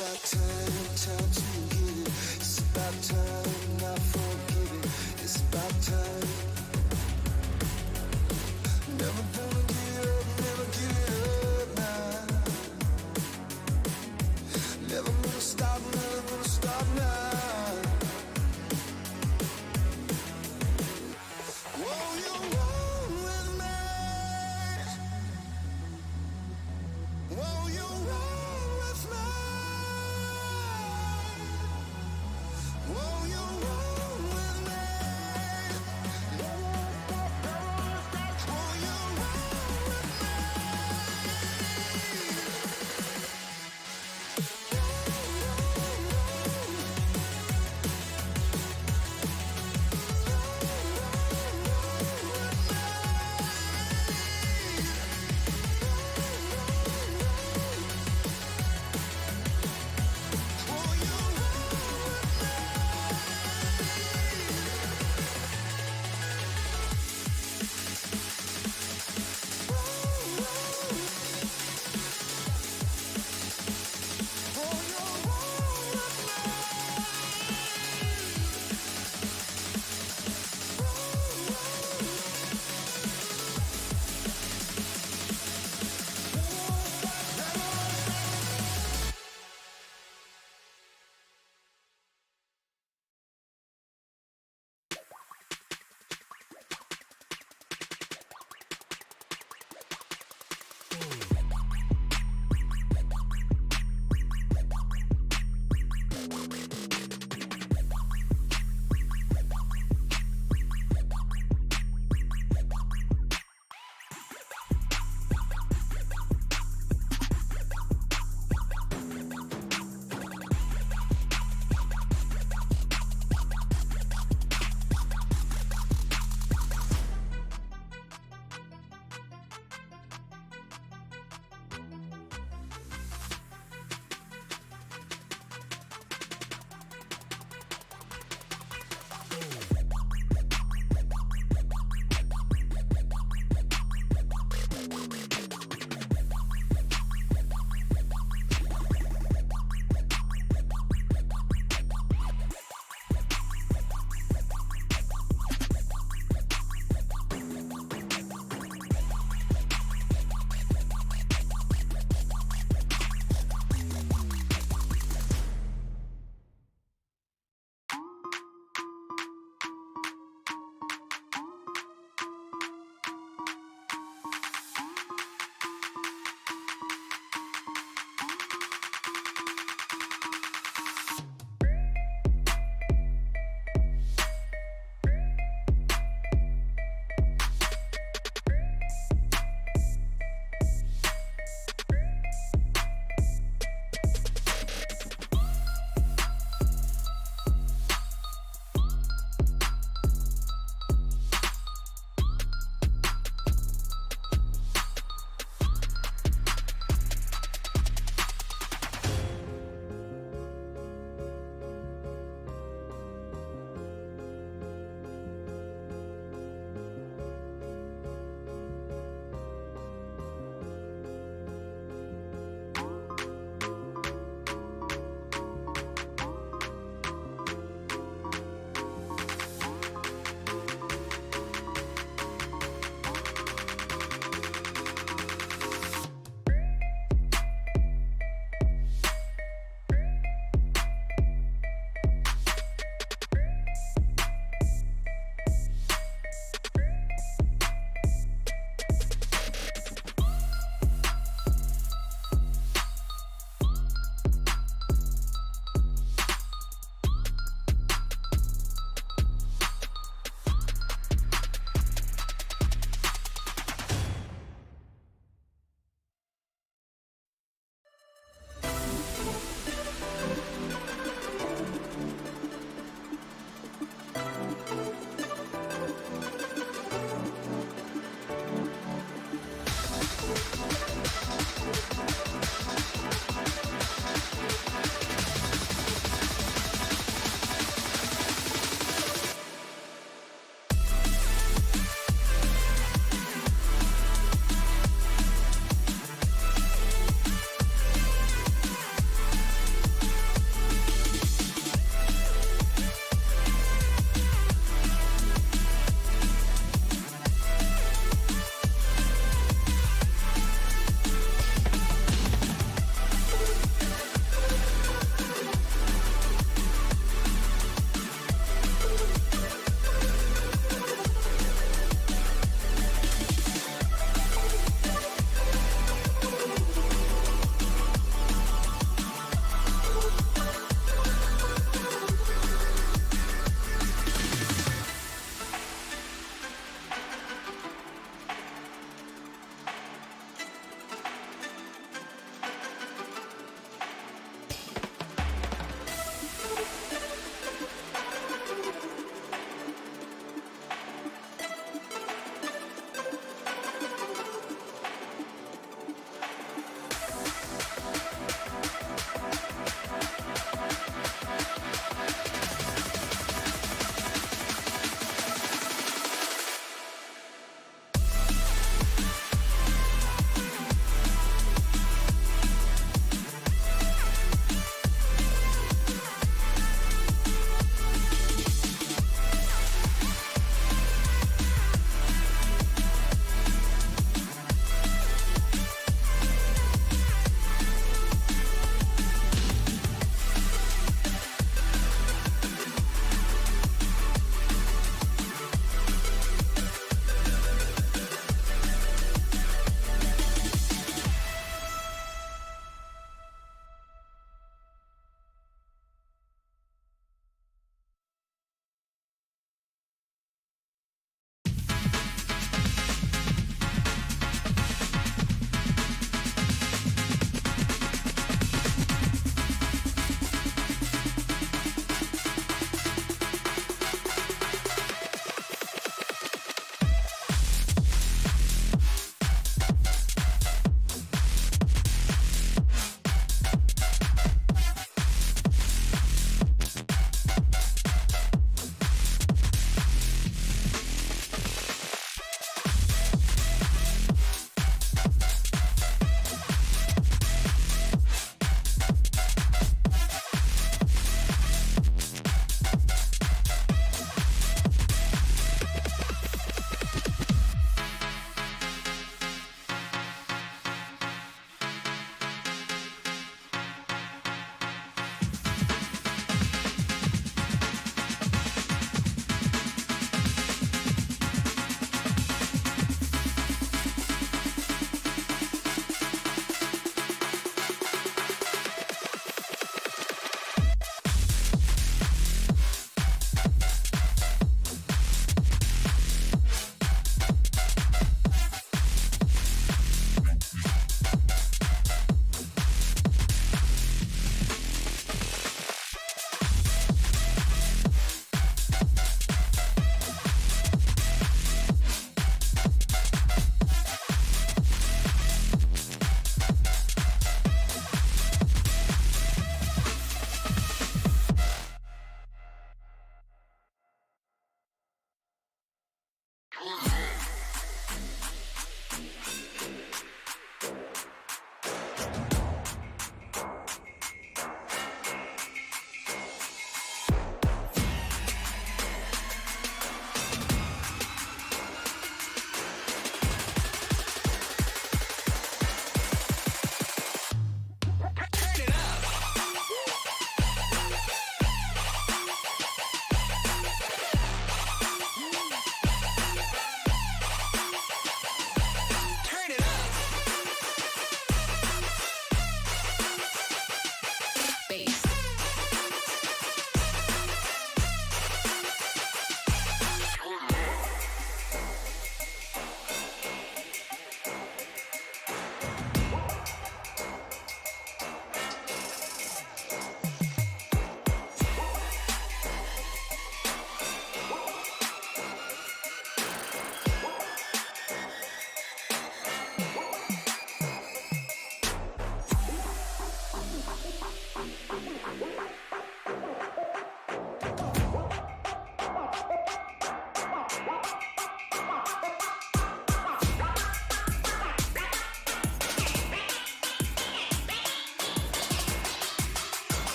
about time to get it. It's about time, not forget it. It's about time. Never gonna get up, never get it up now. Never gonna stop, never gonna stop now. Whoa, you roll with me. Whoa, you roll with me. Whoa, you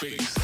face.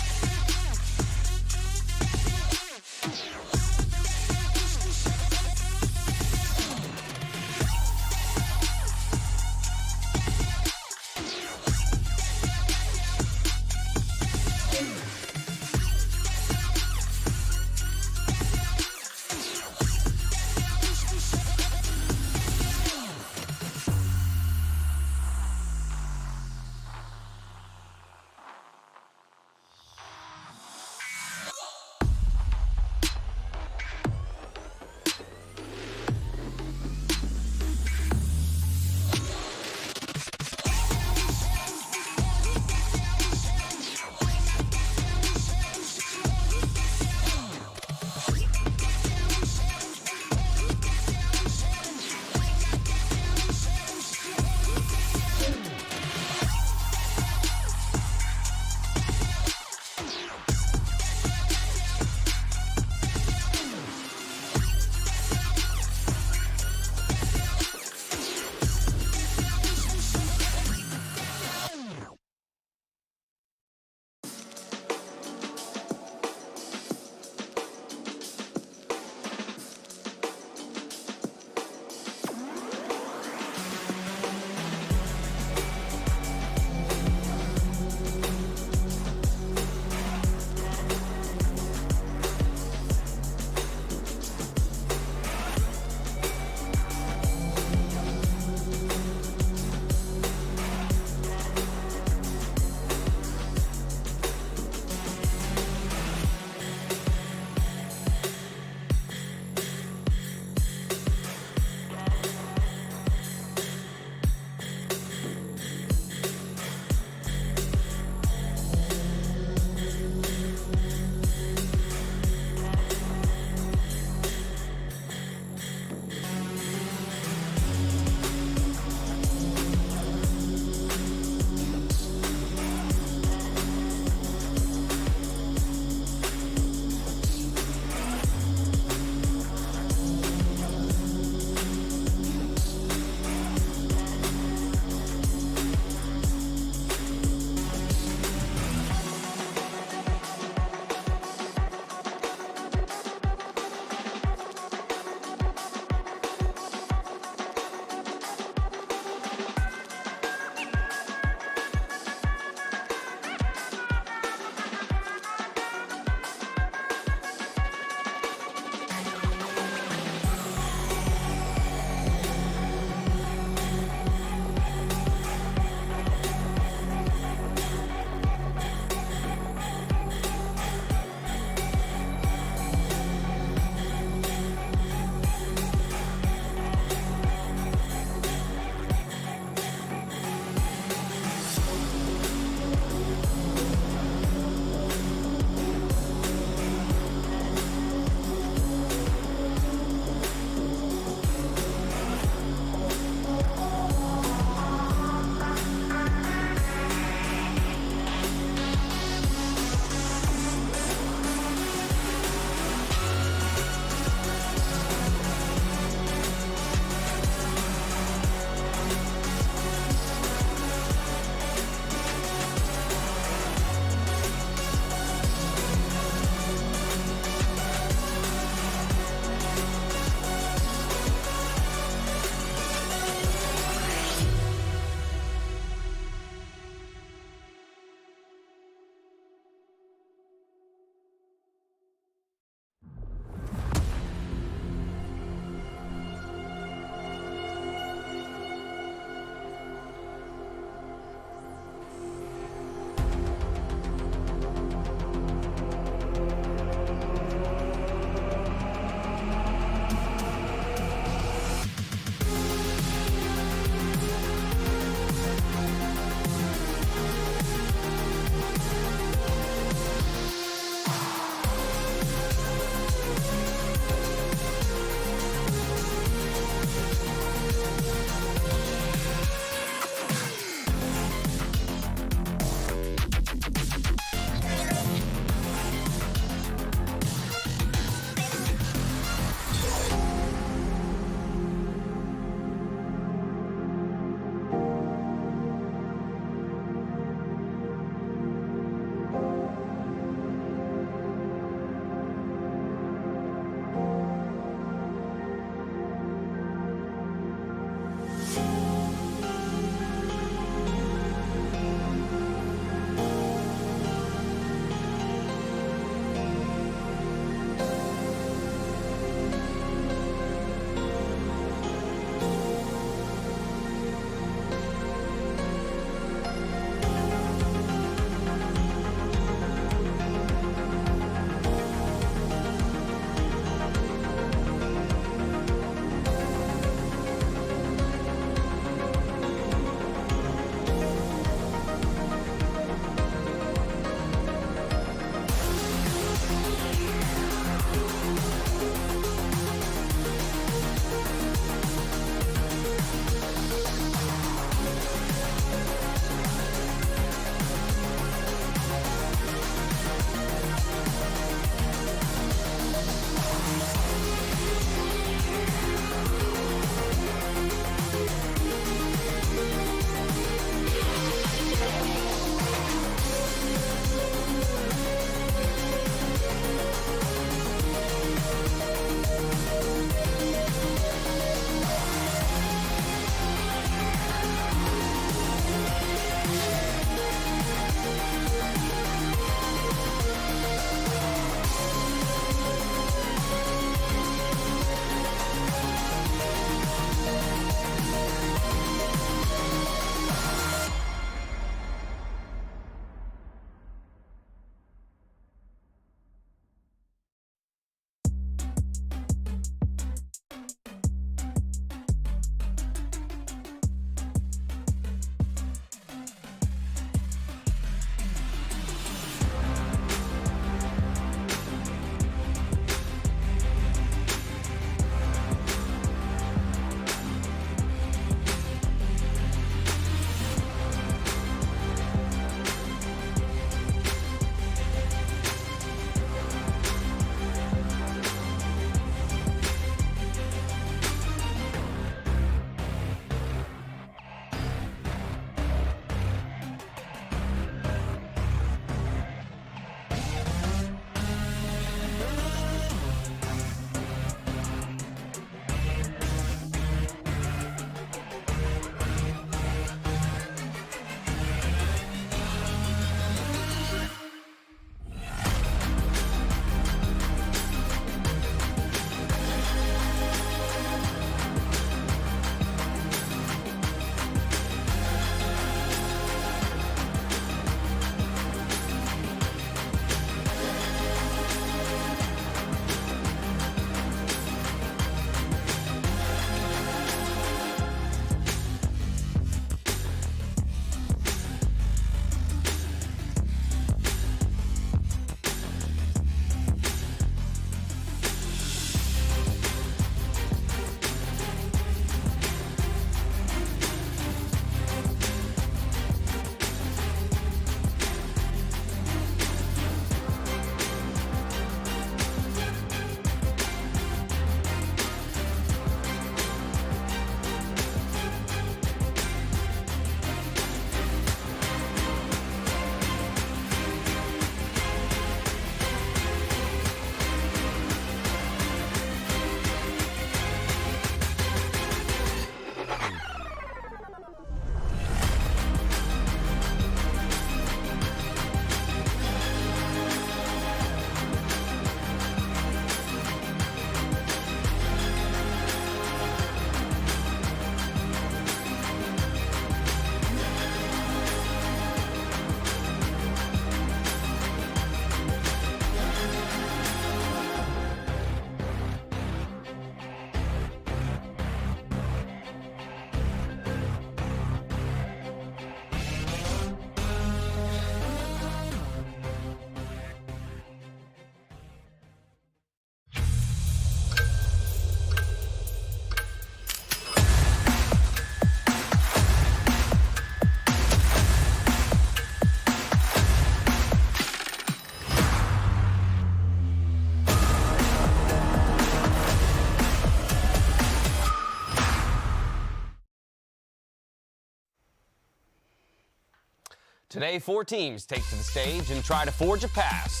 Today, 4 teams take to the stage and try to forge a path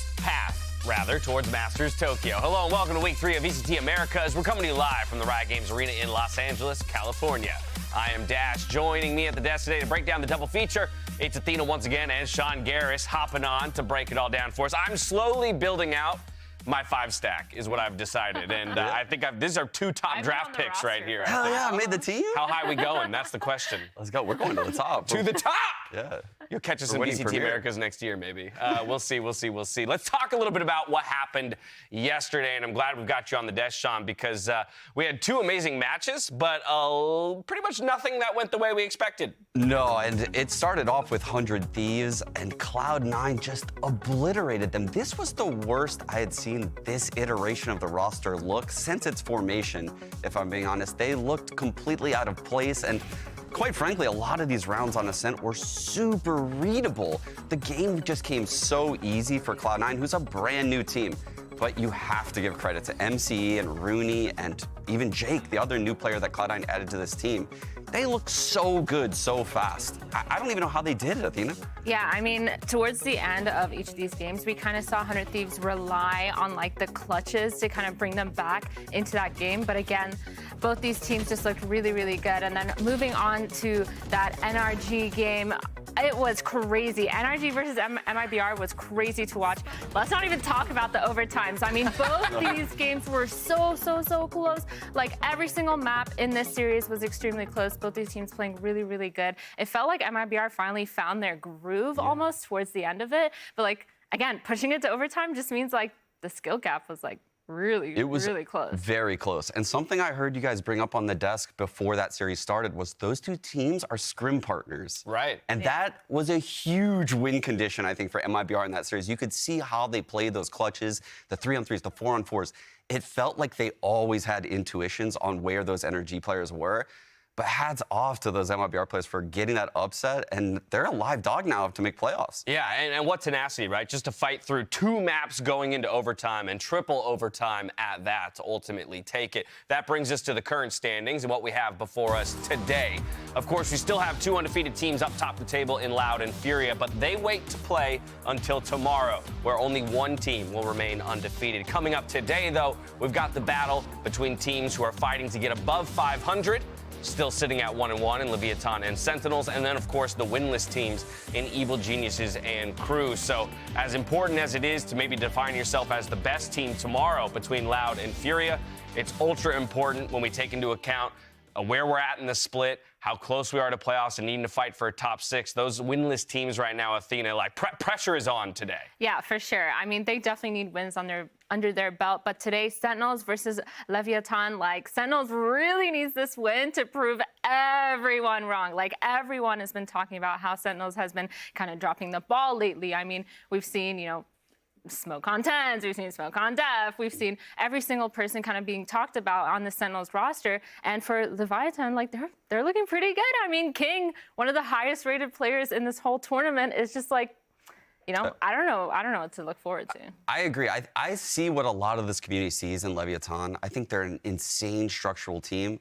towards Masters Tokyo. Hello and welcome to Week 3 of VCT Americas. We're coming to you live from the Riot Games Arena in Los Angeles, California. I am Dash. Joining me at the desk today to break down the double feature, it's Athena once again and Sean Garris hopping on to break it all down for us. I'm slowly building out my 5-stack is what I've decided, and I think these are 2 top draft picks right here. Hell yeah, I made the team. How high are we going? That's the question. Let's go. We're going to the top. To the top! Yeah. You'll catch us in VCT Americas next year, maybe. We'll see. Let's talk a little bit about what happened yesterday, and I'm glad we've got you on the desk, Sean, because we had 2 amazing matches, but pretty much nothing that went the way we expected. No, and it started off with 100 Thieves, and Cloud9 just obliterated them. This was the worst I had seen this iteration of the roster look since its formation, if I'm being honest. They looked completely out of place, and quite frankly, a lot of these rounds on Ascent were super readable. The game just came so easy for Cloud9, who's a brand new team. But you have to give credit to MCE and Rooney and even Jake, the other new player that Cloud9 added to this team. They look so good so fast. I don't even know how they did it, Athena. Yeah, I mean, towards the end of each of these games, we kind of saw 100 Thieves rely on like the clutches to kind of bring them back into that game. But again, both these teams just looked really, really good. And then moving on to that NRG game, it was crazy. NRG versus MIBR was crazy to watch. Let's not even talk about the overtimes. I mean, both these games were so close. Like every single map in this series was extremely close. Both these teams playing really, really good. It felt like MIBR finally found their groove almost towards the end of it. But like, again, pushing it to overtime just means like the skill gap was like really close. Very close. And something I heard you guys bring up on the desk before that series started was those 2 teams are scrim partners. Right. And that was a huge win condition, I think, for MIBR in that series. You could see how they played those clutches, the 3-on-3s, the 4-on-4s. It felt like they always had intuitions on where those NRG players were. But hats off to those MIBR players for getting that upset, and they're a live dog now to make playoffs. Yeah, and what tenacity, right? Just to fight through 2 maps going into overtime and triple overtime at that to ultimately take it. That brings us to the current standings and what we have before us today. Of course, we still have 2 undefeated teams up top of the table in Loud and Furia, but they wait to play until tomorrow, where only 1 team will remain undefeated. Coming up today, though, we've got the battle between teams who are fighting to get above 500, still sitting at 1-1 in Leviathan and Sentinels, and then, of course, the winless teams in Evil Geniuses and KRU. So as important as it is to maybe define yourself as the best team tomorrow between Loud and Furia, it's ultra important when we take into account where we're at in the split, how close we are to playoffs and needing to fight for a top 6. Those winless teams right now, Athena, like pressure is on today. Yeah, for sure. I mean, they definitely need wins under their belt. But today, Sentinels versus Leviathan, like Sentinels really needs this win to prove everyone wrong. Like everyone has been talking about how Sentinels has been kind of dropping the ball lately. I mean, we've seen, smoke on tens, we've seen smoke on def, we've seen every single person kind of being talked about on the Sentinels roster. And for Leviathan, like they're looking pretty good. I mean, King, one of the highest rated players in this whole tournament, is just like, I don't know what to look forward to. I agree. I see what a lot of this community sees in Leviathan. I think they're an insane structural team,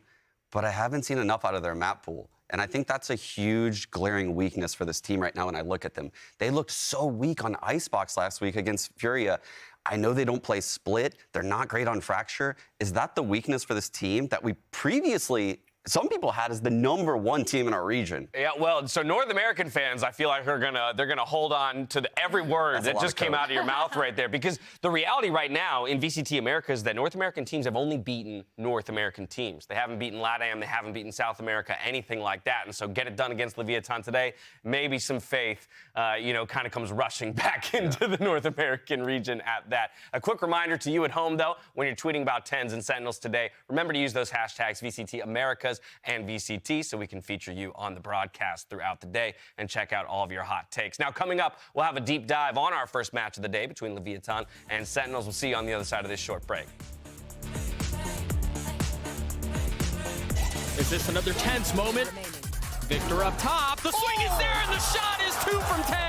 but I haven't seen enough out of their map pool. And I think that's a huge glaring weakness for this team right now when I look at them. They looked so weak on Icebox last week against Furia. I know they don't play split. They're not great on Fracture. Is that the weakness for this team that we previously some people had as the #1 team in our region? Yeah, well, so North American fans, I feel like they're gonna hold on to every word that just came out of your mouth right there, because the reality right now in VCT America is that North American teams have only beaten North American teams. They haven't beaten LATAM, they haven't beaten South America, anything like that. And so get it done against Leviathan today, maybe some faith, kind of comes rushing back into the North American region at that. A quick reminder to you at home, though, when you're tweeting about Tens and Sentinels today, remember to use those hashtags VCT Americas and VCT so we can feature you on the broadcast throughout the day and check out all of your hot takes. Now, coming up, we'll have a deep dive on our first match of the day between Leviathan and Sentinels. We'll see you on the other side of this short break. Is this another tense moment? Victor up top, the swing is there, and the shot is 2 from 10.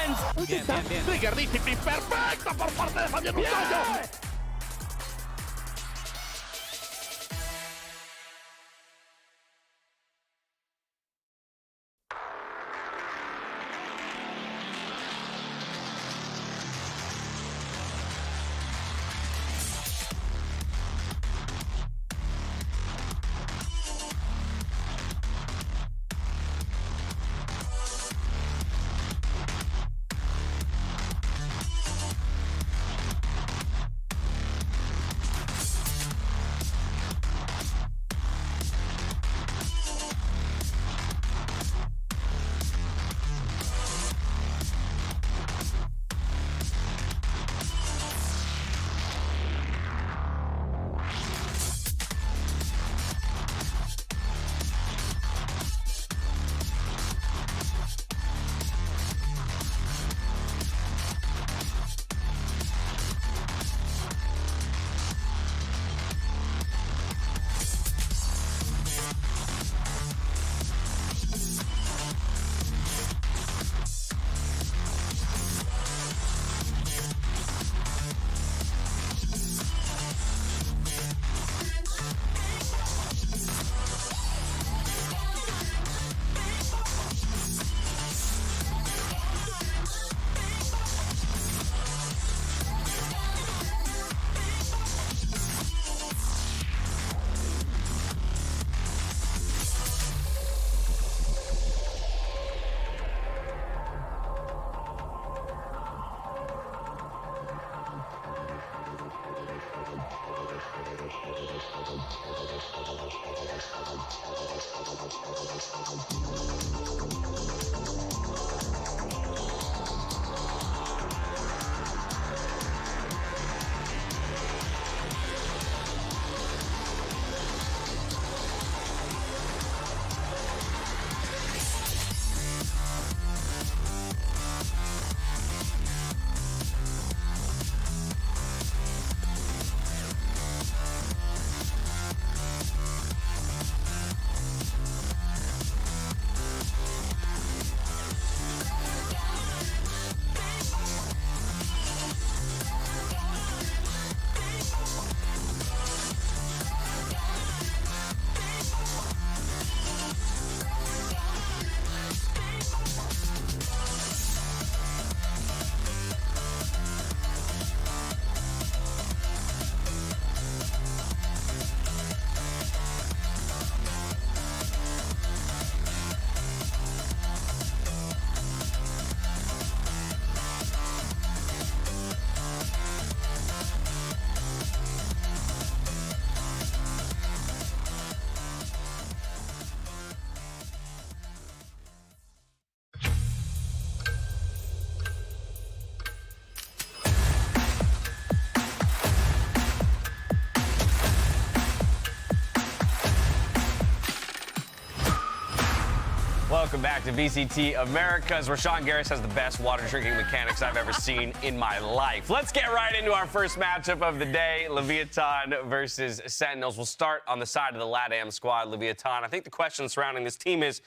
welcome back to VCT Americas, where Sean Garris has the best water drinking mechanics I've ever seen in my life. Let's get right into our first matchup of the day, Leviathan versus Sentinels. We'll start on the side of the LATAM squad, Leviathan. I think the question surrounding this team is,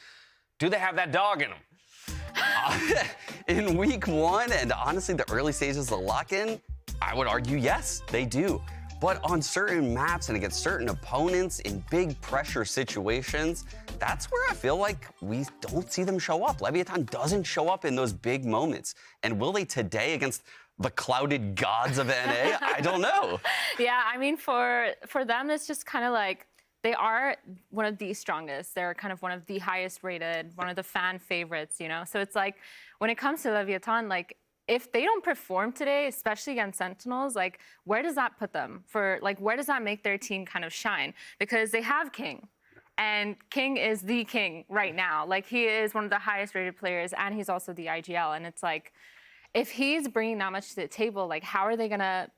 do they have that dog in them? In week one, and honestly the early stages of the lock-in, I would argue yes, they do. But on certain maps and against certain opponents in big pressure situations, that's where I feel like we don't see them show up. Leviathan doesn't show up in those big moments. And will they today against the clouded gods of NA? I don't know. Yeah, I mean, for them, it's just kind of like, they are one of the strongest. They're kind of one of the highest rated, one of the fan favorites, you know? So it's like, when it comes to Leviathan, like, if they don't perform today, especially against Sentinels, like, where does that put them? Where does that make their team kind of shine? Because they have King, and King is the king right now. Like, he is one of the highest rated players, and he's also the IGL. And it's like, if he's bringing that much to the table, like, how are they gonna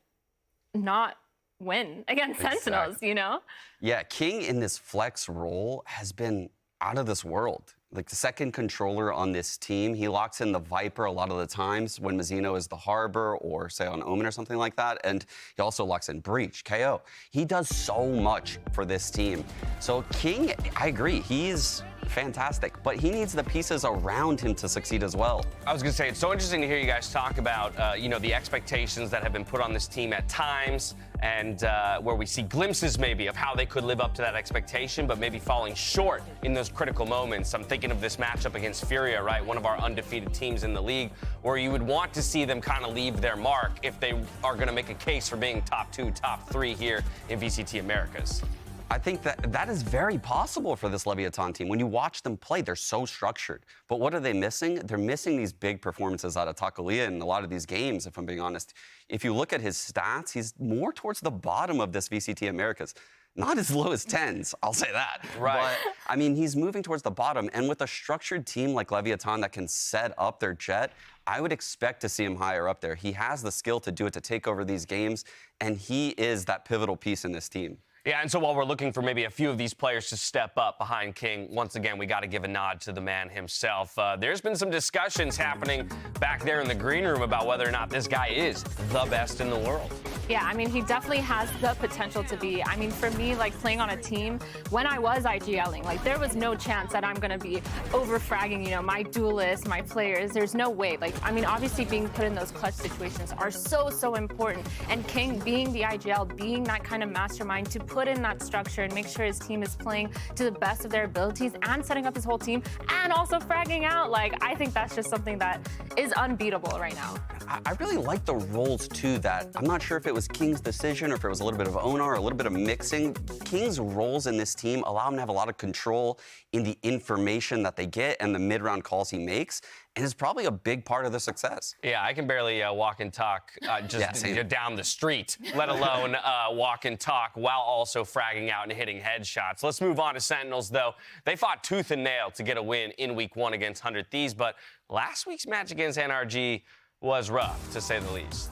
not win against Sentinels, you know? Yeah, King in this flex role has been out of this world. Like the second controller on this team, he locks in the Viper a lot of the times when Mazzino is the Harbor or say on Omen or something like that. And he also locks in Breach, KO. He does so much for this team. So King, I agree, he's fantastic, but he needs the pieces around him to succeed as well. I was gonna say, it's so interesting to hear you guys talk about, you know, the expectations that have been put on this team at times, and where we see glimpses maybe of how they could live up to that expectation, but maybe falling short in those critical moments. I'm thinking of this matchup against Furia, right? One of our undefeated teams in the league, where you would want to see them kind of leave their mark if they are gonna make a case for being top 2, top 3 here in VCT Americas. I think that is very possible for this Leviathan team. When you watch them play, they're so structured. But what are they missing? They're missing these big performances out of Takulia in a lot of these games, if I'm being honest. If you look at his stats, he's more towards the bottom of this VCT Americas. Not as low as 10s, I'll say that. Right. But, I mean, he's moving towards the bottom. And with a structured team like Leviathan that can set up their jet, I would expect to see him higher up there. He has the skill to do it, to take over these games, and he is that pivotal piece in this team. Yeah, and so while we're looking for maybe a few of these players to step up behind King, once again, we got to give a nod to the man himself. There's been some discussions happening back there in the green room about whether or not this guy is the best in the world. Yeah, I mean, he definitely has the potential to be. I mean, for me, like, playing on a team, when I was IGLing, like, there was no chance that I'm going to be over-fragging, you know, my duelists, my players. There's no way. Like, I mean, obviously being put in those clutch situations are so, so important. And King being the IGL, being that kind of mastermind to put in that structure and make sure his team is playing to the best of their abilities and setting up his whole team and also fragging out, like, I think that's just something that is unbeatable right now. I really like the roles too, that I'm not sure if it was King's decision or if it was a little bit of Onar, a little bit of mixing. King's roles in this team allow him to have a lot of control in the information that they get and the mid-round calls he makes, and is probably a big part of the success. Yeah, I can barely walk and talk down the street, let alone walk and talk while also fragging out and hitting headshots. Let's move on to Sentinels, though. They fought tooth and nail to get a win in week 1 against 100 Thieves, but last week's match against NRG was rough, to say the least.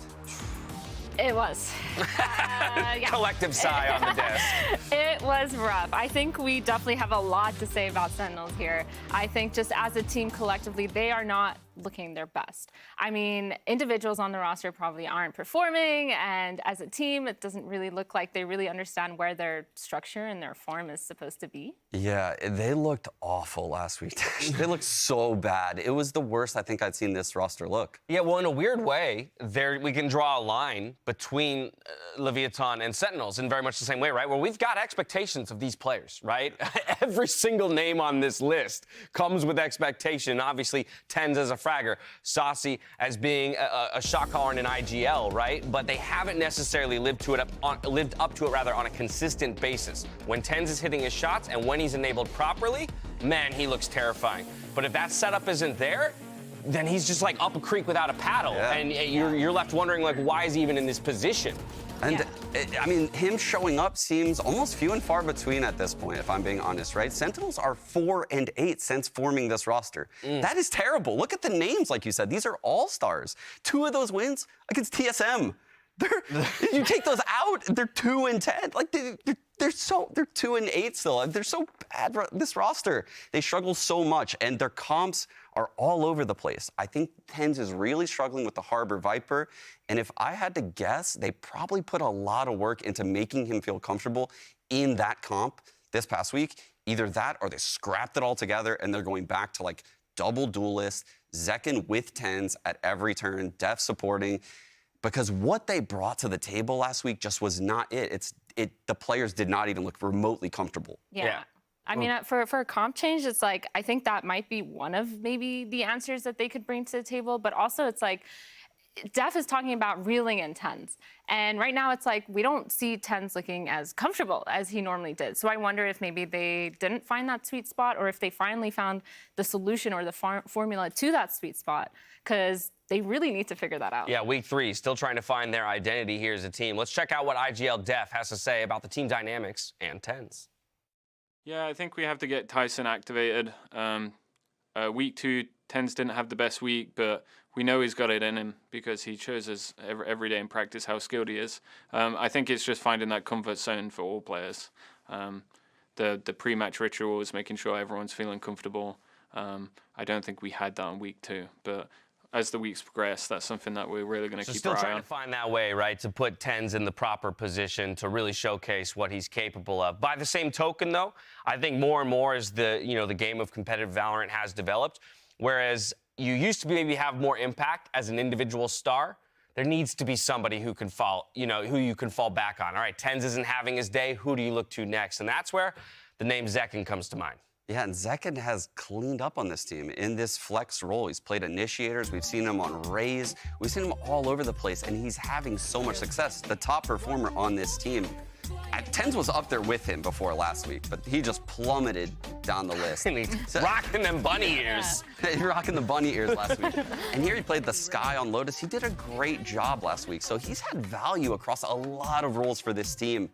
It was. Yeah. Collective sigh on the desk. It was rough. I think we definitely have a lot to say about Sentinels here. I think just as a team collectively, they are not looking their best. I mean, individuals on the roster probably aren't performing, and as a team, it doesn't really look like they really understand where their structure and their form is supposed to be. Yeah, they looked awful last week. They looked so bad. It was the worst I think I'd seen this roster look. Yeah, well, in a weird way, we can draw a line between Leviathan and Sentinels in very much the same way, right? Where we've got expectations of these players, right? Every single name on this list comes with expectation. Obviously, Tens as a fragger, Saucy as being a shot caller in an IGL, right? But they haven't necessarily lived up to it on a consistent basis. When Tens is hitting his shots and when he's enabled properly, man, he looks terrifying. But if that setup isn't there, then he's just like up a creek without a paddle, and you're left wondering, like, why is he even in this position? And I mean, him showing up seems almost few and far between at this point, if I'm being honest, right? Sentinels are 4-8 since forming this roster. That is terrible. Look at the names, like you said. These are all-stars. 2 of those wins against TSM. You take those out, they're 2-10. Like, they're they're 2-8 still. They're so bad, this roster. They struggle so much, and their comps are all over the place. I think TenZ is really struggling with the Harbor Viper, and if I had to guess, they probably put a lot of work into making him feel comfortable in that comp this past week. Either that or they scrapped it all together, and they're going back to like double duelist, Zekken with TenZ at every turn, Def supporting, because what they brought to the table last week just was not it. The players did not even look remotely comfortable. Yeah. I mean, for a comp change, it's like, I think that might be one of maybe the answers that they could bring to the table. But also, it's like, Def is talking about reeling in TenZ. And right now, it's like, we don't see TenZ looking as comfortable as he normally did. So I wonder if maybe they didn't find that sweet spot, or if they finally found the solution or the formula to that sweet spot. Because they really need to figure that out. Yeah, week 3, still trying to find their identity here as a team. Let's check out what IGL Def has to say about the team dynamics and TenZ. Yeah, I think we have to get Tyson activated. Week 2, TenZ didn't have the best week, but we know he's got it in him because he shows us every day in practice how skilled he is. I think it's just finding that comfort zone for all players. The pre-match ritual is making sure everyone's feeling comfortable. I don't think we had that in week 2, but as the weeks progress, that's something that we're really going to keep our eye on. Still trying to find that way, right, to put TenZ in the proper position to really showcase what he's capable of. By the same token, though, I think more and more as the game of competitive Valorant has developed, whereas you used to maybe have more impact as an individual star, there needs to be somebody who can who you can fall back on. All right, TenZ isn't having his day. Who do you look to next? And that's where the name Zekken comes to mind. Yeah, and Zekken has cleaned up on this team in this flex role. He's played initiators. We've seen him on Raze. We've seen him all over the place, and he's having so much success. The top performer on this team. TenZ was up there with him before last week, but he just plummeted down the list. And he's rocking them bunny ears. He's rocking the bunny ears last week. And here he played the Sky on Lotus. He did a great job last week. So he's had value across a lot of roles for this team.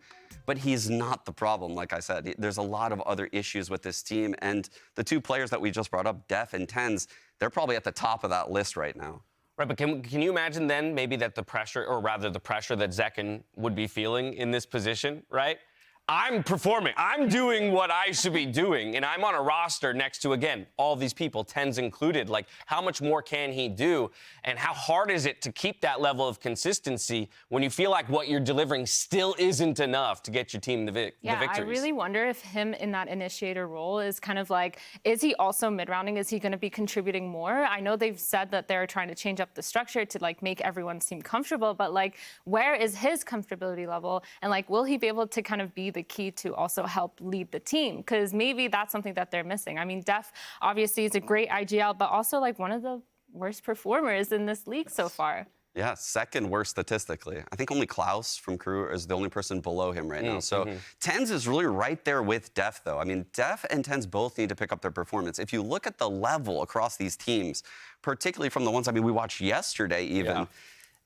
But he's not the problem, like I said. There's a lot of other issues with this team. And the 2 players that we just brought up, Def and TenZ, they're probably at the top of that list right now. Right, but can you imagine then maybe that the pressure, or rather the pressure that Zekken would be feeling in this position, right? I'm performing. I'm doing what I should be doing, and I'm on a roster next to, again, all these people, TenZ included. Like, how much more can he do, and how hard is it to keep that level of consistency when you feel like what you're delivering still isn't enough to get your team the victories? Yeah, I really wonder if him in that initiator role is kind of like, is he also mid-rounding? Is he going to be contributing more? I know they've said that they're trying to change up the structure to, like, make everyone seem comfortable, but, like, where is his comfortability level? And, like, will he be able to kind of be the key to also help lead the team? Because maybe that's something that they're missing. I mean, Def obviously is a great IGL, but also like one of the worst performers in this league so far. Yeah, second worst statistically. I think only Klaus from KRU is the only person below him right now. So TenZ is really right there with Def, though. I mean, Def and TenZ both need to pick up their performance. If you look at the level across these teams, particularly from the ones, we watched yesterday even,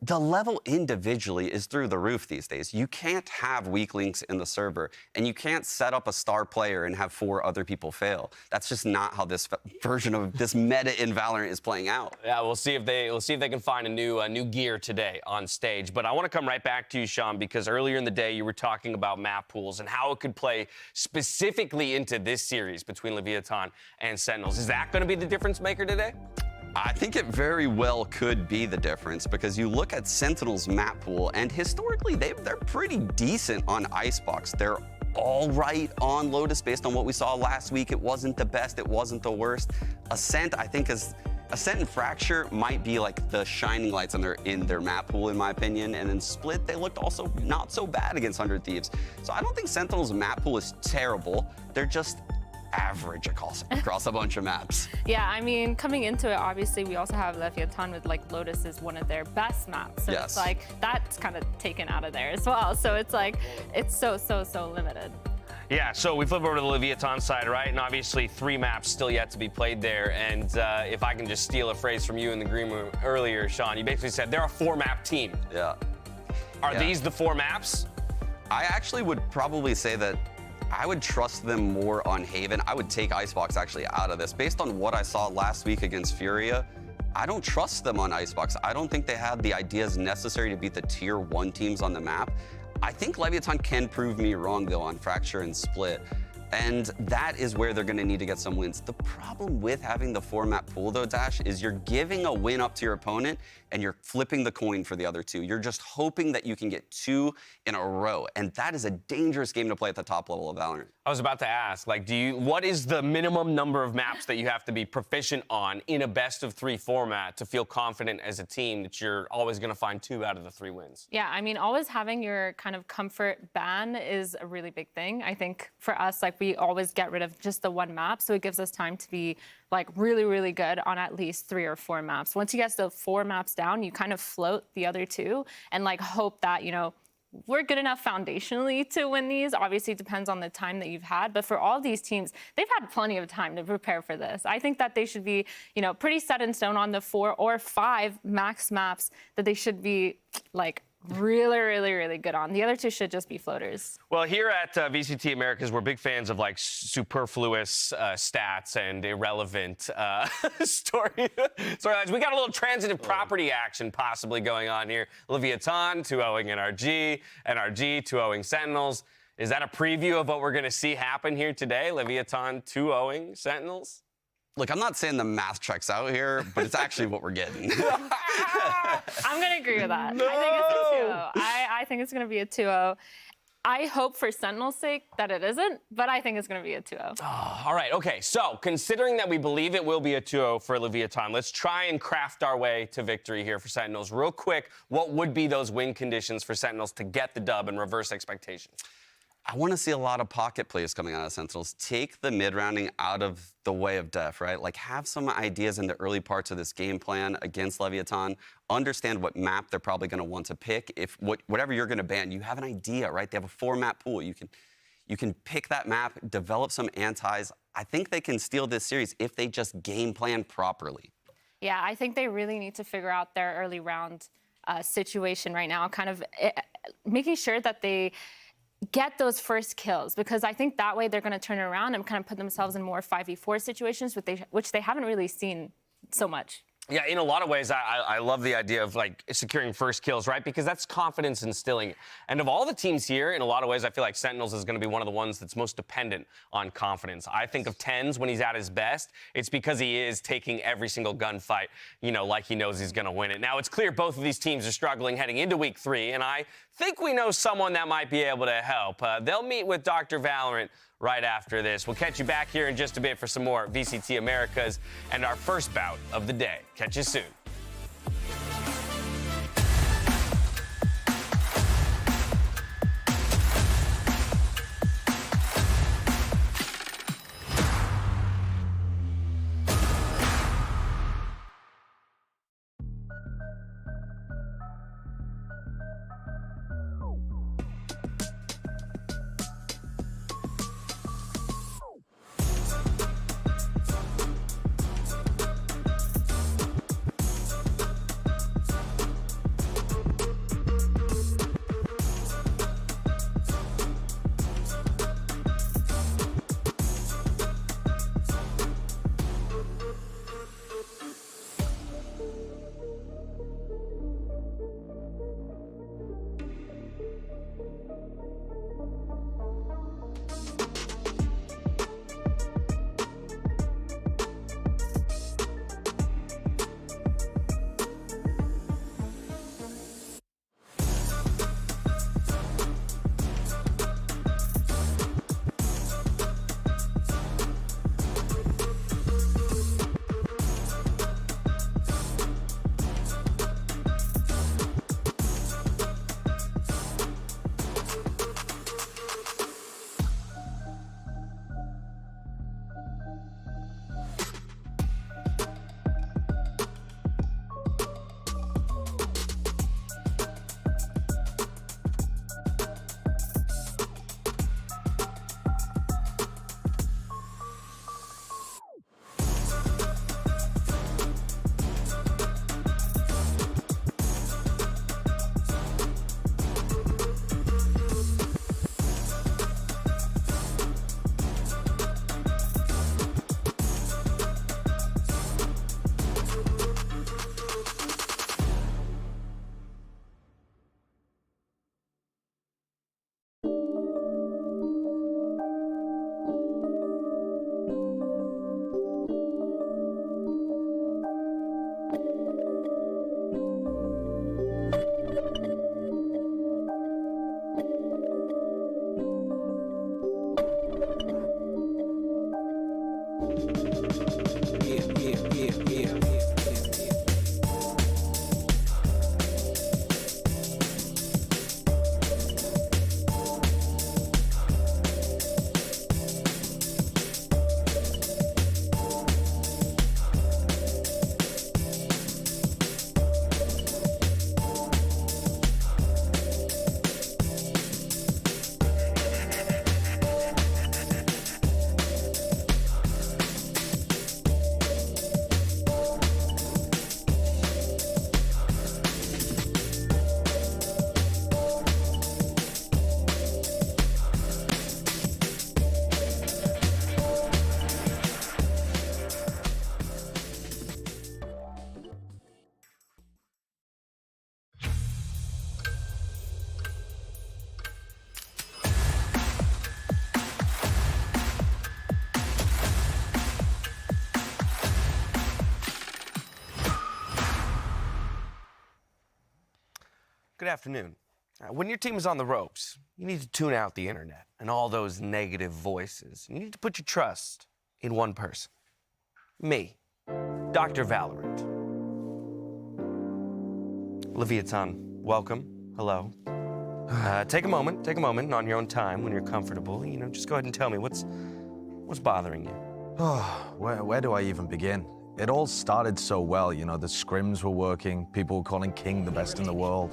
the level individually is through the roof these days. You can't have weak links in the server, and you can't set up a star player and have 4 other people fail. That's just not how this version of this meta in Valorant is playing out. Yeah, we'll see if they can find a new gear today on stage. But I want to come right back to you, Sean, because earlier in the day you were talking about map pools and how it could play specifically into this series between Leviathan and Sentinels. Is that going to be the difference maker today? I think it very well could be the difference, because you look at Sentinel's map pool, and historically they're pretty decent on Icebox. They're all right on Lotus based on what we saw last week. It wasn't the best, it wasn't the worst. Ascent, I think, Ascent and Fracture might be like the shining lights in their map pool, in my opinion. And in Split, they looked also not so bad against 100 Thieves. So I don't think Sentinel's map pool is terrible. They're just average across a bunch of maps. Yeah, I mean, coming into it, obviously, we also have Leviathan with, like, Lotus is one of their best maps. So it's like, that's kind of taken out of there as well. So it's like, it's so limited. Yeah, so we flip over to the Leviathan side, right? And obviously 3 maps still yet to be played there. And if I can just steal a phrase from you in the green room earlier, Sean, you basically said they're a 4-map team. Yeah. Are these the 4 maps? I actually would probably say that I would trust them more on Haven. I would take Icebox actually out of this. Based on what I saw last week against Furia, I don't trust them on Icebox. I don't think they have the ideas necessary to beat the tier 1 teams on the map. I think Leviathan can prove me wrong, though, on Fracture and Split. And that is where they're going to need to get some wins. The problem with having the 4-map pool, though, Dash, is you're giving a win up to your opponent and you're flipping the coin for the other 2. You're just hoping that you can get 2 in a row. And that is a dangerous game to play at the top level of Valorant. I was about to ask, like, what is the minimum number of maps that you have to be proficient on in a best-of-3 format to feel confident as a team that you're always going to find 2 out of the 3 wins? Yeah, I mean, always having your kind of comfort ban is a really big thing. I think for us, like, we always get rid of just the 1 map, so it gives us time to be, like, really, really good on at least 3 or 4 maps. Once you get the 4 maps down, you kind of float the other 2 and, like, hope that, you know, we're good enough foundationally to win these. Obviously, it depends on the time that you've had. But for all these teams, they've had plenty of time to prepare for this. I think that they should be, you know, pretty set in stone on the 4 or 5 max maps that they should be, like, really, really, really good on. The other 2 should just be floaters. Well, here at VCT Americas, we're big fans of, like, superfluous stats and irrelevant storylines. We got a little transitive property action possibly going on here. Leviathan 2-0ing NRG, NRG 2-0ing Sentinels. Is that a preview of what we're going to see happen here today? Leviathan 2-0ing Sentinels? Look, I'm not saying the math checks out here, but it's actually what we're getting. I'm going to agree with that. No! I think it's a 2-0. I think it's going to be a 2-0. I hope for Sentinel's sake that it isn't, but I think it's going to be a 2-0. All right, okay. So considering that we believe it will be a 2-0 for Leviathan, let's try and craft our way to victory here for Sentinels. Real quick, what would be those win conditions for Sentinels to get the dub and reverse expectations? I want to see a lot of pocket plays coming out of Sentinels. Take the mid-rounding out of the way of Def, right? Like, have some ideas in the early parts of this game plan against Leviathan. Understand what map they're probably going to want to pick. If whatever you're going to ban, you have an idea, right? They have a 4-map pool. You can pick that map, develop some antis. I think they can steal this series if they just game plan properly. Yeah, I think they really need to figure out their early round situation right now, kind of making sure that they get those first kills, because I think that way they're going to turn around and kind of put themselves in more 5v4 situations, which they haven't really seen so much. Yeah, in a lot of ways, I love the idea of, like, securing first kills, right? Because that's confidence instilling. And of all the teams here, in a lot of ways, I feel like Sentinels is going to be one of the ones that's most dependent on confidence. I think of TenZ when he's at his best. It's because he is taking every single gunfight, you know, like he knows he's going to win it. Now, it's clear both of these teams are struggling heading into week 3, and I think we know someone that might be able to help. They'll meet with Dr. Valorant right after this. We'll catch you back here in just a bit for some more VCT Americas and our first bout of the day. Catch you soon. good afternoon. When your team is on the ropes, you need to tune out the internet and all those negative voices. You need to put your trust in one person. Me, Dr. Valorant. Leviathan, welcome. Hello. Take a moment on your own time when you're comfortable. You know, just go ahead and tell me what's bothering you. Oh, where do I even begin? It all started so well, you know, the scrims were working, people were calling King the best in the world.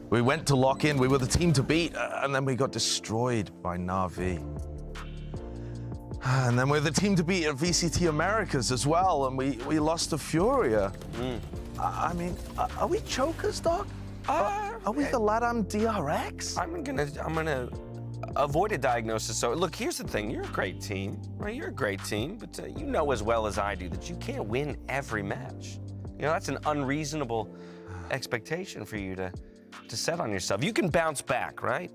We went to lock in, we were the team to beat, and then we got destroyed by Na'Vi. And then we're the team to beat at VCT Americas as well, and we lost to Furia. I mean, are we chokers, Doc? Are we the LATAM DRX? I'm gonna avoid a diagnosis. So look, here's the thing. You're a great team, right? You're a great team, but you know as well as I do that you can't win every match. You know, that's an unreasonable expectation for you to set on yourself. You can bounce back, right?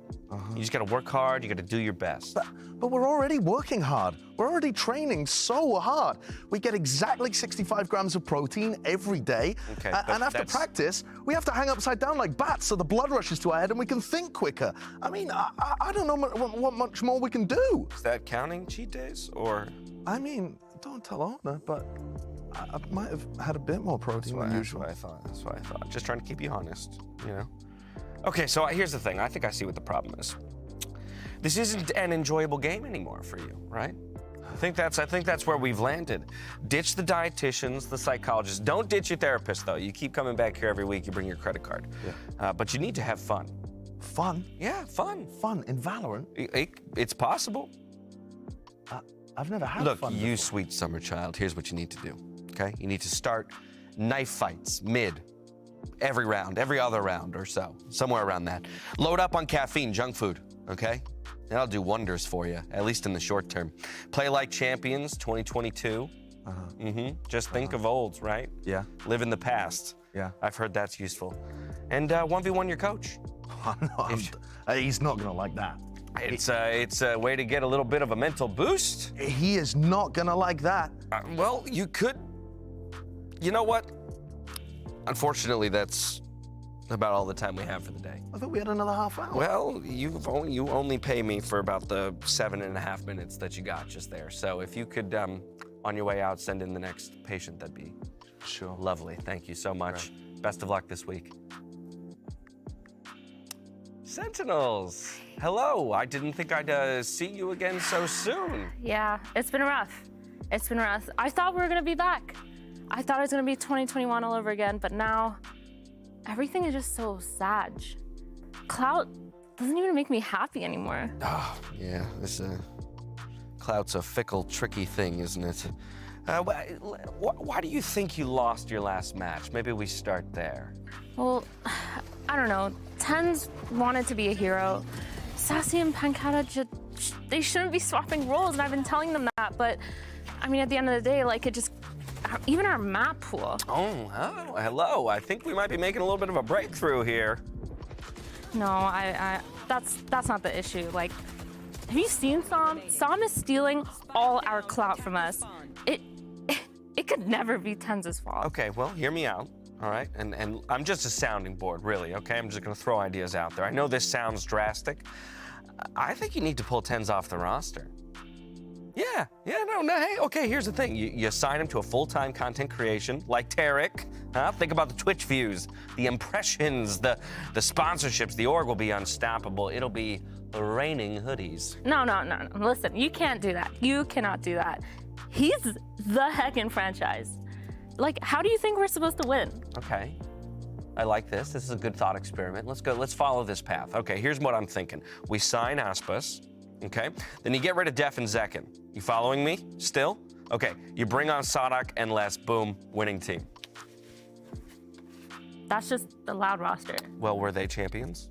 You just gotta work hard, you gotta do your best. But we're already working hard. We're already training so hard. We get exactly 65 grams of protein every day. Okay, and after practice, we have to hang upside down like bats so the blood rushes to our head and we can think quicker. I mean, I don't know what much more we can do. Is that counting cheat days, or? I mean, don't tell Ona, but I might have had a bit more protein than usual. That's what I thought. Just trying to keep you honest, you know? Okay, so here's the thing. I think I see what the problem is. This isn't an enjoyable game anymore for you, right? I think that's where we've landed. Ditch the dietitians, the psychologists. Don't ditch your therapist, though. You keep coming back here every week. You bring your credit card. Yeah. But you need to have fun. Fun? Yeah, fun. Fun in Valorant? It's possible. I've never had Look, fun you before. sweet summer child, here's what you need to do, okay? You need to start knife fights, mid, every round, every other round or so, somewhere around that. Load up on caffeine, junk food, okay? That'll do wonders for you, at least in the short term. Play like champions, 2022. Just think of olds, right? Yeah. Live in the past. Yeah. I've heard that's useful. And 1v1 your coach. No, he's not gonna like that. It's a way to get a little bit of a mental boost. He is not gonna like that. Well, you could. You know what? Unfortunately, that's about all the time we have for the day. I thought we had another half hour. Well, you only pay me for about the 7.5 minutes that you got just there. So if you could, on your way out, send in the next patient, that'd be sure. Lovely. Thank you so much. Right. Best of luck this week. Sentinels, hello. I didn't think I'd see you again so soon. Yeah, it's been rough. It's been rough. I thought we were gonna be back. I thought it was gonna be 2021 all over again, but now everything is just so sad. Clout doesn't even make me happy anymore. Oh, yeah, this Clout's a fickle, tricky thing, isn't it? Why do you think you lost your last match? Maybe we start there. Well, I don't know. Tens wanted to be a hero. Sassy and Pancata, they shouldn't be swapping roles, and I've been telling them that, but I mean, at the end of the day, like, it just, even our map pool. Oh, hello. I think we might be making a little bit of a breakthrough here. No, that's not the issue. Like, have you seen Sam? Sam is stealing all our clout from us. It could never be Tenz's fault. Okay, well, hear me out, all right? And I'm just a sounding board, really, okay? I'm just gonna throw ideas out there. I know this sounds drastic. I think you need to pull Tenz off the roster. Yeah, no, hey, okay, here's the thing. You assign him to a full-time content creation, like Tarek. Think about the Twitch views, the impressions, the sponsorships. The org will be unstoppable. It'll be raining hoodies. No. Listen, you can't do that. You cannot do that. He's the heckin' franchise. Like, how do you think we're supposed to win? Okay. I like this. This is a good thought experiment. Let's go. Let's follow this path. Okay, here's what I'm thinking. We sign Aspas, okay? Then you get rid of Def and Zekin. You following me still? Okay, you bring on Sadak and Les. Boom, winning team. That's just the loud roster. Well, were they champions?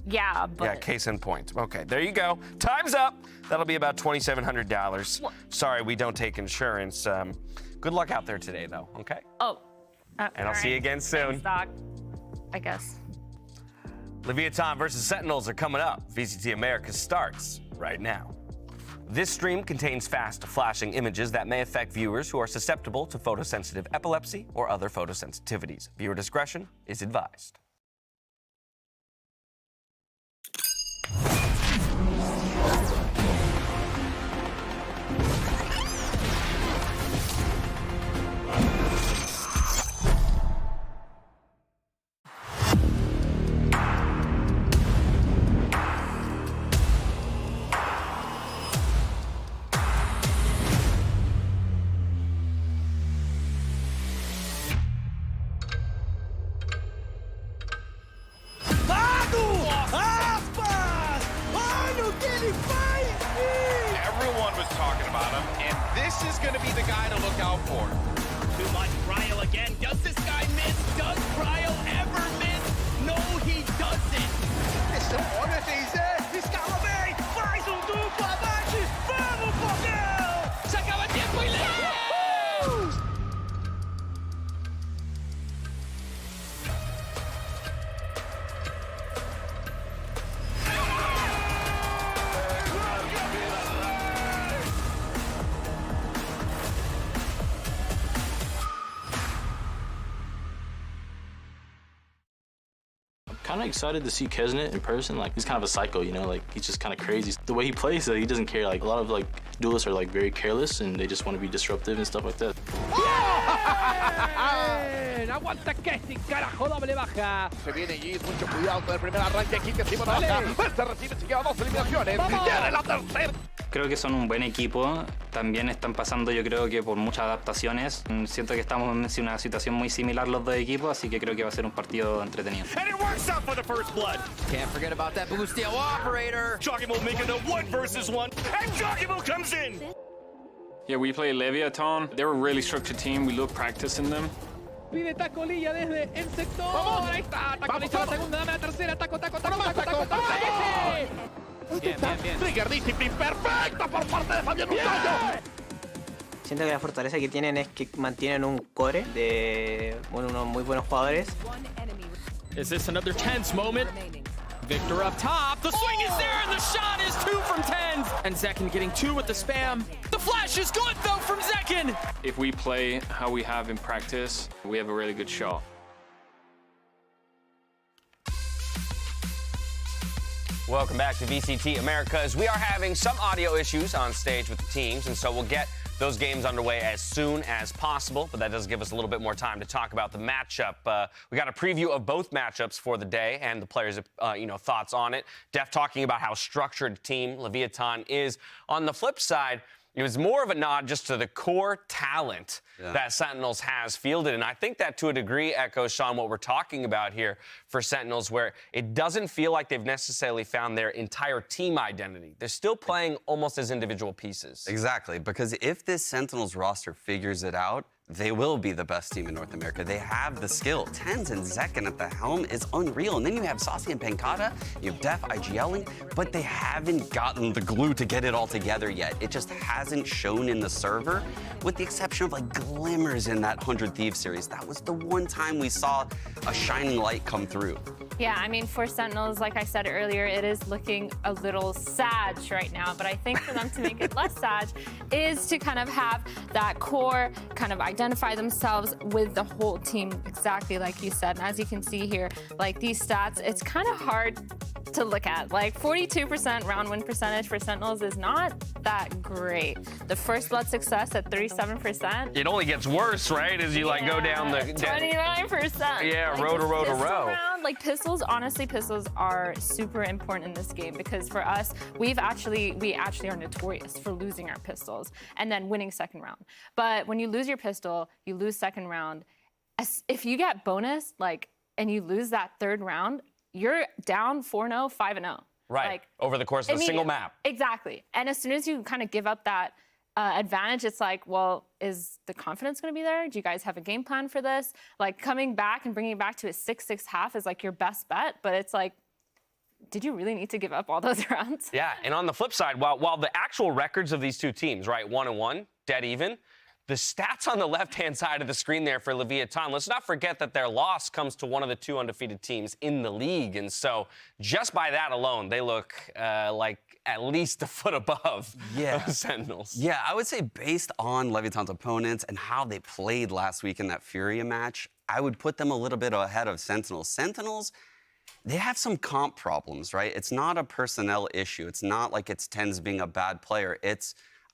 Yeah, but... Yeah, case in point. Okay, there you go. Time's up. That'll be about $2,700. Sorry, we don't take insurance. Good luck out there today, though, okay? Oh. And I'll see you again soon. Thanks, Doc. I guess. Leviathan versus Sentinels are coming up. VCT Americas starts right now. This stream contains fast, flashing images that may affect viewers who are susceptible to photosensitive epilepsy or other photosensitivities. Viewer discretion is advised. was talking about him, and this is going to be the guy to look out for. Too much Cryo again. Does this guy miss? Does Cryo ever miss? No, he doesn't. Olha, Zé, escala bem, faz duplo abate, vamos, Fogão! Se acaba tiempo y le... Kind of excited to see Kesnet in person. Like, he's kind of a psycho, you know, like he's just kind of crazy. The way he plays, he doesn't care. Like, a lot of like duelists are like very careless and they just want to be disruptive and stuff like that. Aguanta Kessie, carajo, doble baja. Se viene Gis, mucho cuidado con el primer arranque aquí que encima de la baja. Se recibe, se queda dos eliminaciones. Tiene la tercera. Creo que son un buen equipo, también están pasando yo creo que por muchas adaptaciones. Siento que estamos en una situación muy similar los dos equipos, así que creo que va a ser un partido entretenido. And it works out for the first blood. Can't forget about that Boostio operator. Joggable making a 1 versus 1, and Joggable comes in. Yeah, we play Leviathan. They're a really structured team. We love practicing them. Pide Tacolilla desde el sector. ¡Vamos! Ahí está. Taco le hizo la segunda, dame la tercera. Taco. Bien. Trigger discipline perfecta por parte de Fabián Montoyo. Siento que la fortaleza que tienen es que mantienen un core de unos muy buenos jugadores. Is this another tense moment? Victor up top. The swing is there, and the shot is 2 from 10. And Zekin getting 2 with the spam. The flash is good, though, from Zekin. If we play how we have in practice, we have a really good shot. Welcome back to VCT Americas. We are having some audio issues on stage with the teams, and so we'll get those games underway as soon as possible, but that does give us a little bit more time to talk about the matchup. We got a preview of both matchups for the day and the players' thoughts on it. Def talking about how structured team Leviathan is. On the flip side, it was more of a nod just to the core talent that Sentinels has fielded. And I think that to a degree echoes, Sean, what we're talking about here for Sentinels, where it doesn't feel like they've necessarily found their entire team identity. They're still playing almost as individual pieces. Exactly, because if this Sentinels roster figures it out, they will be the best team in North America. They have the skill. Tens and Zekin at the helm is unreal. And then you have Saucy and Pancata, you have Def, IGLing, but they haven't gotten the glue to get it all together yet. It just hasn't shown in the server, with the exception of like glimmers in that 100 Thieves series. That was the one time we saw a shining light come through. Yeah, I mean, for Sentinels, like I said earlier, it is looking a little sad right now, but I think for them to make it less sad is to kind of have that core kind of identify themselves with the whole team, exactly like you said. And as you can see here, like these stats, it's kind of hard to look at. Like 42% round win percentage for Sentinels is not that great. The first blood success at 37%. It only gets worse, right, as you go down the 29%. Yeah, like, row to row to row. Like pistols, honestly, pistols are super important in this game because for us, we actually are notorious for losing our pistols and then winning second round. But when you lose your pistol, you lose second round. If you get bonus, and you lose that third round, you're down 4-0, 5-0. Right, over the course of a single map. Exactly. And as soon as you kind of give up that advantage, it's like, well, is the confidence going to be there? Do you guys have a game plan for this? Like coming back and bringing it back to a 6-6 half is like your best bet, but it's like, did you really need to give up all those rounds? Yeah, and on the flip side, while the actual records of these two teams, right, 1-1, dead even, the stats on the left-hand side of the screen there for Leviathan, let's not forget that their loss comes to one of the 2 undefeated teams in the league. And so just by that alone, they look like at least a foot above Sentinels. Yeah, I would say based on Leviathan's opponents and how they played last week in that Furia match, I would put them a little bit ahead of Sentinels. Sentinels, they have some comp problems, right? It's not a personnel issue. It's not like it's Tens being a bad player.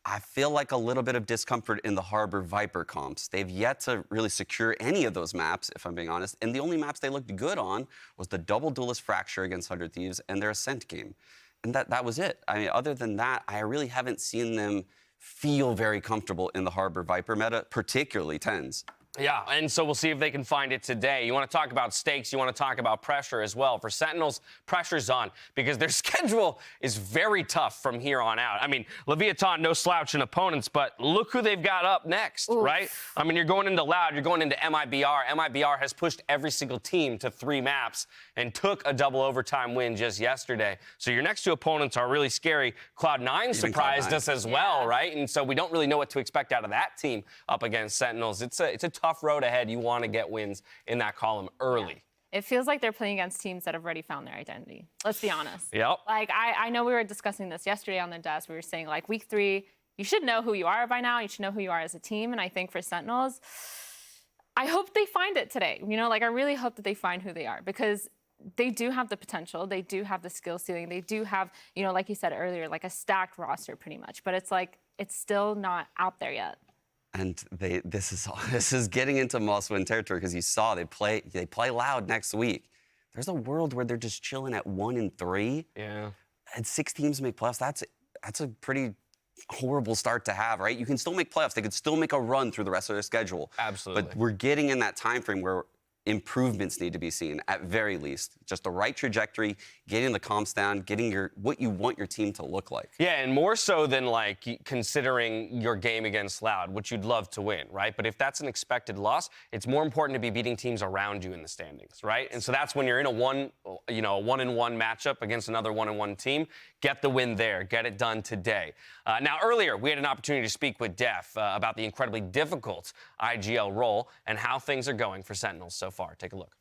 I feel like a little bit of discomfort in the Harbor Viper comps. They've yet to really secure any of those maps, if I'm being honest. And the only maps they looked good on was the double duelist Fracture against 100 Thieves and their Ascent game. And that was it. I mean, other than that, I really haven't seen them feel very comfortable in the Harbor Viper meta, particularly Tens. Yeah, and so we'll see if they can find it today. You want to talk about stakes, you want to talk about pressure as well. For Sentinels, pressure's on because their schedule is very tough from here on out. I mean, Leviathan, no slouch in opponents, but look who they've got up next, right? I mean, you're going into Loud, you're going into MIBR. MIBR has pushed every single team to 3 maps and took a double overtime win just yesterday. So your next 2 opponents are really scary. Cloud9 surprised us as well, right? And so we don't really know what to expect out of that team up against Sentinels. It's a tough road ahead. You want to get wins in that column early. It feels like they're playing against teams that have already found their identity. Let's be honest. Yep. Like, I know we were discussing this yesterday on the desk. We were saying, like, week 3, you should know who you are by now. You should know who you are as a team. And I think for Sentinels, I hope they find it today. You know, like, I really hope that they find who they are because they do have the potential. They do have the skill ceiling. They do have, you know, like you said earlier, like a stacked roster pretty much. But it's like, it's still not out there yet. And this is getting into must-win territory because you saw they play Loud next week. There's a world where they're just chilling at 1-3. Yeah. And 6 teams make playoffs. That's a pretty horrible start to have, right? You can still make playoffs. They could still make a run through the rest of their schedule. Absolutely. But we're getting in that time frame where improvements need to be seen at very least. Just the right trajectory, getting the comps down, getting what you want your team to look like. Yeah, and more so than like considering your game against Loud, which you'd love to win, right? But if that's an expected loss, it's more important to be beating teams around you in the standings, right? And so that's when you're in a 1-1 matchup against another 1-1 team. Get the win there. Get it done today. Now, earlier, we had an opportunity to speak with Def about the incredibly difficult IGL role and how things are going for Sentinels so far. Take a look.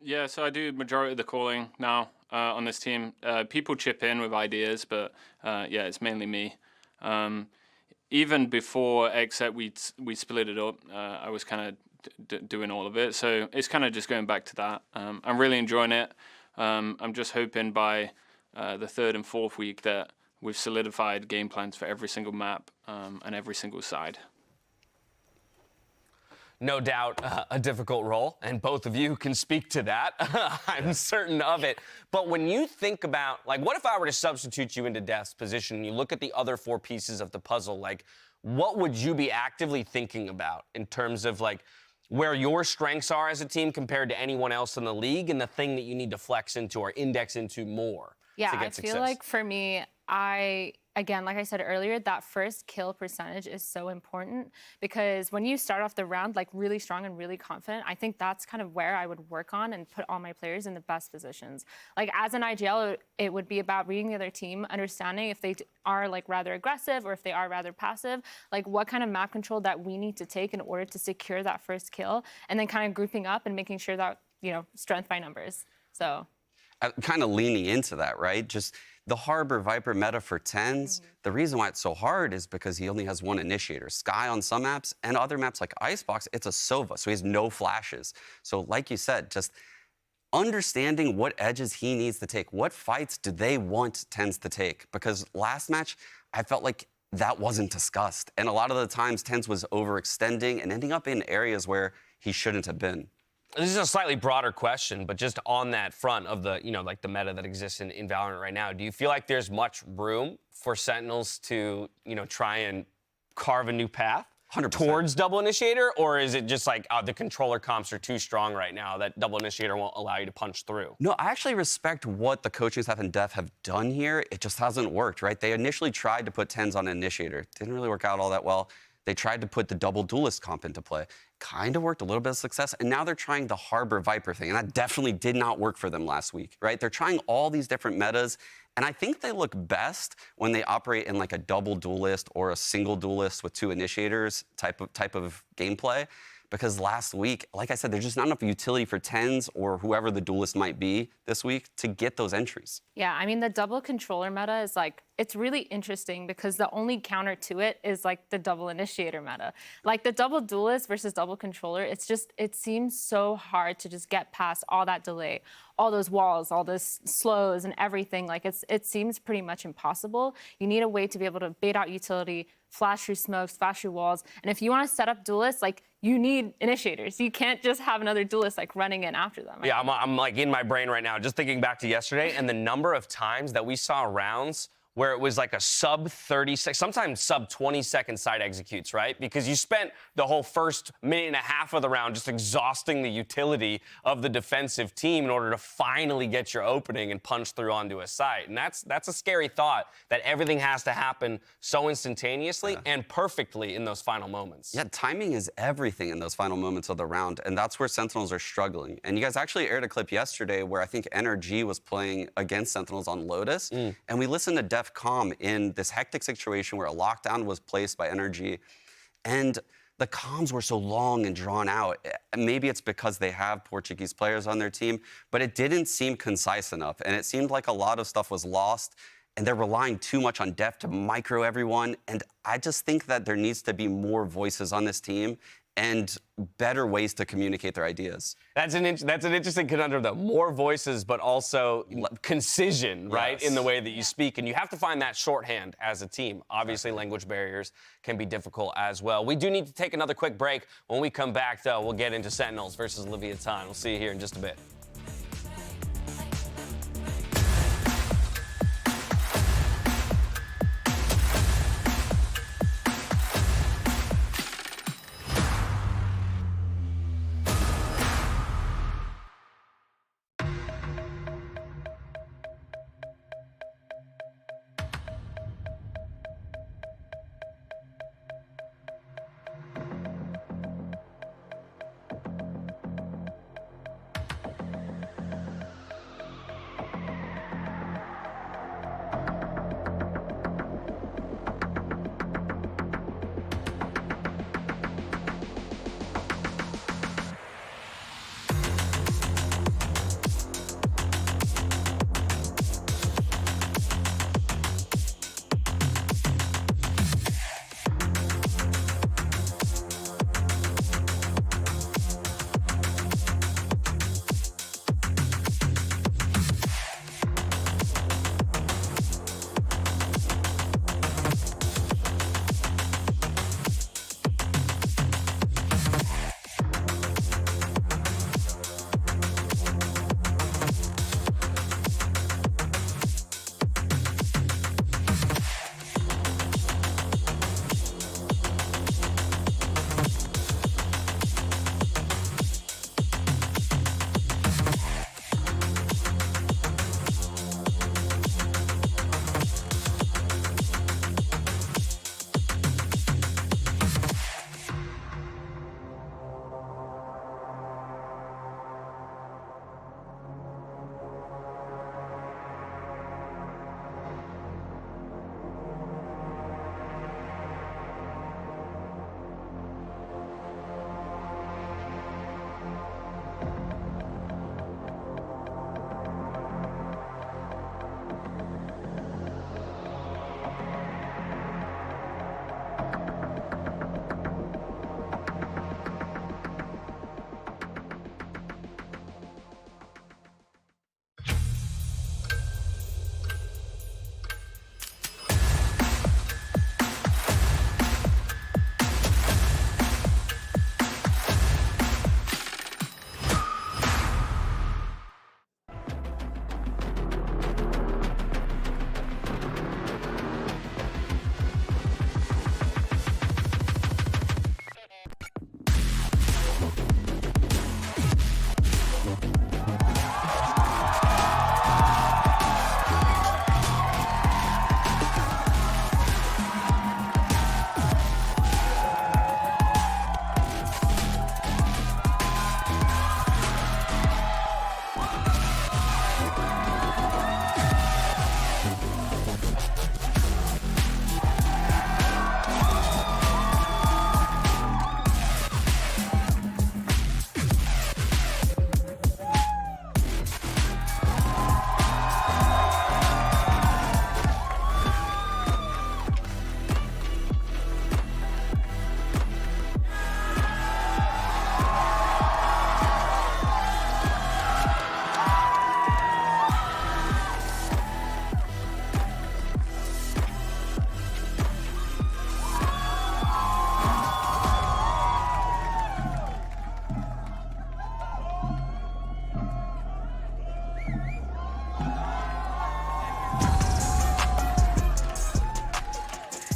Yeah, so I do majority of the calling now on this team. People chip in with ideas, but yeah, it's mainly me. Even before Except we split it up, I was kind of doing all of it. So it's kind of just going back to that. I'm really enjoying it. I'm just hoping by the 3rd and 4th week that we've solidified game plans for every single map and every single side. No doubt a difficult role, and both of you can speak to that. I'm certain of it. But when you think about, like, what if I were to substitute you into Def's position and you look at the other 4 pieces of the puzzle, like, what would you be actively thinking about in terms of, like, where your strengths are as a team compared to anyone else in the league and the thing that you need to flex into or index into more to get success? I feel like for me, again, like I said earlier, that first kill percentage is so important because when you start off the round like really strong and really confident, I think that's kind of where I would work on and put all my players in the best positions. Like as an IGL, it would be about reading the other team, understanding if they are like rather aggressive or if they are rather passive, like what kind of map control that we need to take in order to secure that first kill, and then kind of grouping up and making sure that, you know, strength by numbers. So kind of leaning into that, right? Just the Harbor Viper meta for 10s, the reason why it's so hard is because he only has 1 initiator. Sky on some maps, and other maps like Icebox, it's a Sova, so he has no flashes. So like you said, just understanding what edges he needs to take. What fights do they want 10s to take? Because last match, I felt like that wasn't discussed. And a lot of the times, 10s was overextending and ending up in areas where he shouldn't have been. This is a slightly broader question, but just on that front of the, you know, like the meta that exists in Valorant right now, do you feel like there's much room for Sentinels to, you know, try and carve a new path 100%. Towards double initiator? Or is it just like the controller comps are too strong right now that double initiator won't allow you to punch through? No, I actually respect what the coaching staff and Def have done here. It just hasn't worked, right? They initially tried to put 10s on initiator. Didn't really work out all that well. They tried to put the double duelist comp into play. Kind of worked, a little bit of success, and now they're trying the Harbor Viper thing, and that definitely did not work for them last week, right? They're trying all these different metas, and I think they look best when they operate in like a double duelist or a single duelist with 2 initiators type of gameplay. Because last week, like I said, there's just not enough utility for 10s or whoever the duelist might be this week to get those entries. Yeah, I mean, the double controller meta is like, it's really interesting because the only counter to it is like the double initiator meta. Like the double duelist versus double controller, it's just, it seems so hard to just get past all that delay, all those walls, all those slows and everything. Like it seems pretty much impossible. You need a way to be able to bait out utility, flash through smokes, flash through walls. And if you want to set up duelists, like you need initiators. You can't just have another duelist like running in after them. Yeah, I'm like in my brain right now, just thinking back to yesterday and the number of times that we saw rounds where it was like a sub 30 second, sometimes sub 20-second side executes, right? Because you spent the whole first minute and a half of the round just exhausting the utility of the defensive team in order to finally get your opening and punch through onto a site. And that's a scary thought, that everything has to happen so instantaneously and perfectly in those final moments. Yeah, timing is everything in those final moments of the round, and that's where Sentinels are struggling. And you guys actually aired a clip yesterday where I think NRG was playing against Sentinels on Lotus, and we listened to DEFCOM in this hectic situation where a lockdown was placed by NRG, and the comms were so long and drawn out. Maybe it's because they have Portuguese players on their team, but it didn't seem concise enough, and it seemed like a lot of stuff was lost, and they're relying too much on Def to micro everyone, and I just think that there needs to be more voices on this team and better ways to communicate their ideas. That's an interesting conundrum, though. More voices, but also concision, right, in the way that you speak. And you have to find that shorthand as a team. Obviously, language barriers can be difficult as well. We do need to take another quick break. When we come back, though, we'll get into Sentinels versus Leviathan. We'll see you here in just a bit.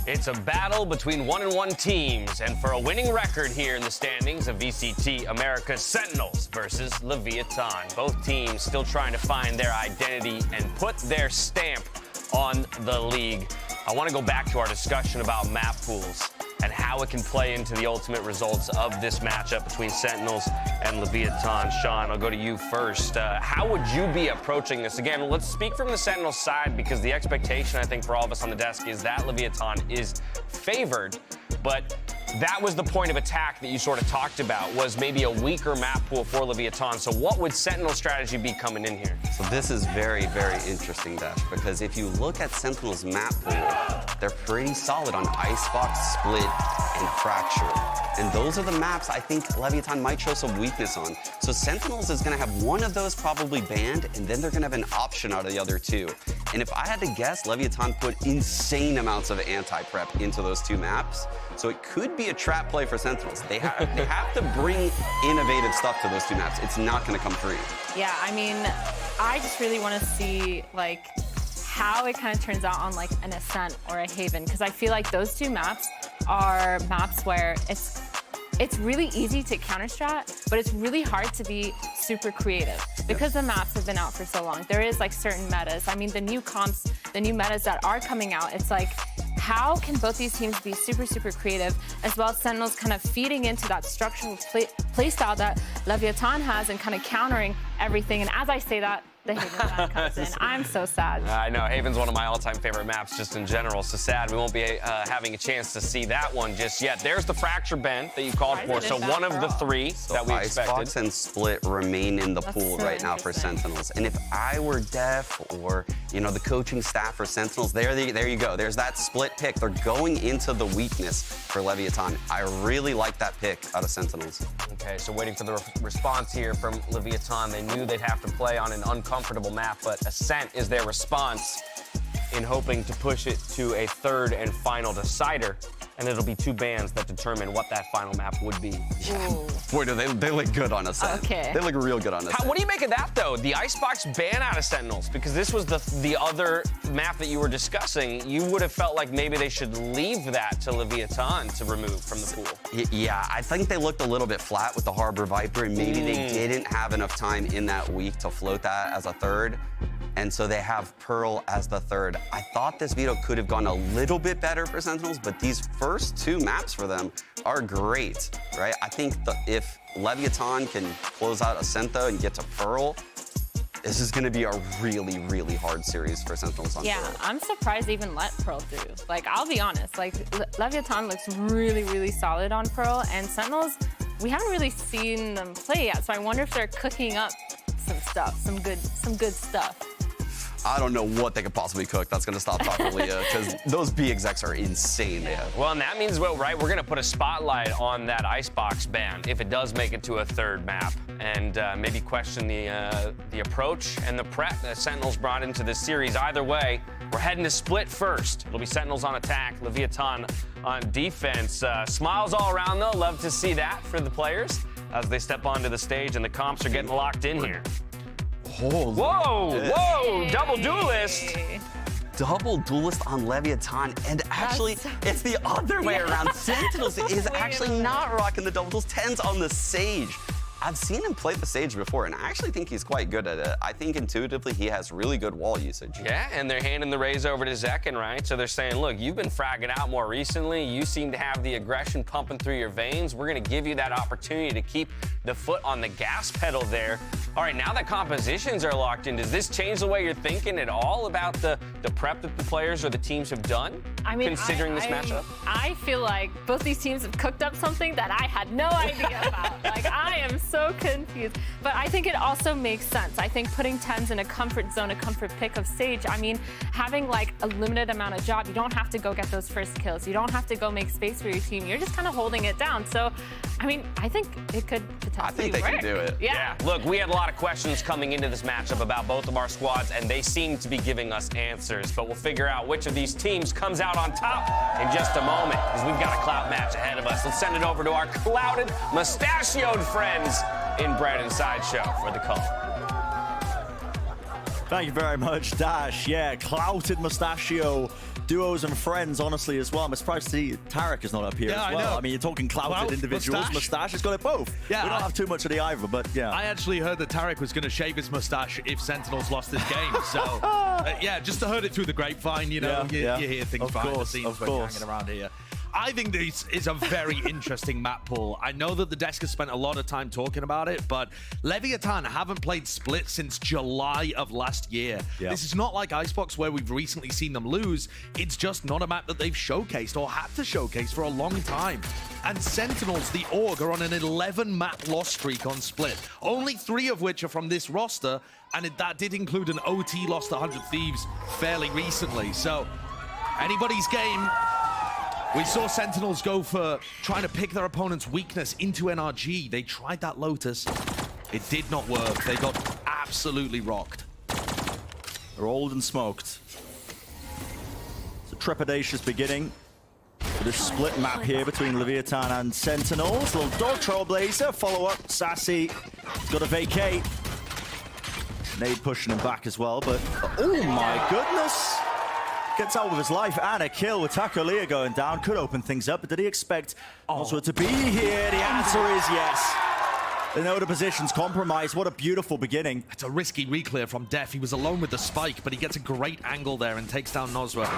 It's a battle between 1-1 teams, and for a winning record here in the standings of VCT Americas Sentinels versus Leviathan. Both teams still trying to find their identity and put their stamp on the league. I want to go back to our discussion about map pools and how it can play into the ultimate results of this matchup between Sentinels and Leviathan. Sean, I'll go to you first. How would you be approaching this? Again, let's speak from the Sentinels side, because the expectation, I think, for all of us on the desk is that Leviathan is favored, but that was the point of attack that you sort of talked about, was maybe a weaker map pool for Leviathan. So what would Sentinel's strategy be coming in here? So this is very, very interesting, Dash, because if you look at Sentinel's map pool, they're pretty solid on Icebox, Split, and Fracture. And those are the maps I think Leviathan might show some weakness on. So Sentinels is going to have one of those probably banned, and then they're going to have an option out of the other two. And if I had to guess, Leviathan put insane amounts of anti-prep into those two maps. So it could be a trap play for Sentinels. They have to bring innovative stuff to those two maps. It's not going to come free. Yeah, I mean, I just really want to see, like, how it kind of turns out on, like, an Ascent or a Haven, because I feel like those two maps are maps where it's really easy to counter-strat, but it's really hard to be super creative because the maps have been out for so long. There is, like, certain metas. I mean, the new comps, the new metas that are coming out, it's like, how can both these teams be super, super creative, as well as Sentinels kind of feeding into that structural play style that Leviathan has and kind of countering everything? And as I say that, the Haven ban comes in. I'm so sad. I know, Haven's one of my all-time favorite maps just in general, so sad we won't be having a chance to see that one just yet. There's the Fracture ban that you called for, so one of the three that we expected. Icebox and Split remain in the pool right now for Sentinels. And if I were Def or, you know, the coaching staff for Sentinels, there you go. There's that Split pick. They're going into the weakness for Leviathan. I really like that pick out of Sentinels. Okay, so waiting for the response here from Leviathan. They knew they'd have to play on an uncomfortable map, but Ascent is their response in hoping to push it to a third and final decider. And it'll be two bans that determine what that final map would be. Boy, do they look good on Ascent. Okay. They look real good on Ascent. What do you make of that, though? The Icebox ban out of Sentinels, because this was the other map that you were discussing. You would have felt like maybe they should leave that to Leviathan to remove from the pool. Yeah, I think they looked a little bit flat with the Harbor Viper, and maybe they didn't have enough time in that week to float that as a third. And so they have Pearl as the third. I thought this veto could have gone a little bit better for Sentinels, but these first two maps for them are great, right? I think if Leviathan can close out Ascenta and get to Pearl, this is going to be a really, really hard series for Sentinels on Pearl. I'm surprised they even let Pearl through. Like, I'll be honest, like, Leviathan looks really, really solid on Pearl, and Sentinels, we haven't really seen them play yet, so I wonder if they're cooking up some stuff, some good stuff. I don't know what they could possibly cook that's going to stop Dr. Leah, because those B execs are insane. Well, and that means, well, right, we're going to put a spotlight on that Icebox ban if it does make it to a third map, and maybe question the approach and the prep that Sentinels brought into this series. Either way, we're heading to Split first. It'll be Sentinels on attack, Leviathan on defense. Smiles all around, though. Love to see that for the players as they step onto the stage and the comps are getting locked in here. Whoa, double duelist. Double duelist on Leviathan, and actually, it's the other way around. Sentinels is actually not rocking the double duels. 10's on the Sage. I've seen him play the Sage before, and I actually think he's quite good at it. I think intuitively he has really good wall usage. Yeah, and they're handing the raise over to Zekin, right? So they're saying, look, you've been fragging out more recently. You seem to have the aggression pumping through your veins. We're going to give you that opportunity to keep the foot on the gas pedal there. All right, now that compositions are locked in, does this change the way you're thinking at all about the prep that the players or the teams have done, considering this matchup? I feel like both these teams have cooked up something that I had no idea about. Like, I am so confused. But I think it also makes sense. I think putting 10s in a comfort zone, a comfort pick of Sage, I mean, having like a limited amount of job, you don't have to go get those first kills. You don't have to go make space for your team. You're just kind of holding it down. So, I mean, I think it could potentially I think they can do it. Yeah. Look, we had a lot of questions coming into this matchup about both of our squads, and they seem to be giving us answers. But we'll figure out which of these teams comes out on top in just a moment, because we've got a clout match ahead of us. Let's send it over to our clouded, mustachioed friends in Bread and Sideshow for the call. Thank you very much, Dash. Yeah, clouted mustachio duos and friends, honestly, as well. I'm surprised to see Tarek is not up here as well. I mean, you're talking clouted individuals. Mustache has got it both. Yeah, we don't have too much of the either, but yeah. I actually heard that Tarek was going to shave his mustache if Sentinels lost this game. So, yeah, just to heard it through the grapevine, you know, you hear things behind the scenes when you're hanging around here. I think this is a very interesting map pool. I know that the desk has spent a lot of time talking about it, but Leviathan haven't played Split since July of last year. This is not like Icebox where we've recently seen them lose. It's just not a map that they've showcased or had to showcase for a long time. And Sentinels, the org, are on an 11-map loss streak on Split, only 3 of which are from this roster, and that did include an OT loss to 100 Thieves fairly recently. So, anybody's game. We saw Sentinels go for trying to pick their opponent's weakness into NRG. They tried that Lotus. It did not work. They got absolutely rocked. They're old and smoked. It's a trepidatious beginning for this split map here between Leviathan and Sentinels. Little dog Trailblazer, follow up. Sassy, got to vacate. Nade pushing him back as well, but oh my goodness. Gets out with his life and a kill with Taco Leah going down. Could open things up, but did he expect also to be here? The answer is yes. They know the position's compromised. What a beautiful beginning. It's a risky reclear from Def. He was alone with the spike, but he gets a great angle there and takes down Nozra.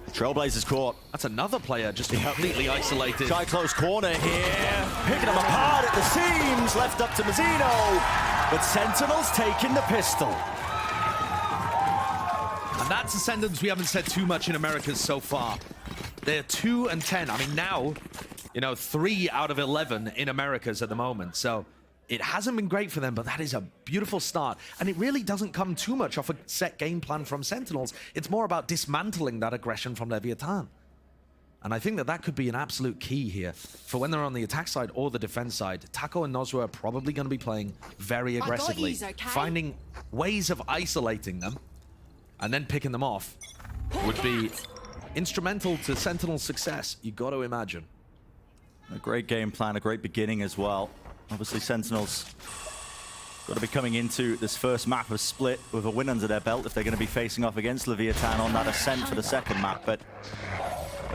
Trailblazer's caught. That's another player just completely isolated. Shy close corner here. Picking him apart at the seams. Left up to Mazzino. But Sentinels taking the pistol. And that's a sentence we haven't said too much in Americas so far. They're 2 and 10. I mean, now, you know, 3 out of 11 in Americas at the moment. So it hasn't been great for them, but that is a beautiful start. And it really doesn't come too much off a set game plan from Sentinels. It's more about dismantling that aggression from Leviathan. And I think that that could be an absolute key here for when they're on the attack side or the defense side. Taco and Nozra are probably going to be playing very aggressively, finding ways of isolating them and then picking them off would be instrumental to Sentinel's success, you got to imagine. A great game plan, a great beginning as well. Obviously, Sentinels got to be coming into this first map of Split with a win under their belt if they're going to be facing off against Leviathan on that ascent for the second map, but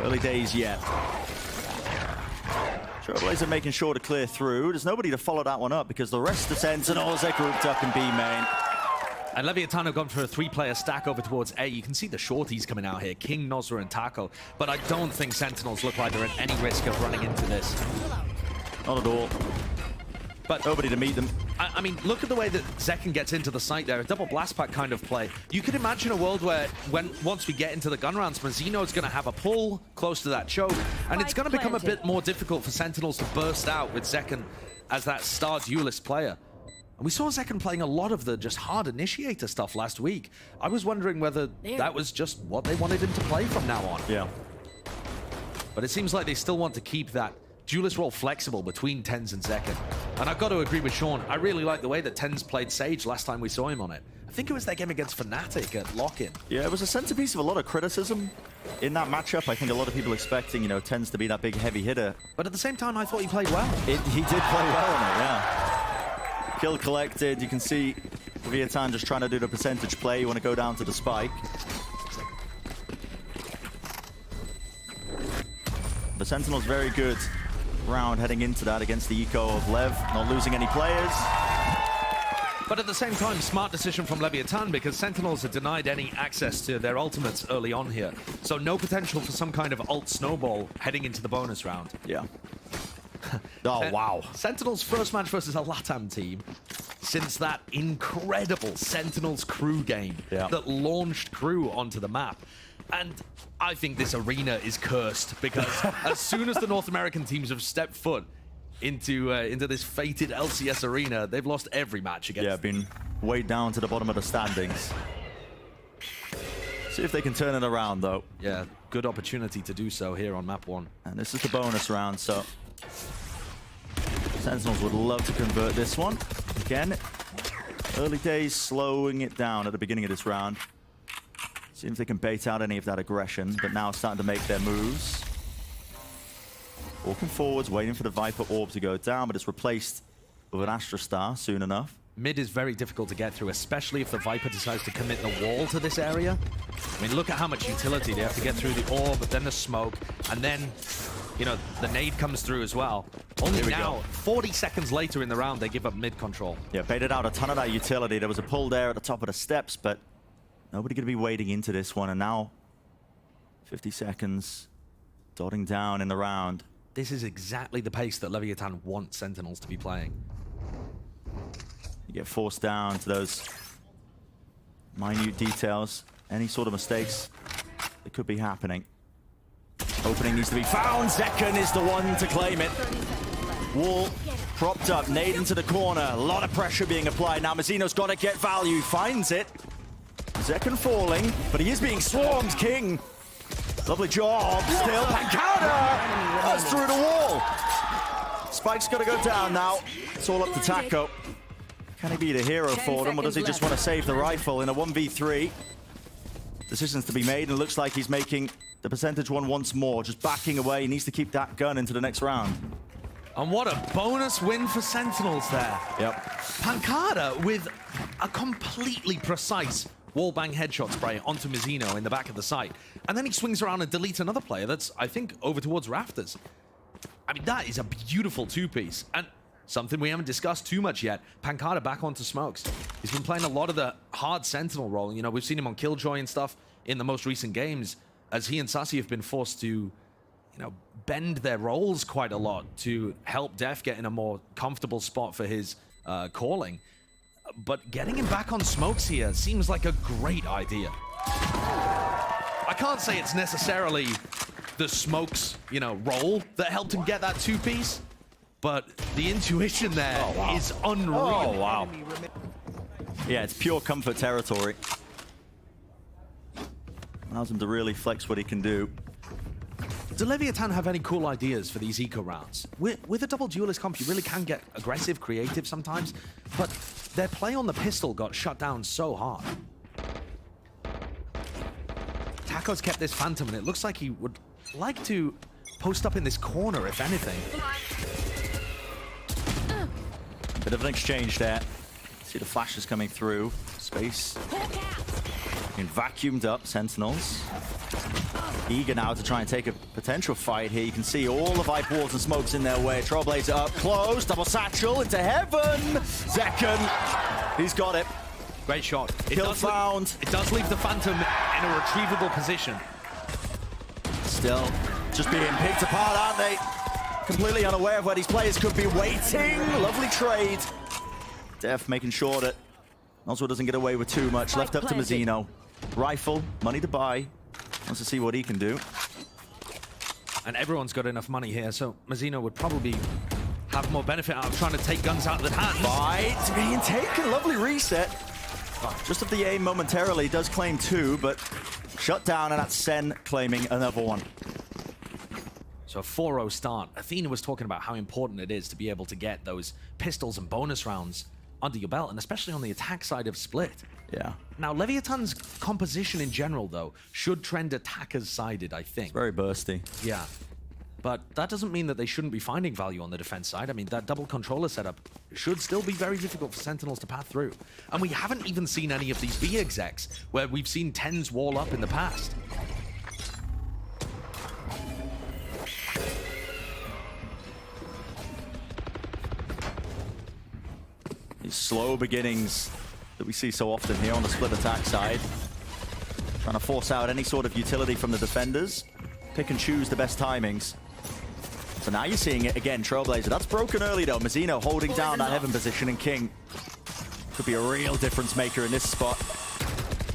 early days yet. Trailblazer making sure to clear through. There's nobody to follow that one up because the rest of Sentinels, they're grouped up in B main. And Leviathan have gone for a 3-player stack over towards A. You can see the shorties coming out here, King, Nozra, and Taco. But I don't think Sentinels look like they're at any risk of running into this. Not at all. But nobody to meet them. I mean, look at the way that Zekken gets into the site there, a double blast pack kind of play. You could imagine a world where once we get into the gun rounds, Mazzino's going to have a pull close to that choke, and it's going to become a bit more difficult for Sentinels to burst out with Zekken as that star duelist player. And we saw Zekken playing a lot of the just hard initiator stuff last week. I was wondering whether that was just what they wanted him to play from now on. Yeah. But it seems like they still want to keep that duelist role flexible between TenZ and Zekken. And I've got to agree with Sean. I really like the way that TenZ played Sage last time we saw him on it. I think it was their game against Fnatic at Lock-In. Yeah, it was a centerpiece of a lot of criticism in that matchup. I think a lot of people expecting, you know, TenZ to be that big heavy hitter. But at the same time, I thought he played well. He did play well on it, yeah. Kill collected. You can see Leviathan just trying to do the percentage play. You want to go down to the spike. The Sentinel's very good round heading into that against the eco of Lev, not losing any players. But at the same time, smart decision from Leviathan because Sentinels are denied any access to their ultimates early on here. So no potential for some kind of ult snowball heading into the bonus round. Yeah. Oh, wow. Sentinels' first match versus a LATAM team since that incredible Sentinels KRU game that launched KRU onto the map. And I think this arena is cursed because as soon as the North American teams have stepped foot into this fated LCS arena, they've lost every match against them. Been weighed down to the bottom of the standings. See if they can turn it around, though. Yeah, good opportunity to do so here on map 1. And this is the bonus round, so Sentinels would love to convert this one. Again, early days slowing it down at the beginning of this round. See if they can bait out any of that aggression, but now starting to make their moves. Walking forwards, waiting for the Viper orb to go down, but it's replaced with an Astra Star soon enough. mid is very difficult to get through, especially if the Viper decides to commit the wall to this area. I mean, look at how much utility they have to get through the orb, but then the smoke, and then, you know, the nade comes through as well. Only now, 40 seconds later in the round, they give up mid control. Yeah, baited out a ton of that utility. There was a pull there at the top of the steps, but nobody going to be wading into this one. And now, 50 seconds, dotting down in the round. This is exactly the pace that Leviathan wants Sentinels to be playing. You get forced down to those minute details. Any sort of mistakes that could be happening. Opening needs to be found. Zekken is the one to claim it. Wall propped up, nade into the corner. A lot of pressure being applied. Now Mazzino's got to get value. Finds it. Zekken falling, but he is being swarmed. King. Lovely job. Still Pancada. That's through the wall. Spike's got to go down now. It's all up to Taco. Can he be the hero for them, or does he just want to save the rifle in a 1v3? Decisions to be made, and it looks like he's making the percentage one once more, just backing away. He needs to keep that gun into the next round. And what a bonus win for Sentinels there. Yep. Pancada with a completely precise wallbang headshot spray onto Mazzino in the back of the site. And then he swings around and deletes another player that's, I think, over towards Rafters. I mean, that is a beautiful two-piece. And something we haven't discussed too much yet, Pancada back onto smokes. He's been playing a lot of the hard Sentinel role. You know, we've seen him on Killjoy and stuff in the most recent games, as he and Sassy have been forced to, you know, bend their roles quite a lot to help Def get in a more comfortable spot for his calling. But getting him back on smokes here seems like a great idea. I can't say it's necessarily the smokes, you know, role that helped him get that two-piece, but the intuition there is unreal. Oh, wow. Yeah, it's pure comfort territory. Allows him to really flex what he can do. Do Leviathan have any cool ideas for these eco rounds? With a double duelist comp, you really can get aggressive, creative sometimes, but their play on the pistol got shut down so hard. Taco's kept this Phantom, and it looks like he would like to post up in this corner, if anything. Bit of an exchange there. See the flashes coming through. Space. Being vacuumed up, Sentinels. Eager now to try and take a potential fight here. You can see all the Viper walls and smokes in their way. Trailblazer up close. Double satchel into heaven. Zekken. He's got it. Great shot. Kill found. It does leave the Phantom in a retrievable position. Still just being picked apart, aren't they? Completely unaware of where these players could be waiting. Lovely trade. Def making sure that Noswell doesn't get away with too much. Left up to Mazzino. Rifle, money to buy. Wants to see what he can do. And everyone's got enough money here, so Mazzino would probably have more benefit out of trying to take guns out of the hands. Fight being taken. Lovely reset. Just of the aim momentarily. Does claim two, but shut down, and that's Sen claiming another one. So a 4-0 start. Athena was talking about how important it is to be able to get those pistols and bonus rounds under your belt, and especially on the attack side of Split. Yeah. Now, Leviathan's composition in general, though, should trend attackers sided, I think. It's very bursty. Yeah. But that doesn't mean that they shouldn't be finding value on the defense side. I mean, that double controller setup should still be very difficult for Sentinels to path through. And we haven't even seen any of these B execs where we've seen 10s wall up in the past. These slow beginnings that we see so often here on the Split attack side. Trying to force out any sort of utility from the defenders. Pick and choose the best timings. So now you're seeing it again, Trailblazer. That's broken early though. Mazzino holding down that heaven position, and King could be a real difference maker in this spot.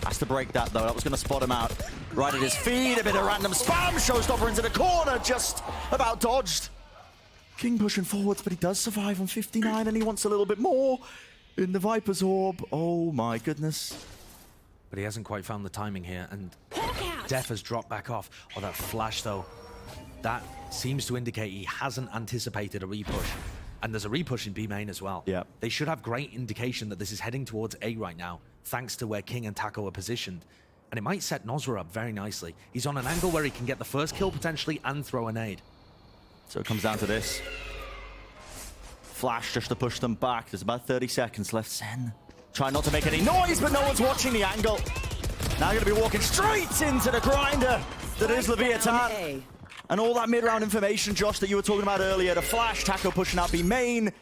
Has to break that though. That was going to spot him out. Right at his feet, a bit of random spam. Showstopper into the corner, just about dodged. King pushing forwards, but he does survive on 59, and he wants a little bit more in the Viper's orb. Oh my goodness. But he hasn't quite found the timing here, and Def has dropped back off. Oh, that flash though. That seems to indicate he hasn't anticipated a repush. And there's a repush in B main as well. Yeah. They should have great indication that this is heading towards A right now, thanks to where King and Taco are positioned. And it might set Nosra up very nicely. He's on an angle where he can get the first kill potentially and throw a nade. So it comes down to this. Flash just to push them back. There's about 30 seconds left. Sen trying not to make any noise, but no one's watching the angle. Now going to be walking straight into the grinder that is Leviathan. And all that mid-round information, Josh, that you were talking about earlier. The Flash, Taco pushing out B main.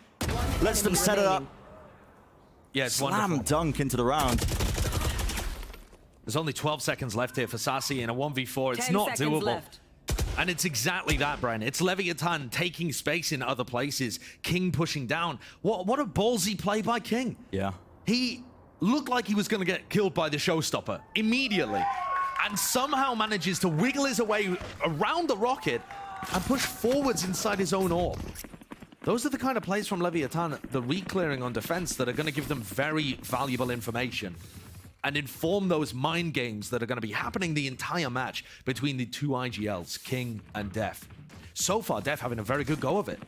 Lets them set it up. Yeah, it's Slam wonderful. dunk into the round. There's only 12 seconds left here for Sassy in a 1v4. It's not doable. Left. And it's exactly that, Bren. It's Leviathan taking space in other places. King pushing down. What a ballsy play by King. Yeah. He looked like he was going to get killed by the showstopper immediately. And somehow manages to wiggle his way around the rocket and push forwards inside his own orb. Those are the kind of plays from Leviathan, the re-clearing on defense, that are going to give them very valuable information and inform those mind games that are going to be happening the entire match between the two IGLs, King and Def. So far, Def having a very good go of it.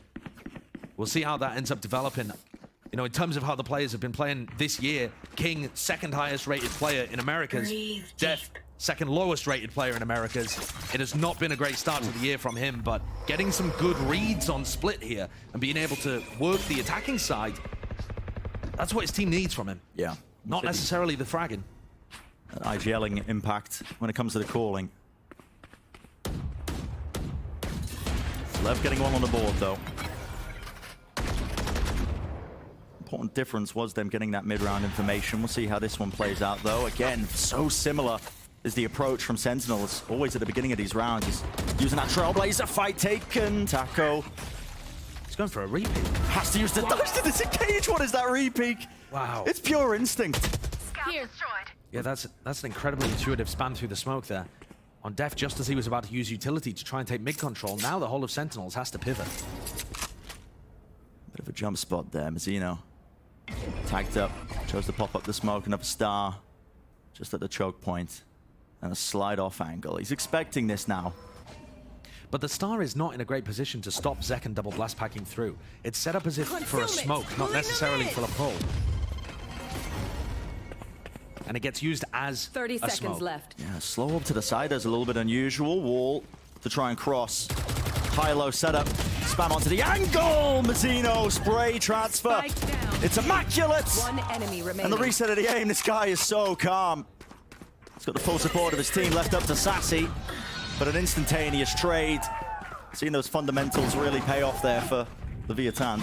We'll see how that ends up developing. You know, in terms of how the players have been playing this year, King, second highest rated player in Americas. Def, second lowest rated player in Americas. It has not been a great start to the year from him, but getting some good reads on Split here and being able to work the attacking side, that's what his team needs from him. Yeah. Not necessarily the fragging. IGLing impact when it comes to the calling. Lev getting one on the board, though. Important difference was them getting that mid-round information. We'll see how this one plays out, though. Again, so similar is the approach from Sentinels. Always at the beginning of these rounds. He's using that Trailblazer fight taken. Taco. He's going for a repeat. Has to use the dodge to disengage. What is that repeat? Wow. It's pure instinct. Yeah, that's an incredibly intuitive spam through the smoke there. On Def, just as he was about to use utility to try and take mid control, now the whole of Sentinels has to pivot. Bit of a jump spot there. Mazzino tagged up, chose to pop up the smoke, another star just at the choke point. And a slide off angle. He's expecting this now. But the star is not in a great position to stop Zekken double blast packing through. It's set up as if for a smoke, not necessarily for a pull. And it gets used as 30 a seconds smoke. left. Yeah, slow up to the side. There's a little bit unusual. Wall to try and cross. High-low setup. Spam onto the angle. Mazzino spray transfer. It's immaculate. One enemy remaining. And the reset of the aim. This guy is so calm. He's got the full support of his team left up to Sassy. But an instantaneous trade. Seeing those fundamentals really pay off there for Leviathan.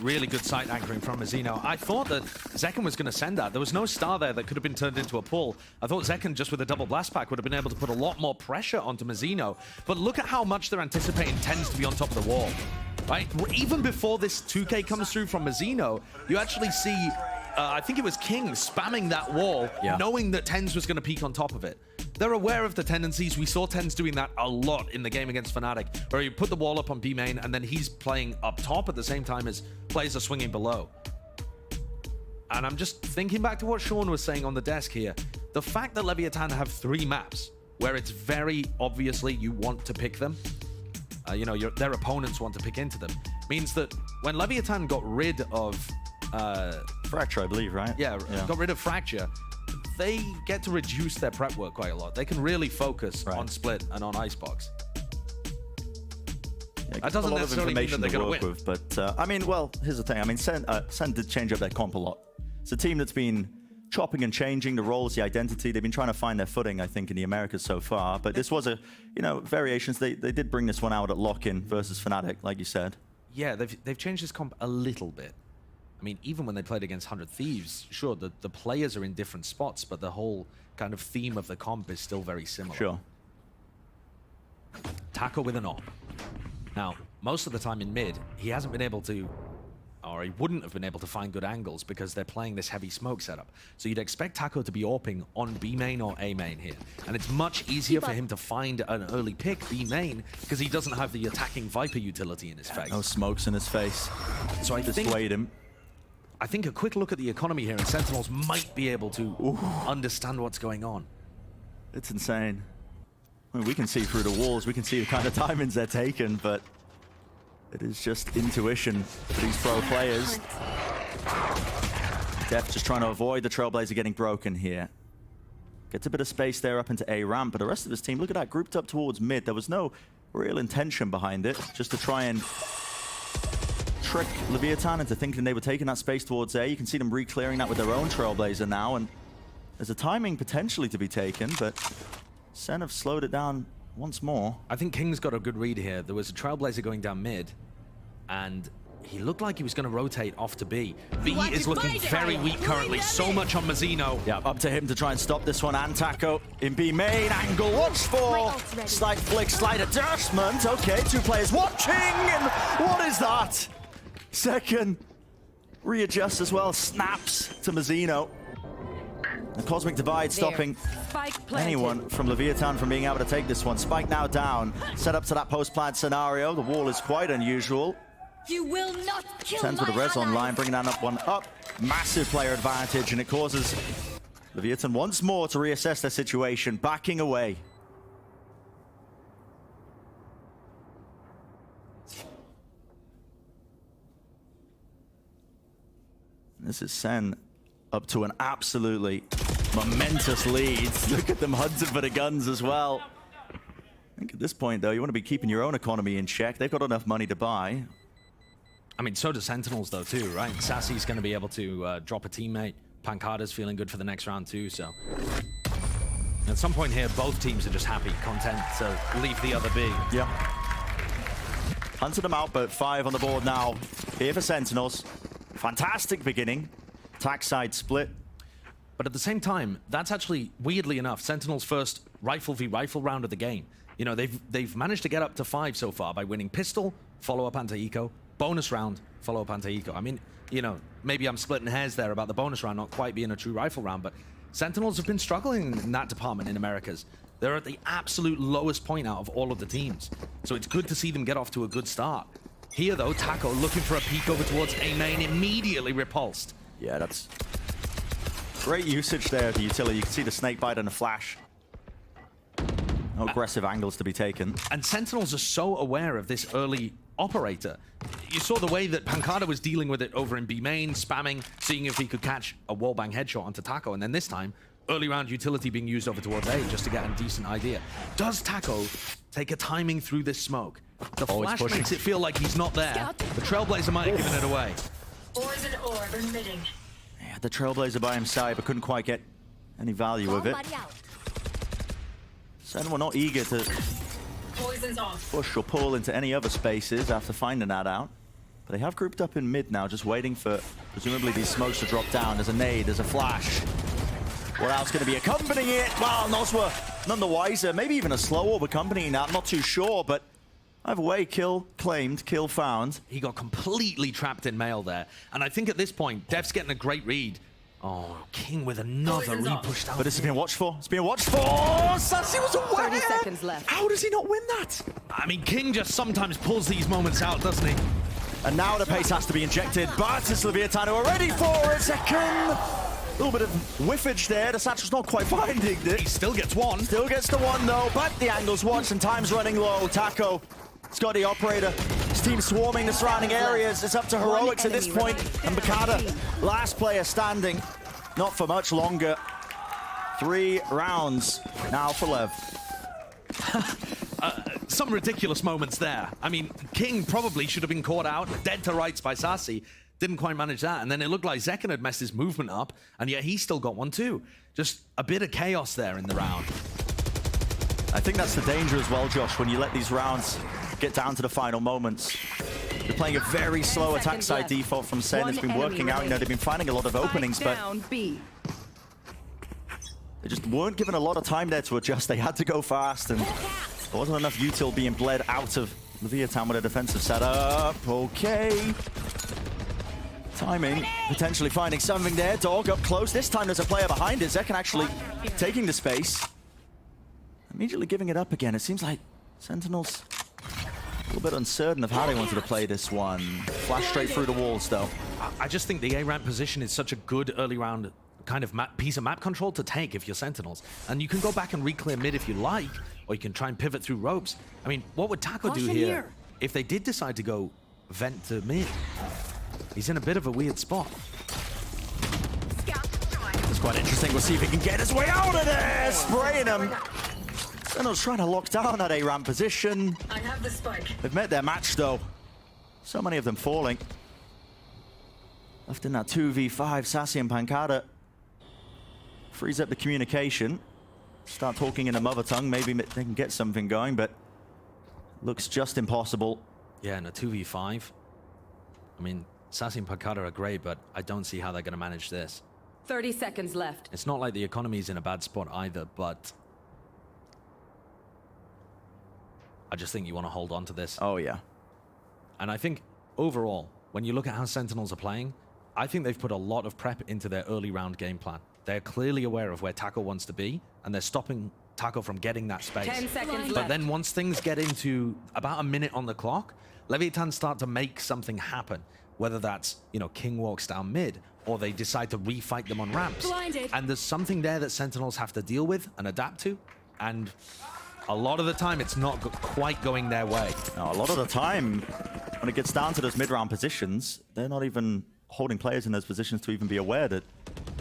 Really good sight anchoring from Mazzino. I thought that Zekken was going to send that. There was no star there that could have been turned into a pull. I thought Zekken, just with a double blast pack, would have been able to put a lot more pressure onto Mazzino. But look at how much they're anticipating tends to be on top of the wall. Right? Even before this 2K comes through from Mazzino, you actually see, I think it was King spamming that wall, knowing that Tens was going to peek on top of it. They're aware of the tendencies. We saw Tens doing that a lot in the game against Fnatic, where you put the wall up on B main and then he's playing up top at the same time as players are swinging below. And I'm just thinking back to what Sean was saying on the desk here. The fact that Leviathan have 3 maps where it's very obviously you want to pick them, you know, their opponents want to pick into them, means that when Leviathan got rid of Fracture, I believe, right? Yeah, got rid of Fracture, they get to reduce their prep work quite a lot. They can really focus on Split and on Icebox. Yeah, that doesn't necessarily mean that they're going to win. With, but, I mean, well, here's the thing. I mean, Sen did change up their comp a lot. It's a team that's been chopping and changing the roles, the identity. They've been trying to find their footing, I think, in the Americas so far. But this was a, you know, variations. They did bring this one out at lock-in versus Fnatic, like you said. Yeah, they've changed this comp a little bit. I mean, even when they played against 100 Thieves, sure, the players are in different spots, but the whole kind of theme of the comp is still very similar. Sure. Taco with an op. Now, most of the time in mid, he hasn't been able to, or he wouldn't have been able to find good angles because they're playing this heavy smoke setup. So you'd expect Taco to be AWPing on B main or A main here. And it's much easier for him to find an early pick B main because he doesn't have the attacking Viper utility in his face. No smokes in his face. So I dissuade him. I think a quick look at the economy here, and Sentinels might be able to understand what's going on. It's insane. I mean, we can see through the walls, we can see the kind of diamonds they're taking, but it is just intuition for these pro players. Def just trying to avoid the Trailblazer getting broken here. Gets a bit of space there up into A ramp, but the rest of his team, look at that, grouped up towards mid. There was no real intention behind it, just to try and trick Leviathan into thinking they were taking that space towards A. You can see them re-clearing that with their own Trailblazer now, and there's a timing potentially to be taken, but Sen have slowed it down once more. I think King's got a good read here. There was a Trailblazer going down mid, and he looked like he was going to rotate off to B. B is looking very weak currently. So much on Mazzino. Yeah, up to him to try and stop this one. And Taco in B main. Angle, watch for. Slight flick, slight adjustment. Okay, 2 players watching. And what is that? Second readjusts as well. Snaps to Mazzino. The Cosmic Divide stopping anyone from Leviathan from being able to take this one. Spike now down. Set up to that post-plant scenario. The wall is quite unusual. You will not kill Sends with a res online, bringing that up one up. Massive player advantage, and it causes Leviathan once more to reassess their situation, backing away. This is Sen up to an absolutely momentous lead. Look at them hunting for the guns as well. I think at this point, though, you want to be keeping your own economy in check. They've got enough money to buy. I mean, so do Sentinels, though, too, right? Sassy's going to be able to drop a teammate. Pancada's feeling good for the next round, too, so... At some point here, both teams are just happy, content to leave the other be. Yeah. Hunted them out, but 5 on the board now. Here for Sentinels. Fantastic beginning. Attack side split. But at the same time, that's actually, weirdly enough, Sentinel's first rifle v rifle round of the game. You know, they've managed to get up to 5 so far by winning pistol, follow-up anti-eco, bonus round, follow-up anti-eco. I mean, you know, maybe I'm splitting hairs there about the bonus round not quite being a true rifle round, but Sentinels have been struggling in that department in Americas. They're at the absolute lowest point out of all of the teams. So it's good to see them get off to a good start. Here, though, Taco looking for a peek over towards A main, immediately repulsed. Yeah, that's great usage there of the utility. You can see the snake bite and a flash. No aggressive angles to be taken. And Sentinels are so aware of this early operator. You saw the way that Pancada was dealing with it over in B main, spamming, seeing if he could catch a wallbang headshot onto Taco, and then this time, early round utility being used over towards A just to get a decent idea. Does Taco take a timing through this smoke? The flash makes it feel like he's not there. The Trailblazer might have given it away. Poison orb emitting. Yeah, the Trailblazer by his side, but couldn't quite get any value of it. Sen were not eager to push or pull into any other spaces after finding that out. But they have grouped up in mid now, just waiting for presumably these smokes to drop down. There's a nade, there's a flash. What else going to be accompanying it? Well, Noswa none the wiser. Maybe even a slow orb accompanying that. I'm not too sure, but either way, kill claimed, kill found. He got completely trapped in mail there. And I think at this point, Dev's getting a great read. Oh, King with another re-pushed out. But this is being watched for. It's being watched for. Sassy was aware. 30 seconds left. How does he not win that? I mean, King just sometimes pulls these moments out, doesn't he? And now the pace has to be injected. But it's Leviathan who are ready for a second. A little bit of whiffage there. The Satchel's not quite finding it. He still gets one. Still gets the one, though. But the angle's watched and time's running low. Taco, Scotty operator. His team swarming the surrounding areas. It's up to heroics at this point. And Bakada, last player standing. Not for much longer. 3 rounds now for Lev. Some ridiculous moments there. I mean, King probably should have been caught out, dead to rights by Sassy. Didn't quite manage that. And then it looked like Zekken had messed his movement up, and yet he still got one too. Just a bit of chaos there in the round. I think that's the danger as well, Josh, when you let these rounds get down to the final moments. You're playing a very slow attack side default from Sen. It's been working out. You know, they've been finding a lot of openings, but they just weren't given a lot of time there to adjust. They had to go fast, and there wasn't enough util being bled out of Leviathan with a defensive setup. Okay. Timing, potentially finding something there. Dog up close. This time there's a player behind it. Zekken actually taking the space. Immediately giving it up again. It seems like Sentinels a little bit uncertain of how they wanted to play this one. Flash straight through the walls, though. I just think the A-ramp position is such a good early round kind of piece of map control to take if you're Sentinels. And you can go back and re-clear mid if you like, or you can try and pivot through ropes. I mean, what would Taco do here if they did decide to go vent to mid? He's in a bit of a weird spot. It's quite interesting. We'll see if he can get his way out of there. Spraying him. Sentinels trying to lock down that A-ramp position. I have the spike. They've met their match, though. So many of them falling. Left in that 2v5, Sassy and Pancada. Frees up the communication. Start talking in a mother tongue. Maybe they can get something going, but looks just impossible. Yeah, and a 2v5. I mean, Sassy and Pancada are great, but I don't see how they're going to manage this. 30 seconds left. It's not like the economy's in a bad spot either, but I just think you want to hold on to this. Oh, yeah. And I think overall, when you look at how Sentinels are playing, I think they've put a lot of prep into their early round game plan. They're clearly aware of where Taco wants to be, and they're stopping Taco from getting that space. 10 seconds left. But then once things get into about a minute on the clock, Leviathan start to make something happen. Whether that's, you know, King walks down mid, or they decide to refight them on ramps. Blinded. And there's something there that Sentinels have to deal with and adapt to. And a lot of the time, it's not quite going their way. No, a lot of the time, when it gets down to those mid-round positions, they're not even holding players in those positions to even be aware that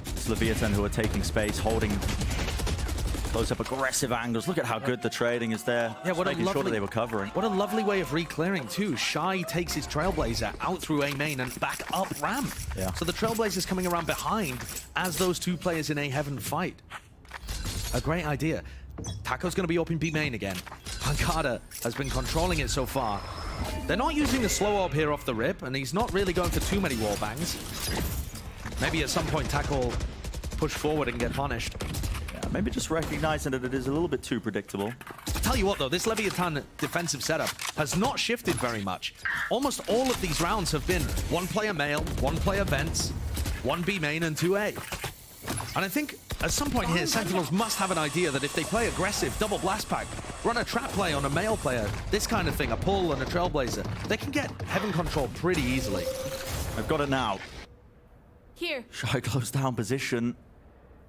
it's Leviathan who are taking space, holding close-up aggressive angles. Look at how good the trading is there. Yeah, what making sure that they were covering. What a lovely way of re-clearing too. Shy takes his Trailblazer out through A main and back up ramp. Yeah. So the Trailblazer's coming around behind as those two players in A heaven fight. A great idea. Taco's going to be open B main again. Pancada has been controlling it so far. They're not using the slow orb here off the rip, and he's not really going for too many wall bangs. Maybe at some point Taco will push forward and get punished. Yeah, maybe just recognizing that it is a little bit too predictable. I'll tell you what though, this Leviathan defensive setup has not shifted very much. Almost all of these rounds have been one player male, one player vents, one B main and 2A. And I think at some point here, Sentinels must have an idea that if they play aggressive, double blast pack, run a trap play on a male player, this kind of thing, a pull and a Trailblazer, they can get heaven control pretty easily. I've got it now. Here. Shy close down position.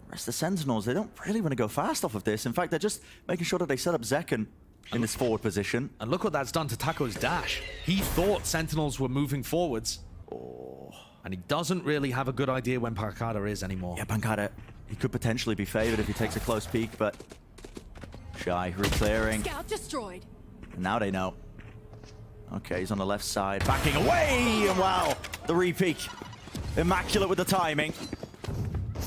The rest of the Sentinels, they don't really want to go fast off of this. In fact, they're just making sure that they set up Zekken in this forward position. And look what that's done to Taco's dash. He thought Sentinels were moving forwards. Oh. And he doesn't really have a good idea when Pancada is anymore. Yeah, Pancada, he could potentially be favored if he takes a close peek, but Shy re-clearing. Scout destroyed. And now they know. Okay, he's on the left side, backing away, and wow, the re-peek. Immaculate with the timing.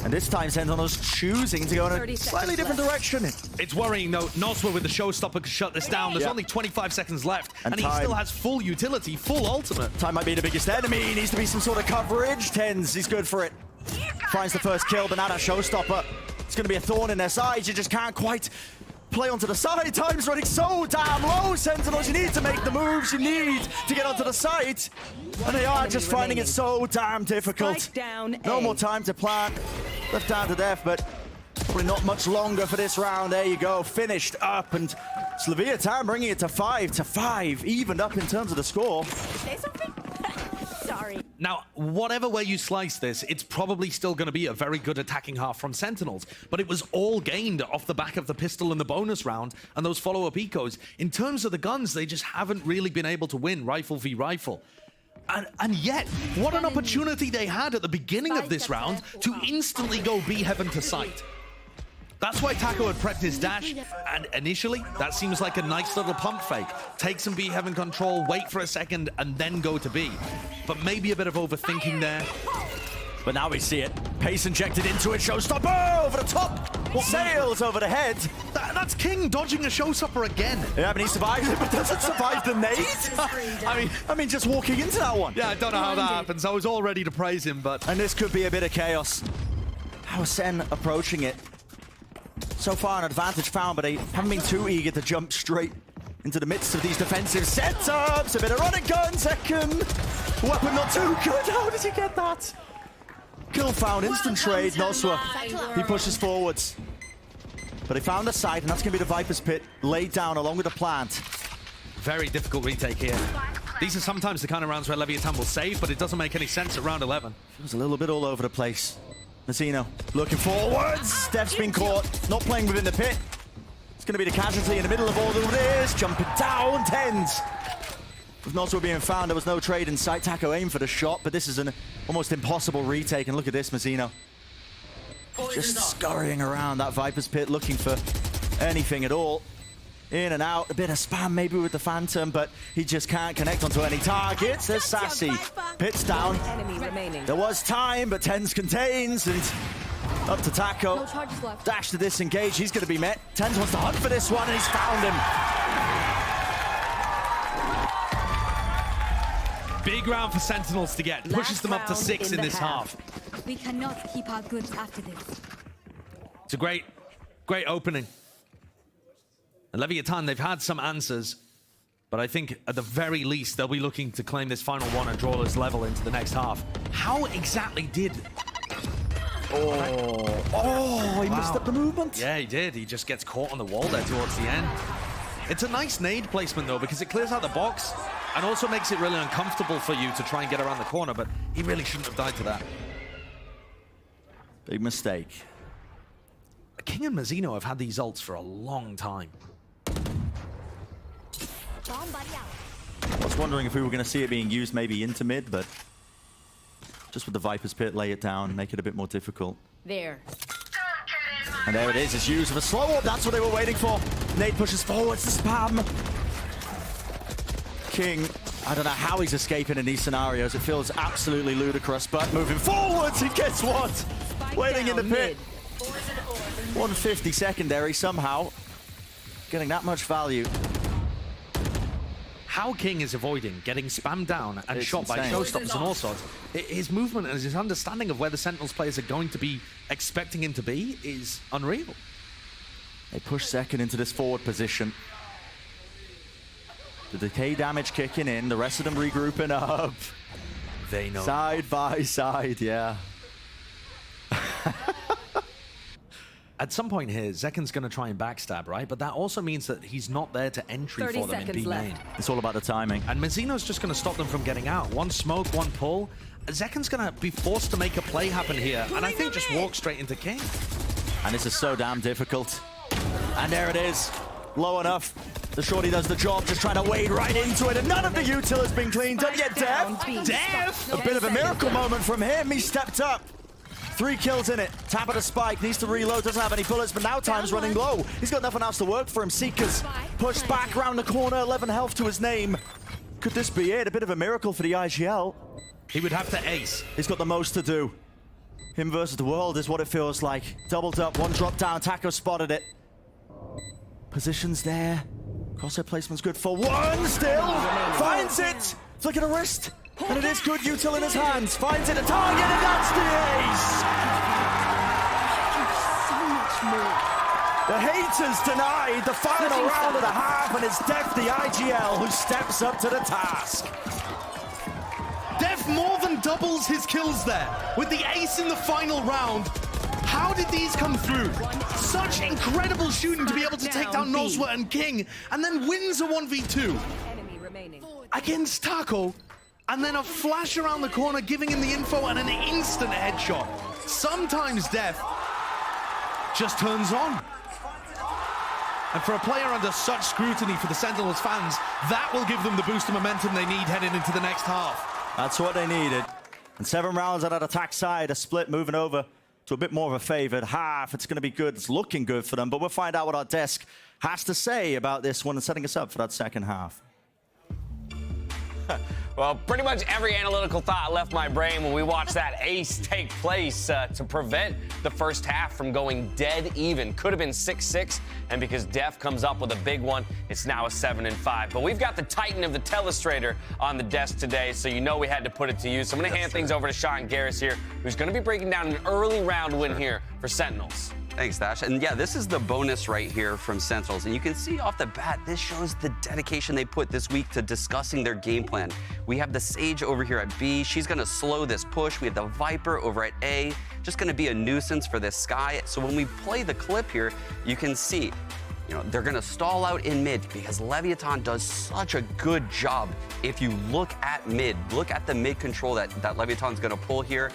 And this time, Sentinel's choosing to go in a slightly different direction. It's worrying, though. Noswa with the showstopper could shut this down. There's only 25 seconds left, and he still has full utility, full ultimate. Time might be the biggest enemy. He needs to be some sort of coverage. Tens, he's good for it. Finds the first kill, but now that showstopper, it's going to be a thorn in their sides. You just can't quite play onto the side. Time's running so damn low, Sentinels. You need to make the moves. You need to get onto the side. And they are just finding it so damn difficult. No more time to plan. Left down to death, but probably not much longer for this round. There you go, finished up, and it's Leviathan bringing it to 5-5, evened up in terms of the score. Say something? Sorry. Now, whatever way you slice this, it's probably still going to be a very good attacking half from Sentinels, but it was all gained off the back of the pistol in the bonus round and those follow-up ecos. In terms of the guns, they just haven't really been able to win rifle v rifle. And yet, what an opportunity they had at the beginning of this round to instantly go B heaven to sight. That's why Taco had prepped his dash, and initially, that seems like a nice little pump fake. Take some B heaven control, wait for a second, and then go to B. But maybe a bit of overthinking there. But now we see it. Pace injected into it. Showstopper over the top. Sails over the head. That's King dodging a showstopper again. Yeah, but he survives it, but doesn't survive the nade. I mean, just walking into that one. Yeah, I don't know how that happens. I was all ready to praise him, but... And this could be a bit of chaos. How is Sen approaching it? So far, an advantage found, but they haven't been too eager to jump straight into the midst of these defensive setups. A bit of run and gun, second. Weapon not too good. How did he get that? Kill found, instant trade, Noswa. He pushes forwards. But they found the site, and that's going to be the Viper's Pit laid down along with the plant. Very difficult retake here. These are sometimes the kind of rounds where Leviathan will save, but it doesn't make any sense at round 11. Feels a little bit all over the place. Massino looking forwards. Steph's been caught, not playing within the pit. It's going to be the casualty in the middle of all of this. Jumping down, Tens. With Noswa being found, there was no trade in sight. Taco aimed for the shot, but this is an almost impossible retake. And look at this, Massino. Just scurrying around that Viper's Pit, looking for anything at all. In and out, a bit of spam maybe with the Phantom, but he just can't connect onto any targets. There's Sassy, pits down. There was time, but TenZ contains, and up to Taco. Dash to disengage, he's going to be met. TenZ wants to hunt for this one, and he's found him. Big round for Sentinels to get. Pushes them up to 6 in this half. We cannot keep our goods after this. It's a great opening. And Leviathan, they've had some answers, but I think at the very least, they'll be looking to claim this final one and draw this level into the next half. How exactly did... Oh, he missed up the movement. Yeah, he did. He just gets caught on the wall there towards the end. It's a nice nade placement, though, because it clears out the box and also makes it really uncomfortable for you to try and get around the corner, but he really shouldn't have died to that. Big mistake. King and Mazzino have had these ults for a long time. I was wondering if we were going to see it being used maybe into mid, but just with the Viper's Pit, lay it down, make it a bit more difficult. There. And there it is, it's used with a slow up. That's what they were waiting for. Nate pushes forwards to spam. King, I don't know how he's escaping in these scenarios. It feels absolutely ludicrous, but moving forwards, he gets what? Waiting in the pit. 150 secondary somehow. Getting that much value. How King is avoiding getting spammed down and shot by showstoppers and all sorts. His movement and his understanding of where the Sentinels players are going to be expecting him to be is unreal. They push second into this forward position. The decay damage kicking in, the rest of them regrouping up. They know. Side by side, yeah. At some point here, Zekin's going to try and backstab, right? But that also means that he's not there to entry for them in B main. It's all about the timing. And Mazzino's just going to stop them from getting out. One smoke, one pull. Zekin's going to be forced to make a play happen here. And I think just walk straight into King. And this is so damn difficult. And there it is. Low enough. The shorty does the job, just trying to wade right into it. And none of the util has been cleaned up yet. Def! A bit of a miracle moment from him. He stepped up. 3 kills in it. Tap at a spike, needs to reload, doesn't have any bullets, but now time's running low. He's got nothing else to work for him. Seekers pushed back around the corner, 11 health to his name. Could this be it? A bit of a miracle for the IGL. He would have to ace. He's got the most to do. Him versus the world is what it feels like. Doubled up, one drop down, Taco spotted it. Positions there. Crosshair placement's good for one still. Finds it. Flick at a wrist. And it is good util in his hands. Finds it a target, and that's the ace! The haters denied the final round of the half, and it's Def the IGL who steps up to the task. Def more than doubles his kills there. With the ace in the final round, how did these come through? Such incredible shooting to be able to take down Noswa and King, and then wins a 1v2 against Taco. And then a flash around the corner, giving him the info and an instant headshot. Sometimes Def just turns on. And for a player under such scrutiny for the Sentinels fans, that will give them the boost of momentum they need heading into the next half. That's what they needed. And 7 rounds on that attack side, a split moving over to a bit more of a favored half. It's going to be good. It's looking good for them, but we'll find out what our desk has to say about this one and setting us up for that second half. Well, pretty much every analytical thought left my brain when we watched that ace take place to prevent the first half from going dead even. Could have been 6-6, and because Def comes up with a big one, it's now a 7-5. But we've got the Titan of the Telestrator on the desk today, so you know we had to put it to use. So I'm going to hand things over to Sean Garris here, who's going to be breaking down an early round win here for Sentinels. Thanks, Dash. And yeah, this is the bonus right here from Sentinels. And you can see off the bat, this shows the dedication they put this week to discussing their game plan. We have the Sage over here at B. She's going to slow this push. We have the Viper over at A. Just going to be a nuisance for this Skye. So when we play the clip here, you can see, they're going to stall out in mid because Leviathan does such a good job. If you look at mid, look at the mid control that Leviathan's going to pull here.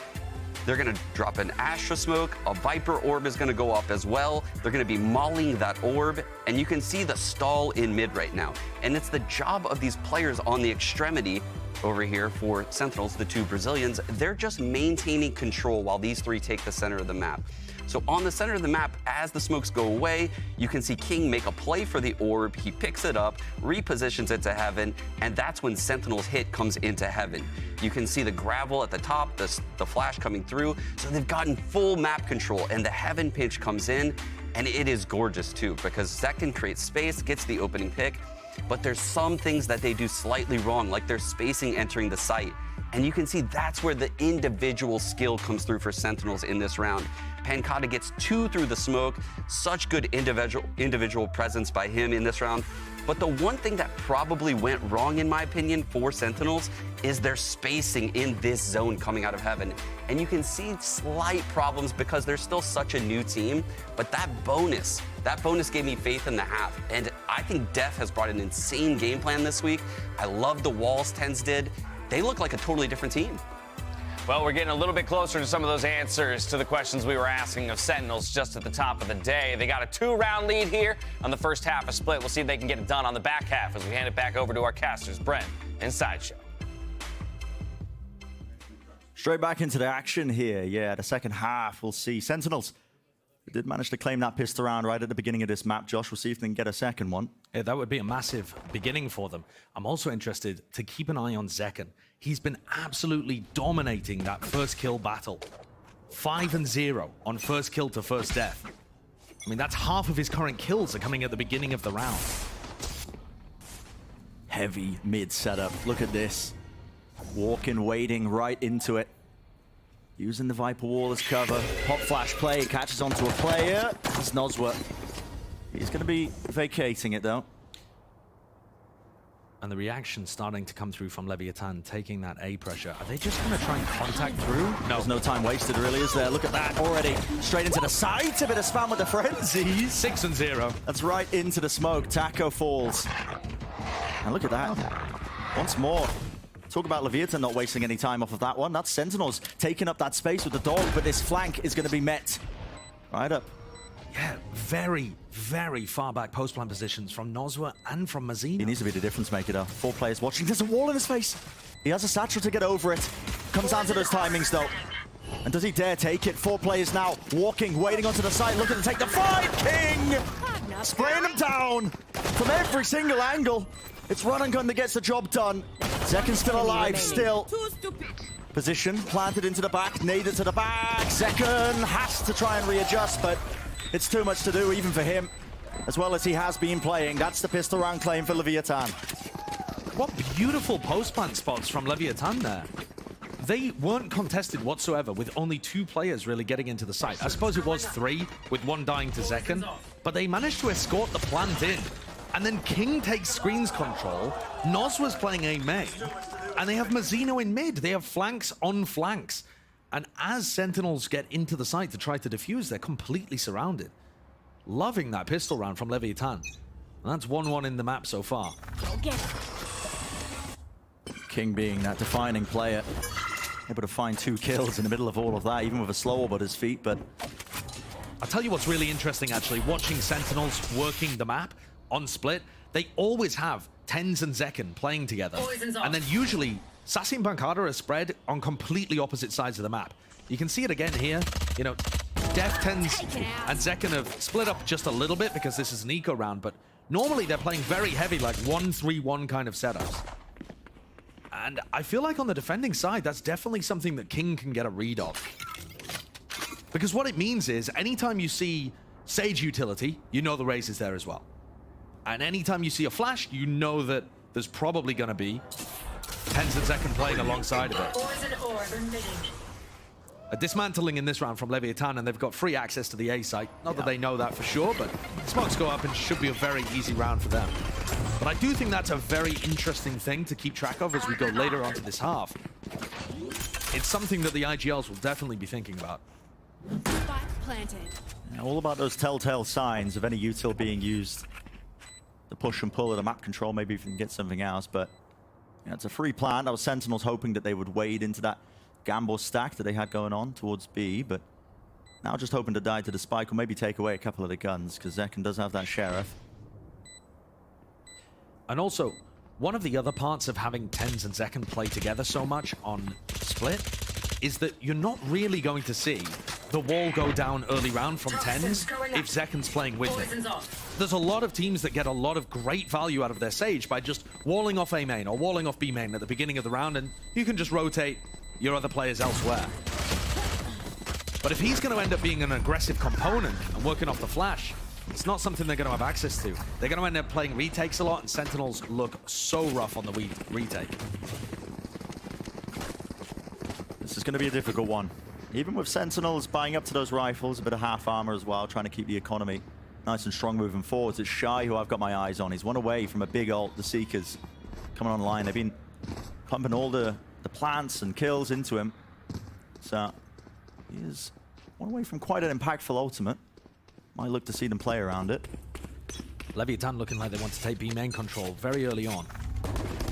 They're going to drop an Astra Smoke. A Viper Orb is going to go up as well. They're going to be mauling that orb. And you can see the stall in mid right now. And it's the job of these players on the extremity over here for Sentinels, the 2 Brazilians. They're just maintaining control while these 3 take the center of the map. So on the center of the map, as the smokes go away, you can see King make a play for the orb. He picks it up, repositions it to Heaven, and that's when Sentinel's hit comes into Heaven. You can see the gravel at the top, the flash coming through. So they've gotten full map control, and the Heaven pinch comes in, and it is gorgeous too, because Zekin creates space, gets the opening pick, but there's some things that they do slightly wrong, like their spacing entering the site. And you can see that's where the individual skill comes through for Sentinels in this round. Pancata gets 2 through the smoke, such good individual presence by him in this round. But the one thing that probably went wrong, in my opinion, for Sentinels is their spacing in this zone coming out of Heaven. And you can see slight problems because they're still such a new team, but that bonus gave me faith in the half. And I think Def has brought an insane game plan this week. I love the walls TenZ did. They look like a totally different team. Well, we're getting a little bit closer to some of those answers to the questions we were asking of Sentinels just at the top of the day. They got a 2-round lead here on the first half of Split. We'll see if they can get it done on the back half as we hand it back over to our casters, Brent and Sideshow. Straight back into the action here. Yeah, the second half, we'll see Sentinels. They did manage to claim that pistol round right at the beginning of this map. Josh, we'll see if they can get a second one. Yeah, that would be a massive beginning for them. I'm also interested to keep an eye on Zekin. He's been absolutely dominating that first kill battle. 5-0 on first kill to first death. I mean, that's half of his current kills are coming at the beginning of the round. Heavy mid setup. Look at this. Walking, wading right into it. Using the Viper wall as cover. Pop flash play, catches onto a player. It's Nozwa. He's going to be vacating it, though. And the reaction starting to come through from Leviathan, taking that A pressure. Are they just going to try and contact through? No. There's no time wasted, really, is there? Look at that already. Straight into the site. A bit of spam with the frenzies. 6-0. That's right into the smoke. Taco falls. And look at that. Once more. Talk about Leviathan not wasting any time off of that one. That's Sentinels taking up that space with the dog, but this flank is going to be met right up. Yeah, very, very far back post-plant positions from Nozwa and from Mazino. He needs to be the difference maker, though. 4 players watching. There's a wall in his face. He has a satchel to get over it. Comes down to those timings, though. And does he dare take it? 4 players now walking, waiting onto the side, looking to take the fight. King spraying them down from every single angle. It's run and gun that gets the job done. Zekin still alive, still. Position planted into the back, naded to the back. Zekin has to try and readjust, but it's too much to do even for him, as well as he has been playing. That's the pistol round claim for Leviathan. What beautiful post-plant spots from Leviathan there. They weren't contested whatsoever, with only 2 players really getting into the site. I suppose it was 3, with 1 dying to Zekin, but they managed to escort the plant in. And then King takes screens control. Nozwa's playing A main. And they have Mazino in mid. They have flanks on flanks. And as Sentinels get into the site to try to defuse, they're completely surrounded. Loving that pistol round from Leviathan. And that's 1-1 in the map so far. King being that defining player. Able to find 2 kills in the middle of all of that, even with a slow orb at his feet, but... I'll tell you what's really interesting, actually, watching Sentinels working the map on Split. They always have TenZ and Zekin playing together. And then usually, Sassy and Pancata are spread on completely opposite sides of the map. You can see it again here. You know, Def, TenZ, and Zekin have split up just a little bit because this is an eco round, but normally they're playing very heavy, like 1-3-1 kind of setups. And I feel like on the defending side, that's definitely something that King can get a read of. Because what it means is, anytime you see Sage utility, you know the Raze is there as well. And anytime you see a flash, you know that there's probably going to be TenZ and Zekin playing alongside of it. A dismantling in this round from Leviathan, and they've got free access to the A site. Not that they know that for sure, but smokes go up and should be a very easy round for them. But I do think that's a very interesting thing to keep track of as we go later onto this half. It's something that the IGLs will definitely be thinking about. All about those telltale signs of any util being used. The push and pull of the map control, maybe if you can get something else, but yeah, it's a free plant. That was Sentinels hoping that they would wade into that gamble stack that they had going on towards B, but now just hoping to die to the spike or maybe take away a couple of the guns, because Zekin does have that Sheriff. And also, one of the other parts of having TenZ and Zekin play together so much on Split is that you're not really going to see the wall go down early round from TenZ if Zeken's playing with him. There's a lot of teams that get a lot of great value out of their Sage by just walling off A main or walling off B main at the beginning of the round, and you can just rotate your other players elsewhere. But if he's going to end up being an aggressive component and working off the flash, it's not something they're going to have access to. They're going to end up playing retakes a lot, and Sentinels look so rough on the retake. This is going to be a difficult one. Even with Sentinels buying up to those rifles, a bit of half armor as well, trying to keep the economy nice and strong moving forwards. It's Shy who I've got my eyes on. He's one away from a big ult. The Seekers coming online. They've been pumping all the plants and kills into him. So he is one away from quite an impactful ultimate. Might look to see them play around it. Leviathan looking like they want to take B main control very early on.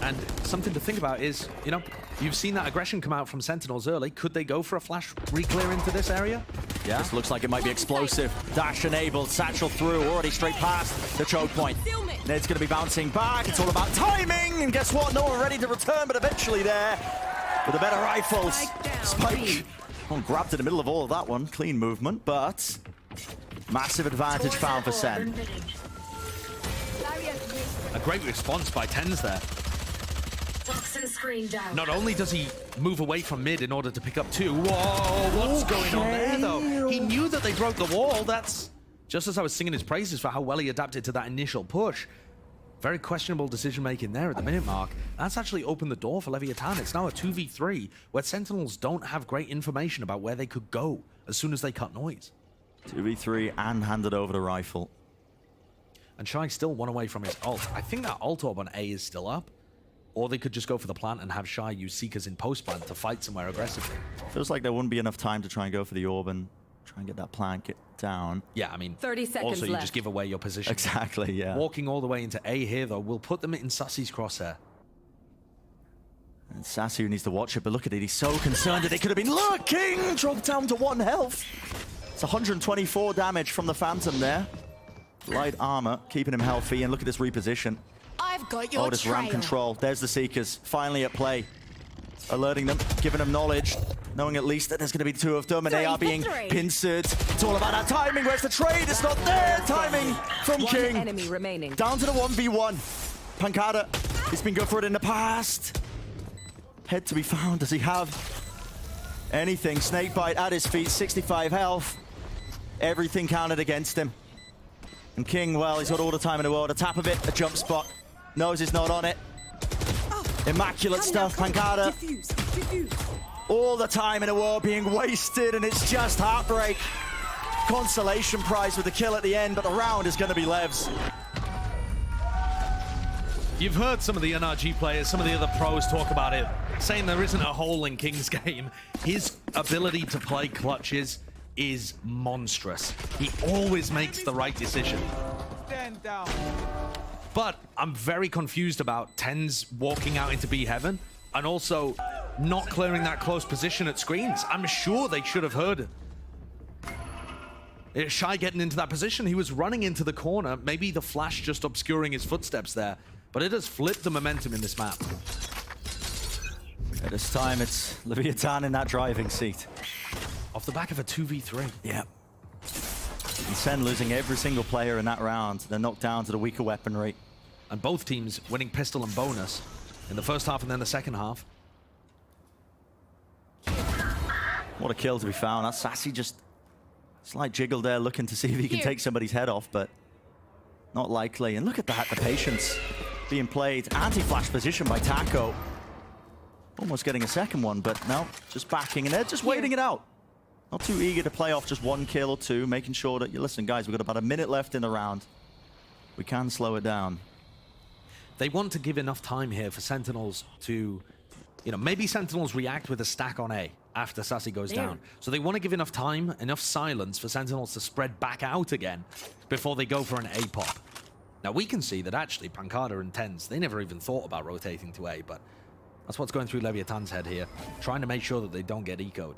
And something to think about is, you know, you've seen that aggression come out from Sentinels early. Could they go for a flash re-clear into this area? Yeah, this looks like it might be explosive. Dash enabled, satchel through, already straight past the choke point. Ned's going to be bouncing back. It's all about timing. And guess what? No one ready to return, but eventually there with the better rifles. Spike. Oh, grabbed in the middle of all of that one. Clean movement, but massive advantage found for Sen. A great response by TenZ there. Not only does he move away from mid in order to pick up two. Whoa, what's going on there, though? He knew that they broke the wall. That's just as I was singing his praises for how well he adapted to that initial push. Very questionable decision-making there at the minute mark. That's actually opened the door for Leviathan. It's now a 2v3 where Sentinels don't have great information about where they could go as soon as they cut noise. 2v3 and handed over the rifle. And Shy still one away from his ult. I think that ult orb on A is still up. Or they could just go for the plant and have Shy use Seekers in post-plant to fight somewhere aggressively. Feels like there wouldn't be enough time to try and go for the orb and try and get that plant down. Yeah, I mean, 30 seconds also you left. just give away your position. Exactly, yeah. Walking all the way into A here, though, will put them in Sassy's crosshair. And Sassy who needs to watch it, but look at it. He's so concerned that they could have been lurking. Dropped down to 1 health. It's 124 damage from the Phantom there. Light armor, keeping him healthy, and look at this reposition. I've got your this ram control. There's the Seekers, finally at play. Alerting them, giving them knowledge, knowing at least that there's going to be 2 of them, and they are being pincered. It's all about that timing. Where's the trade? It's not there. Timing from King. Enemy remaining. Down to the 1v1. Pancada, he's been good for it in the past. Head to be found. Does he have anything? Snakebite at his feet, 65 health. Everything counted against him. And King, well, he's got all the time in the world. A tap of it, a jump spot. Knows he's not on it. Immaculate stuff, Pancada. All the time in the world being wasted, and it's just heartbreak. Consolation prize with the kill at the end, but the round is going to be Lev's. You've heard some of the NRG players, some of the other pros talk about it, saying there isn't a hole in King's game. His ability to play clutches is monstrous. He always makes the right decision. Stand down. But I'm very confused about TenZ walking out into B heaven and also not clearing that close position at screens. I'm sure they should have heard it. Shy getting into that position. He was running into the corner. Maybe the flash just obscuring his footsteps there. But it has flipped the momentum in this map. At this time, it's Leviathan in that driving seat. Off the back of a 2v3. Yeah. And Sen losing every single player in that round. They're knocked down to the weaker weaponry. And both teams winning pistol and bonus in the first half and then the second half. What a kill to be found. That's Sassy just slight jiggle there, looking to see if he can take somebody's head off, but not likely. And look at that, the patience being played. Anti-flash position by Taco. Almost getting a second one, but no, just backing, and they're just waiting it out. Not too eager to play off just 1 kill or 2, making sure that, you listen, guys, we've got about a minute left in the round. We can slow it down. They want to give enough time here for Sentinels to, you know, maybe Sentinels react with a stack on A after Sassy goes down. So they want to give enough time, enough silence for Sentinels to spread back out again before they go for an A pop. Now we can see that actually Pancada and TenZ, they never even thought about rotating to A, but that's what's going through Leviathan's head here, trying to make sure that they don't get ecoed.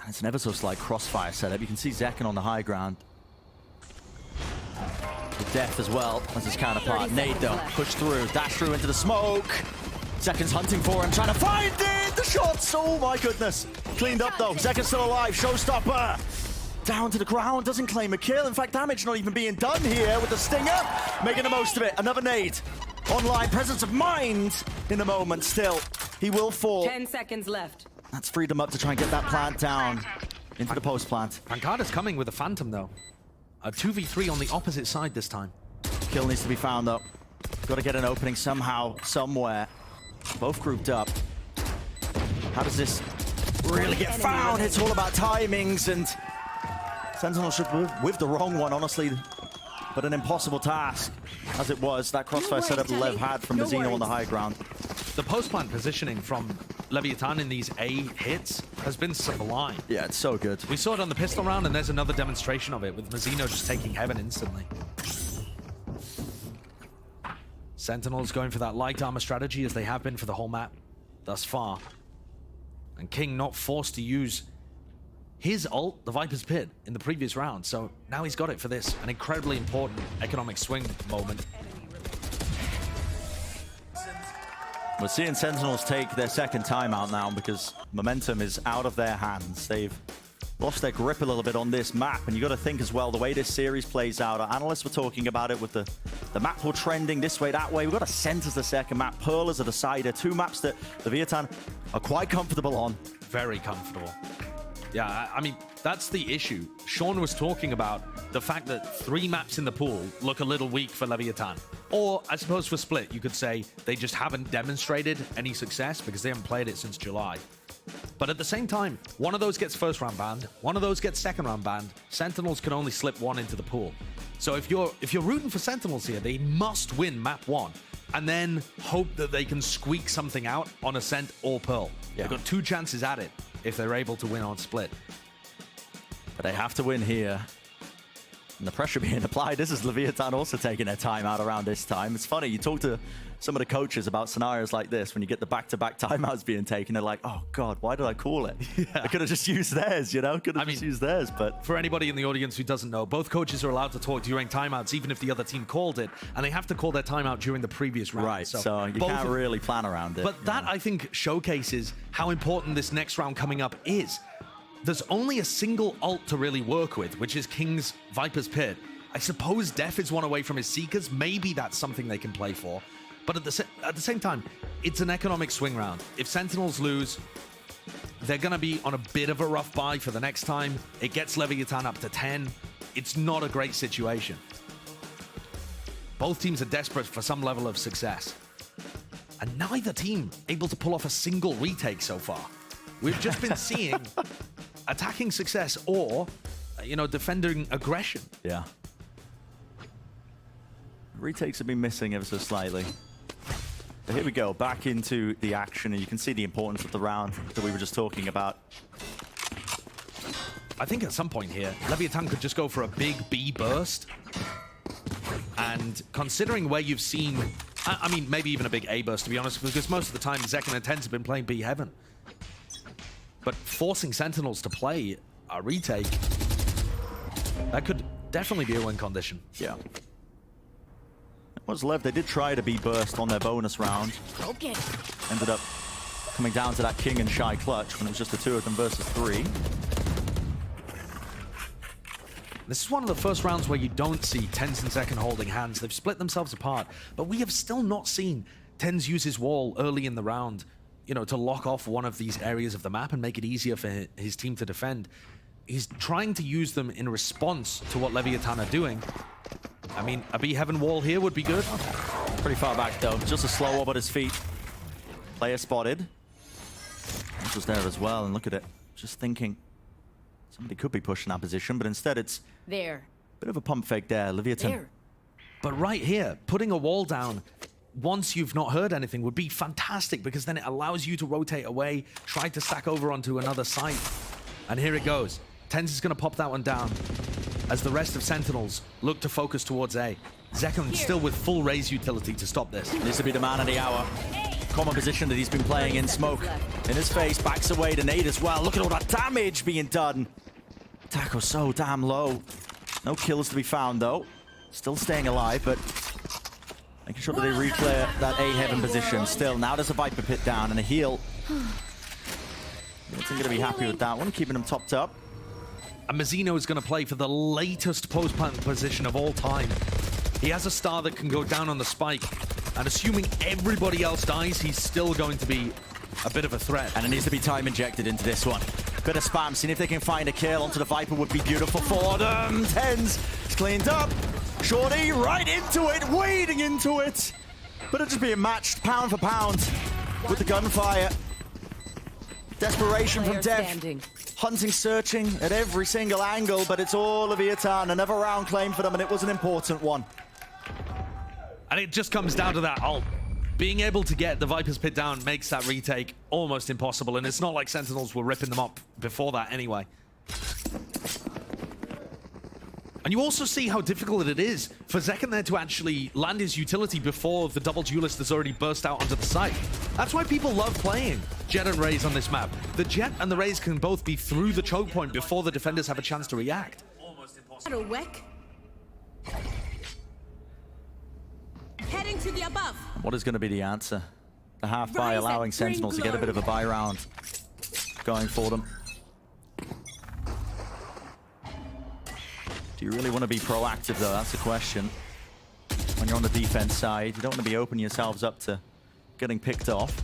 And it's an ever so slight crossfire setup. You can see Zeken on the high ground. With Death as well as his counterpart. Nade though, push through, dash through into the smoke. Zekin's hunting for him, trying to find it! The shots! Oh my goodness. Cleaned up though. Zekin's still alive. Showstopper. Down to the ground, doesn't claim a kill. In fact, damage not even being done here with the Stinger. Making the most of it. Another nade. Online presence of mind in the moment still. He will fall. 10 seconds left. That's freed him up to try and get that plant down into the post plant. Pancada's coming with a Phantom though. A 2v3 on the opposite side this time. Kill needs to be found though. Got to get an opening somehow, somewhere. Both grouped up. How does this really get found? It's all about timings, and Sentinel should with the wrong one, honestly. But an impossible task, as it was. That crossfire setup Lev had from Mazzino on the high ground. The post-plant positioning from Leviathan in these A hits has been sublime. Yeah, it's so good. We saw it on the pistol round, and there's another demonstration of it with Mazzino just taking heaven instantly. Sentinels going for that light armor strategy as they have been for the whole map thus far. And King not forced to use his ult, the Viper's Pit, in the previous round. So now he's got it for this, an incredibly important economic swing moment. We're seeing Sentinels take their second timeout now because momentum is out of their hands. They've lost their grip a little bit on this map, and you got to think as well the way this series plays out. Our analysts were talking about it with the map pool trending this way, that way. We've got Ascent as the second map, Pearl as a decider, two maps that the Leviathan are quite comfortable on. Very comfortable. Yeah, I mean, that's the issue. Sean was talking about the fact that 3 maps in the pool look a little weak for Leviathan. Or, I suppose for Split, you could say they just haven't demonstrated any success because they haven't played it since July. But at the same time, one of those gets first round banned, one of those gets second round banned. Sentinels can only slip one into the pool. So if you're rooting for Sentinels here, they must win map 1 and then hope that they can squeak something out on Ascent or Pearl. Yeah. They've got 2 chances at it if they're able to win on Split. But they have to win here. And the pressure being applied. This is Leviathan also taking their time out around this time. It's funny, you talk to some of the coaches about scenarios like this, when you get the back-to-back timeouts being taken, they're like, oh God, why did I call it? Yeah. I could have just used theirs, you know? Could have just used theirs, but... For anybody in the audience who doesn't know, both coaches are allowed to talk during timeouts, even if the other team called it, and they have to call their timeout during the previous round. Right, so you can't really plan around it. But that, I think, showcases how important this next round coming up is. There's only a single ult to really work with, which is King's Viper's Pit. I suppose Def is one away from his Seekers. Maybe that's something they can play for. But at the same time, it's an economic swing round. If Sentinels lose, they're going to be on a bit of a rough buy for the next time. It gets Leviathan up to 10. It's not a great situation. Both teams are desperate for some level of success. And neither team able to pull off a single retake so far. We've just been seeing attacking success or, defending aggression. Yeah. Retakes have been missing ever so slightly. But here we go, back into the action, and you can see the importance of the round that we were just talking about. I think at some point here, Leviathan could just go for a big B burst. And considering where you've seen, I mean, maybe even a big A burst, to be honest, because most of the time, Zekin and Tens have been playing B Heaven. But forcing Sentinels to play a retake, that could definitely be a win condition. Yeah. What's left? They did try to be burst on their bonus round. Okay. Ended up coming down to that King and Shy clutch when it was just the 2 of them versus 3. This is one of the first rounds where you don't see Tens and Zekin holding hands. They've split themselves apart, but we have still not seen Tens use his wall early in the round, to lock off one of these areas of the map and make it easier for his team to defend. He's trying to use them in response to what Leviathan are doing. I mean, a B Heaven wall here would be good. Pretty far back, though. Just a slow up at his feet. Player spotted. This was there as well, and look at it. Just thinking somebody could be pushing that position, but instead it's... There. Bit of a pump fake there, Leviathan. There. But right here, putting a wall down once you've not heard anything would be fantastic, because then it allows you to rotate away, try to stack over onto another site. And here it goes. Tens is going to pop that one down as the rest of Sentinels look to focus towards A. Zekin still with full raise utility to stop this. This will be the man of the hour. Common position that he's been playing in. Smoke in his face, backs away to nade as well. Look at all that damage being done. Taco so damn low. No kills to be found though. Still staying alive, but Making sure that they reclear that A heaven position. Still, now there's a Viper pit down and a heal. Milton going to be happy with that one, keeping him topped up. And Mazzino is going to play for the latest post-plant position of all time. He has a star that can go down on the spike. And assuming everybody else dies, he's still going to be a bit of a threat. And it needs to be time injected into this one. Bit of spam, seeing if they can find a kill onto the Viper would be beautiful for them. Tens, it's cleaned up. Shorty right into it, wading into it. But it's just being matched pound for pound with the gunfire. Desperation from Def. Hunting, searching at every single angle, but it's all Leviathan. Another round claim for them, and it was an important one. And it just comes down to that ult. Being able to get the Viper's pit down makes that retake almost impossible, and it's not like Sentinels were ripping them up before that anyway. And you also see how difficult it is for Zekken there to actually land his utility before the double duelist has already burst out onto the site. That's why people love playing Jet and Raze on this map. The Jet and the Raze can both be through the choke point before the defenders have a chance to react. Almost impossible. Heading to the above. What is going to be the answer? The half buy allowing Sentinels to get a bit of a buy round going for them. Do you really want to be proactive, though? That's the question. When you're on the defense side, you don't want to be opening yourselves up to getting picked off.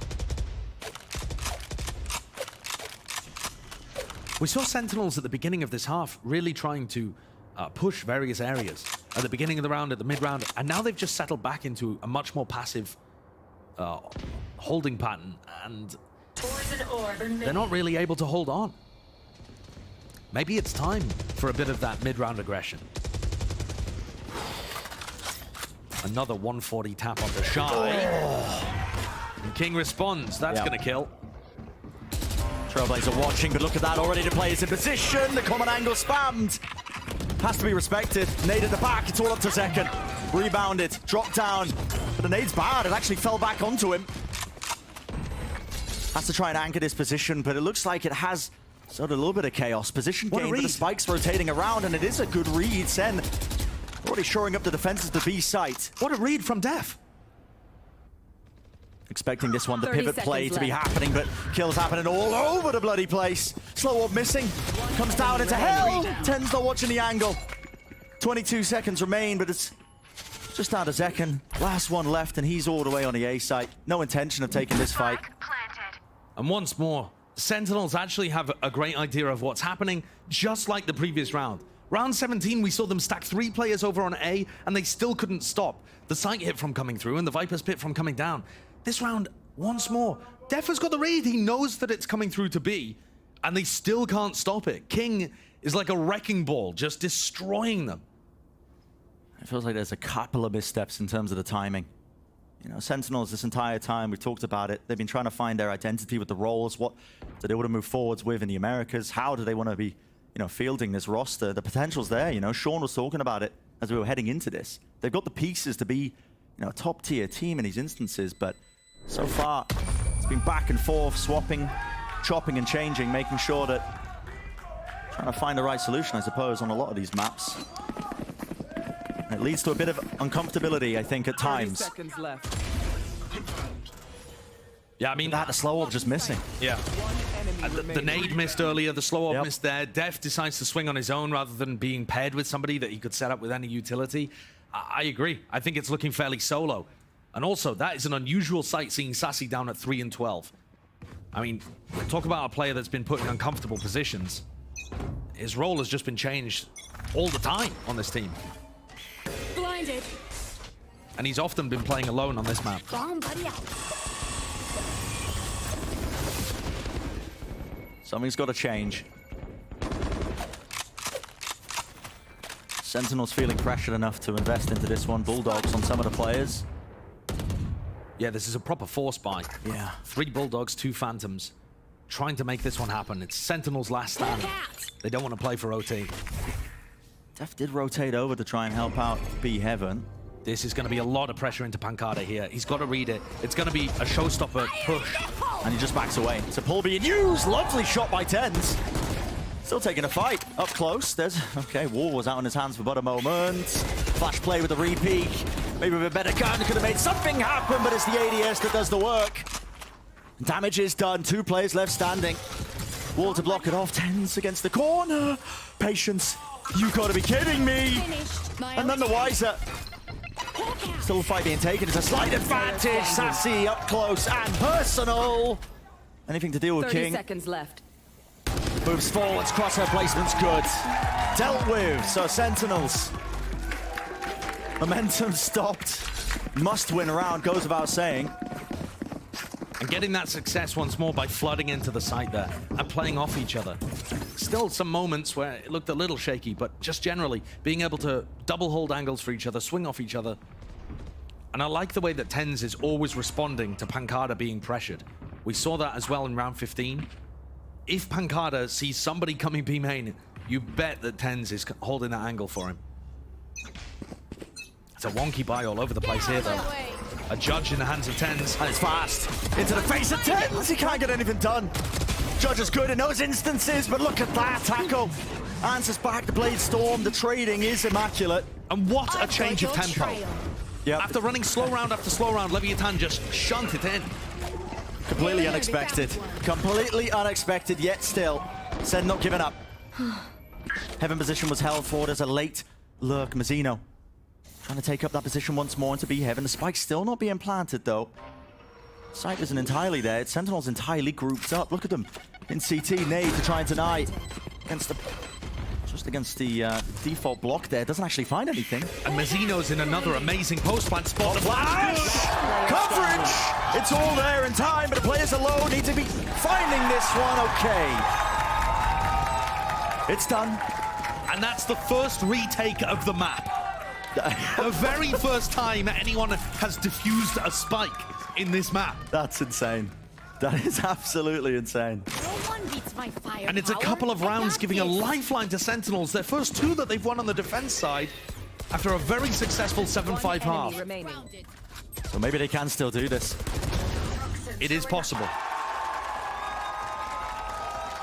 We saw Sentinels at the beginning of this half really trying to push various areas. At the beginning of the round, at the mid-round, and now they've just settled back into a much more passive holding pattern, and they're not really able to hold on. Maybe it's time for a bit of that mid-round aggression. Another 140 tap on the Shy. And King responds. That's going to kill. Trailblazer watching, but look at that. Already the players in position. The common angle spammed. Has to be respected. Nade at the back. It's all up to Zekken. Rebounded. Dropped down. But the nade's bad. It actually fell back onto him. Has to try and anchor this position, but it looks like it has sort of a little bit of chaos. Position gain, but the spike's rotating around, and it is a good read. Sen already shoring up the defenses to B site. What a read from Def. Expecting this one, the pivot play to be happening, but kills happening all over the bloody place. Slow up missing. Comes down into hell. Ten's not watching the angle. 22 seconds remain, but it's just out of Zekken. Last one left, and he's all the way on the A site. No intention of taking this fight. And once more, Sentinels actually have a great idea of what's happening, just like the previous round. Round 17, we saw them stack 3 players over on A, and they still couldn't stop the site hit from coming through and the Viper's pit from coming down. This round, once more, Def has got the read. He knows that it's coming through to B, and they still can't stop it. King is like a wrecking ball, just destroying them. It feels like there's a couple of missteps in terms of the timing. You know, Sentinels this entire time, we've talked about it, they've been trying to find their identity with the roles. What do they want to move forwards with in the Americas? How do they want to be, you know, fielding this roster? The potential's there, you know. Sean was talking about it as we were heading into this. They've got the pieces to be, you know, a top-tier team in these instances, but so far, it's been back and forth, swapping, chopping and changing, making sure that trying to find the right solution, I suppose, on a lot of these maps. It leads to a bit of uncomfortability, I think, at times. 30 seconds left. Yeah, I mean, that the slow up just missing. Yeah. The nade missed earlier, the slow up missed there. Def decides to swing on his own rather than being paired with somebody that he could set up with any utility. I agree. I think it's looking fairly solo. And also, that is an unusual sight seeing Sassy down at 3 and 12. I mean, talk about a player that's been put in uncomfortable positions. His role has just been changed all the time on this team. Blinded. And he's often been playing alone on this map. Bomb buddy out. Something's got to change. Sentinel's feeling pressured enough to invest into this one. Bulldogs on some of the players. Yeah, this is a proper force buy. Yeah. 3 Bulldogs, 2 Phantoms. Trying to make this one happen. It's Sentinel's last stand. They don't want to play for OT. Def did rotate over to try and help out B Heaven. This is going to be a lot of pressure into Pancada here. He's got to read it. It's going to be a showstopper push. And he just backs away. It's a pull being used. Lovely shot by Tens. Still taking a fight. Up close. There's... Okay, Wall was out on his hands for but a moment. Flash play with the re-peek. Maybe with a better gun, could have made something happen, but it's the ADS that does the work. Damage is done. 2 players left standing. Wall to block it off. TenZ against the corner. Patience. You gotta be kidding me. And none the wiser. Still a fight being taken. It's a slight advantage. Sassy up close and personal. Anything to deal with 30 King. seconds left. Moves forwards. Crosshair placement's good. Dealt with. So Sentinels. Momentum stopped. Must win round. Goes without saying. And getting that success once more by flooding into the site there and playing off each other. Still some moments where it looked a little shaky, but just generally being able to double hold angles for each other, swing off each other. And I like the way that TenZ is always responding to Pancada being pressured. We saw that as well in round 15. If Pancada sees somebody coming B main, you bet that TenZ is holding that angle for him. It's a wonky buy all over the place here, though. A judge in the hands of TenZ. And it's fast. Into the face of TenZ. He can't get anything done. Judge is good in those instances, but look at that tackle. Answers back the Blade Storm. The trading is immaculate. And what a change of tempo. Yep. After running slow round after slow round, Leviathan just shunt it in. Completely unexpected. Completely unexpected, yet still. Said not giving up. Heaven position was held forward as a late lurk. Mazzino trying to take up that position once more into B Heaven. The spike's still not being planted, though. Sight isn't entirely there. It's Sentinels entirely grouped up. Look at them in CT. Nade to try and deny against the... Just against the default block there. Doesn't actually find anything. And Mazzino's in another amazing post-plant spot. Flash! Coverage! It's all there in time, but the players alone need to be finding this one. Okay. It's done. And that's the first retake of the map. The very first time anyone has defused a spike in this map. That's insane. That is absolutely insane. No one beats my fire. And it's a couple of rounds giving a lifeline to Sentinels. Their first 2 that they've won on the defense side after a very successful 7-5 half. So maybe they can still do this. It is possible.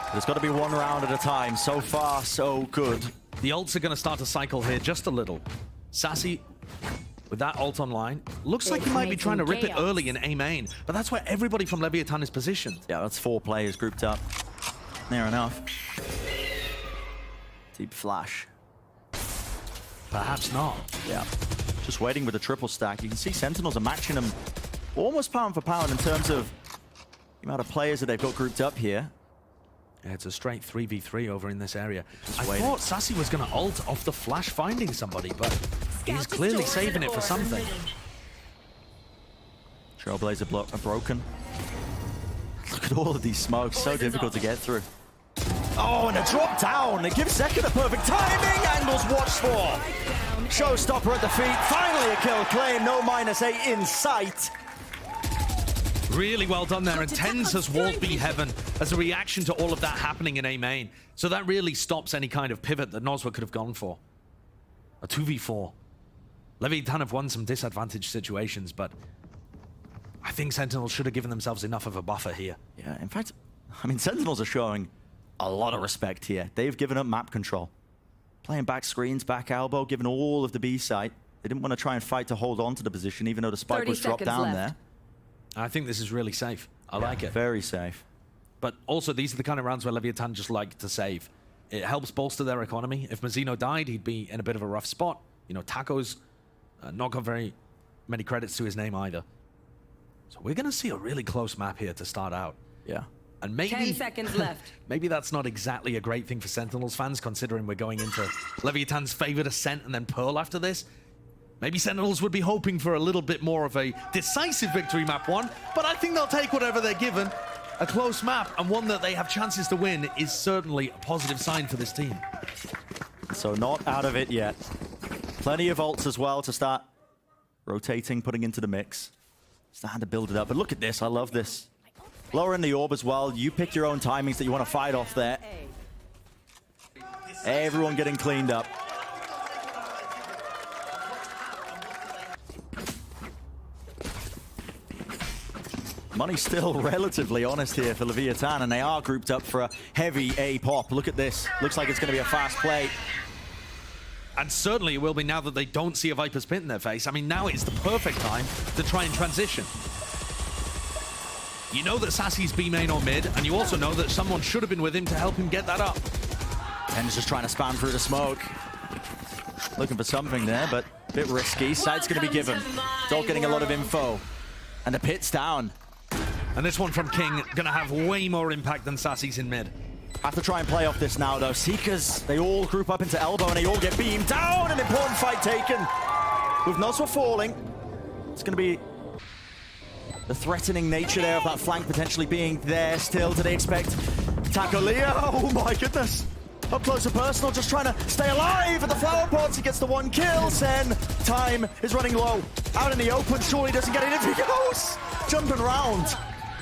But it's got to be 1 round at a time. So far, so good. The ults are going to start to cycle here just a little. Sassy, with that ult online, looks like he might be trying to rip it early in A main, but that's where everybody from Leviathan is positioned. Yeah, that's 4 players grouped up. Near enough. Deep flash. Perhaps not. Yeah. Just waiting with a triple stack. You can see Sentinels are matching them almost pound for pound in terms of the amount of players that they've got grouped up here. Yeah, it's a straight 3v3 over in this area. I thought Sassy was going to ult off the flash finding somebody, but he's clearly saving it for something. Trailblazer block are broken. Look at all of these smokes, so difficult to get through. Oh, and a drop down. It gives Second a perfect timing. Angles watch for. Showstopper at the feet. Finally a kill claim. No -8 in sight. Really well done there, and TenZ has walled B Heaven as a reaction to all of that happening in A main. So that really stops any kind of pivot that Noswa could have gone for. A 2v4. Leviathan have won some disadvantaged situations, but I think Sentinels should have given themselves enough of a buffer here. Yeah, in fact, I mean, Sentinels are showing a lot of respect here. They've given up map control. Playing back screens, back elbow, given all of the B site. They didn't want to try and fight to hold on to the position, even though the spike was dropped down there. I think this is really safe. I like it. Very safe. But also, these are the kind of rounds where Leviathan just like to save. It helps bolster their economy. If Mazzino died, he'd be in a bit of a rough spot. You know, Taco's not got very many credits to his name either. So we're going to see a really close map here to start out. Yeah. And maybe 10 seconds left. Maybe that's not exactly a great thing for Sentinels fans, considering we're going into Leviathan's favored Ascent and then Pearl after this. Maybe Sentinels would be hoping for a little bit more of a decisive victory map 1, but I think they'll take whatever they're given. A close map and one that they have chances to win is certainly a positive sign for this team. So not out of it yet. Plenty of ults as well to start rotating, putting into the mix. Starting to build it up, but look at this, I love this. Lower in the orb as well, you pick your own timings that you want to fight off there. Everyone getting cleaned up. Money's still relatively honest here for Leviathan, and they are grouped up for a heavy A pop. Look at this. Looks like it's going to be a fast play. And certainly it will be now that they don't see a Viper's Pit in their face. I mean, now is the perfect time to try and transition. You know that Sassy's B main or mid, and you also know that someone should have been with him to help him get that up. Ten's just trying to spam through the smoke. Looking for something there, but a bit risky. Side's going to be given. Dog getting a lot of info. And the pit's down. And this one from King going to have way more impact than Sassy's in mid. Have to try and play off this now, though. Seekers, they all group up into elbow and they all get beamed down. An important fight taken. With Noswa falling, it's going to be the threatening nature there of that flank potentially being there still. Do they expect Taco Leo? Oh my goodness. Up close and personal, just trying to stay alive at the flower pots. He gets the 1 kill. Sen, time is running low. Out in the open, surely doesn't get it. If he goes, jumping around.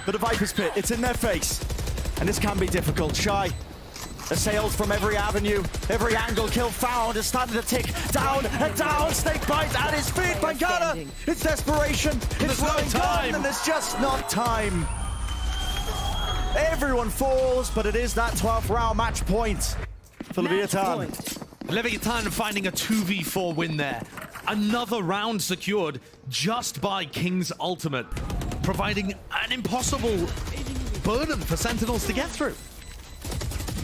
But the Viper's Pit, it's in their face. And this can be difficult. Shy assailed from every avenue, every angle. Kill found is starting to tick down and down. Snake bite at his feet. Bangana, it's desperation. It's running time, and there's just not time. Everyone falls, but it is that 12th round match point for Leviathan. Leviathan finding a 2v4 win there. Another round secured just by King's ultimate, providing an impossible burden for Sentinels to get through.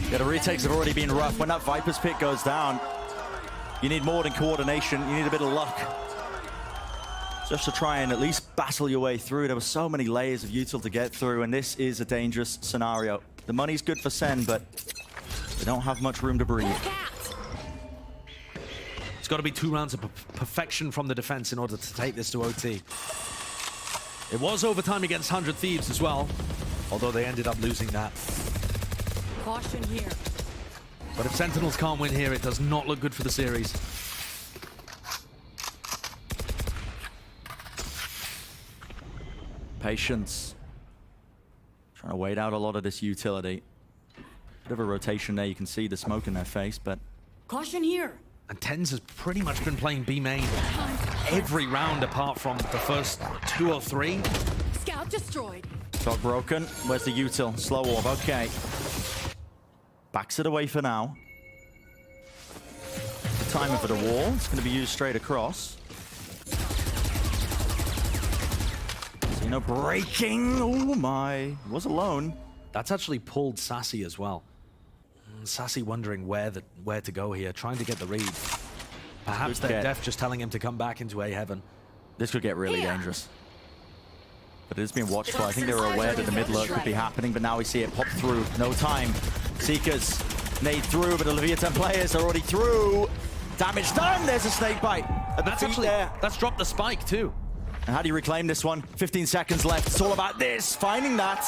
Yeah, the retakes have already been rough. When that Viper's Pit goes down, you need more than coordination. You need a bit of luck. Just to try and at least battle your way through. There were so many layers of util to get through, and this is a dangerous scenario. The money's good for Sen, but they don't have much room to breathe. It's got to be 2 rounds of perfection from the defense in order to take this to OT. It was overtime against 100 Thieves as well, although they ended up losing that. Caution here. But if Sentinels can't win here, it does not look good for the series. Patience. Trying to wait out a lot of this utility. Bit of a rotation there. You can see the smoke in their face, but... Caution here. And Tens has pretty much been playing B main every round apart from the first 2 or 3. Scout destroyed. Dog broken. Where's the util? Slow orb. Okay. Backs it away for now. Timer for the wall. It's going to be used straight across. Zeno breaking. Oh my. Was alone. That's actually pulled Sassy as well. Sassy wondering where to go here, trying to get the read. Perhaps they're Def just telling him to come back into A heaven. This could get really dangerous. But it is being watchful. I think they were aware that the mid lurk could be happening, but now we see it pop through. No time. Seekers nade through, but the Leviathan players are already through. Damage done. There's a snake bite. And that's actually there. That's dropped the spike too. And how do you reclaim this one? 15 seconds left. It's all about this. Finding that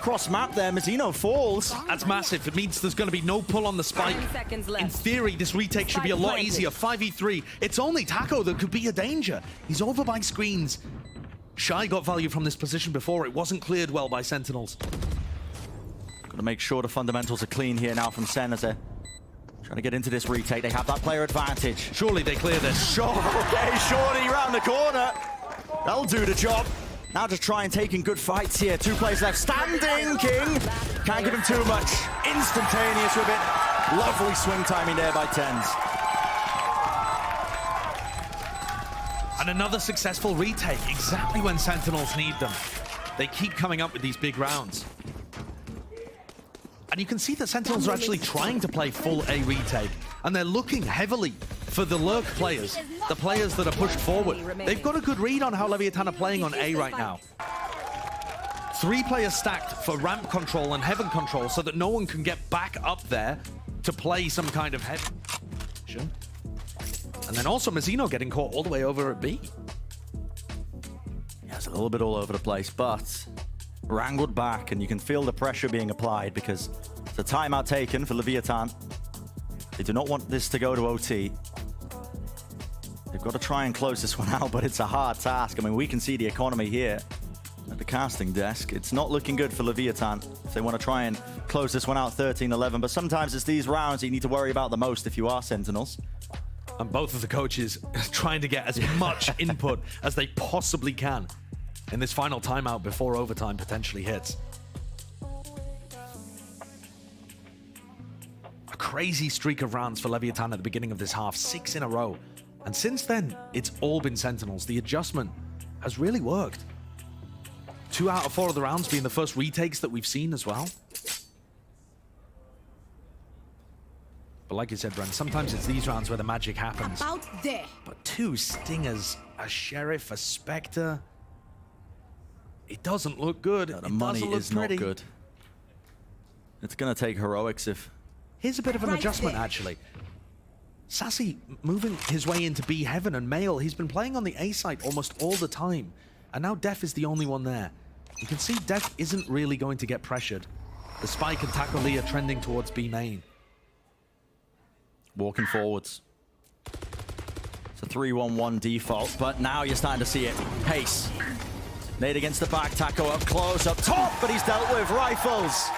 cross map there. Mazzino falls. That's massive. It means there's going to be no pull on the spike. In theory, this retake should be a lot easier. 5v3. It's only Taco that could be a danger. He's over by screens. Shy got value from this position before. It wasn't cleared well by Sentinels. Got to make sure the fundamentals are clean here now from Sen as they're trying to get into this retake. They have that player advantage. Surely they clear this. Sure. Okay, Shorty round the corner. That'll do the job. Now just try and taking good fights here. 2 players left. Standing King. Can't give him too much. Instantaneous with it. Lovely swing timing there by Tens. And another successful retake, exactly when Sentinels need them. They keep coming up with these big rounds. And you can see that Sentinels are actually trying to play full A retake. And they're looking heavily for the lurk players, the players that are pushed forward. They've got a good read on how Leviathan are playing on A right now. 3 players stacked for ramp control and heaven control so that no one can get back up there to play some kind of heaven. And then also Mazzino getting caught all the way over at B. Yeah, it's a little bit all over the place, but wrangled back, and you can feel the pressure being applied because it's a timeout taken for Leviathan. They do not want this to go to OT. They've got to try and close this one out, but it's a hard task. I mean, we can see the economy here at the casting desk. It's not looking good for Leviathan if they want to try and close this one out 13-11, but sometimes it's these rounds that you need to worry about the most if you are Sentinels. And both of the coaches trying to get as much input as they possibly can in this final timeout before overtime potentially hits. A crazy streak of rounds for Leviathan at the beginning of this half, 6 in a row. And since then, it's all been Sentinels. The adjustment has really worked. 2 out of 4 of the rounds being the first retakes that we've seen as well. But like you said, Bren, sometimes it's these rounds where the magic happens. About there. But 2 Stingers, a Sheriff, a Spectre. It doesn't look good. The money is not good. It's going to take heroics if... Here's a bit of an adjustment, actually. Sassy moving his way into B Heaven and Male. He's been playing on the A site almost all the time. And now Def is the only one there. You can see Def isn't really going to get pressured. The Spike and Taco Lee are trending towards B main. Walking forwards. It's a 3-1-1 default, but now you're starting to see it. Pace. Nade against the back, Taco up close, up top, but he's dealt with. Rifles.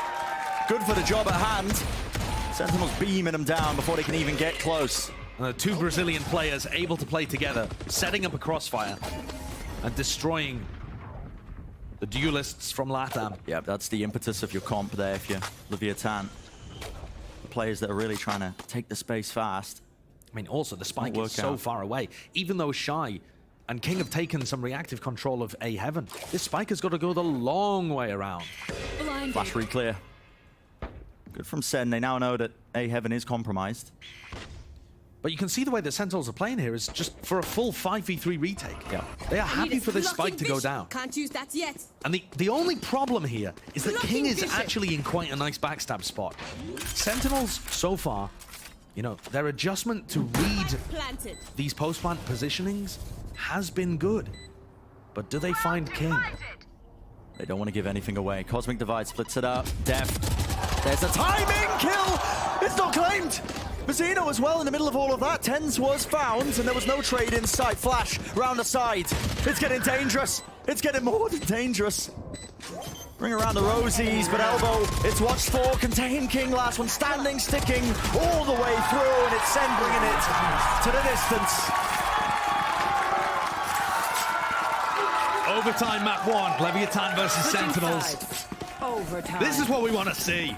Good for the job at hand. Sentinels beaming him down before they can even get close. 2 Brazilian players able to play together, setting up a crossfire and destroying the duelists from LATAM. Yeah, that's the impetus of your comp there if you're Leviathan. The players that are really trying to take the space fast. I mean, also the Spike is so far away. Even though Shy and King have taken some reactive control of A Heaven, this Spike has got to go the long way around. Flash re-clear. Good from Sen. They now know that A Heaven is compromised. But you can see the way the Sentinels are playing here is just for a full 5v3 retake. Yeah. They are happy for this Spike to go down. Can't use that yet. And the only problem here is that King is actually in quite a nice backstab spot. Sentinels, so far, you know, their adjustment to read these post-plant positionings has been good. But do they find King? They don't want to give anything away. Cosmic Divide splits it up. Def. There's a timing kill! It's not claimed! Vecino as well in the middle of all of that. Tens was found, and there was no trade in sight. Flash round the side. It's getting dangerous. It's getting more than dangerous. Bring around the Rosies, but Elbow, it's watched for. Contain King, last one standing, sticking all the way through, and it's Sen bringing it to the distance. Overtime map 1, Leviathan versus Sentinels. Overtime. This is what we want to see.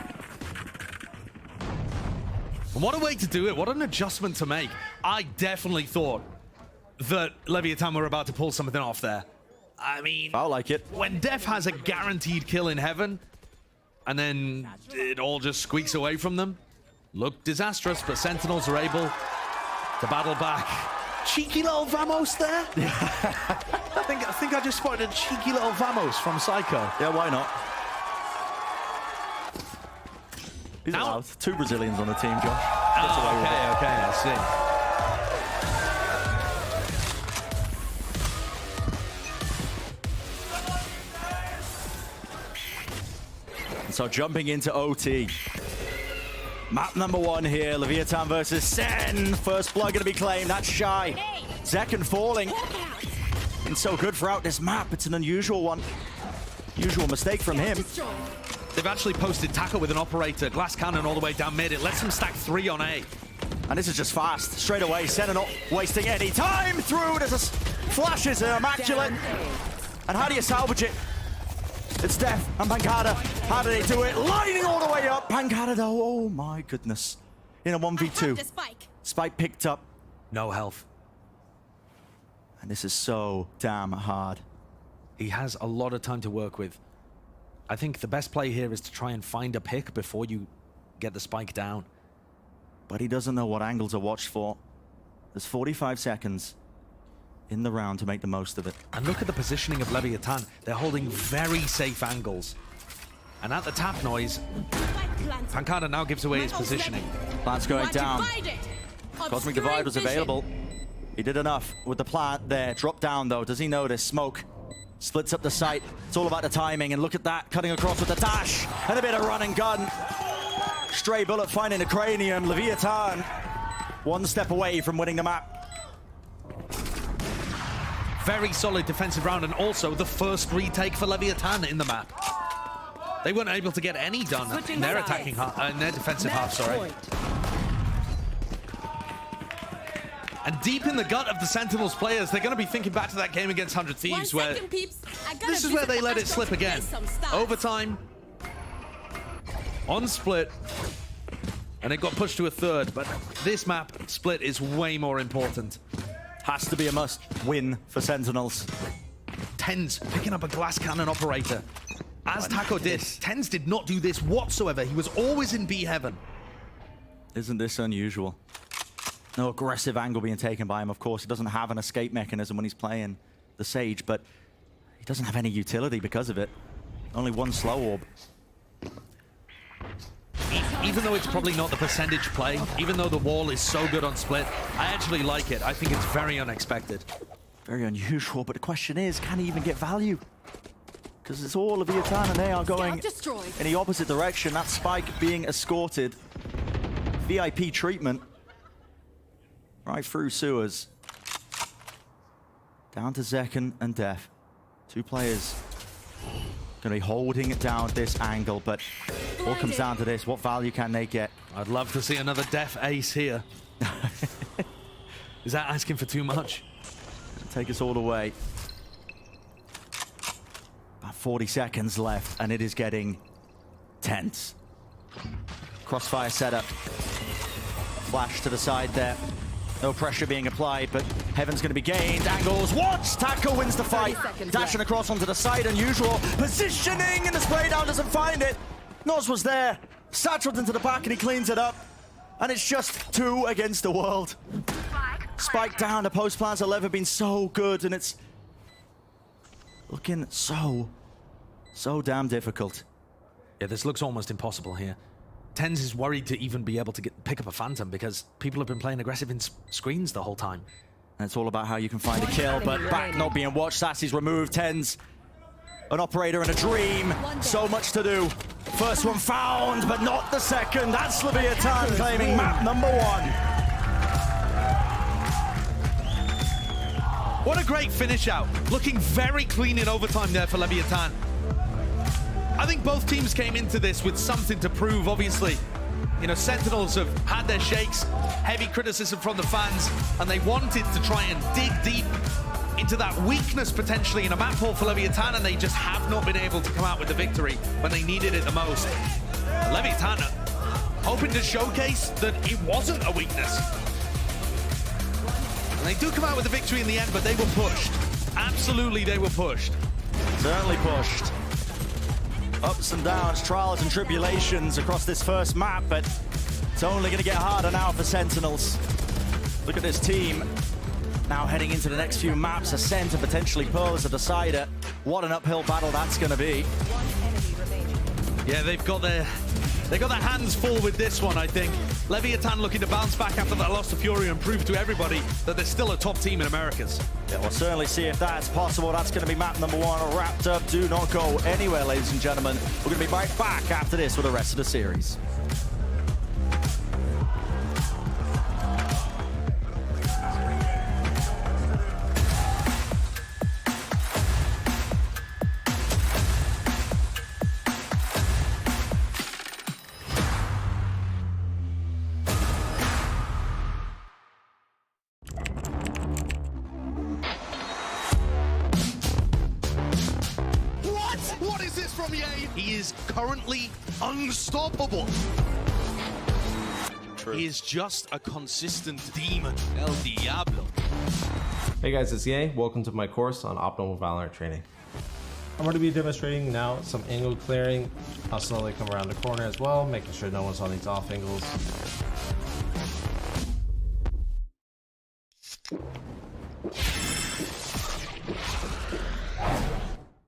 And what a way to do it. What an adjustment to make. I definitely thought that Leviathan were about to pull something off there. I mean, I like it. When Def has a guaranteed kill in Heaven, and then it all just squeaks away from them, looked disastrous, but Sentinels are able to battle back. Cheeky little Vamos there. I think I just spotted a cheeky little Vamos from Psycho. Yeah, why not? He's allowed. 2 Brazilians on the team, Josh. Oh, okay, I see. So jumping into OT. Map number 1 here, Leviathan versus Sen. First blood gonna be claimed, that's Shy. Second falling. Been so good throughout this map, it's an unusual one. Usual mistake from him. They've actually posted Taco with an operator, glass cannon all the way down mid. It lets them stack 3 on A. And this is just fast, straight away. Sen not wasting any time through. There's a flashes are immaculate. And how do you salvage it? It's Def and Pancada. How do they do it? Lining all the way up. Pancada though, oh my goodness. In a 1v2. Spike picked up. No health. And this is so damn hard. He has a lot of time to work with. I think the best play here is to try and find a pick before you get the Spike down. But he doesn't know what angles are watched for. There's 45 seconds in the round to make the most of it. And look at the positioning of Leviathan. They're holding very safe angles. And at the tap noise, Pancada now gives away his positioning. Plant's going down. Cosmic Divide was available. He did enough with the plant there. Drop down though. Does he notice? Smoke. Splits up the site. It's all about the timing. And look at that. Cutting across with the dash. And a bit of run and gun. Stray bullet finding the cranium. Leviathan 1 step away from winning the map. Very solid defensive round, and also the first retake for Leviathan in the map. They weren't able to get any done in their attacking half, in their defensive half, sorry. And deep in the gut of the Sentinels players, they're going to be thinking back to that game against 100 Thieves, where this is where they let it slip again. Overtime, on split, and it got pushed to a third. But this map split is way more important. Has to be a must win for Sentinels. TenZ picking up a glass cannon operator. As Taco did, TenZ did not do this whatsoever. He was always in B heaven. Isn't this unusual? No aggressive angle being taken by him, of course. He doesn't have an escape mechanism when he's playing the Sage, but he doesn't have any utility because of it. Only one slow orb. Even though it's probably not the percentage play, even though the wall is so good on split, I actually like it. I think it's very unexpected. Very unusual, but the question is, can he even get value? Because it's all of Leviathan and they are going in the opposite direction. That Spike being escorted. VIP treatment. Right through sewers. Down to Zekken and Def. Two players going to be holding it down this angle, but all comes down to this. What value can they get? I'd love to see another Def ace here. Is that asking for too much? Take us all the way. About 40 seconds left, and it is getting tense. Crossfire setup. Flash to the side there. No pressure being applied, but Heaven's going to be gained. Angles, watch! Taco wins the fight. Dashing across onto the side, unusual. Positioning, and the spray down doesn't find it. Nos was there. Satcheled into the back, and he cleans it up. And it's just 2 against the world. Spike down, the post plans have never been so good, and it's looking so damn difficult. Yeah, this looks almost impossible here. TenZ is worried to even be able to pick up a Phantom because people have been playing aggressive in screens the whole time. And it's all about how you can find a kill, but back not being watched. Sassy's removed. TenZ, an operator and a dream. So much to do. First one found, but not the second. That's Leviathan claiming map number 1. What a great finish out. Looking very clean in overtime there for Leviathan. I think both teams came into this with something to prove, obviously. You know, Sentinels have had their shakes, heavy criticism from the fans, and they wanted to try and dig deep into that weakness potentially in a map pool for Leviathan, and they just have not been able to come out with the victory when they needed it the most. Leviathan hoping to showcase that it wasn't a weakness. And they do come out with the victory in the end, but they were pushed. Absolutely, they were pushed. Certainly pushed. Ups and downs, trials and tribulations across this first map, but it's only going to get harder now for Sentinels. Look at this team now heading into the next few maps. Ascent and potentially Pearl as a decider. What an uphill battle that's going to be. Yeah, they've got their hands full with this one, I think. Leviathan looking to bounce back after that loss to Fury and prove to everybody that they're still a top team in Americas. Yeah, we'll certainly see if that's possible. That's going to be map number 1 wrapped up. Do not go anywhere, ladies and gentlemen. We're going to be right back after this with the rest of the series. He is currently unstoppable. True. He is just a consistent demon. El Diablo. Hey guys, it's Ye. Welcome to my course on optimal Valorant training. I'm going to be demonstrating now some angle clearing. I'll slowly come around the corner as well, making sure no one's on these off angles.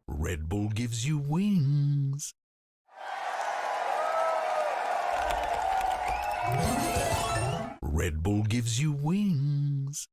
Red Bull gives you wings. Red Bull gives you wings.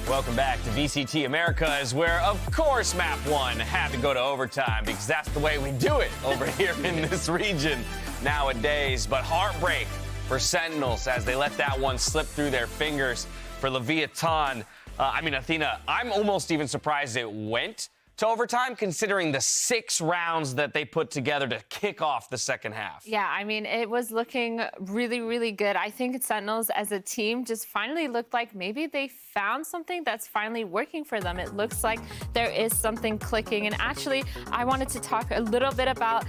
Welcome back to VCT Americas, where, of course, Map 1 had to go to overtime because that's the way we do it over here in this region nowadays. But heartbreak for Sentinels as they let that one slip through their fingers. For Leviathan, Athena, I'm almost even surprised it went to overtime, considering the 6 rounds that they put together to kick off the second half. Yeah, I mean, it was looking really, really good. I think Sentinels as a team just finally looked like maybe they found something that's finally working for them. It looks like there is something clicking. And actually, I wanted to talk a little bit about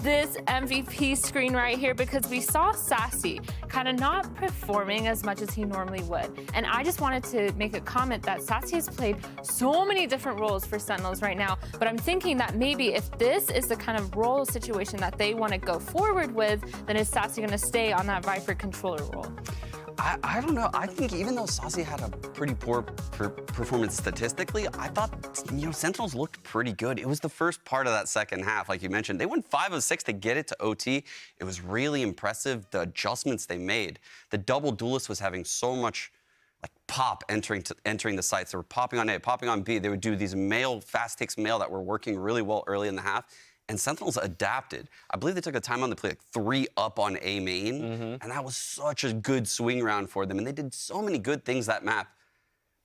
this MVP screen right here because we saw Sassy kind of not performing as much as he normally would. And I just wanted to make a comment that Sassy has played so many different roles for Sentinels right now, but I'm thinking that maybe if this is the kind of role situation that they want to go forward with, then is Sassy going to stay on that Viper controller role? I don't know. I think even though Sassy had a pretty poor performance statistically, I thought, Sentinels looked pretty good. It was the first part of that second half, like you mentioned. They went 5 of 6 to get it to OT. It was really impressive, the adjustments they made. The double duelist was having so much pop entering the sites. They were popping on A, popping on B. They would do these fast takes mail that were working really well early in the half. And Sentinels adapted. I believe they took a timeout to play 3 up on A main, and that was such a good swing round for them. And they did so many good things that map.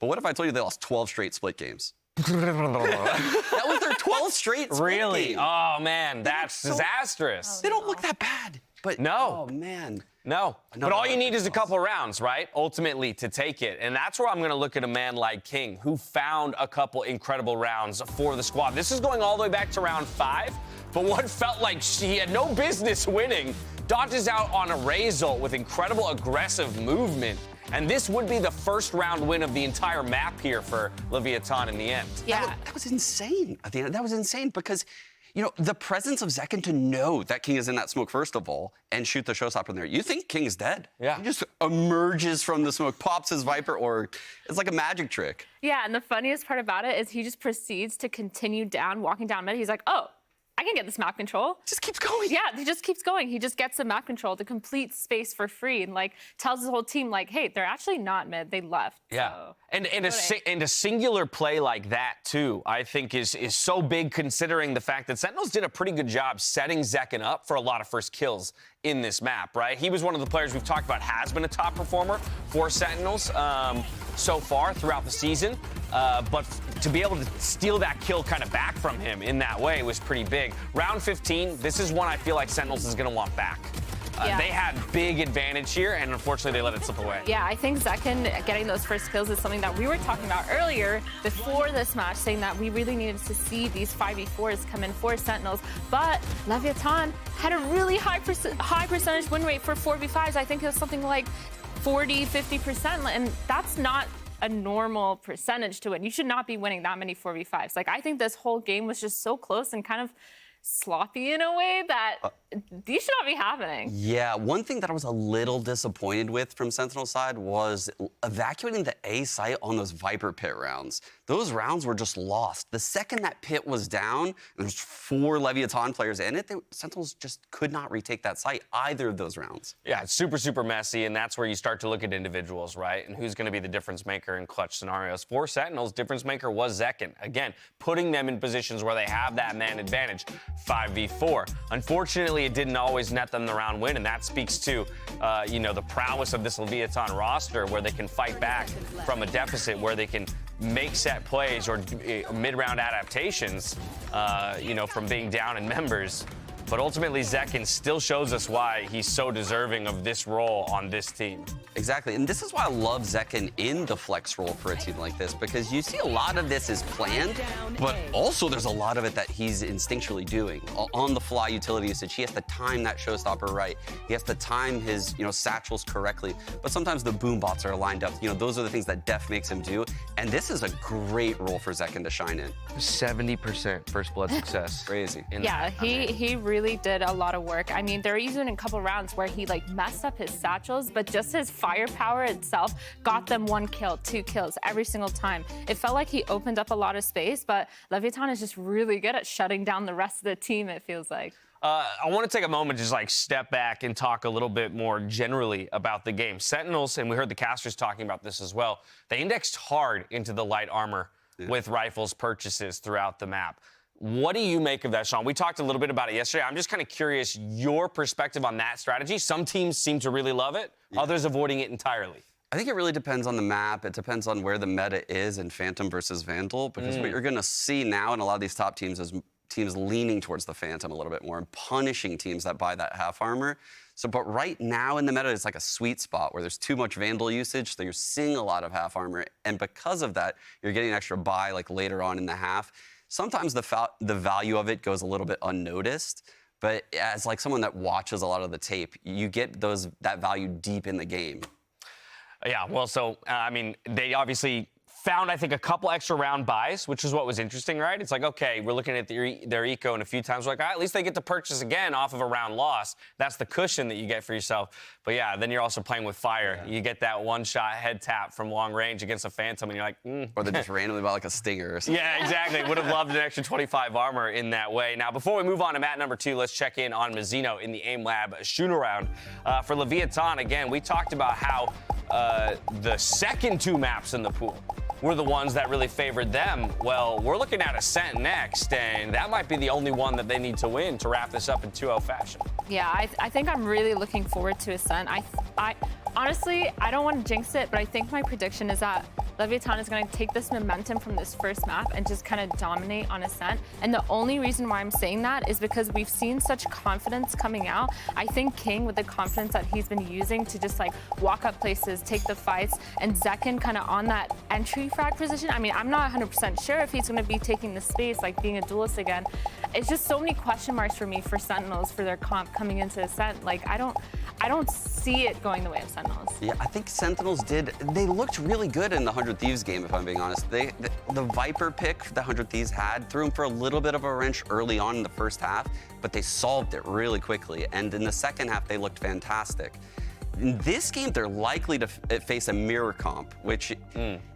But what if I told you they lost 12 straight split games? That was their 12th straight split game. Oh, man, that's disastrous. They don't look that bad. But no. Oh, man. No. But all you need is a couple rounds, right? Ultimately, to take it. And that's where I'm going to look at a man like King, who found a couple incredible rounds for the squad. This is going all the way back to round 5. But what felt like he had no business winning dodges out on a Razor with incredible aggressive movement. And this would be the first round win of the entire map here for Leviathan in the end. Yeah. That was insane, Athena. That was insane because, the presence of Zekken to know that King is in that smoke, first of all, and shoot the showstopper in there. You think King is dead. Yeah. He just emerges from the smoke, pops his Viper, or it's like a magic trick. Yeah, and the funniest part about it is he just proceeds to continue down, walking down mid. He's like, oh, I can get this map control. Just keeps going. Yeah, he just keeps going. He just gets the map control, the complete space for free, and tells his whole team hey, they're actually not mid. They left. Yeah, so. and a singular play like that too, I think is so big considering the fact that Sentinels did a pretty good job setting Zekken up for a lot of first kills in this map, right? He was one of the players we've talked about has been a top performer for Sentinels so far throughout the season, but to be able to steal that kill kind of back from him in that way was pretty big. Round 15, this is one I feel like Sentinels is going to want back. They had big advantage here, and unfortunately, they let it slip away. Yeah, I think Zekken getting those first kills is something that we were talking about earlier before this match, saying that we really needed to see these 5v4s come in for Sentinels. But Leviathan had a really high percentage win rate for 4v5s. I think it was something like 40, 50%, and that's not a normal percentage to win. You should not be winning that many 4v5s. I think this whole game was just so close and kind of sloppy in a way that these should not be happening. Yeah, one thing that I was a little disappointed with from Sentinel's side was evacuating the A site on those Viper pit rounds. Those rounds were just lost. The second that pit was down, and there's 4 Leviathan players in it, Sentinels just could not retake that site, either of those rounds. Yeah, it's super, super messy, and that's where you start to look at individuals, right? And who's going to be the difference maker in clutch scenarios. For Sentinels, difference maker was Zekken. Again, putting them in positions where they have that man advantage. 5v4. Unfortunately, it didn't always net them the round win, and that speaks to, the prowess of this Leviathan roster, where they can fight back from a deficit, where they can make set plays or mid-round adaptations, from being down in members. But ultimately, Zekken still shows us why he's so deserving of this role on this team. Exactly, and this is why I love Zekken in the flex role for a team like this, because you see a lot of this is planned, but also there's a lot of it that he's instinctually doing. On-the-fly utility usage, he has to time that showstopper right. He has to time his, satchels correctly, but sometimes the boom bots are lined up. Those are the things that Def makes him do, and this is a great role for Zekken to shine in. 70% first blood success. Crazy. Yeah, he really did a lot of work. I mean, there were even a couple rounds where he messed up his satchels, but just his firepower itself got them 1 kill, 2 kills every single time. It felt like he opened up a lot of space, but Leviathan is just really good at shutting down the rest of the team, it feels like. I want to take a moment to just like step back and talk a little bit more generally about the game. Sentinels, and we heard the casters talking about this as well, they indexed hard into the light armor with rifles purchases throughout the map. What do you make of that, Sean? We talked a little bit about it yesterday. I'm just kind of curious your perspective on that strategy. Some teams seem to really love it, others avoiding it entirely. I think it really depends on the map. It depends on where the meta is in Phantom versus Vandal, because what you're going to see now in a lot of these top teams is teams leaning towards the Phantom a little bit more and punishing teams that buy that half armor. So, but right now in the meta, it's like a sweet spot where there's too much Vandal usage, so you're seeing a lot of half armor, and because of that, you're getting an extra buy like later on in the half. Sometimes the value of it goes a little bit unnoticed, but as like someone that watches a lot of the tape, you get that value deep in the game. Yeah, well, so, I mean, they obviously found, I think, a couple extra round buys, which is what was interesting, right? It's like, okay, we're looking at their eco, and a few times we're like, at least they get to purchase again off of a round loss. That's the cushion that you get for yourself. But yeah, then you're also playing with fire. You get that one-shot head tap from long range against a Phantom, and you're like, Or they just randomly buy like a Stinger or something. Yeah, exactly. Would have loved an extra 25 armor in that way. Now, before we move on to map number 2, let's check in on Mizzino in the AIM Lab shoot-around. For Leviathan, again, we talked about how the second 2 maps in the pool were the ones that really favored them. Well, we're looking at Ascent next, and that might be the only one that they need to win to wrap this up in 2-0 fashion. Yeah, I think I'm really looking forward to Ascent. I honestly, I don't want to jinx it, but I think my prediction is that Leviathan is going to take this momentum from this first map and just kind of dominate on Ascent. And the only reason why I'm saying that is because we've seen such confidence coming out. I think King, with the confidence that he's been using to just like walk up places, take the fights, and Zekin kind of on that entry frag position. I mean, I'm not 100% sure if he's going to be taking the space, like being a duelist again. It's just so many question marks for me for Sentinels for their comp coming into Ascent. Like, I don't see it going the way of Sentinels. Yeah, I think Sentinels they looked really good in the 100 Thieves game, if I'm being honest. The Viper pick the 100 Thieves had threw them for a little bit of a wrench early on in the first half, but they solved it really quickly. And in the second half, they looked fantastic. In this game, they're likely to face a mirror comp, which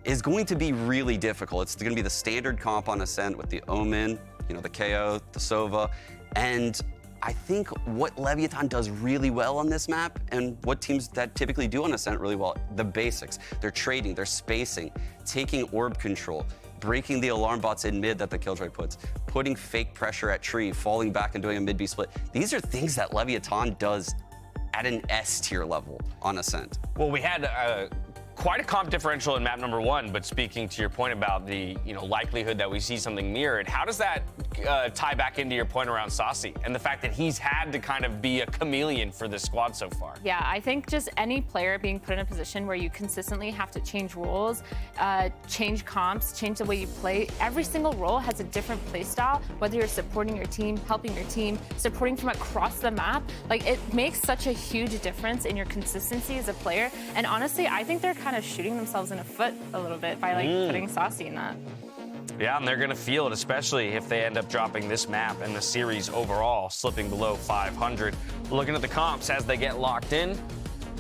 is going to be really difficult. It's going to be the standard comp on Ascent with the Omen, the KO, the Sova, and I think what Leviathan does really well on this map, and what teams that typically do on Ascent really well, the basics. They're trading, they're spacing, taking orb control, breaking the alarm bots in mid that the Killjoy puts, putting fake pressure at tree, falling back and doing a mid-B split. These are things that Leviathan does at an S tier level on Ascent. Well, we had quite a comp differential in map number 1, but speaking to your point about the likelihood that we see something mirrored, how does that tie back into your point around Saucy and the fact that he's had to kind of be a chameleon for this squad so far? Yeah, I think just any player being put in a position where you consistently have to change roles, change comps, change the way you play. Every single role has a different play style, whether you're supporting your team, helping your team, supporting from across the map. Like, it makes such a huge difference in your consistency as a player. And honestly, I think they're kind of shooting themselves in the foot a little bit by putting Saucy in that. Yeah, and they're going to feel it, especially if they end up dropping this map and the series overall, slipping below 500. Looking at the comps as they get locked in,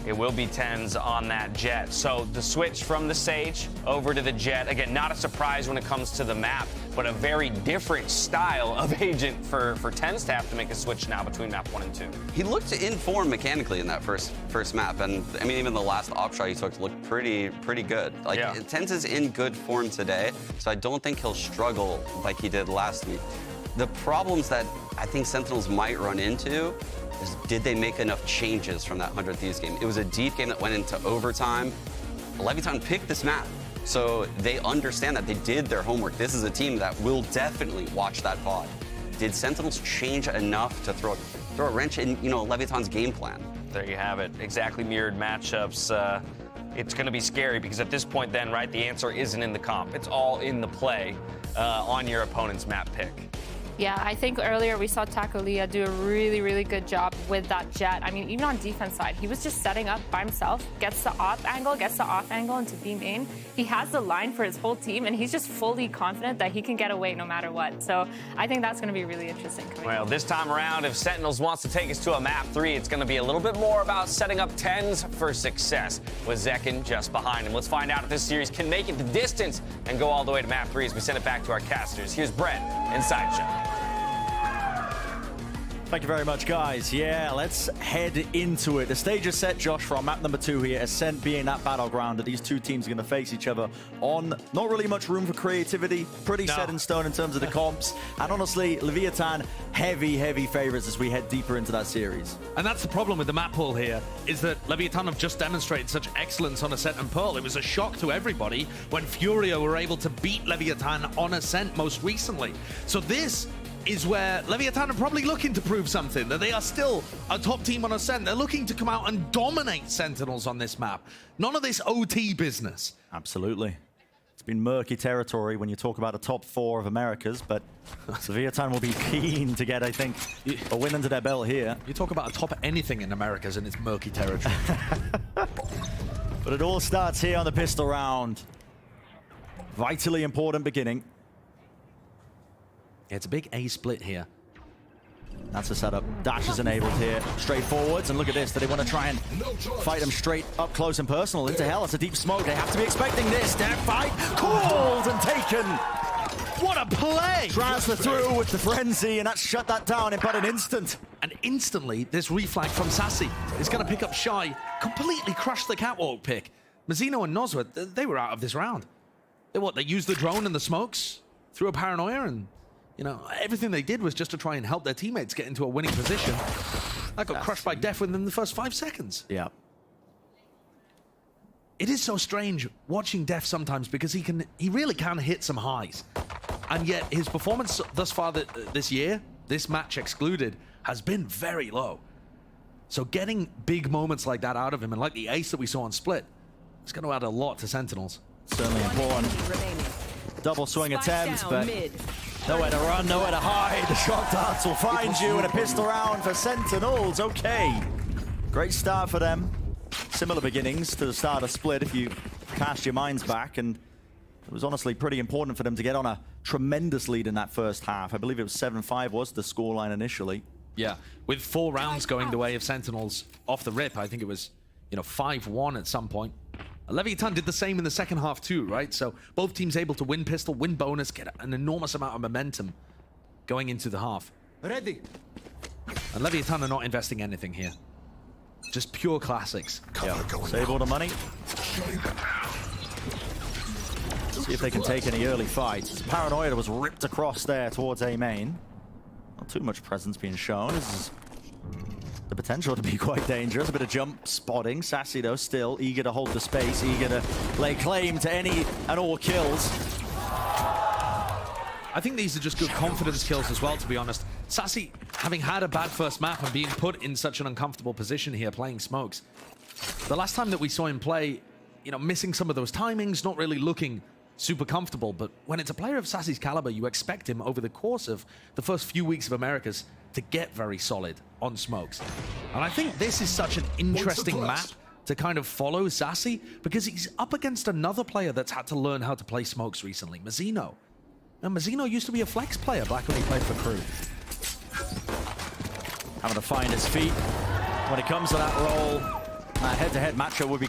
it will be 10s on that Jet. So the switch from the Sage over to the Jet, again, not a surprise when it comes to the map, but a very different style of agent for 10s to have to make a switch now between map 1 and 2. He looked in form mechanically in that first map, and I mean, even the last op shot he took looked pretty good. Like, yeah. 10s is in good form today, so I don't think he'll struggle like he did last week. The problems that I think Sentinels might run into is, did they make enough changes from that 100 Thieves game? It was a deep game that went into overtime. Leviathan picked this map, so they understand that they did their homework. This is a team that will definitely watch that VOD. Did Sentinels change enough to throw a wrench in, Leviathan's game plan? There you have it. Exactly mirrored matchups. It's going to be scary because at this point then, right, the answer isn't in the comp. It's all in the play on your opponent's map pick. Yeah, I think earlier we saw Takolia do a really, really good job with that Jet. I mean, even on defense side, he was just setting up by himself, gets the off angle into B main. He has the line for his whole team, and he's just fully confident that he can get away no matter what. So I think that's going to be really interesting. Well, this time around, if Sentinels wants to take us to a map 3, it's going to be a little bit more about setting up 10s for success with Zekin just behind him. Let's find out if this series can make it the distance and go all the way to map 3 as we send it back to our casters. Here's Brett and Sideshow. Thank you very much, guys. Yeah, let's head into it. The stage is set, Josh, for our map number 2 here. Ascent being that battleground that these two teams are going to face each other on. Not really much room for creativity. Pretty set in stone in terms of the comps. And honestly, Leviathan, heavy favorites as we head deeper into that series. And that's the problem with the map pool here, is that Leviathan have just demonstrated such excellence on Ascent and Pearl. It was a shock to everybody when Furio were able to beat Leviathan on Ascent most recently. So this is where Leviathan are probably looking to prove something, that they are still a top team on Ascent. They're looking to come out and dominate Sentinels on this map. None of this OT business. Absolutely. It's been murky territory when you talk about a top 4 of Americas, but Leviathan will be keen to get, I think, a win under their belt here. You talk about a top anything in Americas and it's murky territory. But it all starts here on the pistol round. Vitally important beginning. Yeah, it's a big A split here. That's the setup. Dash is enabled here. Straight forwards, and look at this. Do they want to try and fight them straight up close and personal into hell? It's a deep smoke. They have to be expecting this. Their fight called and taken. What a play! Transfer through with the frenzy, and that shut that down in but an instant. And instantly, this reflag from Sassy is going to pick up Shy. Completely crushed the catwalk pick. Mazzino and Nozwa, they were out of this round. They used the drone and the smokes, threw a paranoia, and you know, everything they did was just to try and help their teammates get into a winning position. That got crushed by Def within the first 5 seconds. Yeah. It is so strange watching Def sometimes because he really can hit some highs. And yet his performance thus far this year, this match excluded, has been very low. So getting big moments like that out of him, and like the ace that we saw on Split, it's going to add a lot to Sentinels. Certainly important. Double swing attempt, but nowhere to run, nowhere to hide. The shock darts will find you in a pistol round for Sentinels. Okay. Great start for them. Similar beginnings to the start of Split if you cast your minds back, and it was honestly pretty important for them to get on a tremendous lead in that first half. I believe it was 7-5 was the scoreline initially. Yeah, with 4 rounds going the way of Sentinels off the rip, I think it was, 5-1 at some point. Leviathan did the same in the second half too, right? So both teams able to win pistol, win bonus, get an enormous amount of momentum going into the half. Ready. And Leviathan are not investing anything here. Just pure classics. Yeah. Save all the money. See if they can take any early fights. Paranoia was ripped across there towards A main. Not too much presence being shown. This is the potential to be quite dangerous. A bit of jump spotting. Sassy, though, still eager to hold the space, eager to lay claim to any and all kills. I think these are just good confidence kills as well, to be honest. Sassy, having had a bad first map and being put in such an uncomfortable position here playing smokes. The last time that we saw him play, missing some of those timings, not really looking super comfortable, but when it's a player of Sassy's caliber, you expect him over the course of the first few weeks of Americas to get very solid on smokes. And I think this is such an interesting map to kind of follow Sassy, because he's up against another player that's had to learn how to play smokes recently, Mazzino. And Mazzino used to be a flex player back when he played for KRU. Having to find his feet when it comes to that role. Head-to-head matchup would be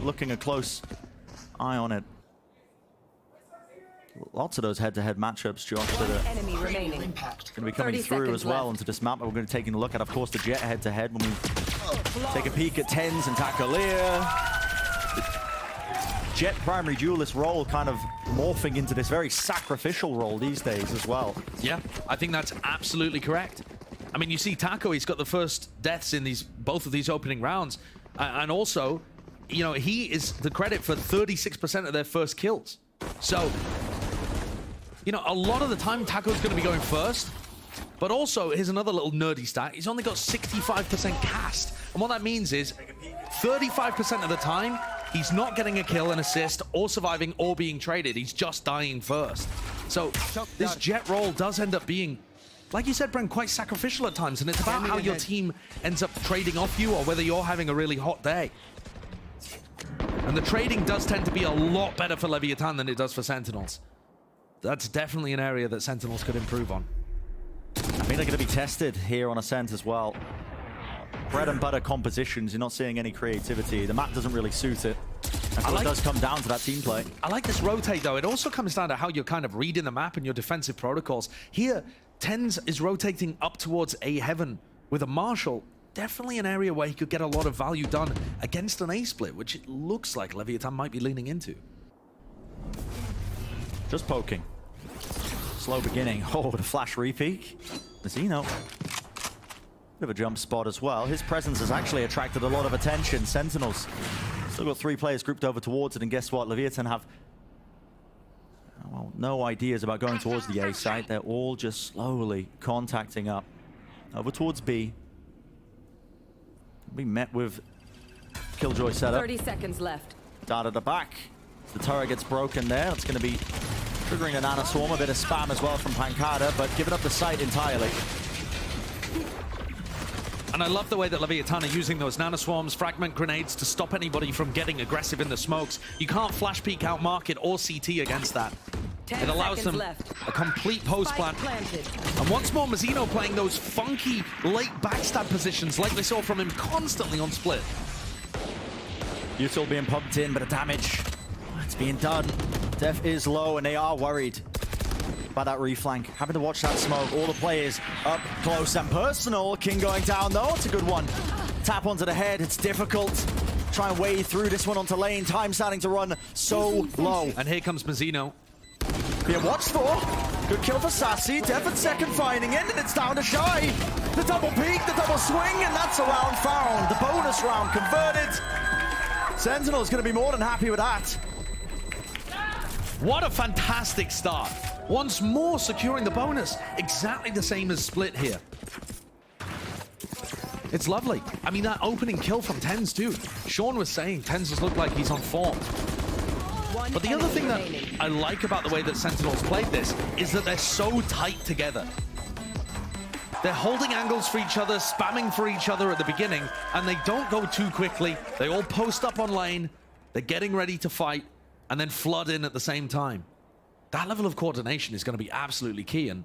looking a close eye on it. Lots of those head-to-head matchups, Josh, that are going to be coming through as well into this map that we're going to take a look at. Of course, the Jet head-to-head when we take a peek at TenZ and Takolia. Jet primary duelist role kind of morphing into this very sacrificial role these days as well. Yeah, I think that's absolutely correct. I mean, you see Taco, he's got the first deaths in both of these opening rounds. And also, he is the credit for 36% of their first kills. So, a lot of the time Taco's going to be going first. But also, here's another little nerdy stat. He's only got 65% cast. And what that means is 35% of the time, he's not getting a kill, an assist, or surviving, or being traded. He's just dying first. So this Jet role does end up being, like you said, Brent, quite sacrificial at times. And it's about how your team ends up trading off you or whether you're having a really hot day. And the trading does tend to be a lot better for Leviathan than it does for Sentinels. That's definitely an area that Sentinels could improve on. I think they're going to be tested here on Ascent as well. Bread and butter compositions, you're not seeing any creativity. The map doesn't really suit it. And so it does come down to that team play. I like this rotate, though. It also comes down to how you're kind of reading the map and your defensive protocols. Here, TenZ is rotating up towards A heaven with a Marshal. Definitely an area where he could get a lot of value done against an A split, which it looks like Leviathan might be leaning into. Just poking. Slow beginning. Oh, the flash repeak. Mazino. Bit of a jump spot as well. His presence has actually attracted a lot of attention. Sentinels still got 3 players grouped over towards it, and guess what? Leviathan have well, no ideas about going towards the A site. They're all just slowly contacting up over towards B. We met with Killjoy setup. 30 seconds left. Dart at the back. The turret gets broken there. It's going to be triggering a Nano Swarm, a bit of spam as well from Pancada, but giving up the site entirely. And I love the way that Leviathan are using those Nano Swarms, fragment grenades to stop anybody from getting aggressive in the smokes. You can't flash peek out market or CT against that. It allows them a complete post plant. And once more, Mazino playing those funky late backstab positions like we saw from him constantly on split. Util being pumped in, but the damage, it's being done. Def is low, and they are worried by that reflank. Having to watch that smoke. All the players up close and personal. King going down, though. It's a good one. Tap onto the head. It's difficult. Try and wade through this one onto lane. Time starting to run so low. And here comes Mazino. Being watched for. Good kill for Sassy. Def at second finding it, and it's down to Shy. The double peek, the double swing, and that's a round found. The bonus round converted. Sentinel's going to be more than happy with that. What a fantastic start. Once more securing the bonus. Exactly the same as Split here. It's lovely. I mean, that opening kill from TenZ too. Sean was saying TenZ has looked like he's on form. But the other thing that I like about the way that Sentinels played this is that they're so tight together. They're holding angles for each other, spamming for each other at the beginning, and they don't go too quickly. They all post up on lane. They're getting ready to fight, and then flood in at the same time. That level of coordination is going to be absolutely key. And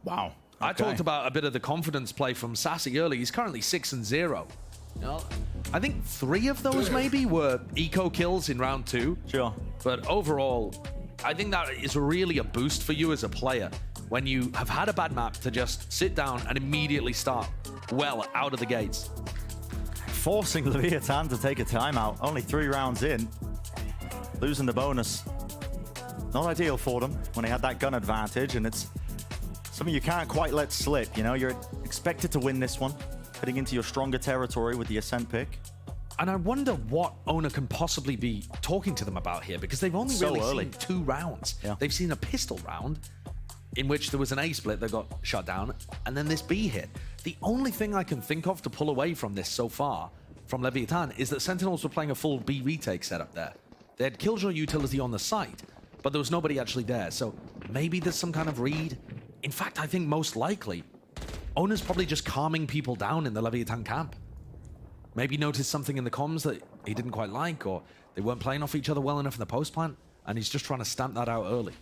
wow, I talked about a bit of the confidence play from Sassy early. He's currently 6-0. You know, I think 3 of those maybe were eco kills in round 2. Sure. But overall, I think that is really a boost for you as a player when you have had a bad map to just sit down and immediately start well out of the gates. Forcing Leviathan to take a timeout. Only 3 rounds in. Losing the bonus. Not ideal for them when they had that gun advantage, and it's something you can't quite let slip. You know, you're expected to win this one, heading into your stronger territory with the Ascent pick. And I wonder what Owner can possibly be talking to them about here, because they've only really seen 2 rounds. Yeah. They've seen a pistol round in which there was an A split that got shut down, and then this B hit. The only thing I can think of to pull away from this so far from Leviathan is that Sentinels were playing a full B retake setup there. They had Killjoy utility on the site, but there was nobody actually there. So maybe there's some kind of read. In fact, I think most likely, Owner's probably just calming people down in the Leviathan camp. Maybe noticed something in the comms that he didn't quite like, or they weren't playing off each other well enough in the post plant, and he's just trying to stamp that out early.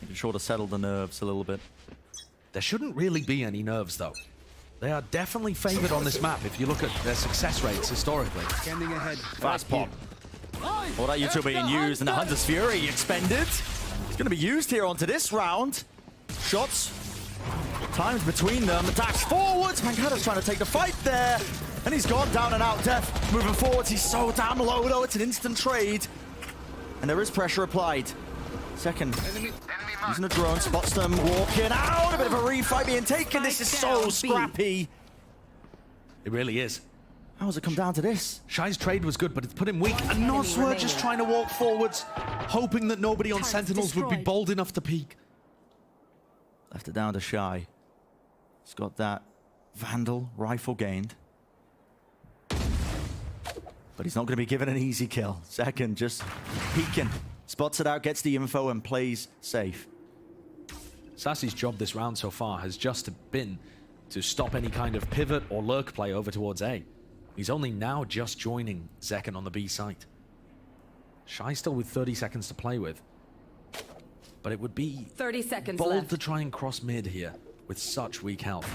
Making sure to settle the nerves a little bit. There shouldn't really be any nerves, though. They are definitely favored on this map if you look at their success rates historically. Standing ahead. Fast pop. All that util being used, and the Hunter's Fury expended. It's going to be used here onto this round. Shots. Times between them. Dash forwards. Mancada's trying to take the fight there. And he's gone down and out. Def moving forwards. He's so damn low, though. It's an instant trade. And there is pressure applied. Second. Using a drone. Spots them walking out. A bit of a refight being taken. This is so scrappy. It really is. How has it come down to this? Shy's trade was good, but it's put him weak. And Noswer just trying to walk forwards, hoping that nobody on Sentinels would be bold enough to peek. Left it down to Shy. He's got that Vandal rifle gained. But he's not going to be given an easy kill. Second, just peeking. Spots it out, gets the info, and plays safe. Sassy's job this round so far has just been to stop any kind of pivot or lurk play over towards A. He's only now just joining Zekken on the B site. Shy still with 30 seconds to play with. But it would be 30 seconds bold left to try and cross mid here with such weak health.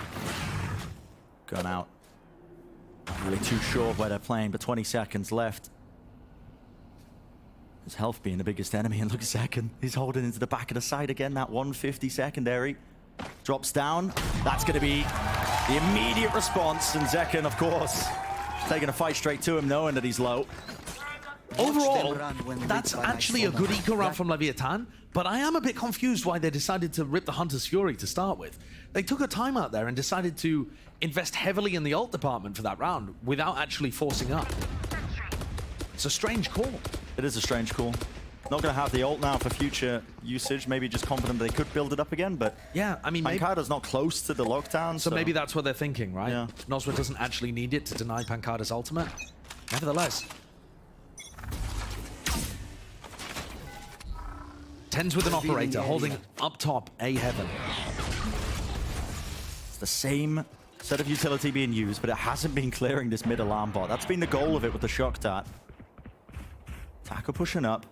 Gun out. Not really too sure where they're playing, but 20 seconds left. His health being the biggest enemy, and look at Zekken. He's holding into the back of the side again, that 150 secondary. Drops down. That's going to be the immediate response. And Zekken, of course, taking a fight straight to him, knowing that he's low. Overall, that's actually a good eco round from Leviathan, but I am a bit confused why they decided to rip the Hunter's Fury to start with. They took a timeout there and decided to invest heavily in the ult department for that round without actually forcing up. It's a strange call. It is a strange call. Not going to have the ult now for future usage. Maybe just confident they could build it up again, but yeah, I mean, Pancada's not close to the lockdown. So maybe that's what they're thinking, right? Yeah. Nozma doesn't actually need it to deny Pancada's ultimate. Nevertheless. Tens with an operator holding up top A heaven. It's the same set of utility being used, but it hasn't been clearing this mid alarm bot. That's been the goal of it with the shock dart. Taco pushing up.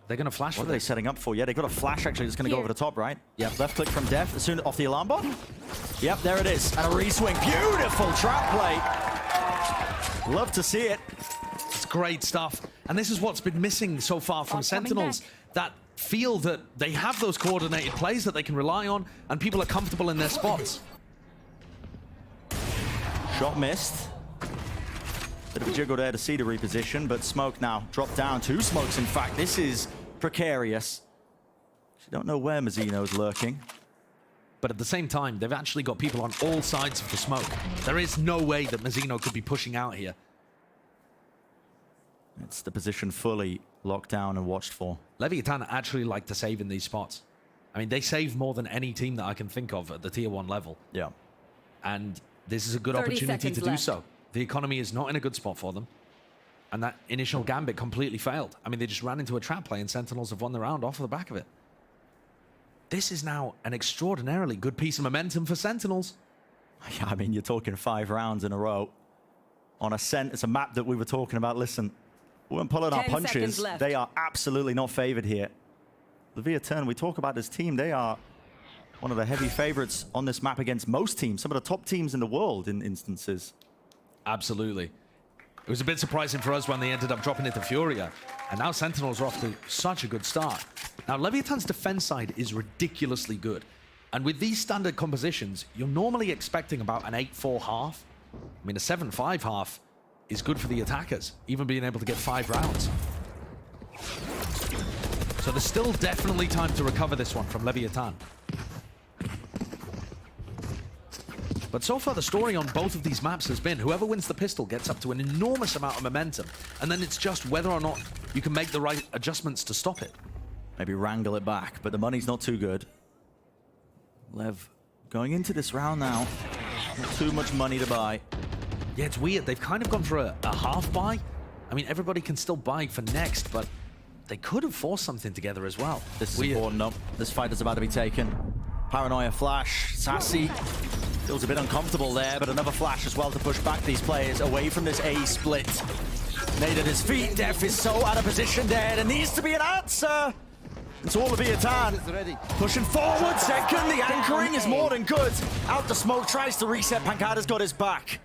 They're going to flash. What are they setting up for? Yeah, they got a flash actually that's going to go over the top, right? Yep, left click from Def as soon off the alarm bot. Yep, there it is. And a re-swing. Beautiful trap play. Love to see it. It's great stuff. And this is what's been missing so far from Sentinels. That feel that they have those coordinated plays that they can rely on, and people are comfortable in their spots. Shot missed. Bit of a jiggle there to see the reposition, but Smoke now dropped down. 2 smokes, in fact. This is precarious. You don't know where Mazzino's lurking. But at the same time, they've actually got people on all sides of the smoke. There is no way that Mazzino could be pushing out here. It's the position fully locked down and watched for. Leviathan actually like to save in these spots. I mean, they save more than any team that I can think of at the tier 1 level. Yeah. And this is a good opportunity to do so. The economy is not in a good spot for them. And that initial gambit completely failed. I mean, they just ran into a trap play and Sentinels have won the round off of the back of it. This is now an extraordinarily good piece of momentum for Sentinels. Yeah, I mean, you're talking 5 rounds in a row on it's a map that we were talking about. Listen, we're pulling our punches. They are absolutely not favored here. Leviathan, we talk about this team. They are one of the heavy favorites on this map against most teams, some of the top teams in the world in instances. Absolutely. It was a bit surprising for us when they ended up dropping it to Furia. And now Sentinels are off to such a good start. Now, Leviathan's defense side is ridiculously good. And with these standard compositions, you're normally expecting about an 8-4 half. I mean, a 7-5 half is good for the attackers, even being able to get 5 rounds. So there's still definitely time to recover this one from Leviathan. But so far, the story on both of these maps has been whoever wins the pistol gets up to an enormous amount of momentum. And then it's just whether or not you can make the right adjustments to stop it. Maybe wrangle it back, but the money's not too good. Lev going into this round now. Not too much money to buy. Yeah, it's weird. They've kind of gone for a half buy. I mean, everybody can still buy for next, but they could have forced something together as well. This is important. No, this fight is about to be taken. Paranoia flash. Sassy feels a bit uncomfortable there, but another flash as well to push back these players away from this A split. Nade at his feet. Def is so out of position there. There needs to be an answer. It's all Leviathan. Pushing forward. Second. The anchoring is more than good. Out the smoke. Tries to reset. Pancada's got his back.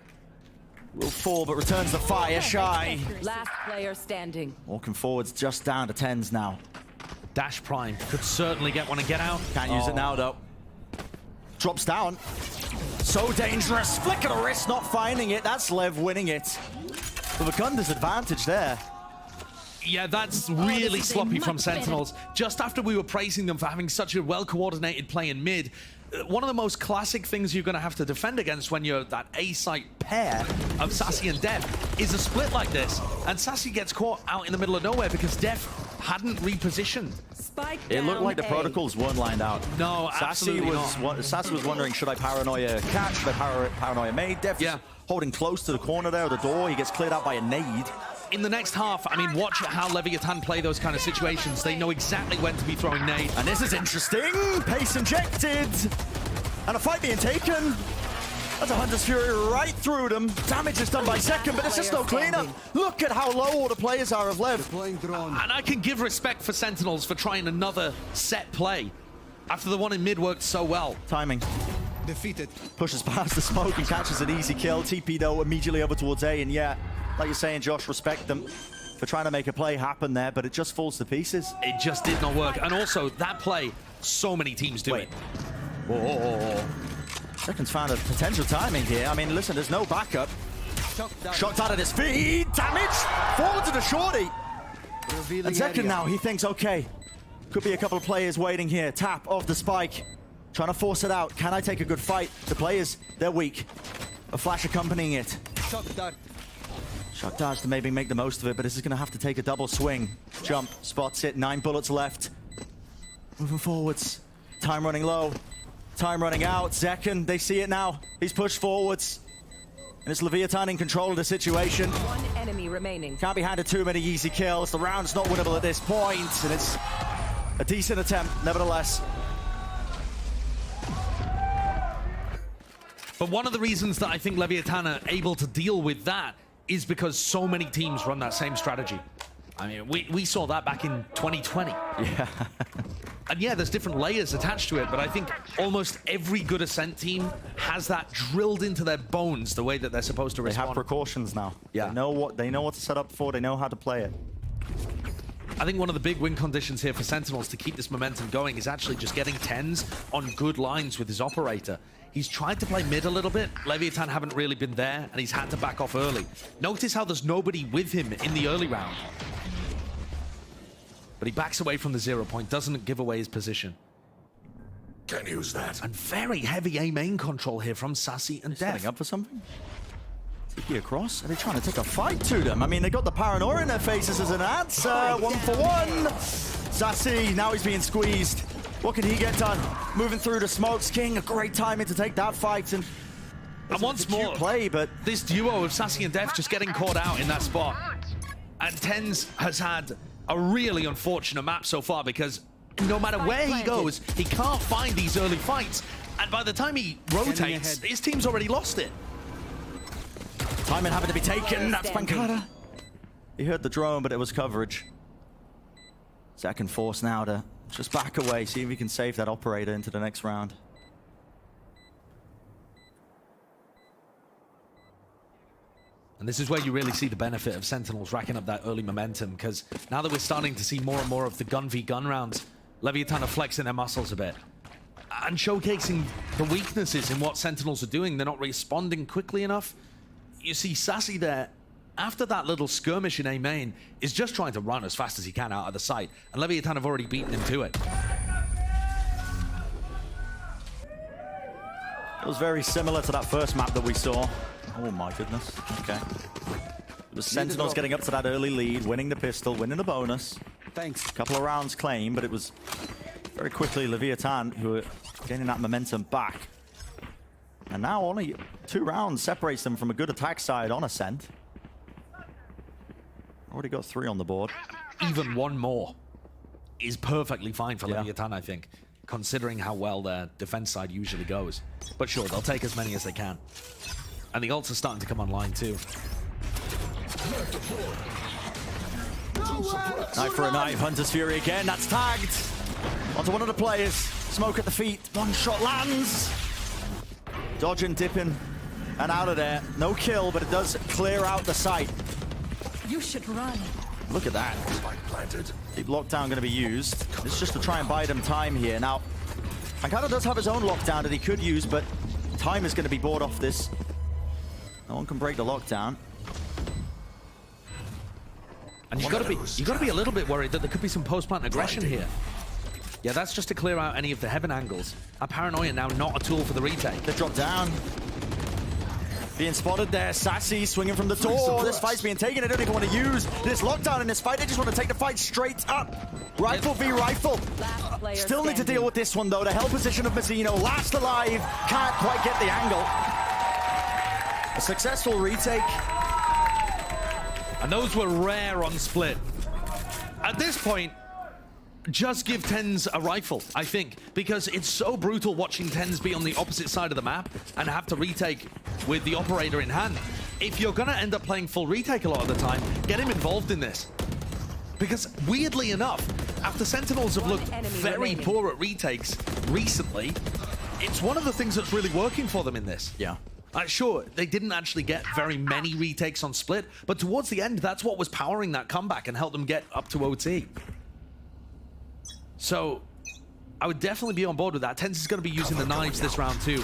Will fall, but returns the fire. Shy. Last player standing. Walking forwards just down to 10s now. Dash Prime could certainly get one and get out. Can't use it now, though. Drops down. So dangerous. Flick of the wrist, not finding it. That's Lev winning it. With a gun disadvantage there. Yeah, that's really sloppy from Sentinels. Just after we were praising them for having such a well-coordinated play in mid, one of the most classic things you're going to have to defend against when you're that A-site pair of Sassy and Def is a split like this. And Sassy gets caught out in the middle of nowhere because Def hadn't repositioned. It looked like the protocols weren't lined out. No, absolutely not. Sassy was wondering, should I Paranoia catch? Should I Paranoia made? Def is holding close to the corner there of the door. He gets cleared out by a nade. In the next half, I mean, watch how Leviathan play those kind of situations. They know exactly when to be throwing nade. And this is interesting. Pace injected. And a fight being taken. That's a Hunter's Fury right through them. Damage is done by Second, but it's just no cleanup. Look at how low all the players are of Lev. And I can give respect for Sentinels for trying another set play after the one in mid worked so well. Timing. Defeated. Pushes past the smoke and catches an easy kill. TP though immediately over towards A, and yeah, like you're saying, Josh, respect them for trying to make a play happen there, but it just falls to pieces. It just did not work. And also, that play, so many teams do it. Whoa. Second's found a potential timing here. I mean, listen, there's no backup. Shocked out at his feet. Damage. Forward to the shorty. And Second now, he thinks, okay, could be a couple of players waiting here. Tap off the spike. Trying to force it out. Can I take a good fight? The players, they're weak. A flash accompanying it. Shock dodge to maybe make the most of it, but this is going to have to take a double swing. Jump, spots it, 9 bullets left. Moving forwards. Time running low. Time running out. Zekken, they see it now. He's pushed forwards. And it's Leviathan in control of the situation. One enemy remaining. Can't be handed too many easy kills. The round's not winnable at this point, and it's a decent attempt, nevertheless. But one of the reasons that I think Leviathan are able to deal with that is because so many teams run that same strategy. I mean, we saw that back in 2020. Yeah. And yeah, there's different layers attached to it, but I think almost every good Ascent team has that drilled into their bones, the way that they're supposed to respond. They have precautions now. Yeah. They know what to set up for, they know how to play it. I think one of the big win conditions here for Sentinels to keep this momentum going is actually just getting 10s on good lines with his operator. He's tried to play mid a little bit. Leviathan haven't really been there, and he's had to back off early. Notice how there's nobody with him in the early round. But he backs away from the 0 point, doesn't give away his position. Can use that. And very heavy A-main control here from Sassy and Def. Setting up for something? Tiki across? Are they trying to take a fight to them? I mean, they got the paranoia in their faces as an answer. 1-for-1. Sassy, now he's being squeezed. What can he get done? Moving through the smokes. King, a great timing to take that fight. And once more, play, but this duo of Sassy and Def just getting caught out in that spot. And Tens has had a really unfortunate map so far because no matter where he goes, he can't find these early fights. And by the time he rotates, his team's already lost it. Timing having to be taken. That's Pancada. He heard the drone, but it was coverage. Second force now to just back away, see if he can save that operator into the next round. And this is where you really see the benefit of Sentinels racking up that early momentum, because now that we're starting to see more and more of the gun v gun rounds, Leviathan are flexing their muscles a bit and showcasing the weaknesses in what Sentinels are doing. They're not responding quickly enough. You see Sassy there, after that little skirmish in A main, is just trying to run as fast as he can out of the site, and Leviathan have already beaten him to it. It was very similar to that first map that we saw. Oh my goodness. Okay. The Sentinels getting up to that early lead, winning the pistol, winning the bonus. Thanks. A couple of rounds claimed, but it was very quickly Leviathan who are getting that momentum back. And now only 2 rounds separates them from a good attack side on Ascent. Already got 3 on the board. Even one more is perfectly fine for Leviathan, I think, considering how well their defense side usually goes. But sure, they'll take as many as they can. And the ults are starting to come online too. Knife for a knife, Hunter's Fury again, that's tagged. Onto one of the players, smoke at the feet, 1 shot lands. Dodging, dipping, and out of there. No kill, but it does clear out the site. You should run. Look at that. Deep lockdown going to be used. It's just to try and buy them time here. Now, Pancada does have his own lockdown that he could use, but time is going to be bought off this. No one can break the lockdown. And you got to be a little bit worried that there could be some post-plant aggression here. Yeah, that's just to clear out any of the heaven angles. Our paranoia now not a tool for the retake. They drop down. Being spotted there, Sassy swinging from the door. This fight's being taken. They don't even want to use this lockdown in this fight. They just want to take the fight straight up. Rifle v rifle. Still need to deal with this one though. The hell position of Mazzino, last alive. Can't quite get the angle. A successful retake. And those were rare on split. At this point, just give Tens a rifle, I think, because it's so brutal watching Tens be on the opposite side of the map and have to retake with the operator in hand. If you're gonna end up playing full retake a lot of the time, get him involved in this. Because weirdly enough, after Sentinels have looked very poor at retakes recently, it's one of the things that's really working for them in this. Yeah. Sure, they didn't actually get very many retakes on split, but towards the end, that's what was powering that comeback and helped them get up to OT. So, I would definitely be on board with that. Tens is going to be using the knives this round too.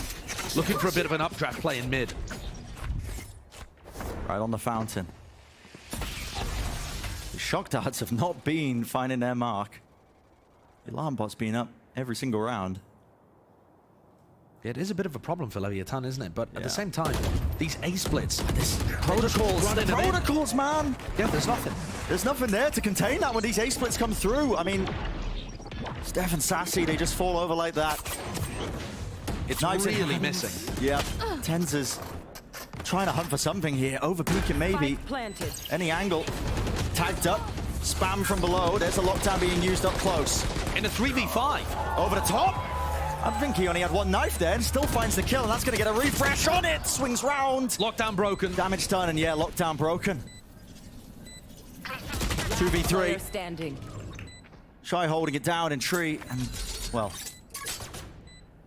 Looking for a bit of an updraft play in mid. Right on the fountain. The shock darts have not been finding their mark. The alarm bot's been up every single round. Yeah, it is a bit of a problem for Leviathan, isn't it? But at the same time, these A splits, this protocols, man. Yeah, there's nothing. There's nothing there to contain that when these A splits come through. I mean, Steph and Sassy, they just fall over like that. It's really missing. Yeah, Tens is trying to hunt for something here. Over peeking maybe. Any angle. Tagged up. Spam from below. There's a lockdown being used up close. In a 3v5. Over the top. I think he only had one knife there and still finds the kill, and that's going to get a refresh on it. Swings round. Lockdown broken. Damage done, and yeah, lockdown broken. 2v3. Shy holding it down in tree, and, well,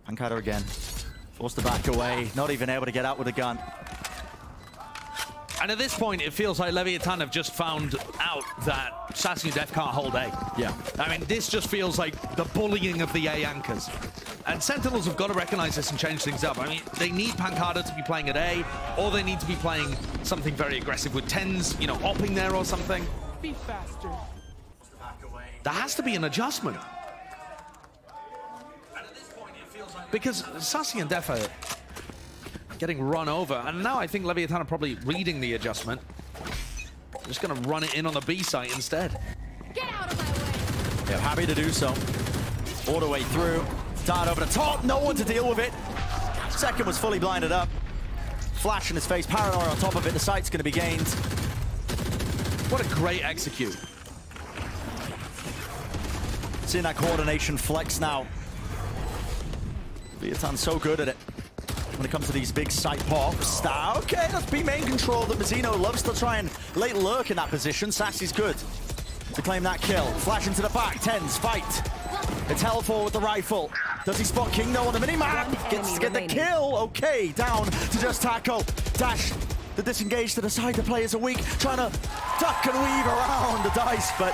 Pancada again. Forced to back away, not even able to get out with a gun. And at this point, it feels like Leviathan have just found out that Sassy and Def can't hold A. Yeah. I mean, this just feels like the bullying of the A anchors. And Sentinels have got to recognize this and change things up. I mean, they need Pancada to be playing at A, or they need to be playing something very aggressive with Tens, you know, opping there or something. Be faster. There has to be an adjustment. Because Sassy and Def are getting run over, and now I think Leviathan are probably reading the adjustment. Just gonna run it in on the B site instead. Get out of my way. Yeah, happy to do so. All the way through. Dart over the top, no one to deal with it. Second was fully blinded up. Flash in his face, paranoia on top of it. The site's gonna be gained. What a great execute. Seeing that coordination flex now. Leviathan's so good at it when it comes to these big site pops. Okay, that's B-main control that Mazzino loves to try and late lurk in that position. Sassy's good to claim that kill. Flash into the back, Tens, fight. It's Hellfall with the rifle. Does he spot Kingno on the minimap? Gets to get the kill. Okay, down to just Taco. Dash, the disengage to the side. The players are weak, trying to duck and weave around the dice, but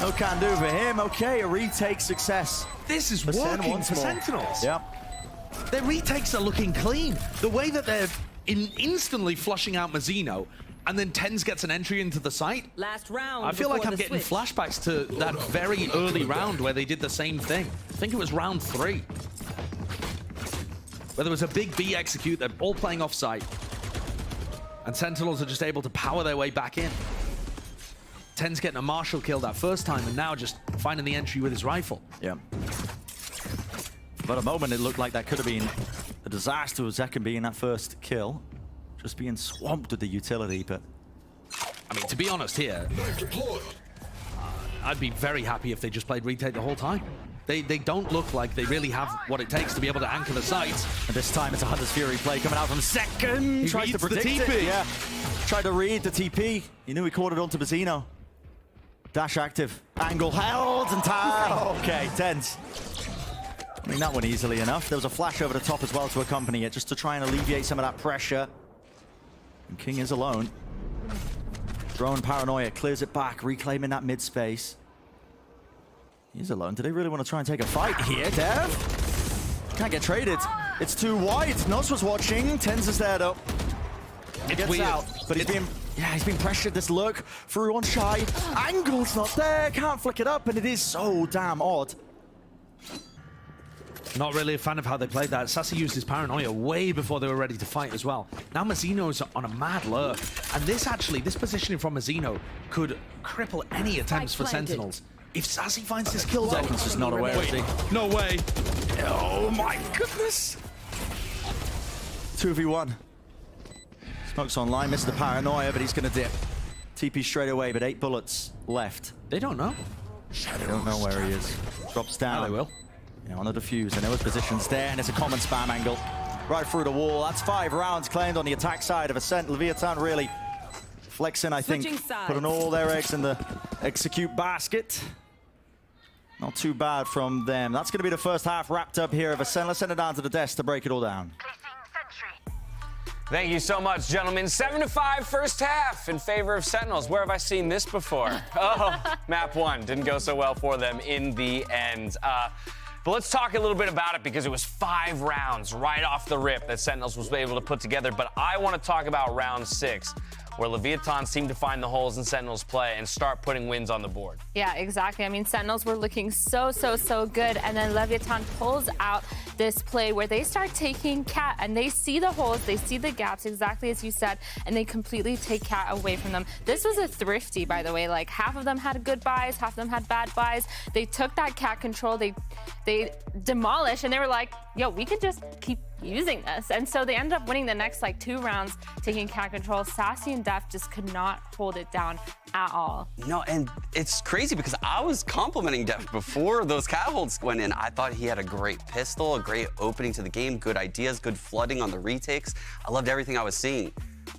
no can do for him. Okay, a retake success. This is working for Sentinels. Yeah. Their retakes are looking clean. The way that they're instantly flushing out Mazzino, and then Tens gets an entry into the site. Last round. I feel like I'm getting flashbacks to that very early round where they did the same thing. I think it was round 3. Where there was a big B execute, they're all playing off site. And Sentinels are just able to power their way back in. Tens getting a Marshall kill that first time, and now just finding the entry with his rifle. Yeah. But a moment it looked like that could have been a disaster with Zekken being that first kill. Just being swamped with the utility, but... I mean, to be honest here, I'd be very happy if they just played retake the whole time. They don't look like they really have what it takes to be able to anchor the sites. And this time it's a Hunter's Fury play coming out from Zekken. He tries to predict the TP. it. Yeah. Tried to read the TP. He knew he caught it onto Mazzino. Dash active. Angle held and tied. Okay, Tens. I mean, that one easily enough. There was a flash over the top as well to accompany it, just to try and alleviate some of that pressure. And King is alone. Drone paranoia clears it back, reclaiming that mid space. He's alone. Do they really want to try and take a fight here, Dev? Can't get traded. It's too wide. Nos was watching. Tens is there though. He gets weird. out, but he's being pressured. This lurk through on Shy. Angle's not there. Can't flick it up, and it is so damn odd. Not really a fan of how they played that. Sassy used his paranoia way before they were ready to fight as well. Now Mazzino's on a mad lurk. And this positioning from Mazzino could cripple any attempts for Sentinels. If Sassy finds this kill, though... Zekken's just not aware, is he? No way. Oh my goodness. 2v1. Smoke's online, misses the paranoia, but he's going to dip. TP straight away, but 8 bullets left. They don't know. They don't know where he is. Drops down. Now they will. Yeah, on the defuse, and there was positions there, and it's a common spam angle. Right through the wall. That's 5 rounds claimed on the attack side of Ascent. Leviathan really flexing, I think. Putting all their eggs in the execute basket. Not too bad from them. That's going to be the first half wrapped up here of Ascent. Let's send it down to the desk to break it all down. Thank you so much, gentlemen. 7-5 first half in favor of Sentinels. Where have I seen this before? Oh, map 1 didn't go so well for them in the end. But let's talk a little bit about it because it was 5 rounds right off the rip that Sentinels was able to put together. But I want to talk about round 6, where Leviathan seemed to find the holes in Sentinels' play and start putting wins on the board. Yeah, exactly. I mean, Sentinels were looking so good, and then Leviathan pulls out this play where they start taking Cat, and they see the holes, they see the gaps, exactly as you said, and they completely take Cat away from them. This was a thrifty, by the way. Like, half of them had good buys, half of them had bad buys. They took that Cat control, they demolished, and they were like, yo, we could just keep using this. And so they ended up winning the next, like, 2 rounds, taking Cat control. Sassy and Def just could not hold it down at all. No, and it's crazy because I was complimenting Def before those Cat holds went in. I thought he had a great pistol, a great opening to the game, good ideas, good flooding on the retakes. I loved everything I was seeing.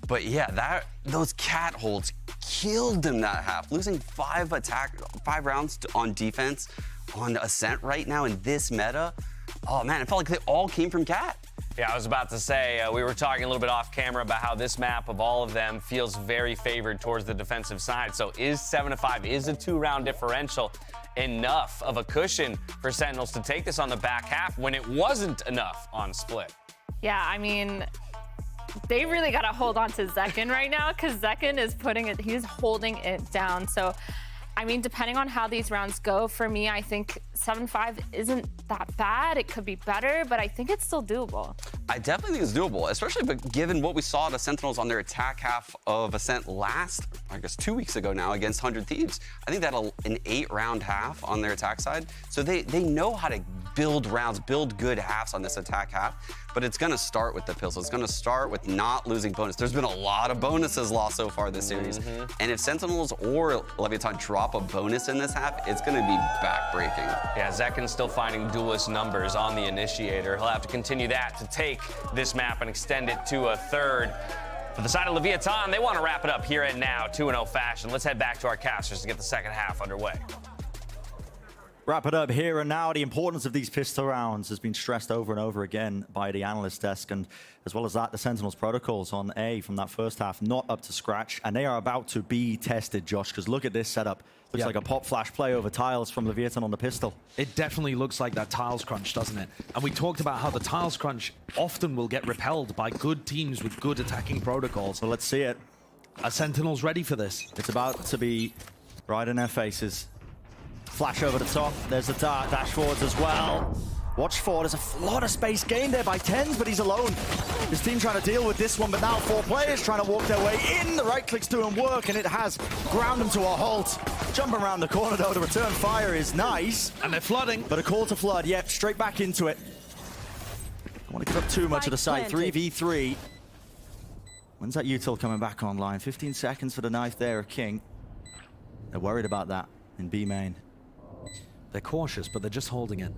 But yeah, those Cat holds killed him that half, losing 5 rounds on defense on Ascent right now in this meta. Oh man, it felt like they all came from Cat. Yeah, I was about to say, we were talking a little bit off camera about how this map of all of them feels very favored towards the defensive side. So is 7-5, is a 2-round differential enough of a cushion for Sentinels to take this on the back half when it wasn't enough on split? Yeah, I mean, they really got to hold on to Zekin right now because Zekin is he's holding it down. So, I mean, depending on how these rounds go, for me, I think 7-5 isn't that bad. It could be better, but I think it's still doable. I definitely think it's doable, especially given what we saw the Sentinels on their attack half of Ascent last, I guess 2 weeks ago now against 100 Thieves. I think they had an 8-round half on their attack side. So they know how to build rounds, build good halves on this attack half, but it's gonna start with the pistol. It's gonna start with not losing bonus. There's been a lot of bonuses lost so far this series. And if Sentinels or Leviathan drop a bonus in this half, it's gonna be backbreaking. Yeah, Zekin's still finding duelist numbers on the initiator. He'll have to continue that to take this map and extend it to a 3rd. For the side of Leviathan, they want to wrap it up here and now, 2-0 fashion. Let's head back to our casters to get the second half underway. Wrap it up here and now. The importance of these pistol rounds has been stressed over and over again by the analyst desk, and as well as that, the Sentinels protocols on A from that first half not up to scratch, and they are about to be tested, Josh, because look at this setup. Looks like a pop flash play over tiles from Leviathan on the pistol. It definitely looks like that tiles crunch, doesn't it? And we talked about how the tiles crunch often will get repelled by good teams with good attacking protocols. So let's see it. Are Sentinels ready for this? It's about to be right in their faces. Flash over the top. There's the dart, dash forwards as well. Watch forward. There's a lot of space gained there by TenZ, but he's alone. His team trying to deal with this one, but now 4 players trying to walk their way in. The right click's doing work, and it has ground them to a halt. Jumping around the corner, though. The return fire is nice. And they're flooding. But a call to flood. Yep, straight back into it. Don't want to give up too much of the site. 3v3. When's that util coming back online? 15 seconds for the knife there, King. They're worried about that in B main. They're cautious, but they're just holding it.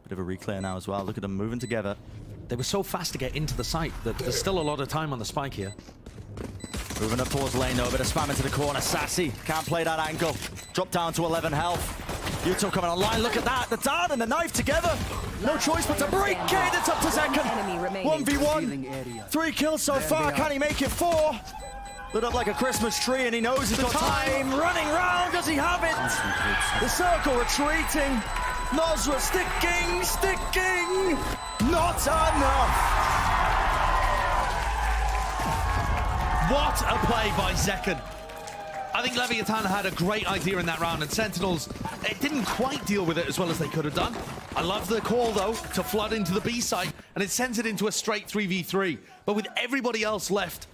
Bit of a reclear now as well. Look at them moving together. They were so fast to get into the site that there's still a lot of time on the spike here. Moving up towards lane though, a bit of spam into the corner. Sassy can't play that angle. Drop down to 11 health. Yuto coming online. Look at that. The dart and the knife together. No choice but to break it. It's up to Zekin. 1v1. 3 kills so far. Can he make it 4? Lit up like a Christmas tree, and he knows he's got time. Running round. Does he have it? The circle retreating. Nozra sticking. Not enough. What a play by Zekin. I think Leviathan had a great idea in that round, and Sentinels, it didn't quite deal with it as well as they could have done. I love the call, though, to flood into the B site, and it sends it into a straight 3v3. But with everybody else left,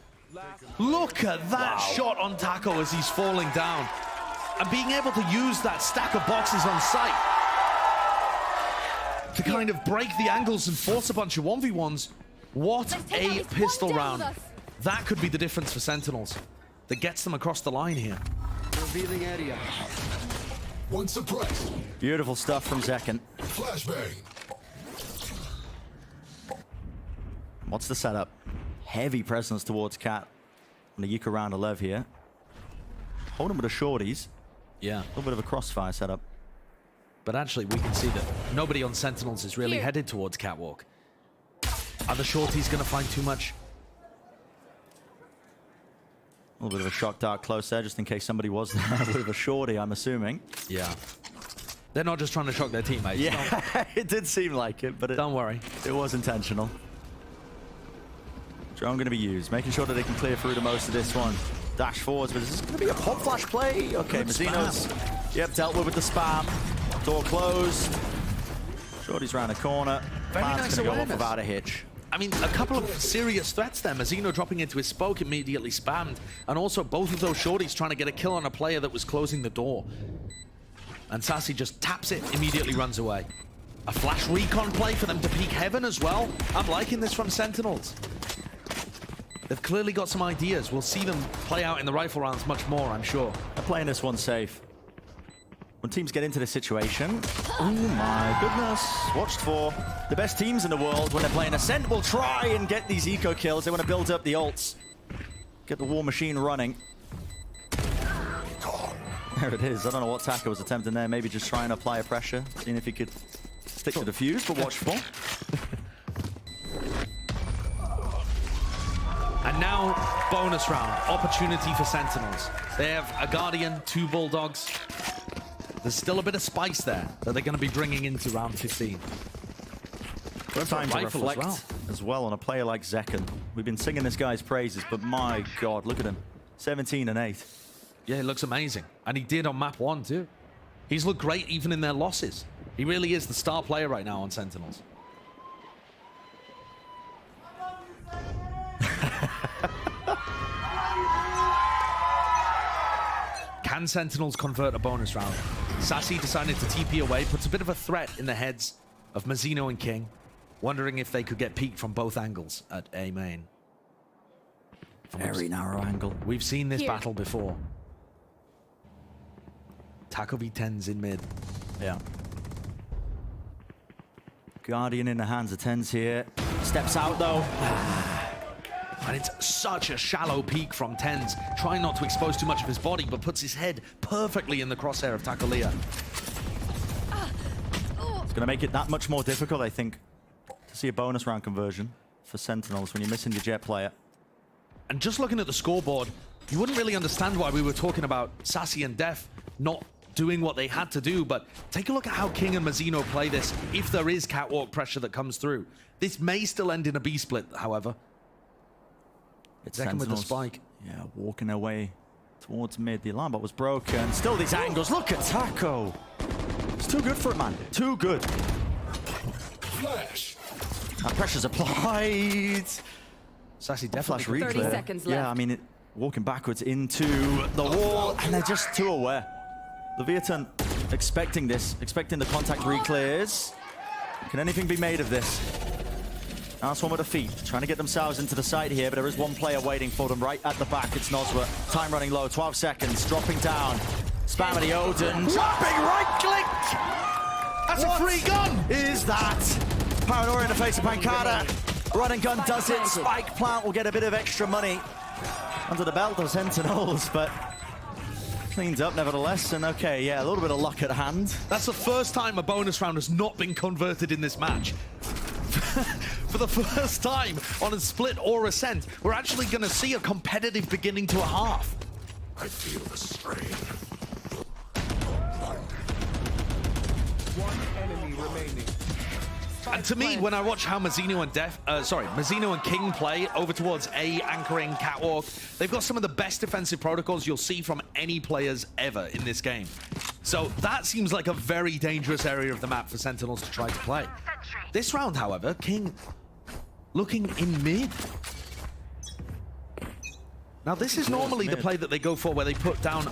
look at that shot on Taco as he's falling down. And being able to use that stack of boxes on site to kind of break the angles and force a bunch of 1v1s. What a pistol round. That could be the difference for Sentinels. That gets them across the line here. Revealing area. One suppressed. Beautiful stuff from Zekin. Flashbang. What's the setup? Heavy presence towards Cat. On the Yuka round 11 here. Hold him with the shorties. Yeah. A little bit of a crossfire setup. But actually, we can see that nobody on Sentinels is really headed towards Catwalk. Are the shorties going to find too much? A little bit of a shock dart close there, just in case somebody was there with a shorty, I'm assuming. Yeah. They're not just trying to shock their teammates. Yeah, it did seem like it, but don't worry. It was intentional. Drone going to be used, making sure that they can clear through to most of this one. Dash forwards, but is this going to be a pop flash play? Okay, Mazino's dealt with the spam. Door closed. Shorty's around the corner. Very Man's nice going to go awareness. off without a hitch. I mean, a couple of serious threats there. Mazino dropping into his smoke, immediately spammed. And also both of those shorties trying to get a kill on a player that was closing the door. And Sassy just taps it, immediately runs away. A flash recon play for them to peek heaven as well. I'm liking this from Sentinels. They've clearly got some ideas. We'll see them play out in the rifle rounds much more, I'm sure. They're playing this one safe. When teams get into this situation, oh my goodness, watched for. The best teams in the world when they're playing Ascent will try and get these eco kills. They want to build up the ults. Get the war machine running. There it is. I don't know what Taka was attempting there. Maybe just trying to apply a pressure, seeing if he could stick to the fuse, but watchful. And now, bonus round. Opportunity for Sentinels. They have a Guardian, 2 Bulldogs. There's still a bit of spice there that they're going to be bringing into round 15. Good time to Rifle reflect as well on a player like Zekken. We've been singing this guy's praises, but my God, look at him. 17 and 8. Yeah, he looks amazing. And he did on map 1 too. He's looked great even in their losses. He really is the star player right now on Sentinels. Can Sentinels convert a bonus round? Sassy decided to TP away, puts a bit of a threat in the heads of Mazino and King, wondering if they could get peeked from both angles at A main. Very narrow angle. We've seen this battle before. Taco V10's in mid. Yeah. Guardian in the hands of 10s here. Steps out though. And it's such a shallow peek from 10s, trying not to expose too much of his body, but puts his head perfectly in the crosshair of Takolia. It's going to make it that much more difficult, I think, to see a bonus round conversion for Sentinels when you're missing your jet player. And just looking at the scoreboard, you wouldn't really understand why we were talking about Sassy and Def not doing what they had to do, but take a look at how King and Mazino play this if there is catwalk pressure that comes through. This may still end in a B split, however. It's Zekken with the Sentinels, spike. Yeah, walking their way towards mid. The alarm bot was broken. Still these angles. Look at Taco. It's too good for it, man. Too good. Flash. That pressure's applied. Sassy definitely. Flash reclear. 30 seconds left. Yeah, I mean, walking backwards into the wall, and they're just too aware. Leviathan expecting this, expecting the contact reclears. Can anything be made of this? Nice one with the feet, trying to get themselves into the site here, but there is one player waiting for them right at the back. It's Nozwa. Time running low, 12 seconds, dropping down. Spam the Odin, dropping right click! That's a free gun! Is that? Paranoia in the face of Pancada. Run and gun does it. Spike plant will get a bit of extra money under the belt of Sentinels, but cleans up nevertheless. And okay, yeah, a little bit of luck at hand. That's the first time a bonus round has not been converted in this match. For the first time on a split or ascent, we're actually going to see a competitive beginning to a half. I feel the strain. One enemy remaining. And to me, when I watch how Mazino and King play over towards A, anchoring, catwalk, they've got some of the best defensive protocols you'll see from any players ever in this game. So that seems like a very dangerous area of the map for Sentinels to try to play. This round, however, King looking in mid. Now, this is normally the play that they go for, where they put down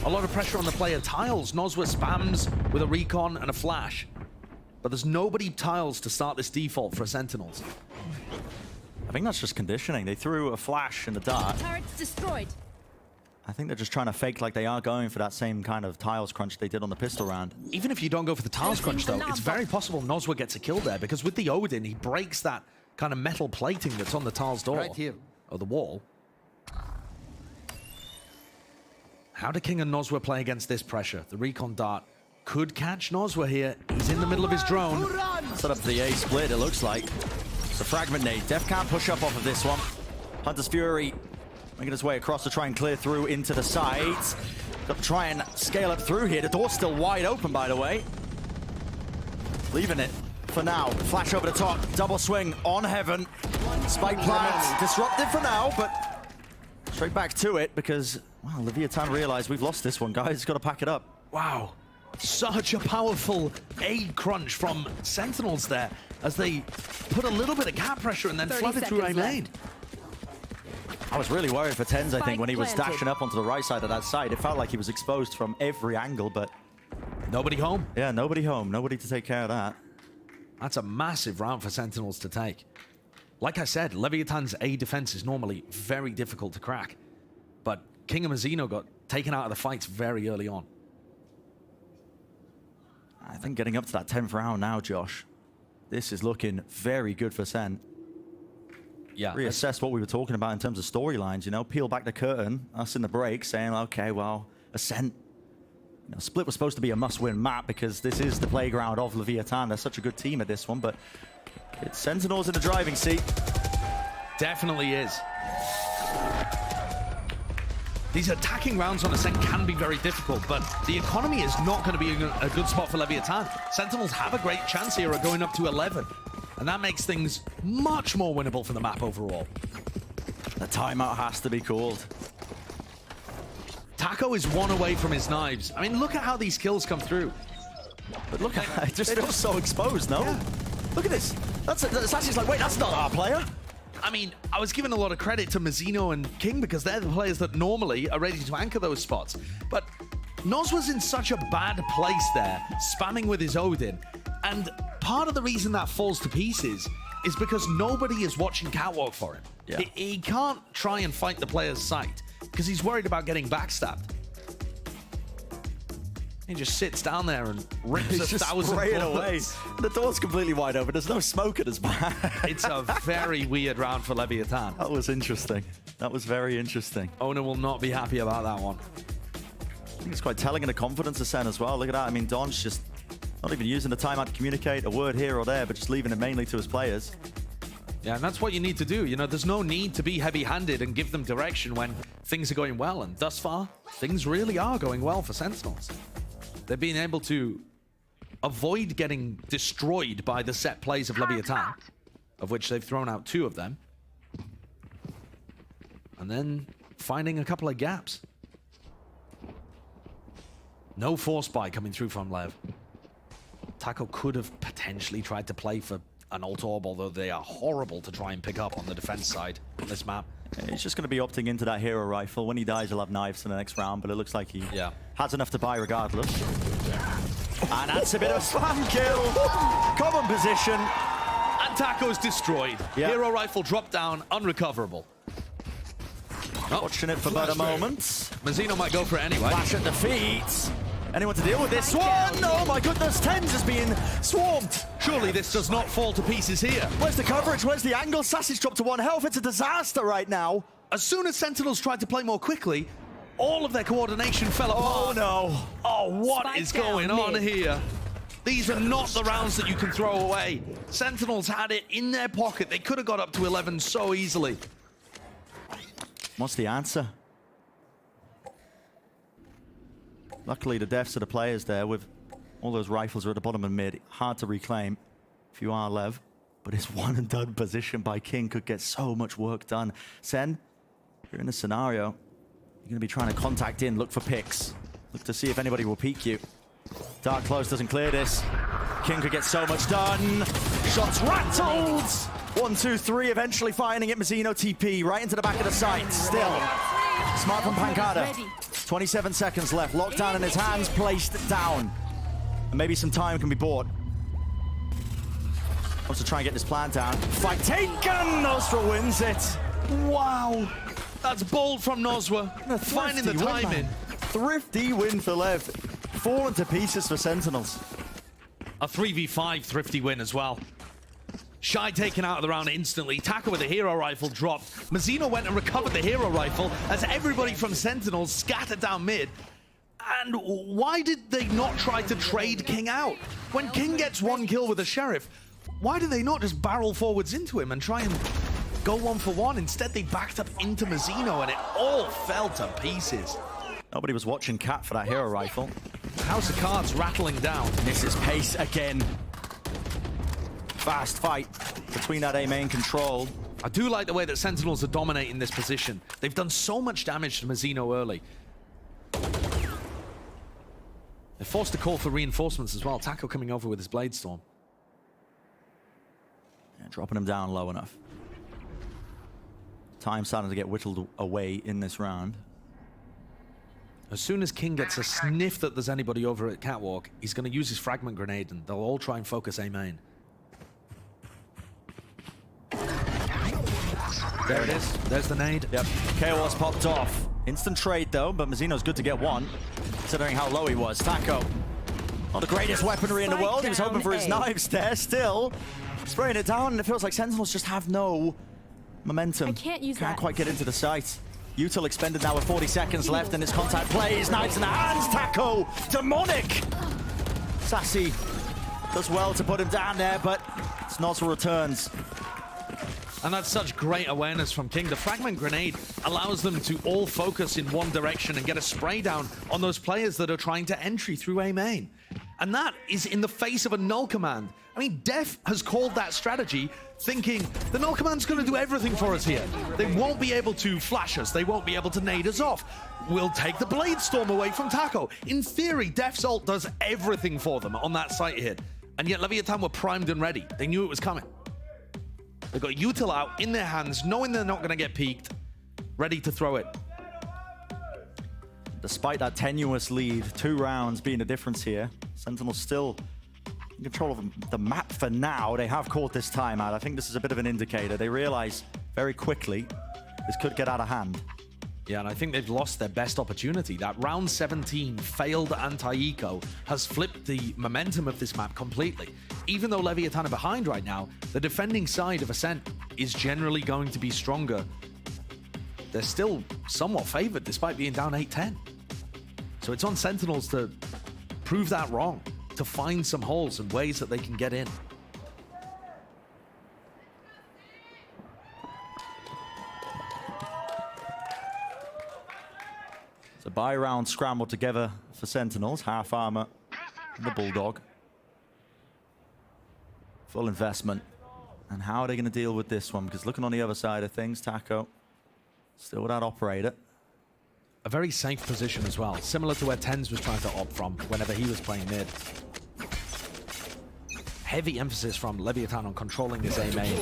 a lot of pressure on the player tiles. Nozwa spams with a recon and a flash. But there's nobody tiles to start this default for Sentinels. I think that's just conditioning. They threw a flash and a dart. Turret's destroyed. I think they're just trying to fake like they are going for that same kind of tiles crunch they did on the pistol round. Even if you don't go for the tiles crunch, though, it's very possible Nozwa gets a kill there, because with the Odin, he breaks that kind of metal plating that's on the tiles door. Right here. Or the wall. How do King and Nozwa play against this pressure? The recon dart could catch Nozwa here. He's in the middle of his drone. Set up the A split, it looks like. The fragment nade. Def can't push up off of this one. Hunter's Fury making his way across to try and clear through into the sides. Got to try and scale up through here. The door's still wide open, by the way. Leaving it for now. Flash over the top. Double swing on Heaven. Spike plant. Disrupted for now, but straight back to it because, wow, Leviathan realized we've lost this one, guys. Got to pack it up. Wow. Such a powerful aid crunch from Sentinels there as they put a little bit of gap pressure and then flooded through A lane. I was really worried for Tens, I think, when he was dashing up onto the right side of that side. It felt like he was exposed from every angle, but... Nobody home. Yeah, nobody home. Nobody to take care of that. That's a massive round for Sentinels to take. Like I said, Leviathan's A defense is normally very difficult to crack. But King and Mazzino got taken out of the fights very early on. I think getting up to that 10th round now, Josh, this is looking very good for Sen. Yeah, reassess what we were talking about in terms of storylines, you know, peel back the curtain, us in the break, saying, okay, well, Ascent, you know, Split was supposed to be a must-win map because this is the playground of Leviathan. They're such a good team at this one, but it's Sentinels in the driving seat. Definitely is. These attacking rounds on Ascent can be very difficult, but the economy is not going to be a good spot for Leviathan. Sentinels have a great chance here of going up to 11. And that makes things much more winnable for the map overall. The timeout has to be called. Taco is one away from his knives. I mean, look at how these kills come through. But look at it, just feels so exposed, no? Yeah. Look at this. That's actually like, wait, that's not our player. I mean, I was giving a lot of credit to Mazzino and King because they're the players that normally are ready to anchor those spots. But Noz was in such a bad place there, spamming with his Odin. And part of the reason that falls to pieces is because nobody is watching Catwalk for him. Yeah. He can't try and fight the player's sight because he's worried about getting backstabbed. He just sits down there and rips He's a just 1,000 spraying bullets. away. The door's completely wide open. There's no smoke at his back. It's a very weird round for Leviathan. That was interesting. That was very interesting. Owner will not be happy about that one. I think it's quite telling in the confidence of Sen as well. Look at that. I mean, Don's just not even using the timeout to communicate a word here or there, but just leaving it mainly to his players. Yeah, and that's what you need to do. You know, there's no need to be heavy-handed and give them direction when things are going well. And thus far, things really are going well for Sentinels. They've been able to avoid getting destroyed by the set plays of Leviathan, of which they've thrown out 2 of them. And then finding a couple of gaps. No force buy coming through from Lev. Taco could have potentially tried to play for an ult orb, although they are horrible to try and pick up on the defense side on this map. He's just going to be opting into that hero rifle. When he dies, he'll have knives in the next round, but it looks like he has enough to buy regardless. And that's a bit of a spam kill. Common position. And Taco's destroyed. Yeah. Hero rifle dropped down, unrecoverable. Watching it for better moments. Mazzino might go for it anyway. Flash at the feet. Anyone to deal with this one? Oh my goodness, Tens is being swarmed. Surely this does not fall to pieces here. Where's the coverage? Where's the angle? Sassy's dropped to 1 health. It's a disaster right now. As soon as Sentinels tried to play more quickly, all of their coordination fell apart. Oh no. Oh, what is going on here? These are not the rounds that you can throw away. Sentinels had it in their pocket. They could have got up to 11 so easily. What's the answer? Luckily, the deaths of the players there with all those rifles are at the bottom of mid. Hard to reclaim if you are Lev. But his one and done position by King could get so much work done. Sen, you're in a scenario. You're going to be trying to contact in, look for picks. Look to see if anybody will peek you. Dark Close doesn't clear this. King could get so much done. Shots rattled! 1, 2, 3, eventually finding it. Mazzino TP right into the back of the site. Still. Smart from Pancada. 27 seconds left. Lockdown in his hands, placed down. And maybe some time can be bought. Wants to try and get this plan down. Fight taken! Nostra wins it. Wow. That's bold from Noswa. Finding the time in. Thrifty win for Lev. Fallen to pieces for Sentinels. A 3v5 thrifty win as well. Shy taken out of the round instantly. Taco with the hero rifle dropped. Mazzino went and recovered the hero rifle as everybody from Sentinels scattered down mid. And why did they not try to trade King out? When King gets one kill with a Sheriff, why do they not just barrel forwards into him and try and go 1-for-1? Instead, they backed up into Mazzino, and it all fell to pieces. Nobody was watching Cat for that hero rifle. House of Cards rattling down. Misses pace again. Fast fight between that A main control. I do like the way that Sentinels are dominating this position. They've done so much damage to Mazzino early. They're forced to call for reinforcements as well. Taco coming over with his Blade Storm. Yeah, dropping him down low enough. Time starting to get whittled away in this round. As soon as King gets a sniff that there's anybody over at Catwalk, he's going to use his fragment grenade, and they'll all try and focus A main. There it is. There's the nade. Yep. KO's popped off. Instant trade though, but Mazzino's good to get one, considering how low he was. Taco, not the greatest weaponry in the world. He was hoping for his knives there. Still spraying it down, and it feels like Sentinels just have no momentum. Can't quite get into the site. Util expended now with 40 seconds left, and his contact plays. Knives in the hands. Taco, demonic. Sassy does well to put him down there, but Snozzle returns. And that's such great awareness from King. The fragment grenade allows them to all focus in one direction and get a spray down on those players that are trying to entry through A main. And that is in the face of a null command. I mean, Def has called that strategy, thinking the null command's going to do everything for us here. They won't be able to flash us. They won't be able to nade us off. We'll take the Blade Storm away from Taco. In theory, Def's ult does everything for them on that site hit. And yet Leviathan were primed and ready. They knew it was coming. They've got Util out in their hands, knowing they're not going to get peeked, ready to throw it. Despite that tenuous lead, 2 rounds being the difference here, Sentinels still in control of the map for now. They have caught this timeout. I think this is a bit of an indicator. They realize very quickly this could get out of hand. Yeah, and I think they've lost their best opportunity. That round 17 failed anti-eco has flipped the momentum of this map completely. Even though Leviathan are behind right now, the defending side of Ascent is generally going to be stronger. They're still somewhat favored despite being down 8-10. So it's on Sentinels to prove that wrong, to find some holes and ways that they can get in. It's a buy round scrambled together for Sentinels. Half armor and the Bulldog. Full investment. And how are they going to deal with this one? Because looking on the other side of things, Taco still without operator. A very safe position as well, similar to where Tens was trying to opt from whenever he was playing mid. Heavy emphasis from Leviathan on controlling this A main.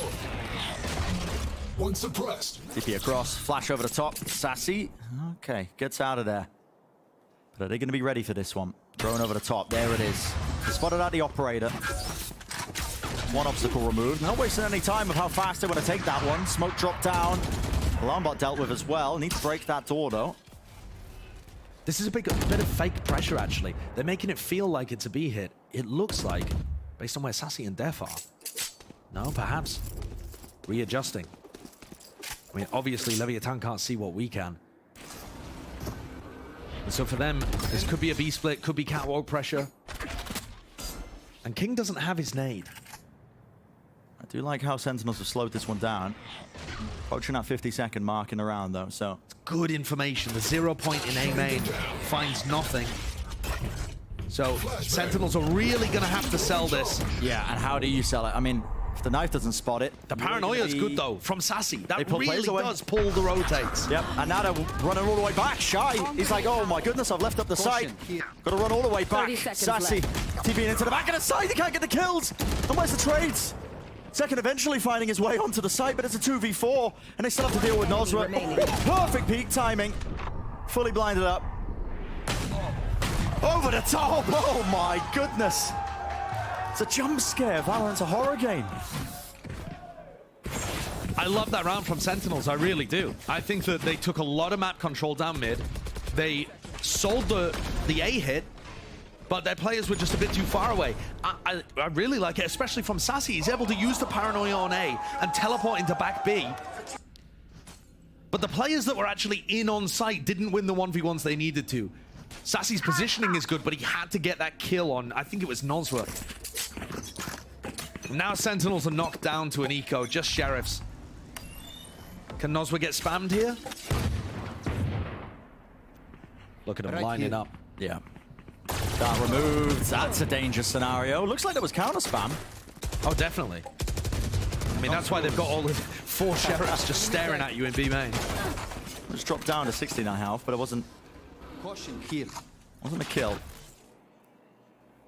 One suppressed. TP across, flash over the top. Sassy, okay, gets out of there. But are they going to be ready for this one? Thrown over the top, there it is. They spotted out the operator. One obstacle removed. Not wasting any time of how fast they want to take that one. Smoke dropped down. Alarm bot dealt with as well. Need to break that door though. This is a bit of fake pressure actually. They're making it feel like it's a B hit. It looks like, based on where Sassy and Def are. No, perhaps. Readjusting. I mean, obviously Leviathan can't see what we can. And so for them, this could be a B split, could be catwalk pressure. And King doesn't have his nade. I do like how Sentinels have slowed this one down. Approaching that 50-second mark in the round though, so. It's good information. The 0 point in A main finds nothing. So Sentinels are really gonna have to sell this. Yeah, and how do you sell it? I mean, if the knife doesn't spot it. The paranoia is good though, from Sassy. That really away. does pull the rotates. Yep, and now they're running all the way back. Shy, he's like, oh my goodness, I've left up the site. Got to run all the way back. Sassy, TPing into the back of the site, he can't get the kills. And where's the trades? Second eventually finding his way onto the site, but it's a 2v4, and they still have to deal with Nozra. Perfect peak timing. Fully blinded up. Over the top, oh my goodness. It's a jump scare. Valorant's a horror game. I love that round from Sentinels, I really do. I think that they took a lot of map control down mid. They sold the A hit, but their players were just a bit too far away. I really like it, especially from Sassy. He's able to use the paranoia on A and teleport into back B. But the players that were actually in on site didn't win the 1v1s they needed to. Sassy's positioning is good, but he had to get that kill on, I think it was Nosworth. Now Sentinels are knocked down to an eco, just Sheriffs. Can Nosworth get spammed here? Look at him lining up. Yeah. That removed. That's a dangerous scenario. Looks like there was counter spam. Oh, definitely. I mean, that's why they've got all the 4 Sheriffs just staring at you in B main. Just dropped down to 69 health, but it wasn't a kill.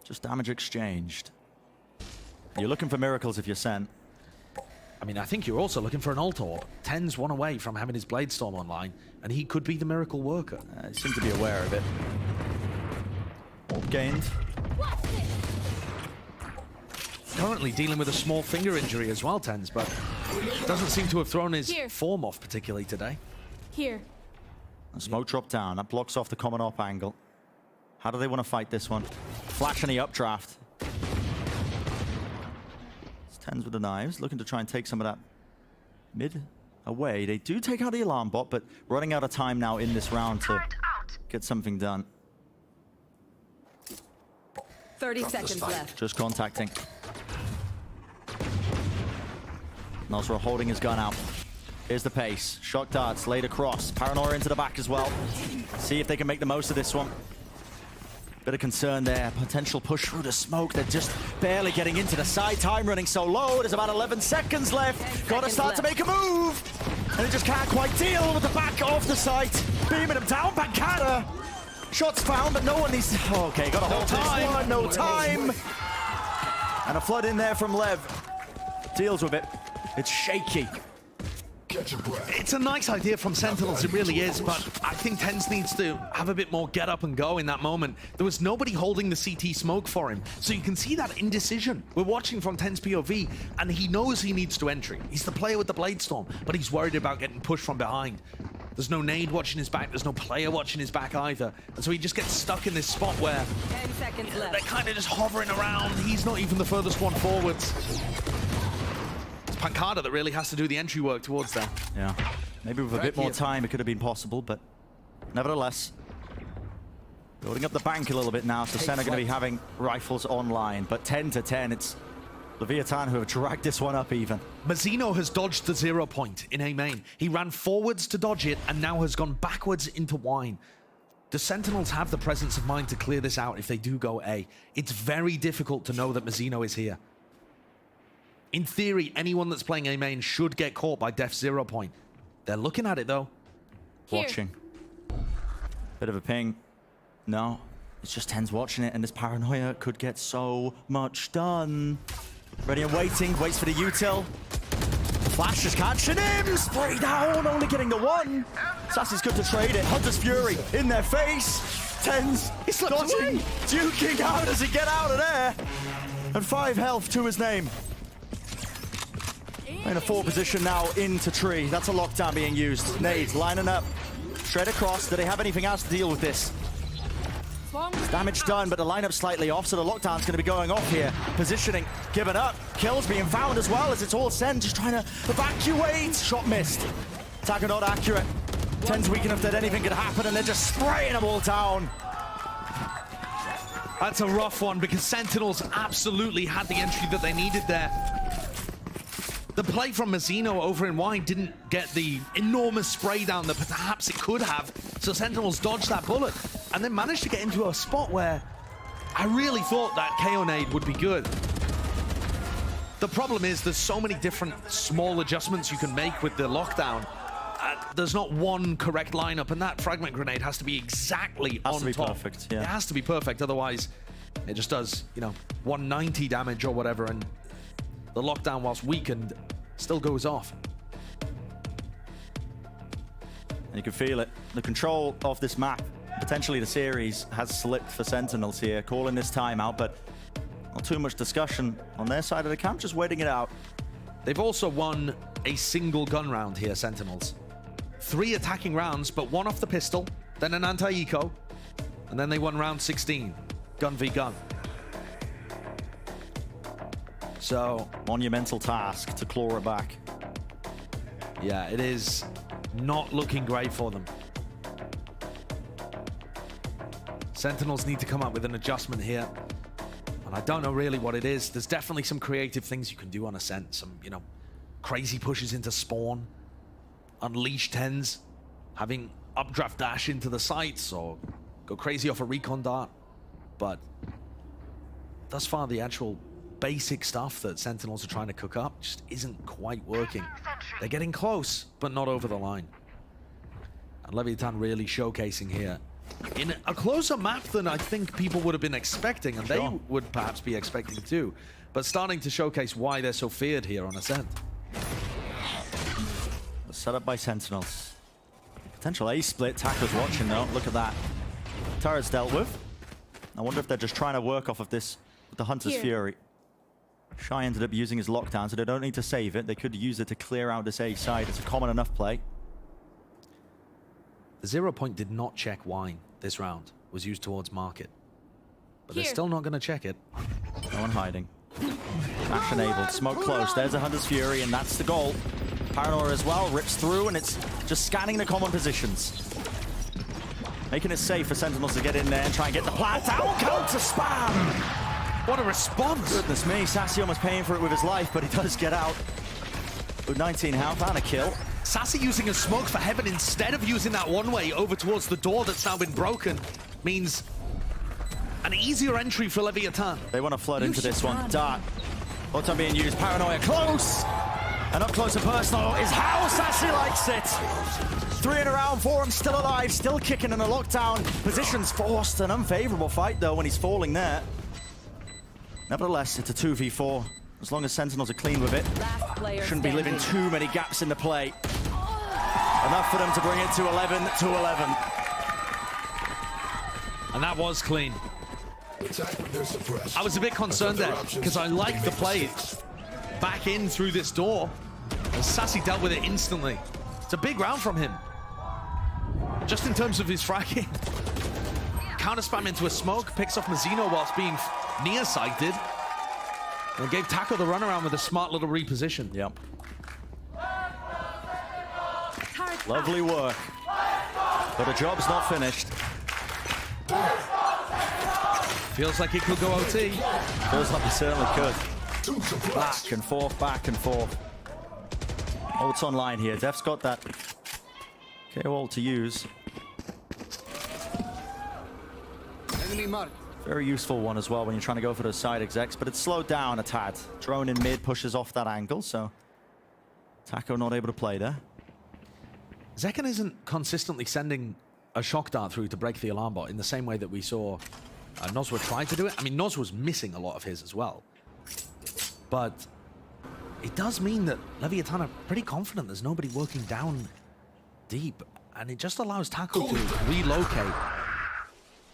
Just damage exchanged. You're looking for miracles if you're sent. I mean, I think you're also looking for an ult orb. 10's one away from having his Bladestorm online, and he could be the miracle worker. I seem to be aware of it. Orb gained. Currently dealing with a small finger injury as well, 10's, but doesn't seem to have thrown his form off particularly today. Here. A smoke drop down. That blocks off the common op angle. How do they want to fight this one? Flash in the updraft. It's 10's with the knives, looking to try and take some of that mid away. They do take out the alarm bot, but running out of time now in this round to get something done. 30 seconds left. Just contacting. Nosra holding his gun out. Here's the pace. Shock darts laid across. Paranoia into the back as well. See if they can make the most of this one. Bit of concern there. Potential push through the smoke. They're just barely getting into the side. Time running so low. There's about 11 seconds left. Gotta start to make a move. And they just can't quite deal with the back of the site. Beaming him down. Pancada. Shots found, but no one needs to... Okay, gotta hold this one. No time. And a flood in there from Lev. Deals with it. It's shaky. It's a nice idea from Sentinels, it really is, but I think 10's needs to have a bit more get up and go in that moment. There was nobody holding the CT smoke for him, so you can see that indecision. We're watching from 10's POV, and he knows he needs to entry. He's the player with the Bladestorm, but he's worried about getting pushed from behind. There's no nade watching his back, there's no player watching his back either, and so he just gets stuck in this spot where 10 seconds left. They're kind of just hovering around. He's not even the furthest one forwards. Pancada that really has to do the entry work towards them. Yeah, maybe with a bit more time it could have been possible, but nevertheless, building up the bank a little bit now. So Sen are going to be having rifles online, but 10 to 10, it's Leviathan who have dragged this one up even. Mazzino has dodged the 0 point in A main. He ran forwards to dodge it and now has gone backwards into Wine. The Sentinels have the presence of mind to clear this out if they do go A. It's very difficult to know that Mazzino is here. In theory, anyone that's playing A main should get caught by Def's 0 point. They're looking at it, though. Here. Watching. Bit of a ping. No, it's just 10's watching it, and this Paranoia could get so much done. Ready and waiting, waits for the util. Flash is catching him! Spray down, only getting the one. Sassy's good to trade it. Hunter's Fury in their face. 10's dodging, duking. How does he get out of there? And 5 health to his name. In a 4 position now into tree. That's a lockdown being used. Nades lining up. Straight across. Do they have anything else to deal with this? Damage done, but the lineup's slightly off, so the lockdown's going to be going off here. Positioning given up. Kills being found as well as it's all Sen just trying to evacuate. Shot missed. Attacker not accurate. 10's weak enough that anything could happen, and they're just spraying them all down. That's a rough one because Sentinels absolutely had the entry that they needed there. The play from Mazzino over in Wine didn't get the enormous spray down that perhaps it could have, so Sentinels dodged that bullet and then managed to get into a spot where I really thought that KO nade would be good. The problem is there's so many different small adjustments you can make with the lockdown. There's not one correct lineup, and that fragment grenade has to be exactly on top. Has to be perfect, yeah. It has to be perfect, otherwise it just does, you know, 190 damage or whatever, and the lockdown, whilst weakened, still goes off. And you can feel it. The control of this map, potentially the series, has slipped for Sentinels here, calling this timeout, but not too much discussion on their side of the camp, just waiting it out. They've also won a single gun round here, Sentinels. 3 attacking rounds, but 1 off the pistol, then an anti-eco, and then they won round 16, gun v gun. So, monumental task to claw it back. Yeah, it is not looking great for them. Sentinels need to come up with an adjustment here. And I don't know really what it is. There's definitely some creative things you can do on Ascent. Some, you know, crazy pushes into spawn, unleash 10s, having updraft dash into the sights, or go crazy off a recon dart. But thus far, the actual basic stuff that Sentinels are trying to cook up just isn't quite working. They're getting close, but not over the line. And Leviathan really showcasing here in a closer map than I think people would have been expecting, and they would perhaps be expecting too, but starting to showcase why they're so feared here on Ascent. Set up by Sentinels. Potential A split. Taco's watching though. Look at that. Turret's dealt with. I wonder if they're just trying to work off of this with the Hunter's Fury. Shy ended up using his lockdown, so they don't need to save it. They could use it to clear out this A side. It's a common enough play. The 0 point did not check wine this round. Was used towards market. But they're still not going to check it. No one hiding. Dash enabled. Smoke close. There's a Hunter's Fury, and that's the goal. Paranoia as well. Rips through, and it's just scanning the common positions. Making it safe for Sentinels to get in there and try and get the plant down. Counter spam! What a response! Goodness me, Sassy almost paying for it with his life, but he does get out with 19 health and a kill. Sassy using a smoke for heaven instead of using that one-way over towards the door that's now been broken means an easier entry for Leviathan. They want to flood into this one. Dart. What's time being used? Paranoia close! And up close and personal is how Sassy likes it. 3 in a round for him, still alive, still kicking in a lockdown. Positions forced, an unfavorable fight though when he's falling there. Nevertheless, it's a 2v4. As long as Sentinels are clean with it, shouldn't be leaving too many gaps in the play. Enough for them to bring it to 11 to 11. And that was clean. I was a bit concerned there because I liked the play back in through this door. And Sassy dealt with it instantly. It's a big round from him. Just in terms of his fragging. Counter spam into a smoke, picks off Mazzino whilst being nearsighted. And gave Taco the runaround with a smart little reposition. Yep. Lovely work. But the job's not finished. Feels like it could go OT. Feels like it certainly could. Back and forth, back and forth. Oh, it's online here. Def's got that KO ult to use. Very useful one as well when you're trying to go for those side execs, but it's slowed down a tad. Drone in mid pushes off that angle, so Taco not able to play there. Zekken isn't consistently sending a shock dart through to break the alarm bot in the same way that we saw Nozwa try to do it. I mean, Noz was missing a lot of his as well. But it does mean that Leviathan are pretty confident there's nobody working down deep, and it just allows Taco to relocate.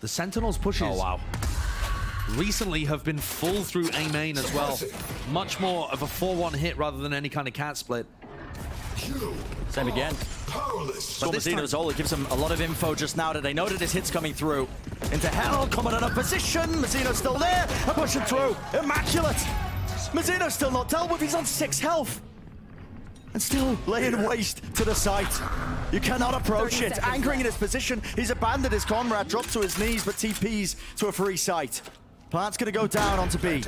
The Sentinels pushes recently have been full through A main as well. Much more of a 4-1 hit rather than any kind of cat split. Same again. But Mazzino's ult gives him a lot of info just now that they know that his hit's coming through. Into hell, coming in a position. Mazzino's still there, and pushing through. Immaculate. Mazzino's still not dealt with, he's on 6 health. And still laying waste to the site. You cannot approach it. Anchoring in his position, he's abandoned his comrade, drops to his knees, but TPs to a free site. Plant's gonna go down onto B.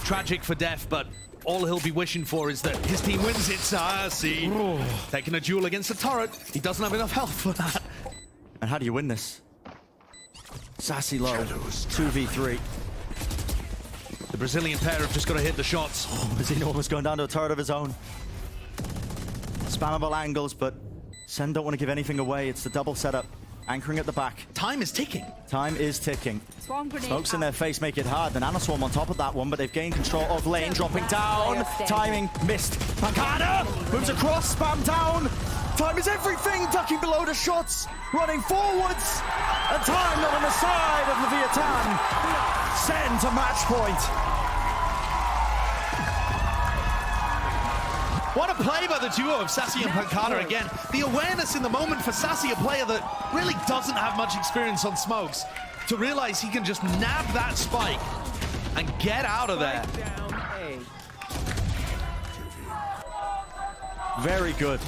Tragic for Def, but all he'll be wishing for is that his team wins it. Sassy taking a duel against the turret. He doesn't have enough health for that. And how do you win this? Sassy low, 2v3. The Brazilian pair have just got to hit the shots. Mazzino almost going down to a turret of his own. Spammable angles, but Sen don't want to give anything away. It's the double setup. Anchoring at the back. Time is ticking. Time is ticking. Smokes in their face make it hard. The Nanoswarm on top of that one, but they've gained control of lane, dropping down. Timing missed. Pancada moves across, spam down. Time is everything, ducking below the shots, running forwards. And time not on the side of Leviathan. Sen to match point. What a play by the duo of Sassy and Pancada again. The awareness in the moment for Sassy, a player that really doesn't have much experience on smokes, to realize he can just nab that spike and get out of there. Very good.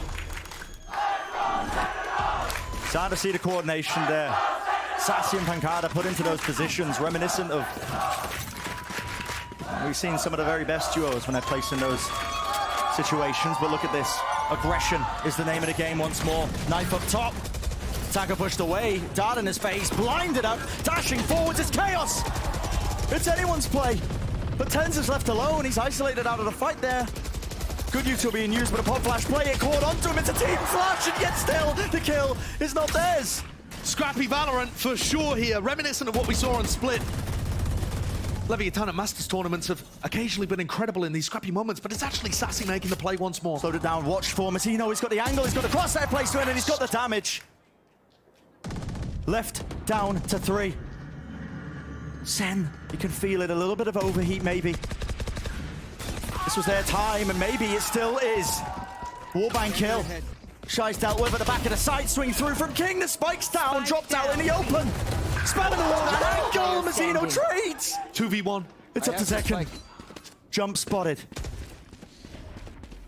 Starting to see the coordination there. Sassy and Pancada put into those positions, reminiscent of... We've seen some of the very best duos when they're placed in those situations, but look at this. Aggression is the name of the game once more. Knife up top. Attacker pushed away. Dart in his face. Blinded up. Dashing forwards. It's chaos. It's anyone's play. But Tens is left alone. He's isolated out of the fight there. Good util being used, but a pop flash play. It caught onto him. It's a team flash, and yet still the kill is not theirs. Scrappy Valorant for sure here. Reminiscent of what we saw on Split. Leviathan at Masters tournaments have occasionally been incredible in these scrappy moments, but it's actually Sassy making the play once more. Slowed it down, watch for Massino. He's got the angle, he's got the crosshair place to it, and he's got the damage. Left down to 3. Sen, you can feel it, a little bit of overheat maybe. This was their time, and maybe it still is. Warbang kill. Shy's dealt with at the back of the side, swing through from King, the spike's down, dropped out in the open. Spamming the wall, that angle, Massino trades! 2v1. It's up to Zekken. Jump spotted.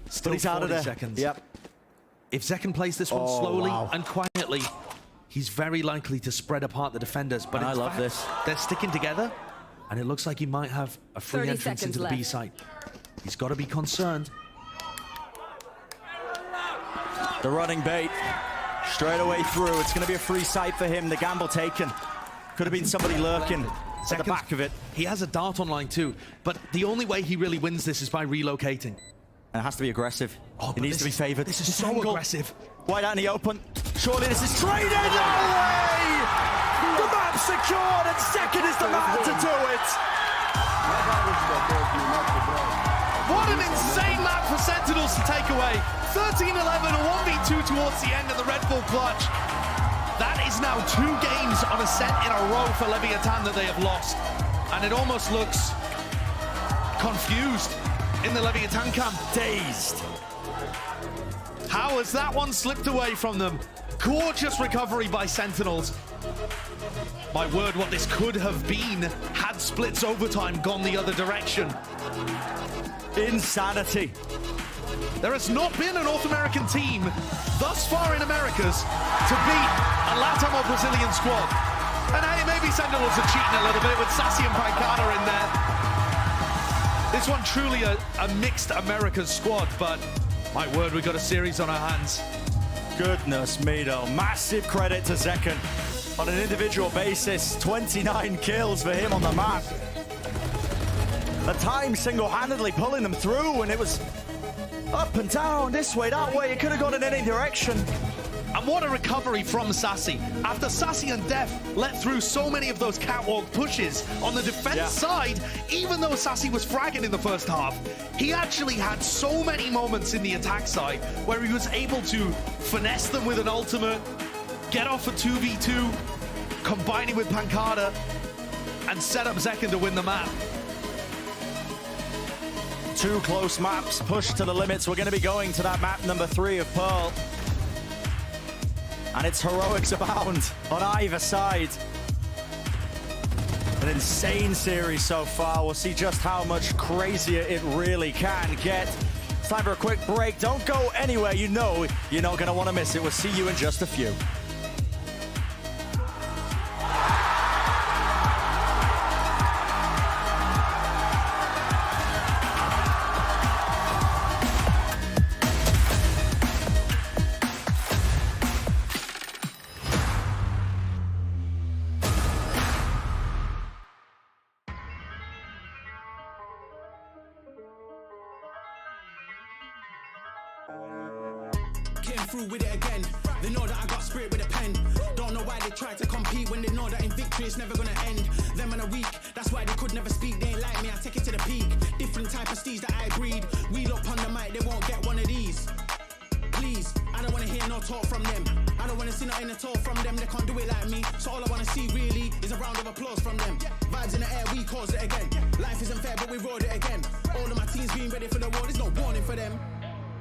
Still he's out of there. Seconds. Yep. If Zekken plays this one slowly and quietly, he's very likely to spread apart the defenders. But I love this. They're sticking together, and it looks like he might have a free entrance into the B site. He's got to be concerned. The running bait. Straight away through. It's going to be a free site for him. The gamble taken. Could have been somebody lurking at the back of it. He has a dart online too, but the only way he really wins this is by relocating. And it has to be aggressive. It needs to be favored. This is so aggressive. Wide out in the open. Surely this is traded. No way! The map secured, and Zekken is the man to do it. What an insane map for Sentinels to take away. 13-11, a 1v2 towards the end of the Red Bull clutch. That is now 2 games on a set in a row for Leviathan that they have lost. And it almost looks confused in the Leviathan camp. Dazed. How has that one slipped away from them? Gorgeous recovery by Sentinels. My word, what this could have been had Split's overtime gone the other direction. Insanity. There has not been a North American team thus far in Americas to beat a LATAM or Brazilian squad. And hey, maybe Sentinels are cheating a little bit with Sassy and Pancada in there. This one truly a mixed Americas squad, but my word, we've got a series on our hands. Goodness me though, massive credit to Zekken. On an individual basis, 29 kills for him on the map. At times single-handedly pulling them through, and it was up and down, this way, that way. It could have gone in any direction. And what a recovery from Sassy. After Sassy and Def let through so many of those catwalk pushes on the defense side, even though Sassy was fragging in the first half, he actually had so many moments in the attack side where he was able to finesse them with an ultimate, get off a 2v2, combine it with Pancada, and set up Zekken to win the map. 2 close maps pushed to the limits. We're going to be going to that map number 3 of Pearl. And it's heroics abound on either side. An insane series so far. We'll see just how much crazier it really can get. It's time for a quick break. Don't go anywhere. You know you're not going to want to miss it. We'll see you in just a few. Came through with it again. They know that I got spirit with a pen. Don't know why they tried to compete when they know that in victory it's never gonna end. Them in a week, that's why they could never speak. They ain't like me, I take it to the peak. Different type of steeds that I breed. Wheel up on the mic, they won't get one of these. Please, I don't wanna hear no talk from them. I don't wanna see nothing at all from them. They can't do it like me. So all I wanna see really is a round of applause from them. Vibes in the air, we caused it again. Life isn't fair, but we rode it again. All of my teams being ready for the war, there's no warning for them.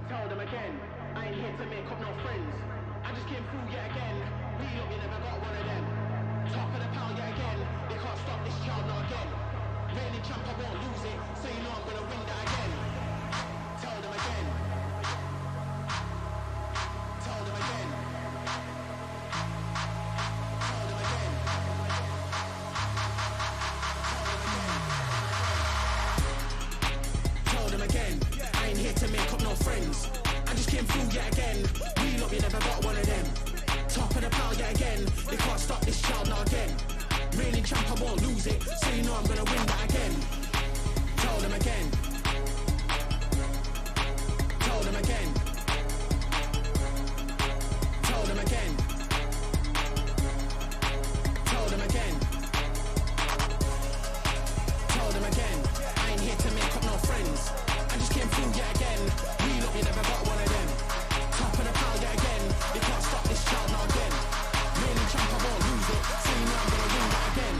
Tell them again, I ain't here to make up no friends. I just came through yet again. We look, you never got one of them. Top of the pound yet again. They can't stop this child not again. Reigning champ, I won't lose it. So you know I'm gonna win that again. Tell them again. Tell them again. ain't here to make up no friends. I just came through yet again. We lot, we never got one of them. Top of the pile yet again. They can't stop this child now again. Reigning champ, I won't lose it. So you know I'm gonna win that again. Tell them again. Tell them again. Tell them again. Tell them again. Tell them again. I ain't here to make up no friends. I just came through yet again. We lot, we never got one of them. Top of the pile yet again. They can't stop this child now again. Reigning champ, I won't lose it. So you know I'm gonna win that again.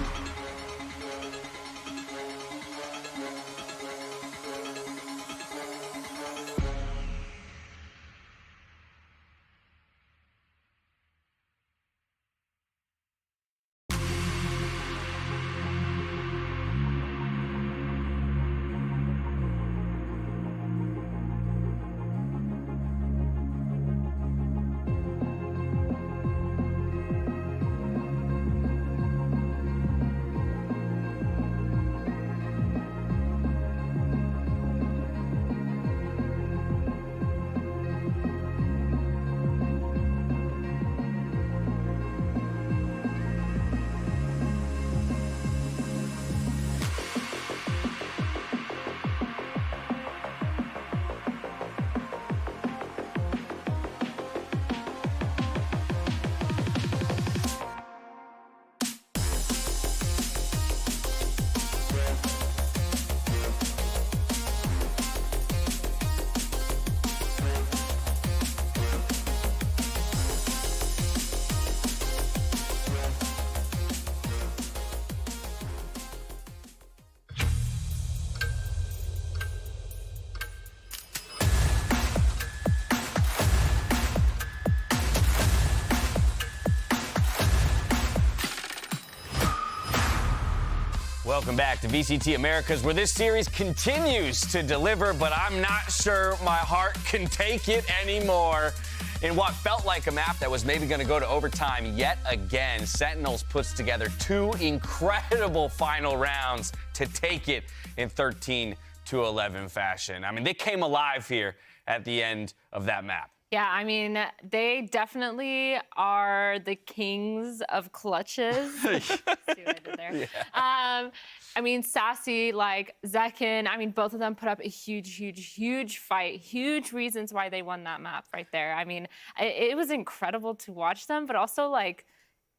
Welcome back to VCT Americas, where this series continues to deliver, but I'm not sure my heart can take it anymore. In what felt like a map that was maybe going to go to overtime yet again, Sentinels puts together two incredible final rounds to take it in 13-11 fashion. I mean, they came alive here at the end of that map. Yeah, I mean, they definitely are the kings of clutches. See what I did there? Yeah. I mean, Sassy, like Zekin, I mean, both of them put up a huge fight. Huge reasons why they won that map right there. I mean, it was incredible to watch them, but also, like,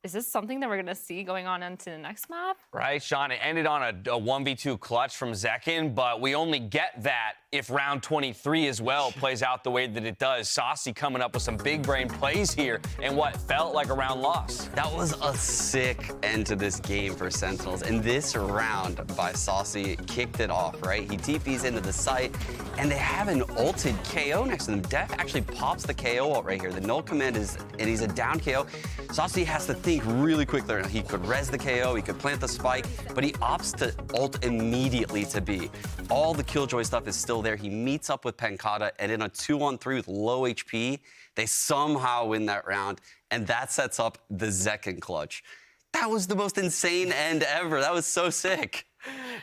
is this something that we're going to see going on into the next map? Right, Sean, it ended on a 1v2 clutch from Zekin, but we only get that if round 23 as well plays out the way that it does. Saucy coming up with some big brain plays here in what felt like a round loss. That was a sick end to this game for Sentinels. And this round by Saucy kicked it off, right? He TPs into the site, and they have an ulted KO next to them. Def actually pops the KO out right here. The null command is, and he's a down KO. Saucy has to think really quickly. He could res the KO, he could plant the spike, but he opts to ult immediately to B. All the Killjoy stuff is still there. He meets up with Pancata, and in a 2-on-3 with low HP, they somehow win that round, and that sets up the Zekin clutch. That was the most insane end ever. That was so sick.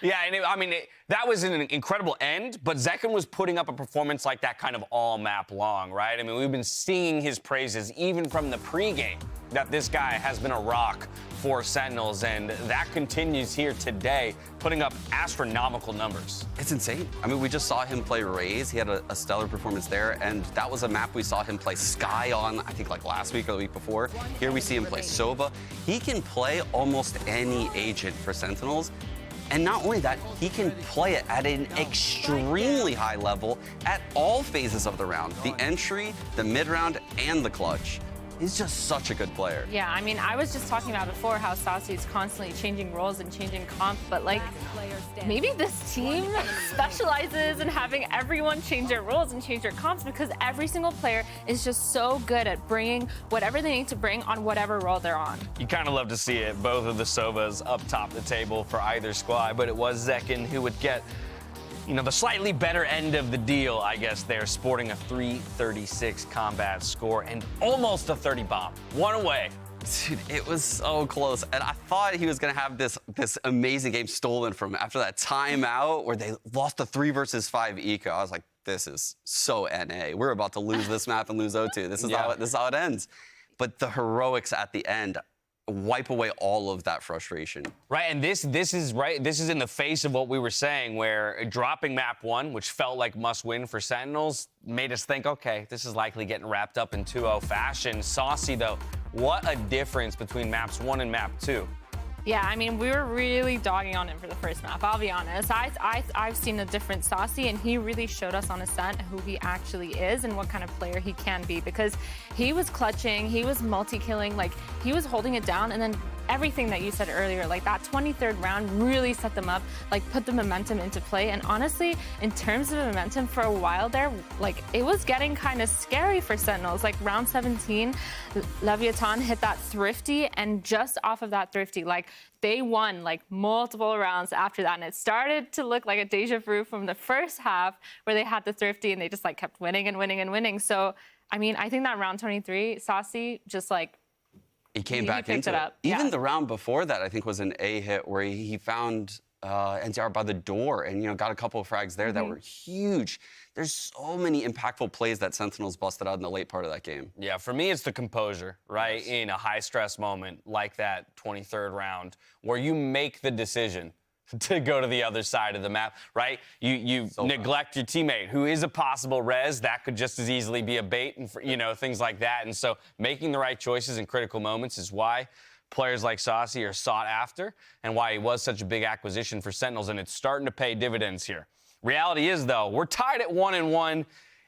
Yeah, and that was an incredible end, but Zekin was putting up a performance like that kind of all map long, right? I mean, we've been singing his praises even from the pregame that this guy has been a rock for Sentinels, and that continues here today, putting up astronomical numbers. It's insane. I mean, we just saw him play Raze. He had a stellar performance there, and that was a map we saw him play Sky on, I think, like last week or the week before. Here we see him play Sova. He can play almost any agent for Sentinels. And not only that, he can play it at an extremely high level at all phases of the round. The entry, the mid-round, and the clutch. He's just such a good player. Yeah, I mean, I was just talking about before how Saucy is constantly changing roles and changing comp, but like, maybe this team specializes in having everyone change their roles and change their comps, because every single player is just so good at bringing whatever they need to bring on whatever role they're on. You kind of love to see it, both of the Sovas up top the table for either squad, but it was Zekin who would get, you know, the slightly better end of the deal, I guess, there, sporting a 336 combat score and almost a 30 bomb. One away Dude, it was so close. And I thought he was going to have this amazing game stolen from him after that timeout where they lost the 3 versus 5 eco. I was like, this is so NA. We're about to lose this map and lose O2. This is how it ends. But the heroics at the end wipe away all of that frustration. Right, and this is in the face of what we were saying, where dropping map 1, which felt like must win for Sentinels, made us think, okay, this is likely getting wrapped up in 2-0 fashion. Saucy, though, what a difference between maps 1 and map 2. Yeah, I mean, we were really dogging on him for the first map, I'll be honest. I've seen a different Saucy, and he really showed us on Ascent who he actually is and what kind of player he can be, because he was clutching, he was multi-killing, like, he was holding it down, and then everything that you said earlier, like that 23rd round really set them up, like put the momentum into play. And honestly, in terms of momentum for a while there, like it was getting kind of scary for Sentinels. Like round 17, Leviathan hit that thrifty, and just off of that thrifty, like they won like multiple rounds after that. And it started to look like a deja vu from the first half where they had the thrifty and they just like kept winning and winning and winning. So, I mean, I think that round 23, Saucy just like, he came back into it. Even the round before that, I think, was an A hit where he found NCR by the door and, you know, got a couple of frags there that were huge. There's so many impactful plays that Sentinels busted out in the late part of that game. Yeah, for me, it's the composure, right? Yes. In a high-stress moment like that 23rd round where you make the decision to go to the other side of the map, right? You neglect your teammate who is a possible res. That could just as easily be a bait and, you know, things like that. And so making the right choices in critical moments is why players like Saucy are sought after and why he was such a big acquisition for Sentinels, and it's starting to pay dividends here. Reality is, though, we're tied at 1-1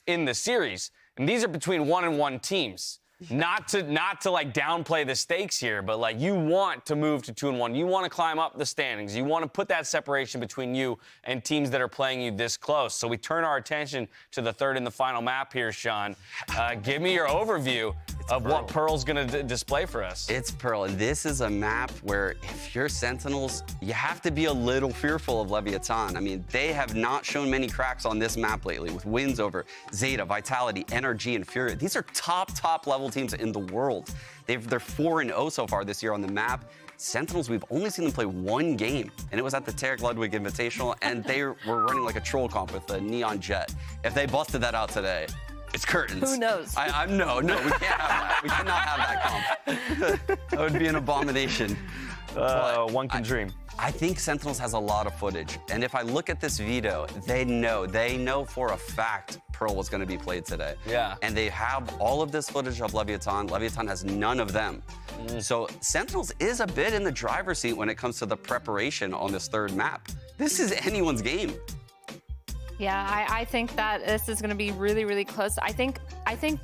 in the series, and these are between 1-1 teams. Not to like downplay the stakes here, but like you want to move to 2-1. You want to climb up the standings. You want to put that separation between you and teams that are playing you this close. So we turn our attention to the third and the final map here, Sean. Give me your overview of what Pearl's going to display for us. It's Pearl, and this is a map where if you're Sentinels, you have to be a little fearful of Leviathan. I mean, they have not shown many cracks on this map lately with wins over Zeta, Vitality, NRG, and Fury. These are top level teams in the world. They're 4-0 so far this year on the map. Sentinels, we've only seen them play 1 game, and it was at the Tarek Ludwig Invitational, and they were running like a troll comp with a Neon Jet. If they busted that out today, it's curtains. Who knows? No, we can't have that. We cannot have that comp. That would be an abomination. One can dream. I think Sentinels has a lot of footage, and if I look at this veto, they know for a fact Pearl was going to be played today. Yeah. And they have all of this footage of Leviathan. Leviathan has none of them. So Sentinels is a bit in the driver's seat when it comes to the preparation on this third map. This is anyone's game. Yeah, I think that this is going to be really close. I think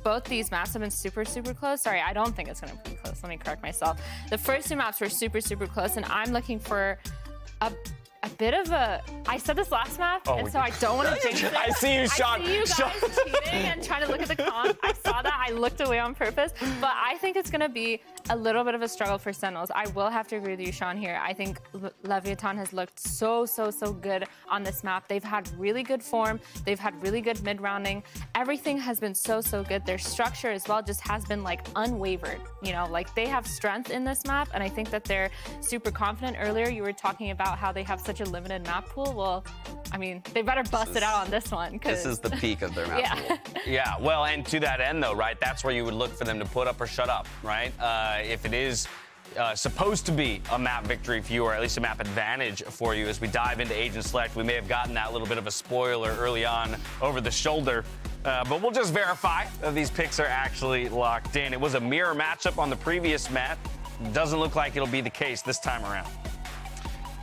both these maps have been super close. Sorry, I don't think it's going to be close. Let me correct myself. The first 2 maps were super close, and I'm looking for a bit of a... I said this last map, and so I don't want to jinx it. I see you, Sean. I see you guys cheating and trying to look at the comp. I saw that. I looked away on purpose. But I think it's going to be a little bit of a struggle for Sentinels. I will have to agree with you, Sean, here. I think Leviathan has looked so good on this map. They've had really good form. They've had really good mid-rounding. Everything has been so good. Their structure as well just has been like unwavered. You know, like they have strength in this map, and I think that they're super confident. Earlier, you were talking about how they have such a limited map pool. Well, I mean, they better bust it out on this one. This is the peak of their map pool. Yeah, well, and to that end, though, right, that's where you would look for them to put up or shut up, right? If it is supposed to be a map victory for you, or at least a map advantage for you, as we dive into Agent Select, we may have gotten that little bit of a spoiler early on over the shoulder. But we'll just verify that these picks are actually locked in. It was a mirror matchup on the previous map. Doesn't look like it'll be the case this time around.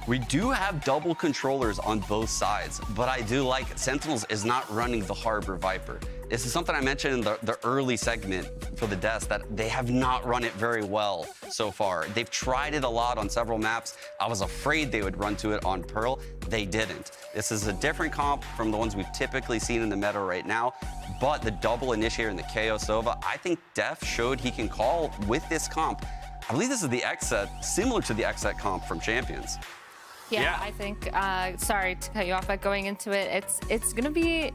We do have double controllers on both sides, but I do like Sentinels is not running the Harbor Viper. This is something I mentioned in the early segment for the desk, that they have not run it very well so far. They've tried it a lot on several maps. I was afraid they would run to it on Pearl. They didn't. This is a different comp from the ones we've typically seen in the meta right now, but the double initiator and the KO Sova, I think Def showed he can call with this comp. I believe this is the X set, similar to the X set comp from Champions. Yeah, I think, sorry to cut you off, but going into it, it's going to be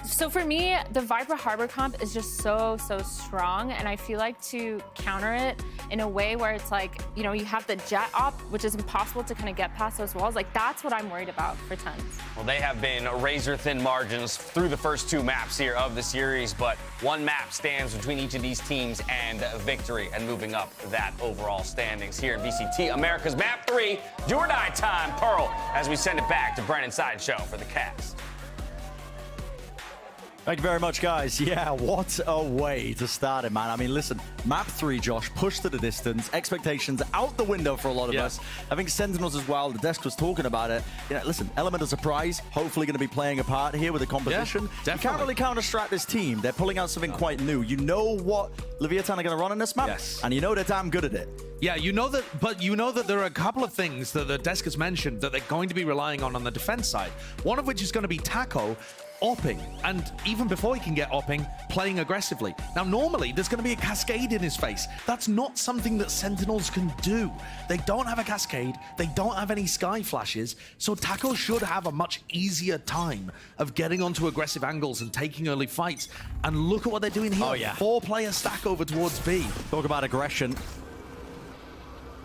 So for me, the Viper Harbor comp is just so strong, and I feel like to counter it in a way where it's like, you know, you have the jet op, which is impossible to kind of get past those walls. Like, that's what I'm worried about for Tens. Well, they have been razor-thin margins through the first 2 maps here of the series, but 1 map stands between each of these teams and victory and moving up that overall standings here in VCT Americas Map 3, do or die time, Pearl, as we send it back to Brennan Sideshow for the cast. Thank you very much, guys. Yeah, what a way to start it, man. I mean, listen, map 3, Josh, pushed to the distance, expectations out the window for a lot of us. I think Sentinels as well, the desk was talking about it. You know, listen, element of surprise, hopefully going to be playing a part here with the composition. Yeah, you can't really counter-strat this team. They're pulling out something quite new. You know what Leviathan are going to run in this map, and you know they're damn good at it. Yeah, you know that, but you know that there are a couple of things that the desk has mentioned that they're going to be relying on the defense side. One of which is going to be Taco opping, and even before he can get opping, playing aggressively. Now, normally, there's going to be a cascade in his face. That's not something that Sentinels can do. They don't have a cascade. They don't have any sky flashes, so Taco should have a much easier time of getting onto aggressive angles and taking early fights. And look at what they're doing here. Oh, yeah. 4-player stack over towards B. Talk about aggression.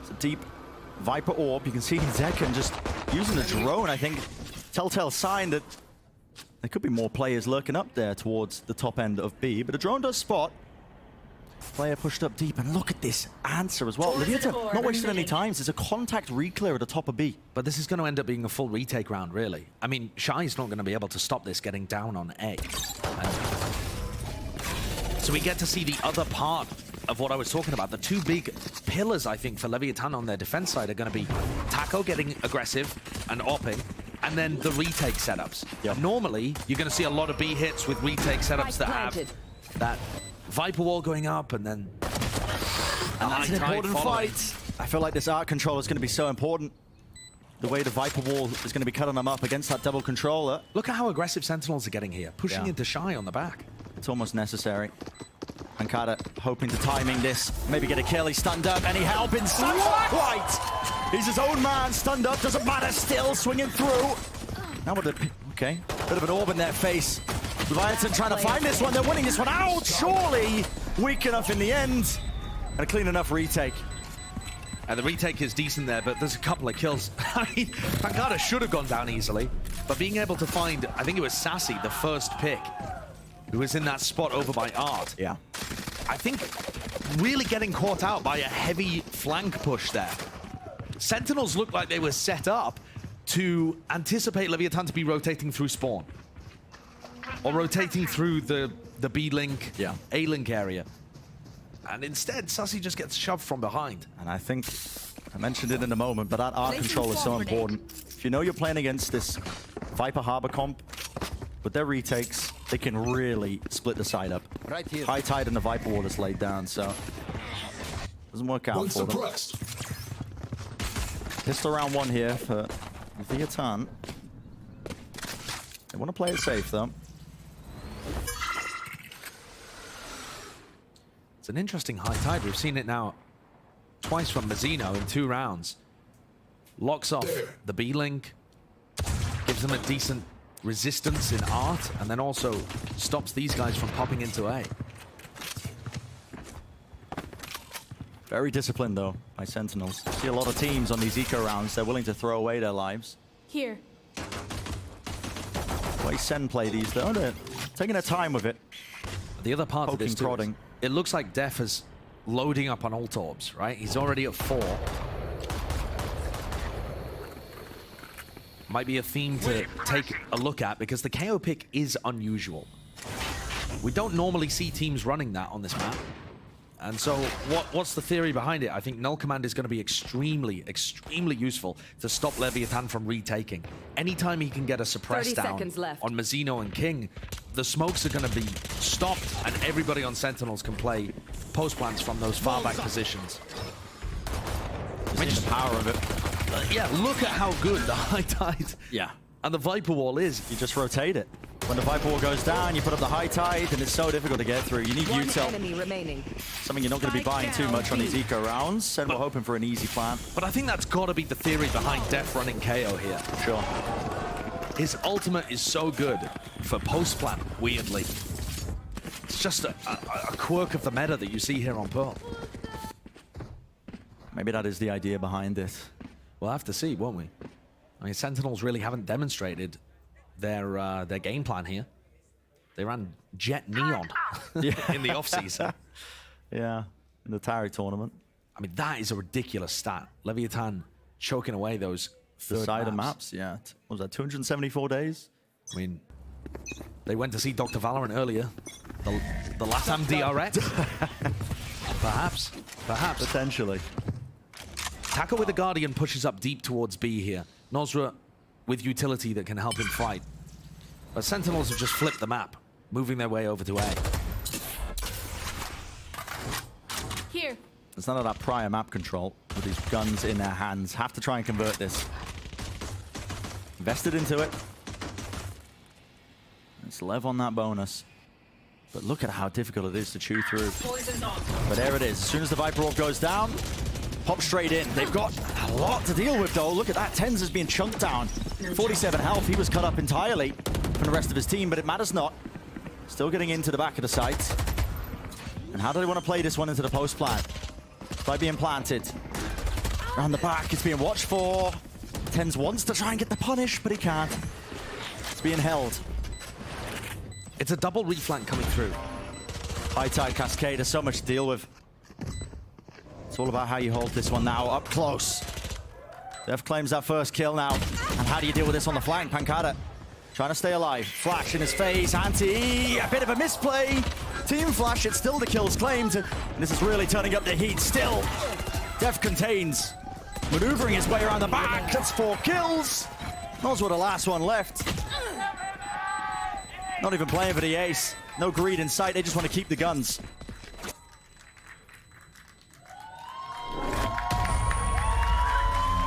It's a deep Viper orb. You can see Zekken just using the drone, I think. Telltale sign that there could be more players lurking up there towards the top end of B, but a drone does spot. Player pushed up deep, and look at this answer as well. Leviathan not wasting any time. There's a contact re-clear at the top of B. But this is going to end up being a full retake round, really. I mean, Shy's not going to be able to stop this getting down on A. So we get to see the other part of what I was talking about. The 2 big pillars, I think, for Leviathan on their defense side are going to be Taco getting aggressive and opping, and then the retake setups. Normally, you're going to see a lot of B hits with retake setups that have that Viper wall going up and then that's an important fight. I feel like this art control is going to be so important. The way the Viper wall is going to be cutting them up against that double controller. Look at how aggressive Sentinels are getting here, pushing into Shy on the back. It's almost necessary. Ankada hoping to timing this, maybe get a kill. He's stunned up. Any help inside? Right! He's his own man, stunned up, doesn't matter, still swinging through. Now with a, okay, bit of an orb in their face. Leviathan trying to find this one, they're winning this one out, surely! Weak enough in the end, and a clean enough retake. And the retake is decent there, but there's a couple of kills. I mean, Ankada should have gone down easily, but being able to find, I think it was Sassy, the first pick, who was in that spot over by Art. Yeah. I think really getting caught out by a heavy flank push there. Sentinels looked like they were set up to anticipate Leviathan to be rotating through spawn. Or rotating through the B-link, A-link area. And instead, Sassy just gets shoved from behind. And I think, I mentioned it in a moment, but that art control is so important. If you know you're playing against this Viper Harbor comp, with their retakes, they can really split the side up. Right here. High tide and the Viper wall is laid down, so doesn't work out for them. Pistol round 1 here for Leviathan. They want to play it safe, though. It's an interesting high tide. We've seen it now twice from Mazzino in 2 rounds. Locks off the B-link, gives them a decent resistance in Art, and then also stops these guys from popping into A. Very disciplined, though, by Sentinels. See a lot of teams on these eco rounds, they're willing to throw away their lives. Here. The way Sen play these, though, they're taking their time with it. The other part of this, too, prodding. It looks like Def is loading up on ult orbs, right? He's already at 4. Might be a theme to take a look at, because the KO pick is unusual. We don't normally see teams running that on this map. And so what's the theory behind it? I think Null Command is going to be extremely, extremely useful to stop Leviathan from retaking. Anytime he can get a suppress down on Mazzino and King, the smokes are going to be stopped, and everybody on Sentinels can play post plants from those far back positions. Just the power of it. Yeah, look at how good the high tide and the Viper wall is. You just rotate it. When the Viper wall goes down, you put up the high tide, and it's so difficult to get through. You need util. Something you're not going to be buying too much on these eco rounds, and we're hoping for an easy plan. But I think that's got to be the theory behind Def running KO here. Sure. His ultimate is so good for post-plant, weirdly. It's just a quirk of the meta that you see here on Pearl. Maybe that is the idea behind it. We'll have to see, won't we? I mean, Sentinels really haven't demonstrated their game plan here. They ran Jet Neon in the offseason. Yeah, in the Tari tournament. I mean, that is a ridiculous stat. Leviathan choking away those third maps. Yeah. What was that, 274 days? I mean, they went to see Dr. Valorant earlier. The LATAM DRX. Perhaps. Potentially. Taco with the Guardian pushes up deep towards B here. Nozra with utility that can help him fight. But Sentinels have just flipped the map, moving their way over to A. Here. There's none of that prior map control with these guns in their hands. Have to try and convert this. Invested into it. It's Lev on that bonus. But look at how difficult it is to chew through. But there it is. As soon as the Viper Orb goes down, pop straight in. They've got a lot to deal with, though. Look at that. Tens is being chunked down. 47 health. He was cut up entirely from the rest of his team, but it matters not. Still getting into the back of the site. And how do they want to play this one into the post plant? By being planted. Around the back, it's being watched for. Tens wants to try and get the punish, but he can't. It's being held. It's a double reflank coming through. High Tide Cascade, there's so much to deal with. It's all about how you hold this one now, up close. Dev claims that first kill now. And how do you deal with this on the flank? Pancada trying to stay alive. Flash in his face, anti, a bit of a misplay. Team Flash, it's still the kills claimed. And this is really turning up the heat still. Dev contains, maneuvering his way around the back. That's 4 kills. Knows what the last one left. Not even playing for the ace. No greed in sight, they just want to keep the guns.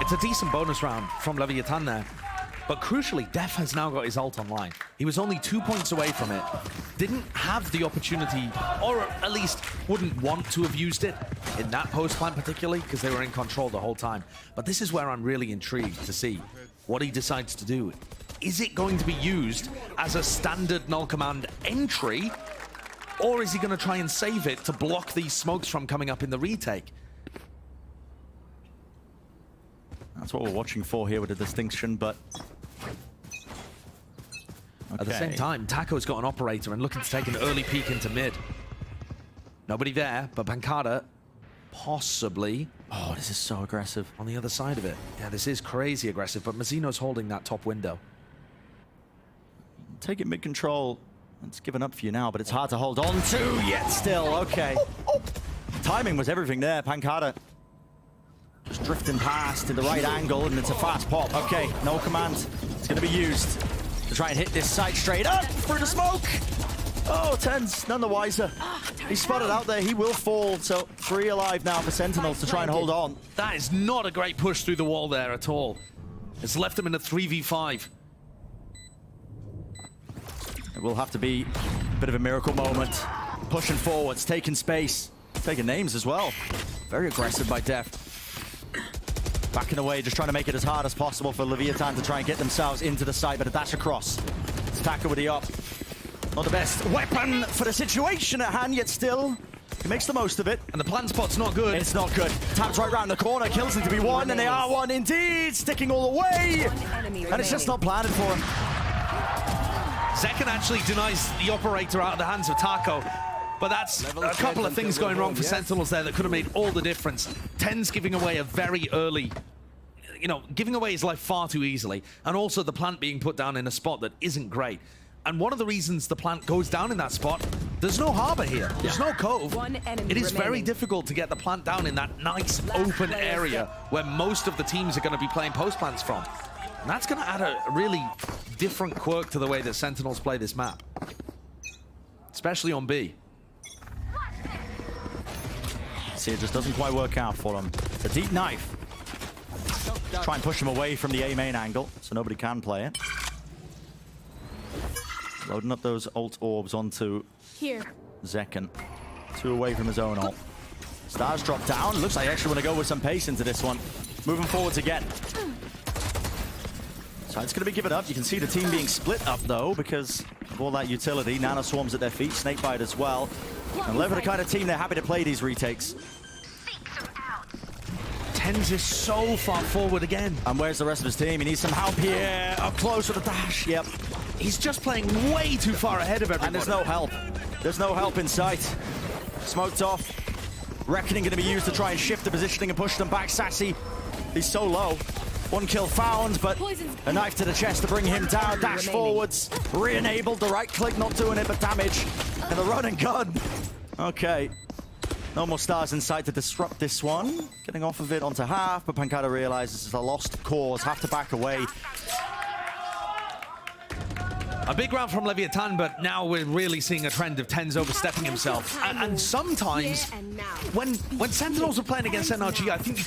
It's a decent bonus round from Leviathan there. But crucially, Def has now got his ult online. He was only 2 points away from it. Didn't have the opportunity, or at least wouldn't want to have used it in that post plant particularly, because they were in control the whole time. But this is where I'm really intrigued to see what he decides to do. Is it going to be used as a standard null command entry, or is he going to try and save it to block these smokes from coming up in the retake? That's what we're watching for here with the distinction, but... Okay. At the same time, Taco's got an operator and looking to take an early peek into mid. Nobody there, but Pancada possibly... Oh, this is so aggressive. On the other side of it. Yeah, this is crazy aggressive, but Mazzino's holding that top window. Take it mid-control. It's given up for you now, but it's hard to hold on to yet still. Okay. Timing was everything there. Pancada just drifting past in the right angle, and it's a fast pop. Okay, no command. It's going to be used to try and hit this site straight up through the smoke. Oh, Tens, none the wiser. He's spotted out there. He will fall. So 3 alive now for Sentinels to try and hold on. That is not a great push through the wall there at all. It's left him in a 3v5. It will have to be a bit of a miracle moment. Pushing forwards, taking space, taking names as well. Very aggressive by Def. Backing away, just trying to make it as hard as possible for Leviathan to try and get themselves into the site, but a dash across. It's Taka with the up. Not the best weapon for the situation at hand, yet still, he makes the most of it. And the plant spot's not good. It's not good. Taps right round the corner, kills him to be 1, and they are 1 indeed, sticking all the way. And it's just not planted for him. Zekan actually denies the operator out of the hands of Taco. But that's a couple of things going wrong for Sentinels there that could have made all the difference. Tens giving away a very early, giving away his life far too easily. And also the plant being put down in a spot that isn't great. And one of the reasons the plant goes down in that spot, there's no harbor here. There's no cove. It is very difficult to get the plant down in that nice open area where most of the teams are going to be playing post plants from. And that's going to add a really different quirk to the way that Sentinels play this map. Especially on B. See, it just doesn't quite work out for them. It's a deep knife. Try and push him away from the A main angle, so nobody can play it. Loading up those ult orbs onto Zekan. 2 away from his own ult. Stars drop down. Looks like they actually want to go with some pace into this one. Moving forwards again. So it's going to be given up. You can see the team being split up, though, because of all that utility. Nano Swarms at their feet, Snakebite as well. And Lev are the kind of team they're happy to play these retakes. TenZ is so far forward again. And where's the rest of his team? He needs some help here. Up close with the dash. Yep. He's just playing way too far ahead of everyone. And there's no help. There's no help in sight. Smoked off. Reckoning going to be used to try and shift the positioning and push them back. Sassy, he's so low. 1 kill found, but a knife to the chest to bring him down. Dash forwards. Re-enabled. The right click not doing it, but damage. And the run and gun. Okay. No more stars in sight to disrupt this one. Getting off of it onto half, but Pancada realizes it's a lost cause. Have to back away. A big round from Leviathan, but now we're really seeing a trend of TenZ overstepping himself. And sometimes, when Sentinels are playing against NRG, I think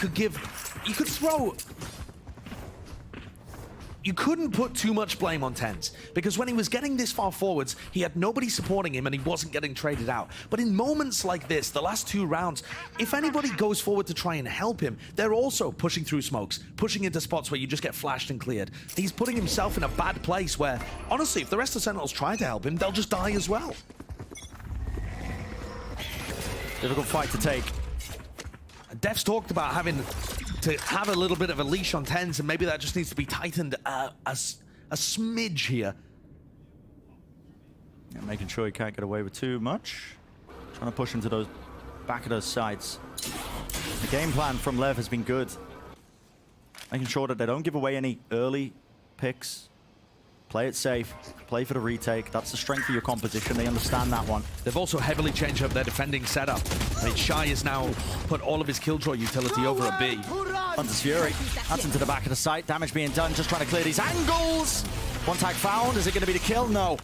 you couldn't put too much blame on TenZ, because when he was getting this far forwards, he had nobody supporting him and he wasn't getting traded out. But in moments like this, the last 2 rounds, if anybody goes forward to try and help him, they're also pushing through smokes, pushing into spots where you just get flashed and cleared. He's putting himself in a bad place where, honestly, if the rest of Sentinels try to help him, they'll just die as well. Difficult fight to take. Def's talked about having to have a little bit of a leash on TenZ, and maybe that just needs to be tightened a smidge here. Yeah, making sure he can't get away with too much. Trying to push into those back of those sides. The game plan from Lev has been good. Making sure that they don't give away any early picks. Play it safe. Play for the retake. That's the strength of your composition. They understand that one. They've also heavily changed up their defending setup. I mean, Shy has now put all of his Killjoy utility over a B. Hunter's Fury. That's into the back of the site. Damage being done. Just trying to clear these angles. 1 tag found. Is it going to be the kill? No.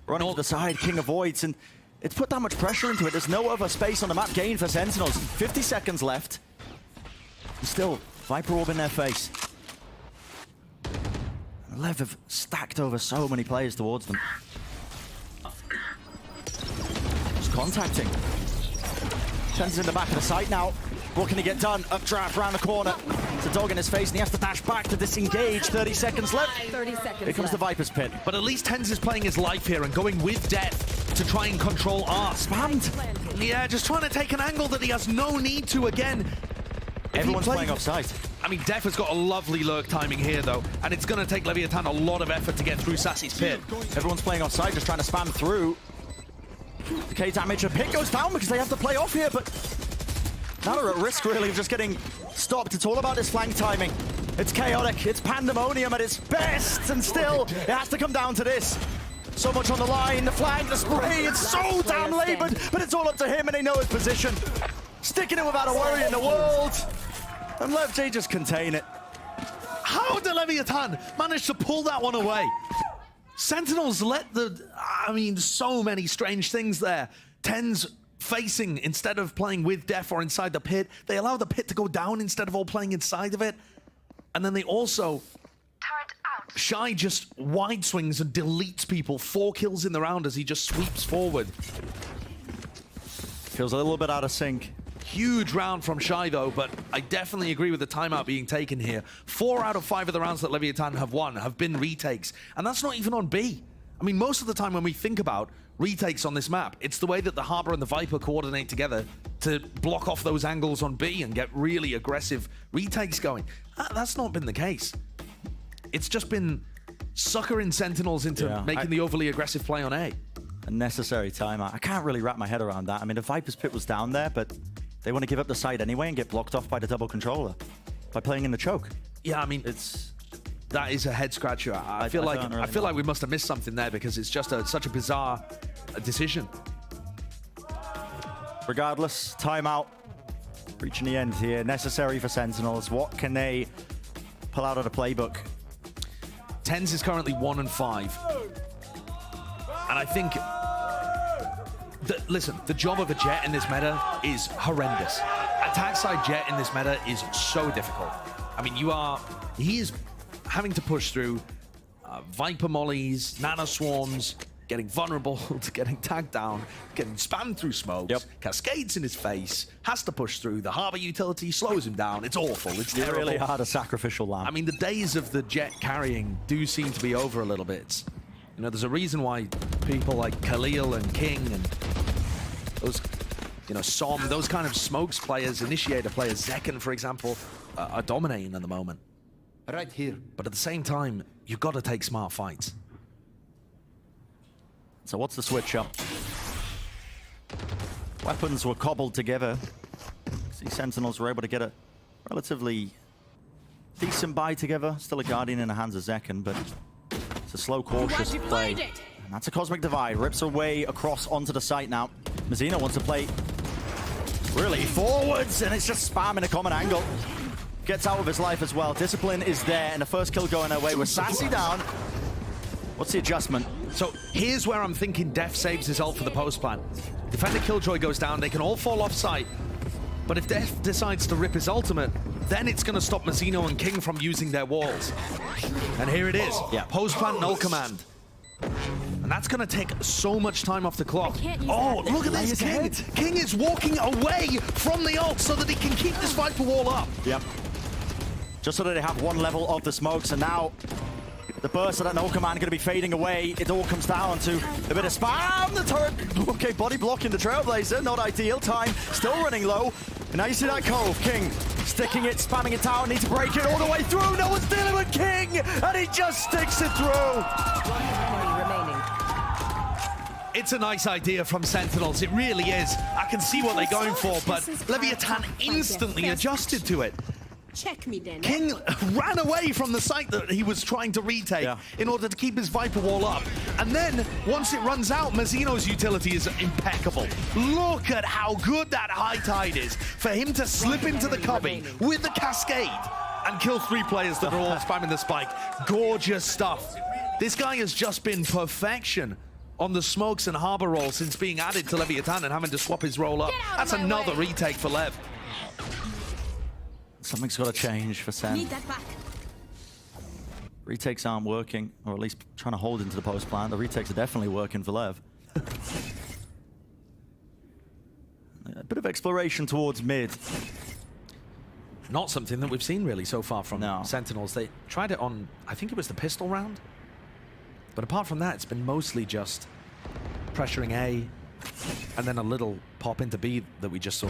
Running to the side. King avoids. And it's put that much pressure into it. There's no other space on the map gained for Sentinels. 50 seconds left. And still, Viper Orb in their face. Lev have stacked over so many players towards them. Just contacting. TenZ in the back of the site now. What can he get done? Updraft around the corner. It's a dog in his face, and he has to dash back to disengage. 30 seconds left. 30 seconds Here comes the Viper's Pit. But at least TenZ is playing his life here and going with death to try and control R. Spammed. Yeah, just trying to take an angle that he has no need to again. Everyone's playing offside. I mean, Def has got a lovely lurk timing here, though, and it's going to take Leviathan a lot of effort to get through Sassy's pit. Everyone's playing offside, just trying to spam through. Decay damage, a pit goes down because they have to play off here, but now they're at risk, really, of just getting stopped. It's all about this flank timing. It's chaotic, it's pandemonium at its best, and still, it has to come down to this. So much on the line, the flank, the spray, it's so damn labored, but it's all up to him, and they know his position. Sticking it without a worry in the world. And Lev J just contain it. How did Leviathan manage to pull that one away? Sentinels let so many strange things there. TenZ facing instead of playing with Def or inside the pit. They allow the pit to go down instead of all playing inside of it. And then they also... Shy just wide swings and deletes people. 4 kills in the round as he just sweeps forward. Feels a little bit out of sync. Huge round from Shy, though, but I definitely agree with the timeout being taken here. 4 out of 5 of the rounds that Leviathan have won have been retakes, and that's not even on B. I mean, most of the time when we think about retakes on this map, it's the way that the Harbor and the Viper coordinate together to block off those angles on B and get really aggressive retakes going. That's not been the case. It's just been suckering Sentinels into making the overly aggressive play on A. A necessary timeout. I can't really wrap my head around that. I mean, the Viper's Pit was down there, but they want to give up the side anyway and get blocked off by the double controller by playing in the choke. Yeah, I mean, that is a head scratcher. I feel like we must have missed something there because it's just such a bizarre decision. Regardless, timeout. Reaching the end here. Necessary for Sentinels. What can they pull out of the playbook? TenZ is currently 1-5. And I think... Listen, the job of a Jet in this meta is horrendous. Attack side Jet in this meta is so difficult. I mean, he is having to push through Viper mollies, nano swarms, getting vulnerable, to getting tagged down, getting spammed through smokes, cascades in his face, has to push through. The Harbor utility slows him down. It's awful. It's terrible. Really hard, a sacrificial lamb. I mean, the days of the Jet carrying do seem to be over a little bit. You know, there's a reason why people like Khalil and King and those, you know, Som, those kind of smokes players, initiator players, Zekken, for example, are dominating at the moment. Right here. But at the same time, you've got to take smart fights. So what's the switch up? Weapons were cobbled together. See, Sentinels were able to get a relatively decent buy together. Still a Guardian in the hands of Zekken, but it's a slow, cautious play. And that's a Cosmic Divide. Rips her way across onto the site now. Mazino wants to play really forwards, and it's just spamming a common angle. Gets out of his life as well. Discipline is there, and the first kill going their way with Sassy down. What's the adjustment? So here's where I'm thinking Def saves his ult for the post plan. Defender Killjoy goes down, they can all fall off site. But if Def decides to rip his ultimate, then it's going to stop Mazino and King from using their walls. And here it is. Yeah. Post plan, null command. And that's going to take so much time off the clock. Oh, look at this, King. King is walking away from the ult so that he can keep this Viper wall up. Yep. Just so that they have one level of the smokes, and now the burst of that null command going to be fading away. It all comes down to a bit of spam. The turret, okay, body blocking the Trailblazer. Not ideal. Time still running low. And now you see that Cove. King sticking it, spamming it down. Need to break it all the way through. No one's dealing with King, and he just sticks it through. It's a nice idea from Sentinels. It really is. I can see what they're going for, but Leviathan instantly adjusted to it. Check me then. King ran away from the site that he was trying to retake in order to keep his Viper wall up. And then, once it runs out, Mazino's utility is impeccable. Look at how good that high tide is for him to slip into the cubby with the cascade and kill 3 players that are all spamming the spike. Gorgeous stuff. This guy has just been perfection on the smokes and harbor roll since being added to Leviathan and having to swap his role up. That's another retake for Lev. Something's got to change for Sen. Need that back. Retakes aren't working, or at least trying to hold into the post plan. The retakes are definitely working for Lev. A bit of exploration towards mid. Not something that we've seen really so far from Sentinels. They tried it on, I think it was the pistol round. But apart from that, it's been mostly just pressuring A and then a little pop into B that we just saw.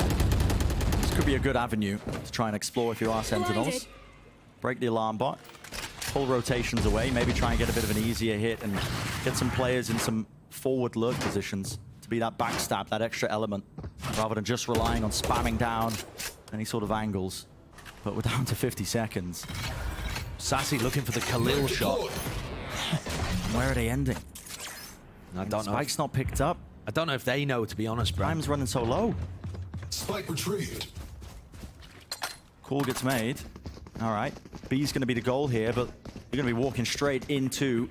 This could be a good avenue to try and explore if you are Sentinels. Break the alarm bot, pull rotations away, maybe try and get a bit of an easier hit and get some players in some forward lurk positions to be that backstab, that extra element, rather than just relying on spamming down any sort of angles. But we're down to 50 seconds. Sassy looking for the Khalil shot. Where are they ending? I don't know. Spike's not picked up. I don't know if they know, to be honest, bro. Prime's running so low. Spike retrieved. Call gets made. All right. B's going to be the goal here, but you're going to be walking straight into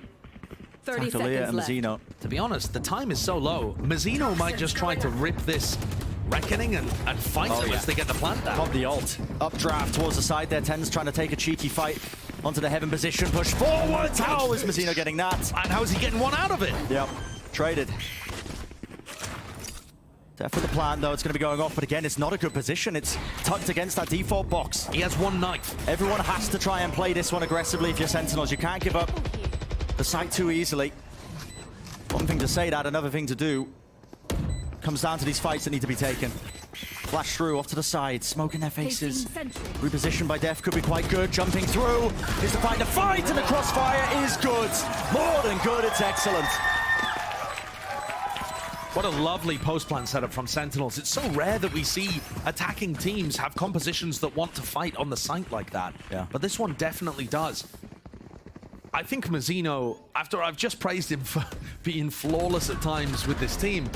30 Talia seconds and left. Mazino. To be honest, the time is so low. Mazino might just try to rip this Reckoning and fight them as they get the plant down. Pop the ult. Updraft towards the side there. Ten's trying to take a cheeky fight onto the heaven position. Push forward. How is Mazino getting that? And how is he getting one out of it? Yep. Traded. Def with the plan, though. It's going to be going off, but again, it's not a good position. It's tucked against that default box. He has one knife. Everyone has to try and play this one aggressively if you're Sentinels. You can't give up the site too easily. One thing to say that, another thing to do. Comes down to these fights that need to be taken. Flash through, off to the side, smoke in their faces. Reposition by Def could be quite good. Jumping through is to find a fight, and the crossfire is good. More than good, it's excellent. What a lovely post-plan setup from Sentinels. It's so rare that we see attacking teams have compositions that want to fight on the site like that. Yeah. But this one definitely does. I think Mazino, after I've just praised him for being flawless at times with this team,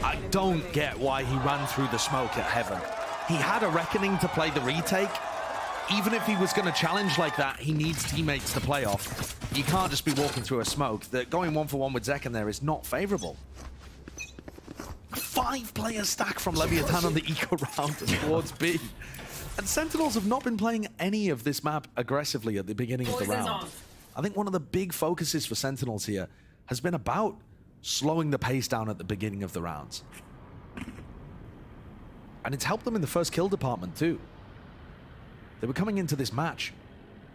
I don't get why he ran through the smoke at Heaven. He had a Reckoning to play the retake. Even if he was going to challenge like that, he needs teammates to play off. You can't just be walking through a smoke. Going 1-for-1 with Zekken there is not favorable. 5-player stack from Leviathan on the eco round towards B. And Sentinels have not been playing any of this map aggressively at the beginning of the round. I think one of the big focuses for Sentinels here has been about slowing the pace down at the beginning of the rounds. And it's helped them in the first kill department too. They were coming into this match,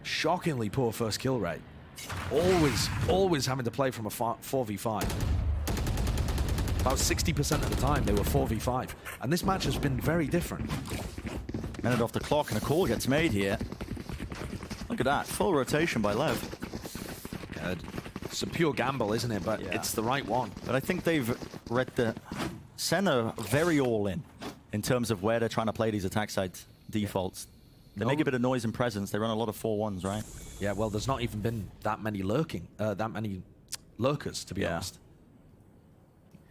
shockingly poor first kill rate. Always having to play from a 4v5. About 60% of the time they were 4v5. And this match has been very different. Minute off the clock and a call gets made here. Look at that, full rotation by Lev. Good. It's a pure gamble, isn't it? But it's the right one. But I think they've read the center very all in terms of where they're trying to play these attack side defaults. They make a bit of noise and presence. They run a lot of 4-1s, right? Yeah, well, there's not even been that many lurkers, to be honest.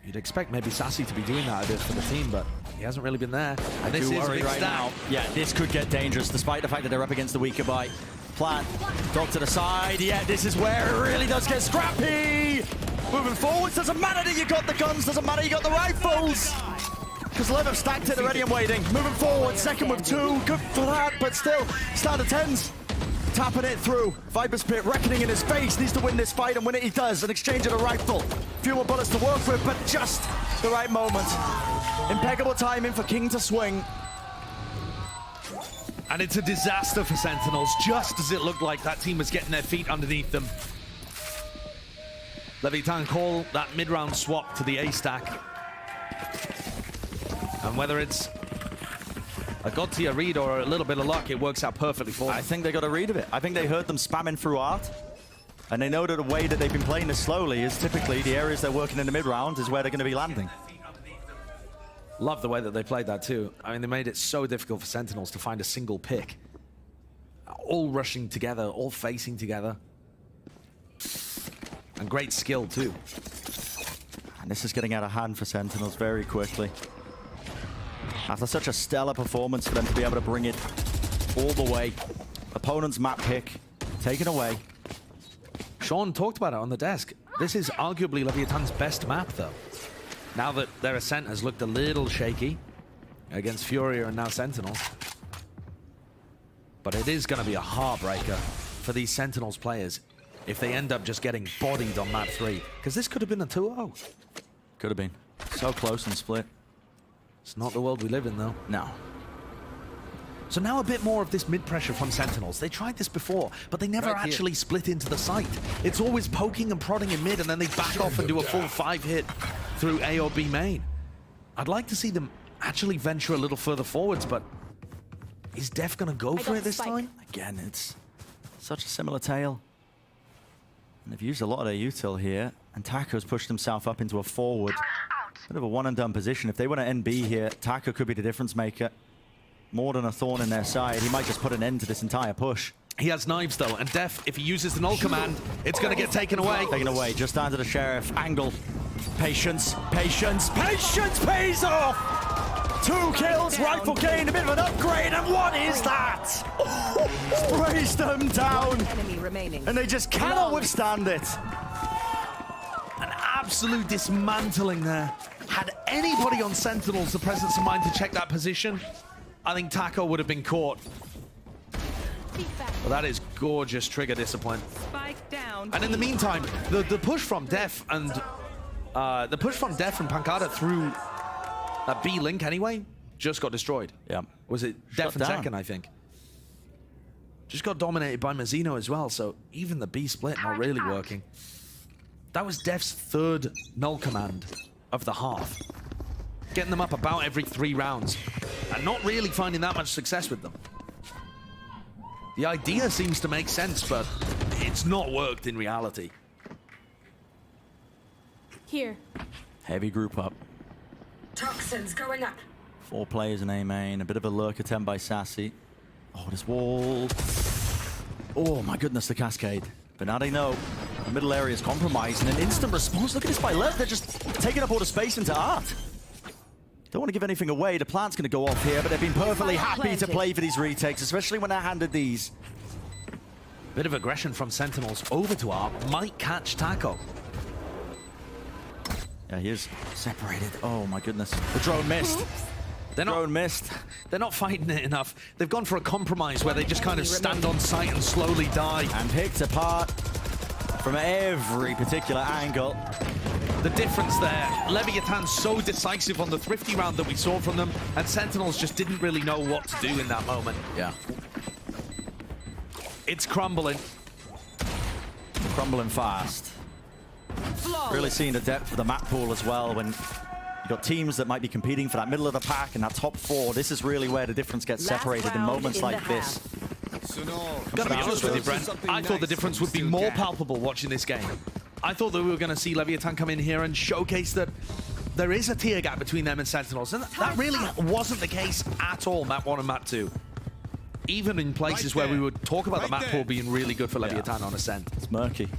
You'd expect maybe Sassy to be doing that a bit for the team, but he hasn't really been there. And this is a big right now. Yeah, this could get dangerous, despite the fact that they're up against the weaker buy. Plant, dog to the side. Yeah, this is where it really does get scrappy. Moving forwards, doesn't matter that you got the guns, doesn't matter you got the rifles. Because Lev have stacked it already and waiting. Moving forward, second with 2. Good for that, but still, start of 10s. Tapping it through. Viper's Pit reckoning in his face. Needs to win this fight, and when it he does, an exchange of a rifle. Few more bullets to work with, but just the right moment. Impeccable timing for King to swing. And it's a disaster for Sentinels, just as it looked like that team was getting their feet underneath them. Leviathan call that mid-round swap to the A stack. And whether it's a Godtier read or a little bit of luck, it works out perfectly for them. I think they got a read of it. I think they heard them spamming through art. And they know that the way that they've been playing this slowly is typically the areas they're working in the mid-round is where they're going to be landing. Love the way that they played that too. I mean, they made it so difficult for Sentinels to find a single pick. All rushing together, all facing together. And great skill too. And this is getting out of hand for Sentinels very quickly. After such a stellar performance for them to be able to bring it all the way. Opponent's map pick taken away. Sean talked about it on the desk. This is arguably Leviathan's best map though. Now that their ascent has looked a little shaky against Furia and now Sentinels. But it is going to be a heartbreaker for these Sentinels players if they end up just getting bodied on map 3. Because this could have been a 2-0. Could have been. So close and split. It's not the world we live in, though. No. So now a bit more of this mid-pressure from Sentinels. They tried this before, but they never actually split into the site. It's always poking and prodding in mid, and then they back off and do a full 5-hit through A or B main. I'd like to see them actually venture a little further forwards, but is Def going to go for it this time? Again, it's such a similar tale. And they've used a lot of their util here, and Taco's pushed himself up into a forward. Bit of a one-and-done position. If they want to NB here, Taco could be the difference maker. More than a thorn in their side. He might just put an end to this entire push. He has knives, though, and Def, if he uses the null command, it's going to get taken away. Taken away, just down to the Sheriff. Angle. Patience, patience, patience pays off! 2 kills, rifle gain, a bit of an upgrade, and what is that? Sprays them down! And they just cannot withstand it. An absolute dismantling there. Had anybody on Sentinels the presence of mind to check that position, I think Taco would have been caught. Well, that is gorgeous trigger discipline. Spike down. And in the meantime, the push from Def and Pancada through that B link anyway just got destroyed. Yeah. Was it Def and second, I think? Just got dominated by Mazzino as well, so even the B split not really working. That was Def's 3rd null command of the half. Getting them up about every 3 rounds and not really finding that much success with them. The idea seems to make sense, but it's not worked in reality. Here. Heavy group up. Toxins going up. 4 players in A main. A bit of a lurk attempt by Sassy. Oh, this wall. Oh my goodness, the cascade. But now they know the middle area is compromised and an instant response. Look at this by Lev. They're just taking up all the space into art. Don't want to give anything away. The plant's going to go off here, but they've been perfectly happy to play for these retakes, especially when they're handed these. Bit of aggression from Sentinels over to Art. Might catch Taco. Yeah, he is separated. Oh my goodness. The drone missed. Drone missed. They're not fighting it enough. They've gone for a compromise where they just kind of stand on site and slowly die. And picked apart. from every particular angle. The difference there, Leviathan's so decisive on the Thrifty round that we saw from them, and Sentinels just didn't really know what to do in that moment. Yeah. It's crumbling. Crumbling fast. Really seeing the depth of the map pool as well when you've got teams that might be competing for that middle of the pack and that top 4. This is really where the difference gets separated in moments like this. Gotta be honest with you, Brent. I thought the difference would be more palpable watching this game. I thought that we were going to see Leviathan come in here and showcase that there is a tier gap between them and Sentinels, and that really wasn't the case at all, map 1 and map 2. Even in places where we would talk about the map pool being really good for Leviathan on Ascent. It's murky.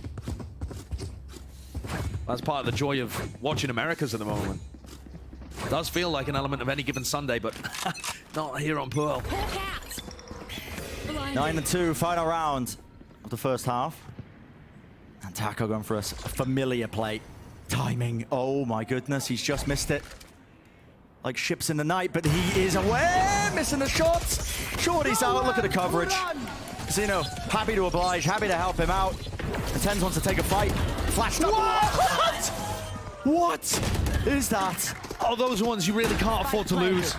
That's part of the joy of watching Americas at the moment. It does feel like an element of any given Sunday, but not here on Pearl. 9-2, final round of the first half. And Taco going for a familiar play. Timing, oh my goodness, he's just missed it. Like ships in the night, but he is aware, missing the shots. Shorty's out, look at the coverage. Casino, happy to oblige, happy to help him out. And Tens wants to take a fight. Flashed up. What? What is that? Oh, those are ones you really can't afford to lose.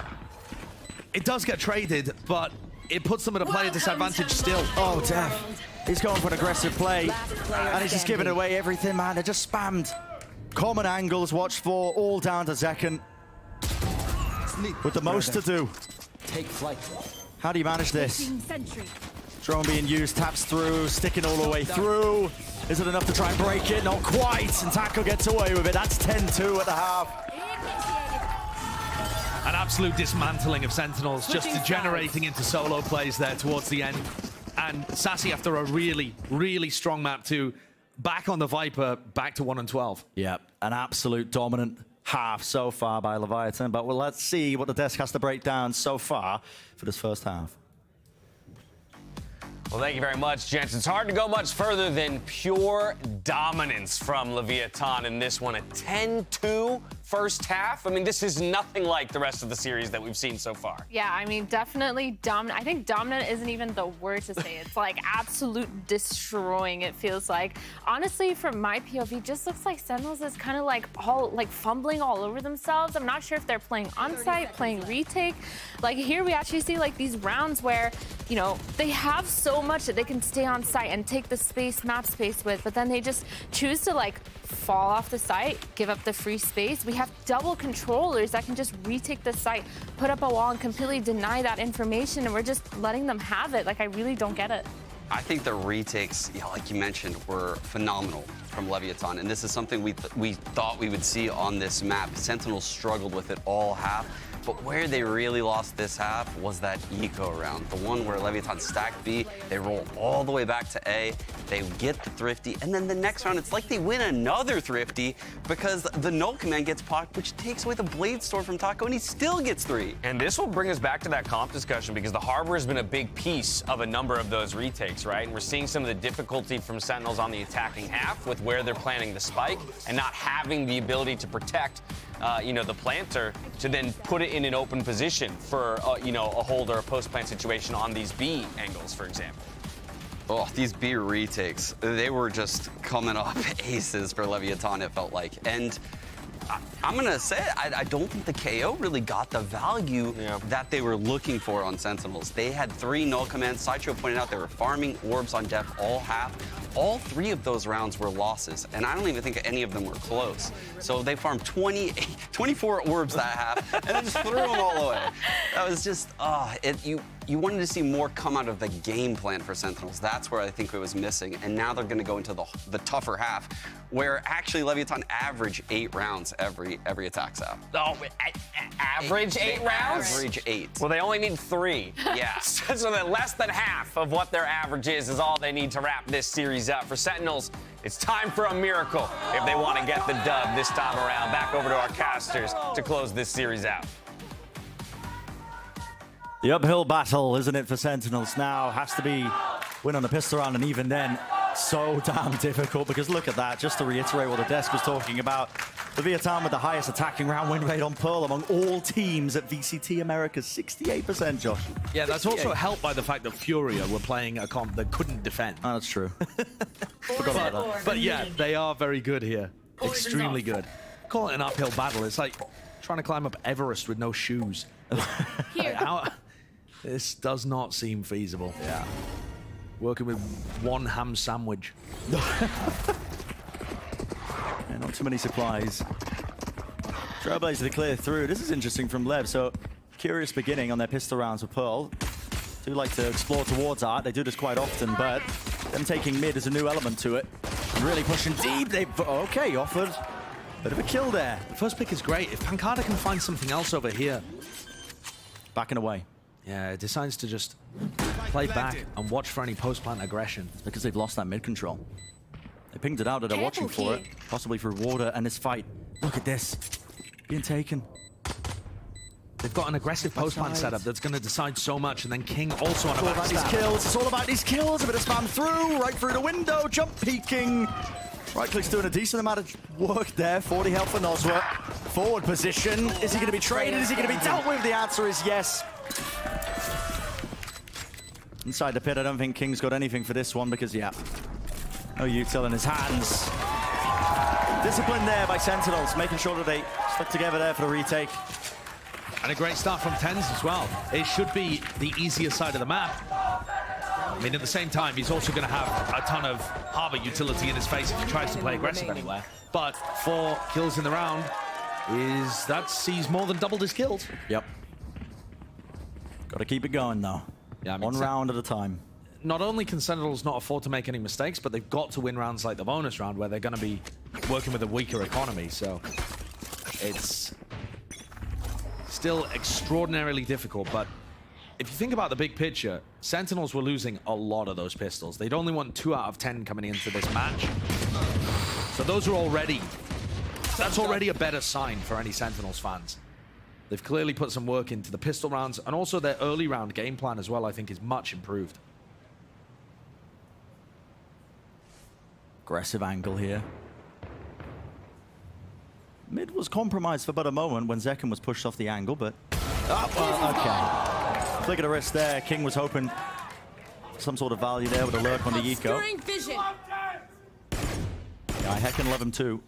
It does get traded, but it puts them at a player disadvantage still. Oh, damn. He's going for an aggressive play, and he's just giving away everything, man. They're just spammed. Common angles watched for, all down to Zekken. With the most to do. Take flight. How do you manage this? Drone being used, taps through, sticking all the way through. Is it enough to try and break it? Not quite, and Taco gets away with it. That's 10-2 at the half. An absolute dismantling of Sentinels, just degenerating into solo plays there towards the end. And Sassy, after a really, really strong map 2, back on the Viper, back to 1-12. Yeah, an absolute dominant half so far by Leviathan, but well, let's see what the desk has to break down so far for this first half. Well, thank you very much, gents. It's hard to go much further than pure dominance from Leviathan in this one. A 10-2 first half. I mean, this is nothing like the rest of the series that we've seen so far. Yeah, I mean, definitely dominant. I think dominant isn't even the word to say. It's like absolute destroying, it feels like. Honestly, from my POV, just looks like Sentinels is kind of like all like fumbling all over themselves. I'm not sure if they're playing on-site, playing retake. Like here we actually see like these rounds where, you know, they have so much that they can stay on site and take the space, map space with, but then they just choose to like fall off the site, give up the free space. We have double controllers that can just retake the site, put up a wall and completely deny that information, and we're just letting them have it. Like, I really don't get it. I think the retakes, like you mentioned, were phenomenal from Leviathan, and this is something we thought we would see on this map. Sentinels struggled with it all half, but where they really lost this half was that eco round, the one where Leviathan stacked B, they roll all the way back to A, they get the Thrifty, and then the next round, it's like they win another Thrifty because the null command gets popped, which takes away the Blade Storm from Taco, and he still gets 3. And this will bring us back to that comp discussion because the Harbor has been a big piece of a number of those retakes, right? And we're seeing some of the difficulty from Sentinels on the attacking half with where they're planning the spike and not having the ability to protect the planter to then put it in an open position for, a hold or a post-plant situation on these B angles, for example. Oh, these B retakes, they were just coming off aces for Leviathan, it felt like. And I'm going to say, I don't think the KO really got the value that they were looking for on Sentinels. They had 3 null commands. Sideshow pointed out they were farming orbs on def all half. All 3 of those rounds were losses, and I don't even think any of them were close. So they farmed 24 orbs that half, and then just threw them all away. That was just, you wanted to see more come out of the game plan for Sentinels. That's where I think it was missing, and now they're going to go into the tougher half, where actually Leviathan average 8 rounds every attack zap. Oh, average 8 rounds? Average 8. Well, they only need 3. Yeah. So that less than half of what their average is all they need to wrap this series up. For Sentinels, it's time for a miracle if they want to get the dub this time around. Back over to our casters to close this series out. The uphill battle, isn't it, for Sentinels now? Has to be win on the pistol round, and even then, so damn difficult, because look at that, just to reiterate what the desk was talking about. Leviathan with the highest attacking round win rate on Pearl among all teams at VCT Americas, 68%, Josh. Yeah, that's also helped by the fact that Furia were playing a comp that couldn't defend. Oh, that's true. Forgot about that. But yeah, they are very good here. Extremely good. Call it an uphill battle. It's like trying to climb up Everest with no shoes. This does not seem feasible. Yeah. Working with one ham sandwich. Yeah, not too many supplies. Trailblazer to clear through. This is interesting from Lev. So, curious beginning on their pistol rounds with Pearl. Do like to explore towards Art. They do this quite often, but them taking mid is a new element to it. Really pushing deep. Okay, offered a bit of a kill there. The first pick is great. If Pancada can find something else over here. Backing away. Yeah, it decides to just play back and watch for any post-plant aggression. It's because they've lost that mid control. They pinged it out that they're watching for it, possibly through water and this fight. Look at this, being taken. They've got an aggressive post-plant setup that's going to decide so much, and then King also on a It's all about these kills. It's all about these kills. A bit of spam through, right through the window, jump peeking. Right click's doing a decent amount of work there. 40 health for Nosworth. Forward position. Is he going to be traded? Is he going to be dealt with? The answer is yes. Inside the pit, I don't think King's got anything for this one because, yeah, no util in his hands. Discipline there by Sentinels, making sure that they stuck together there for the retake. And a great start from TenZ as well. It should be the easier side of the map. I mean, at the same time, he's also going to have a ton of Harbor utility in his face if he tries to play aggressive anywhere. But 4 kills in the round he's more than doubled his kills. Yep. Got to keep it going, though. Yeah, I mean, one round at a time. Not only can Sentinels not afford to make any mistakes, but they've got to win rounds like the bonus round where they're going to be working with a weaker economy. So it's still extraordinarily difficult. But if you think about the big picture, Sentinels were losing a lot of those pistols. They'd only won 2 out of 10 coming into this match. So those are that's already a better sign for any Sentinels fans. They've clearly put some work into the pistol rounds, and also their early round game plan as well, I think, is much improved. Aggressive angle here. Mid was compromised for about a moment when Zekken was pushed off the angle, but... Oh, okay. Flick of the wrist there. King was hoping some sort of value there with a lurk on the eco. Yeah, I heckin' love him too.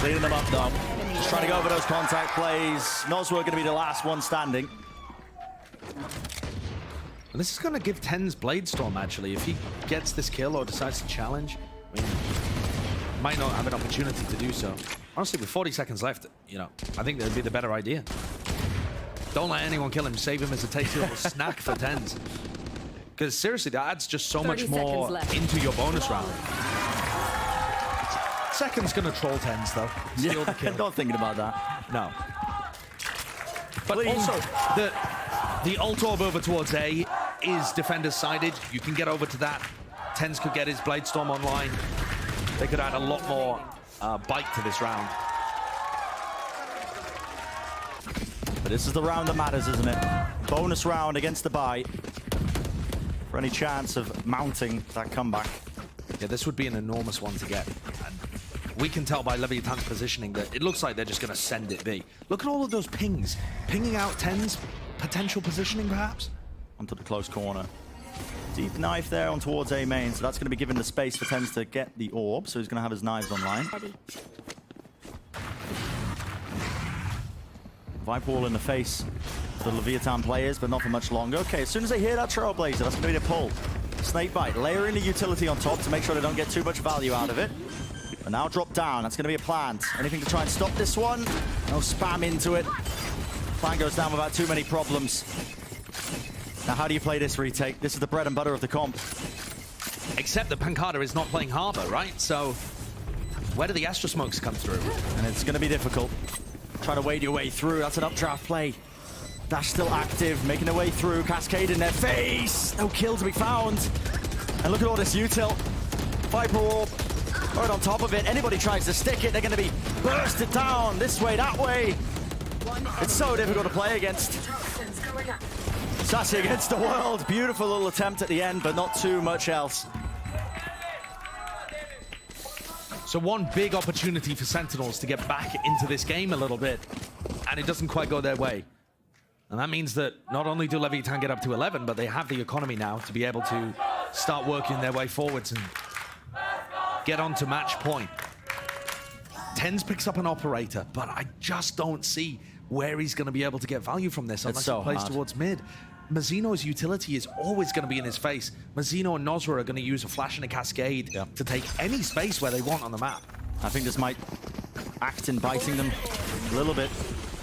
Cleaning them up though. Just trying to go over those contact plays. Nosworth going to be the last one standing. And this is going to give TenZ Bladestorm, actually. If he gets this kill or decides to challenge, I mean, might not have an opportunity to do so. Honestly, with 40 seconds left, you know, I think that'd be the better idea. Don't let anyone kill him. Save him as a tasty little snack for TenZ. Because seriously, that adds just so much more into your bonus round. Second's gonna troll TenZ though. Steal the kill. Not thinking about that. No. But also, the ult orb over towards A is defenders sided. You can get over to that. TenZ could get his Bladestorm online. They could add a lot more bite to this round. But this is the round that matters, isn't it? Bonus round against the bye. For any chance of mounting that comeback. Yeah, this would be an enormous one to get. And we can tell by Leviathan's positioning that it looks like they're just going to send it B. Look at all of those pings. Pinging out TenZ potential positioning, perhaps? Onto the close corner. Deep knife there on towards A main, so that's going to be given the space for TenZ to get the orb, so he's going to have his knives online. Viper wall in the face for the Leviathan players, but not for much longer. Okay, as soon as they hear that Trailblazer, that's going to be the pull. Snakebite, layering the utility on top to make sure they don't get too much value out of it. But now drop down, that's going to be a plant. Anything to try and stop this one? No spam into it. Plant goes down without too many problems. Now, how do you play this retake? This is the bread and butter of the comp. Except that Pancada is not playing Harbor, right? So, where do the Astra Smokes come through? And it's going to be difficult. Trying to wade your way through. That's an updraft play. Dash still active, making their way through. Cascade in their face. No kill to be found. And look at all this util. Viper Orb right on top of it. Anybody tries to stick it, they're going to be bursted down this way, that way. It's so difficult to play against. Sassy against the world. Beautiful little attempt at the end, but not too much else. So one big opportunity for Sentinels to get back into this game a little bit, and it doesn't quite go their way. And that means that not only do Leviathan get up to 11, but they have the economy now to be able to start working their way forwards and get on to match point. Tens picks up an operator, but I just don't see where he's going to be able to get value from this unless he plays towards mid. Mazzino's utility is always going to be in his face. Mazzino and Nozra are going to use a flash and a cascade to take any space where they want on the map. I think this might act in biting them a little bit.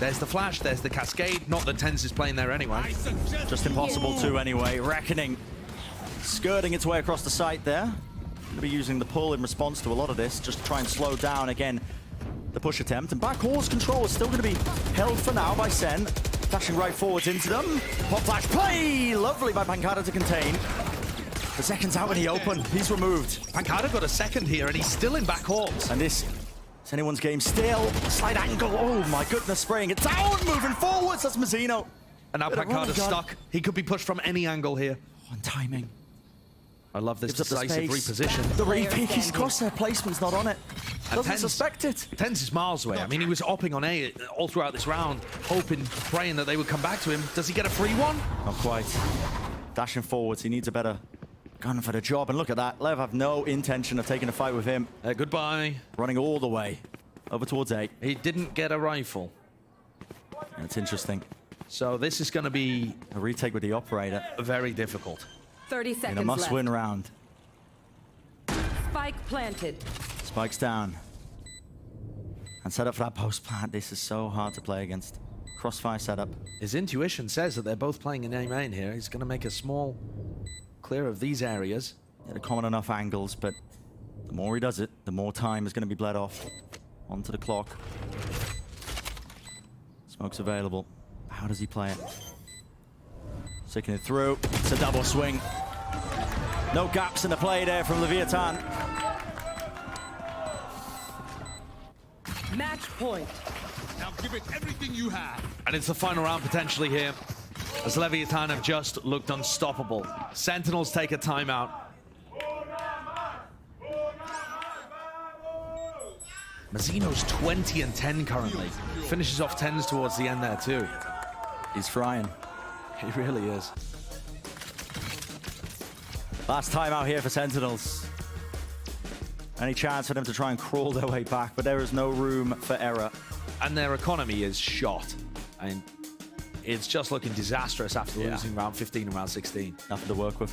There's the flash, there's the cascade. Not that Tens is playing there anyway. Just impossible to anyway. Reckoning skirting its way across the site there. Going to be using the pull in response to a lot of this. Just try and slow down again the push attempt. And back horse control is still going to be held for now by Sen. Dashing right forwards into them. Pop flash play! Lovely by Pancada to contain. The second's out in the open. He's removed. Pancada got a second here and he's still in back horse. And this is anyone's game still. Slight angle. Oh my goodness, spraying it down. Moving forwards. That's Mazzino. And now Pancada's stuck. He could be pushed from any angle here. On timing. I love this decisive reposition. The repeat, his crosshair placement's not on it. Doesn't suspect it. Tens is miles away. I mean, he was opping on A all throughout this round, hoping, praying that they would come back to him. Does he get a free one? Not quite. Dashing forwards, he needs a better gun for the job. And look at that. Lev have no intention of taking a fight with him. Goodbye. Running all the way over towards A. He didn't get a rifle. That's interesting. So this is going to be a retake with the operator. Very difficult. 30 seconds in a must-win round. Spike planted. Spike's down. And set up for that post-plant. This is so hard to play against. Crossfire setup. His intuition says that they're both playing in A main here. He's going to make a small clear of these areas. They're common enough angles, but the more he does it, the more time is going to be bled off. Onto the clock. Smoke's available. How does he play it? Sticking it through. It's a double swing. No gaps in the play there from Leviathan. Match point. Now give it everything you have. And it's the final round potentially here, as Leviathan have just looked unstoppable. Sentinels take a timeout. Mazzino's 20 and 10 currently. Finishes off 10s towards the end there too. He's frying. He really is. Last time out here for Sentinels. Any chance for them to try and crawl their way back, but there is no room for error. And their economy is shot. I mean, it's just looking disastrous after losing round 15 and round 16. Nothing to work with.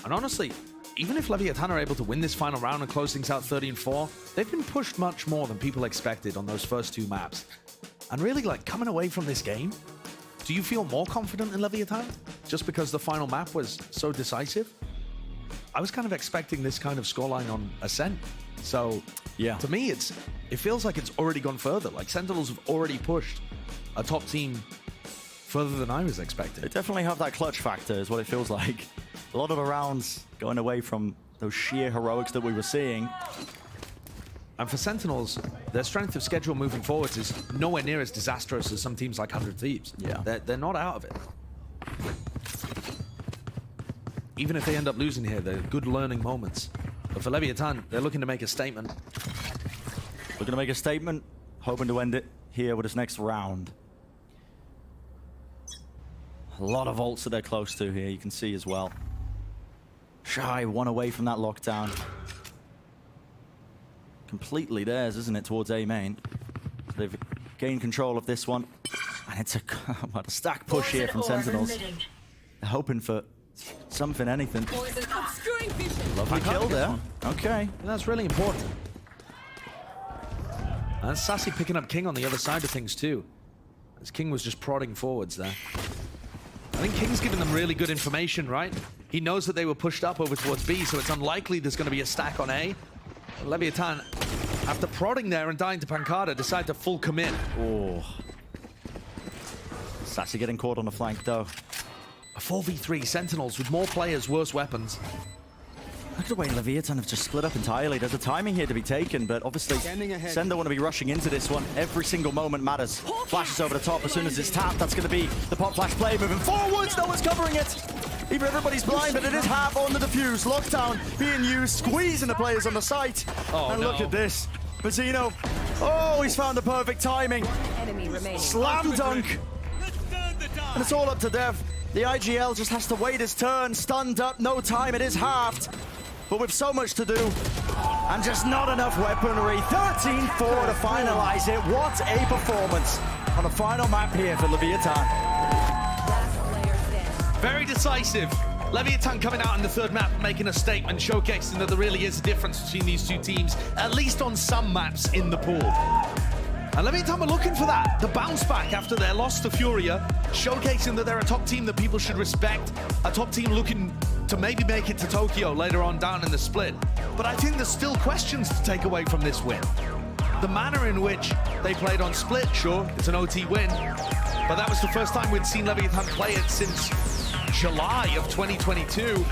And honestly, even if Leviathan are able to win this final round and close things out 30-4, they've been pushed much more than people expected on those first two maps. And really, like, coming away from this game, do you feel more confident in Leviathan just because the final map was so decisive? I was kind of expecting this kind of scoreline on Ascent. So, yeah, to me, it feels like it's already gone further. Like, Sentinels have already pushed a top team further than I was expecting. They definitely have that clutch factor, is what it feels like. A lot of the rounds going away from those sheer heroics that we were seeing. And for Sentinels, their strength of schedule moving forwards is nowhere near as disastrous as some teams like 100 Thieves. Yeah. They're not out of it. Even if they end up losing here, they're good learning moments. But for Leviathan, they're looking to make a statement. Looking to make a statement, hoping to end it here with this next round. A lot of ults that they're close to here, you can see as well. Shy, one away from that lockdown. Completely theirs, isn't it, towards A main. So they've gained control of this one. And it's a stack push here from Sentinels. They're hoping for something, anything. Lovely kill there. Okay. And that's really important. And Sassy picking up King on the other side of things too. As King was just prodding forwards there. I think King's given them really good information, right? He knows that they were pushed up over towards B, so it's unlikely there's going to be a stack on A. Leviathan, after prodding there and dying to Pancada, decide to full commit. Oh. Sassy getting caught on the flank, though. A 4v3, Sentinels with more players, worse weapons. Look at the way Leviathan have just split up entirely. There's a timing here to be taken, but obviously Sen don't want to be rushing into this one. Every single moment matters. Flashes over the top as soon as it's tapped. That's going to be the pop flash play moving forwards. No one's covering it. Even everybody's blind, but it is half on the defuse. Lockdown being used, squeezing the players on the site. Oh, and no. look at this. Mazzino, oh, he's found the perfect timing. Enemy remaining. Slam dunk. And it's all up to Dev. The IGL just has to wait his turn. Stunned up, no time, it is halved. But with so much to do, and just not enough weaponry. 13-4 to finalize it. What a performance on the final map here for Leviathan. Very decisive. Leviathan coming out in the third map, making a statement, showcasing that there really is a difference between these two teams, at least on some maps in the pool. And Leviathan were looking for that, the bounce back after their loss to Furia, showcasing that they're a top team that people should respect, a top team looking to maybe make it to Tokyo later on down in the split. But I think there's still questions to take away from this win. The manner in which they played on split, sure, it's an OT win, but that was the first time we'd seen Leviathan play it since July of 2022.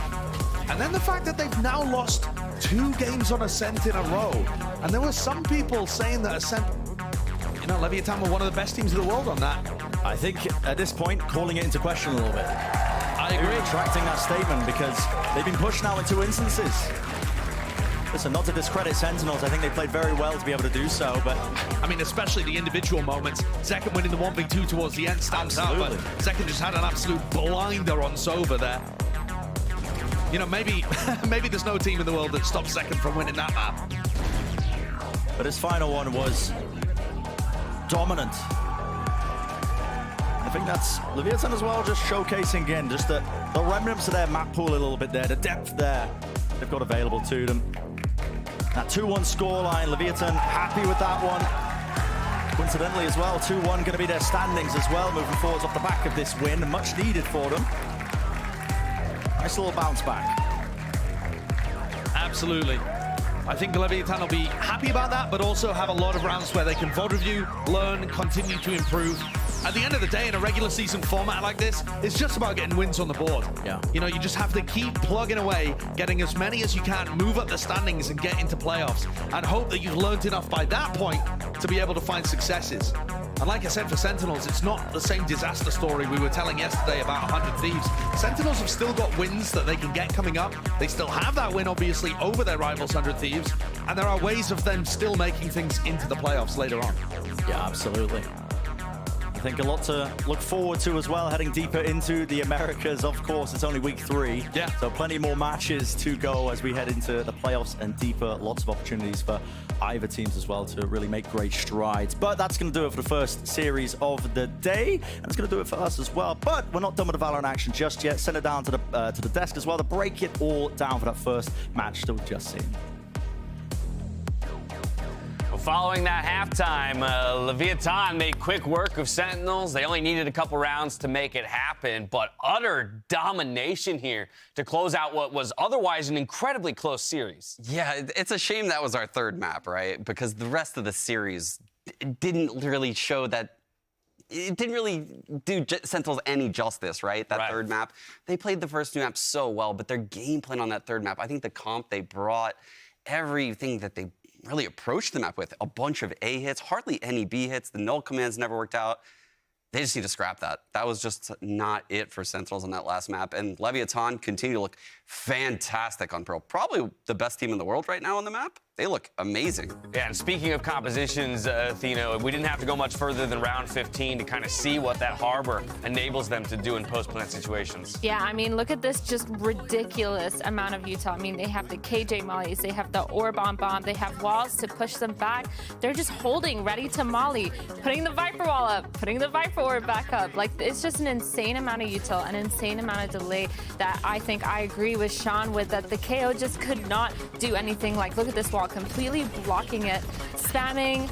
And then the fact that they've now lost 2 games on Ascent in a row. And there were some people saying that Ascent, you know, Leviathan were one of the best teams in the world on that. I think at this point, calling it into question a little bit. I agree. Retracting that statement because they've been pushed now in 2 instances. Listen, not to discredit Sentinels, I think they played very well to be able to do so, but... I mean, especially the individual moments. Zekken winning the 1v2 towards the end stands out, but Zekken just had an absolute blinder on Sova there. You know, maybe maybe there's no team in the world that stops Zekken from winning that map. But his final one was dominant. I think that's Leviathan as well, just showcasing again, just the remnants of their map pool a little bit there, the depth there they've got available to them. That 2-1 scoreline, Leviathan happy with that one. Coincidentally as well, 2-1 going to be their standings as well, moving forwards off the back of this win, much needed for them. Nice little bounce back. Absolutely. I think Leviathan will be happy about that, but also have a lot of rounds where they can VOD review, learn, continue to improve. At the end of the day, in a regular season format like this, it's just about getting wins on the board. Yeah. You know, you just have to keep plugging away, getting as many as you can, move up the standings and get into playoffs, and hope that you've learned enough by that point to be able to find successes. And like I said, for Sentinels, it's not the same disaster story we were telling yesterday about 100 Thieves. Sentinels have still got wins that they can get coming up. They still have that win, obviously, over their rivals, 100 Thieves. And there are ways of them still making things into the playoffs later on. Yeah, absolutely. I think a lot to look forward to as well, heading deeper into the Americas. Of course, it's only week 3. Yeah. So plenty more matches to go as we head into the playoffs and deeper. Lots of opportunities for either teams as well to really make great strides. But that's going to do it for the first series of the day. And it's going to do it for us as well. But we're not done with the Valorant action just yet. Send it down to the desk as well to break it all down for that first match that we've just seen. Following that halftime, Leviathan made quick work of Sentinels. They only needed a couple rounds to make it happen, but utter domination here to close out what was otherwise an incredibly close series. Yeah, it's a shame that was our third map, right? Because the rest of the series didn't really show that. It didn't really do Sentinels any justice, right? That third map. They played the first 2 maps so well, but their game plan on that third map, I think the comp they brought, everything that they really approached the map with, a bunch of A hits, hardly any B hits. The null commands never worked out. They just need to scrap that. That was just not it for Sentinels on that last map. And Leviathan continue to look fantastic on Pro. Probably the best team in the world right now on the map. They look amazing. Yeah, and speaking of compositions, Athena, we didn't have to go much further than round 15 to kind of see what that Harbor enables them to do in post-plant situations. Yeah, I mean, look at this just ridiculous amount of Utah. I mean, they have the KJ mollies, they have the Orb bomb, they have walls to push them back. They're just holding, ready to molly, putting the Viper wall up, putting the Viper Orb back up. Like, it's just an insane amount of Utah, an insane amount of delay that I think I agree with Sean with, that the KO just could not do anything. Like, look at this wall, completely blocking it, spamming,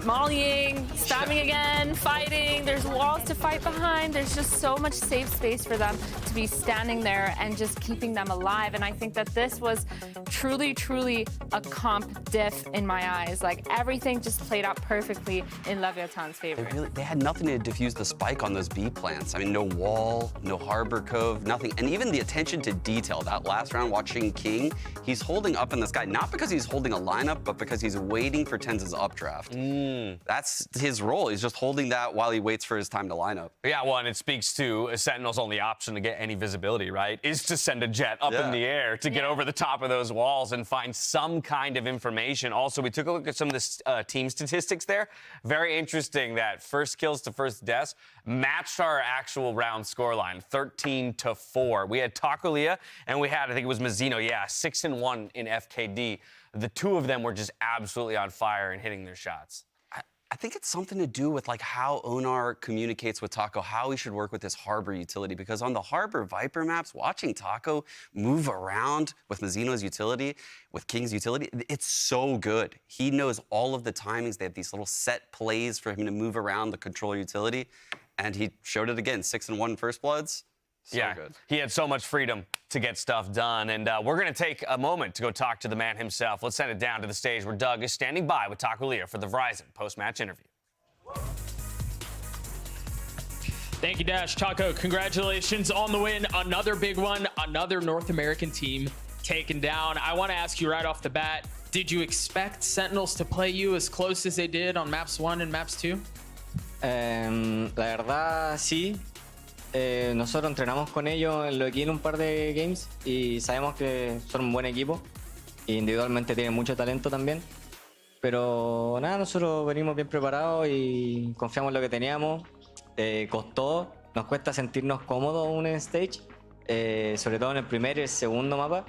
mollying, spamming again, fighting. There's walls to fight behind. There's just so much safe space for them to be standing there and just keeping them alive. And I think that this was truly, truly a comp diff in my eyes. Like, everything just played out perfectly in Leviathan's favor. They had nothing to defuse the spike on those B plants. I mean, no wall, no harbor cove, nothing. And even the attention to detail. That last round watching King, he's holding up in the sky, not because he's holding a lineup, but because he's waiting for Tenza's updraft. That's his role. He's just holding that while he waits for his time to line up. Yeah, well, and it speaks to Sentinel's only option to get any visibility, right, is to send a jet up in the air to get over the top of those walls and find some kind of information. Also, we took a look at some of the team statistics there. Very interesting that first kills to first deaths matched our actual round scoreline, 13-4. We had Takulia and we had, I think it was Mazzino, 6-1 in FKD. The two of them were just absolutely on fire and hitting their shots. I think it's something to do with like how Onar communicates with Taco, how he should work with this Harbor utility. Because on the Harbor Viper maps, watching Taco move around with Mazzino's utility, with King's utility, it's so good. He knows all of the timings. They have these little set plays for him to move around the controller utility. And he showed it again, 6-1 First Bloods. So good. He had so much freedom to get stuff done. And we're going to take a moment to go talk to the man himself. Let's send it down to the stage where Doug is standing by with Takulia for the Verizon post-match interview. Thank you, Dash. Taco, congratulations on the win. Another big one, another North American team taken down. I want to ask you right off the bat, did you expect Sentinels to play you as close as they did on Maps 1 and Maps 2? La verdad, sí. Nosotros entrenamos con ellos en Loquín un par de games y sabemos que son un buen equipo. Individualmente tienen mucho talento también. Pero nada, nosotros venimos bien preparados y confiamos en lo que teníamos. Costó, nos cuesta sentirnos cómodos en un stage, sobre todo en el primer y el segundo mapa.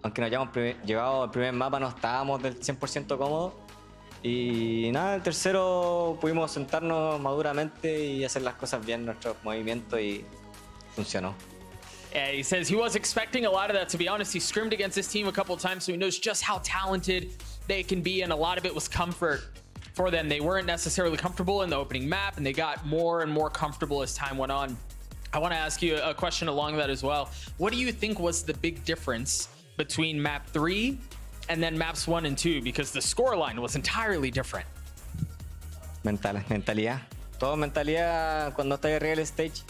Aunque nos hayamos llevado el primer mapa, no estábamos del 100% cómodos. Y nada, el tercero pudimos sentarnos maduramente y hacer las cosas bien, nuestros movimientos, y funcionó. Yeah, he says he was expecting a lot of that. To be honest, he scrimmed against this team a couple of times, so he knows just how talented they can be, and a lot of it was comfort for them. They weren't necessarily comfortable in the opening map, and they got more and more comfortable as time went on. I want to ask you a question along that as well. What do you think was the big difference between map 3 and then maps 1 and 2, because the scoreline was entirely different? Mentalidad. Todo mentalidad cuando estás arriba del stage.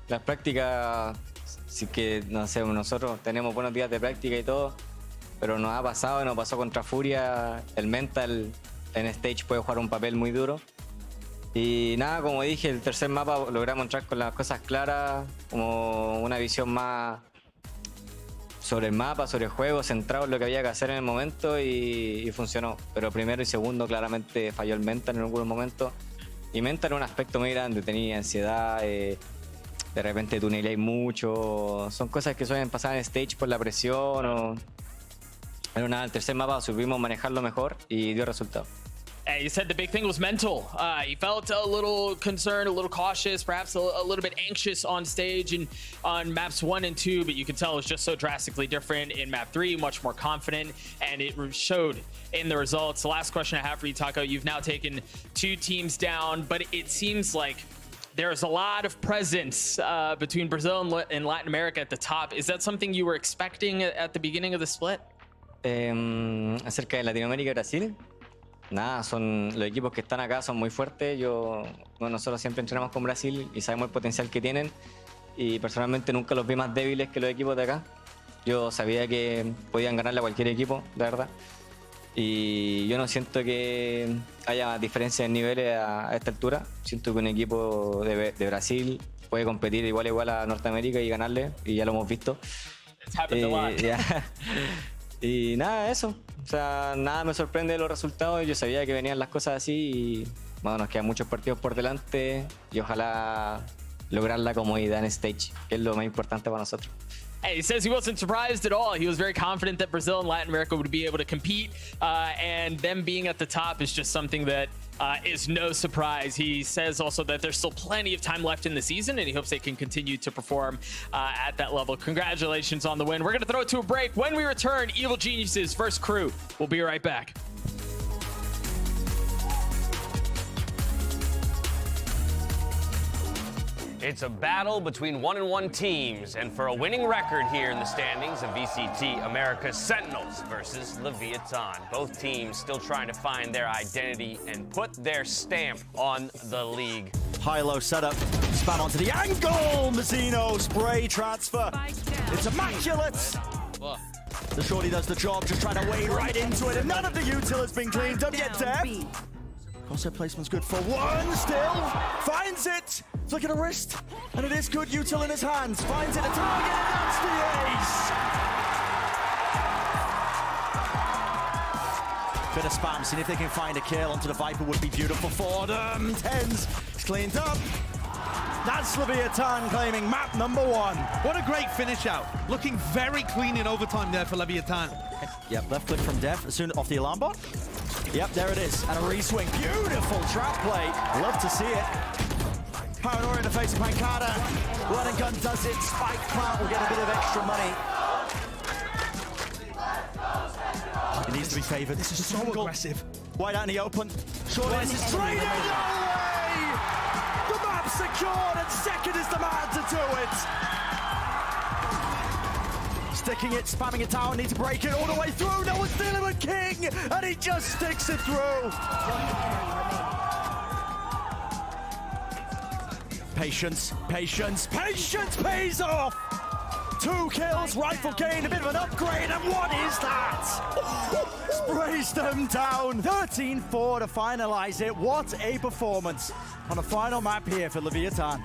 Las prácticas, sí que, no sé, nosotros tenemos buenos días de práctica y todo, pero nos ha pasado, nos pasó contra Furia, el mental en stage puede jugar un papel muy duro. Y nada, como dije, el tercer mapa logramos entrar con las cosas claras, como una visión más sobre el mapa, sobre el juego, centrado en lo que había que hacer en el momento, y funcionó. Pero primero y segundo claramente falló el mental en algunos momentos. Y mental era un aspecto muy grande, tenía ansiedad, de repente tuneléis mucho. Son cosas que suelen pasar en stage por la presión. Pero nada, el tercer mapa supimos manejarlo mejor y dio resultado. You said the big thing was mental. He felt a little concerned, a little cautious, perhaps a little bit anxious on stage and on maps 1 and 2, but you could tell it was just so drastically different in map 3, much more confident, and it showed in the results. The last question I have for you, Taco, you've now taken 2 teams down, but it seems like there's a lot of presence between Brazil and Latin America at the top. Is that something you were expecting at the beginning of the split? Acerca de Latinoamérica y Brasil, nada, son los equipos que están acá son muy fuertes. Nosotros siempre entrenamos con Brasil y sabemos el potencial que tienen, y personalmente nunca los vi más débiles que los equipos de acá. Yo sabía que podían ganarle a cualquier equipo, la verdad, y yo no siento que haya diferencia en niveles a esta altura. Siento que un equipo de Brasil puede competir igual a igual a Norteamérica y ganarle, y ya lo hemos visto. It's happened a lot. Y nada, eso. O sea, nada me sorprende de los resultados. Yo sabía que venían las cosas así, y bueno, nos quedan muchos partidos por delante y ojalá lograr la comodidad en stage, que es lo más importante para nosotros. Hey, he says he wasn't surprised at all. He was very confident that Brazil and Latin America would be able to compete, and them being at the top is just something that is no surprise. He says also that there's still plenty of time left in the season, and he hopes they can continue to perform at that level. Congratulations on the win. We're going to throw it to a break. When we return, Evil Geniuses versus KRU. We'll be right back. It's a battle between 1-1 teams, and for a winning record here in the standings of VCT Americas Sentinels versus Leviathan. Both teams still trying to find their identity and put their stamp on the league. High-low setup, span onto the angle, Mazzino, spray transfer. It's immaculate. The shorty does the job, just trying to wade right into it, and none of the util has been cleaned up yet, Deb. Crosshair placement's good for one, still finds it. Look at a wrist, and it is good. Util in his hands, finds it, a target, and that's the ace. Bit of spam, seeing if they can find a kill onto the Viper would be beautiful for them. Tens, it's cleaned up. That's Leviathan claiming map number 1. What a great finish out. Looking very clean in overtime there for Leviathan. Yep, left click from Def as soon off the alarm bot. Yep, there it is, and a re-swing. Beautiful trap play. Love to see it. Paranoia in the face of Pancada. Run and gun does it. Spike Plant will get a bit of extra money. It needs to be favored. This is so aggressive. Wide out in the open. Short end is traded away! The map's secured, and second is the man to do it. Sticking it, spamming it down, need to break it all the way through. No one's dealing with King, and he just sticks it through. Patience, patience, patience pays off. 2 kills, rifle gain, a bit of an upgrade, and what is that? Sprays them down. 13-4 to finalize it. What a performance on the final map here for Leviathan.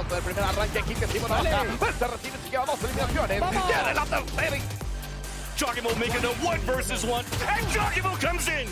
auto del primer arranque aquí que Simon acá. Se recibe, se lleva 2 eliminaciones. Tiene la tercera. Joggable making a 1 versus 1, and Joggable comes in!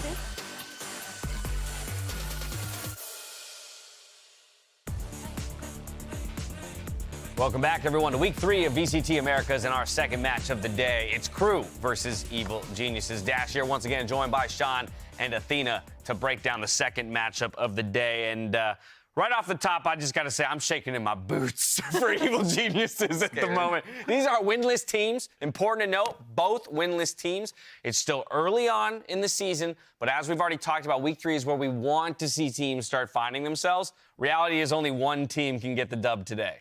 Welcome back, everyone, to Week 3 of VCT Americas and our second match of the day. It's KRU versus Evil Geniuses. Dash here once again, joined by Sean and Athena to break down the second matchup of the day. And right off the top, I just got to say I'm shaking in my boots for Evil Geniuses at the moment. These are winless teams. Important to note, both winless teams. It's still early on in the season, but as we've already talked about, Week 3 is where we want to see teams start finding themselves. Reality is only one team can get the dub today.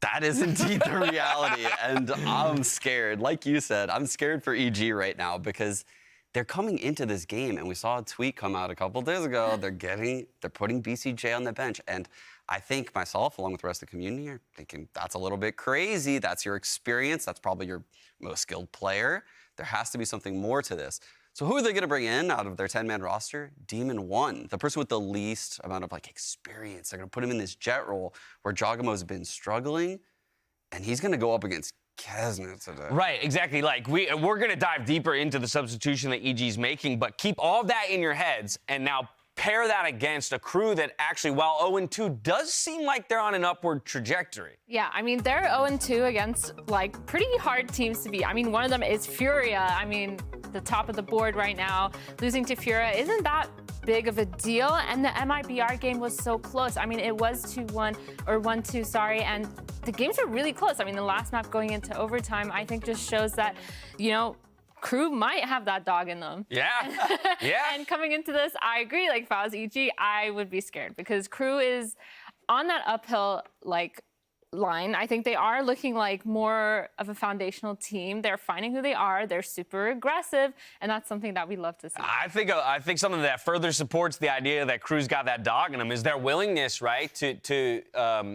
That is indeed the reality, and I'm scared. Like you said, I'm scared for EG right now because they're coming into this game, and we saw a tweet come out a couple days ago. They're putting BCJ on the bench, and I think myself, along with the rest of the community, are thinking that's a little bit crazy. That's your experience. That's probably your most skilled player. There has to be something more to this. So who are they going to bring in out of their 10-man roster? Demon1, the person with the least amount of experience. They're going to put him in this jet role where Jogamo's been struggling, and he's going to go up against Kesnet today. Right, exactly. We're going to dive deeper into the substitution that EG's making, but keep all of that in your heads, and now pair that against a KRU that actually, while 0-2, does seem like they're on an upward trajectory. Yeah, I mean, they're 0-2 against, pretty hard teams to beat. I mean, one of them is Furia. I mean, the top of the board right now. Losing to Furia isn't that big of a deal, and the MIBR game was so close. I mean, it was 2-1, or 1-2, sorry, and the games are really close. I mean, the last map going into overtime, I think just shows that, KRU might have that dog in them. Yeah, yeah. And coming into this, I agree, if I was EG, I would be scared because KRU is on that uphill, line. I think they are looking like more of a foundational team. They're finding who they are. They're super aggressive, and that's something that we love to see. I think something that further supports the idea that KRU's got that dog in them is their willingness, right, to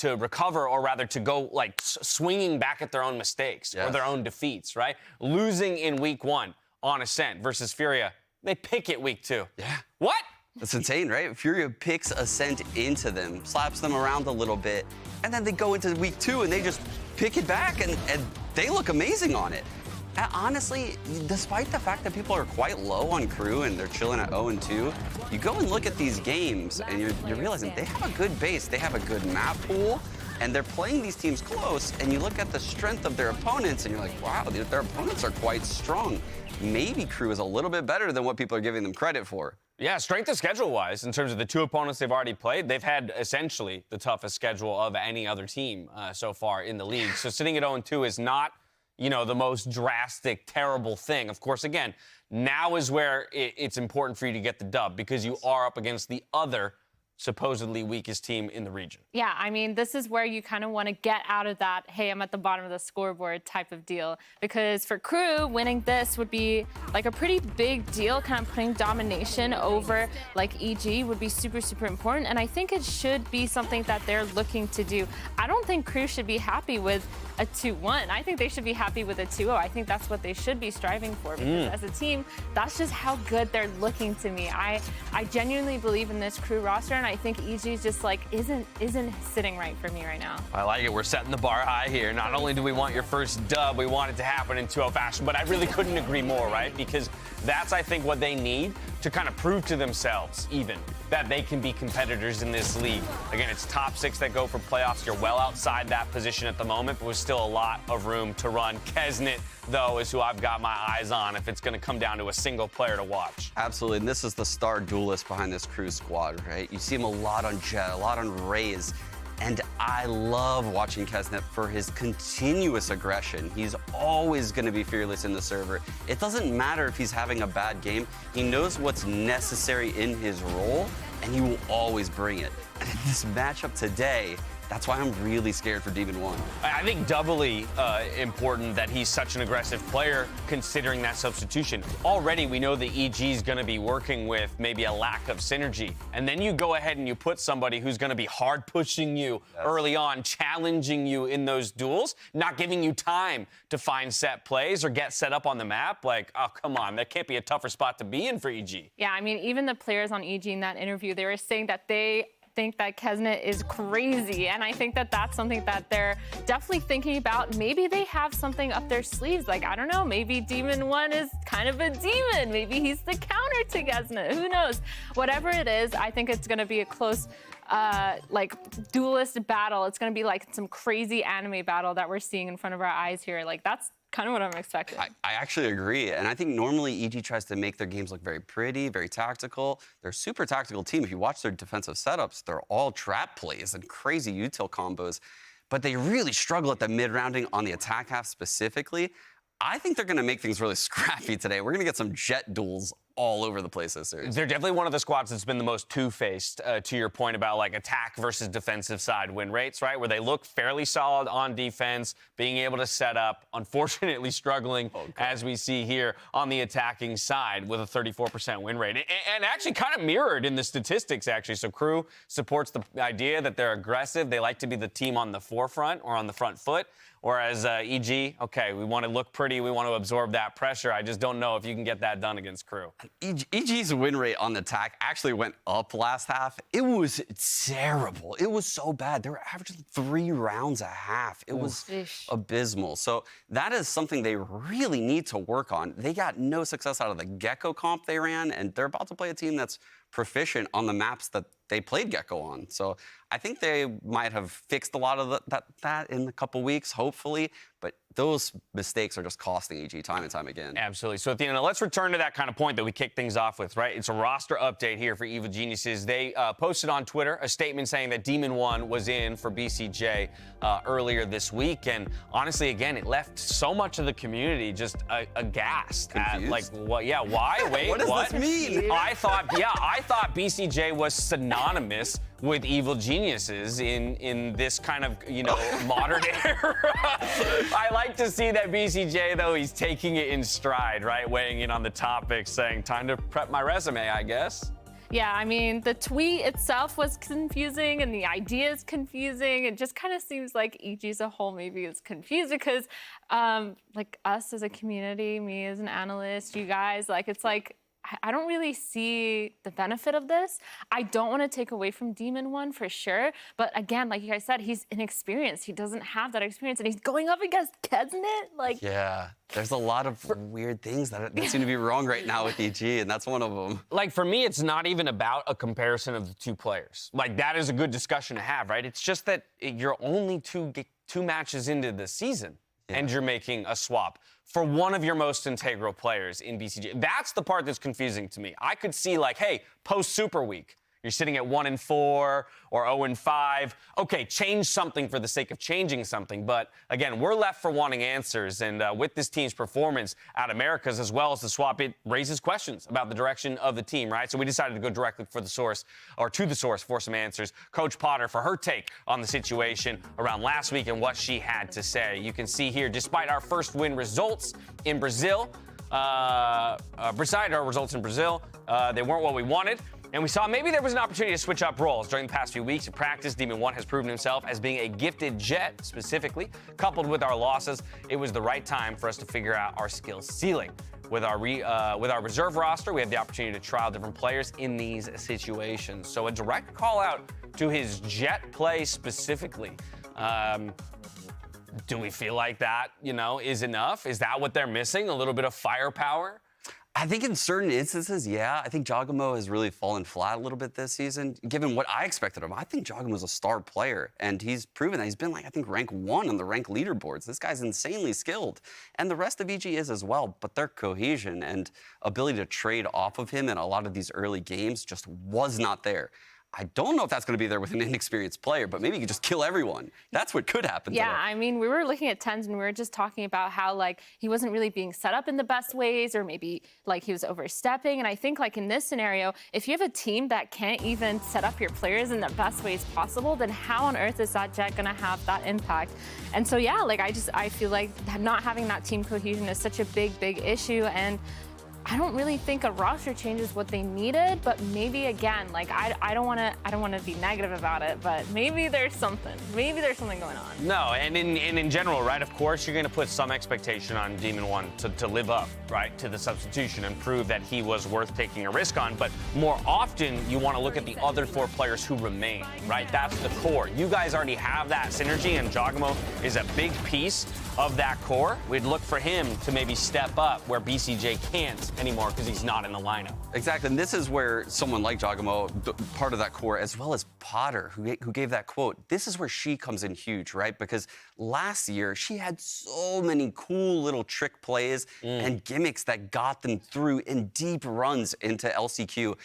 recover, or rather to go swinging back at their own mistakes or their own defeats, right? Losing in Week 1 on Ascent versus Furia, they pick it Week 2. Yeah. What? That's insane, right? Furia picks Ascent into them, slaps them around a little bit, and then they go into Week 2 and they just pick it back, and they look amazing on it. And honestly, despite the fact that people are quite low on KRU and they're chilling at 0-2, you go and look at these games and you're realizing they have a good base, they have a good map pool, and they're playing these teams close, and you look at the strength of their opponents and you're like, wow, their opponents are quite strong. Maybe KRU is a little bit better than what people are giving them credit for. Yeah, strength of schedule-wise, in terms of the two opponents they've already played, they've had essentially the toughest schedule of any other team so far in the league. So sitting at 0-2 is not, the most drastic, terrible thing. Of course, again, now is where it's important for you to get the dub because you are up against the other supposedly weakest team in the region. Yeah, I mean, this is where you kind of want to get out of that, hey, I'm at the bottom of the scoreboard type of deal. Because for KRU, winning this would be a pretty big deal, kind of putting domination over EG would be super, super important. And I think it should be something that they're looking to do. I don't think KRU should be happy with a 2-1. I think they should be happy with a 2-0. I think that's what they should be striving for because as a team, that's just how good they're looking to me. I genuinely believe in this KRU roster, and I think EG just isn't sitting right for me right now. I like it. We're setting the bar high here. Not only do we want your first dub, we want it to happen in 2-0 fashion, but I really couldn't agree more, right? Because that's, I think, what they need to kind of prove to themselves even that they can be competitors in this league. Again, it's top 6 that go for playoffs. You're well outside that position at the moment, but with still a lot of room to run. Kesnet, though, is who I've got my eyes on if it's going to come down to a single player to watch. Absolutely, and this is the star duelist behind this KRU squad, right? You see him a lot on Jet, a lot on Raze, and I love watching Kesnet for his continuous aggression. He's always going to be fearless in the server. It doesn't matter if he's having a bad game. He knows what's necessary in his role, and he will always bring it. And in this matchup today, that's why I'm really scared for Demon1. I think doubly important that he's such an aggressive player considering that substitution. Already we know that EG is going to be working with maybe a lack of synergy. And then you go ahead and you put somebody who's going to be hard pushing you early on, challenging you in those duels, not giving you time to find set plays or get set up on the map. Oh, come on, that can't be a tougher spot to be in for EG. Yeah, I mean, even the players on EG in that interview, they were saying that they think that Kesnet is crazy, and I think that that's something that they're definitely thinking about. Maybe they have something up their sleeves. Like, I don't know, maybe Demon 1 is kind of a demon. Maybe he's the counter to Kesnet. Who knows? Whatever it is, I think it's going to be a close like duelist battle. It's going to be like some crazy anime battle that we're seeing in front of our eyes here. Like, that's kind of what I'm expecting. I actually agree, and I think normally EG tries to make their games look very pretty, very tactical. They're a super tactical team. If you watch their defensive setups, they're all trap plays and crazy util combos, but they really struggle at the mid-rounding on the attack half specifically. I think they're going to make things really scrappy today. We're going to get some jet duels all over the place this series. They're definitely one of the squads that's been the most two-faced, to your point about like attack versus defensive side win rates, right? Where they look fairly solid on defense, being able to set up, unfortunately struggling, as we see here, on the attacking side with a 34% win rate. And actually kind of mirrored in the statistics, actually. So KRU supports the idea that they're aggressive. They like to be the team on the forefront or on the front foot. Whereas EG, okay, we want to look pretty, we want to absorb that pressure. I just don't know if you can get that done against KRU. EG's win rate on the attack actually went up last half. It was terrible. It was so bad. They were averaging 3 rounds a half. It was abysmal. So that is something they really need to work on. They got no success out of the Gecko comp they ran, and they're about to play a team that's proficient on the maps that they played Gecko on. So I think they might have fixed a lot of that in a couple weeks, hopefully. But those mistakes are just costing EG time and time again. Absolutely. So, Athena, let's return to that kind of point that we kicked things off with, right? It's a roster update here for Evil Geniuses. They posted on Twitter a statement saying that Demon 1 was in for BCJ earlier this week. And honestly, again, it left so much of the community just aghast. Confused? At, like, what? Yeah, why? Wait, what does this mean? I thought BCJ was synonymous with Evil Geniuses in this kind of, you know, modern era. I like to see that BCJ, though, he's taking it in stride, right? Weighing in on the topic, saying, time to prep my resume, I guess. Yeah, I mean, the tweet itself was confusing and the idea is confusing. It just kind of seems like EG as a whole maybe is confused because, like, us as a community, me as an analyst, you guys, like, it's like, I don't really see the benefit of this. I don't want to take away from Demon 1 for sure. But again, like you guys said, he's inexperienced. He doesn't have that experience. And he's going up against Kesnet. Like, yeah, there's a lot of weird things that seem to be wrong right now with EG, and that's one of them. Like, for me, it's not even about a comparison of the two players. Like, that is a good discussion to have, right? It's just that you're only two matches into the season. Yeah. And you're making a swap for one of your most integral players in BCG. That's the part that's confusing to me. I could see, like, hey, post-Super Week, you're sitting at 1-4 or 0-5. Okay, change something for the sake of changing something. But again, we're left for wanting answers. And with this team's performance at Americas as well as the swap, it raises questions about the direction of the team, right? So we decided to go directly for the source, or to the source, for some answers. Coach Potter for her take on the situation around last week and what she had to say. You can see here, despite our first win results in Brazil, they weren't what we wanted. And we saw maybe there was an opportunity to switch up roles. During the past few weeks in practice, Demon 1 has proven himself as being a gifted jet, specifically. Coupled with our losses, it was the right time for us to figure out our skills ceiling. With our reserve roster, we have the opportunity to trial different players in these situations. So a direct call out to his jet play specifically. Do we feel like that, you know, is enough? Is that what they're missing? A little bit of firepower? I think in certain instances, yeah. I think Jogamo has really fallen flat a little bit this season, given what I expected of him. I think Jogamo's a star player, and he's proven that. He's been, like, I think, rank 1 on the rank leaderboards. This guy's insanely skilled, and the rest of EG is as well, but their cohesion and ability to trade off of him in a lot of these early games just was not there. I don't know if that's going to be there with an inexperienced player, but maybe you could just kill everyone. That's what could happen. Yeah, I mean, we were looking at Tens and we were just talking about how, like, he wasn't really being set up in the best ways, or maybe, like, he was overstepping. And I think, like, in this scenario, if you have a team that can't even set up your players in the best ways possible, then how on earth is that jet going to have that impact? And so, yeah, like, I feel like not having that team cohesion is such a big, big issue. And I don't really think a roster change is what they needed, but maybe again, like I don't want to be negative about it, but maybe there's something. Maybe there's something going on. No, and in general, right? Of course, you're going to put some expectation on Demon One to live up, right, to the substitution and prove that he was worth taking a risk on. But more often, you want to look at the other 4 players who remain, right? That's the core. You guys already have that synergy, and Giacomo is a big piece of that core. We'd look for him to maybe step up where BCJ can't anymore because he's not in the lineup. Exactly, and this is where someone like Giacomo, part of that core, as well as Potter, who gave that quote, this is where she comes in huge, right? Because last year, she had so many cool little trick plays and gimmicks that got them through in deep runs into LCQ.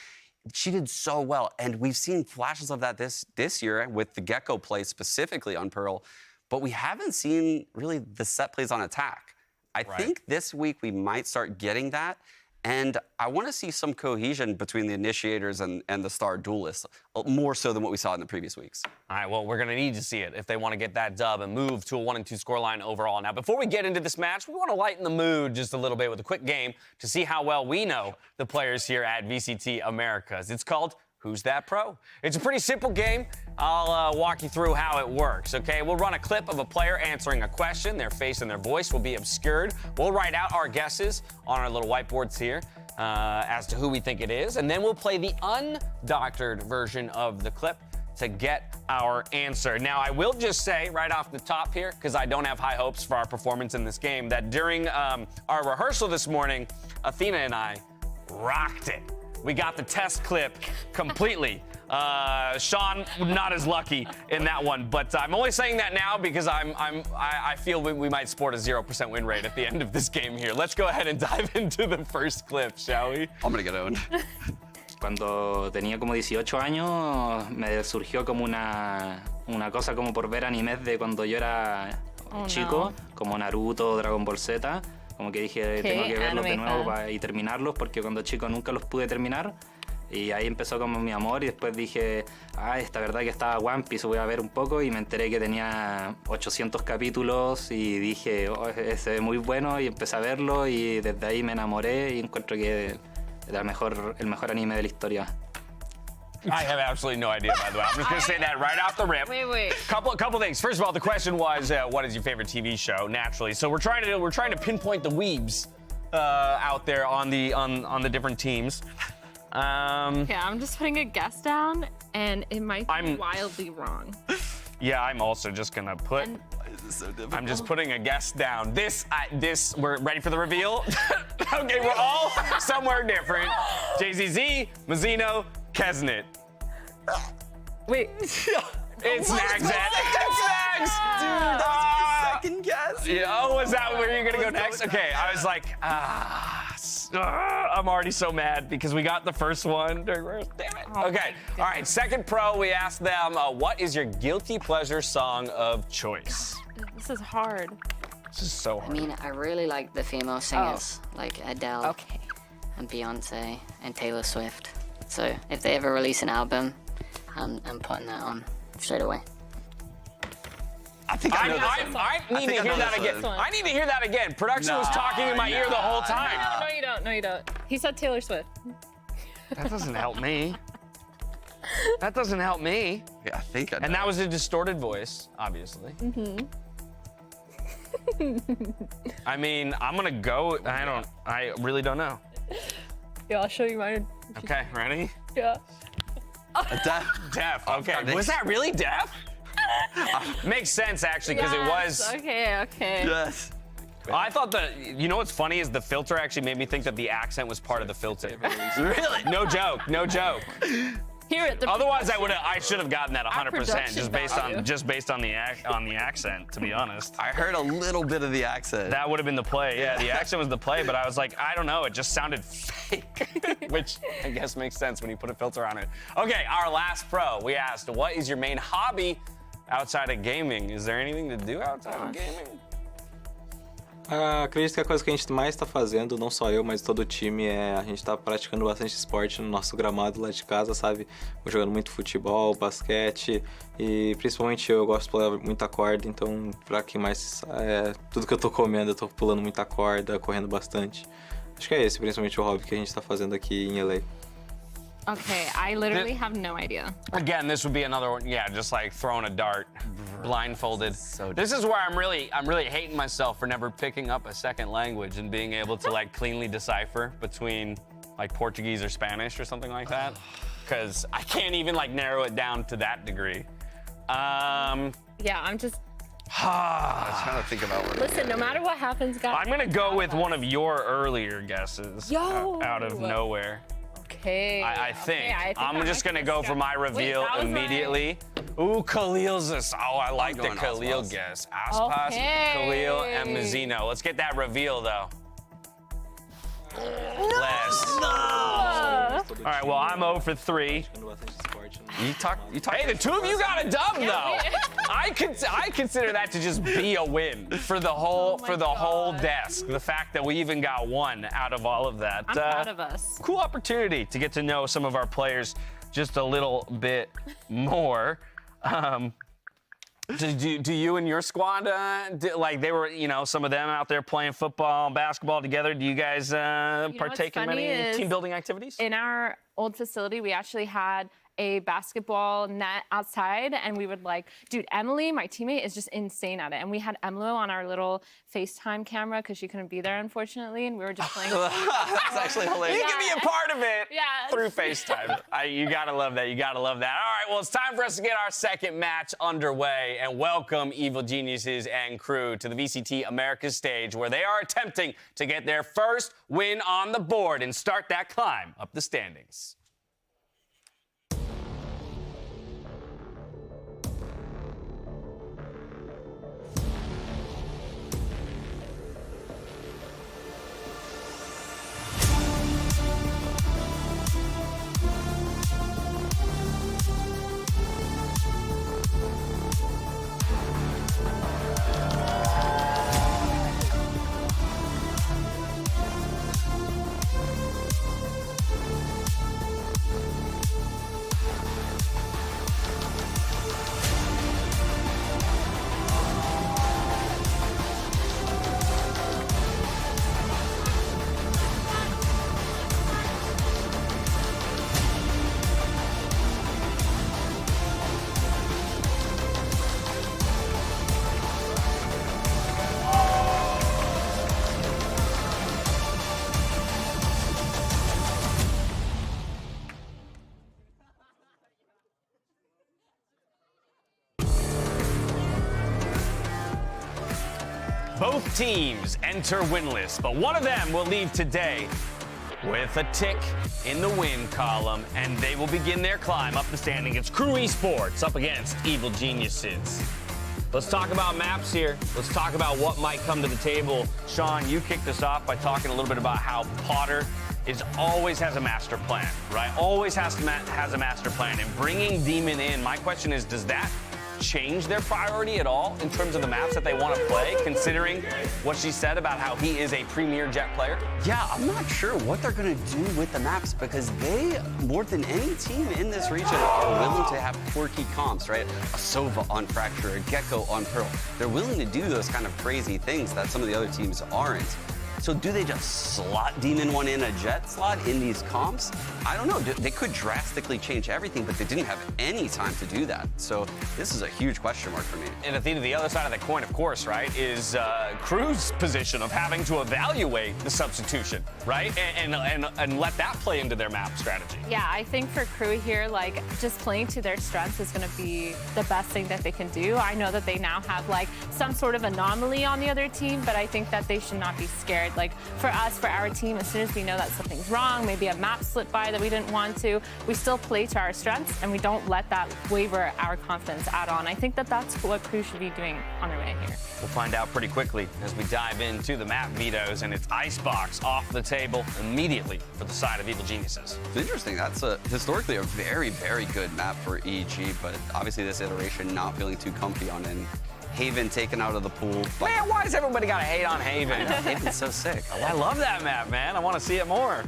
She did so well, and we've seen flashes of that this year with the Gecko play specifically on Pearl, but we haven't seen really the set plays on attack. I think this week we might start getting that, and I want to see some cohesion between the initiators and the star duelists, more so than what we saw in the previous weeks. All right, well, we're going to need to see it if they want to get that dub and move to a 1-2 scoreline overall. Now, before we get into this match, we want to lighten the mood just a little bit with a quick game to see how well we know the players here at VCT Americas. It's called Who's That Pro? It's a pretty simple game. I'll walk you through how it works, okay? We'll run a clip of a player answering a question. Their face and their voice will be obscured. We'll write out our guesses on our little whiteboards here as to who we think it is, and then we'll play the undoctored version of the clip to get our answer. Now, I will just say right off the top here, because I don't have high hopes for our performance in this game, that during our rehearsal this morning, Athena and I rocked it. We got the test clip completely. Sean, not as lucky in that one, but I'm only saying that now because I feel we might sport a 0% win rate at the end of this game here. Let's go ahead and dive into the first clip, shall we? I'm gonna get owned. Cuando tenía como 18 años, me surgió como una cosa como por ver animes de cuando yo era chico, como Naruto, Dragon Ball Z. Como que dije, tengo que verlos de nuevo y terminarlos, porque cuando chico nunca los pude terminar. Y ahí empezó como mi amor, y después dije, esta verdad que estaba One Piece, voy a ver un poco, y me enteré que tenía 800 capítulos, y dije, se ve muy bueno, y empecé a verlo, y desde ahí me enamoré, y encuentro que era el mejor anime de la historia. I have absolutely no idea, by the way. I'm just going to say that right off the rip. Wait. Couple things. First of all, the question was, what is your favorite TV show? Naturally, so we're trying to pinpoint the weebs out there on the different teams. Yeah, I'm just putting a guess down, and it might be wildly wrong. Yeah, I'm also just gonna put. I'm just putting a guess down. This, we're ready for the reveal. Okay, we're all somewhere different. JZZ, Mazzino, Kesnet. Wait. It's Nags. It's Nags. Dude, that was my second guess. Yeah, oh, was that where you're gonna go next? Okay, I was like, I'm already so mad because we got the first one. Damn it. Okay, all right, second pro, we asked them, what is your guilty pleasure song of choice? This is hard. This is so hard. I mean, I really like the female singers, like Adele and Beyonce and Taylor Swift. So if they ever release an album, I'm putting that on straight away. I think I need to hear that again. I need to hear that again. Production was talking in my ear the whole time. No, you don't. He said Taylor Swift. That doesn't help me. That doesn't help me. Yeah, I think I know. And that was a distorted voice, obviously. Mm-hmm. I mean, I'm gonna go. I really don't know. Yeah, I'll show you mine. Okay, ready? Yeah. Deaf. Okay. Was that really Deaf? Makes sense actually, because it was. Okay. Yes. I thought you know what's funny is the filter actually made me think that the accent was part of the filter. Really? No joke. Hear it. Otherwise, I should have gotten that 100% just based on the accent. To be honest, I heard a little bit of the accent. That would have been the play. Yeah, the accent was the play, but I was like, I don't know, it just sounded fake, which I guess makes sense when you put a filter on it. Okay, our last pro. We asked, what is your main hobby outside of gaming? Is there anything to do outside of gaming? Acredito que a coisa que a gente mais está fazendo, não só eu, mas todo o time, a gente está praticando bastante esporte no nosso gramado lá de casa, sabe? Jogando muito futebol, basquete e principalmente eu gosto de pular muita corda, então pra quem mais... tudo que eu tô comendo, eu tô pulando muita corda, correndo bastante. Acho que é esse, principalmente o hobby que a gente tá fazendo aqui em LA. Okay, I literally have no idea. Again, this would be another one, yeah, just like throwing a dart, blindfolded. This is where I'm really hating myself for never picking up a second language and being able to like cleanly decipher between like Portuguese or Spanish or something like that. Because I can't even like narrow it down to that degree. Yeah, I'm just. I was trying to think about what. Listen, no matter what happens, guys. I'm gonna go with one of your earlier guesses. Out of nowhere. Okay. I think. Okay, I'm just gonna go for my reveal immediately. Ooh, Khalil's this. Oh, I like the Khalil guess. Aspas, Khalil, and Mazzino. Let's get that reveal though. All right, well, I'm 0 for 3. You talk. Hey, the two of you got a dub though. I consider that to just be a win for the whole whole desk. The fact that we even got one out of all of that. I'm proud of us. Cool opportunity to get to know some of our players just a little bit more. Do you and your squad, like they were, you know, some of them out there playing football, basketball together? Do you guys partake in many team building activities? In our old facility, we actually had a basketball net outside, and we would like, dude, Emily, my teammate, is just insane at it. And we had Emlo on our little FaceTime camera because she couldn't be there, unfortunately, and we were just playing. That's actually hilarious. You can be a part of it Yeah. through FaceTime. You gotta love that. You gotta love that. All right, well, it's time for us to get our second match underway and welcome Evil Geniuses and crew to the VCT Americas stage, where they are attempting to get their first win on the board and start that climb up the standings. Both teams enter winless, but one of them will leave today with a tick in the win column, and they will begin their climb up the standing. It's KRU Esports up against Evil Geniuses. Let's talk about maps here. Let's talk about what might come to the table. Sean, you kicked us off by talking a little bit about how Potter always has a master plan, right? Always has a master plan, and bringing Demon in, my question is, does that change their priority at all in terms of the maps that they want to play, considering what she said about how he is a premier Jet player? Yeah, I'm not sure what they're going to do with the maps, because they, more than any team in this region, are willing to have quirky comps, right? A Sova on Fracture, a Gecko on Pearl. They're willing to do those kind of crazy things that some of the other teams aren't. So do they just slot Demon 1 in a Jet slot in these comps? I don't know. They could drastically change everything, but they didn't have any time to do that. So this is a huge question mark for me. And Athena, the other side of the coin, of course, right, is KRU's position of having to evaluate the substitution, right? And let that play into their map strategy. Yeah, I think for KRU here, like, just playing to their strengths is going to be the best thing that they can do. I know that they now have, like, some sort of anomaly on the other team, but I think that they should not be scared. Like, for us, for our team, as soon as we know that something's wrong, maybe a map slipped by that we didn't want to, we still play to our strengths, and we don't let that waver our confidence at all. And I think that that's what KRU should be doing on their way here. We'll find out pretty quickly as we dive into the map vetoes, and it's Icebox off the table immediately for the side of Evil Geniuses. It's interesting. That's historically a very, very good map for EG, but obviously this iteration not feeling too comfy on it. Haven taken out of the pool. Man, why does everybody gotta hate on Haven? Haven's so sick. I love that map, man. I want to see it more.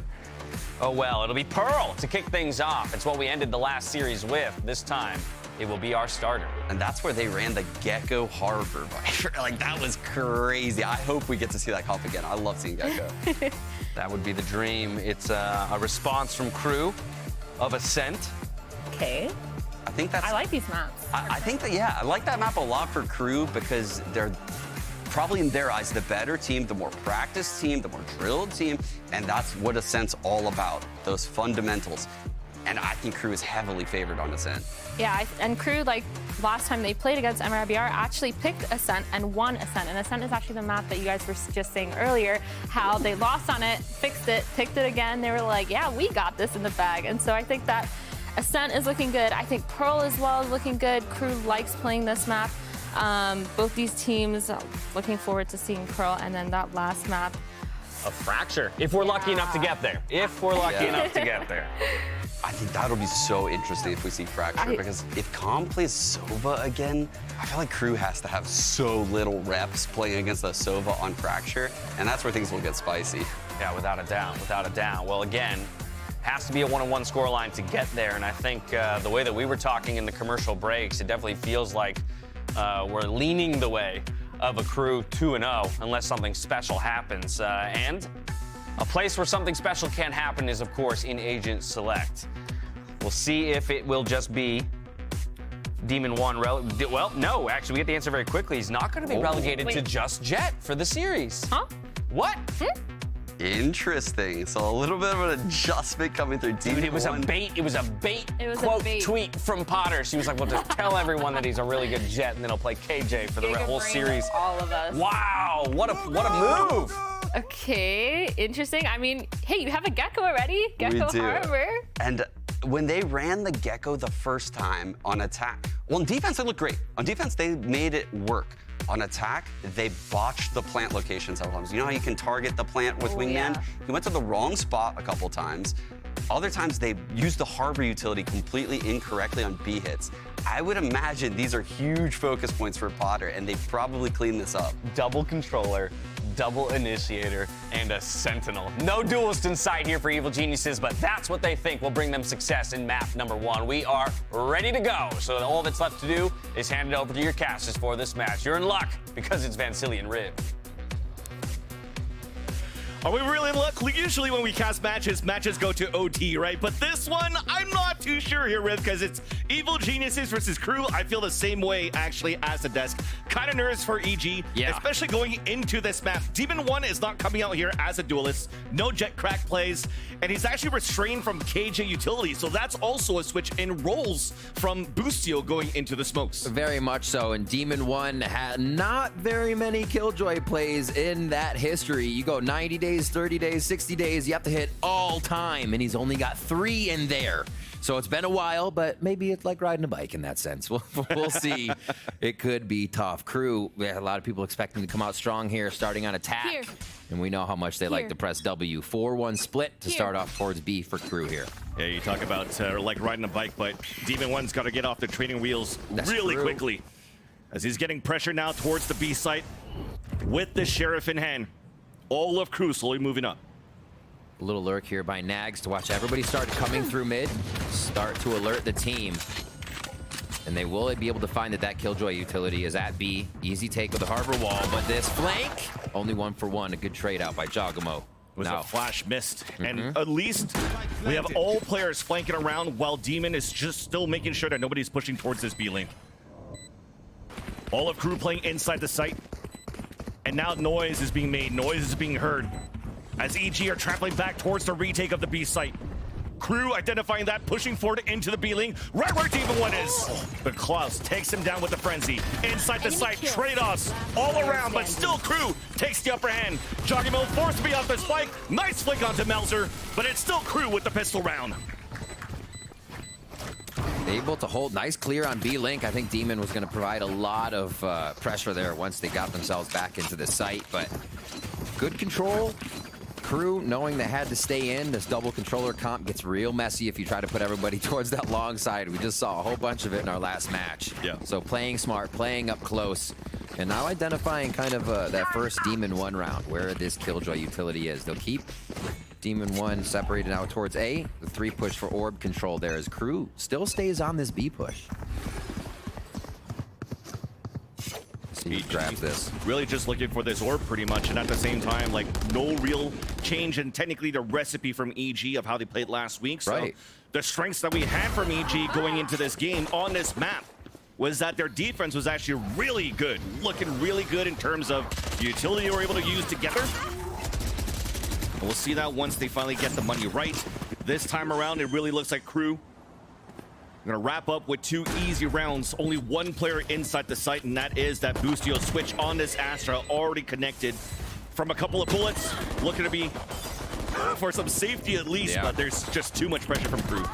Oh well, it'll be Pearl to kick things off. It's what we ended the last series with. This time, it will be our starter. And that's where they ran the Gecko Harbor. Like, that was crazy. I hope we get to see that comp again. I love seeing Gecko. That would be the dream. It's a response from KRU of Ascent. Okay. I think that's... I like these maps. I think that, yeah, I like that map a lot for KRU because they're probably in their eyes the better team, the more practiced team, the more drilled team, and that's what Ascent's all about, those fundamentals. And I think KRU is heavily favored on Ascent. Yeah, and KRU, like last time they played against MRBR, actually picked Ascent and won Ascent. And Ascent is actually the map that you guys were just saying earlier, how they lost on it, fixed it, picked it again. They were like, yeah, we got this in the bag. And so I think that Ascent is looking good. I think Pearl as well is looking good. KRU likes playing this map. Both these teams, looking forward to seeing Pearl. And then that last map. A Fracture, if we're lucky enough to get there. If we're lucky enough to get there. I think that'll be so interesting if we see Fracture, because if Com plays Sova again, I feel like KRU has to have so little reps playing against a Sova on Fracture, and that's where things will get spicy. Yeah, without a doubt, without a doubt. Well, again, has to be a 1-on-1 scoreline to get there, and I think the way that we were talking in the commercial breaks, it definitely feels like we're leaning the way of a KRU 2-0 unless something special happens. And a place where something special can happen is, of course, in Agent Select. We'll see if it will just be Demon 1. Well, no, actually, we get the answer very quickly. He's not going to be relegated to just Jet for the series. Huh? What? Interesting. So a little bit of an adjustment coming through. Dude, it was a bait. It was a bait quote tweet from Potter. She was like, well, just tell everyone that he's a really good Jet, and then he'll play KJ for the whole series. All of us. Wow, what a move. Okay, interesting. I mean, hey, you have a Gecko already? Gecko Harbor. And when they ran the Gecko the first time on attack, well, on defense, they looked great. On defense, they made it work. On attack, they botched the plant location several times. You know how you can target the plant with Wingman? Yeah. He went to the wrong spot a couple times. Other times, they used the Harbor utility completely incorrectly on B hits. I would imagine these are huge focus points for Potter, and they probably clean this up. Double controller, double initiator, and a sentinel. No duelist in sight here for Evil Geniuses, but that's what they think will bring them success in map number 1. We are ready to go. So all that's left to do is hand it over to your casters for this match. You're in luck because it's Vancillion Rib. Are we really in luck? Usually when we cast matches go to OT, right? But this one, I'm not too sure here, Riv, because it's Evil Geniuses versus KRU. I feel the same way, actually, as the desk. Kind of nervous for EG, especially going into this map. Demon 1 is not coming out here as a duelist. No Jet Crack plays, and he's actually restrained from KJ utility, so that's also a switch in roles from Boostio going into the smokes. Very much so, and Demon 1 had not very many Killjoy plays in that history. You go 90 days, 30 days, 60 days, you have to hit all time, and he's only got 3 in there. So it's been a while, but maybe it's like riding a bike in that sense. We'll see. It could be tough. KRU, we had a lot of people expecting to come out strong here, starting on attack. Here. And we know how much they like to press W. 4-1 split to start off towards B for KRU here. Yeah, you talk about like riding a bike, but Demon 1's got to get off the training wheels really quickly. As he's getting pressure now towards the B site with the Sheriff in hand. All of KRU slowly moving up. A little lurk here by Nags to watch everybody start coming through mid, start to alert the team. And they will be able to find that Killjoy utility is at B. Easy take of the Harbor wall, but this flank, only 1 for 1. A good trade out by Jogamo. Was a flash missed. And at least we have all players flanking around while Demon is just still making sure that nobody's pushing towards this B link. All of KRU playing inside the site. And now noise is being made, noise is being heard. As EG are traveling back towards the retake of the B site. KRU identifying that, pushing forward into the B link, right where Demon 1 is. But Klaus takes him down with the frenzy. Inside the site, trade-offs all around, but still KRU takes the upper hand. Jogimo forced to be off the spike. Nice flick onto Melzer, but it's still KRU with the pistol round. Able to hold nice clear on B link. I think Demon was going to provide a lot of pressure there once they got themselves back into the site, but good control. KRU knowing they had to stay in. This double controller comp gets real messy if you try to put everybody towards that long side. We just saw a whole bunch of it in our last match. Yeah. So playing smart, playing up close, and now identifying kind of that first Demon 1 round where this Killjoy utility is. They'll keep Demon 1 separated out towards A. The 3 push for orb control there as KRU still stays on this B push. He grabs this. Really just looking for this orb pretty much, and at the same time, like, no real change in technically the recipe from EG of how they played last week. So the strengths that we had from EG going into this game on this map was that their defense was actually really good, looking really good in terms of the utility they were able to use together. And we'll see that once they finally get the money right. This time around, it really looks like KRU gonna wrap up with 2 easy rounds. Only 1 player inside the site, and that is that Boostio switch on this Astra, already connected from a couple of bullets. Looking to be for some safety at least, but there's just too much pressure from KRU.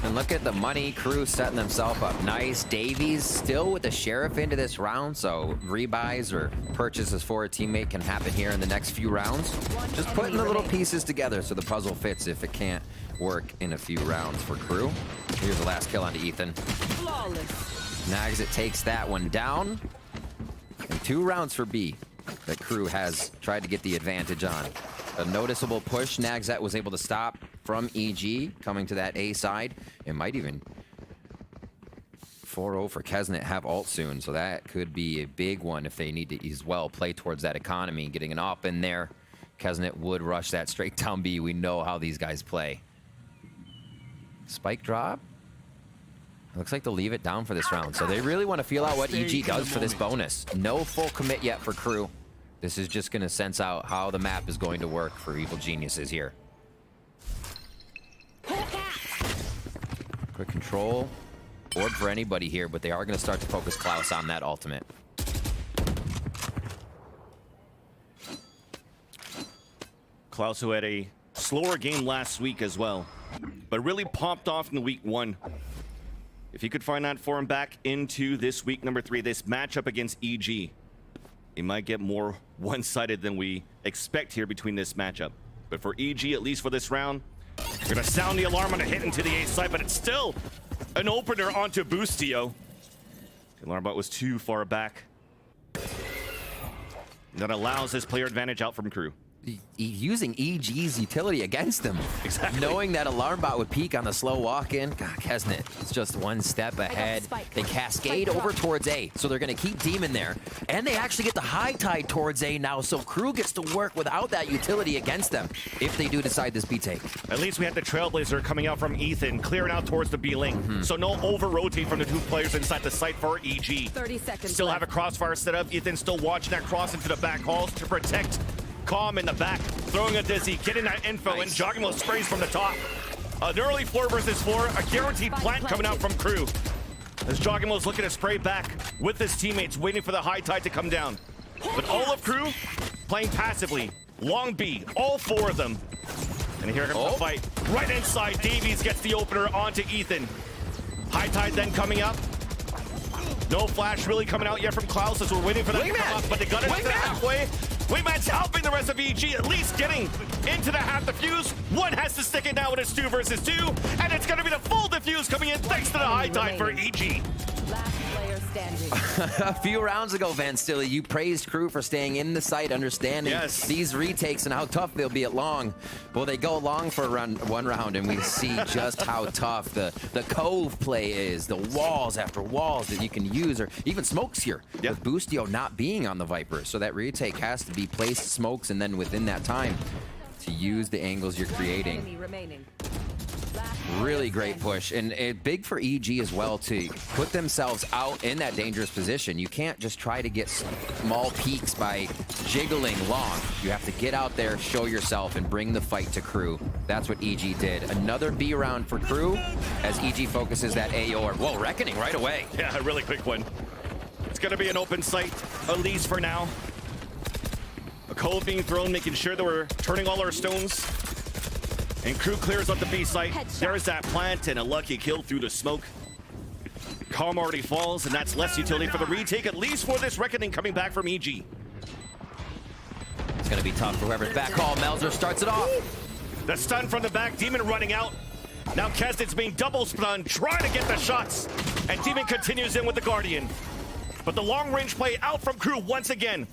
And look at the money. KRU setting themselves up nice. Davies still with the Sheriff into this round, so rebuys or purchases for a teammate can happen here in the next few rounds. Just putting the little pieces together so the puzzle fits if it can't work in a few rounds for KRU. Here's the last kill onto Ethan. Nagzit takes that one down. And 2 rounds for B that KRU has tried to get the advantage on. A noticeable push Nagzat was able to stop from EG coming to that A side. It might even 4-0 for Kesnet, have ult soon, so that could be a big one if they need to as well play towards that economy. Getting an op in there, Kesnet would rush that straight down B. We know how these guys play. Spike drop. Looks like they'll leave it down for this round, so they really want to feel out what EG does for this bonus. No full commit yet for KRU. This is just going to sense out how the map is going to work for Evil Geniuses here. Quick control. Orb for anybody here, but they are going to start to focus Klaus on that ultimate. Klaus, who had a slower game last week as well, but really popped off in the week 1. If he could find that form back into this week number 3, this matchup against EG, it might get more one-sided than we expect here between this matchup. But for EG, at least for this round, they're gonna sound the alarm on a hit into the A side, but it's still an opener onto Boostio. The alarm bot was too far back. That allows his player advantage out from KRU. Using EG's utility against them. Exactly. Knowing that alarm bot would peek on the slow walk-in. God, Kesnet is just 1 step ahead. They cascade over towards A, so they're going to keep Demon there. And they actually get the high tide towards A now, so KRU gets to work without that utility against them if they do decide this B take. At least we had the Trailblazer coming out from Ethan, clearing out towards the B lane. So no over-rotate from the 2 players inside the site for EG. 30 seconds Still left. have a crossfire set up. Ethan still watching that cross into the back halls to protect Calm in the back, throwing a dizzy, getting that info, and Jogimo sprays from the top. An early 4 versus 4, a guaranteed plant coming out from KRU. As Jogimo's looking to spray back with his teammates, waiting for the high tide to come down. But all of KRU playing passively. Long B, all 4 of them. And here comes the fight. Right inside, Davies gets the opener onto Ethan. High tide then coming up. No flash really coming out yet from Klaus as we're waiting for that to come up, but they got it into the halfway. Wingman's helping the rest of EG, at least getting into the half defuse. 1 has to stick it now when it's 2 versus 2, and it's going to be the full defuse coming in thanks to the high tide for EG. Last player standing. A few rounds ago, Van Stille, you praised KRU for staying in the site, understanding these retakes and how tough they'll be at long. Well, they go long for 1 round, and we see just how tough the cove play is, the walls after walls that you can use, or even smokes here, with Boostio not being on the Viper. So that retake has to be placed smokes, and then within that time, to use the angles you're creating. Really great push, and big for EG as well to put themselves out in that dangerous position. You can't just try to get small peaks by jiggling long. You have to get out there, show yourself, and bring the fight to KRU. That's what EG did. Another B round for KRU as EG focuses that A orb. Whoa, Reckoning right away. Yeah, a really quick one. It's going to be an open site, at least for now. A cove being thrown, making sure that we're turning all our stones. And KRU clears up the B site. There's that plant and a lucky kill through the smoke. Calm already falls, and that's less utility for the retake, at least for this Reckoning coming back from EG. It's going to be tough for whoever's back call. Melzer starts it off. The stun from the back, Demon running out. Now Kesnet's being double stunned, trying to get the shots. And Demon continues in with the Guardian. But the long range play out from KRU once again.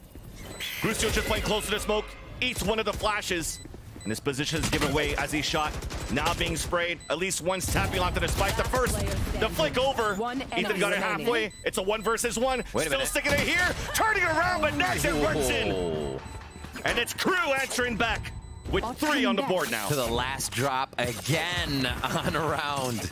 Boostio just playing close to the smoke, eats one of the flashes. And his position is given away as he shot now being sprayed. At least one's tapping onto the spike. The first, the flick over. Ethan got it halfway. It's a 1 versus 1. Still sticking it here. Turning around, but next it runs in. And it's KRU answering back with 3 on the board now. To the last drop again on a round.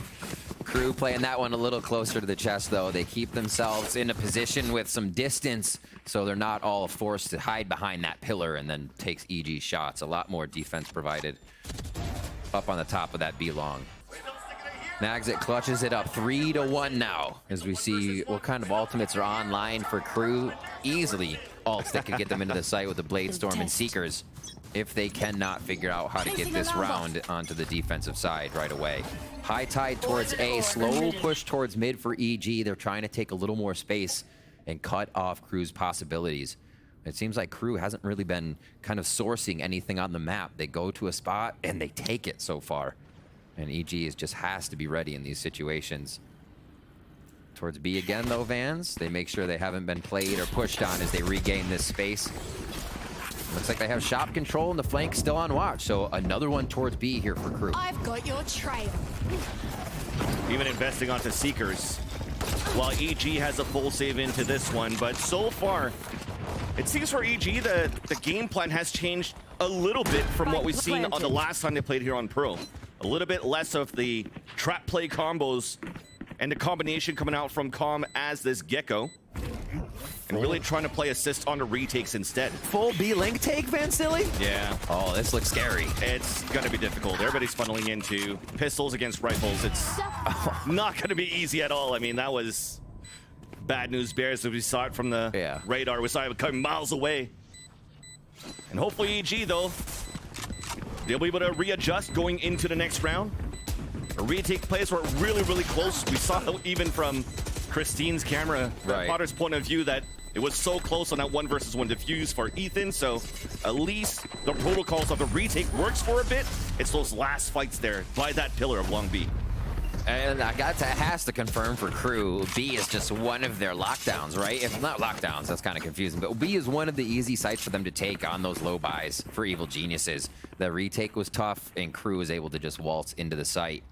KRU playing that one a little closer to the chest, though. They keep themselves in a position with some distance, so they're not all forced to hide behind that pillar and then takes EG shots. A lot more defense provided up on the top of that B long. Nags it clutches it up 3-1 now, as we see what kind of ultimates are online for KRU. Easily ults that can get them into the site with the Blade Storm and Seekers, if they cannot figure out how to get this round onto the defensive side right away. High tide towards A, slow push towards mid for EG. They're trying to take a little more space and cut off KRU's possibilities. It seems like KRU hasn't really been kind of sourcing anything on the map. They go to a spot and they take it so far. And EG just has to be ready in these situations. Towards B again though, Vans. They make sure they haven't been played or pushed on as they regain this space. Looks like they have shop control and the flank still on watch. So another one towards B here for KRU. I've got your trail. Even investing onto Seekers, while EG has a full save into this one. But so far, it seems for EG the game plan has changed a little bit from what we've seen on the last time they played here on Pro. A little bit less of the trap play combos and the combination coming out from Calm as this Gecko. And really trying to play assist on the retakes instead. Full B-Link take, Van Silly? Yeah. Oh, this looks scary. It's going to be difficult. Everybody's funneling into pistols against rifles. It's not going to be easy at all. I mean, that was bad news bears as we saw it from the radar. We saw it coming miles away. And hopefully EG, though, they'll be able to readjust going into the next round. The retake plays were really, really close. We saw even from Christine's camera, Potter's point of view, that it was so close on that 1 versus 1 defuse for Ethan. So at least the protocols of the retake works for a bit. It's those last fights there by that pillar of Long B. And I has to confirm for KRU, B is just one of their lockdowns, right? If not lockdowns, that's kind of confusing. But B is one of the easy sites for them to take on those low buys for Evil Geniuses. The retake was tough, and KRU was able to just waltz into the site.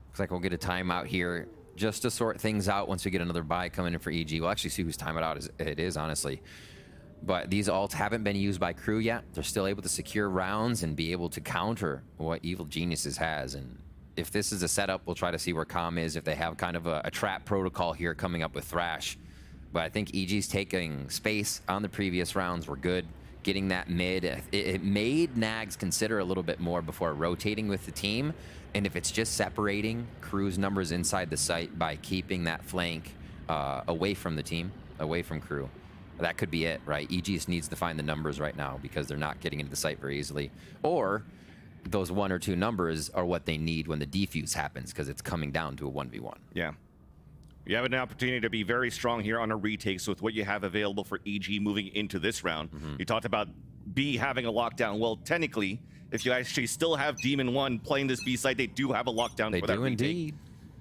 Looks like we'll get a timeout here just to sort things out once we get another buy coming in for EG. We'll actually see whose timeout it is, honestly. But these ults haven't been used by KRU yet. They're still able to secure rounds and be able to counter what Evil Geniuses has. And if this is a setup, we'll try to see where Calm is, if they have kind of a trap protocol here coming up with Thrash. But I think EG's taking space on the previous rounds were good. Getting that mid, it made Nags consider a little bit more before rotating with the team. And if it's just separating KRU's numbers inside the site by keeping that flank away from the team, away from KRU, that could be it, right? EG just needs to find the numbers right now because they're not getting into the site very easily. Or those 1 or 2 numbers are what they need when the defuse happens, because it's coming down to a 1v1. Yeah. You have an opportunity to be very strong here on a retakes with what you have available for EG moving into this round. You talked about B having a lockdown. Well, technically, if you actually still have Demon 1 playing this B side, they do have a lockdown for that retake. They do indeed.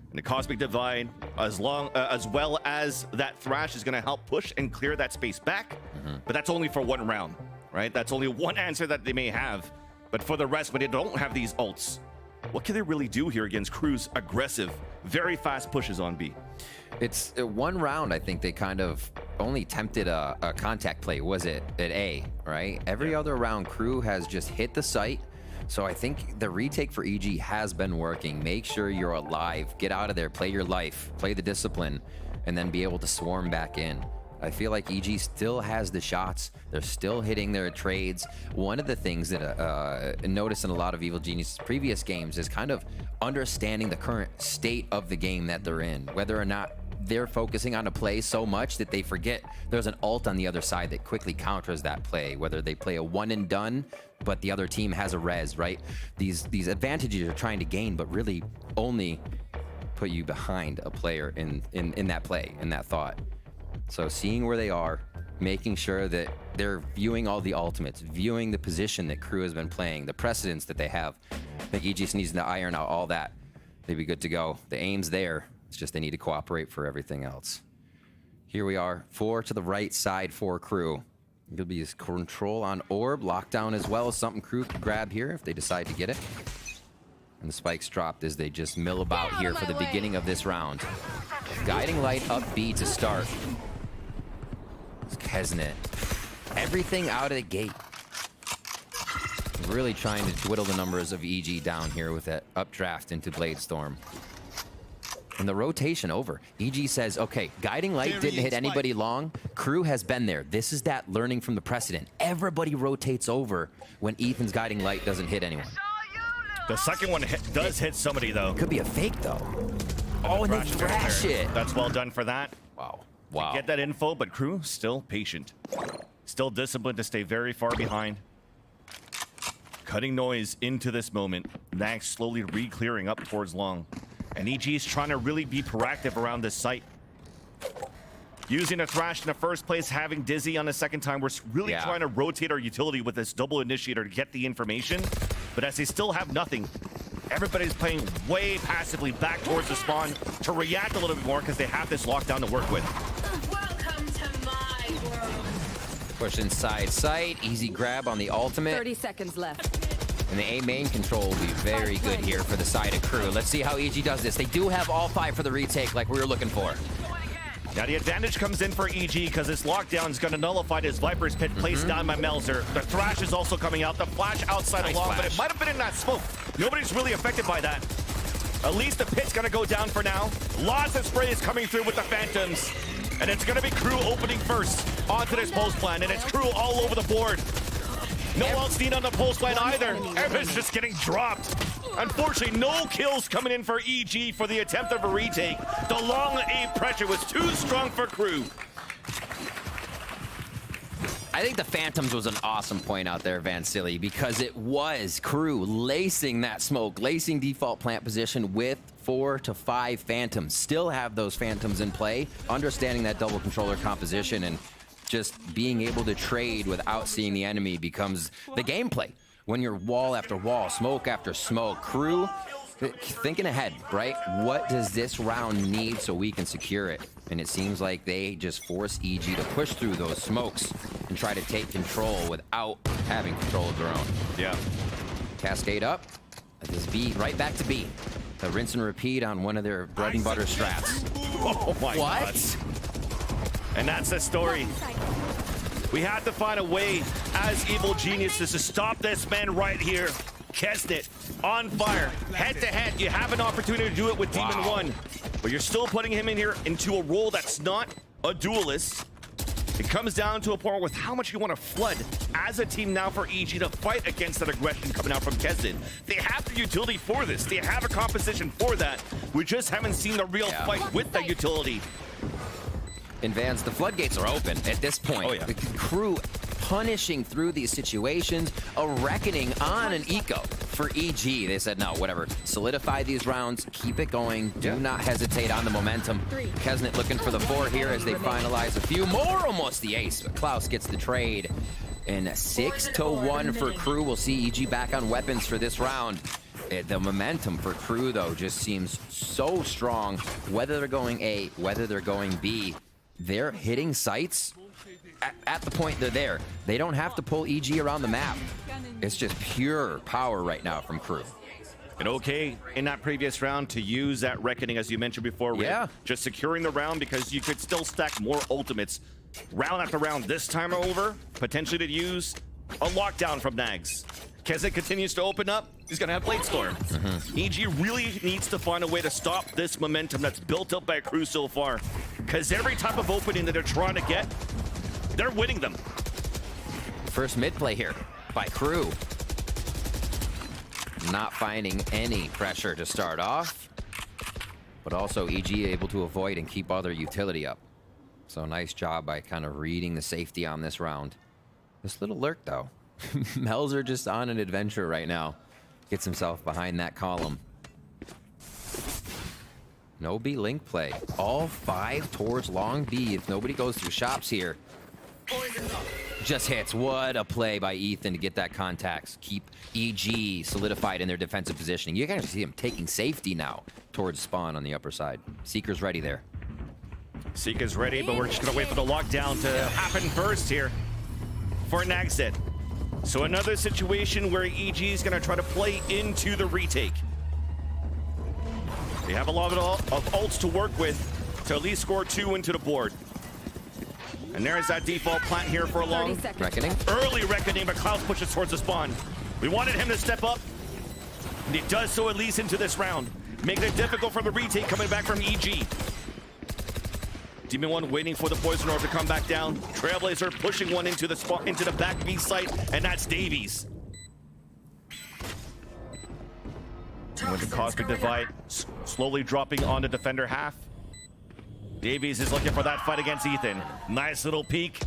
And the Cosmic Divide, as well as that Thrash, is going to help push and clear that space back. But that's only for 1 round, right? That's only one answer that they may have. But for the rest, when they don't have these ults, what can they really do here against KRU's aggressive, very fast pushes on B? It's 1 round, I think they kind of only attempted a contact play, was it, at A, right? Every other round, KRU has just hit the site. So I think the retake for EG has been working. Make sure you're alive, get out of there, play your life, play the discipline, and then be able to swarm back in. I feel like EG still has the shots. They're still hitting their trades. One of the things that I noticed in a lot of Evil Genius' previous games is kind of understanding the current state of the game that they're in, whether or not they're focusing on a play so much that they forget there's an ult on the other side that quickly counters that play, whether they play a one and done, but the other team has a res, right? These advantages you're trying to gain, but really only put you behind a player in that play, in that thought. So seeing where they are, making sure that they're viewing all the ultimates, viewing the position that KRU has been playing, the precedents that they have. I think EG just needs to iron out all that. They'd be good to go. The aim's there. It's just they need to cooperate for everything else. Here we are, 4 to the right side for KRU. It'll be his control on orb, lockdown as well as something KRU could grab here if they decide to get it. And the spikes dropped as they just mill about here for the beginning of this round. Guiding Light up B to start. It's Kesnet. Everything out of the gate. Really trying to dwindle the numbers of EG down here with that updraft into Bladestorm. And the rotation over. EG says, okay, Guiding Light didn't hit anybody long. KRU has been there. This is that learning from the precedent. Everybody rotates over when Ethan's Guiding Light doesn't hit anyone. The second one does hit somebody, though. Could be a fake, though. Oh, and they thrash it. That's well done for that. Wow. Wow. Get that info, but KRU still patient. Still disciplined to stay very far behind. Cutting noise into this moment. Nags slowly re-clearing up towards long. And EG is trying to really be proactive around this site. Using a thrash in the first place, having Dizzy on the second time, we're really trying to rotate our utility with this double initiator to get the information. But as they still have nothing, everybody's playing way passively back towards the spawn to react a little bit more because they have this lockdown to work with. Welcome to my world. Push inside sight. Easy grab on the ultimate. 30 seconds left. And the A main control will be very good here for the side of KRU. Let's see how EG does this. They do have all 5 for the retake like we were looking for. Now the advantage comes in for EG because this lockdown is going to nullify this Viper's Pit placed down by Melzer. The thrash is also coming out. The flash outside of long, but it might have been in that smoke. Nobody's really affected by that. At least the pit's going to go down for now. Lots of sprays coming through with the Phantoms. And it's going to be KRU opening first onto this post plan. And it's KRU all over the board. No else need on the post line either. Everyone's just getting dropped. Unfortunately, no kills coming in for EG for the attempt of a retake. The long A pressure was too strong for KRU. I think the Phantoms was an awesome point out there, Vansili, because it was KRU lacing that smoke, lacing default plant position with 4 to 5 Phantoms. Still have those Phantoms in play, understanding that double controller composition and just being able to trade without seeing the enemy becomes the gameplay. When you're wall after wall, smoke after smoke, KRU thinking ahead, right? What does this round need so we can secure it? And it seems like they just force EG to push through those smokes and try to take control without having control of their own. Yeah. Cascade up. This B, right back to B. The rinse and repeat on one of their bread and butter strats. Oh my God. And that's the story. We had to find a way as evil geniuses to stop this man right here. Kesnet on fire, head to head. You have an opportunity to do it with Demon 1, but you're still putting him in here into a role that's not a duelist. It comes down to a point with how much you want to flood as a team now for EG to fight against that aggression coming out from Kesnet. They have the utility for this. They have a composition for that. We just haven't seen the real fight with that utility. In Vans, the floodgates are open at this point. Oh, yeah. The KRU punishing through these situations, a reckoning on an eco for EG. They said, no, whatever. Solidify these rounds, keep it going. Do not hesitate on the momentum. Kesnet looking for the 4 here as they finalize a few more. Almost the ace, but Klaus gets the trade. And 6 to 1 for KRU. We'll see EG back on weapons for this round. The momentum for KRU, though, just seems so strong. Whether they're going A, whether they're going B, they're hitting sites at the point they're there. They don't have to pull EG around the map. It's just pure power right now from KRU. And okay in that previous round to use that reckoning, as you mentioned before. Yeah. Just securing the round because you could still stack more ultimates round after round. This time over, potentially to use a lockdown from Nags. Kesnet continues to open up. He's going to have Bladestorm. EG really needs to find a way to stop this momentum that's built up by KRU so far. Because every type of opening that they're trying to get, they're winning them. First mid play here by KRU. Not finding any pressure to start off, but also EG able to avoid and keep all their utility up. So nice job by kind of reading the safety on this round. This little lurk though. Melzer just on an adventure right now. Gets himself behind that column. No B link play. All 5 towards long B if nobody goes through shops here. Just hits. What a play by Ethan to get that contacts. Keep EG solidified in their defensive positioning. You can see him taking safety now towards spawn on the upper side. Seeker's ready there. Seeker's ready, but we're just going to wait for the lockdown to happen first here for Nagset. So another situation where EG is going to try to play into the retake. They have a lot of ults to work with to at least score 2 into the board. And there's that default plant here for a long Reckoning. early reckoning, but Klaus pushes towards the spawn. We wanted him to step up, and he does so at least into this round, making it difficult for the retake coming back from EG. Demon 1 waiting for the poison orb to come back down. Trailblazer pushing one into the spot, into the back B site, and that's Davies. With the Cosmic Divide slowly dropping on the defender half. Davies is looking for that fight against Ethan. Nice little peek.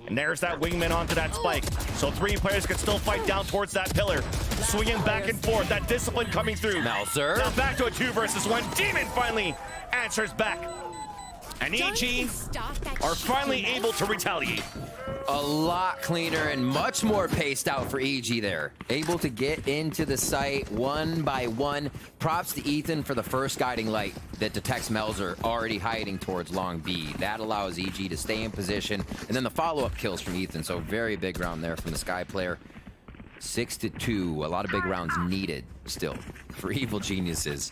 And there's that wingman onto that spike. So 3 players can still fight down towards that pillar. Swinging back and forth, that discipline coming through. Melzer. Now back to a 2 versus 1. Demon finally answers back. And EG are finally able to retaliate. A lot cleaner and much more paced out for EG there. Able to get into the site one by one. Props to Ethan for the first guiding light that detects Melzer already hiding towards long B. That allows EG to stay in position. And then the follow-up kills from Ethan. So very big round there from the Sky player. 6-2. A lot of big rounds needed still for Evil Geniuses.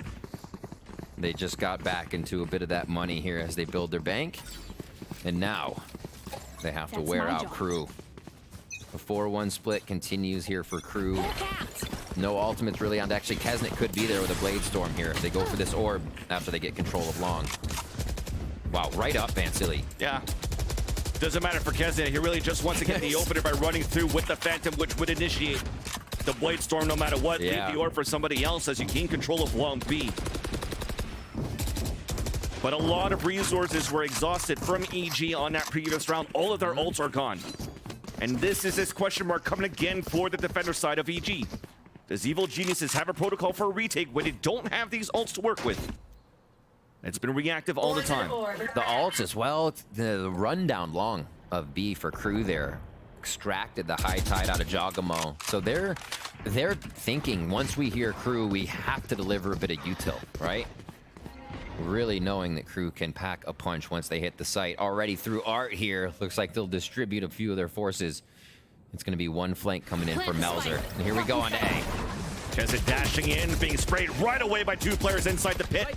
They just got back into a bit of that money here as they build their bank. And now they have to wear out KRU. The 4-1 split continues here for KRU. No ultimates really on. Actually, Kesnet could be there with a Blade Storm here if they go for this orb after they get control of long. Wow, right up, Vansili. Yeah. Doesn't matter for Kesnet. He really just wants to get the opener by running through with the Phantom, which would initiate the Blade Storm no matter what. Yeah. Leave the orb for somebody else as you gain control of long B. But a lot of resources were exhausted from EG on that previous round. All of their ults are gone. And this is this question mark coming again for the defender side of EG. Does Evil Geniuses have a protocol for a retake when they don't have these ults to work with? It's been reactive all the time. The ults as well. The rundown long of B for KRU there. Extracted the high tide out of Jogamo. So they're thinking once we hear KRU, we have to deliver a bit of util, right? Really knowing that KRU can pack a punch once they hit the site. Already through Art here, looks like they'll distribute a few of their forces. It's going to be one flank coming in for Melzer. And here we go on to A. Kesset dashing in, being sprayed right away by 2 players inside the pit.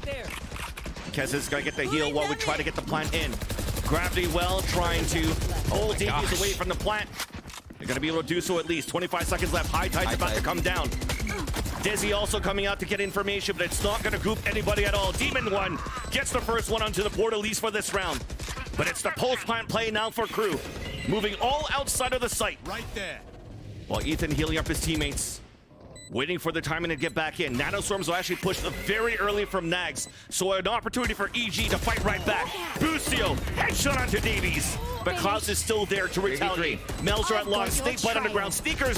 Kesset's going to get the heal while we try to get the plant in. Gravity well trying to hold Davies away from the plant. They're going to be able to do so at least. 25 seconds left. High tide's about to come down. Dizzy also coming out to get information, but it's not going to group anybody at all. Demon 1 gets the first one onto the board, at least for this round. But it's the post-plant play now for KRU. Moving all outside of the site. Right there. While Ethan healing up his teammates. Waiting for the timing to get back in. Nanostorms will actually push very early from Nags. So an opportunity for EG to fight right back. Bustio, headshot onto Davies. But Klaus is still there to retaliate. Melzer at long, Snake Bite underground. Sneakers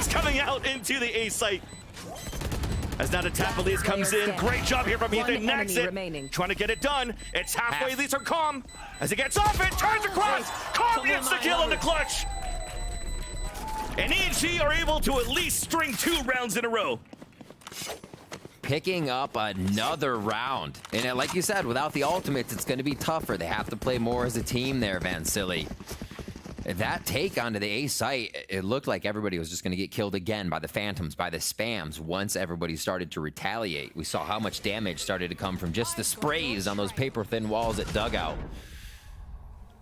coming out into the A site. As now the Tapalies comes in. Great job here from Ethan. Nags it. Trying to get it done. It's halfway, at least for Calm. As he gets off it, turns across. Calm gets the kill in the clutch. And EG are able to at least string 2 rounds in a row. Picking up another round. And like you said, without the ultimates, it's going to be tougher. They have to play more as a team there, Vansili. That take onto the A site, it looked like everybody was just going to get killed again by the Phantoms, by the spams, once everybody started to retaliate. We saw how much damage started to come from just the sprays on those paper-thin walls at Dugout.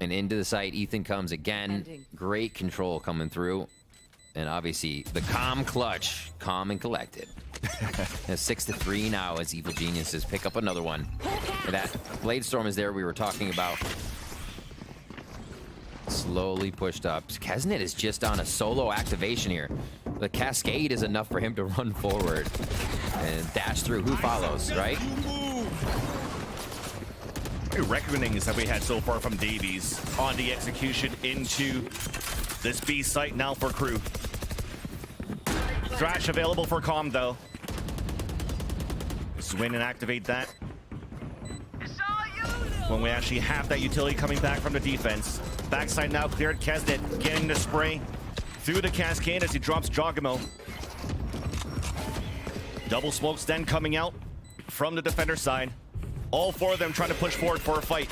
And into the site, Ethan comes again. Great control coming through. And obviously, the calm clutch, calm and collected. 6-3 now as Evil Geniuses pick up another one. That Blade Storm is there we were talking about. Slowly pushed up. Kesnet is just on a solo activation here. The Cascade is enough for him to run forward and dash through. Who follows, right? Reckonings that we had so far from Davies on the execution into this B site now for KRU. Thrash available for Calm though. Swing and activate that. When we actually have that utility coming back from the defense. Backside now cleared. Kesnet getting the spray through the Cascade as he drops Jogamo. Double smokes then coming out from the defender side. All 4 of them trying to push forward for a fight.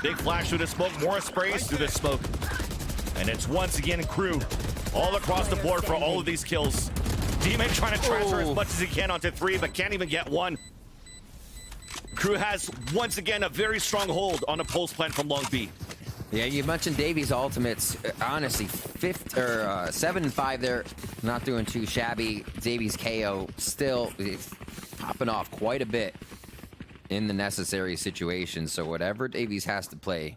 Big flash through the smoke, more sprays through the smoke. And it's once again KRU all across the board for all of these kills. Demon trying to transfer as much as he can onto 3, but can't even get 1. KRU has, once again, a very strong hold on a post plant from Long B. Yeah, you mentioned Davies' ultimates. Honestly, 7-5 there. Not doing too shabby. Davies' KO still popping off quite a bit in the necessary situations. So whatever Davies has to play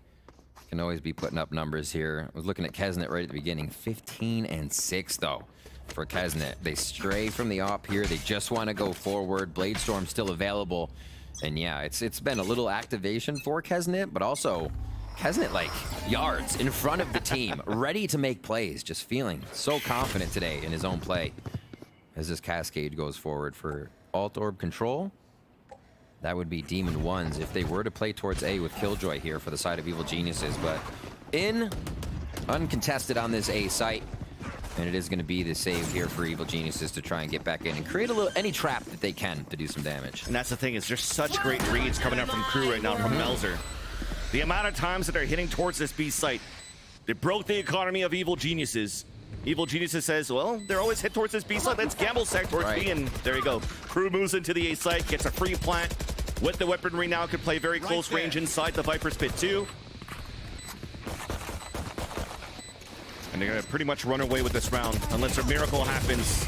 can always be putting up numbers here. I was looking at Kesnet right at the beginning. 15-6, though, for Kesnet. They stray from the op here. They just want to go forward. Bladestorm still available. And yeah, it's been a little activation for Kesnet, but also Kesnet like yards in front of the team, ready to make plays, just feeling so confident today in his own play. As this cascade goes forward for Alt Orb control, that would be Demon 1s if they were to play towards A with Killjoy here for the side of Evil Geniuses, but in uncontested on this A site. And it is going to be the save here for Evil Geniuses to try and get back in and create a little any trap that they can to do some damage. And that's the thing, is there's such great reads coming out from KRU right now, from Melzer. The amount of times that they're hitting towards this B site, they broke the economy of Evil Geniuses. Evil Geniuses says, well, they're always hit towards this B site, let's gamble sec towards B, and there you go. KRU moves into the A site, gets a free plant. With the weaponry now, could play very close range inside the Viper's Pit too. And they're gonna pretty much run away with this round, unless a miracle happens.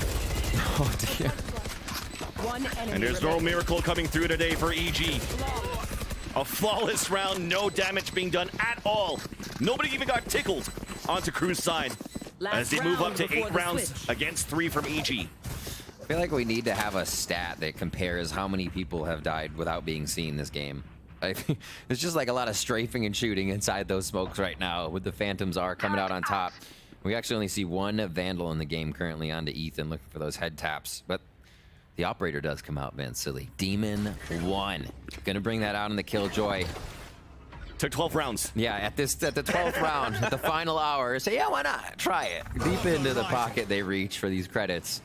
Oh dear. And there's no miracle coming through today for EG. A flawless round, no damage being done at all. Nobody even got tickled onto KRU's side as they move up to 8 rounds against 3 from EG. I feel like we need to have a stat that compares how many people have died without being seen this game. It's just like a lot of strafing and shooting inside those smokes right now with the Phantoms are coming out on top. We actually only see one Vandal in the game currently onto Ethan looking for those head taps, but the operator does come out, Van Silly. Demon 1. Gonna bring that out in the Killjoy. Took 12 rounds. Yeah, at the 12th round, at the final hour, say, yeah, why not? Try it. Deep into the pocket they reach for these credits.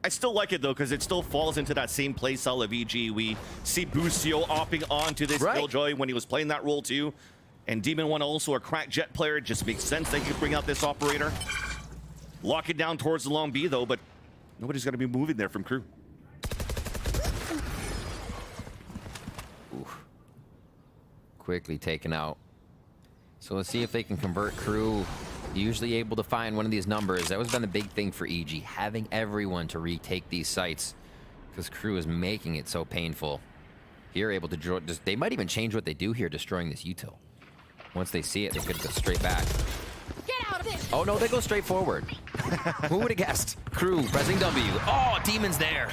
I still like it though, because it still falls into that same play style of EG. We see Busio opting onto this Killjoy when he was playing that role too. And Demon 1 also a crack jet player. It just makes sense they could bring out this operator. Lock it down towards the long B though, but nobody's gonna be moving there from KRU. Ooh. Quickly taken out. So let's see if they can convert KRU. Usually able to find one of these numbers. That was been the big thing for EG, having everyone to retake these sites, because KRU is making it so painful. Here able to draw, they might even change what they do here, destroying this util. Once they see it, they could go straight back. Get out of it! Oh no, they go straight forward. Who would have guessed? KRU pressing W. Oh, Demon's there.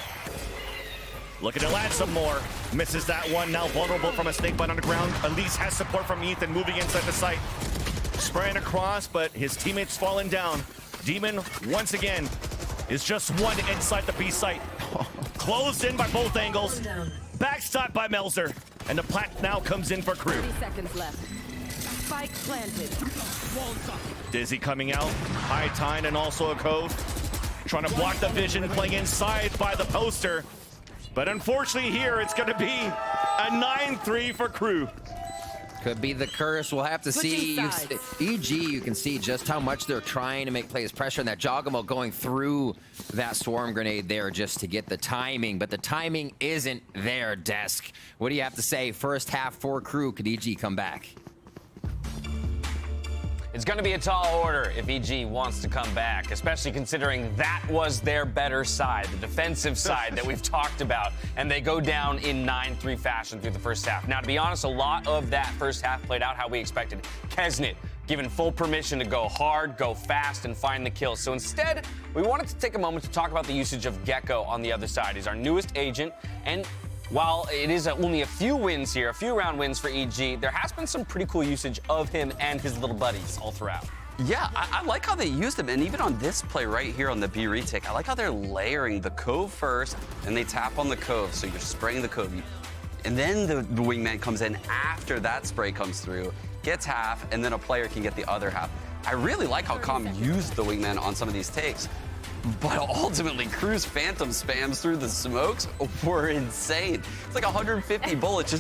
Looking to land some more. Misses that one, now vulnerable from a snakebite on the ground. Elise has support from Ethan moving inside the site. Spraying across, but his teammates falling down. Demon, once again, is just one inside the B site. Closed in by both angles. Backstop by Melzer. And the plant now comes in for KRU. 30 seconds left. Spike planted. Dizzy coming out. High Tine and also a Cove. Trying to block the vision, playing inside by the poster. But unfortunately here, it's going to be a 9-3 for KRU. Could be the curse. We'll have to see. EG, you can see just how much they're trying to make plays. Pressure on that Jogamo going through that swarm grenade there just to get the timing. But the timing isn't there, Desk. What do you have to say? First half for KRU. Could EG come back? It's going to be a tall order if EG wants to come back, especially considering that was their better side, the defensive side that we've talked about, and they go down in 9-3 fashion through the first half. Now, to be honest, a lot of that first half played out how we expected. Kesnet given full permission to go hard, go fast, and find the kills. So instead, we wanted to take a moment to talk about the usage of Gecko on the other side. He's our newest agent, and while it is only a few wins here, a few round wins for EG, there has been some pretty cool usage of him and his little buddies all throughout. Yeah, I like how they used him, and even on this play right here on the B retake, I like how they're layering the Cove first, and they tap on the Cove, so you're spraying the Cove. And then the wingman comes in after that spray comes through, gets half, and then a player can get the other half. I really like how Calm used the wingman on some of these takes. But ultimately, KRU's phantom spams through the smokes were insane. It's like 150 bullets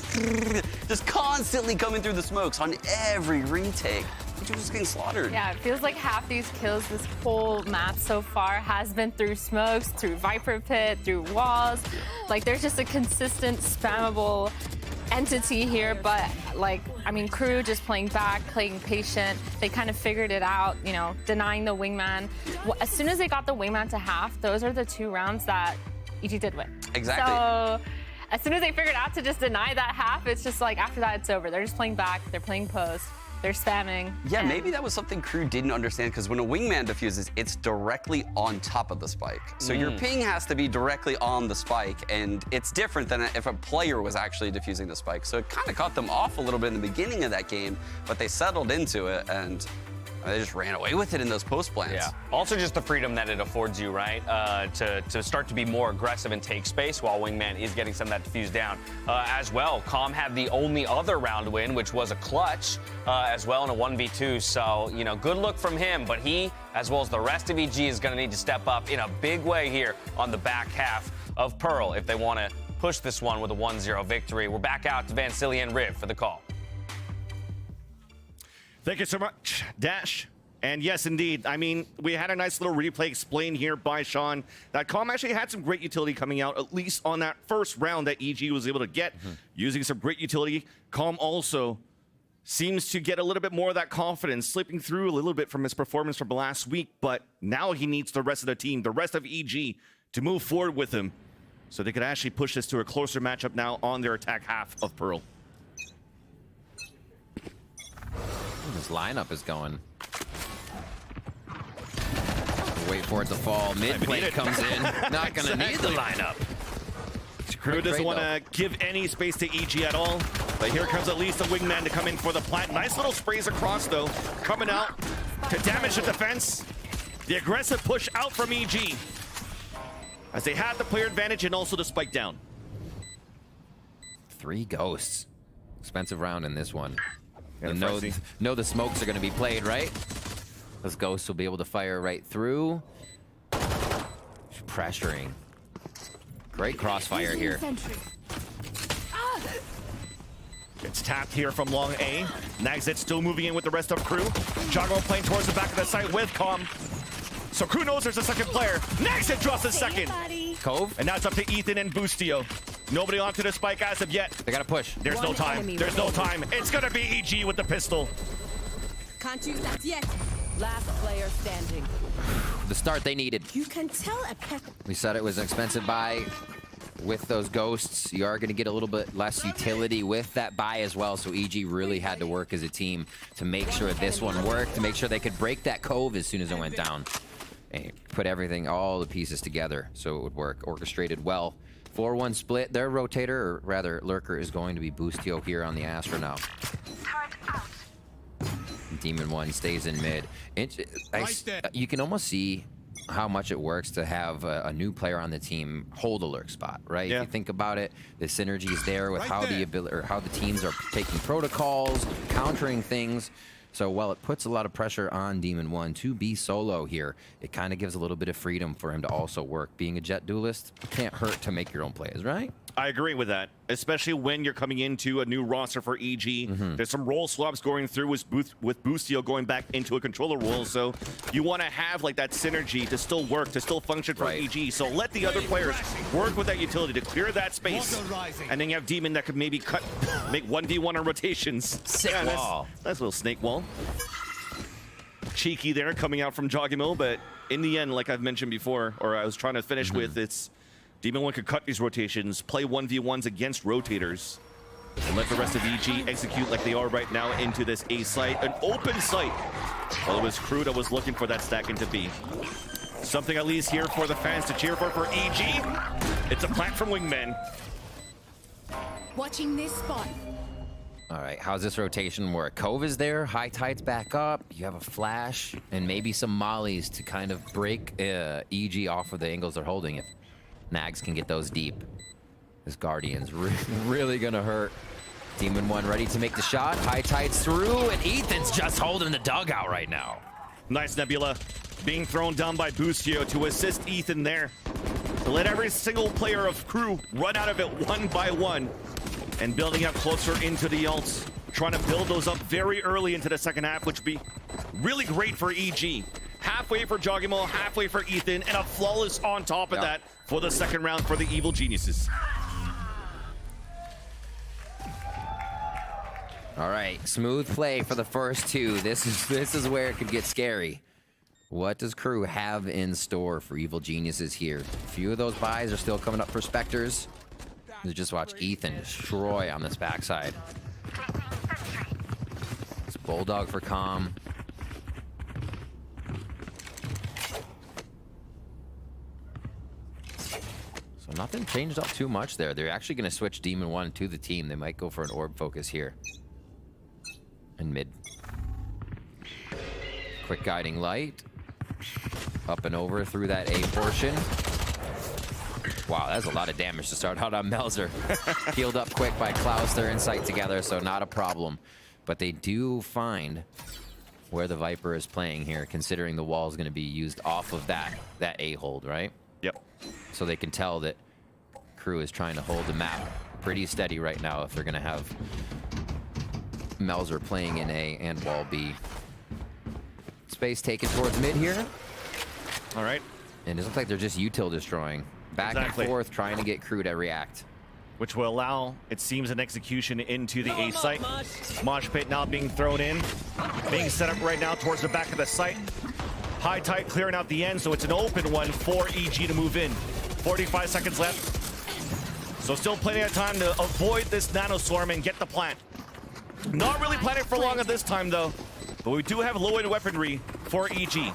just constantly coming through the smokes on every retake. You're just getting slaughtered. Yeah, it feels like half these kills this whole map so far has been through smokes, through Viper Pit, through walls. Like, there's just a consistent spammable entity here, but like, I mean, KRU just playing back, playing patient. They kind of figured it out, you know, denying the wingman. As soon as they got the wingman to half, those are the 2 rounds that EG did win. Exactly. So as soon as they figured out to just deny that half, it's just like after that it's over. They're just playing back, they're playing post. They're spamming. Yeah, maybe that was something KRU didn't understand, because when a wingman defuses, it's directly on top of the spike. So your ping has to be directly on the spike, and it's different than if a player was actually defusing the spike. So it kind of caught them off a little bit in the beginning of that game, but they settled into it, and they just ran away with it in those post plants. Yeah. Also just the freedom that it affords you, right? To start to be more aggressive and take space while Wingman is getting some of that diffuse down. As well, Calm had the only other round win, which was a clutch as well in a 1v2. So, you know, good look from him, but he, as well as the rest of EG, is going to need to step up in a big way here on the back half of Pearl if they want to push this one with a 1-0 victory. We're back out to Vansili and Riv for the call. Thank you so much, Dash. And yes, indeed. I mean, we had a nice little replay explained here by Sean that Calm actually had some great utility coming out, at least on that first round that EG was able to get, using some great utility. Calm also seems to get a little bit more of that confidence, slipping through a little bit from his performance from last week, but now he needs the rest of the team, the rest of EG, to move forward with him so they could actually push this to a closer matchup now on their attack half of Pearl. This lineup is going. Wait for it to fall. Mid plate comes in. Not going to need the lineup. KRU doesn't want to give any space to EG at all. But here comes at least a wingman to come in for the plant. Nice little sprays across, though. Coming out to damage the defense. The aggressive push out from EG, as they had the player advantage and also the spike down. 3 ghosts. Expensive round in this one. You know the smokes are going to be played, right? Those ghosts will be able to fire right through. Pressuring. Great crossfire here. It's tapped here from long A. Nagzit still moving in with the rest of KRU. Jago playing towards the back of the site with Calm. So KRU knows there's a second player. Nagzit draws a second. Cove. And now it's up to Ethan and Boostio. Nobody onto the spike as of yet. They got to push. There's no time. There's no time. It's going to be EG with the pistol. Can't use that yet. Last player standing. The start they needed. You can tell a pet. We said it was an expensive buy. With those ghosts, you are going to get a little bit less utility with that buy as well. So EG really had to work as a team to make sure this one worked, to make sure they could break that cove as soon as it went down. And put everything, all the pieces together so it would work. Orchestrated well. 4-1 split. Their rotator, or rather lurker, is going to be Boostio here on the Astra now. Demon 1 stays in mid. You can almost see how much it works to have a new player on the team hold a lurk spot, right? Yeah. If you think about it, the synergy is there with how the teams are taking protocols, countering things. So while it puts a lot of pressure on Demon 1 to be solo here, it kind of gives a little bit of freedom for him to also work. Being a Jet duelist, it can't hurt to make your own plays, right? I agree with that, especially when you're coming into a new roster for EG. There's some role swaps going through with Boostio going back into a controller role, so you want to have like that synergy to still work, to still function for EG. So let the other players work with that utility to clear that space, and then you have Demon that could maybe make 1v1 on rotations. Sick wall. Nice little snake wall. Cheeky there coming out from Joggimill, but in the end, like I've mentioned before, or I was trying to finish with, it's Demon 1 could cut these rotations, play 1v1s against rotators, and let the rest of EG execute like they are right now into this A site, an open site. Well, it was KRU that was looking for that stack into B. Something at least here for the fans to cheer for EG. It's a plant from Wingmen. Watching this spot. All right, how's this rotation work? Cove is there, High Tide's back up, you have a flash, and maybe some mollies to kind of break EG off of the angles they're holding. If Nags can get those deep, this Guardian's really gonna hurt. Demon 1 ready to make the shot, High Tide's through, and Ethan's just holding the dugout right now. Nice Nebula being thrown down by Bustio to assist Ethan there. To let every single player of Crew run out of it one by one. And building up closer into the ults. Trying to build those up very early into the second half, which would be really great for EG. Halfway for Jogimo, halfway for Ethan, and a flawless on top of that for the second round for the Evil Geniuses. All right, smooth play for the first two. This is where it could get scary. What does Crew have in store for Evil Geniuses here? A few of those buys are still coming up for Spectres. You just watch Ethan destroy on this backside. It's Bulldog for Calm. So nothing changed up too much there. They're actually going to switch Demon 1 to the team. They might go for an orb focus here. In mid. Quick guiding light. Up and over through that A portion. Wow, that's a lot of damage to start out on Melzer. Healed up quick by Klaus. They're in sight together, so not a problem. But they do find where the Viper is playing here, considering the wall is going to be used off of that A hold, right? Yep. So they can tell that Crew is trying to hold the map pretty steady right now if they're going to have Melzer playing in A and wall B. Space taken towards mid here. All right. And it looks like they're just util destroying. Back and forth, trying to get Crew to react. Which will allow, it seems, an execution into the A site. Mosh pit now being thrown in. Being set up right now towards the back of the site. High tide clearing out the end, so it's an open one for EG to move in. 45 seconds left. So still plenty of time to avoid this nanoswarm and get the plant. Not really planning for long at this time, though. But we do have low-end weaponry for EG.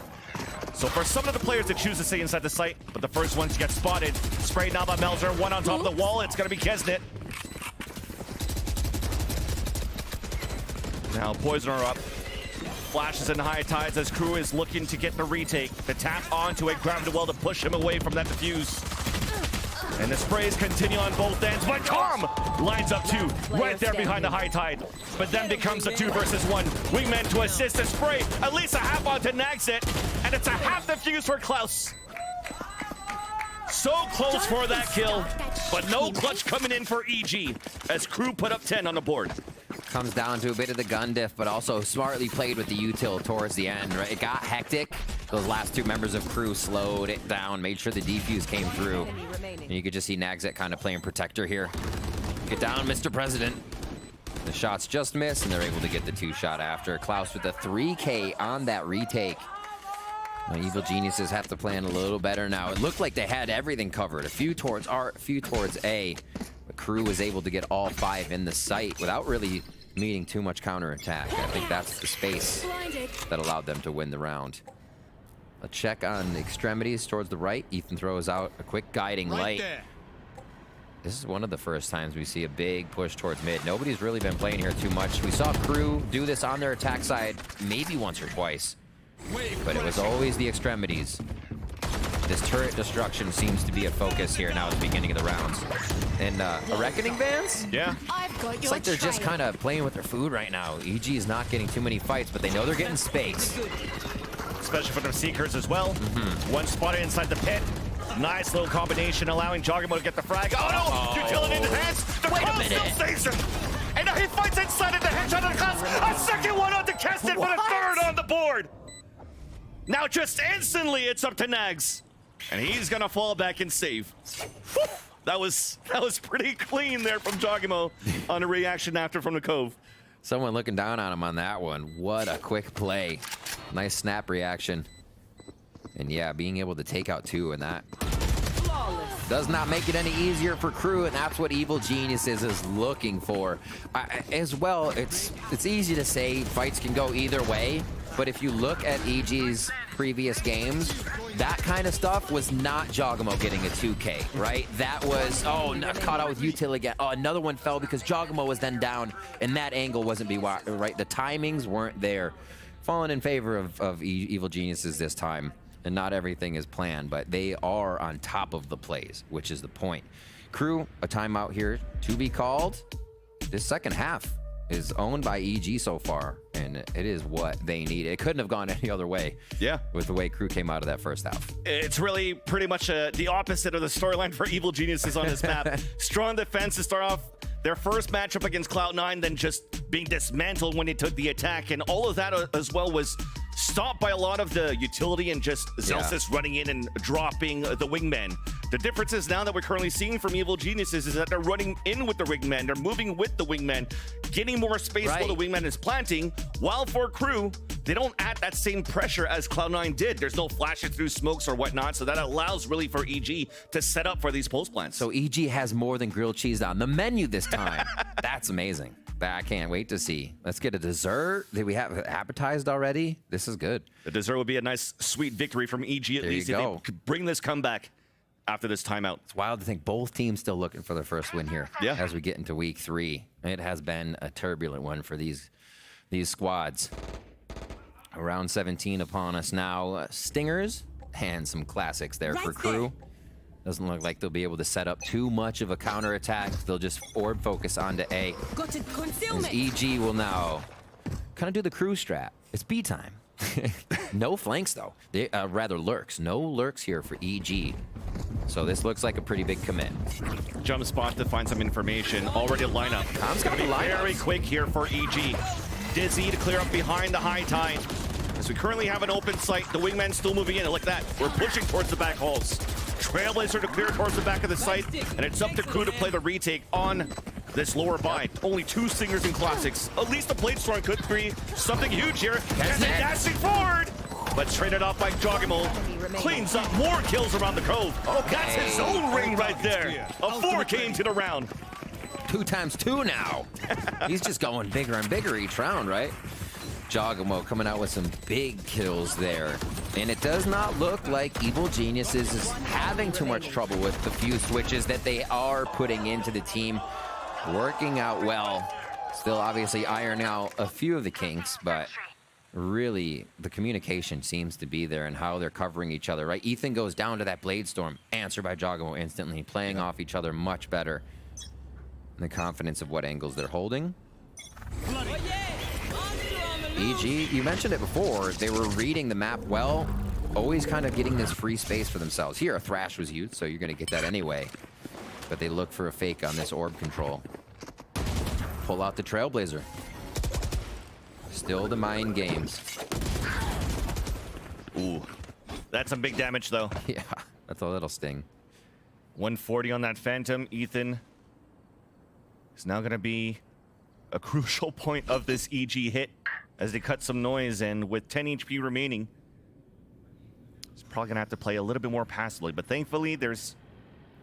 So for some of the players that choose to stay inside the site, but the first one to get spotted, sprayed now by Melzer, one on top of the wall, it's gonna be Kesnet. Now Poisoner up. Flashes in high tides as Crew is looking to get the retake. The tap onto a gravity well to push him away from that defuse. And the sprays continue on both ends, but Calm lines up two right there behind the high tide. But then becomes a 2 versus 1. Wingman to assist the spray, at least a half onto Nagzit, and it's a half defuse for Klaus. So close for that kill, but no clutch coming in for EG as Crew put up 10 on the board. Comes down to a bit of the gun diff, but also smartly played with the util towards the end, right? It got hectic. Those last two members of Crew slowed it down, made sure the defuse came through. And you could just see Nagzit kind of playing protector here. Get down, Mr. President. The shots just miss, and they're able to get the 2-shot after. Klaus with the 3K on that retake. Now, Evil Geniuses have to plan a little better now. It looked like they had everything covered. A few towards R, a few towards A. But Crew was able to get all 5 in the site without really meeting too much counterattack. I think that's the space that allowed them to win the round. A check on the extremities towards the right. Ethan throws out a quick guiding light. This is one of the first times we see a big push towards mid. Nobody's really been playing here too much. We saw Crew do this on their attack side maybe once or twice, but it was always the extremities. This turret destruction seems to be a focus here now at the beginning of the rounds. And a Reckoning Vans? Yeah. It's like they're just kind of playing with their food right now. EG is not getting too many fights, but they know they're getting space. Especially for their Seekers as well. One spotted inside the pit. Nice little combination, allowing Jogimo to get the frag. Oh no! Utility in his hands! The Klaus still stays him! And now he fights inside of the headshot of the Klaus! A second one on the Keston for the third on the board! Now just instantly it's up to Nags. And he's gonna fall back and save. Whew. That was pretty clean there from Jogimo on a reaction after from the Cove. Someone looking down on him on that one. What a quick play. Nice snap reaction. And yeah, being able to take out 2 in that does not make it any easier for Crew, and that's what Evil Geniuses is looking for. As well, it's easy to say fights can go either way, but if you look at EG's previous games, that kind of stuff was not Jogimo getting a 2K, right? That was, caught out with util again. Oh, another one fell because Jogimo was then down, and that angle wasn't right. The timings weren't there. Falling in favor of Evil Geniuses this time. And not everything is planned, but they are on top of the plays, which is the point. Crew, a timeout here to be called this second half. is owned by EG so far, and it is what they need. It couldn't have gone any other way. Yeah. With the way KRU came out of that first half. It's really pretty much the opposite of the storyline for Evil Geniuses on this map. Strong defense to start off their first matchup against Cloud9, then just being dismantled when they took the attack, and all of that as well was stopped by a lot of the utility and just Zelsis running in and dropping the wingman. The difference is now that we're currently seeing from Evil Geniuses is that they're running in with the wingman, they're moving with the wingman, getting more space while the wingman is planting, while for KRU, they don't add that same pressure as Cloud9 did. There's no flashing through smokes or whatnot, so that allows really for EG to set up for these post plants. So EG has more than grilled cheese on the menu this time. That's amazing. I can't wait to see. Let's get a dessert. Did we have it appetized already? This is good. The dessert would be a nice, sweet victory from EG at least if they could bring this comeback after this timeout. It's wild to think both teams still looking for their first win here. Yeah. As we get into week 3. It has been a turbulent one for these squads. Round 17 upon us now. Stingers and some classics there for KRU. Doesn't look like they'll be able to set up too much of a counterattack. They'll just orb focus onto A. Got to conceal As EG will now kind of do the KRU strat. It's B time. No flanks though. They, rather lurks. No lurks here for EG. So this looks like a pretty big commit. Jump spot to find some information. Already a lineup. Tom's gonna be very quick here for EG. Dizzy to clear up behind the high tide. As we currently have an open site, the wingman's still moving in. Look at that. We're pushing towards the back halls. Trailblazer to clear towards the back of the site, and it's up to KRU to play the retake on this lower buy. Only 2 Stingers in Classics. At least the Blade Storm could be something huge here. And then dashing forward, but traded off by Joggimo. Cleans up more kills around the cove. Okay. That's his own ring right there. A 4K into the round. 2 times 2 now. He's just going bigger and bigger each round, right? Joggimo coming out with some big kills there. And it does not look like Evil Geniuses is having too much trouble with the few switches that they are putting into the team. Working out well. Still obviously iron out a few of the kinks, but really the communication seems to be there and how they're covering each other, right? Ethan goes down to that Blade Storm, answered by Joggimo instantly, playing off each other much better. And the confidence of what angles they're holding. EG, you mentioned it before, they were reading the map well, always kind of getting this free space for themselves. Here, a Thrash was used, so you're going to get that anyway. But they look for a fake on this orb control. Pull out the Trailblazer. Still the mind games. Ooh, that's some big damage, though. Yeah, that's a little sting. 140 on that Phantom. Ethan is now going to be a crucial point of this EG hit as they cut some noise, and with 10 HP remaining, he's probably going to have to play a little bit more passively. But thankfully, there's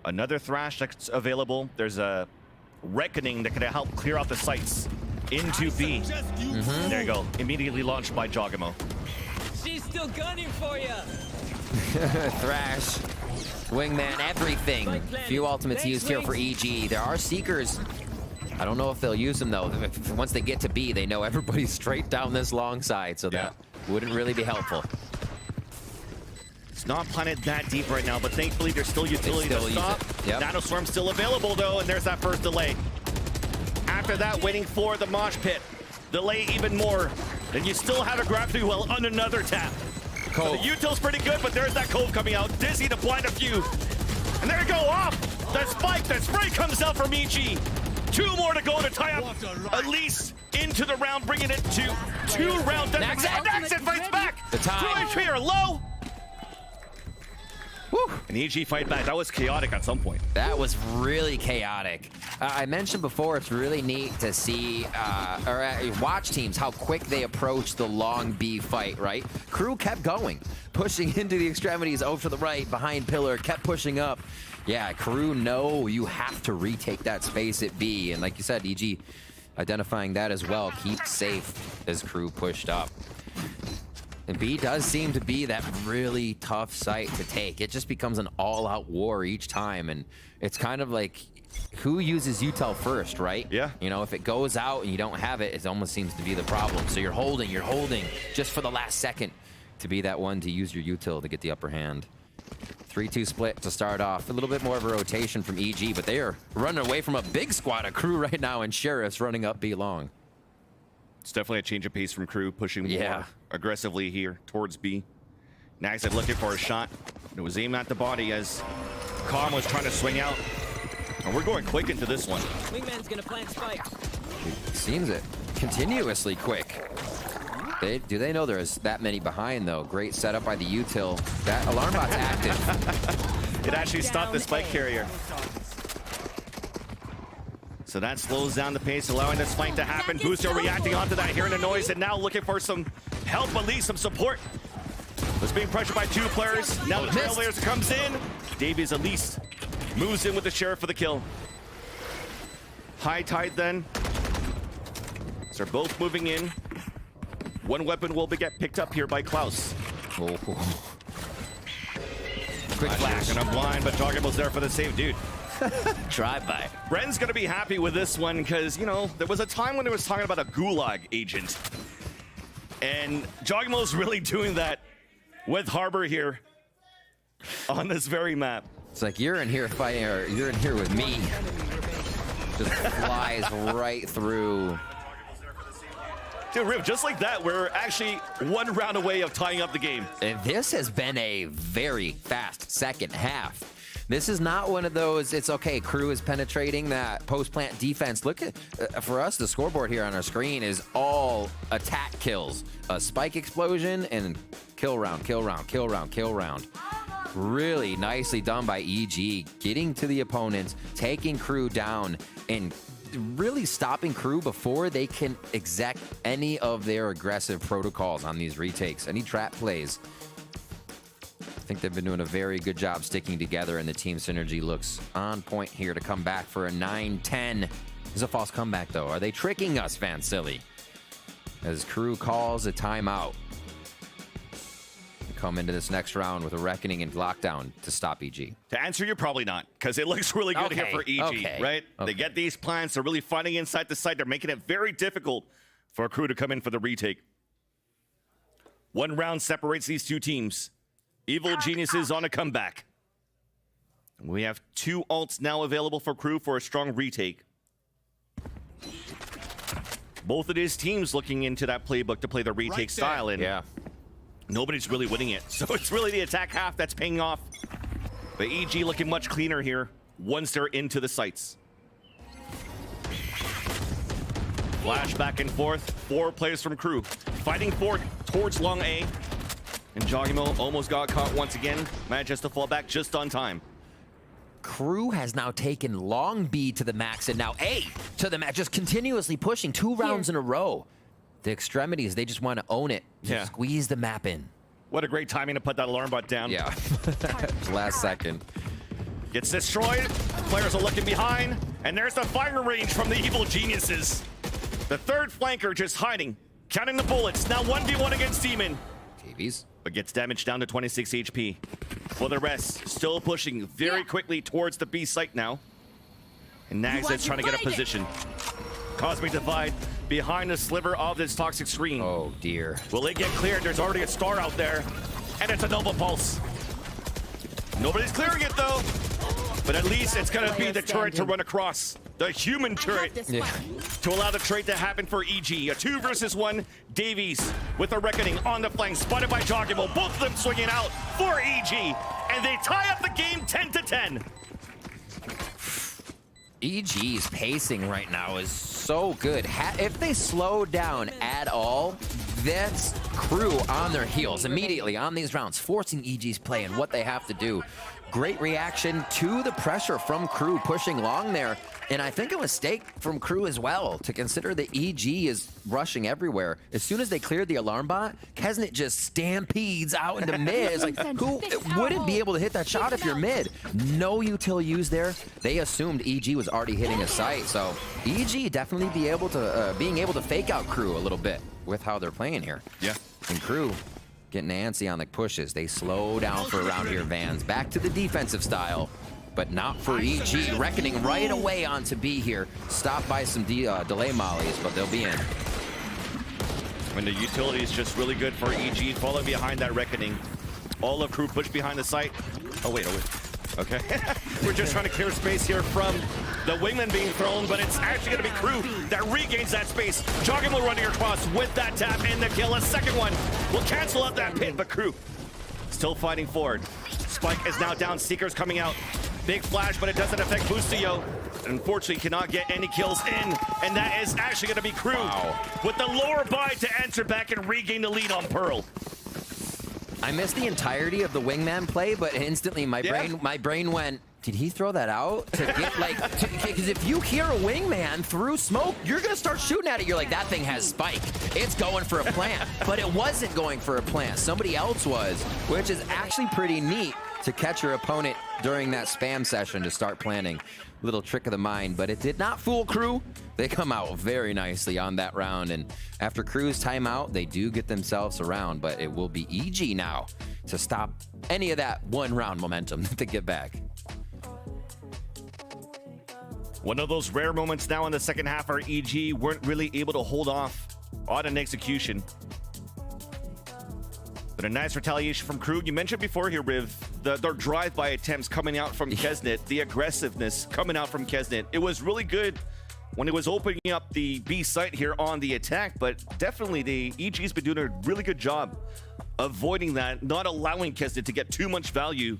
another Thrash that's available. There's a Reckoning that could help clear out the sites into B. There you go. Immediately launched by Joggimo. She's still gunning for you. Thrash, Wingman, everything. Few ultimates used here for EG. There are Seekers. I don't know if they'll use them though. Once they get to B, they know everybody's straight down this long side, so that wouldn't really be helpful. It's not planted that deep right now, but thankfully there's still utility to stop. Nanoswarm's still available though, and there's that first delay. After that, waiting for the mosh pit. Delay even more. Then you still have a gravity well on another tap. So the util's pretty good, but there's that cove coming out. Dizzy to blind a few. And there you go, off! The spike, the spray comes out from EG. 2 more to go to tie up at least into the round, bringing it to 2 rounds. Naxxit fights back! The time. HP are low! Woo. An EG fight back. That was chaotic at some point. That was really chaotic. I mentioned before, it's really neat to see or watch teams, how quick they approach the long B fight, right? KRU kept going, pushing into the extremities over to the right, behind pillar, kept pushing up. Yeah, KRU know you have to retake that space at B. And like you said, EG identifying that as well. Keep safe as KRU pushed up. And B does seem to be that really tough site to take. It just becomes an all-out war each time, and it's kind of like who uses util first, right? Yeah. You know, if it goes out and you don't have it, it almost seems to be the problem. So you're holding just for the last second to be that one to use your util to get the upper hand. 3-2 split to start off. A little bit more of a rotation from EG, but they are running away from a big squad of KRU right now, and Sheriff's running up B long. It's definitely a change of pace from Crew, pushing more aggressively here towards B. Nags looking for a shot. It was aimed at the body as Calm was trying to swing out. And we're going quick into this one. Wingman's gonna plant spike. Seems it continuously quick. Do they know there's that many behind, though? Great setup by the util. That alarm bot's active. It actually stopped the spike carrier. So that slows down the pace, allowing this flank to happen. Booster reacting onto that, hearing the noise, and now looking for some help, at least some support. Was being pressured by 2 players. Now the Trailblazers comes in. Davies at least moves in with the Sheriff for the kill. High Tide then. So they're both moving in. One weapon will get picked up here by Klaus. Quick flash. And I'm blind, but Target was there for the save, dude. Drive-by. Bren's gonna be happy with this one because, you know, there was a time when there was talking about a gulag agent. And Jogmo's really doing that with Harbor here on this very map. It's like you're in here fighting, or you're in here with me. Just flies right through. Dude, Rip, just like that, we're actually 1 round away of tying up the game. And this has been a very fast second half. This is not one of those, it's okay, Crew is penetrating that post-plant defense. Look at, for us, the scoreboard here on our screen is all attack kills. A spike explosion and kill round, kill round, kill round, kill round. Really nicely done by EG, getting to the opponents, taking Crew down, and really stopping Crew before they can exec any of their aggressive protocols on these retakes, any trap plays. I think they've been doing a very good job sticking together, and the team synergy looks on point here to come back for a 9-10. This is a false comeback, though. Are they tricking us, Van Silly? As Crew calls a timeout. We come into this next round with a reckoning and lockdown to stop EG. To answer you, probably not, because it looks really good here for EG, right? Okay. They get these plants, they're really fighting inside the site. They're making it very difficult for Crew to come in for the retake. 1 round separates these 2 teams. Evil Geniuses on a comeback. We have 2 ults now available for Crew for a strong retake. Both of these teams looking into that playbook to play the retake style, and nobody's really winning it. So it's really the attack half that's paying off. But EG looking much cleaner here once they're into the sites. Flash back and forth. 4 players from Crew fighting forward towards long A. And Jogimo almost got caught once again. Manages to fall back just on time. Crew has now taken long B to the max and now A to the max, just continuously pushing 2 rounds in a row. The extremities, they just want to own it. Squeeze the map in. What a great timing to put that alarm bot down. Yeah. Last second. Gets destroyed. Players are looking behind. And there's the fire range from the Evil Geniuses. The 3rd flanker just hiding. Counting the bullets. Now 1v1 against Demon. Davies. But gets damaged down to 26 HP. For the rest, still pushing very quickly towards the B site now. And Nags is trying to get a position. Cosmic Divide behind the sliver of this toxic screen. Oh dear. Will it get cleared? There's already a star out there. And it's a Nova Pulse. Nobody's clearing it though. But at least it's gonna be the turret to run across. The human turret. To allow the trade to happen for EG. A 2 versus 1. Davies with a reckoning on the flank. Spotted by Joggable. Both of them swinging out for EG. And they tie up the game 10-10. EG's pacing right now is so good. If they slow down at all, that's Crew on their heels immediately on these rounds, forcing EG's play and what they have to do. Great reaction to the pressure from Crew pushing long there. And I think a mistake from Crew as well to consider that EG is rushing everywhere. As soon as they cleared the alarm bot, Kesnet just stampedes out into mid. It's like, who wouldn't be able to hit that shot if you're mid? No util used there. They assumed EG was already hitting a site. So EG definitely being able to fake out Crew a little bit with how they're playing here. Yeah. And Crew getting antsy on the pushes. They slow down for a round here, Vans. Back to the defensive style. But not for EG. Reckoning right away onto B here. Stopped by some delay mollies, but they'll be in. When the utility is just really good for EG, falling behind that Reckoning. All of Crew push behind the site. Oh wait. Okay. We're just trying to clear space here from the wingman being thrown, but it's actually going to be Crew that regains that space. Jogging will running across with that tap and the kill. A second one will cancel out that pit, but Crew still fighting forward. Spike is now down. Seeker's coming out. Big flash, but it doesn't affect Boostio. Unfortunately, cannot get any kills in, and that is actually going to be Crew with the lower buy to enter back and regain the lead on Pearl. I missed the entirety of the wingman play, but instantly my brain went, did he throw that out? To get because if you hear a wingman through smoke, you're gonna start shooting at it. You're like, that thing has spike. It's going for a plant. But it wasn't going for a plant. Somebody else was, which is actually pretty neat to catch your opponent during that spam session to start planning. Little trick of the mind, but it did not fool Crew. They come out very nicely on that round, and after Crew's timeout, they do get themselves around, but it will be EG now to stop any of that one round momentum to get back. One of those rare moments now in the second half, our EG weren't really able to hold off on an execution. But a nice retaliation from Crew. You mentioned before here, Riv, their drive-by attempts coming out from Kesnet, the aggressiveness coming out from Kesnet. It was really good when it was opening up the B site here on the attack, but definitely the EG's been doing a really good job avoiding that, not allowing Kesnet to get too much value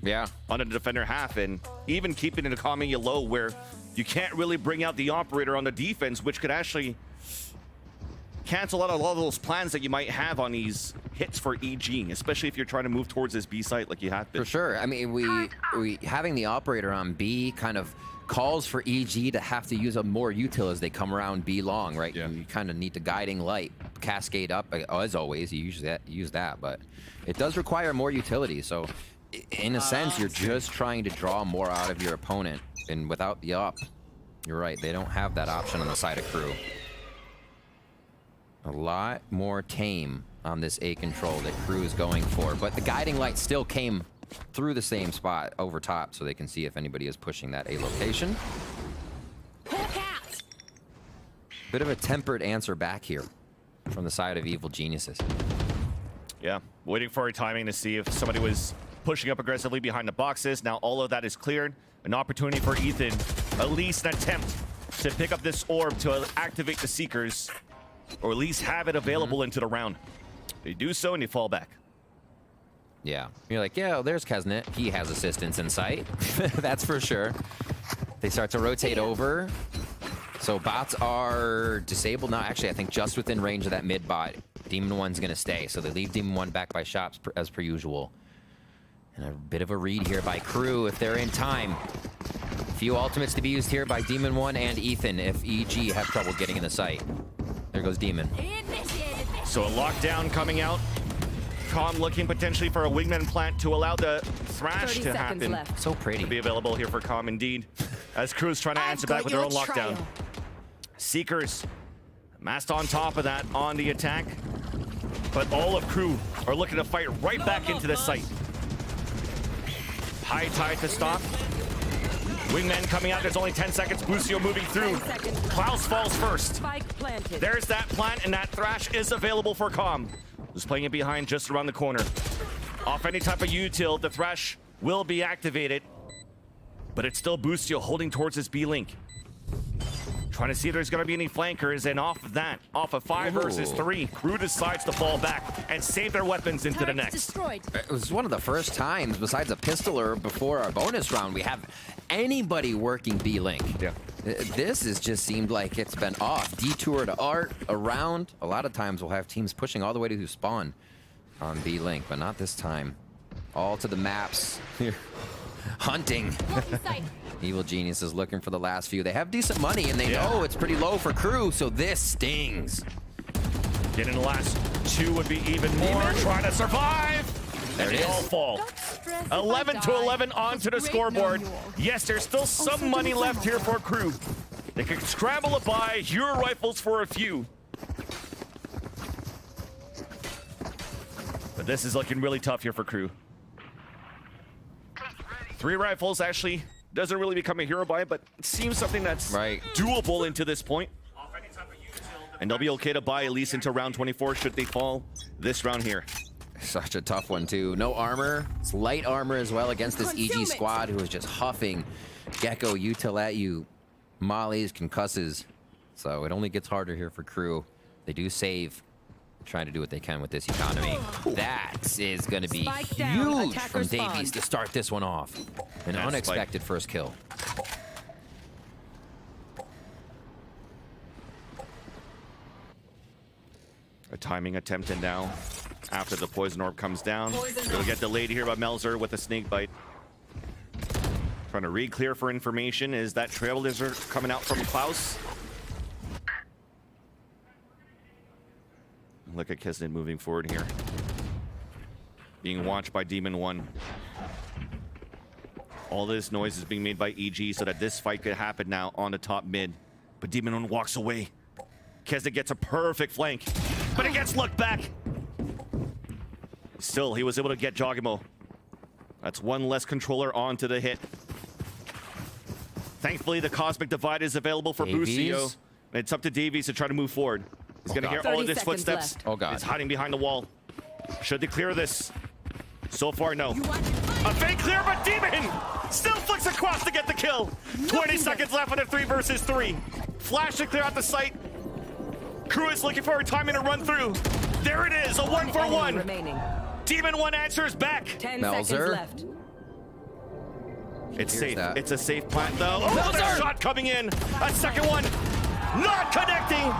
on a defender half, and even keeping it a Kamiya low where you can't really bring out the operator on the defense, which could actually cancel out a lot of those plans that you might have on these hits for EG, especially if you're trying to move towards this B site like you have been. For sure. I mean, we having the operator on B kind of calls for EG to have to use more util as they come around B long, right? Yeah. You kind of need the guiding light cascade up. As always, you use that, but it does require more utility. So in a sense, you're just trying to draw more out of your opponent, and without the up, you're right, they don't have that option on the side of Crew. A lot more tame on this A control that Crew is going for, but the guiding light still came through the same spot over top, so they can see if anybody is pushing that A location. Bit of a tempered answer back here from the side of Evil Geniuses. Yeah, waiting for a timing to see if somebody was pushing up aggressively behind the boxes. Now all of that is cleared. An opportunity for Ethan, at least an attempt to pick up this orb to activate the Seekers, or at least have it available into the round. They do so and they fall back. Yeah, you're like, yeah, there's Kesnet. He has assistance in sight. That's for sure. They start to rotate over. So bots are disabled now. Actually, I think just within range of that mid bot. Demon 1's gonna stay. So they leave Demon 1 back by shops as per usual. And a bit of a read here by Crew if they're in time. Few ultimates to be used here by Demon 1 and Ethan if EG have trouble getting in the site. There goes Demon. So a lockdown coming out. Com looking potentially for a wingman plant to allow the thrash to happen. Left. So pretty. To be available here for Com indeed. As Crew's trying to answer back with their own lockdown. Seekers massed on top of that on the attack. But all of Crew are looking to fight right back into the site. High tide to stop. Wingman coming out, there's only 10 seconds. Boostio moving through. Klaus falls first. There's that plant, and that thrash is available for Com. Who's playing it behind just around the corner. Off any type of util, the thrash will be activated. But it's still Boostio holding towards his B-Link. Trying to see if there's going to be any flankers, and off of that, off of 5 versus 3, Crew decides to fall back and save their weapons into the next. It was one of the first times, besides a pistoler before our bonus round, we have anybody working B-Link. Yeah. This is just seemed like it's been off. Detour to art, around. A lot of times we'll have teams pushing all the way to spawn on B-Link, but not this time. All to the maps. Hunting. Evil Genius is looking for the last few. They have decent money, and they know it's pretty low for Crew, so this stings. Getting the last 2 would be even more. Trying to survive. There and it they is. all fall. 11 to 11 onto the scoreboard. Yes, there's still some money left here for Crew. They can scramble a buy, Hero rifles for a few. But this is looking really tough here for Crew. 3 rifles actually doesn't really become a hero buy, but it seems something that's doable into this point. And they'll be okay to buy at least into round 24 should they fall this round here. Such a tough one, too. No armor. It's light armor as well against this EG squad who is just huffing Gecko, util at you, mollies, concusses. So it only gets harder here for Crew. They do save, trying to do what they can with this economy. That is going to be huge from Davies to start this one off. An unexpected first kill. A timing attempt, and now after the poison orb comes down, it'll get delayed here by Melzer with a snake bite. Trying to read clear for information. Is that Trailblazer coming out from Klaus? Look at Kisnet moving forward here. Being watched by Demon 1. All this noise is being made by EG so that this fight could happen now on the top mid. But Demon 1 walks away. Kisnet gets a perfect flank, but it gets looked back. Still, he was able to get Jogimo. That's one less controller onto the hit. Thankfully, the Cosmic Divide is available for Busio. It's up to Davies to try to move forward. He's going to hear all of his footsteps. Oh, God. He's hiding behind the wall. Should they clear this? So far, no. A fake clear, but Demon still flicks across to get the kill. 20 seconds left on a 3 versus 3. Flash to clear out the site. Crew is looking for a timing to run through. There it is, a 1-for-1. Demon 1 answers back. 10 seconds left. It's safe. It's a safe plant, though. Oh, there's a shot coming in. A second one. Not connecting.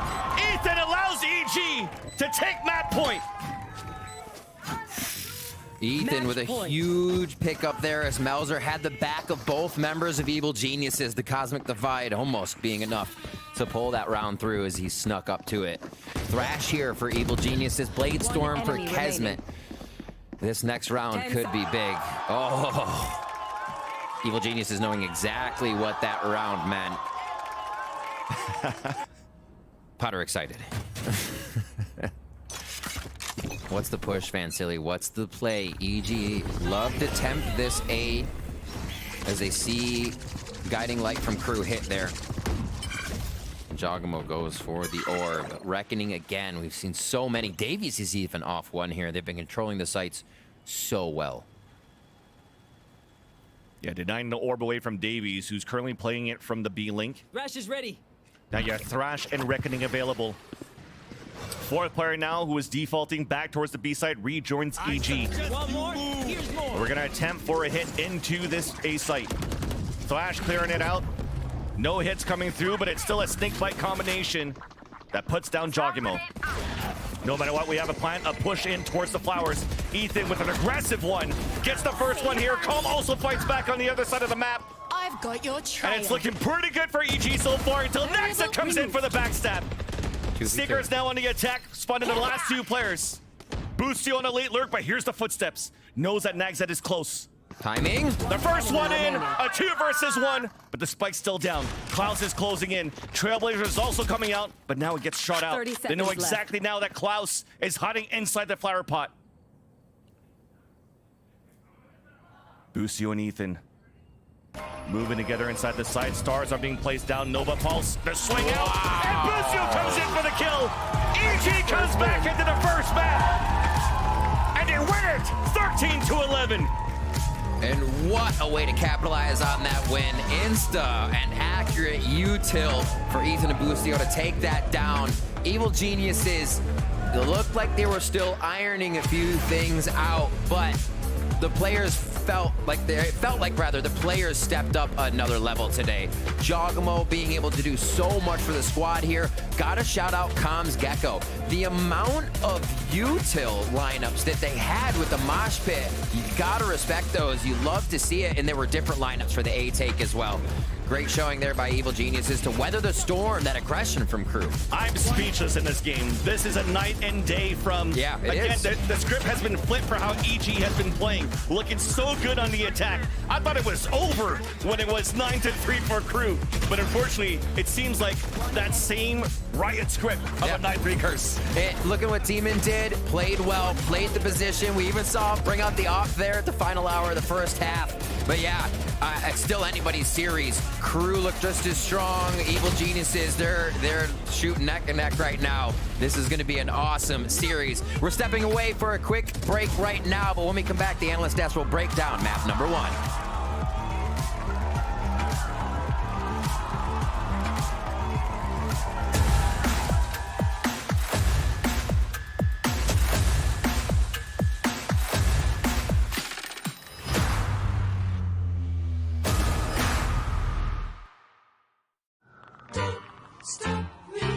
Ethan allows EG to take map point. Ethan with a huge pickup there as Melzer had the back of both members of Evil Geniuses. The Cosmic Divide almost being enough to pull that round through as he snuck up to it. Thrash here for Evil Geniuses. Blade Storm for Kesmet. This next round could be big. Oh. Evil Geniuses knowing exactly what that round meant. Potter excited. What's the push, Vansili? What's the play? EG love to tempt this A as they see guiding light from Crew hit there. Jogamo goes for the orb. Reckoning again. We've seen so many. Davies is even off one here. They've been controlling the sites so well. Yeah, denying the orb away from Davies, who's currently playing it from the B link. Thrash is ready. Now you have Thrash and Reckoning available. Fourth player now who is defaulting back towards the B side rejoins EG. One more. Here's more. We're gonna attempt for a hit into this A site. Thrash clearing it out. No hits coming through, but it's still a snake bite combination that puts down Jogimo. No matter what, we have a plant, a push in towards the flowers. Ethan with an aggressive one gets the first one here. Calm also fights back on the other side of the map. I've got your trail. And it's looking pretty good for EG so far until Nexa comes in for the backstab. Seeker is now on the attack, spawning the last 2 players. Boostio on a late lurk, but here's the footsteps. Knows that Nagzet is close. Timing. The first one in, a 2 versus 1, but the spike's still down. Klaus is closing in. Trailblazer is also coming out, but now it gets shot out. They know exactly now that Klaus is hiding inside the flower pot. Busio and Ethan moving together inside the side. Stars are being placed down. Nova Pulse, the swing out, and Busio comes in for the kill. EG comes back into the first map, and they win it 13-11. And what a way to capitalize on that win. Insta and accurate util for Ethan and Busio to take that down. Evil Geniuses, it looked like they were still ironing a few things out, but the players felt like the players stepped up another level today. Jogamo being able to do so much for the squad here. Gotta shout out Comms Gecko. The amount of util lineups that they had with the mosh pit, you gotta respect those. You love to see it, and there were different lineups for the A take as well. Great showing there by Evil Geniuses to weather the storm, that aggression from Crew. I'm speechless in this game. This is a night and day from... Yeah, it is. The script has been flipped for how EG has been playing. Looking so good on the attack. I thought it was over when it was 9-3 for Crew. But unfortunately, it seems like that same Riot script of a 9-3 curse. Look at what Demon did. Played well, played the position. We even saw him bring out the off there at the final hour of the first half. But yeah, it's still anybody's series. KRU look just as strong. Evil Geniuses, they're shooting neck and neck right now. This is going to be an awesome series. We're stepping away for a quick break right now, but when we come back, the Analyst Desk will break down map number 1.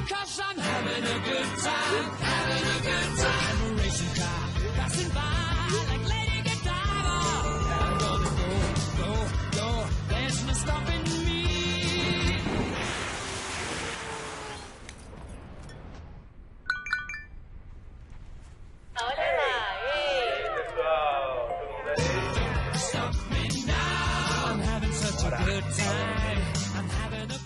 Cause I'm having a good time, having a good time. I'm a racing car, passing by like Lady Godiva. I'm gonna go, go, go, there's no stopping me. Stop me now, I'm having such a good time. I'm having a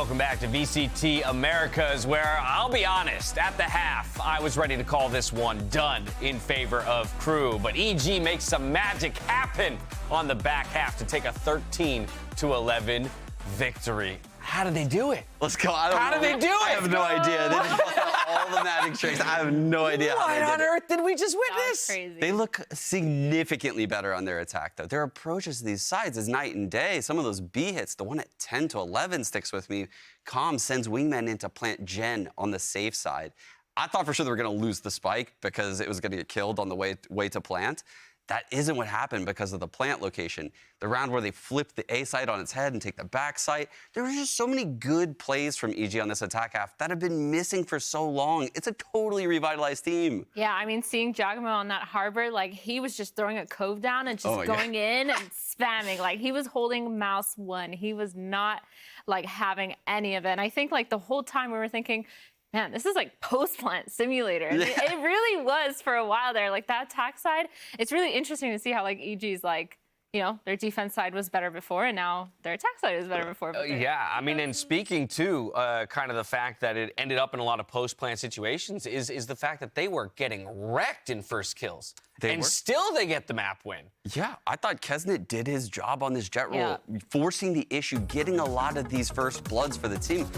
welcome back to VCT Americas, where I'll be honest, at the half, I was ready to call this one done in favor of KRU, but EG makes some magic happen on the back half to take a 13-11 victory. How did they do it? Let's go. I don't How know. did they do it? I have no idea. They just bust out all the magic tricks. I have no idea how they did What on it. earth did we just witness? Crazy. They look significantly better on their attack, though. Their approaches to these sides is night and day. Some of those B hits, the one at 10-11 sticks with me. Calm sends Wingman into plant Gen on the safe side. I thought for sure they were going to lose the spike because it was going to get killed on the way to plant. That isn't what happened because of the plant location. The round where they flipped the A site on its head and take the back site. There were just so many good plays from EG on this attack half that have been missing for so long. It's a totally revitalized team. Yeah, I mean, seeing Giacomo on that harbor, like, he was just throwing a cove down and just going in and spamming. Like, he was holding mouse 1. He was not, like, having any of it. And I think, like, the whole time we were thinking, man, this is like post-plant simulator. I mean, it really was for a while there. Like, that attack side, it's really interesting to see how, like, EG's, like, you know, their defense side was better before, and now their attack side is better before. Yeah, I mean, and speaking to kind of the fact that it ended up in a lot of post-plant situations is the fact that they were getting wrecked in first kills. Still they get the map win. Yeah, I thought Kesnet did his job on this jet roll, forcing the issue, getting a lot of these first bloods for the team.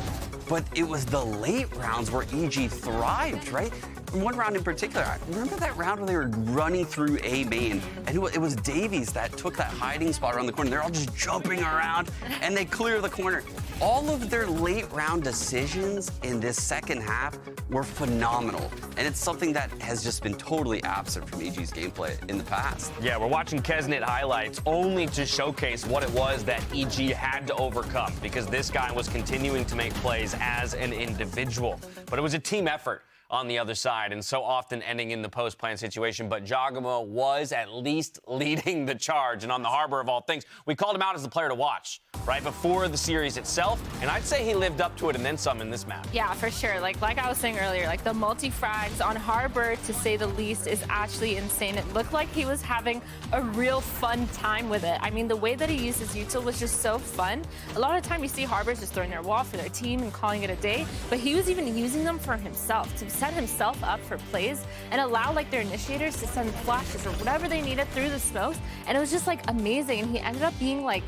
But it was the late rounds where EG thrived, right? One round in particular, I remember that round where they were running through A main, and it was Davies that took that hiding spot around the corner. They're all just jumping around, and they clear the corner. All of their late round decisions in this second half were phenomenal, and it's something that has just been totally absent from EG's gameplay in the past. Yeah, we're watching Kesnet highlights only to showcase what it was that EG had to overcome, because this guy was continuing to make plays as an individual. But it was a team effort on the other side, and so often ending in the post-plan situation. But Giacomo was at least leading the charge, and on the harbor of all things, we called him out as the player to watch right before the series itself, and I'd say he lived up to it and then some in this map. Yeah, for sure. Like I was saying earlier, like, the multi-frags on harbor, to say the least, is actually insane. It looked like he was having a real fun time with it. I mean, the way that he used his util was just so fun. A lot of the time you see harbors just throwing their wall for their team and calling it a day, but he was even using them for himself, to set himself up for plays and allow, like, their initiators to send flashes or whatever they needed through the smokes. And it was just, like, amazing. And he ended up being, like,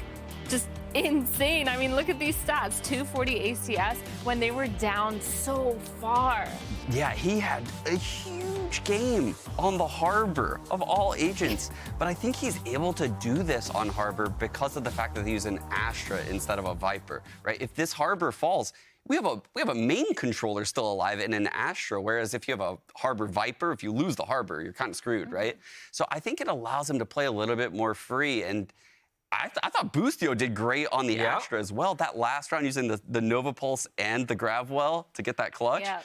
just insane. I mean, look at these stats, 240 ACS when they were down so far. Yeah, he had a huge game on the harbor of all agents, but I think he's able to do this on harbor because of the fact that he used an Astra instead of a Viper, right? If this harbor falls, we have a main controller still alive in an Astra, whereas if you have a harbor Viper, if you lose the harbor, you're kind of screwed, right? So I think it allows him to play a little bit more free, and I thought Boostio did great on the Astra as well. That last round using the Nova Pulse and the Gravwell to get that clutch. Yeah.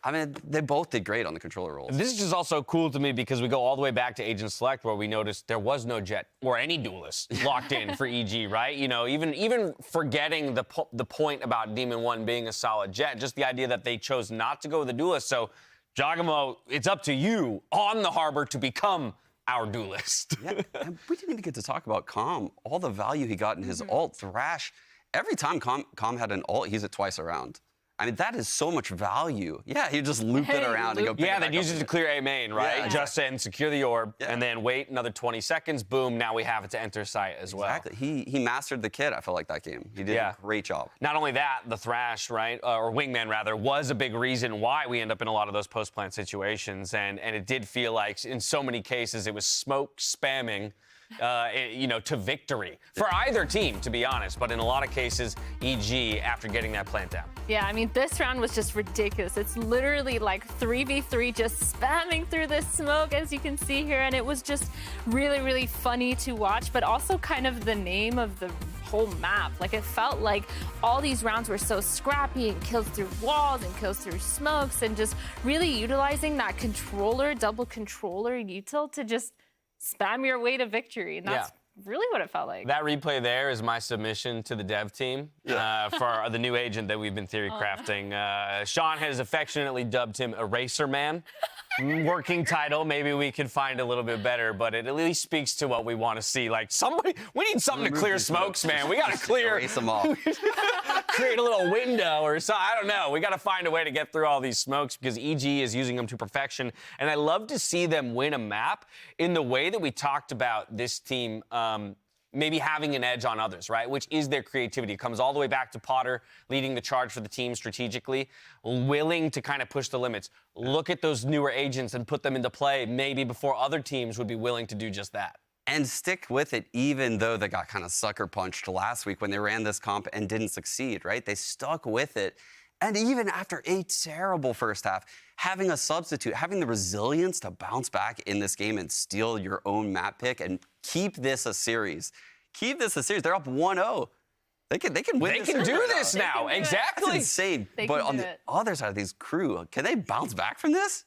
I mean, they both did great on the controller rolls. This is just also cool to me because we go all the way back to Agent Select, where we noticed there was no Jet or any duelist locked in for EG, right? You know, even forgetting the point about Demon 1 being a solid Jet, just the idea that they chose not to go with the duelist. So, Giacomo, it's up to you on the harbor to become our duelist. Yeah, and we didn't even get to talk about Calm. All the value he got in his ult, Thrash. Every time Calm had an ult, he's at twice around. I mean, that is so much value. Yeah, he just loop it around and go pick it Yeah, back they'd use up it to clear A main, right? Yeah. Just to secure the orb, and then wait another 20 seconds. Boom, now we have it to enter site as well. Exactly. He mastered the kit, I feel like, that game. He did a great job. Not only that, the Thrash, right, or Wingman rather, was a big reason why we end up in a lot of those post-plant situations, and it did feel like in so many cases it was smoke spamming you know, to victory for either team, to be honest. But in a lot of cases, EG after getting that plant down. Yeah, I mean, this round was just ridiculous. It's literally like 3v3 just spamming through this smoke, as you can see here. And it was just really, really funny to watch, but also kind of the name of the whole map. Like, it felt like all these rounds were so scrappy, and kills through walls and kills through smokes, and just really utilizing that controller, double controller util to just spam your way to victory. And that's really what it felt like. That replay there is my submission to the dev team for the new agent that we've been theory crafting. Sean has affectionately dubbed him Eraser Man. working title. Maybe we could find a little bit better, but it at least speaks to what we want to see. Like we need something to clear smokes, man. We got to clear. Erase them off. Create a little window or so. I don't know. We got to find a way to get through all these smokes because EG is using them to perfection. And I love to see them win a map in the way that we talked about this team maybe having an edge on others, right? Which is their creativity. It comes all the way back to Potter leading the charge for the team strategically, willing to kind of push the limits. Look at those newer agents and put them into play maybe before other teams would be willing to do just that. And stick with it, even though they got kind of sucker punched last week when they ran this comp and didn't succeed, right? They stuck with it. And even after a terrible first half, having a substitute, having the resilience to bounce back in this game and steal your own map pick and keep this a series. Keep this a series. They're up 1-0. They can win this. They can do this now. Exactly. That's insane. But on the other side of these crew, can they bounce back from this?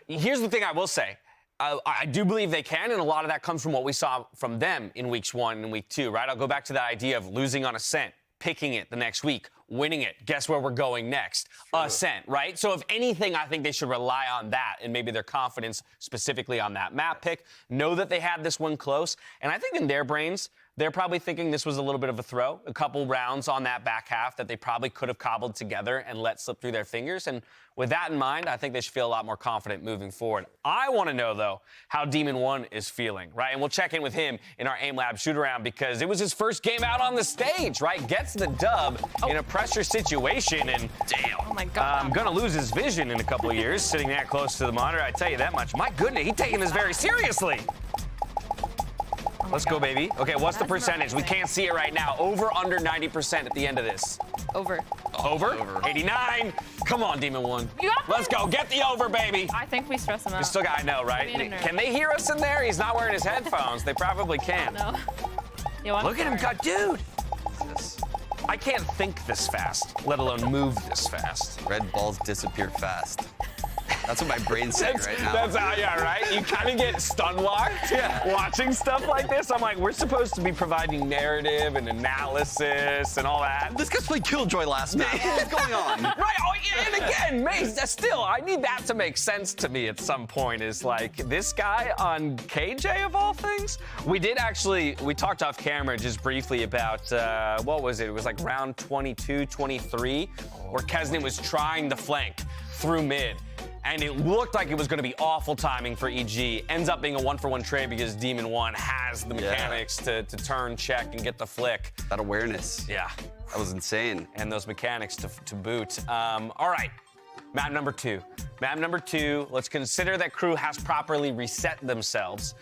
Here's the thing I will say. I do believe they can, and a lot of that comes from what we saw from them in weeks 1 and week 2, right? I'll go back to that idea of losing on Ascent, picking it the next week, winning it. Guess where we're going next? Ascent, right? So if anything, I think they should rely on that and maybe their confidence specifically on that map pick. Know that they had this one close, and I think in their brains, they're probably thinking this was a little bit of a throw, a couple rounds on that back half that they probably could have cobbled together and let slip through their fingers. And with that in mind, I think they should feel a lot more confident moving forward. I want to know, though, how Demon 1 is feeling, right? And we'll check in with him in our Aim Lab shoot-around because it was his first game out on the stage, right? Gets the dub in a pressure situation, and damn. Oh, my God. I'm going to lose his vision in a couple of years sitting that close to the monitor. I tell you that much. My goodness, he's taking this very seriously. Let's go, baby. Okay, what's the percentage? We can't see it right now. Over, under 90% at the end of this. Over. Over? 89. Come on, Demon 1. Let's go. Get the over, baby. I think we stress him out. We still got, I know, right? Can they hear us in there? He's not wearing his headphones. They probably can. No. Look at him, God, dude. I can't think this fast, let alone move this fast. Red balls disappear fast. That's what my brain's saying right now. That's how, yeah, right? You kind of get stun-locked watching stuff like this. I'm like, we're supposed to be providing narrative and analysis and all that. This guy's played Killjoy last night. What's going on? Right, oh, yeah, and again, Maze, still, I need that to make sense to me at some point is like, this guy on KJ of all things? We talked off camera just briefly about, what was it? It was like round 22, 23, where Kesnet was trying the flank through mid. And it looked like it was going to be awful timing for EG. Ends up being a 1-for-1 trade because Demon 1 has the mechanics to turn, check, and get the flick. That awareness. Yeah. That was insane. And those mechanics to boot. All right. Map number 2. Map number 2, let's consider that crew has properly reset themselves.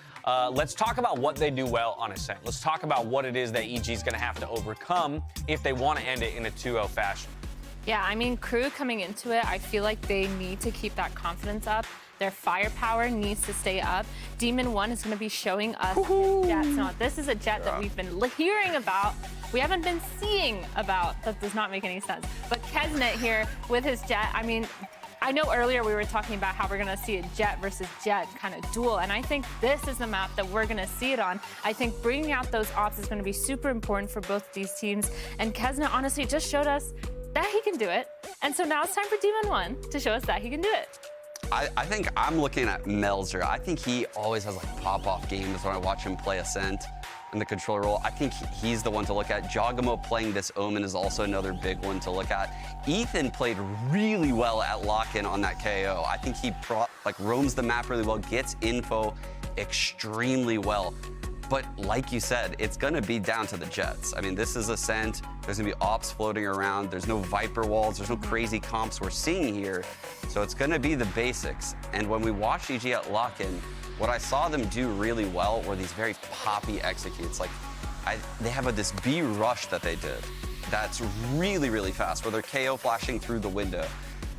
Let's talk about what they do well on Ascent. Let's talk about what it is that EG is going to have to overcome if they want to end it in a 2-0 fashion. Yeah, I mean, crew coming into it, I feel like they need to keep that confidence up. Their firepower needs to stay up. Demon 1 is going to be showing us jets. Now, this is a jet that we've been hearing about. We haven't been seeing about. That does not make any sense. But Kesnet here with his jet, I mean, I know earlier we were talking about how we're going to see a jet versus jet kind of duel, and I think this is the map that we're going to see it on. I think bringing out those ops is going to be super important for both these teams, and Kesnet honestly just showed us that he can do it. And so now it's time for Demon 1 to show us that he can do it. I think I'm looking at Melzer. I think he always has like pop-off games when I watch him play Ascent in the controller role. I think he's the one to look at. Jogamo playing this Omen is also another big one to look at. Ethan played really well at lock-in on that KO. I think he roams the map really well, gets info extremely well. But like you said, it's going to be down to the jets. I mean, this is Ascent. There's going to be ops floating around. There's no Viper walls. There's no crazy comps we're seeing here. So it's going to be the basics. And when we watched EG at lock-in, what I saw them do really well were these very poppy executes. Like, they have this B rush that they did that's really, really fast, where they're KO flashing through the window.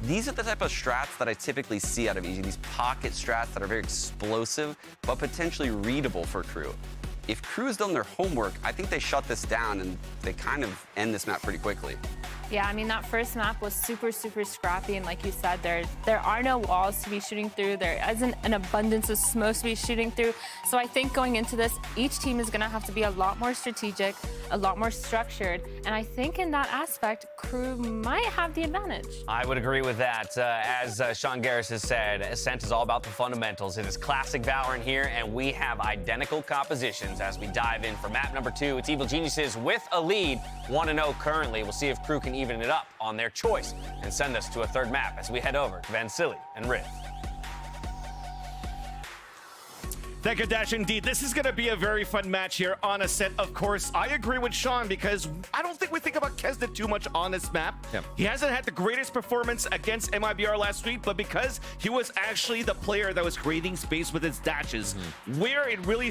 These are the type of strats that I typically see out of EG, these pocket strats that are very explosive, but potentially readable for crew. If crew's done their homework, I think they shut this down and they kind of end this map pretty quickly. Yeah, I mean, that first map was super, super scrappy, and like you said, there are no walls to be shooting through. There isn't an abundance of smoke to be shooting through. So I think going into this, each team is going to have to be a lot more strategic, a lot more structured, and I think in that aspect, KRU might have the advantage. I would agree with that. As Sean Garris has said, Ascent is all about the fundamentals. It is classic Valorant here, and we have identical compositions as we dive in for map number 2. It's Evil Geniuses with a lead, 1-0 currently. We'll see if KRU can even it up on their choice and send us to a third map as we head over to Vansili and Rift. Thank you, Dash. Indeed, this is going to be a very fun match here on Ascent. Of course, I agree with Sean because I don't think we think about Kesnet too much on this map. Yeah. He hasn't had the greatest performance against MIBR last week, but because he was actually the player that was creating space with his dashes, where it really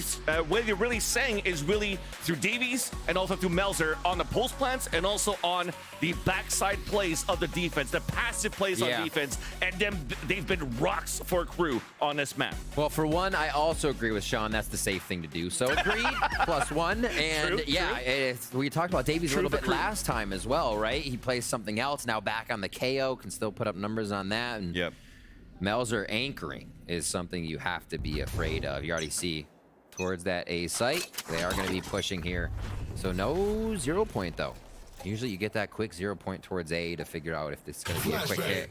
sang is really through Davies and also through Melzer on the post plants and also on the backside plays of the defense, the passive plays on defense, and then they've been rocks for KRU on this map. Well, for one, I also agree with Sean. That's the safe thing to do. So agreed, +1. And we talked about Davies a little bit last time as well, right? He plays something else. Now back on the KO, can still put up numbers on that. And Melzer anchoring is something you have to be afraid of. You already see towards that A site. They are going to be pushing here. So no 0 point, though. Usually you get that quick 0 point towards A to figure out if this is going to be a quick hit.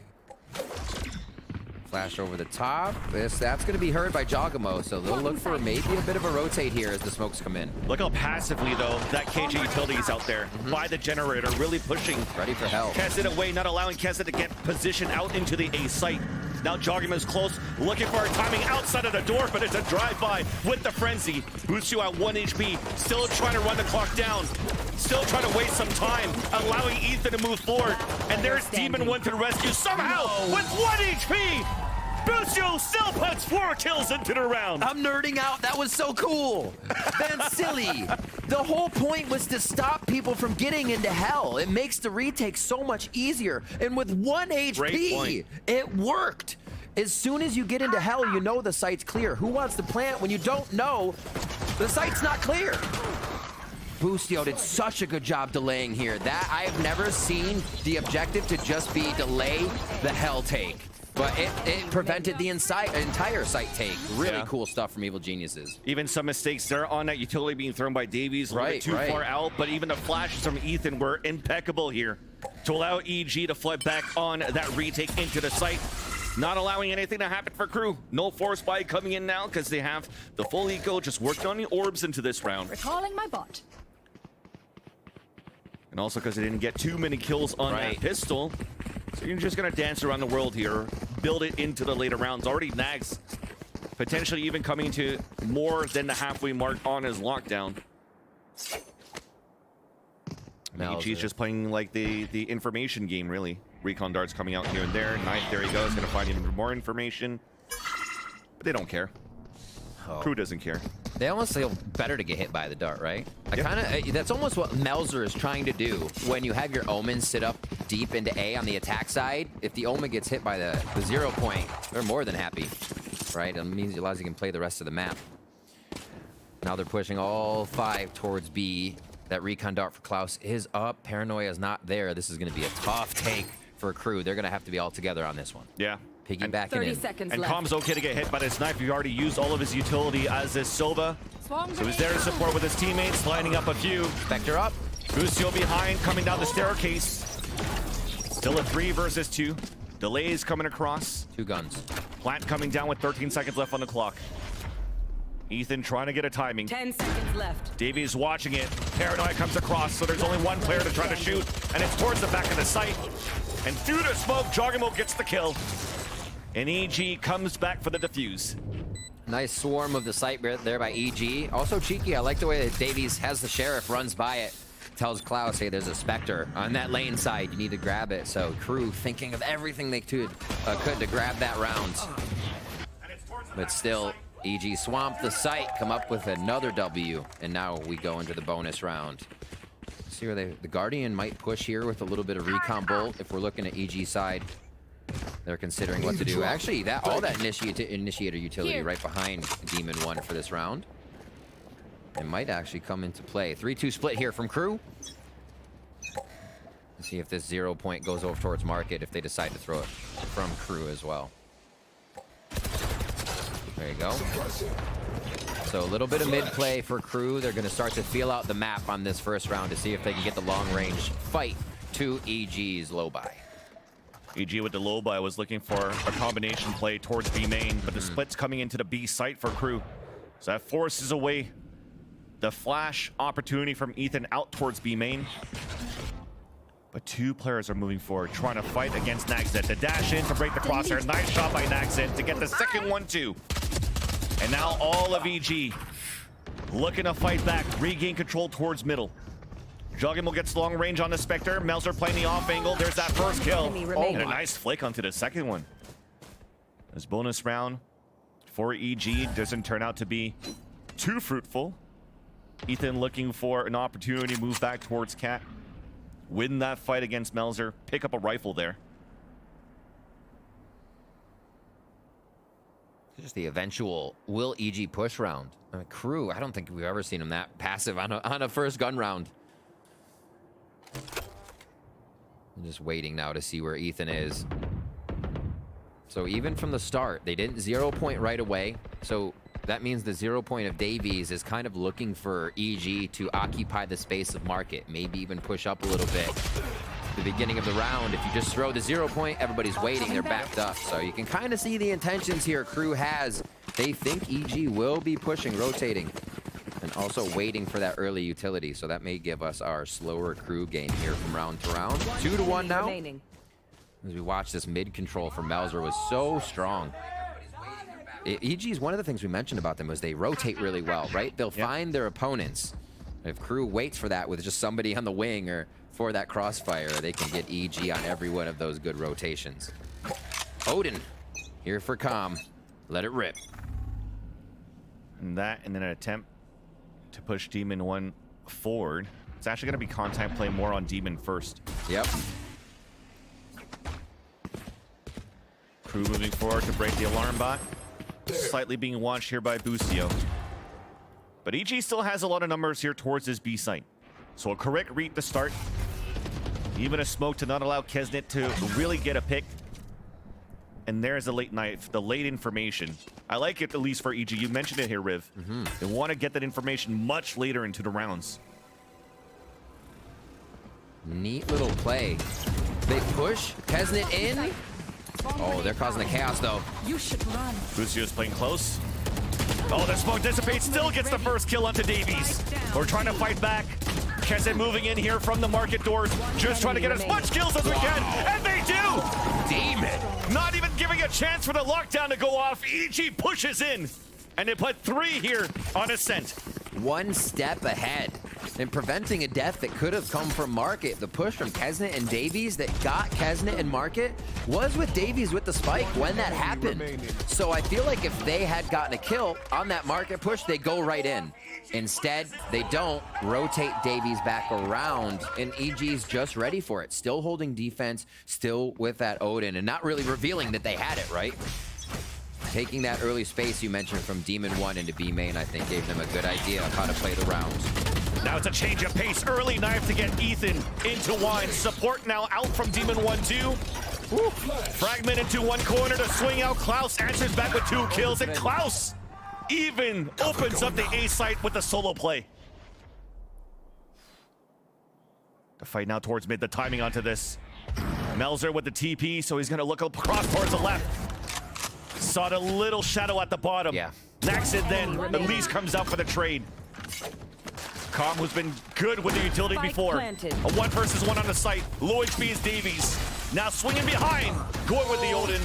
Flash over the top. That's going to be heard by Jogamo, so they'll look for maybe a bit of a rotate here as the smokes come in. Look how passively, though, that KJ utility is out there by the generator, really pushing. Ready for hell. Kesnet away, not allowing Kesnet to get position out into the A site. Now Jogamo's close, looking for a timing outside of the door, but it's a drive-by with the Frenzy. Busio at 1 HP, still trying to run the clock down. Still trying to waste some time, allowing Ethan to move forward. And there's Demon 1 to the rescue somehow with 1 HP! Busio still puts 4 kills into the round. I'm nerding out. That was so cool. Vansili. The whole point was to stop people from getting into hell. It makes the retake so much easier. And with 1 HP, it worked. As soon as you get into hell, you know the site's clear. Who wants to plant when you don't know the site's not clear? Busio did such a good job delaying here. That I've never seen the objective to just be delay the hell take. But it prevented the entire site take. Really cool stuff from Evil Geniuses. Even some mistakes there on that utility being thrown by Davies. A little bit too far out, but even the flashes from Ethan were impeccable here to allow EG to flip back on that retake into the site. Not allowing anything to happen for KRU. No force buy coming in now because they have the full eco, just worked on the orbs into this round. Recalling my bot. And also because they didn't get too many kills on that pistol. So you're just going to dance around the world here, build it into the later rounds. Already Nags potentially even coming to more than the halfway mark on his lockdown. EG's just playing like the information game, really. Recon darts coming out here and there. Knife, there he goes, going to find even more information. But they don't care. KRU doesn't care. They almost feel better to get hit by the dart, right? That's almost what Melzer is trying to do when you have your Omen sit up deep into A on the attack side. If the Omen gets hit by the 0 point, they're more than happy, right? It means it allows you can play the rest of the map. Now they're pushing all 5 towards B. That recon dart for Klaus is up. Paranoia is not there. This is going to be a tough take for KRU. They're going to have to be all together on this one. Yeah. Piggybacking 30 seconds and left. Com's okay to get hit by this knife. He already used all of his utility as is Silva. So he's there to support with his teammates, lining up a few. Spectre up. Busio behind, coming down the staircase. Still a 3 versus 2. Delays coming across. 2 guns. Plant coming down with 13 seconds left on the clock. Ethan trying to get a timing. 10 seconds left. Davies watching it. Paranoia comes across, so there's only 1 player to try to shoot, and it's towards the back of the site. And through the smoke, Jogamo gets the kill. And EG comes back for the defuse. Nice swarm of the site there by EG. Also cheeky, I like the way that Davies has the Sheriff, runs by it, tells Klaus, hey, there's a Spectre on that lane side, you need to grab it. So KRU thinking of everything they could to grab that round. But still, EG swamped the site, come up with another W, and now we go into the bonus round. See where the Guardian might push here with a little bit of recon bolt if we're looking at EG side. They're considering what to do. Actually, all that initiator utility right behind Demon 1 for this round. It might actually come into play. 3-2 split here from KRU. See if this 0 point goes over towards market if they decide to throw it from KRU as well. There you go. So a little bit of mid play for KRU. They're going to start to feel out the map on this first round to see if they can get the long range fight to EG's low buy. EG with the low buy was looking for a combination play towards B main, but the split's coming into the B site for KRU. So that forces away the flash opportunity from Ethan out towards B main. But two players are moving forward, trying to fight against Nagzet. The dash in to break the crosshair. Nice shot by Nagzet to get the second one too. And now all of EG looking to fight back, regain control towards middle. Juggernaut gets long range on the Spectre. Melzer playing the off angle. There's that first kill. And a nice flick onto the second one. This bonus round for EG doesn't turn out to be too fruitful. Ethan looking for an opportunity to move back towards Cat. Win that fight against Melzer. Pick up a rifle there. Just the eventual will EG push round. KRU, I don't think we've ever seen him that passive on a first gun round. I'm just waiting now to see where Ethan is. So even from the start, they didn't 0 point right away. So that means the 0 point of Davies is kind of looking for EG to occupy the space of market, maybe even push up a little bit. The beginning of the round, if you just throw the 0 point, everybody's waiting, they're backed up. So you can kind of see the intentions here KRU has. They think EG will be pushing, rotating, and also waiting for that early utility. So that may give us our slower KRU game here from round to round. 2-1 now. As we watch, this mid control for Melzer was so strong. EG is one of the things we mentioned about them was they rotate really well, right? They'll find their opponents. If KRU waits for that with just somebody on the wing or for that crossfire, they can get EG on every one of those good rotations. Odin, here for Calm. Let it rip. And that, and then an attempt to push Demon 1 forward. It's actually going to be contact play more on Demon first. Yep. KRU moving forward to break the alarm bot. Slightly being watched here by Busio. But EG still has a lot of numbers here towards this B site. So a correct read to start. Even a smoke to not allow Kesnet to really get a pick. And there's the late knife, the late information. I like it, at least for EG. You mentioned it here, Riv. They want to get that information much later into the rounds. Neat little play. They push Kesnet in. Oh, they're causing the chaos, though. You should run. Busio's playing close. Oh, the smoke dissipates, still gets the first kill onto Davies. We're trying to fight back. Kesnet moving in here from the market doors, just trying to get as much kills as we can, and they do! Demon! Not even giving a chance for the lockdown to go off. EG pushes in, and they put 3 here on Ascent. One step ahead and preventing a death that could have come from market. The push from Kesnet and Davies that got Kesnet and market was with Davies with the spike when that happened. So I feel like if they had gotten a kill on that market push, they go right in. Instead, they don't. Rotate Davies back around, and EG's just ready for it. Still holding defense, still with that Odin, and not really revealing that they had it, right? Taking that early space you mentioned from Demon 1 into B main, I think gave them a good idea of how to play the rounds. Now it's a change of pace. Early knife to get Ethan into wine. Support now out from Demon 1-2. Fragment into one corner to swing out. Klaus answers back with 2 kills, and Klaus even opens up the A site with the solo play. The fight now towards mid, the timing onto this. Melzer with the TP, so he's gonna look across towards the left. Saw the little shadow at the bottom. Yeah. Naxid then at least comes out for the trade. Calm, who's been good with the utility before. A 1 versus 1 on the site. Low HP is Davies. Now swinging behind, going with the Odin.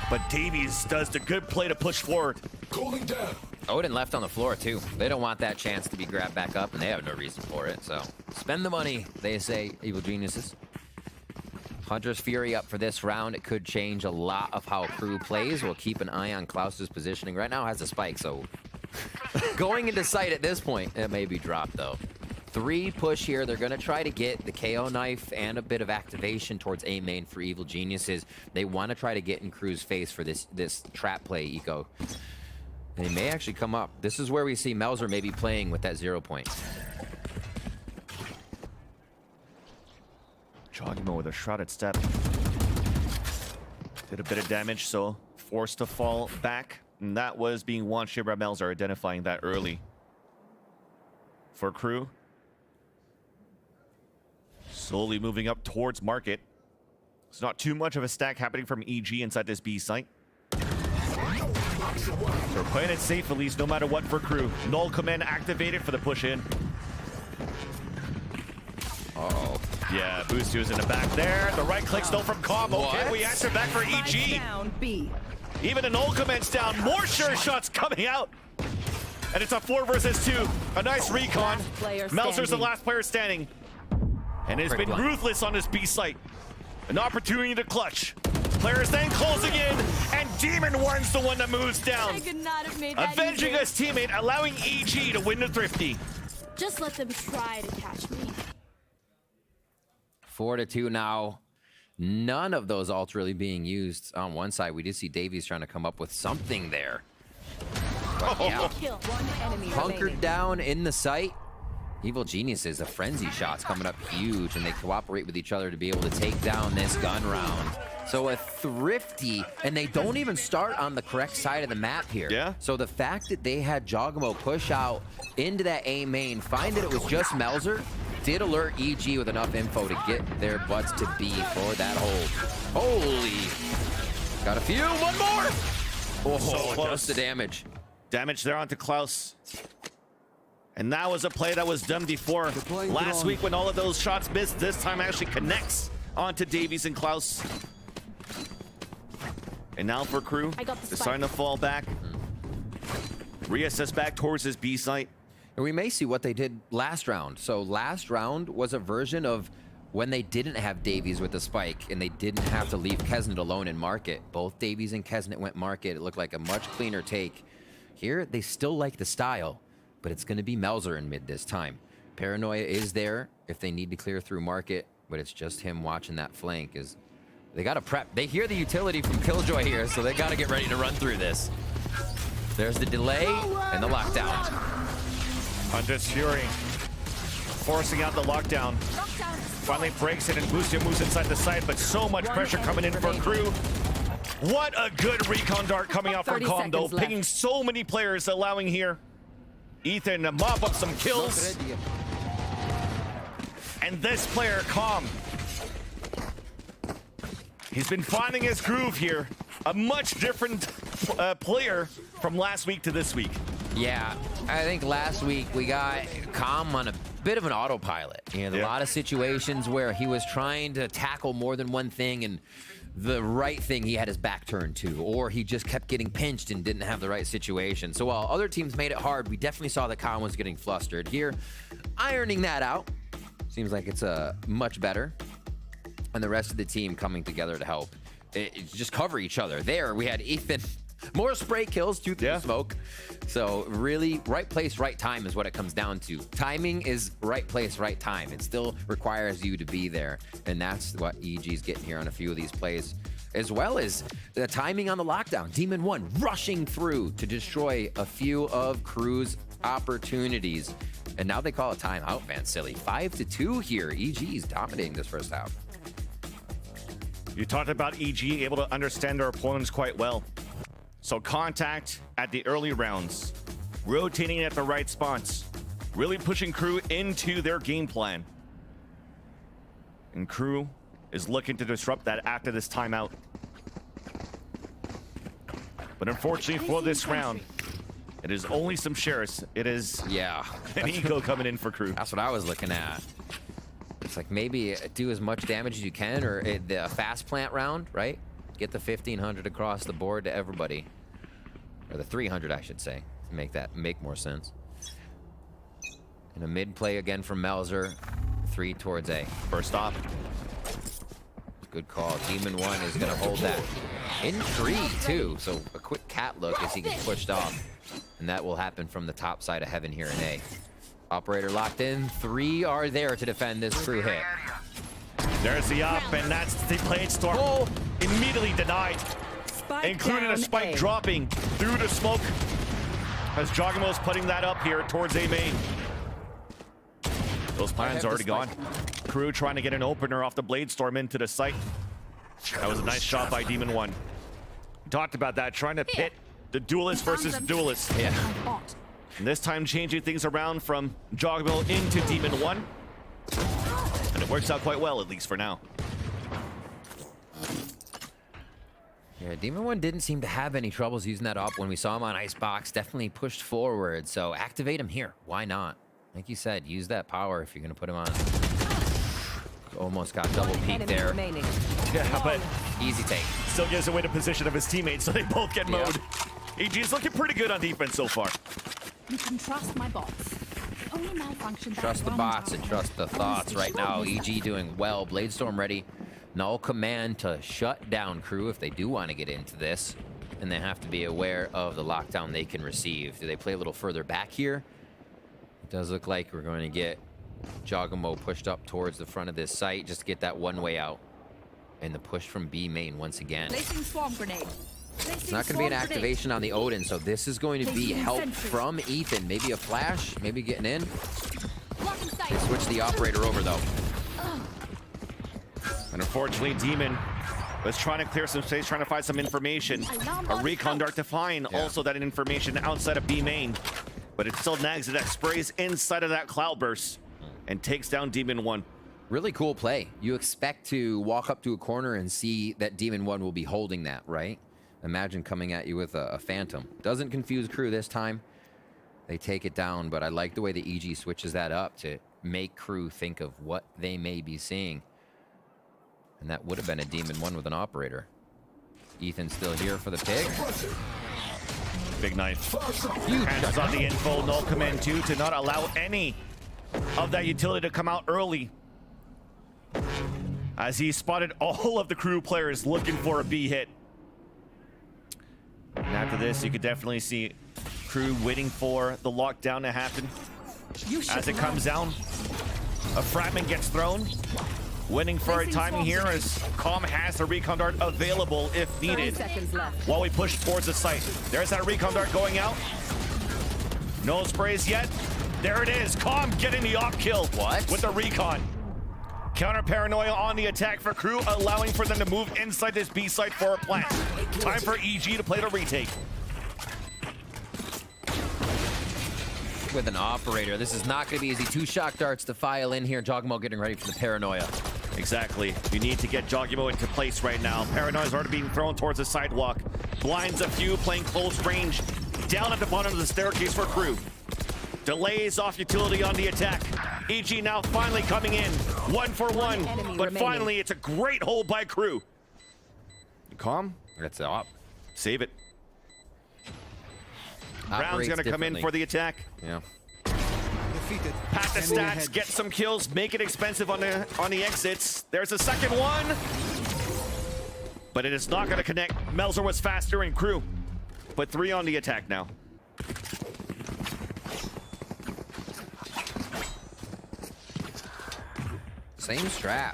But Davies does the good play to push forward. Cooling down. Odin left on the floor too. They don't want that chance to be grabbed back up, and they have no reason for it. So spend the money, they say, evil geniuses. Hunter's Fury up for this round. It could change a lot of how KRU plays. We'll keep an eye on Klaus's positioning. Right now has a spike, so going into sight at this point, it may be dropped though. 3 push here. They're going to try to get the KO knife and a bit of activation towards A main for Evil Geniuses. They want to try to get in KRU's face for this trap play eco. They may actually come up. This is where we see Melzer maybe playing with that 0 point. Jogimo with a shrouded step. Did a bit of damage, so forced to fall back. And that was being watched here by Melzer, identifying that early. For KRU. Slowly moving up towards market. It's not too much of a stack happening from EG inside this B site. They're playing it safe, at least, no matter what for KRU. Null command activated for the push in. Uh-oh. Yeah, Boostio's in the back there. The right click still from Calm. Okay, we answer back for EG. Even an null command's down. More sure shots coming out. And it's a 4 versus 2. A nice recon. Melzer's the last player standing. And has been ruthless on this B site. An opportunity to clutch. Players then closing in, and Demon1's the one that moves down. I could not have made that Avenging easier. his teammate, allowing EG to win the Thrifty. Just let them try to catch me. 4-2 now. None of those ults really being used. On one side, we did see Davies trying to come up with something there. But yeah, hunkered down in the site. Evil Geniuses, a frenzy shot's coming up huge, and they cooperate with each other to be able to take down this gun round. So a Thrifty, and they don't even start on the correct side of the map here. Yeah. So the fact that they had Jogamo push out into that A main, find that it was just Melzer, did alert EG with enough info to get their butts to B for that hold. Holy. Got a few, one more. Oh, So close. just the damage. Damage there onto Klaus. And that was a play that was done before. Last week when all of those shots missed, this time actually connects onto Davies and Klaus. And now for KRU, they're starting to fall back. Reassess back towards his B site. And we may see what they did last round. So last round was a version of when they didn't have Davies with the spike and they didn't have to leave Kesnet alone in market. Both Davies and Kesnet went market. It looked like a much cleaner take. Here, they still like the style, but it's going to be Melzer in mid this time. Paranoia is there if they need to clear through market, but it's just him watching that flank. Is they got to prep. They hear the utility from Killjoy here, so they got to get ready to run through this. There's the delay and the lockdown. Hunter's Fury forcing out the lockdown. Finally breaks it and Boostio moves inside the site, but so much pressure coming in for KRU. What a good recon dart coming out from Calm, though, pinging so many players, allowing here Ethan to mop up some kills. And this player, Calm, he's been finding his groove here. A much different player from last week to this week. Yeah, I think last week we got Calm on a bit of an autopilot. You know, a lot of situations where he was trying to tackle more than one thing, and the right thing he had his back turned to, or he just kept getting pinched and didn't have the right situation. So while other teams made it hard, we definitely saw that Calm was getting flustered. Here, ironing that out, seems like it's much better. And the rest of the team coming together to help just cover each other. There, we had Ethan. More spray kills, 2 through the smoke. So really, right place, right time is what it comes down to. Timing is right place, right time. It still requires you to be there. And that's what EG's getting here on a few of these plays. As well as the timing on the lockdown. Demon1 rushing through to destroy a few of KRU's opportunities. And now they call a timeout, man. Silly. 5-2 here. EG's dominating this first half. You talked about EG able to understand their opponents quite well. So contact at the early rounds, rotating at the right spots, really pushing KRU into their game plan. And KRU is looking to disrupt that after this timeout. But unfortunately for this round, it is only some shares. It is an eco coming in for KRU. That's what I was looking at. It's like maybe do as much damage as you can, or the fast plant round, right? Get the 1,500 across the board to everybody. Or the 300, I should say, to make more sense. And a mid play again from Melzer. 3 towards A. First off. Good call. Demon1 is going to hold that. In 3, too. So a quick cat look as he gets pushed off. And that will happen from the top side of heaven here in A. Operator locked in. 3 are there to defend this KRU hit. There's the up, and that's the Blade Storm. Oh, immediately denied. Including a spike dropping through the smoke. As Jogimo's putting that up here towards A main. Those plans already gone. KRU trying to get an opener off the Bladestorm into the site. That was a nice shot by Demon 1. Talked about that, trying to pit the duelist versus duelist. Yeah. And this time changing things around from Joggable into Demon 1. And it works out quite well, at least for now. Yeah, Demon 1 didn't seem to have any troubles using that op when we saw him on Icebox. Definitely pushed forward, so activate him here. Why not? Like you said, use that power if you're going to put him on. Almost got double peek there. Yeah, but easy take. Still gives away the position of his teammates, so they both get mowed. EG is looking pretty good on defense so far. You can trust my bots. Only malfunction. Trust the bots and trust the thoughts right now. EG doing well. Bladestorm ready. Null command to shut down KRU if they do want to get into this. And they have to be aware of the lockdown they can receive. Do they play a little further back here? It does look like we're going to get Jogamo pushed up towards the front of this site just to get that one way out. And the push from B main once again. Placing swarm grenade. It's not going to be an activation on the Odin, so this is going to be help from Ethan. Maybe a flash, maybe getting in. They switch the operator over, though. And unfortunately, Demon was trying to clear some space, trying to find some information. A recon dart to find also that information outside of B main. But it still nags it, that sprays inside of that cloudburst and takes down Demon 1. Really cool play. You expect to walk up to a corner and see that Demon 1 will be holding that, right? Imagine coming at you with a Phantom. Doesn't confuse KRU this time. They take it down, but I like the way the EG switches that up to make KRU think of what they may be seeing. And that would have been a Demon 1 with an operator. Ethan's still here for the pick. Big knife. Hands on the info, null command 2 to not allow any of that utility to come out early. As he spotted all of the KRU players looking for a B hit. And after this, you could definitely see KRU waiting for the lockdown to happen. As it comes down, a fragment gets thrown. Winning for a timing here as Calm has the recon dart available if needed. While we push towards the site. There's that recon dart going out. No sprays yet. There it is. Calm getting the off kill with the recon. Counter paranoia on the attack for KRU, allowing for them to move inside this B site for a plant. Time for EG to play the retake. With an operator, this is not going to be easy. 2 shock darts to file in here. Jogamo getting ready for the paranoia. Exactly. You need to get Jogamo into place right now. Paranoia's already being thrown towards the sidewalk. Blinds a few, playing close range. Down at the bottom of the staircase for KRU. Delays off utility on the attack. EG now finally coming in. 1 for 1. But finally, it's a great hold by KRU. Calm. That's up. Save it. Brown's going to come in for the attack. Yeah. Pat the stats, get some kills, make it expensive on the exits. There's a second one. But it is not going to connect. Melzer was faster and KRU. But 3 on the attack now. Same strat.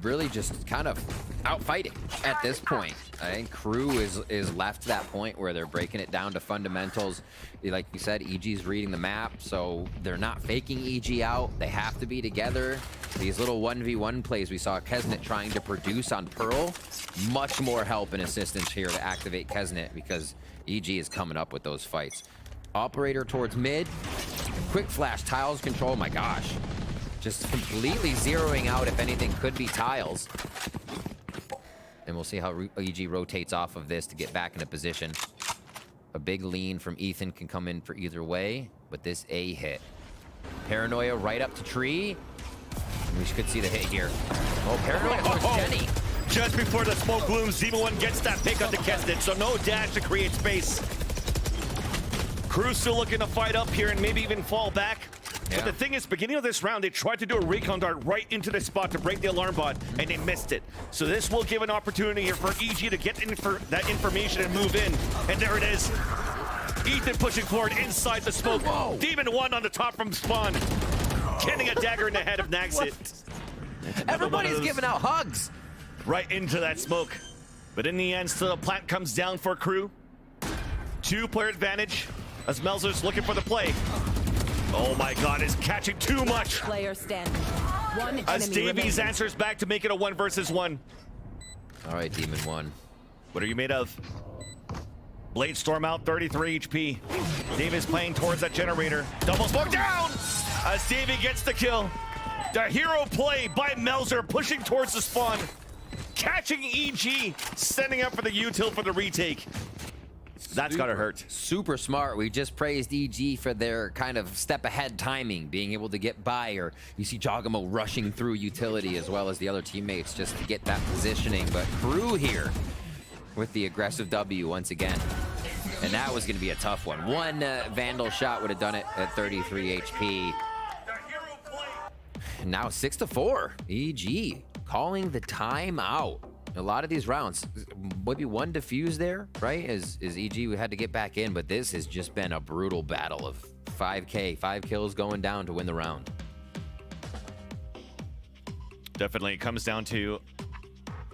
Really just kind of out fighting at this point. I think KRU is left to that point where they're breaking it down to fundamentals. Like you said, EG's reading the map, so they're not faking EG out. They have to be together. These little 1v1 plays we saw Kesnet trying to produce on Pearl, much more help and assistance here to activate Kesnet because EG is coming up with those fights. Operator towards mid. Quick flash, tiles control, my gosh. Just completely zeroing out if anything could be tiles. And we'll see how EG rotates off of this to get back into position. A big lean from Ethan can come in for either way, but this A hit. Paranoia right up to tree. We could see the hit here. Oh, Paranoia towards Jenny. Just before the smoke glooms, Demon 1 gets that pick on the Kesnet, so no dash to create space. KRU still looking to fight up here and maybe even fall back. Yeah. But the thing is, beginning of this round, they tried to do a recon dart right into the spot to break the alarm bot, and they missed it. So this will give an opportunity here for EG to get in for that information and move in. And there it is. Ethan pushing forward inside the smoke. Whoa. Demon 1 on the top from spawn. Getting a dagger in the head of Naxit. Everybody's giving out hugs. Right into that smoke. But in the end, still a plant comes down for KRU. 2-player advantage as Melzer's looking for the play. Oh my god, is catching too much. Player standing. As Davies answers back to make it a 1 versus 1. All right, Demon 1. What are you made of? Blade Storm out, 33 HP. Davies playing towards that generator. Double smoke down! As Davey gets the kill. The hero play by Melzer pushing towards the spawn. Catching EG, setting up for the util for the retake. That's gotta hurt. Super smart. We just praised EG for their kind of step ahead timing, being able to get by, or you see Jogamo rushing through utility as well as the other teammates just to get that positioning. But KRU here with the aggressive W once again. And that was gonna be a tough one. One Vandal shot would have done it at 33 HP. And now 6-4. EG calling the timeout. A lot of these rounds, maybe one defuse there, right? As EG, we had to get back in, but this has just been a brutal battle of 5K, 5 kills going down to win the round. Definitely, it comes down to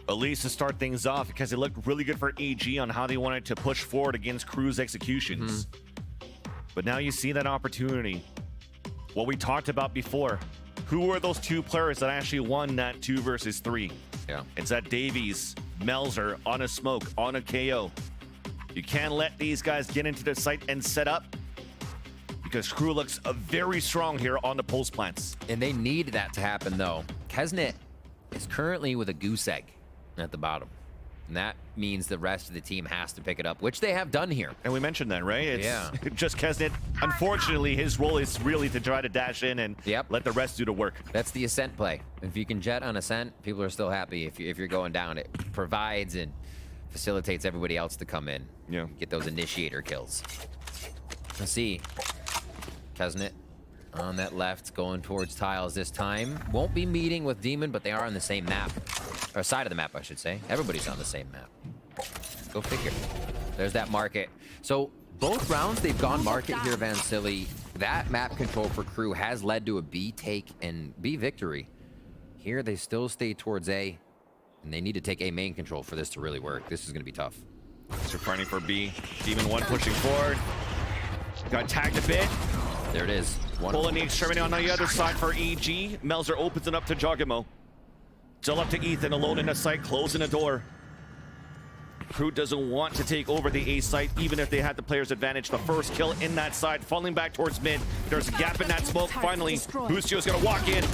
Elise to start things off because it looked really good for EG on how they wanted to push forward against KRU's executions. But now you see that opportunity. What we talked about before. Who were those 2 players that actually won that 2 versus 3? Yeah. It's that Davies, Melzer on a smoke, on a KO. You can't let these guys get into the site and set up because KRU looks very strong here on the pulse plants. And they need that to happen, though. Kesnet is currently with a goose egg at the bottom. And that means the rest of the team has to pick it up, which they have done here. And we mentioned that, right? It's yeah. Just Kesnet. Unfortunately, his role is really to try to dash in and let the rest do the work. That's the Ascent play. If you can jet on Ascent, people are still happy. If you're going down, it provides and facilitates everybody else to come in. Yeah. Get those initiator kills. Let's see. Kesnet on that left, going towards tiles this time. Won't be meeting with Demon, but they are on the same map. Or side of the map, I should say. Everybody's on the same map. Go figure. There's that market. So both rounds, they've gone market here, Van Silly. That map control for KRU has led to a B take and B victory. Here, they still stay towards A, and they need to take A main control for this to really work. This is going to be tough. So fighting for B. Demon 1 pushing forward. Got tagged a bit. There it is. Pulling the extremity on the other side for EG. Melzer opens it up to Jogamo. Still up to Ethan, alone in the site, closing the door. KRU doesn't want to take over the A site, even if they had the player's advantage. The first kill in that side, falling back towards mid. There's a gap in that smoke. Finally, Bustio's gonna walk in.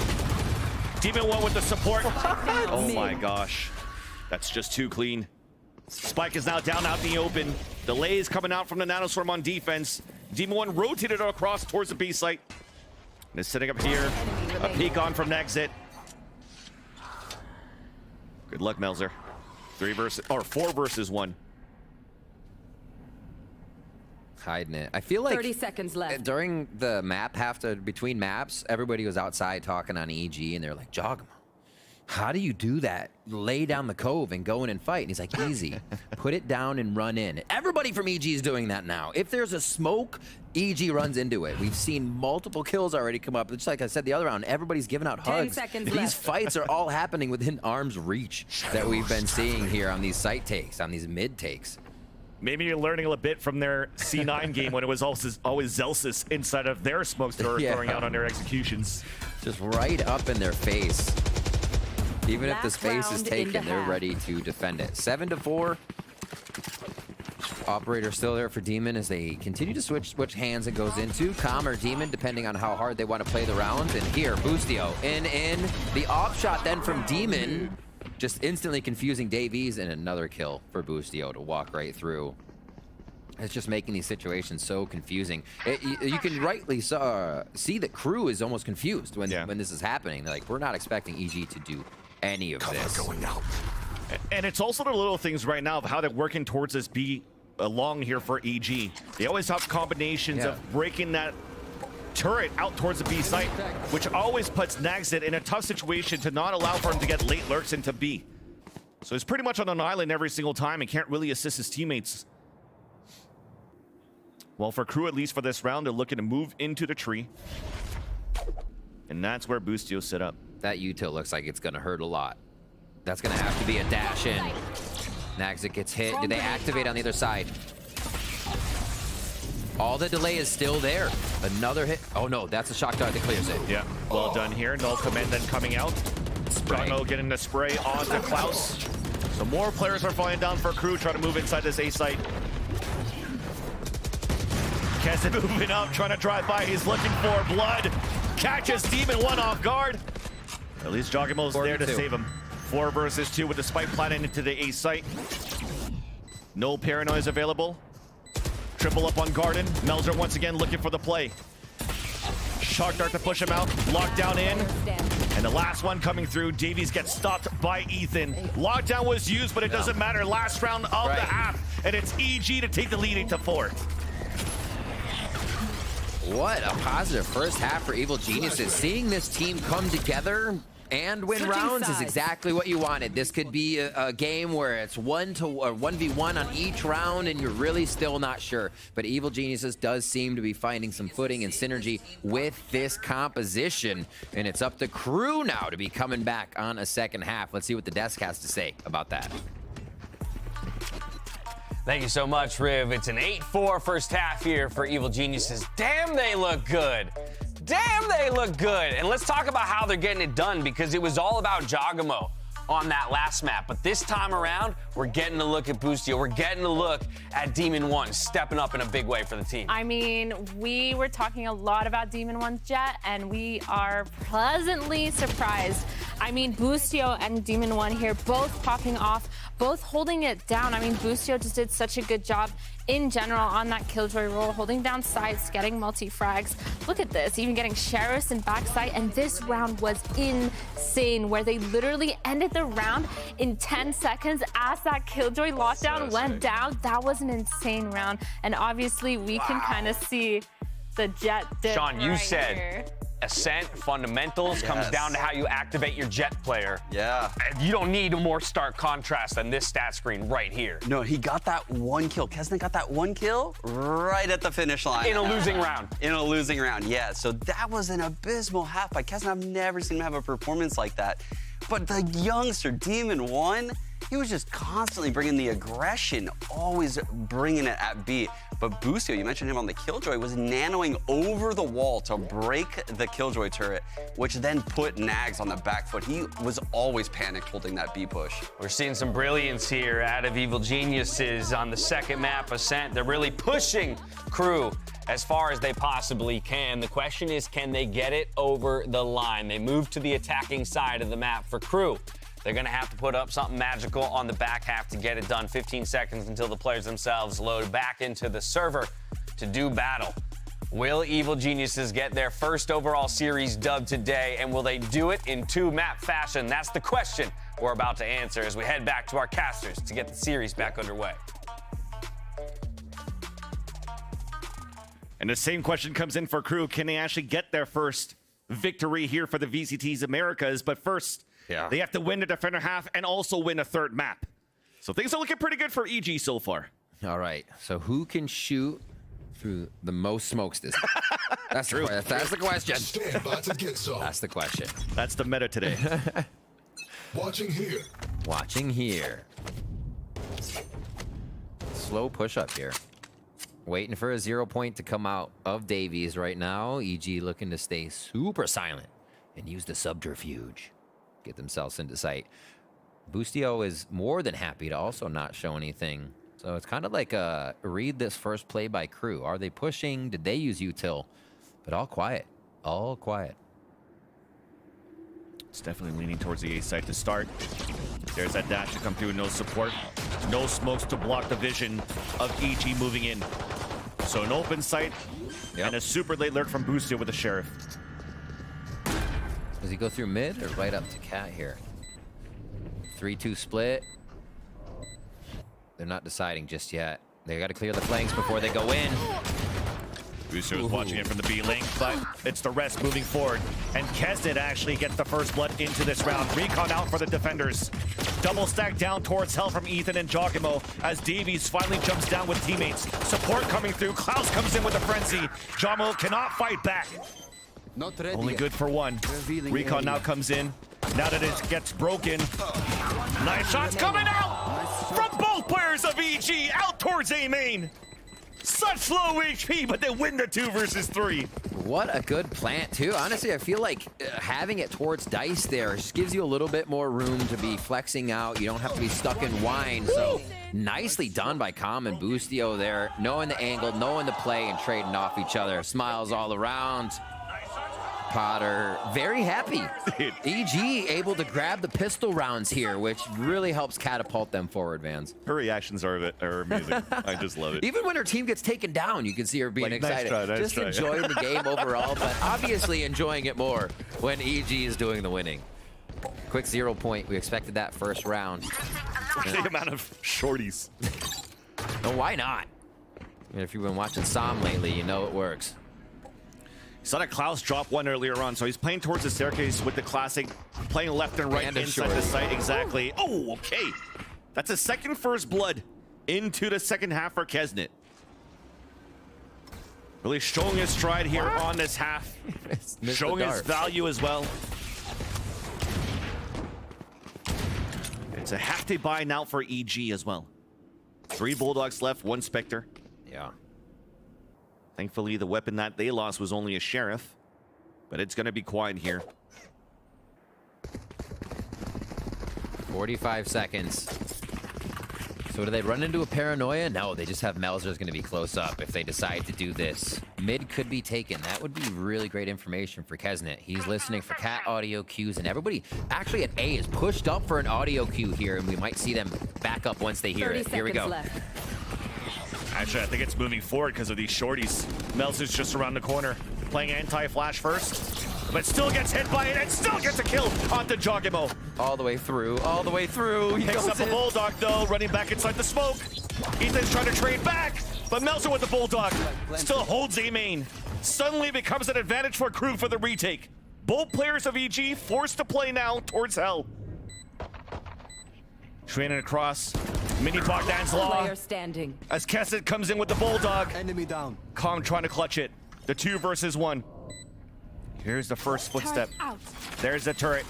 Demon 1 with the support. Oh my gosh. That's just too clean. Spike is now down out in the open. Delays coming out from the Nanoswarm on defense. Demon 1 rotated across towards the B site. And is sitting up here. A peek on from Exit. Good luck, Melzer. 4 versus 1. Hiding it. I feel like 30 seconds left. During the map, between maps, everybody was outside talking on EG, and they're like, Jogamo, how do you do that? Lay down the cove and go in and fight. And he's like, easy. Put it down and run in. Everybody from EG is doing that now. If there's a smoke, EG runs into it. We've seen multiple kills already come up. Just like I said the other round, everybody's giving out hugs. 10 seconds These left. fights are all happening within arm's reach that we've been seeing here on these site takes, on these mid takes. Maybe you're learning a little bit from their C9 game when it was always Zelsis inside of their smokes they were throwing out on their executions. Just right up in their face. Even if the space is taken, they're ready to defend it. 7-4. Operator still there for Demon as they continue to switch hands it goes into. Calm or Demon, depending on how hard they want to play the round. And here, Bustio in. The off shot then from Demon. Just instantly confusing Davies, and another kill for Bustio to walk right through. It's just making these situations so confusing. You can rightly see that KRU is almost confused when this is happening. They're like, we're not expecting EG to do any of this. Going out. And it's also the little things right now of how they're working towards this B along here for EG. They always have combinations of breaking that turret out towards the B site, which always puts Nagzit in a tough situation to not allow for him to get late lurks into B. So he's pretty much on an island every single time and can't really assist his teammates. Well, for KRU, at least for this round, they're looking to move into the tree. And that's where Bustio set up. That util looks like it's going to hurt a lot. That's going to have to be a dash in. Nagzit gets hit. Do they activate on the other side? All the delay is still there. Another hit. Oh no, that's a shock dart that clears it. Yeah, well done here. No command then coming out. Gano getting the spray onto Klaus. So more players are falling down for KRU, trying to move inside this A site. Kessin moving up, trying to drive by. He's looking for blood. Catches Demon 1 off guard. At least Jogimo's there to save him. 4 versus 2 with the spike planted into the A site. No paranoias available. Triple up on Garden. Melzer once again looking for the play. Shock dart to push him out. Lockdown in. And the last one coming through. Davies gets stopped by Ethan. Lockdown was used, but it doesn't matter. Last round of the half. And it's EG to take the lead 8-4. What a positive first half for Evil Geniuses. Seeing this team come together and win rounds is exactly what you wanted. This could be a game where it's 1v1 on each round and you're really still not sure. But Evil Geniuses does seem to be finding some footing and synergy with this composition. And it's up to KRU now to be coming back on a second half. Let's see what the desk has to say about that. Thank you so much, Riv. It's an 8-4 first half here for Evil Geniuses. Damn, they look good. Damn, they look good. And let's talk about how they're getting it done, because it was all about Jogimo on that last map. But this time around, we're getting a look at Boostio. We're getting a look at Demon 1 stepping up in a big way for the team. I mean, we were talking a lot about Demon 1's Jet, and we are pleasantly surprised. I mean, Boostio and Demon 1 here both popping off, both holding it down. I mean, Boostio just did such a good job in general on that Killjoy roll, holding down sides, getting multi-frags. Look at this, even getting Sheriffs and backside, and this round was insane, where they literally ended the round in 10 seconds as that Killjoy lockdown went down. That was an insane round, and obviously we can kind of see the Jet dip. Sean, you right said here. Ascent fundamentals comes down to how you activate your Jet player. Yeah. And you don't need a more stark contrast than this stat screen right here. No, he got that 1 kill. Kessin got that 1 kill right at the finish line. In a losing round. In a losing round, yeah. So that was an abysmal half by Kessin. I've never seen him have a performance like that. But the youngster, Demon 1, he was just constantly bringing the aggression, always bringing it at B. But Boostio, you mentioned him on the Killjoy, was nanoing over the wall to break the Killjoy turret, which then put Nags on the back foot. He was always panicked holding that B push. We're seeing some brilliance here out of Evil Geniuses on the second map, Ascent. They're really pushing KRU as far as they possibly can. The question is, can they get it over the line? They move to the attacking side of the map for KRU. They're gonna have to put up something magical on the back half to get it done. 15 seconds until the players themselves load back into the server to do battle. Will Evil Geniuses get their first overall series dub today, and will they do it in 2-map fashion? That's the question we're about to answer as we head back to our casters to get the series back underway. And the same question comes in for KRU. Can they actually get their first victory here for the VCT's Americas? But first, they have to win the defender half and also win a third map. So things are looking pretty good for EG so far. All right, so who can shoot through the most smokes this time? That's true. That's the question. Stand by to get some. That's the question. That's the meta today. Watching here. Watching here. Slow push up here. Waiting for a 0 point to come out of Davies right now. EG looking to stay super silent and use the subterfuge. Get themselves into sight. Boostio is more than happy to also not show anything. So it's kind of like read this first play by KRU. Are they pushing? Did they use util? But all quiet. All quiet. It's definitely leaning towards the A site to start. There's that dash to come through. No support. No smokes to block the vision of EG moving in. So an open sight and a super late lurk from Boostio with the Sheriff. Does he go through mid or right up to Cat here? 3-2 split. They're not deciding just yet. They got to clear the flanks before they go in. Boostio is watching it from the B link, but it's the rest moving forward. And Kesnet actually gets the first blood into this round. Recon out for the defenders. Double stack down towards hell from Ethan and Jogimo as Davies finally jumps down with teammates. Support coming through. Klaus comes in with a frenzy. Jogimo cannot fight back. Only good for one. Recon now comes in. Now that it gets broken. Nice shots coming out from both players of EG out towards A main. Such low HP, but they win the 2 versus 3. What a good plant, too. Honestly, I feel like having it towards Dice there just gives you a little bit more room to be flexing out. You don't have to be stuck in wine. So nicely done by Com and Boostio there, knowing the angle, knowing the play, and trading off each other. Smiles all around. Potter very happy. EG able to grab the pistol rounds here, which really helps catapult them forward, Vans. Her reactions are amazing. I just love it. Even when her team gets taken down, you can see her being Like, excited. nice try. Enjoying the game overall, but obviously enjoying it more when EG is doing the winning. Quick 0 point. We expected that first round. The amount of shorties. No, why not? I mean, if you've been watching Som lately, you know it works. Saw that Klaus drop one earlier on, so he's playing towards the staircase with the classic, playing left and right inside the site. Exactly. Oh, okay. That's a second first blood into the second half for Kesnet. Really showing his stride here on this half. Showing his value as well. It's a half-day buy now for EG as well. 3 Bulldogs left, 1 Spectre. Yeah. Thankfully, the weapon that they lost was only a Sheriff, but it's going to be quiet here. 45 seconds. So do they run into a paranoia? No, they just have Melzer's going to be close up if they decide to do this. Mid could be taken. That would be really great information for Kesnet. He's listening for cat audio cues, and everybody actually at A is pushed up for an audio cue here, and we might see them back up once they hear it. Here we go. Left. Actually, I think it's moving forward because of these shorties. Melzer's just around the corner, playing anti-flash first, but still gets hit by it and still gets a kill onto Jogimo. All the way through, all the way through. He Picks up a Bulldog, though, running back inside the smoke. Ethan's trying to trade back, but Melzer with the Bulldog still holds A main. Suddenly becomes an advantage for Crew for the retake. Both players of EG forced to play now towards Hell. Training across. Mini Bogdan's Law. Standing. As Kesset comes in with the Bulldog. Enemy down. Kong trying to clutch it. The 2 versus 1. Here's the first footstep. There's the turret.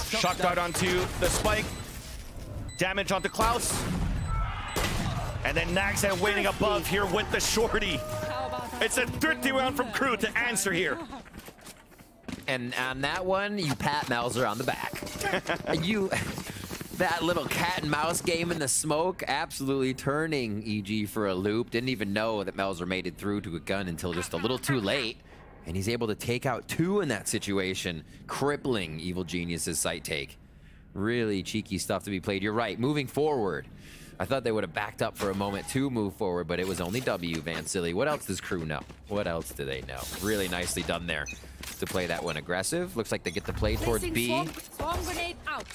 Shock dart onto the spike. Damage onto Klaus. And then Nagshead waiting above here with the shorty. It's a 30 round from Crew to answer here. And on that one, you pat Melzer on the back. That little cat and mouse game in the smoke, absolutely turning EG for a loop. Didn't even know that Melzer made it through to a gun until just a little too late. And he's able to take out 2 in that situation, crippling Evil Genius's site take. Really cheeky stuff to be played. You're right, moving forward. I thought they would have backed up for a moment to move forward, but it was only W, Vansili. What else does Crew know? What else do they know? Really nicely done there to play that one aggressive. Looks like they get the play towards B. Swarm grenade out.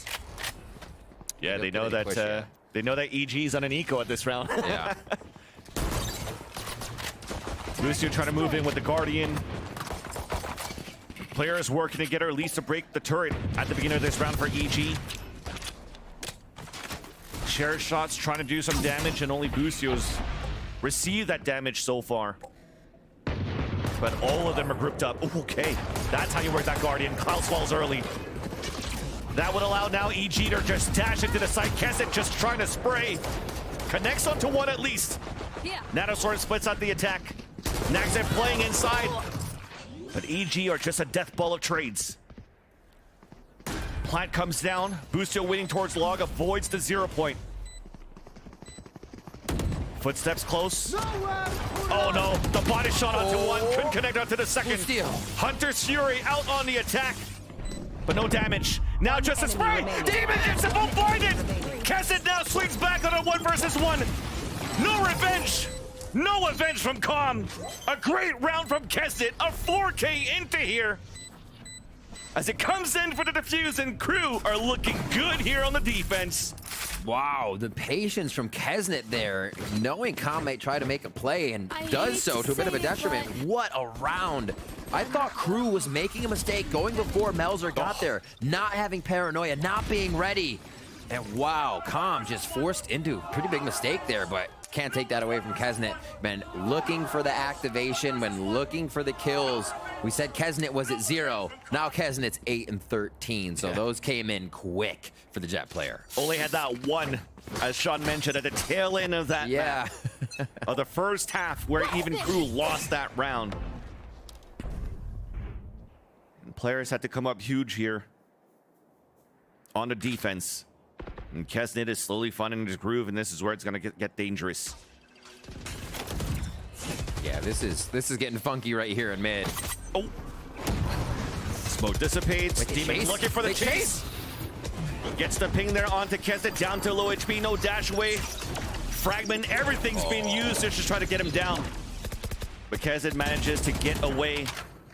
Yeah, they know that EG's on an eco at this round. Yeah. Lucio trying to move in with the Guardian. Players working to get her at least to break the turret at the beginning of this round for EG. Share shots trying to do some damage, and only Lucio's received that damage so far. But all of them are grouped up. Okay, that's how you work that Guardian. Klaus falls early. That would allow now EG to just dash into the side. Kesset just trying to spray. Connects onto 1 at least. Yeah. Nanosaur splits out the attack. Nagshead playing inside. But EG are just a death ball of trades. Plant comes down. Boostio waiting towards Log, avoids the 0 point. Footsteps close. Oh no, the body shot onto 1. Couldn't connect onto the second. Hunter's Fury out on the attack. But no damage. Now just a spray. Demon gets it bombarded. Kesset now swings back on a 1 versus 1. No revenge. No revenge from Com. A great round from Kesset. A 4K into here. As it comes in for the defuse, and Crew are looking good here on the defense. Wow, the patience from Kesnet there, knowing Com might try to make a play and does so to a bit of a detriment. What a round. I thought Crew was making a mistake going before Melzer got there, not having paranoia, not being ready. And wow, Com just forced into a pretty big mistake there, but can't take that away from Kesnet. Been looking for the activation, been looking for the kills. We said Kesnet was at 0. Now Kesnet's 8 and 13, so those came in quick for the Jet player. Only had that 1, as Sean mentioned, at the tail end of that. Yeah. of the first half where even KRU lost that round. And players had to come up huge here on the defense. And Kesnit is slowly finding his groove, and this is where it's going to get dangerous. Yeah, this is getting funky right here in mid. Oh. Smoke dissipates. Demon looking for the chase. Gets the ping there onto Kesnit, down to low HP, no dash away. Fragment, everything's being used to just try to get him down. But Kesnit manages to get away,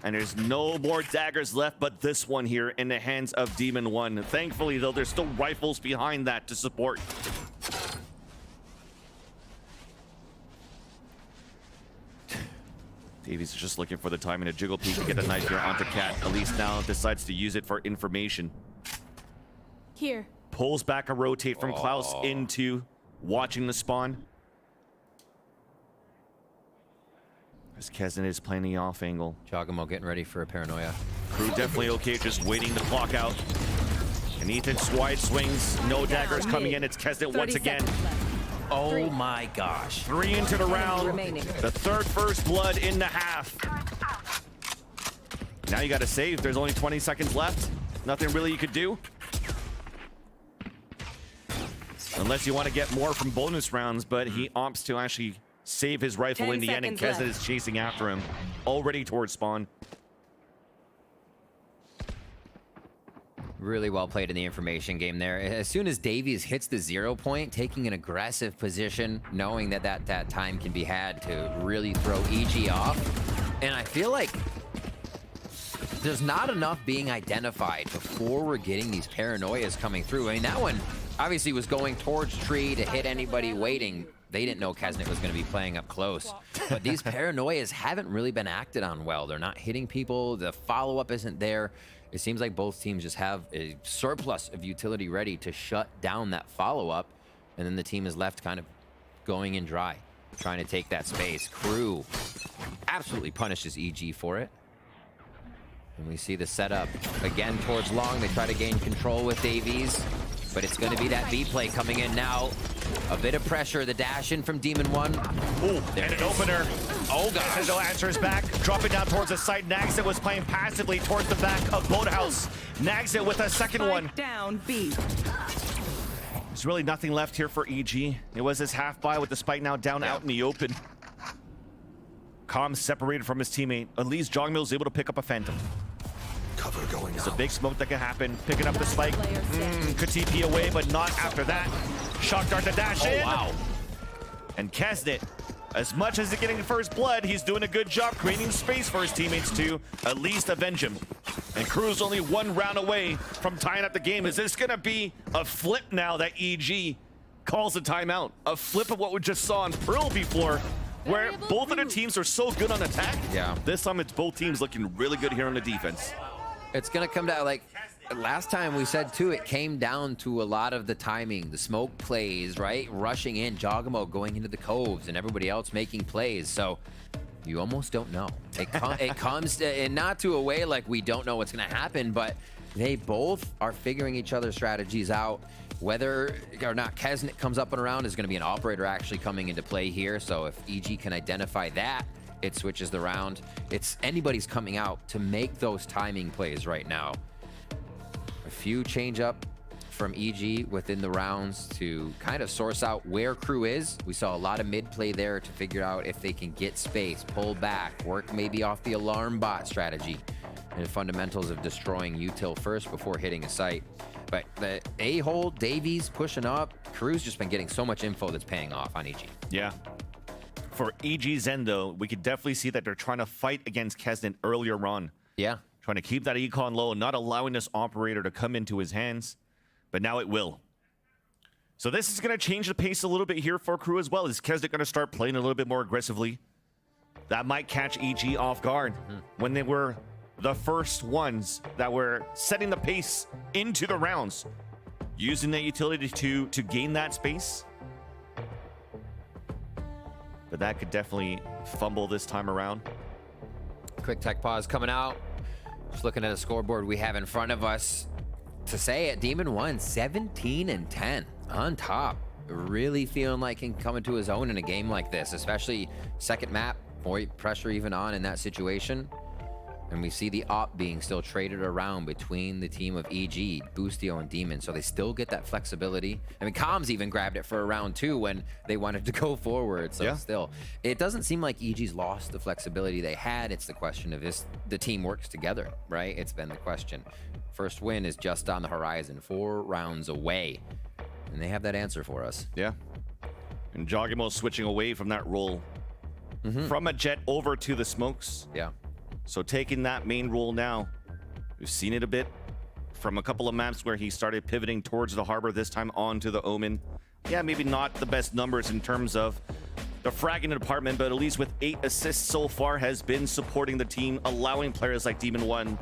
and there's no more daggers left but this one here in the hands of Demon 1. Thankfully, though, there's still rifles behind that to support. Davies is just looking for the time and a jiggle peek to get the knife here onto Cat. At least now decides to use it for information. Here. Pulls back a rotate from Klaus into watching the spawn. As Kesnit is playing the off angle. Jogamo getting ready for a paranoia. KRU definitely okay, just waiting the clock out. And Ethan's wide swings, no daggers coming in. It's Kesnit once again. Oh my gosh. 3 into the round. The third first blood in the half. Now you got to save. There's only 20 seconds left. Nothing really you could do. Unless you want to get more from bonus rounds, but he opts to actually save his rifle in the end, and Kesnit is chasing after him, already towards spawn. Really well played in the information game there. As soon as Davies hits the 0 point, taking an aggressive position, knowing that time can be had to really throw EG off. And I feel like there's not enough being identified before we're getting these paranoias coming through. I mean, that one obviously was going towards tree to hit anybody waiting. They didn't know Kesnit was going to be playing up close. But these paranoias haven't really been acted on well. They're not hitting people. The follow-up isn't there. It seems like both teams just have a surplus of utility ready to shut down that follow-up. And then the team is left kind of going in dry, trying to take that space. KRU absolutely punishes EG for it. And we see the setup again towards long. They try to gain control with Davies. But it's going to be that B play coming in now. A bit of pressure. The dash in from Demon 1. Ooh, and an opener. Oh, gosh. Nintendo answers back, dropping down towards the side. Nagset was playing passively towards the back of Boathouse. Nagset with a second one. Down B. There's really nothing left here for EG. It was his half buy with the spike now down out in the open. Calm separated from his teammate. At least Jongmil's able to pick up a Phantom. Cover going It's a big smoke that can happen. Picking up the spike. Could TP away, but not after that. Shock dart to dash in. Wow. And Kesnit, as much as he's getting first blood, he's doing a good job creating space for his teammates to at least avenge him. And KRU's only 1 round away from tying up the game. Is this going to be a flip now that EG calls a timeout? A flip of what we just saw on Pearl before, where both of the teams are so good on attack. Yeah. This time it's both teams looking really good here on the defense. It's going to come down, like, last time we said, too, it came down to a lot of the timing, the smoke plays, right? Rushing in, Jogamo going into the coves, and everybody else making plays. So you almost don't know. It comes to, and not to a way like we don't know what's going to happen, but they both are figuring each other's strategies out. Whether or not Kesnit comes up and around is going to be an operator actually coming into play here. So if EG can identify that, it switches the round. It's anybody's coming out to make those timing plays right now. A few change up from EG within the rounds to kind of source out where KRU is. We saw a lot of mid play there to figure out if they can get space, pull back, work maybe off the alarm bot strategy, and the fundamentals of destroying util first before hitting a site. But the A-hole, Davies pushing up. KRU's just been getting so much info that's paying off on EG. Yeah. For EG's end, though, we could definitely see that they're trying to fight against Kesnit earlier on. Yeah. Trying to keep that econ low, not allowing this operator to come into his hands. But now it will. So this is going to change the pace a little bit here for KRU as well. Is Kesnit going to start playing a little bit more aggressively? That might catch EG off guard when they were the first ones that were setting the pace into the rounds. Using that utility to gain that space. But that could definitely fumble this time around. Quick tech pause coming out. Just looking at a scoreboard we have in front of us. To say it, Demon 1, 17 and 10 on top. really feeling like he can come into his own in a game like this, especially second map, more pressure even on in that situation. And we see the op being still traded around between the team of EG, Boostio, and Demon. So they still get that flexibility. I mean, Comms even grabbed it for a round 2 when they wanted to go forward. So still, it doesn't seem like EG's lost the flexibility they had. It's the question of if the team works together, right? It's been the question. First win is just on the horizon, 4 rounds away. And they have that answer for us. Yeah. And Jogimo switching away from that role. From a jet over to the smokes. Yeah. So taking that main role now, we've seen it a bit from a couple of maps where he started pivoting towards the harbor, this time onto the Omen. Yeah, maybe not the best numbers in terms of the fragging department, but at least with 8 assists so far has been supporting the team, allowing players like Demon 1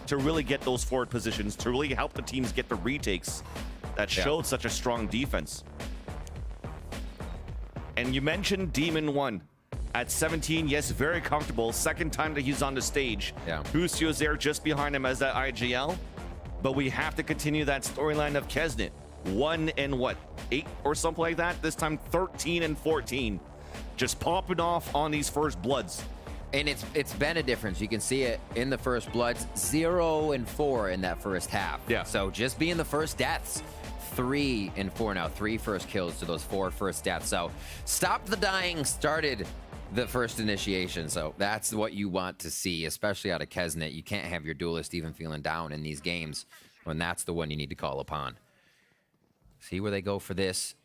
to really get those forward positions, to really help the teams get the retakes that showed such a strong defense. And you mentioned Demon 1. At 17, yes, very comfortable. Second time that he's on the stage. Yeah. Boostio's there just behind him as that IGL. But we have to continue that storyline of Kesnet. 1 and what, 8 or something like that? This time 13 and 14. Just popping off on these first bloods. And it's been a difference. You can see it in the first bloods. 0 and 4 in that first half. Yeah. So just being the first deaths. 3 and 4 now. 3 first kills to those 4 first deaths. So stop the dying started the first initiation. So that's what you want to see, especially out of Kesnet. You can't have your duelist even feeling down in these games when that's the one you need to call upon. See where they go for this.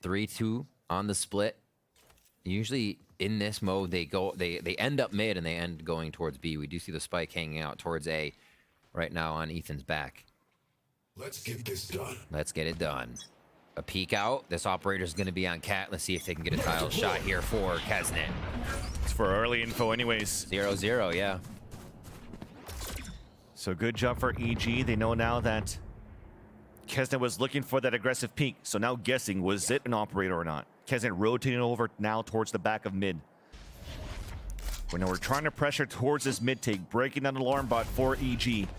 3-2 on the split. Usually in this mode, they end up mid and they end going towards B. We do see the spike hanging out towards A right now on Ethan's back. Let's get this done. Let's get it done. A peek out. This operator's going to be on Cat. Let's see if they can get a tile shot here for Kesnet. It's for early info anyways. 0-0, yeah. So good job for EG. They know now that Kesnet was looking for that aggressive peek. So now guessing, was it an operator or not? Kesnet rotating over now towards the back of mid. When we're trying to pressure towards this mid take, breaking that alarm bot for EG.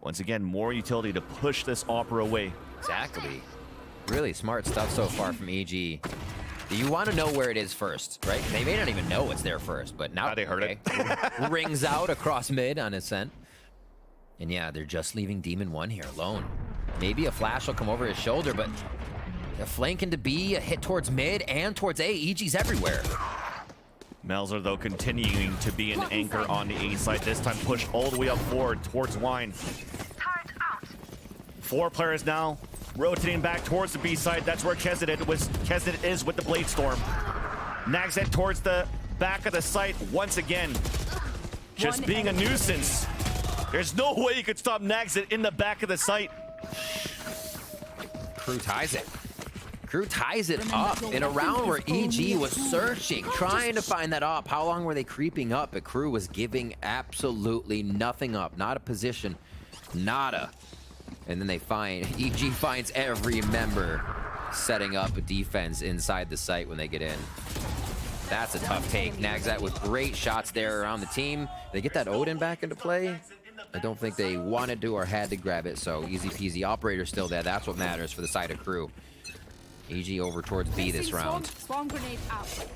Once again, more utility to push this Opera away. Exactly. Really smart stuff so far from EG. You want to know where it is first, right? They may not even know it's there first, but now they heard it. Rings out across mid on ascent. And yeah, they're just leaving Demon 1 here alone. Maybe a flash will come over his shoulder, but a flank into B, a hit towards mid and towards A. EG's everywhere. Melzer, though, continuing to be an anchor on the A side. This time pushed all the way up forward towards Wine. 4 players now rotating back towards the B side. That's where Kesnet is with the Blade Storm. Nagzet towards the back of the site once again. Just being a nuisance. There's no way you could stop Nagzet in the back of the site. KRU ties it. KRU ties it up in a round where EG was searching, trying to find that op. How long were they creeping up? But KRU was giving absolutely nothing up. Not a position. Nada. And then EG finds every member setting up a defense inside the site when they get in. That's a tough take. Nagzat with great shots there around the team. They get that Odin back into play. I don't think they wanted to or had to grab it, so easy peasy. Operator still there. That's what matters for the side of KRU. EG over towards B this round. Spawn grenade out.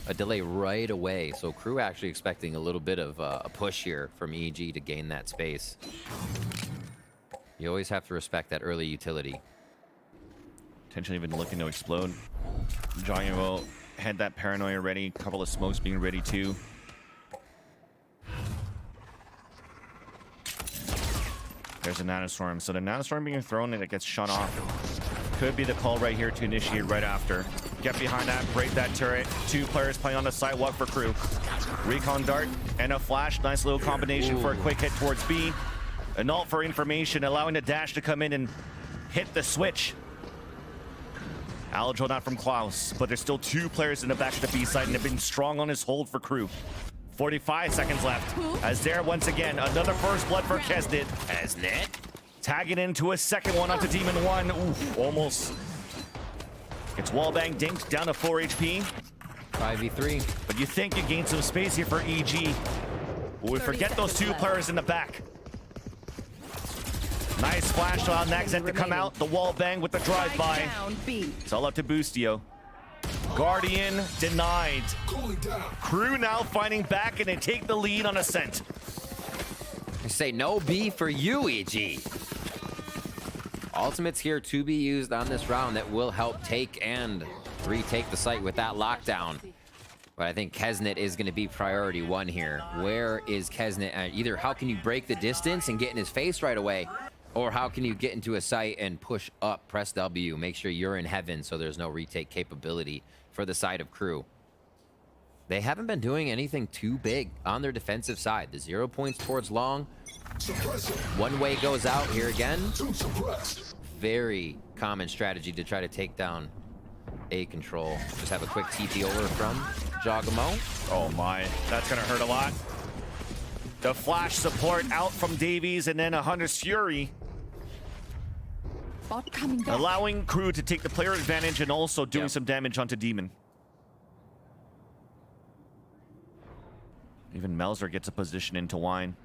A delay right away. So KRU actually expecting a little bit of a push here from EG to gain that space. You always have to respect that early utility. Potentially even looking to explode. Giant will had that paranoia ready. A couple of smokes being ready too. There's a nanostorm. So the nanostorm being thrown and it gets shut off. Could be the call right here to initiate right after. Get behind that, break that turret. 2 players playing on the sidewalk for KRU. Recon dart and a flash. Nice little combination for a quick hit towards B. An ult for information, allowing the dash to come in and hit the switch. Aljo not from Klaus, but there's still 2 players in the back of the B side and they've been strong on his hold for KRU. 45 seconds left. As there once again, another first blood for Kesnet. Kesnet tagging into a second one onto Demon 1. Oof, almost. It's wallbang dinked down to 4 HP. 5v3. But you think you gained some space here for EG. But we forget those 2 players in the back. Nice flash on Nagzent to come out. The wall bang with the drive-by. It's all up to Boostio. Guardian denied. KRU now fighting back and they take the lead on Ascent. I say no B for you, EG. Ultimates here to be used on this round that will help take and retake the site with that lockdown. But I think Kesnet is going to be priority one here. Where is Kesnet? Either how can you break the distance and get in his face right away, or how can you get into a site and push up, press W, make sure you're in heaven so there's no retake capability for the side of KRU. They haven't been doing anything too big on their defensive side. The 0 points towards long. One way goes out here again. Very common strategy to try to take down A control. Just have a quick TP over from Jogamo. Oh my, that's gonna hurt a lot. The flash support out from Davies and then a Hunter's Fury. Allowing KRU to take the player advantage and also doing some damage onto Demon. Even Melzer gets a position into Wine.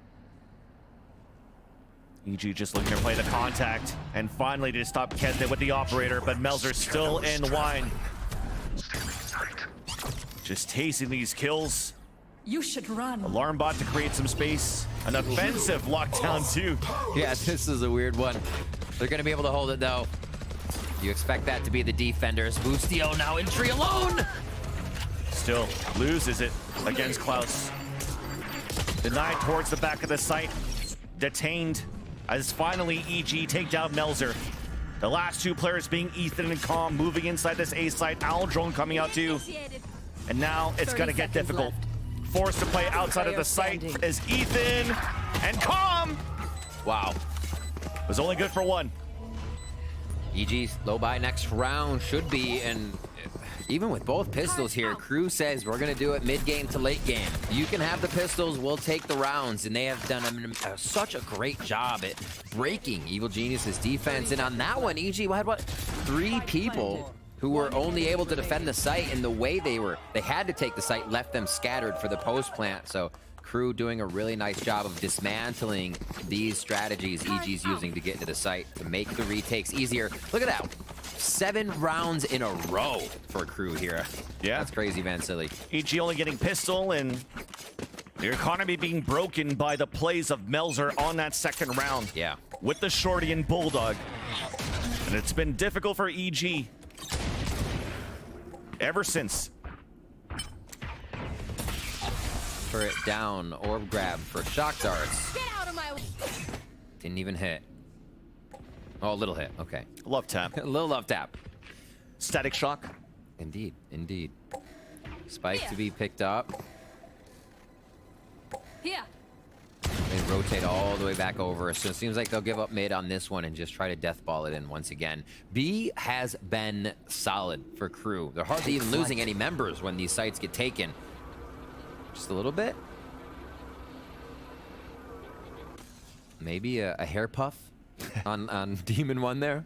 EG just looking to play the contact and finally to stop Kesnet with the operator, but Melzer still in Wine. Just tasting these kills. You should run. Alarm bot to create some space. An offensive lockdown too. Yeah, this is a weird one. They're gonna be able to hold it though. You expect that to be the defenders. Boostio now in tree alone. Still loses it against Klaus. Denied towards the back of the site. Detained as finally EG take down Melzer. The last two players being Ethan and Calm moving inside this A site. Owl Drone coming out too. And now it's gonna get difficult. Forced to play outside of the site is Ethan and Calm. Wow. Was only good for one. EG's low by next round should be, and even with both pistols here, KRU says we're gonna do it mid-game to late game. You can have the pistols, we'll take the rounds, and they have done such a great job at breaking Evil Genius's defense. And on that one, EG had what? 3 people who were only able to defend the site, and the way they had to take the site left them scattered for the post plant. So KRU doing a really nice job of dismantling these strategies EG's using to get into the site to make the retakes easier. Look at that. 7 rounds in a row for KRU here. Yeah. That's crazy, Van Silly. EG only getting pistol, and the economy being broken by the plays of Melzer on that second round. Yeah. With the Shorty and Bulldog. And it's been difficult for EG ever since. Turret down, orb grab for shock darts. Get out of my way. Didn't even hit. Oh, a little hit, okay. Love tap. A little love tap. Static shock. Indeed, indeed. Spike to be picked up. Here. They rotate all the way back over. So it seems like they'll give up mid on this one and just try to death ball it in once again. B has been solid for KRU. They're hardly even losing any members when these sites get taken. Just a little bit. Maybe a hair puff on Demon 1 there.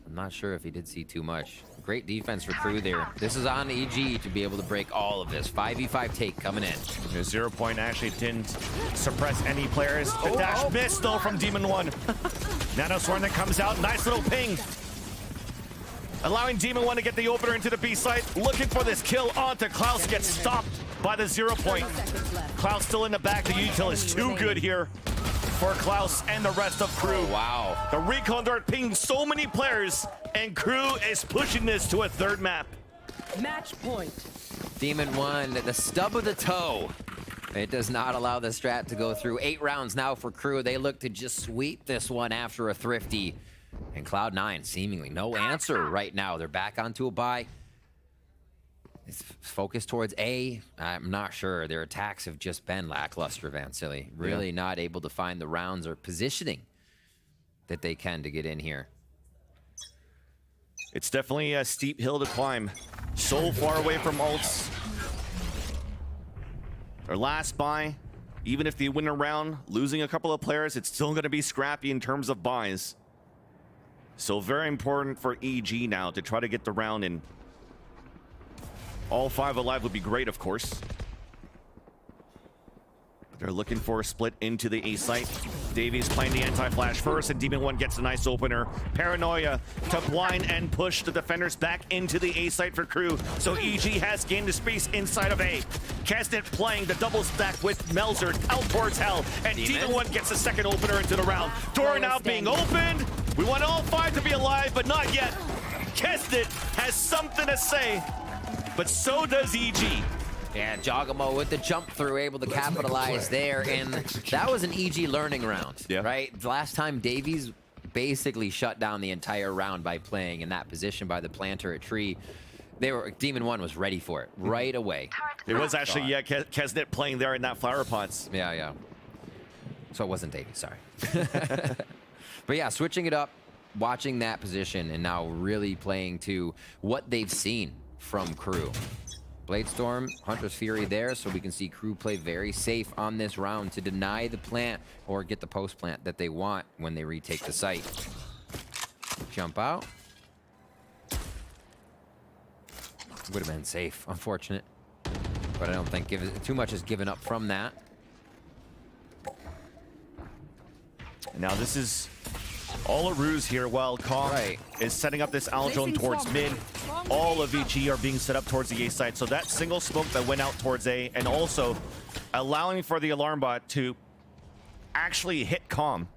I'm not sure if he did see too much. Great defense for KRU there. This is on EG to be able to break all of this. 5v5 take coming in. The 0 point actually didn't suppress any players. The dash missed though from Demon 1. Nanoswarm that comes out. Nice little ping. Allowing Demon 1 to get the opener into the B site. Looking for this kill onto Klaus. Gets stopped by the 0 point. Klaus still in the back. The util is too good here for Klaus and the rest of KRU. Wow. The recon dart pinged so many players, and KRU is pushing this to a third map. Match point. Demon 1, the stub of the toe. It does not allow the strat to go through. 8 rounds now for KRU. They look to just sweep this one after a thrifty. And Cloud9 seemingly no answer right now. They're back onto a bye. It's focused towards A. I'm not sure. Their attacks have just been lackluster, Van Silly. Really not able to find the rounds or positioning that they can to get in here. It's definitely a steep hill to climb. So far away from ults. Their last buy, even if they win a round, losing a couple of players, it's still going to be scrappy in terms of buys. So very important for EG now to try to get the round in. All 5 alive would be great, of course. They're looking for a split into the A site. Davies playing the anti-flash first, and Demon 1 gets a nice opener. Paranoia to blind and push the defenders back into the A site for KRU. So EG has gained the space inside of A. Kesnet playing the double stack with Melzer out towards Hell, and Demon 1 gets a second opener into the round. Door now being opened. We want all 5 to be alive, but not yet. Kesnet has something to say, but so does EG. Yeah, Jogamo with the jump through, able to capitalize there, and that was an EG learning round, right? Last time Davies basically shut down the entire round by playing in that position by the planter at tree. Demon 1 was ready for it right away. It was actually, Kesnet playing there in that flower pots. Yeah. So it wasn't Davies, sorry. But yeah, switching it up, watching that position, and now really playing to what they've seen from KRU. Bladestorm, Hunter's Fury there, so we can see KRU play very safe on this round to deny the plant or get the post plant that they want when they retake the site. Jump out. Would have been safe, unfortunate. But I don't think too much is given up from that. Now this is all a ruse here while Kong is setting up this Aldrone towards mid. All of EG are being set up towards the A side. So that single smoke that went out towards A, and also allowing for the alarm bot to actually hit Calm.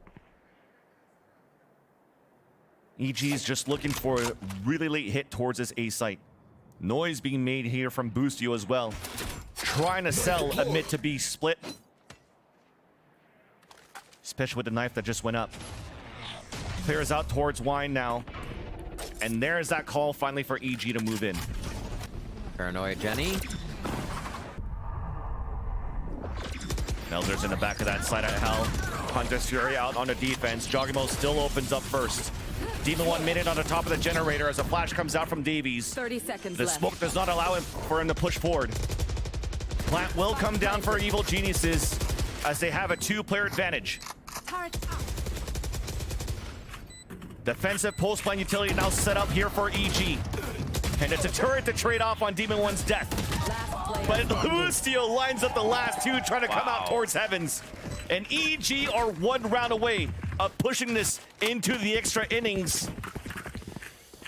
EG is just looking for a really late hit towards this A site. Noise being made here from Boostio as well. Trying to sell a mid to B split. Especially with the knife that just went up. Clears out towards Wine now. And there's that call finally for EG to move in. Paranoia Jenny. Melzer's in the back of that side at Hell. Hunter's Fury out on the defense. Jogimo still opens up first. Demon 1 minute on the top of the generator as a flash comes out from Davies. 30 seconds The left. smoke does not allow for him to push forward. Plant will come down for Evil Geniuses as they have a 2-player advantage. Defensive post plant utility now set up here for EG. And it's a turret to trade off on Demon 1's death. But Boostio lines up the last 2 trying to come out towards Heavens. And EG are 1 round away of pushing this into the extra innings.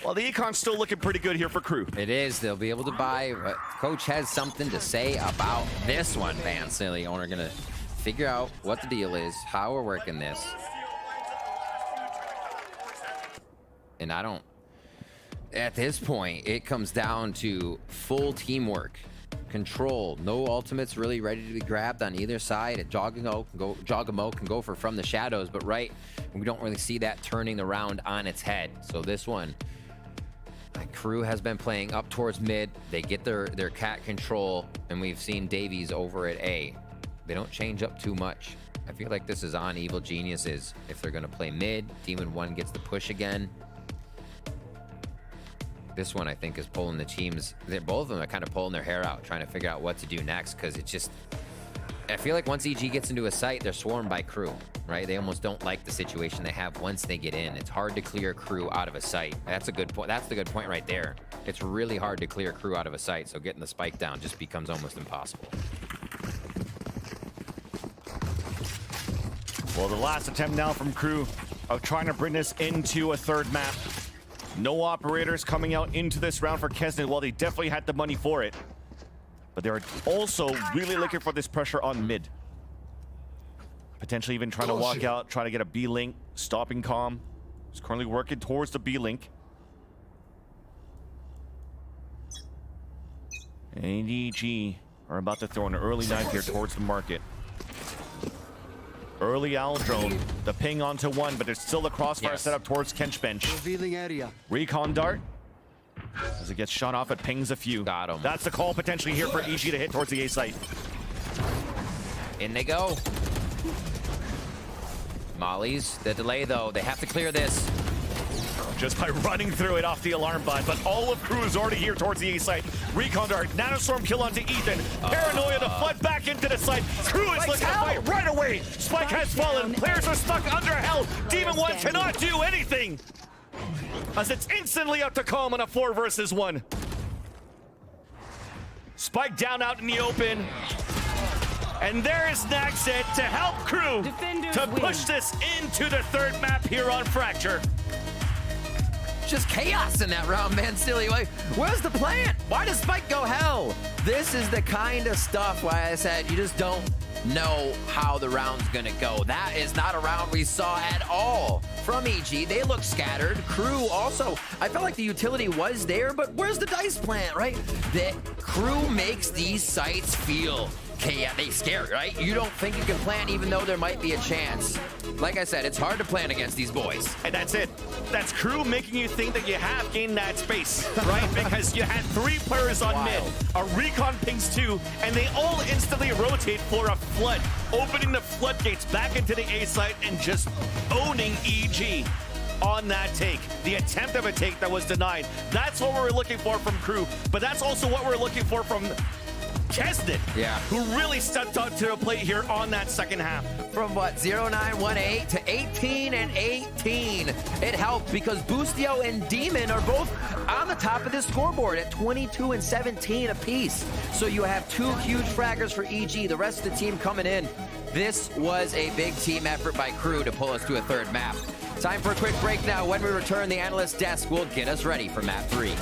Well, the Econ's still looking pretty good here for KRU. It is. They'll be able to buy. But Coach has something to say about this one, Van Silly. Owner going to figure out what the deal is, how we're working this. And at this point, it comes down to full teamwork, control, no ultimates really ready to be grabbed on either side. Jogamo can go for from the shadows, but we don't really see that turning the round on its head. So this one, KRU has been playing up towards mid. They get their cat control, and we've seen Davies over at A. They don't change up too much. I feel like this is on Evil Geniuses. If they're gonna play mid, Demon 1 gets the push again. This one, I think, is pulling the teams. Both of them are kind of pulling their hair out, trying to figure out what to do next, because it's just... I feel like once EG gets into a site, they're swarmed by KRU, right? They almost don't like the situation they have once they get in. It's hard to clear KRU out of a site. That's a good point. That's the good point right there. It's really hard to clear KRU out of a site, so getting the spike down just becomes almost impossible. Well, the last attempt now from KRU of trying to bring this into a third map. No operators coming out into this round for Kesnet. Well, they definitely had the money for it. But they're also really looking for this pressure on mid. Potentially even trying to walk out, trying to get a B-link, stopping Calm. He's currently working towards the B-link. And EG are about to throw an early knife here towards the market. Early Aldrone, the ping onto 1, but there's still the crossfire set up towards Kenchbench. Revealing area. Recon dart. As it gets shot off, it pings a few. Got him. That's the call potentially here for EG to hit towards the A site. In they go. Mollies, the delay though, they have to clear this. Just by running through it off the alarm bot, but all of KRU is already here towards the A site. Recon dart, nanostorm kill onto Ethan. Paranoia to flood back into the site. KRU is looking to fight right away. Spike has fallen. Players are stuck under Hell. Demon 1 cannot do anything, as it's instantly up to Calm on a 4 versus 1. Spike down out in the open. And there is Naxit to help KRU to push this into the third map here on Fracture. Just chaos in that round, man. Silly, like, where's the plan? Why does Spike go hell? This is the kind of stuff why I said you just don't know how the round's gonna go. That is not a round we saw at all from EG. They look scattered. KRU also, I felt like the utility was there, but where's the dice plant, right? The KRU makes these sites feel they scary, right? You don't think you can plan even though there might be a chance. Like I said, it's hard to plan against these boys. And that's it. That's KRU making you think that you have gained that space, right? Because you had 3 players on mid, a recon pings 2, and they all instantly rotate for a flood, opening the floodgates back into the A site and just owning EG on that take. The attempt of a take that was denied. That's what we're looking for from KRU, but that's also what we're looking for from Kesnet, who really stepped up to the plate here on that second half. From what, 0-9-1-8 to 18-18. It helped because Boostio and Demon are both on the top of this scoreboard at 22 and 17 apiece. So you have 2 huge fraggers for EG, the rest of the team coming in. This was a big team effort by KRU to pull us to a third map. Time for a quick break now. When we return, the analyst desk will get us ready for map 3.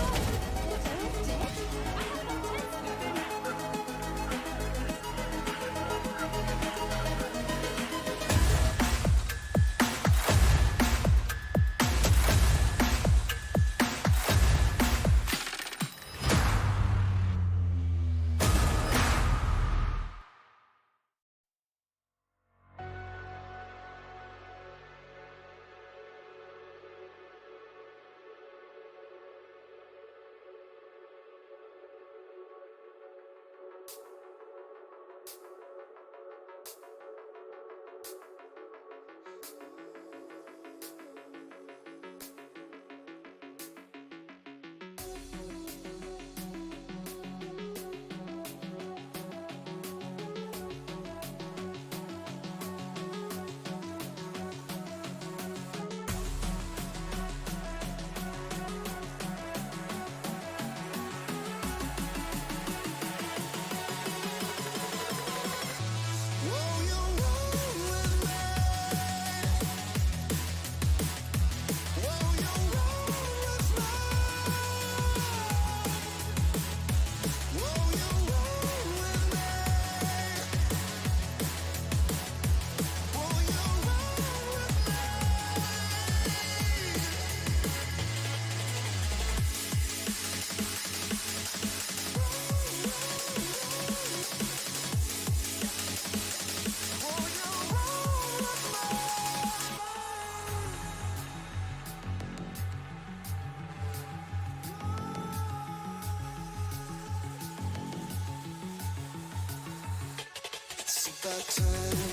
about time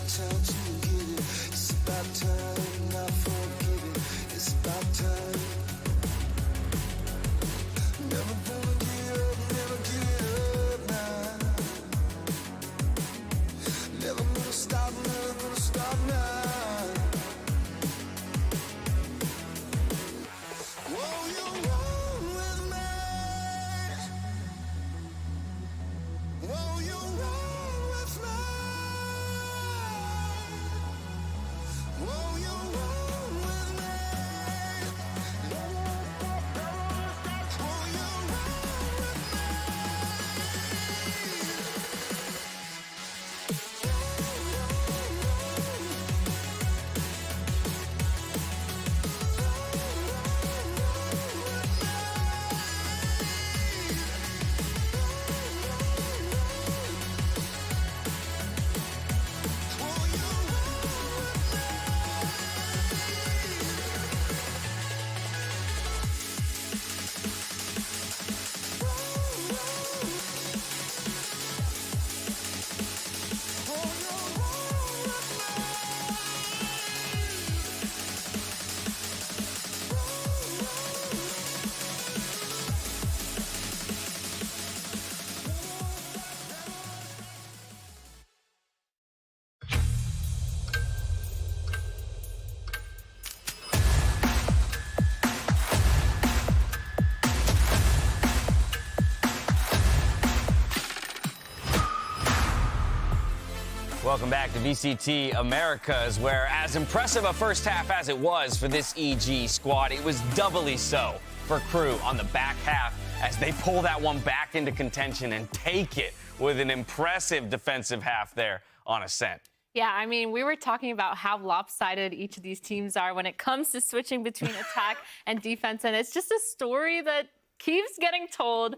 to get it. It's about time, not forget it. It's about time. Never gonna give up now. Never gonna stop now. Whoa, you roll with me. Whoa, you roll with me. Whoa, you Welcome back to VCT Americas, where as impressive a first half as it was for this EG squad, it was doubly so for KRU on the back half as they pull that one back into contention and take it with an impressive defensive half there on Ascent. Yeah, I mean, we were talking about how lopsided each of these teams are when it comes to switching between attack and defense, and it's just a story that keeps getting told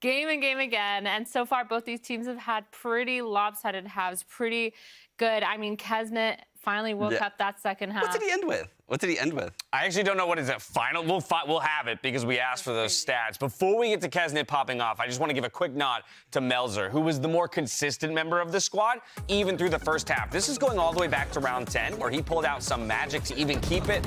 game and game again. And so far, both these teams have had pretty lopsided halves, pretty good. I mean, Kesnet finally woke up that second half. What did he end with? What did he end with? I actually don't know what is it final. We'll have it because we asked for those stats. Before we get to Kesnet popping off, I just want to give a quick nod to Melzer, who was the more consistent member of the squad, even through the first half. This is going all the way back to round 10, where he pulled out some magic to even keep it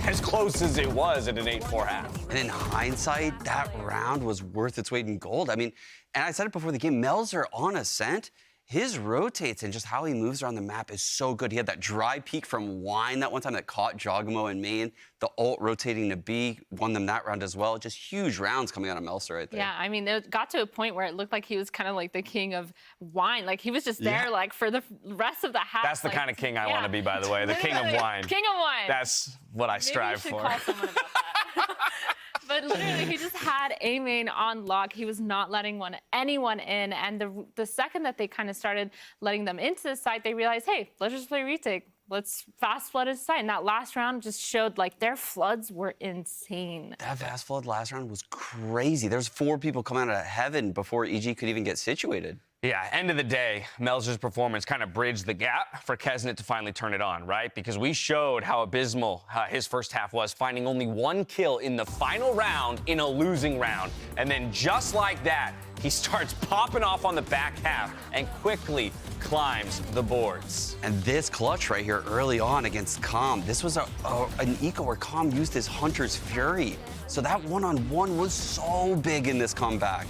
as close as it was at an 8-4 half. And in hindsight, that round was worth its weight in gold. I mean, and I said it before the game, Melzer on Ascent, his rotates and just how he moves around the map is so good. He had that dry peek from Wine that one time that caught Jogamo in main. The ult rotating to B, won them that round as well. Just huge rounds coming out of Melzer right there. Yeah, I mean, it got to a point where it looked like he was kind of like the king of Wine. Like, he was just there, like, for the rest of the half. That's the kind of king I want to be, by the way. The king of Wine. King of Wine. That's what I strive for. Call someone about that. But literally, he just had A main on lock. He was not letting anyone in. And the second that they kind of started letting them into the site, they realized, hey, let's just play retake. Let's fast flood his site. And that last round just showed, like, their floods were insane. That fast flood last round was crazy. There's 4 people coming out of heaven before EG could even get situated. Yeah, end of the day, Melzer's performance kind of bridged the gap for Kesnet to finally turn it on, right? Because we showed how abysmal his first half was, finding only 1 kill in the final round in a losing round. And then just like that, he starts popping off on the back half and quickly climbs the boards. And this clutch right here early on against Calm, this was an eco where Calm used his Hunter's Fury. So that one-on-one was so big in this comeback.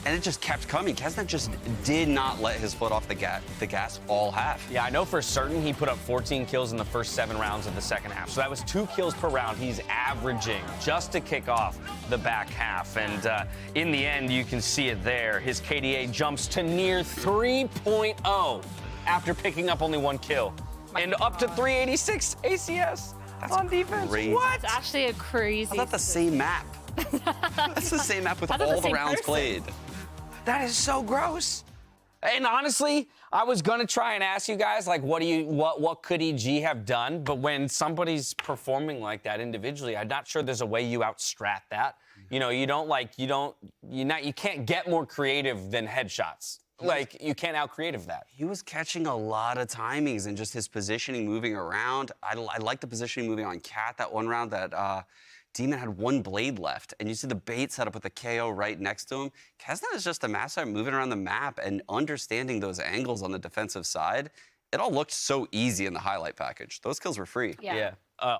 And it just kept coming. Kesnet just did not let his foot off the gas all half. Yeah, I know for certain he put up 14 kills in the first 7 rounds of the second half. So that was 2 kills per round he's averaging just to kick off the back half. And in the end, you can see it there. His KDA jumps to near 3.0 after picking up only 1 kill. And up to 386 ACS on defense. Crazy. What? It's actually a crazy. I thought the same map. That's the same map with all the rounds played. That is so gross. And honestly, I was gonna try and ask you guys, like, what could EG have done? But when somebody's performing like that individually, I'm not sure there's a way you outstrat that. You know, you can't get more creative than headshots. Like, you can't out-creative that. He was catching a lot of timings and just his positioning moving around. I like the positioning moving on Cat that one round that Demon had 1 blade left, and you see the bait set up with the KO right next to him. Kesnet is just a master moving around the map and understanding those angles on the defensive side. It all looked so easy in the highlight package. Those kills were free. Yeah.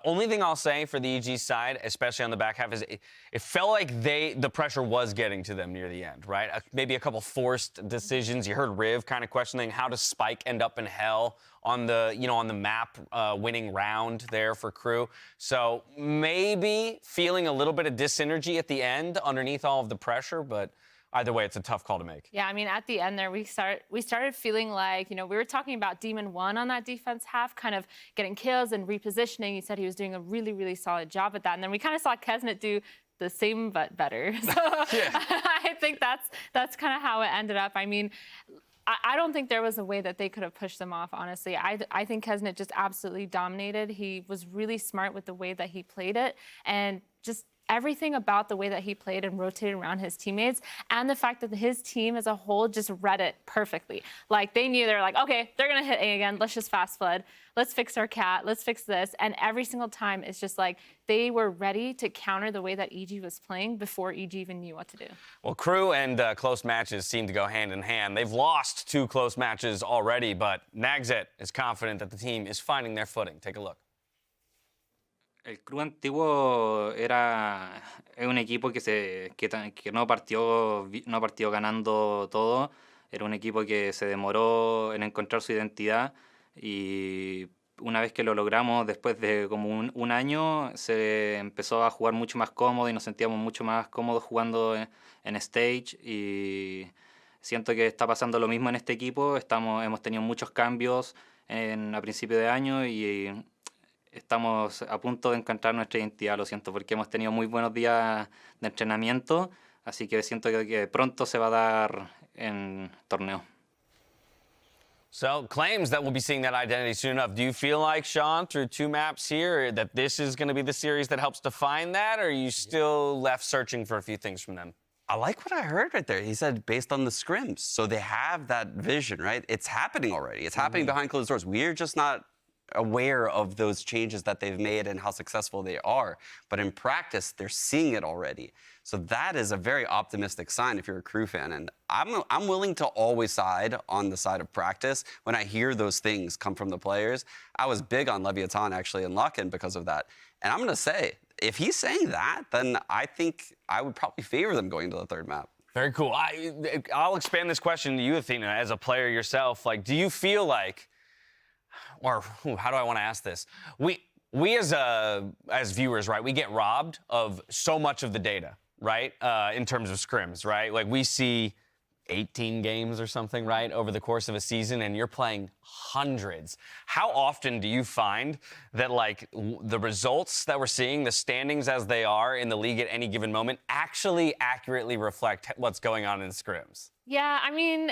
Only thing I'll say for the EG side, especially on the back half, is it felt like the pressure was getting to them near the end, right? Maybe a couple forced decisions. You heard Riv kind of questioning how does Spike end up in hell on the map winning round there for KRU. So maybe feeling a little bit of dis-synergy at the end underneath all of the pressure, but either way, it's a tough call to make. Yeah, I mean, at the end there, we started feeling like, we were talking about Demon 1 on that defense half, kind of getting kills and repositioning. He said he was doing a really, really solid job at that. And then we kind of saw Kesnet do the same but better. So I think that's kind of how it ended up. I mean, I don't think there was a way that they could have pushed them off, honestly. I think Kesnet just absolutely dominated. He was really smart with the way that he played it, and just everything about the way that he played and rotated around his teammates, and the fact that his team as a whole just read it perfectly. Like, they knew, they were like, okay, they're gonna hit A again, let's just fast flood, let's fix our Cat, let's fix this. And every single time, it's just like they were ready to counter the way that EG was playing before EG even knew what to do. Well, KRU and close matches seem to go hand in hand. They've lost 2 close matches already, but Nagzet is confident that the team is finding their footing. Take a look. El KRU antiguo es un equipo que no partió ganando todo. Era un equipo que se demoró en encontrar su identidad, y una vez que lo logramos, después de como un año, se empezó a jugar mucho más cómodo y nos sentíamos mucho más cómodos jugando en stage, y siento que está pasando lo mismo en este equipo. Hemos tenido muchos cambios a principio de año y estamos a punto de encontrar nuestra identidad, lo siento, porque hemos tenido muy buenos días de entrenamiento, así que siento que pronto se va a dar en torneo. So claims that we'll be seeing that identity soon enough. Do you feel like, Sean, through 2 maps here, that this is going to be the series that helps define that, or are you still left searching for a few things from them? I like what I heard right there. He said based on the scrims. So they have that vision, right? It's happening already. It's happening behind closed doors. We're just not aware of those changes that they've made and how successful they are. But in practice, they're seeing it already. So that is a very optimistic sign if you're a KRU fan. And I'm willing to always side on the side of practice when I hear those things come from the players. I was big on Leviathan actually in lock-in because of that. And I'm going to say, if he's saying that, then I think I would probably favor them going to the 3rd map. Very cool. I'll expand this question to you, Athena, as a player yourself. Like, do you feel like, or how do I want to ask this? We as viewers, right, we get robbed of so much of the data, right, in terms of scrims, right? Like, we see 18 games or something, right, over the course of a season, and you're playing hundreds. How often do you find that, like, the results that we're seeing, the standings as they are in the league at any given moment, actually accurately reflect what's going on in scrims? Yeah, I mean,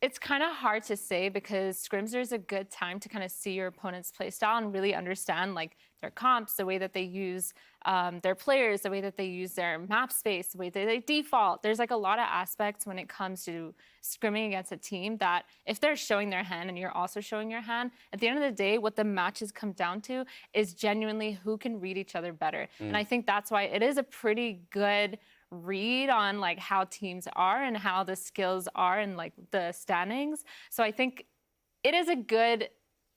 it's kind of hard to say because scrims is a good time to kind of see your opponent's play style and really understand, like, their comps, the way that they use their players, the way that they use their map space, the way that they default. There's, like, a lot of aspects when it comes to scrimming against a team that if they're showing their hand and you're also showing your hand, at the end of the day, what the matches come down to is genuinely who can read each other better. And I think that's why it is a pretty good read on, like, how teams are and how the skills are and, like, the standings. So I think it is a good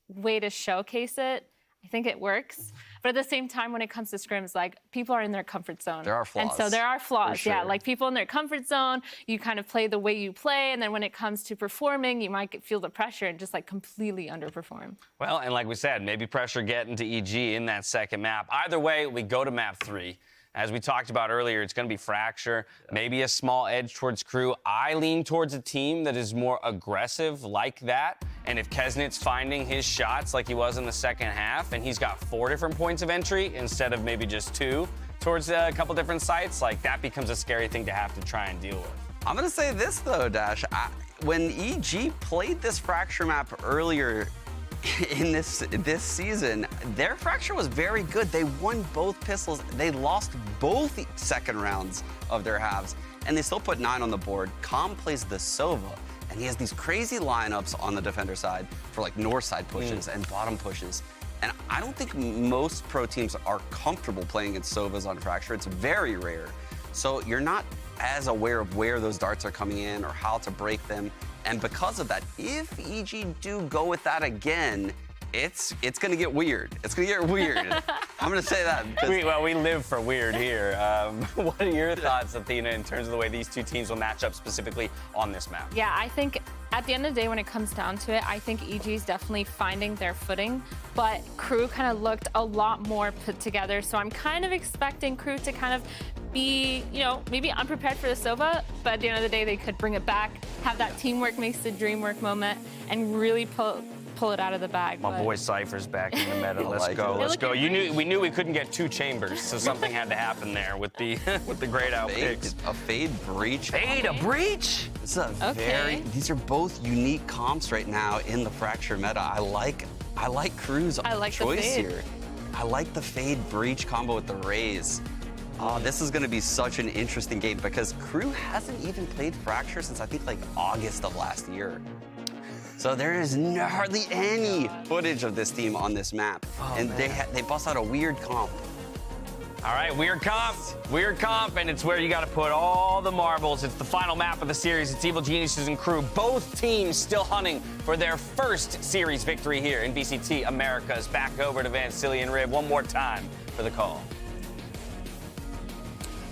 way to showcase it. I think it works. But at the same time, when it comes to scrims, like, people are in their comfort zone. There are flaws. And so there are flaws, sure. yeah. Like, people in their comfort zone, you kind of play the way you play, and then when it comes to performing, you might feel the pressure and just, like, completely underperform. Well, and like we said, maybe pressure getting to EG in that 2nd map. Either way, we go to map 3. As we talked about earlier, it's going to be Fracture, maybe a small edge towards KRU. I lean towards a team that is more aggressive like that. And if Kesnit's finding his shots like he was in the 2nd half, and he's got 4 different points of entry instead of maybe just 2 towards a couple different sites, like, that becomes a scary thing to have to try and deal with. I'm going to say this, though, Dash. When EG played this Fracture map earlier in this season, their Fracture was very good. They won both pistols. They lost both 2nd rounds of their halves, and they still put 9 on the board. Com plays the Sova, and he has these crazy lineups on the defender side for, like, north side pushes and bottom pushes. And I don't think most pro teams are comfortable playing against Sovas on Fracture. It's very rare. So you're not as aware of where those darts are coming in or how to break them. And because of that, if EG do go with that again, it's going to get weird. It's going to get weird. I'm going to say that. We live for weird here. What are your thoughts, Athena, in terms of the way these 2 teams will match up specifically on this map? Yeah, I think at the end of the day, when it comes down to it, I think EG is definitely finding their footing, but KRU kind of looked a lot more put together. So I'm kind of expecting KRU to kind of be, you know, maybe unprepared for the Sova, but at the end of the day, they could bring it back, have that teamwork makes the dream work moment, and really pull it out of the bag. My boy Cypher's back in the meta. Let's go. Let's go. We knew we couldn't get 2 chambers, so something had to happen there with the grayed out picks. A Fade Breach. Fade a Breach? This is these are both unique comps right now in the Fracture meta. I like KRU's choice here. I like the Fade Breach combo with the Raze. Oh, this is going to be such an interesting game because KRU hasn't even played Fracture since I think like August of last year. So there is hardly any footage of this team on this map. And they bust out a weird comp. All right, weird comp, and it's where you got to put all the marbles. It's the final map of the series. It's Evil Geniuses and KRU. Both teams still hunting for their first series victory here in VCT Americas. Back over to Vancillion Rib one more time for the call.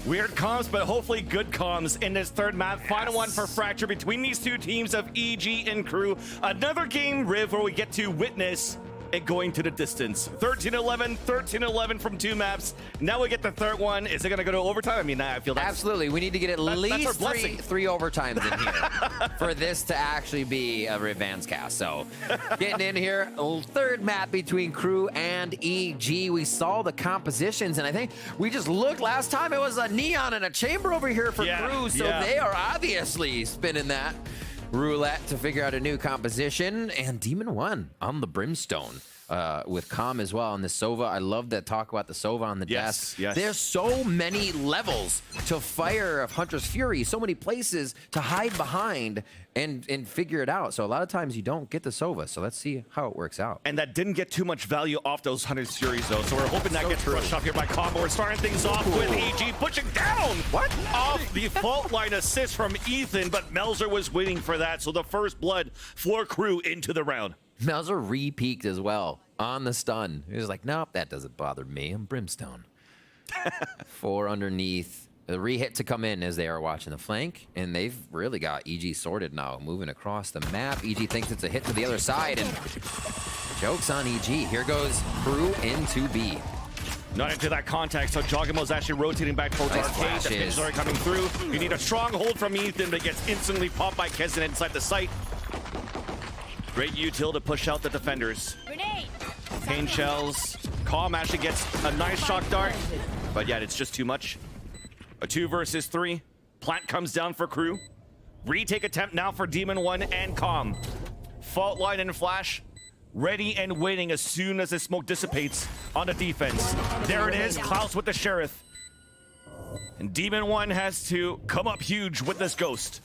Weird comms, but hopefully good comms in this 3rd map. Final one for Fracture between these 2 teams of EG and KRU. Another game, Riv, where we get to witness and going to the distance. 13-11, 13-11 from 2 maps. Now we get the third one. Is it going to go to overtime? I mean, I feel that's... Absolutely. We need to get at least three overtimes in here for this to actually be a Revans cast. So getting in here, third map between KRU and EG. We saw the compositions, and I think we just looked last time. It was a neon and a chamber over here for KRU, so they are obviously spinning that roulette to figure out a new composition. And Demon 1 on the Brimstone with Calm as well on the Sova. I love that talk about the Sova on the desk. Yes. There's so many levels to fire of Hunter's Fury, so many places to hide behind and figure it out. So a lot of times you don't get the Sova. So let's see how it works out. And that didn't get too much value off those Hunter's Furies, though. So we're hoping that gets rushed off here by Combo. We're starting things off with EG pushing down. What? Off the fault line assist from Ethan, but Melzer was waiting for that. So the first blood for KRU into the round. Melzer re-peeked as well on the stun. He was like, nope, that doesn't bother me. I'm Brimstone. 4 underneath. The re-hit to come in as they are watching the flank, and they've really got EG sorted now, moving across the map. EG thinks it's a hit to the other side, and joke's on EG. Here goes KRU into B. Not into that contact, so Jogimo's actually rotating back towards Arcade. The pitches are coming through. You need a strong hold from Ethan that gets instantly popped by Kezen inside the site. Great util to push out the defenders. Pain shells. Calm actually gets a nice shock dart, but yet it's just too much. A 2 versus 3. Plant comes down for KRU. Retake attempt now for Demon 1 and Calm. Fault line and Flash. Ready and waiting as soon as the smoke dissipates on the defense. There it is, Klaus with the Sheriff. And Demon 1 has to come up huge with this Ghost.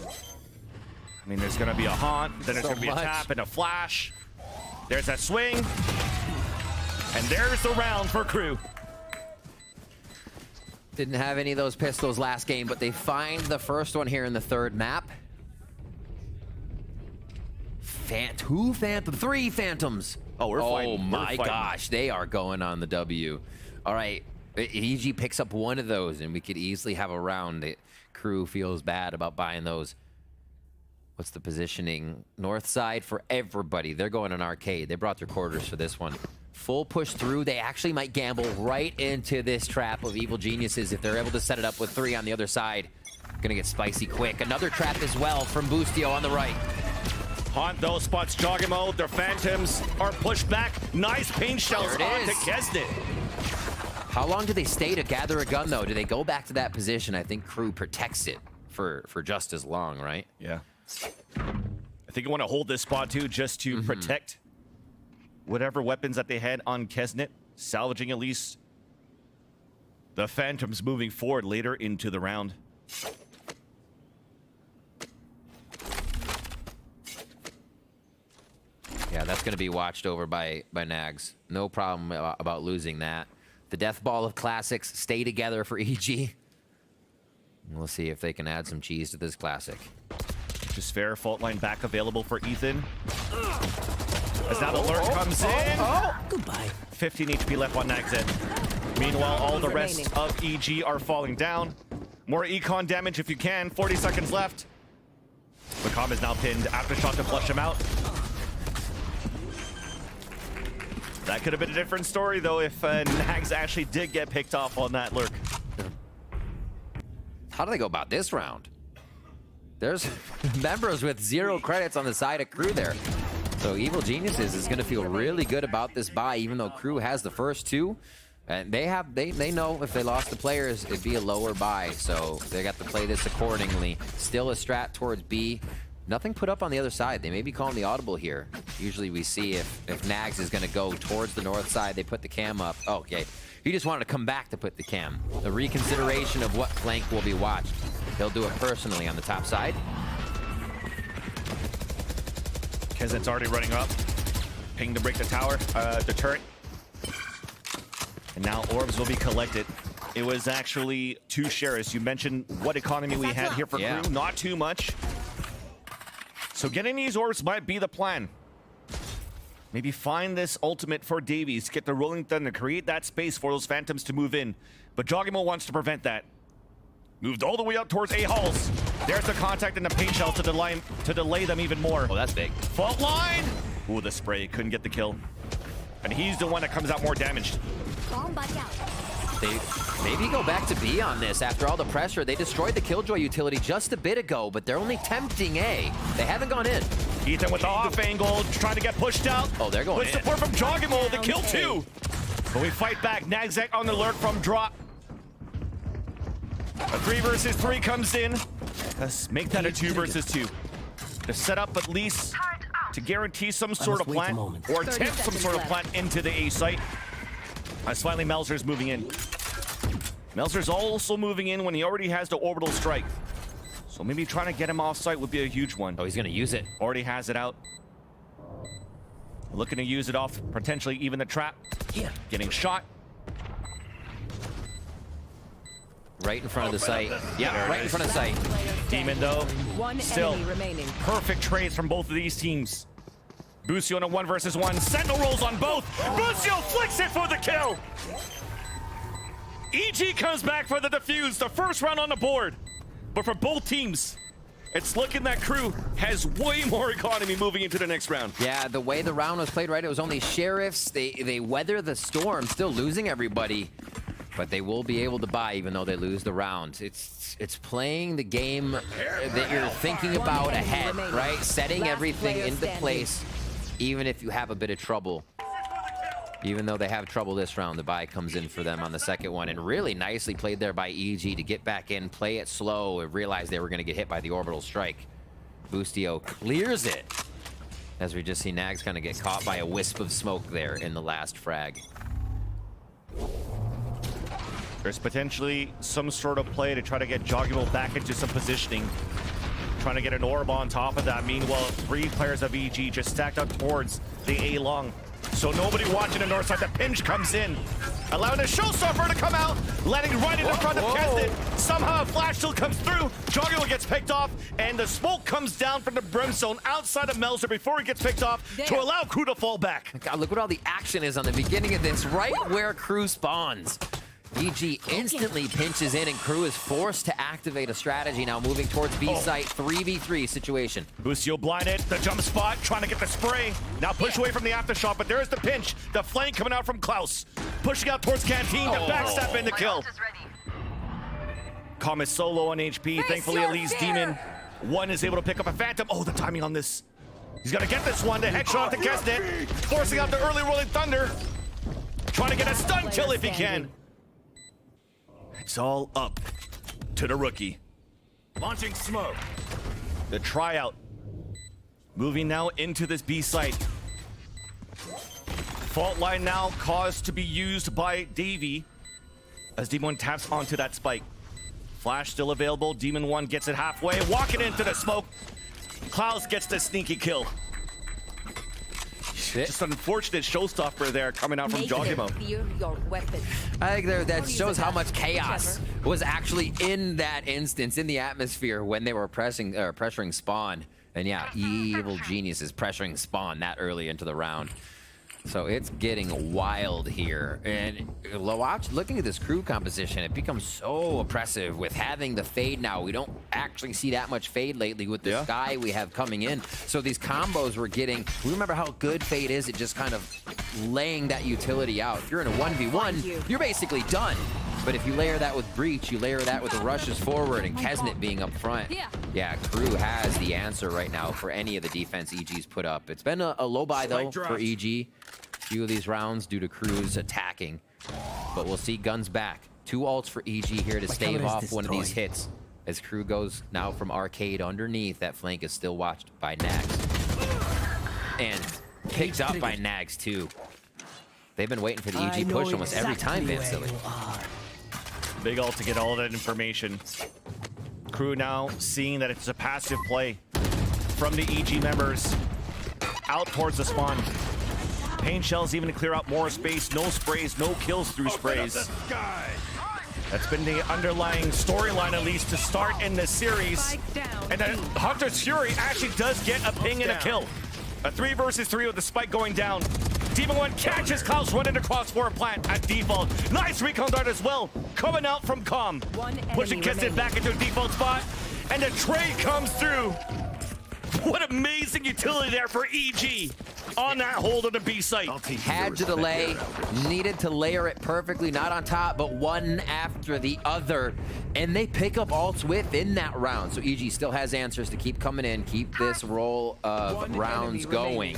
I mean, there's gonna be a haunt, then there's gonna be a tap and a flash. There's that swing. And there's the round for KRU. Didn't have any of those pistols last game, but they find the first one here in the third map. 2 Phantoms, 3 Phantoms. Oh, we're fighting. Oh my gosh, they are going on the W. All right, EG picks up one of those, and we could easily have a round. KRU feels bad about buying those. What's the positioning? North side for everybody. They're going on Arcade. They brought their quarters for this one. Full push through. They actually might gamble right into this trap of Evil Geniuses if they're able to set it up with 3 on the other side. Gonna get spicy quick. Another trap as well from Boostio on the right. Haunt those spots, Jogimo. Their Phantoms are pushed back. Nice pain shells onto Kesnet. How long do they stay to gather a gun, though? Do they go back to that position? I think KRU protects it for just as long, right? Yeah. I think you want to hold this spot, too, just to protect whatever weapons that they had on Kesnet, salvaging at least the Phantoms moving forward later into the round. Yeah, that's going to be watched over by Nags. No problem about losing that. The death ball of classics stay together for EG. We'll see if they can add some cheese to this classic. Just fair. Fault line back available for Ethan. As now the lurk comes in. Goodbye. 15 HP left on Nags end. Meanwhile, all the rest of EG are falling down. More econ damage if you can. 40 seconds left. Macom is now pinned. Aftershock to flush him out. That could have been a different story, though, if Nags actually did get picked off on that lurk. How do they go about this round? There's members with 0 credits on the side of KRU there. So Evil Geniuses is going to feel really good about this buy, even though KRU has the first 2. And they know if they lost the players, it'd be a lower buy. So they got to play this accordingly. Still a strat towards B. Nothing put up on the other side. They may be calling the audible here. Usually we see if Nags is going to go towards the north side, they put the cam up. Oh, okay. He just wanted to come back to put the cam. A reconsideration of what flank will be watched. He'll do it personally on the top side. Kezen's already running up. Ping to break the tower, the turret. And now orbs will be collected. It was actually 2 shares. You mentioned what economy we had here for KRU. Not too much. So getting these orbs might be the plan. Maybe find this ultimate for Davies, get the Rolling Thunder, create that space for those Phantoms to move in. But Jogimo wants to prevent that. Moved all the way up towards A halls. There's the contact and the paint shell to delay them even more. Oh, that's big. Fault line! Ooh, the spray. Couldn't get the kill. And he's the one that comes out more damaged. They maybe go back to B on this after all the pressure. They destroyed the Killjoy utility just a bit ago, but they're only tempting A. They haven't gone in. Ethan with the off angle, trying to get pushed out. Oh, they're going with in. support from Jogimo, the kill too. But we fight back. Nagzak on the alert from drop. A 3 versus 3 comes in. Let's make that a 2 versus 2. To set up at least to guarantee some sort of plant or attempt some sort of plant into the A site. As finally Melzer's moving in. Melzer's also moving in when he already has the orbital strike. So maybe trying to get him off site would be a huge one. Oh, he's gonna use it. Already has it out. Looking to use it off, potentially even the trap. Yeah. Getting shot. Right in front of the site. Yeah, right in front of the site. Demon though, One still enemy remaining. perfect trades from both of these teams. Busio on a 1 versus 1. Sentinel rolls on both. Busio flicks it for the kill. EG comes back for the defuse, the first round on the board. But for both teams, it's looking that KRU has way more economy moving into the next round. Yeah, the way the round was played, right? It was only Sheriffs. They weather the storm, still losing everybody. But they will be able to buy even though they lose the round. It's playing the game that you're thinking about ahead, right? Setting everything into place, even if you have a bit of trouble. Even though they have trouble this round, the buy comes in for them on the second one. And really nicely played there by EG to get back in, play it slow, and realize they were going to get hit by the orbital strike. Bustio clears it. As we just see Nags kind of get caught by a wisp of smoke there in the last frag. There's potentially some sort of play to try to get Joggible back into some positioning. Trying to get an orb on top of that. Meanwhile, 3 players of EG just stacked up towards the A long. So nobody watching the north side. The pinch comes in, allowing the showstopper to come out, letting right in front of Kesnet. Somehow a flash still comes through. Joggible gets picked off, and the smoke comes down from the Brimstone outside of Melzer before he gets picked off to allow KRU to fall back. God, look what all the action is on the beginning of this, right where KRU spawns. EG instantly pinches in, and KRU is forced to activate a strategy now, moving towards B site, 3v3 situation. Busio blinded, the jump spot, trying to get the spray. Now push away from the aftershock, but there's the pinch. The flank coming out from Klaus. Pushing out towards Canteen, the backstep in the kill. Calm is so low on HP. Thankfully, at least Demon 1 is able to pick up a Phantom. Oh, the timing on this. He's gonna get this one, the headshot to Kesnet. Forcing out the early rolling thunder. Trying to get a stun kill if he can. It's all up to the rookie. Launching smoke. The tryout. Moving now into this B site. Fault line now caused to be used by Davey as Demon 1 taps onto that spike. Flash still available. Demon 1 gets it halfway, walking into the smoke. Klaus gets the sneaky kill. Just an unfortunate showstopper there coming out from Joggible. I think that shows how much chaos was actually in that instance, in the atmosphere when they were pressuring Spawn. And yeah, evil geniuses pressuring Spawn that early into the round. So it's getting wild here. And looking at this KRU composition, it becomes so oppressive with having the fade now. We don't actually see that much fade lately with the Sky we have coming in. So these combos we're getting, we remember how good fade is at just kind of laying that utility out. If you're in a 1v1, you're basically done. But if you layer that with Breach, you layer that with the rushes forward and Kesnet being up front. Yeah, KRU has the answer right now for any of the defense EG's put up. It's been a low buy though for EG. Few of these rounds due to KRU's attacking. But we'll see guns back. 2 ults for EG here to stave off one of these hits. As KRU goes now from Arcade underneath, that flank is still watched by Nags. And picked up by Nags too. They've been waiting for the EG push almost every time, Van Silly. Big ult to get all that information. KRU now seeing that it's a passive play from the EG members out towards the spawn. Pain shells even to clear out more space. No sprays, no kills through sprays. That's been the underlying storyline, at least, to start in this series. And then Hunter's Fury actually does get a ping and a kill. A 3 versus 3 with the spike going down. Demon 1 catches Klaus running across for a plant at default. Nice recon dart as well, coming out from Calm. Pushing Kesnet back into a default spot. And the trade comes through What amazing utility there for EG on that hold of the B site. Had to delay, needed to layer it perfectly, not on top, but one after the other. And they pick up ults within that round. So EG still has answers to keep coming in, keep this roll of rounds going.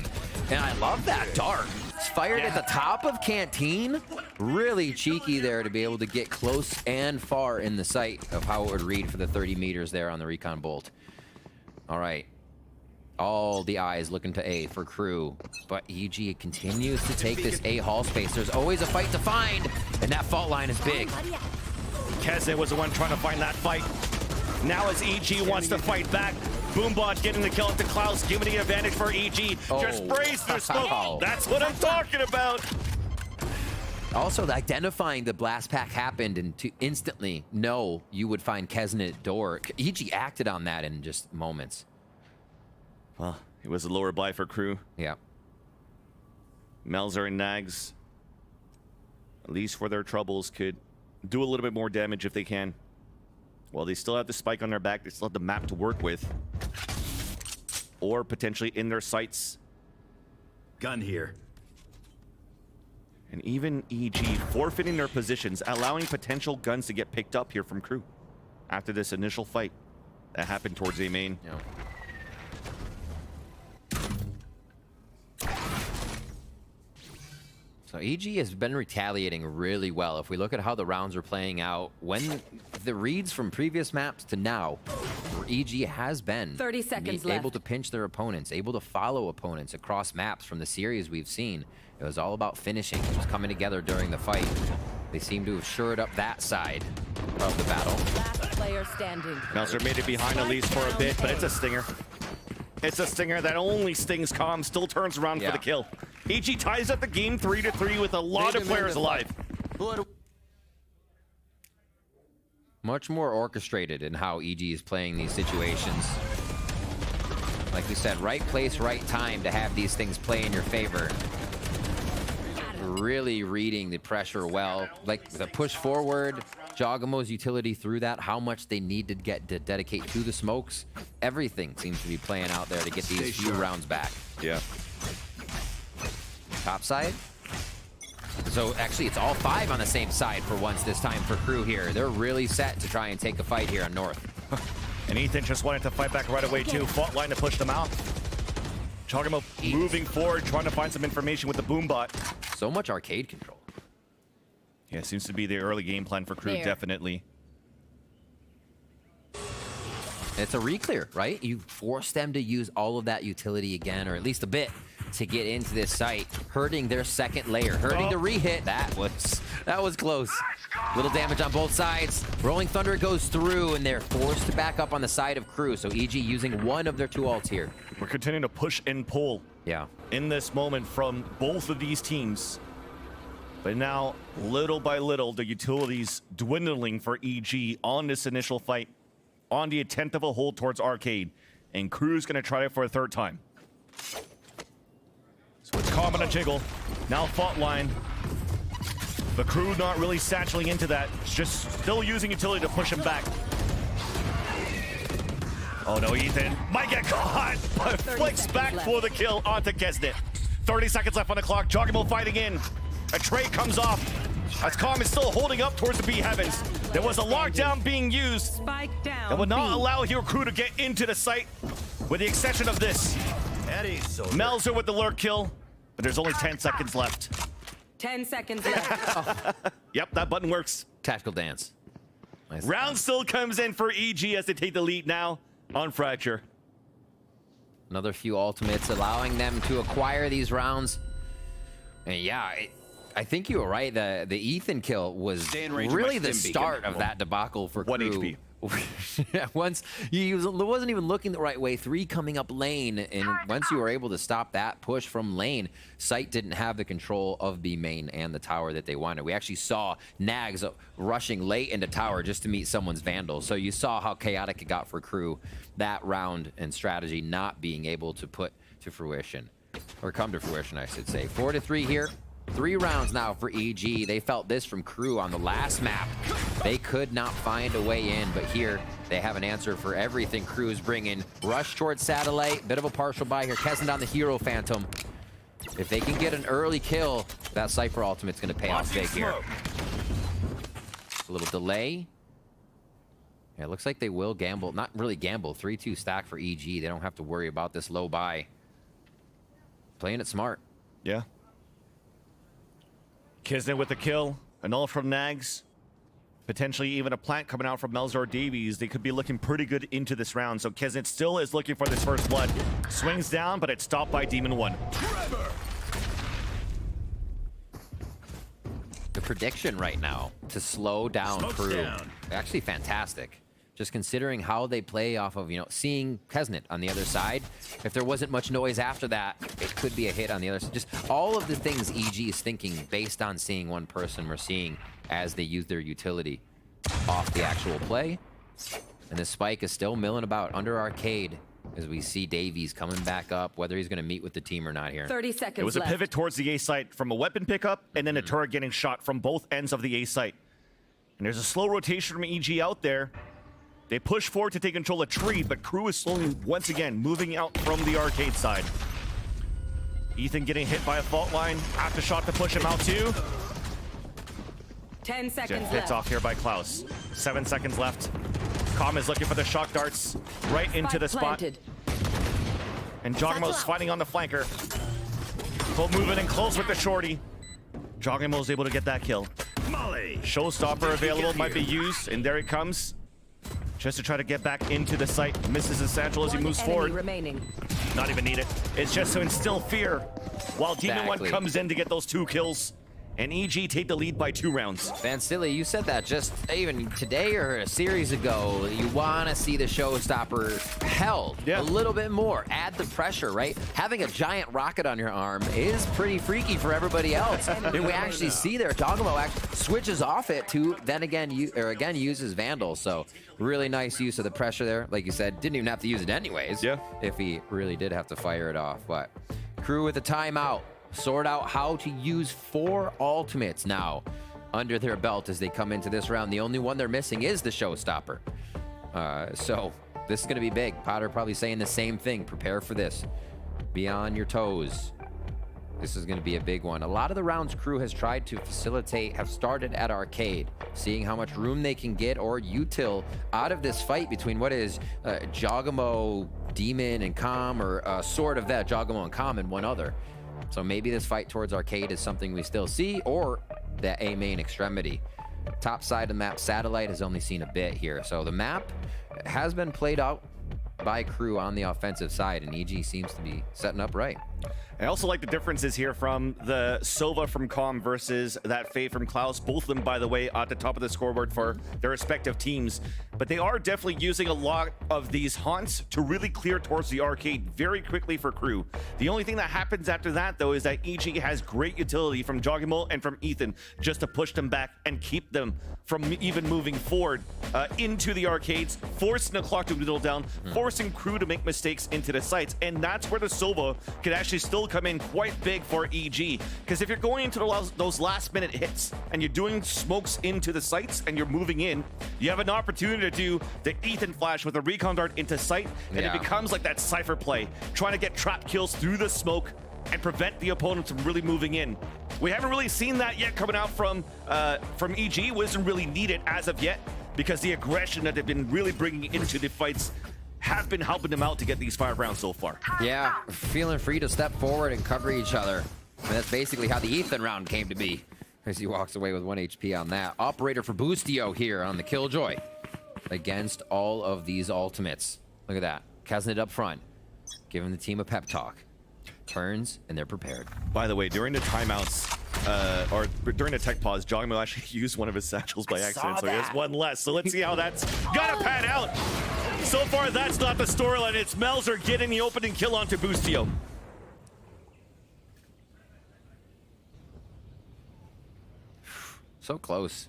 And I love that dart. It's fired at the top of Canteen. Really cheeky there to be able to get close and far in the sight of how it would read for the 30 meters there on the Recon Bolt. All right. All the eyes looking to A for KRU, but EG continues to take this A hall space. There's always a fight to find, and that fault line is big. Keze was the one trying to find that fight. Now as EG wants to fight back, Boombot getting the kill into Klaus, giving the advantage for EG. Just brace their smoke. That's what I'm talking about. Also, identifying the blast pack happened and to instantly know you would find Kesnet at door. EG acted on that in just moments. Well, it was a lower buy for KRU. Yeah. Melzer and Nags, at least for their troubles, could do a little bit more damage if they can. Well, they still have the spike on their back. They still have the map to work with. Or potentially in their sights. Gun here. And even EG forfeiting their positions, allowing potential guns to get picked up here from KRU after this initial fight that happened towards A main. Yeah. So EG has been retaliating really well. If we look at how the rounds are playing out, when the reads from previous maps to now, where EG has been 30 seconds able left. to pinch their opponents, able to follow opponents across maps from the series we've seen. It was all about finishing, just coming together during the fight. They seem to have shored up that side of the battle. Last player standing. Melzer made it behind at least for a bit, but it's a stinger. It's a stinger that only stings Calm, still turns around for the kill. EG ties up the game 3-3 with a lot of players alive. Much more orchestrated in how EG is playing these situations. Like we said, right place, right time to have these things play in your favor. Really reading the pressure well. Like the push forward, Jogamo's utility through that, how much they need to get to dedicate to the smokes. Everything seems to be playing out there to get these few rounds back. Yeah. Top side. So actually it's all 5 on the same side for once this time for KRU here. They're really set to try and take a fight here on North. And Ethan just wanted to fight back right away too. Fault line to push them out. Jogamo moving forward, trying to find some information with the Boombot. So much arcade control. Yeah, seems to be the early game plan for KRU, definitely. It's a reclear, right? You force them to use all of that utility again, or at least a bit, to get into this site, hurting their second layer, hurting the re-hit. That was close. Little damage on both sides. Rolling Thunder goes through, and they're forced to back up on the side of KRU. So EG using one of their 2 ults here. We're continuing to push and pull. Yeah. In this moment from both of these teams. But now, little by little, the utilities dwindling for EG on this initial fight. On the attempt of a hold towards Arcade. And KRU's gonna try it for a 3rd time. So it's Calm and a jiggle. Now fault line. The KRU not really satchelating into that. It's just still using utility to push him back. Oh no, Ethan might get caught, but flicks back for the kill onto Kesnet. 30 seconds left on the clock. Jogamo fighting in. A trade comes off. As Calm is still holding up towards the B heavens. There was a lockdown being used that would not allow here KRU to get into the site, with the exception of this. Melzer with the lurk kill, but there's only 10 seconds left. 10 seconds left. Yep, that button works. Tactical dance. Nice. Round still comes in for EG as they take the lead now on Fracture. Another few ultimates allowing them to acquire these rounds. And yeah, I think you were right. The Ethan kill was really the start of that debacle for KRU. 1 HP. Once he wasn't even looking the right way, 3 coming up lane, and once you were able to stop that push from lane, Sight didn't have the control of B main and the tower that they wanted. We actually saw Nags rushing late into tower just to meet someone's Vandal. So you saw how chaotic it got for KRU that round, and strategy not being able to put to fruition, or come to fruition, I should say. 4-3 here. 3 rounds now for EG. They felt this from KRU on the last map. They could not find a way in, but here they have an answer for everything KRU is bringing. Rush towards Satellite, bit of a partial buy here. Kesn down the Hero Phantom. If they can get an early kill, that Cypher ultimate's gonna pay off big here. A little delay. Yeah, it looks like they will gamble, not really gamble, 3-2 stack for EG. They don't have to worry about this low buy. Playing it smart. Yeah. Kisnet with the kill, an ult from Nags. Potentially even a plant coming out from Melzor Davies. They could be looking pretty good into this round. So Kisnet still is looking for this first blood. Swings down, but it's stopped by Demon 1. The prediction right now to slow down KRU, actually fantastic. Just considering how they play off of, you know, seeing Kesnet on the other side. If there wasn't much noise after that, it could be a hit on the other side. Just all of the things EG is thinking based on seeing one person we're seeing as they use their utility off the actual play. And this spike is still milling about under Arcade as we see Davies coming back up, whether he's going to meet with the team or not here. 30 seconds It was left. a pivot towards the A site from a weapon pickup, and then a turret getting shot from both ends of the A site. And there's a slow rotation from EG out there. They push forward to take control of Tree, but KRU is slowly, once again, moving out from the Arcade side. Ethan getting hit by a fault line. After shot to push him out too. 10 seconds Hits left. off here by Klaus. 7 seconds left. Calm is looking for the shock darts right into the spot. Planted. And Jogmo's fighting on the flanker. Full moving in close with the shorty. Jogmo is able to get that kill. Showstopper available, might be used, and there it comes. Just to try to get back into the site. Misses his satchel as he moves forward. Remaining. Not even need it. It's just to instill fear while Demon 1 comes in to get those 2 kills. And EG take the lead by 2 rounds. Van Silly, you said that just even today or a series ago. You want to see the showstopper held a little bit more. Add the pressure, right? Having a giant rocket on your arm is pretty freaky for everybody else. And we actually see there, Dogmo actually switches off it to then again uses Vandal. So really nice use of the pressure there. Like you said, didn't even have to use it anyways. Yeah. If he really did have to fire it off. But KRU with a timeout. Sort out how to use 4 ultimates now under their belt as they come into this round. The only one they're missing is the showstopper. So this is going to be big. Potter probably saying the same thing. Prepare for this. Be on your toes. This is going to be a big one. A lot of the rounds KRU has tried to facilitate have started at Arcade, seeing how much room they can get or util out of this fight between what is Jogamo, Demon, and Calm, or sort of that, Jogamo and Calm, and one other. So maybe this fight towards Arcade is something we still see, or that A main extremity. Top side of the map, Satellite has only seen a bit here. So the map has been played out by KRU on the offensive side, and EG seems to be setting up right. I also like the differences here from the Sova from Calm versus that Fate from Klaus. Both of them, by the way, at the top of the scoreboard for their respective teams. But they are definitely using a lot of these haunts to really clear towards the Arcade very quickly for KRU. The only thing that happens after that, though, is that EG has great utility from Jogimo and from Ethan just to push them back and keep them from even moving forward into the Arcades, forcing the clock to dwindle down, forcing KRU to make mistakes into the sites. And that's where the Sova could actually still come in quite big for EG, because if you're going into those last minute hits and you're doing smokes into the sites and you're moving in, you have an opportunity to do the Ethan flash with a recon dart into sight, and it becomes like that Cypher play, trying to get trap kills through the smoke and prevent the opponents from really moving in. We haven't really seen that yet coming out from EG. Wasn't really needed as of yet, because the aggression that they've been really bringing into the fights have been helping them out to get these 5 rounds so far. Yeah, feeling free to step forward and cover each other. And that's basically how the Ethan round came to be, as he walks away with 1 HP on that. Operator for Boostio here on the Killjoy against all of these ultimates. Look at that. Kesnet up front, giving the team a pep talk. Turns, and they're prepared. By the way, during the timeouts, or during the tech pause, Jogmo actually used one of his satchels by accident, so he has 1 less. So let's see how that's gonna pan out. So far, that's not the storyline. It's Melzer getting the opening kill onto Boostio. So close.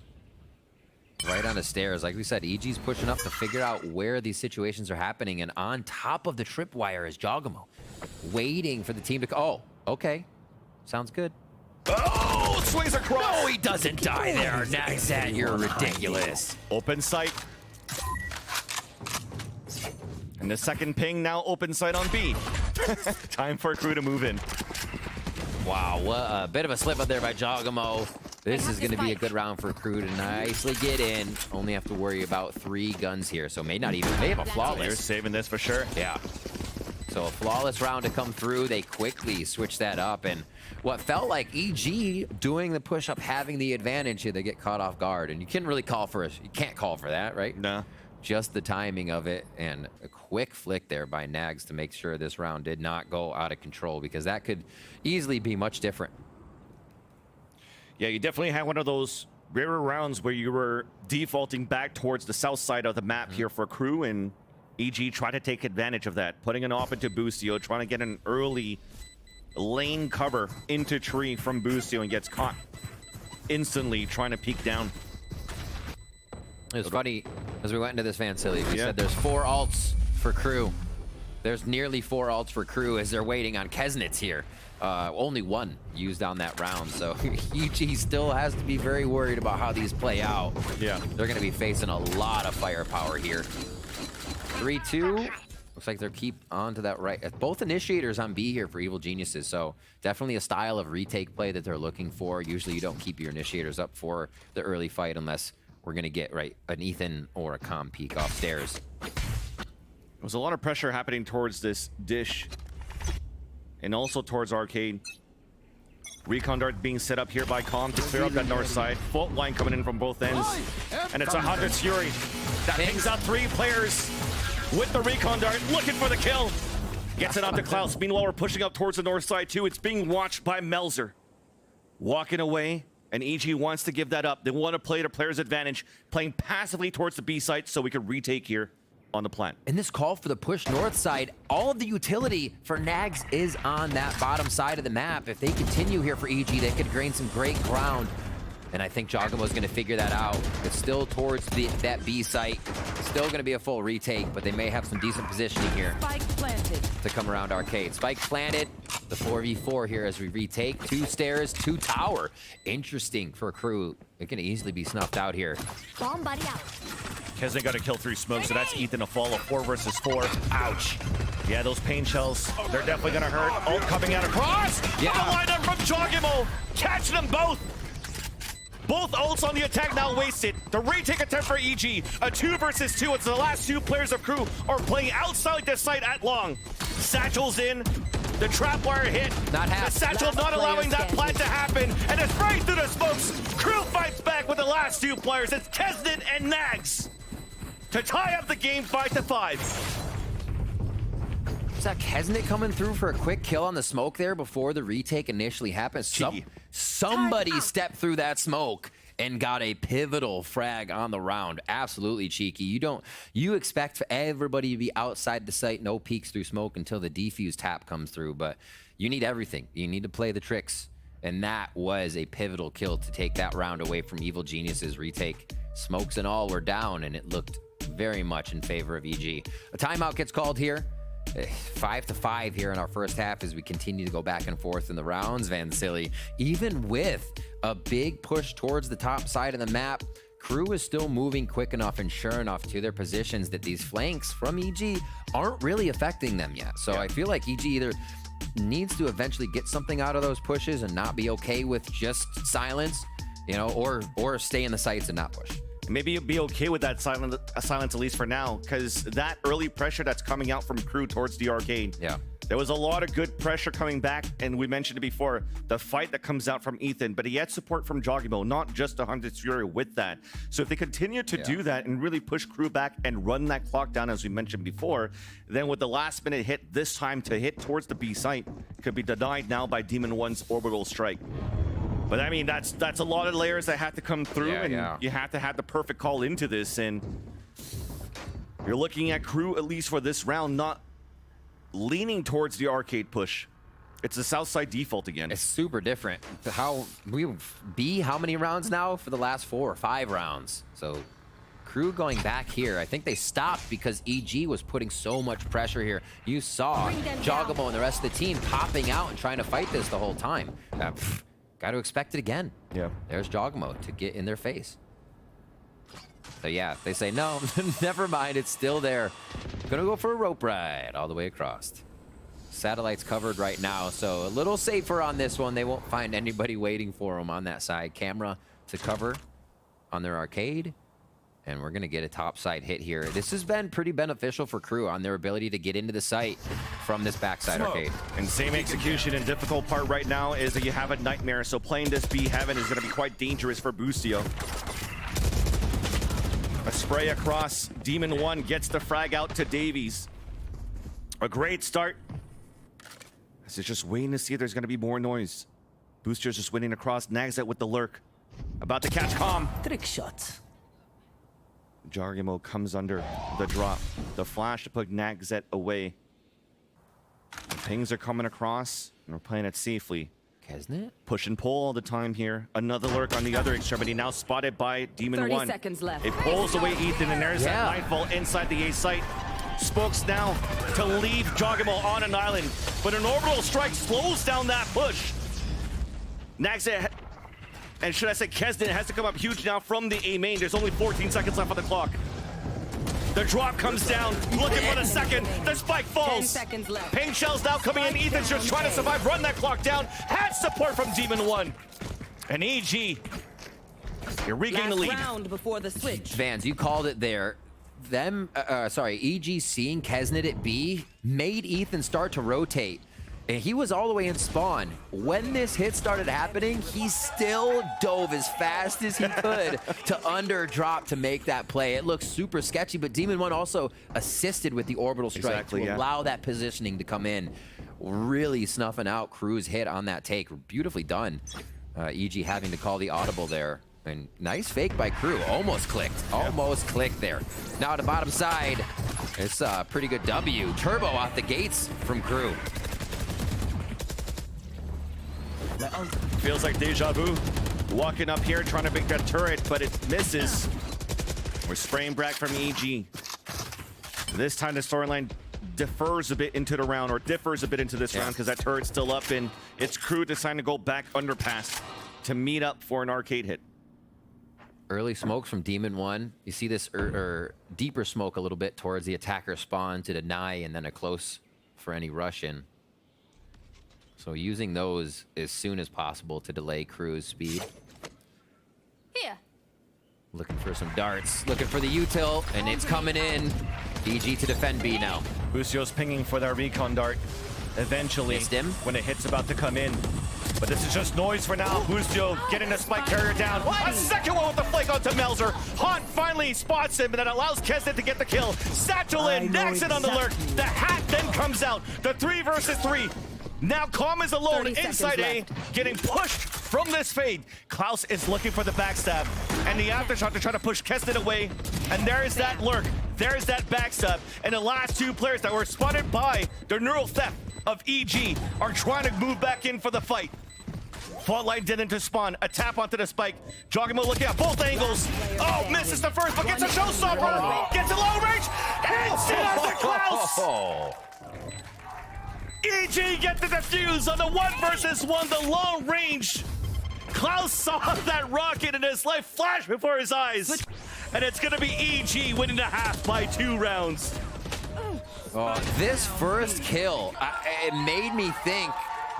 Right on the stairs. Like we said, EG's pushing up to figure out where these situations are happening, and on top of the tripwire is Jogamo, waiting for the team to... Oh, okay. Sounds good. Oh, swings across. No, he doesn't die there. Naxat, you're ridiculous. Open sight. And the second ping now open sight on B. Time for KRU to move in. Wow, what a bit of a slip up there by Jogamo. This is going to be a good round for KRU to nicely get in. Only have to worry about 3 guns here, so may have a flawless. They're saving this for sure. Yeah. So a flawless round to come through. They quickly switch that up, and what felt like EG doing the push-up, having the advantage here, they get caught off guard, and you can't really call for you can't call for that, right? No. Just the timing of it, and a quick flick there by Nags to make sure this round did not go out of control, because that could easily be much different. Yeah, you definitely had one of those rarer rounds where you were defaulting back towards the south side of the map here for KRU, and EG tried to take advantage of that, putting an off into Boostio, trying to get an early lane cover into tree from Boostio, and gets caught instantly trying to peek down. It was funny, as we went into this, Van Silly, we said there's 4 ults for KRU. There's nearly 4 ults for KRU as they're waiting on Kesnitz here. Only 1 used on that round, so EG still has to be very worried about how these play out. Yeah. They're going to be facing a lot of firepower here. 3-2. Looks like they're keep on to that right. Both initiators on B here for Evil Geniuses, so definitely a style of retake play that they're looking for. Usually you don't keep your initiators up for the early fight unless we're going to get an Ethan or a Com peek off stairs. There's a lot of pressure happening towards this dish and also towards Arcade. Recon Dart being set up here by Com to clear up that north side. Fault line coming in from both ends. And it's 100 Fury that pings out 3 players with the Recon Dart, looking for the kill. Gets it out to Klaus. Meanwhile, we're pushing up towards the north side too. It's being watched by Melzer. Walking away, and EG wants to give that up. They want to play to player's advantage, playing passively towards the B site so we could retake here on the plant. In this call for the push north side, all of the utility for Nags is on that bottom side of the map. If they continue here for EG, they could gain some great ground. And I think Jogamo's going to figure that out. It's still towards that B site. Still going to be a full retake, but they may have some decent positioning here. Spike planted. To come around Arcade. Spike planted. The 4v4 here as we retake. 2 stairs, 2 tower. Interesting for KRU. It can easily be snuffed out here. Bomb buddy out. Kesnit got a kill through smoke, so that's Ethan a fall of 4 versus 4. Ouch. Yeah, those pain shells, they're definitely going to hurt. Ult coming out across. Yeah. The lineup from Jogamo. Catching them both. Both ults on the attack now wasted. The retake attempt for EG. A 2 versus 2. It's the last 2 players of KRU are playing outside the site at long. Satchel's in. The trap wire hit. Not half. The Satchel not allowing that plant to happen. And it's right through the smokes. KRU fights back with the last 2 players. It's Kesnit and Nags to tie up the game 5-5. Is that Kesnit coming through for a quick kill on the smoke there before the retake initially happened? Somebody stepped through that smoke and got a pivotal frag on the round. Absolutely cheeky. You expect for everybody to be outside the site, no peeks through smoke until the defuse tap comes through, but you need everything. You need to play the tricks, and that was a pivotal kill to take that round away from Evil Genius's retake. Smokes and all were down, and it looked very much in favor of EG. A timeout gets called here. 5-5 here in our first half as we continue to go back and forth in the rounds, Van Silly. Even with a big push towards the top side of the map, KRU is still moving quick enough and sure enough to their positions that these flanks from EG aren't really affecting them yet. So I feel like EG either needs to eventually get something out of those pushes and not be okay with just silence, or stay in the sights and not push. Maybe you'll be okay with that silence at least for now, because that early pressure that's coming out from KRU towards the Arcade. Yeah. There was a lot of good pressure coming back, and we mentioned it before, the fight that comes out from Ethan, but he had support from Jogamo, not just 100 Fury with that. So if they continue to do that and really push KRU back and run that clock down, as we mentioned before, then with the last minute hit this time to hit towards the B site, could be denied now by Demon 1's orbital strike. But I mean, that's a lot of layers that have to come through, you have to have the perfect call into this, and you're looking at KRU, at least for this round, not leaning towards the Arcade push. It's the south side default again. It's super different. How many rounds now for the last 4 or 5 rounds? So KRU going back here. I think they stopped because EG was putting so much pressure here. You saw Jogamo and the rest of the team popping out and trying to fight this the whole time. got to expect it again. Yeah. There's Jogamo to get in their face. So yeah, they say, no, never mind, it's still there. Gonna go for a rope ride all the way across. Satellite's covered right now, so a little safer on this one. They won't find anybody waiting for them on that side. Camera to cover on their arcade. And we're gonna get a top side hit here. This has been pretty beneficial for KRU on their ability to get into the site from this backside arcade. And same execution and difficult part right now is that you have a nightmare. So playing this B Heaven is gonna be quite dangerous for Busio. A spray across. Demon 1 gets the frag out to Davies. A great start. This is just waiting to see if there's going to be more noise. Booster's just winning across. Nagzet with the lurk. About to catch Calm. Trick shot. Jargamo comes under the drop. The flash to put Nagzet away. The pings are coming across, and we're playing it safely. Kesnet? Push and pull all the time here. Another lurk on the other extremity, now spotted by Demon 30 1. seconds left. It pulls away Ethan, and there's that nightfall inside the A site. Spokes now to leave Jogamo on an island, but an orbital strike slows down that push. Nagzet, and should I say Kesnet, has to come up huge now from the A main. There's only 14 seconds left on the clock. The drop comes down, looking for the second. The spike falls. 10 seconds left. Ping shells now coming in. Ethan's just trying to survive, run that clock down. Had support from Demon 1. And EG, you're regaining the lead. Round before the switch. Vans, you called it there. EG seeing Kesnet at B made Ethan start to rotate. And he was all the way in spawn. When this hit started happening, he still dove as fast as he could to under drop to make that play. It looks super sketchy, but Demon 1 also assisted with the orbital strike to allow that positioning to come in. Really snuffing out KRU's hit on that take. Beautifully done. EG having to call the audible there. And nice fake by KRU. Almost clicked. Almost clicked there. Now to bottom side, it's a pretty good W. Turbo off the gates from KRU. Feels like deja vu. Walking up here, trying to make that turret, but it misses. We're spraying back from EG. This time the storyline differs a bit into the round, or differs a bit into this round, because that turret's still up, and it's KRU deciding to go back underpass to meet up for an arcade hit. Early smokes from Demon 1. You see this deeper smoke a little bit towards the attacker spawn to deny, and then a close for any rush in. So using those as soon as possible to delay KRU's speed. Here. Looking for some darts, looking for the util, and it's coming in. EG to defend B now. Busio's pinging for that recon dart. Eventually, Missed him. when a hit's about to come in. But this is just noise for now. Busio getting the spike carrier down. A second one with the flake onto Melzer. Haunt finally spots him, and that allows Kesnet to get the kill. Satchel in, Naxon on the lurk. The hat then comes out. The 3 versus 3. Now Calm is alone inside A, getting pushed from this fade. Klaus is looking for the backstab, and the aftershock to try to push Kesnet away. And there's that lurk, there's that backstab. And the last 2 players that were spotted by the neural theft of EG are trying to move back in for the fight. Fault line dead into spawn, a tap onto the spike. Jogamo looking at both angles. Oh, misses the first, but gets a showstopper. Gets a long range, hits it as a Klaus. EG get the defuse on the 1 versus 1, the long range. Klaus saw that rocket and his life flash before his eyes. And it's gonna be EG winning the half by 2 rounds. This first kill, it made me think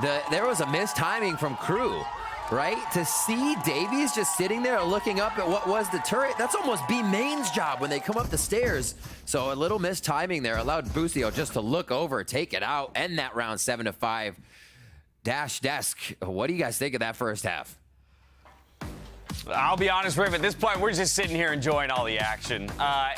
that there was a mistiming from KRU, right? To see Davies just sitting there looking up at what was the turret, that's almost B main's job when they come up the stairs. So a little mistiming there allowed Busio just to look over, take it out, end that round 7-5. Dash Desk, what do you guys think of that first half? I'll be honest, Riv, at this point, we're just sitting here enjoying all the action.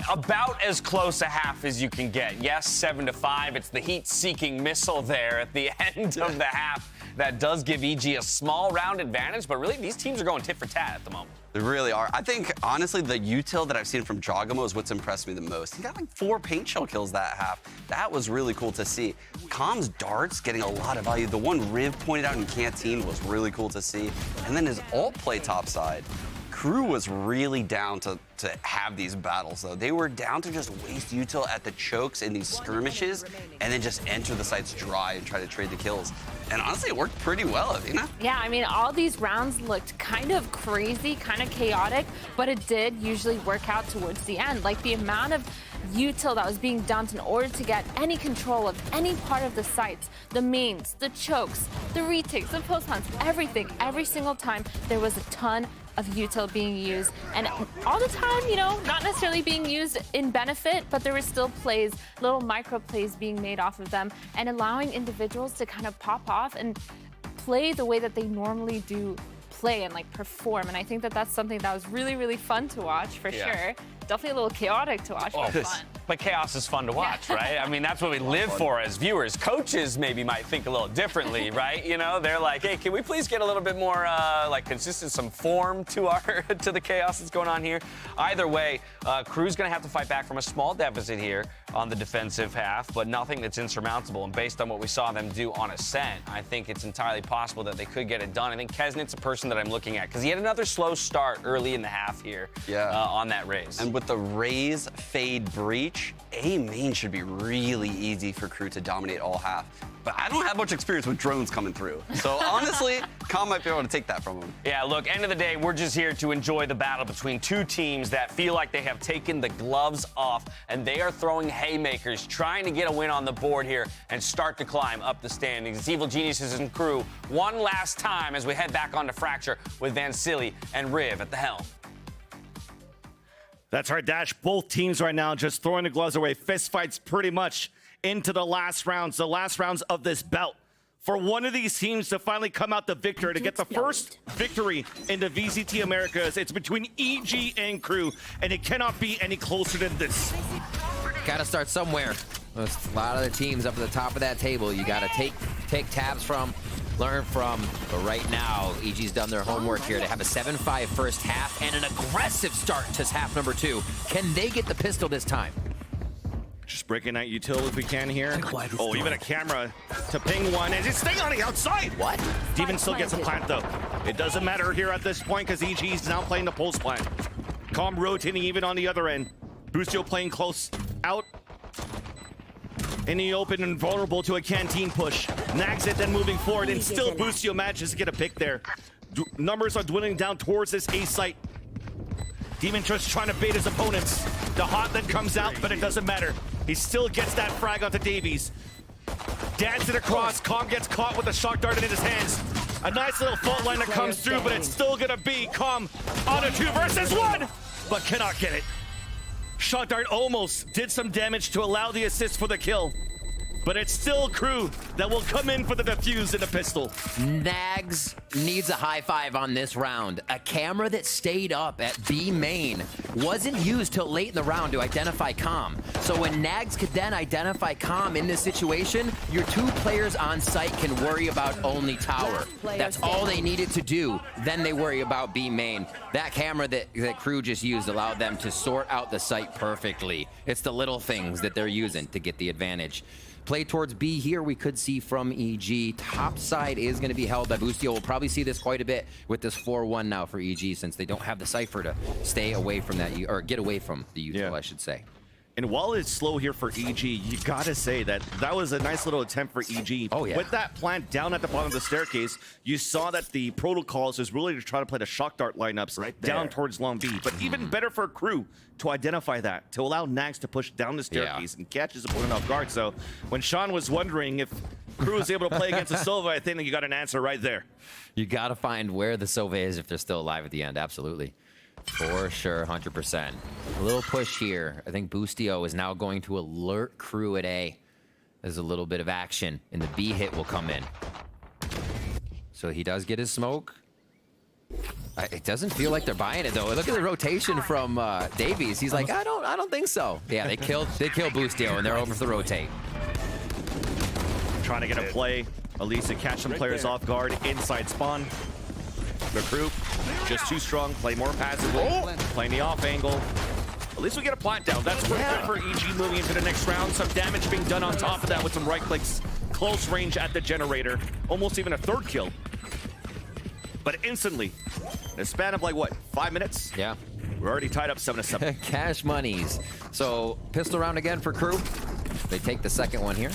About as close a half as you can get. Yes, 7-5. It's the heat-seeking missile there at the end of the half that does give EG a small round advantage, but really, these teams are going tit for tat at the moment. They really are. I think, honestly, the util that I've seen from Jogamo is what's impressed me the most. He got like 4 paint shell kills that half. That was really cool to see. Calm's darts getting a lot of value. The one Riv pointed out in Canteen was really cool to see. And then his ult play topside. KRU was really down to have these battles, though. They were down to just waste util at the chokes in these skirmishes and then just enter the sites dry and try to trade the kills. And honestly, it worked pretty well, Athena. Yeah, I mean, all these rounds looked kind of crazy, kind of chaotic, but it did usually work out towards the end. Like the amount of util that was being dumped in order to get any control of any part of the sites, the mains, the chokes, the retakes, the post plants, everything. Every single time there was a ton of util being used, and all the time, you know, not necessarily being used in benefit, but there were still plays, little micro plays being made off of them, and allowing individuals to kind of pop off and play the way that they normally do play and like perform. And I think that that's something that was really, really fun to watch for sure. Definitely a little chaotic to watch, but fun. But chaos is fun to watch, right? I mean, that's what we live for as viewers. Coaches maybe might think a little differently, right? You know, they're like, hey, can we please get a little bit more like consistent, some form to our to the chaos that's going on here? Either way, KRU's gonna have to fight back from a small deficit here on the defensive half, but nothing that's insurmountable. And based on what we saw them do on Ascent, I think it's entirely possible that they could get it done. I think Kesnit's a person that I'm looking at because he had another slow start early in the half here on that raise. And with the raise, fade, breach, A main should be really easy for KRU to dominate all half. But I don't have much experience with drones coming through. So honestly, Calm might be able to take that from him. Yeah, look, end of the day, we're just here to enjoy the battle between two teams that feel like they have taken the gloves off, and they are throwing haymakers, trying to get a win on the board here and start to climb up the standings. It's Evil Geniuses and KRU one last time as we head back onto Fracture with Vansili and Riv at the helm. That's right, Dash. Both teams right now just throwing the gloves away. Fist fights pretty much into the last rounds of this bout. For one of these teams to finally come out the victor, to get the first victory in the VCT Americas, it's between EG and KRU, and it cannot be any closer than this. Gotta start somewhere. There's a lot of the teams up at the top of that table. You gotta take tabs from, learn from. But right now, EG's done their homework here to have a 7-5 first half and an aggressive start to half number 2. Can they get the pistol this time? Just breaking that util if we can here. Oh, even a camera to ping one, and it's staying on the outside. What? Demon still gets a plant, though. It doesn't matter here at this point because EG's now playing the pulse plant. Calm rotating even on the other end. Boostio playing close out in the open and vulnerable to a canteen push. Nags it, then moving forward, and still Boostio manages to get a pick there. Numbers are dwindling down towards this A site. Demon just trying to bait his opponents. The hot then comes out, but it doesn't matter. He still gets that frag onto Davies. Dance it across. Calm gets caught with a shock dart in his hands. A nice little fault line that comes through, but it's still gonna be Calm on a 2 versus 1, but cannot get it. Shock dart almost did some damage to allow the assist for the kill. But it's still KRU that will come in for the defuse in the pistol. Nags needs a high five on this round. A camera that stayed up at B main wasn't used till late in the round to identify Calm. So when Nags could then identify Calm in this situation, your 2 players on site can worry about only tower. That's all they needed to do. Then they worry about B main. That camera that KRU just used allowed them to sort out the site perfectly. It's the little things that they're using to get the advantage. Play towards B here, we could see from EG. Top side is going to be held by Boostio. We'll probably see this quite a bit with this 4-1 now for EG, since they don't have the Cypher to stay away from that, or get away from the util, I should say. And while it's slow here for EG, you gotta say that that was a nice little attempt for EG. Oh, yeah. With that plant down at the bottom of the staircase, you saw that the protocols is really to try to play the shock dart lineups down towards long B. But even better for KRU to identify that, to allow Nags to push down the staircase and catch his opponent off guard. So when Sean was wondering if KRU was able to play against the Sova, I think that you got an answer right there. You gotta find where the Sova is if they're still alive at the end, absolutely. For sure, 100%. A little push here. I think Boostio is now going to alert KRU at A. There's a little bit of action, and the B hit will come in. So he does get his smoke. It doesn't feel like they're buying it, though. Look at the rotation from Davies. He's like, I don't think so. Yeah, they kill Boostio, and they're over for the rotate. Trying to get a play. At least to catch some players off guard inside spawn. The KRU just too strong, play more passively, playing the off angle. At least we get a plant down. That's pretty good for EG moving into the next round. Some damage being done on top of that with some right clicks. Close range at the generator. Almost even a 3rd kill. But instantly, in a span of like what, 5 minutes? Yeah. We're already tied up 7-7. Cash monies. So pistol round again for KRU. They take the second one here.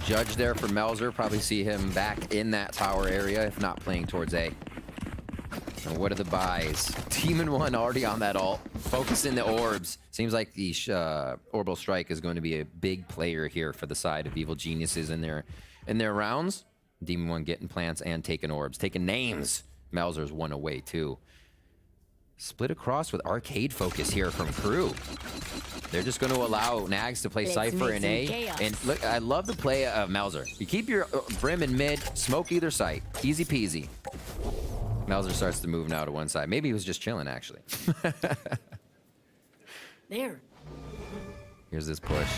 judge there for Melzer. Probably see him back in that tower area, if not playing towards A. And what are the buys? Demon 1 already on that ult. Focusing the orbs. Seems like the Orbital Strike is going to be a big player here for the side of Evil Geniuses in their rounds. Demon 1 getting plants and taking orbs. Taking names. Melzer's 1 away too. Split across with arcade focus here from KRU. They're just going to allow Nags to play Cypher in A. And look, I love the play of Melzer. You keep your Brim in mid, smoke either side. Easy peasy. Melzer starts to move now to one side. Maybe he was just chilling, actually. There. Here's this push.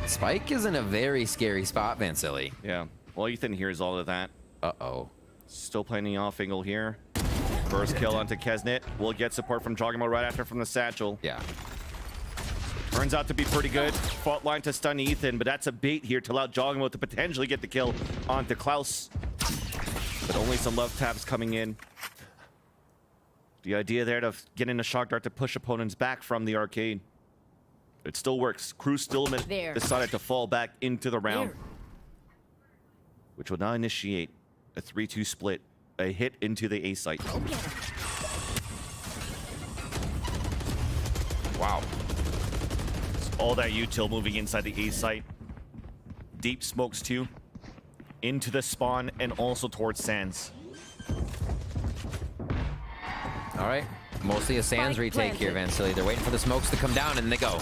Spike is in a very scary spot, Vansili. Yeah. Well, Ethan hears all of that. Uh-oh. Still playing the off angle here. First kill onto Kesnet. Will get support from Jogamo right after from the satchel. Yeah. Turns out to be pretty good. Fault line to stun Ethan, but that's a bait here to allow Jogamo to potentially get the kill onto Klaus. But only some love taps coming in. The idea there to get in a shock dart to push opponents back from the arcade. It still works. KRU still decided to fall back into the round. Which will now initiate a 3-2 split. A hit into the A site. Wow. It's all that util moving inside the A site. Deep smokes too. Into the spawn and also towards Sands. All right. Mostly a Sands retake here, Vansili. They're waiting for the smokes to come down and they go.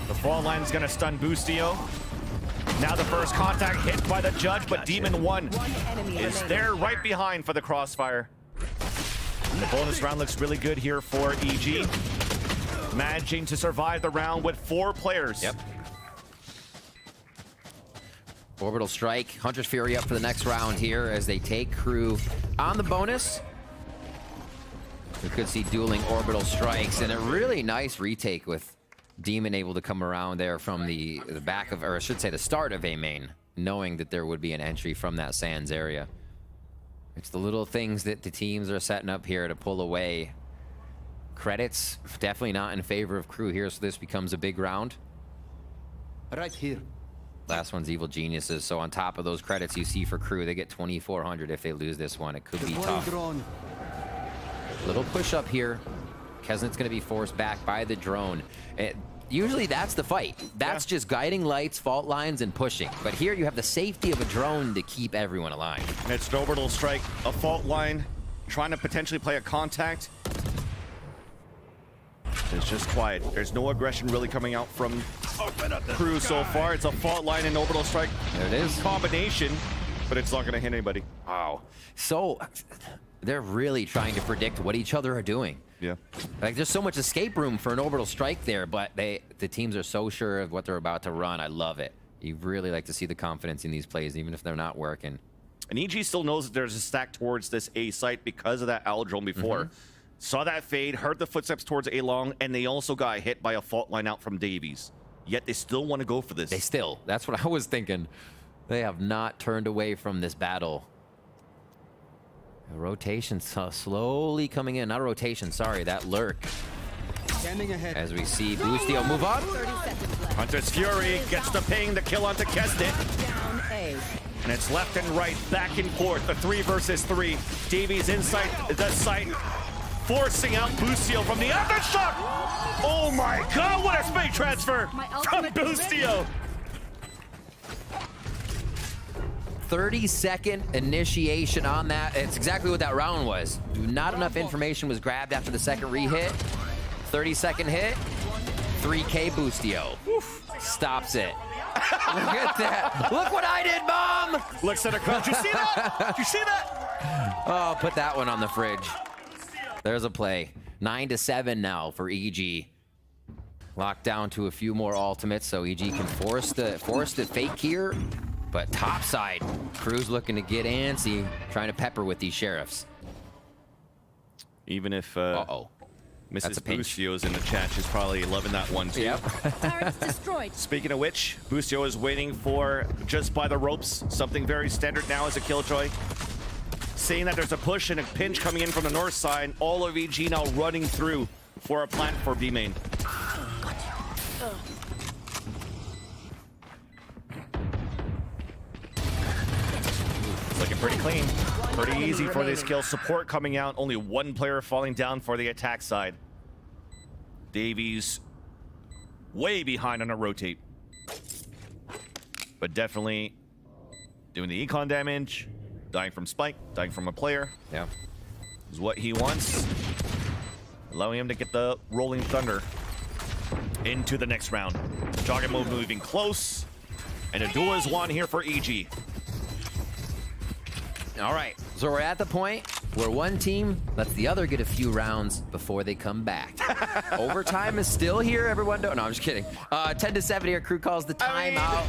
The fall line is going to stun Boostio. Now the first contact hit by the judge, but Demon 1 is there right behind for the crossfire. The bonus round looks really good here for EG. Managing to survive the round with 4 players. Yep. Orbital Strike, Hunter's Fury up for the next round here as they take KRU on the bonus. We could see dueling Orbital Strikes and a really nice retake with Demon able to come around there from the back of, or I should say the start of A main, knowing that there would be an entry from that Sands area. It's the little things that the teams are setting up here to pull away. Credits definitely not in favor of KRU here, so this becomes a big round. Right here. Last one's Evil Geniuses, so on top of those credits you see for KRU, they get 2,400 if they lose this one. It could be tough. Little push up here. Kesnet's going to be forced back by the drone. Usually that's the fight. That's just guiding lights, fault lines, and pushing. But here you have the safety of a drone to keep everyone alive. And it's an Orbital Strike, a fault line, trying to potentially play a contact. It's just quiet. There's no aggression really coming out from KRU so far. It's a fault line and Orbital Strike. There it is. Combination, but it's not going to hit anybody. Wow. So they're really trying to predict what each other are doing. Yeah. Like there's so much escape room for an Orbital Strike there, but the teams are so sure of what they're about to run. I love it. You really like to see the confidence in these plays, even if they're not working. And EG still knows that there's a stack towards this A site because of that owl drone before. Saw that fade, heard the footsteps towards A long, and they also got hit by a fault line out from Davies. Yet they still want to go for this. They still. That's what I was thinking. They have not turned away from this battle. A rotation slowly coming in. Not a rotation, sorry, that lurk. Standing ahead. As we see Boostio move up. Hunter's Fury gets the ping, the kill onto Kesnet. And it's left and right, back and forth, a 3 versus 3. Davies inside the site, forcing out Boostio from the aftershock. Oh my god, what a spade transfer from Boostio. 30-second initiation on that. It's exactly what that round was. Not enough information was grabbed after the second re-hit. 30-second hit. 3K Boostio. Stops it. Look at that. Look what I did, Mom! Looks at a crowd. Did you see that? Did you see that? Oh, put that one on the fridge. There's a play. 9-7 now for EG. Locked down to a few more ultimates, so EG can force the fake here. But topside, KRU's looking to get antsy, trying to pepper with these sheriffs. Even if Mrs. Boostio's in the chat, she's probably loving that one too. Yep. Destroyed. Speaking of which, Boostio is waiting for just by the ropes, something very standard now as a Killjoy. Saying that there's a push and a pinch coming in from the north side, all of EG now running through for a plant for B main. Looking pretty clean. Pretty easy for these kills. Support coming out. Only one player falling down for the attack side. Davies way behind on a rotate. But definitely doing the econ damage. Dying from Spike. Dying from a player. Yeah. Is what he wants. Allowing him to get the Rolling Thunder into the next round. Jogger move moving close. And a duel is won here for EG. All right, so we're at the point where one team lets the other get a few rounds before they come back. Overtime is still here, everyone. No, I'm just kidding. 10-7 here, crew calls the timeout.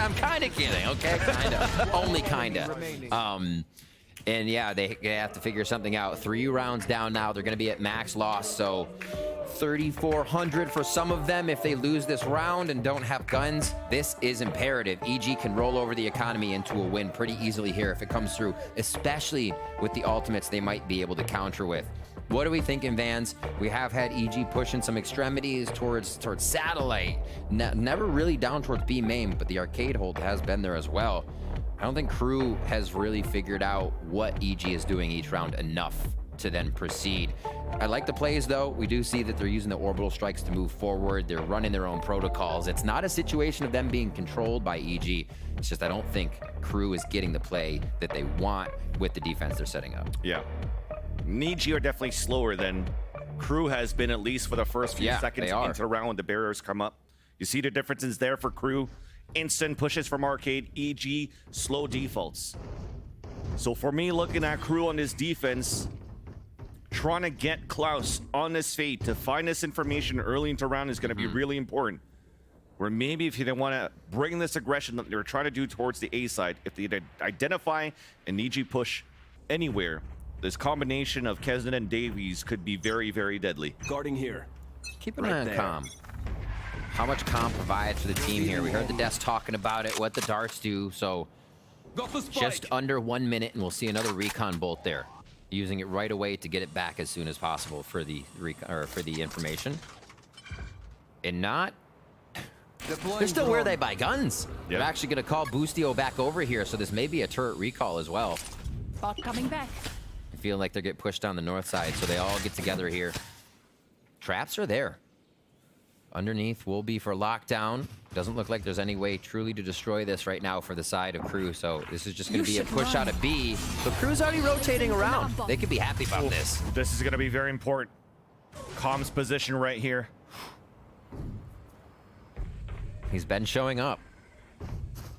I'm kind of kidding, okay? Kind of. Only kind of. And yeah, they have to figure something out. 3 rounds down now. They're going to be at max loss, so 3,400 for some of them if they lose this round and don't have guns. This is imperative. EG can roll over the economy into a win pretty easily here if it comes through, especially with the ultimates they might be able to counter with. What are we thinking, Vans? We have had EG pushing some extremities towards satellite. Never really down towards B main, but the arcade hold has been there as well. I don't think Crew has really figured out what EG is doing each round enough to then proceed. I like the plays, though. We do see that they're using the orbital strikes to move forward. They're running their own protocols. It's not a situation of them being controlled by EG. It's just I don't think Crew is getting the play that they want with the defense they're setting up. Yeah. EG are definitely slower than Crew has been, at least for the first few seconds into the round when the barriers come up. You see the differences there for Crew. Instant pushes from arcade. EG, slow defaults. So for me, looking at Crew on his defense, trying to get Klaus on his feet to find this information early into round is going to be really important. Where maybe if you want to bring this aggression that they're trying to do towards the A side, if they identify an EG push anywhere, this combination of Kesnet and Davies could be very, very deadly. Guarding here. Keep an eye on Calm. How much Calm provides for the team here. We heard the desk talking about it, what the darts do, so just under 1 minute and we'll see another recon bolt there. Using it right away to get it back as soon as possible for the information. And not... They're still where they buy guns. They're actually going to call Boostio back over here, so this may be a turret recall as well. Bot coming back. I feel like they're getting pushed down the north side, so they all get together here. Traps are there. Underneath will be for lockdown. Doesn't look like there's any way truly to destroy this right now for the side of Crew, so this is just going to be a push out of B. But Crew's already rotating around. They could be happy about this. This is going to be very important. Calm's position right here. He's been showing up.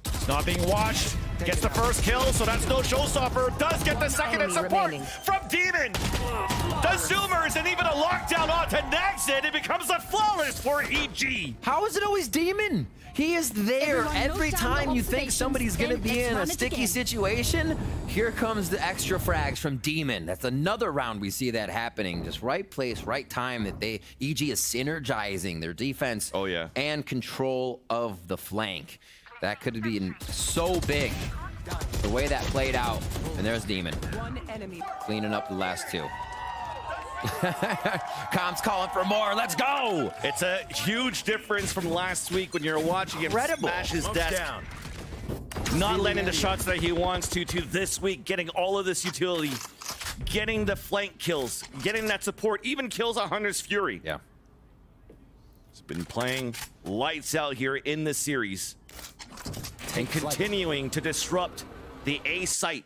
It's not being watched. Gets the first kill, so that's no showstopper. Does get the second and support from Demon. The Zoomers and even a lockdown onto Naxid. It becomes a flawless for EG. How is it always Demon? He is there every time you think somebody's going to be in a sticky situation. Here comes the extra frags from Demon. That's another round we see that happening. Just right place, right time that EG is synergizing their defense and control of the flank. That could have been so big, the way that played out. And there's Demon, cleaning up the last two. Com's calling for more. Let's go! It's a huge difference from last week when you're watching him smash his desk. Not landing the shots that he wants to this week, getting all of this utility, getting the flank kills, getting that support, even kills on Hunter's Fury. Yeah. He's been playing lights out here in this series and continuing to disrupt the A site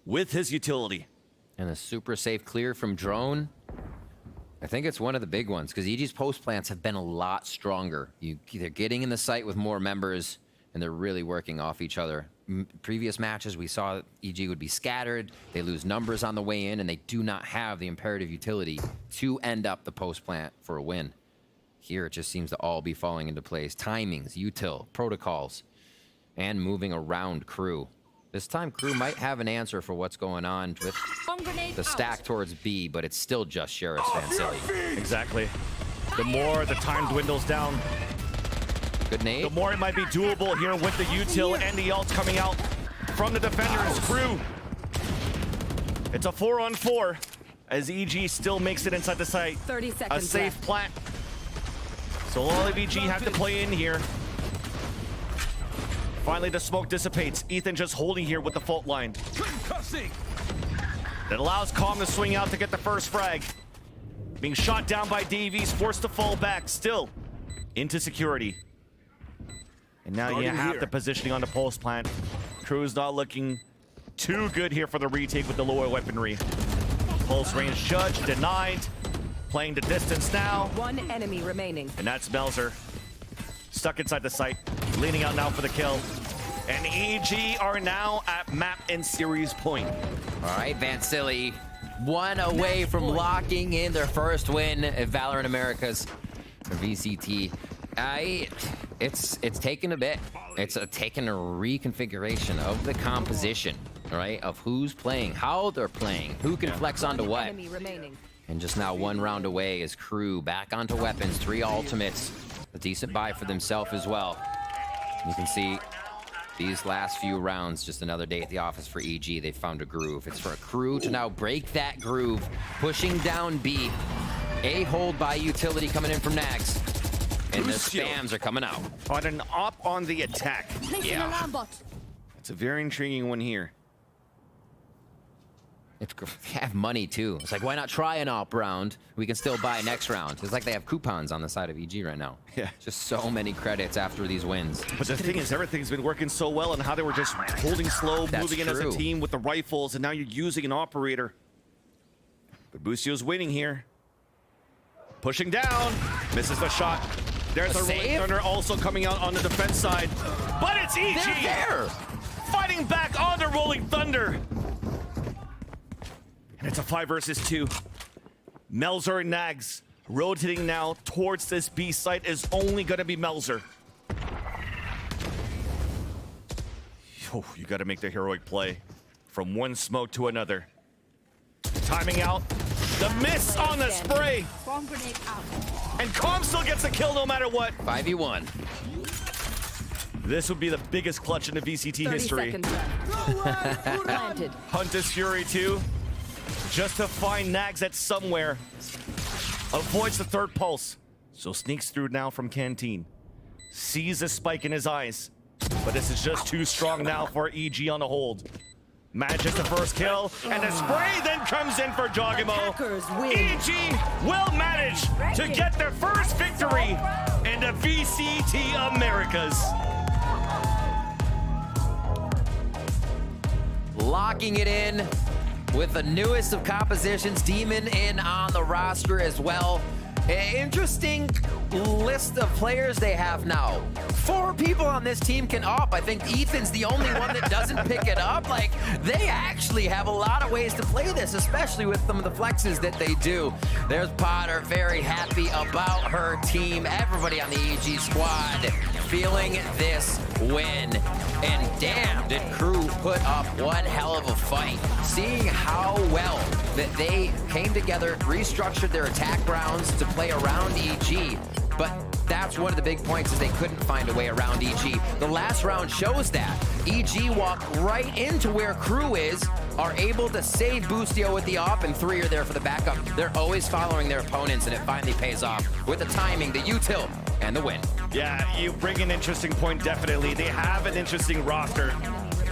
with his utility. And a super safe clear from Drone. I think it's one of the big ones because EG's post plants have been a lot stronger. They're getting in the site with more members and they're really working off each other. Previous matches, we saw EG would be scattered. They lose numbers on the way in and they do not have the imperative utility to end up the post plant for a win. Here, it just seems to all be falling into place. Timings, util, protocols, and moving around Crew. This time, Crew might have an answer for what's going on with the stack towards B, but it's still just Sheriff's Vansili. Exactly. The more the time dwindles down, good nade. The more it might be doable here with the util and the ult coming out from the defenders. Crew. It's a 4-on-4 as EG still makes it inside the site. 30 seconds a safe left. plant. So all of EG have to play in here. Finally, the smoke dissipates. Ethan just holding here with the fault line. That allows Calm to swing out to get the first frag. Being shot down by Davies, forced to fall back, still into security. And now you have the positioning on the pulse plant. Crew's not looking too good here for the retake with the lower weaponry. Pulse range judged, denied. Playing the distance now. One enemy remaining. And that's Melzer. Stuck inside the site. Leaning out now for the kill. And EG are now at map and series point. All right, Vancilli, one away from locking in their first win at VALORANT Americas for VCT. It's taken a bit. It's taken a reconfiguration of the composition, right? Of who's playing, how they're playing, who can flex onto what. And just now 1 round away is KRU back onto weapons, 3 ultimates. A decent buy for themselves as well. You can see these last few rounds, just another day at the office for EG. They found a groove. It's for KRU to now break that groove, pushing down B. A hold by utility coming in from Nags. And the spams are coming out. On an op on the attack. Yeah. It's a very intriguing one here. They have money too. It's like, why not try an op round? We can still buy next round. It's like they have coupons on the side of EG right now. Yeah. Just so many credits after these wins. But the thing is, everything's been working so well and how they were just holding slow, moving in as a team with the rifles, and now you're using an operator. But Busio's winning here. Pushing down. Misses the shot. There's a Rolling Thunder also coming out on the defense side. But it's EG! They're there! Fighting back on the Rolling Thunder. And it's a 5 versus 2. Melzer and Nags rotating now towards this B site is only going to be Melzer. Oh, you got to make the heroic play from one smoke to another. Timing out. The miss on the spray. And Calm still gets a kill no matter what. 5v1. This would be the biggest clutch in the VCT history. Hunter's Fury 2. Just to find Nags at somewhere. Avoids the third pulse. So sneaks through now from Canteen. Sees a spike in his eyes. But this is just too strong now for EG on the hold. Manages the first kill, and the spray then comes in for Jogimo. EG will manage to get their first victory in the VCT Americas. Locking it in with the newest of compositions, Demon in on the roster as well. Interesting list of players they have now. 4 people on this team can op. I think Ethan's the only one that doesn't pick it up. Like, they actually have a lot of ways to play this, especially with some of the flexes that they do. There's Potter, very happy about her team. Everybody on the EG squad feeling this win. And damn, did KRU put up one hell of a fight. Seeing how well that they came together, restructured their attack rounds to play around EG. But that's one of the big points is they couldn't find a way around EG. The last round shows that. EG walked right into where KRU is, are able to save Boostio with the op, and 3 are there for the backup. They're always following their opponents, and it finally pays off with the timing, the util, and the win. Yeah, you bring an interesting point, definitely. They have an interesting roster.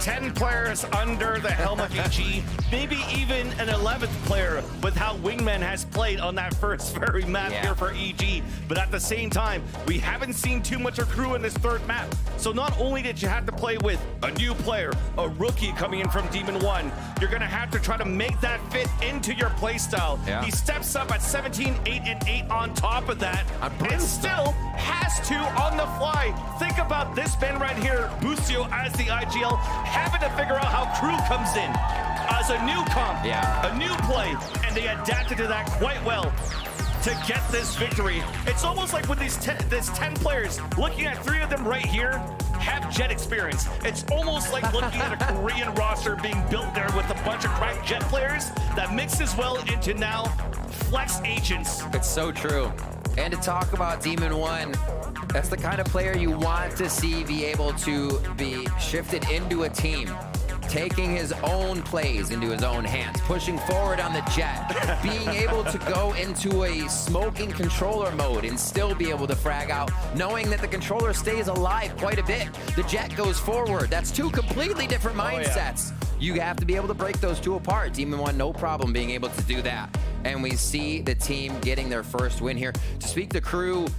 10 players under the helm of EG, maybe even an 11th player with how Wingman has played on that first very map here for EG. But at the same time, we haven't seen too much of KRU in this third map. So not only did you have to play with a new player, a rookie coming in from Demon 1, you're going to have to try to make that fit into your playstyle. Yeah. He steps up at 17, 8, and 8 on top of that, and still has to on the fly. Think about this man right here, Boostio as the IGL, having to figure out how KRU comes in as a new comp, a new play, and they adapted to that quite well to get this victory. It's almost like with these 10 players, looking at 3 of them right here, have Jet experience. It's almost like looking at a Korean roster being built there with a bunch of cracked Jet players that mixes well into now flex agents. It's so true. And to talk about Demon 1, that's the kind of player you want to see be able to be shifted into a team. taking his own plays into his own hands, pushing forward on the jet, being able to go into a smoking controller mode and still be able to frag out, knowing that the controller stays alive quite a bit. The jet goes forward. That's two completely different mindsets. You have to be able to break those two apart. Demon One, no problem being able to do that. And we see the team getting their first win here. To speak to KRU,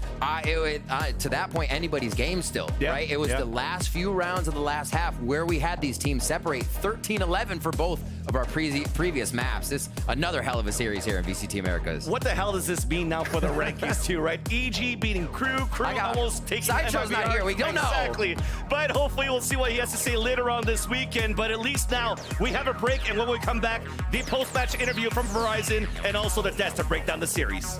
to that point, anybody's game still, right? It was the last few rounds of the last half where we had these teams separate 13-11 for both of our previous maps. This another hell of a series here in VCT Americas. What the hell does this mean now for the rankings too, right? EG beating KRU, almost taking Sidetro's not here, we don't know. Exactly. But hopefully we'll see what he has to say later on this weekend. But at least now we have a break, and when we come back, the post-match interview from Verizon and also the desk to break down the series.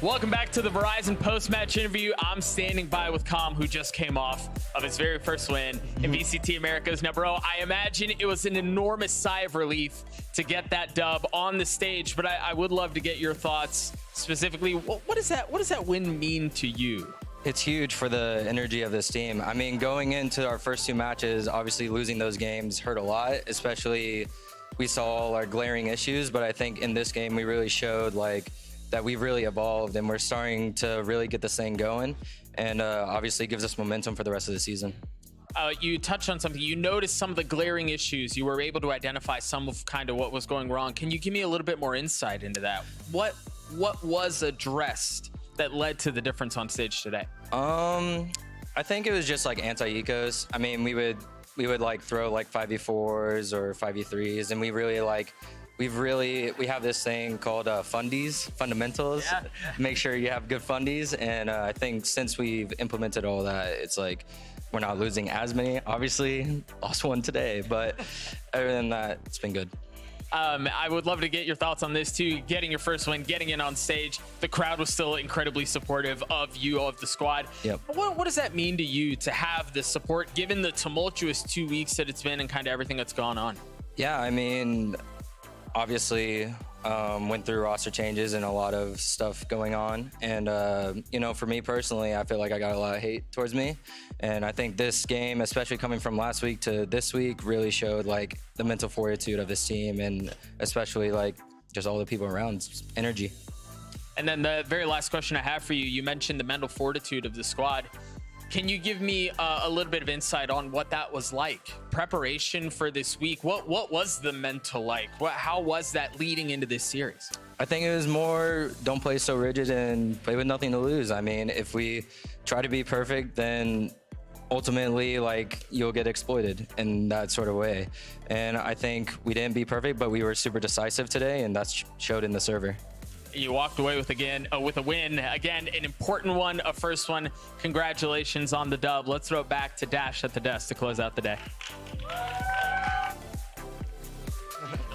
Welcome back to the Verizon post-match interview. I'm standing by with Com, who just came off of his very first win in VCT Americas. Now, bro, I imagine it was an enormous sigh of relief to get that dub on the stage, but I would love to get your thoughts specifically. What does that win mean to you? It's huge for the energy of this team. I mean, going into our first two matches, obviously losing those games hurt a lot, especially we saw all our glaring issues, but I think in this game we really showed that we've really evolved and we're starting to really get this thing going, and obviously gives us momentum for the rest of the season. You touched on something. You noticed some of the glaring issues. You were able to identify some of kind of what was going wrong. Can you give me a little bit more insight into that? What was addressed that led to the difference on stage today? I think it was just like anti-ecos. I mean, we would like throw like 5v4s or 5v3s, and we have this thing called fundamentals. Yeah. Make sure you have good fundies, and I think since we've implemented all that, it's like we're not losing as many. Obviously, lost one today, but other than that, it's been good. I would love to get your thoughts on this too. Getting your first win, getting in on stage. The crowd was still incredibly supportive of you, of the squad. Yep. What does that mean to you to have the support, given the tumultuous 2 weeks that it's been and kind of everything that's gone on? Yeah, I mean, obviously went through roster changes and a lot of stuff going on. And, for me personally, I feel like I got a lot of hate towards me. And I think this game, especially coming from last week to this week, really showed like the mental fortitude of this team, and especially like just all the people around, energy. And then the very last question I have for you, you mentioned the mental fortitude of the squad. Can you give me a little bit of insight on what that was like? Preparation for this week, what was the mental like? How was that leading into this series? I think it was more, don't play so rigid and play with nothing to lose. I mean, if we try to be perfect, then ultimately, like, you'll get exploited in that sort of way. And I think we didn't be perfect, but we were super decisive today, and that's showed in the server. You walked away with a win. Again, an important one, a first one. Congratulations on the dub. Let's throw it back to Dash at the desk to close out the day.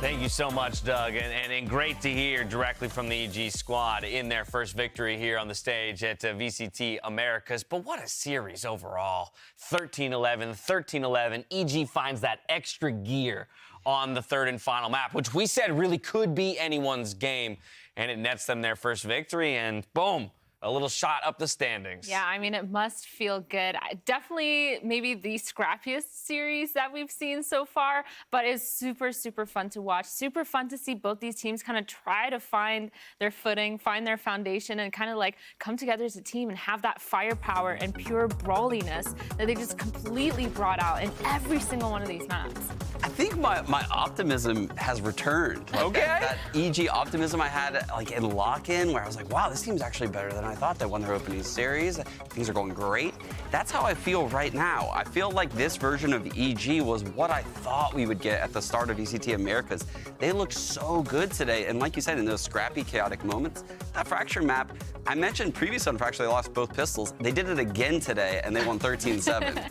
Thank you so much, Doug, and great to hear directly from the EG squad in their first victory here on the stage at VCT Americas. But what a series overall. 13-11, 13-11. EG finds that extra gear on the third and final map, which we said really could be anyone's game. And it nets them their first victory, and boom, a little shot up the standings. Yeah, I mean, it must feel good. Definitely maybe the scrappiest series that we've seen so far, but it's super, super fun to watch. Super fun to see both these teams kind of try to find their footing, find their foundation, and kind of like come together as a team and have that firepower and pure brawliness that they just completely brought out in every single one of these maps. I think my optimism has returned. Okay. That EG optimism I had like in lock-in, where I was like, wow, this team's actually better than I thought. They won their opening series. Things are going great. That's how I feel right now. I feel like this version of EG was what I thought we would get at the start of VCT Americas. They looked so good today. And like you said, in those scrappy, chaotic moments, that Fracture map, I mentioned previous on Fracture, they lost both pistols. They did it again today, and they won 13-7.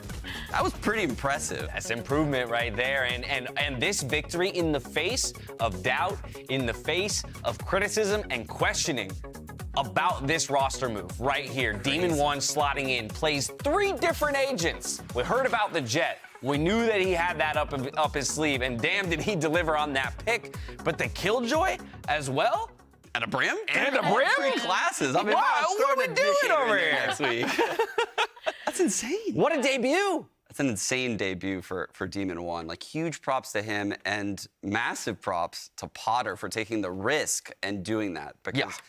That was pretty impressive. That's improvement right there. And this victory in the face of doubt, in the face of criticism and questioning about this roster move right here. Demon 1 slotting in, plays 3 different agents. We heard about the Jet. We knew that he had that up his sleeve, and damn did he deliver on that pick. But the Killjoy as well? And a Brim? And a Brim? 3 classes. I mean, wow, what are we doing over here? Next week. That's insane. What a debut. It's an insane debut for Demon 1. Like, huge props to him, and massive props to Potter for taking the risk and doing that. Because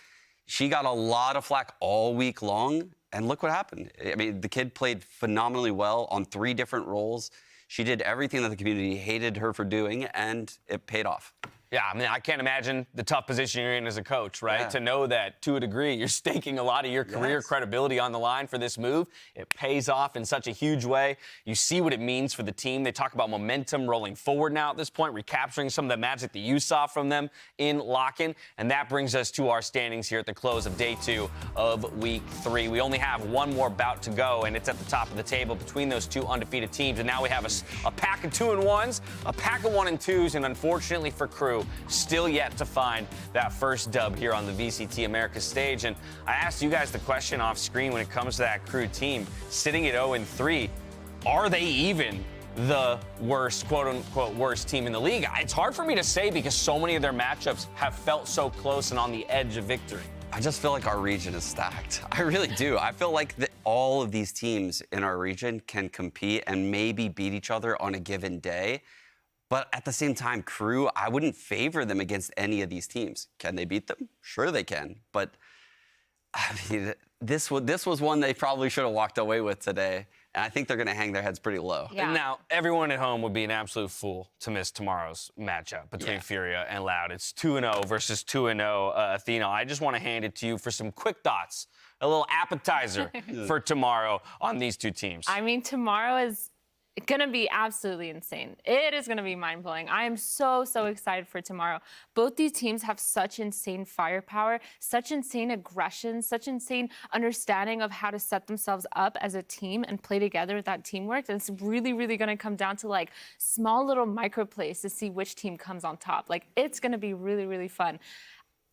she got a lot of flack all week long, and look what happened. I mean, the kid played phenomenally well on 3 different roles. She did everything that the community hated her for doing, and it paid off. Yeah, I mean, I can't imagine the tough position you're in as a coach, right? Yeah. To know that, to a degree, you're staking a lot of your career credibility on the line for this move. It pays off in such a huge way. You see what it means for the team. They talk about momentum rolling forward now at this point, recapturing some of the magic that you saw from them in lock-in. And that brings us to our standings here at the close of day 2 of week 3. We only have one more bout to go, and it's at the top of the table between those 2 undefeated teams. And now we have a pack of 2-1s, a pack of 1-2s, and unfortunately for KRU, still yet to find that first dub here on the VCT Americas stage. And I asked you guys the question off screen when it comes to that KRU team, sitting at 0-3, are they even the worst, quote-unquote, worst team in the league? It's hard for me to say because so many of their matchups have felt so close and on the edge of victory. I just feel like our region is stacked. I really do. I feel like all of these teams in our region can compete and maybe beat each other on a given day. But at the same time, KRU, I wouldn't favor them against any of these teams. Can they beat them? Sure they can. But I mean, this was one they probably should have walked away with today. And I think they're going to hang their heads pretty low. And now, everyone at home would be an absolute fool to miss tomorrow's matchup between Furia and Loud. It's 2-0 versus 2-0 Athena. I just want to hand it to you for some quick thoughts, a little appetizer for tomorrow on these two teams. I mean, tomorrow is going to be absolutely insane. It is going to be mind-blowing. I am so excited for tomorrow. Both these teams have such insane firepower, such insane aggression, such insane understanding of how to set themselves up as a team and play together with that teamwork. And it's really going to come down to like small little micro plays to see which team comes on top. Like, it's going to be really fun.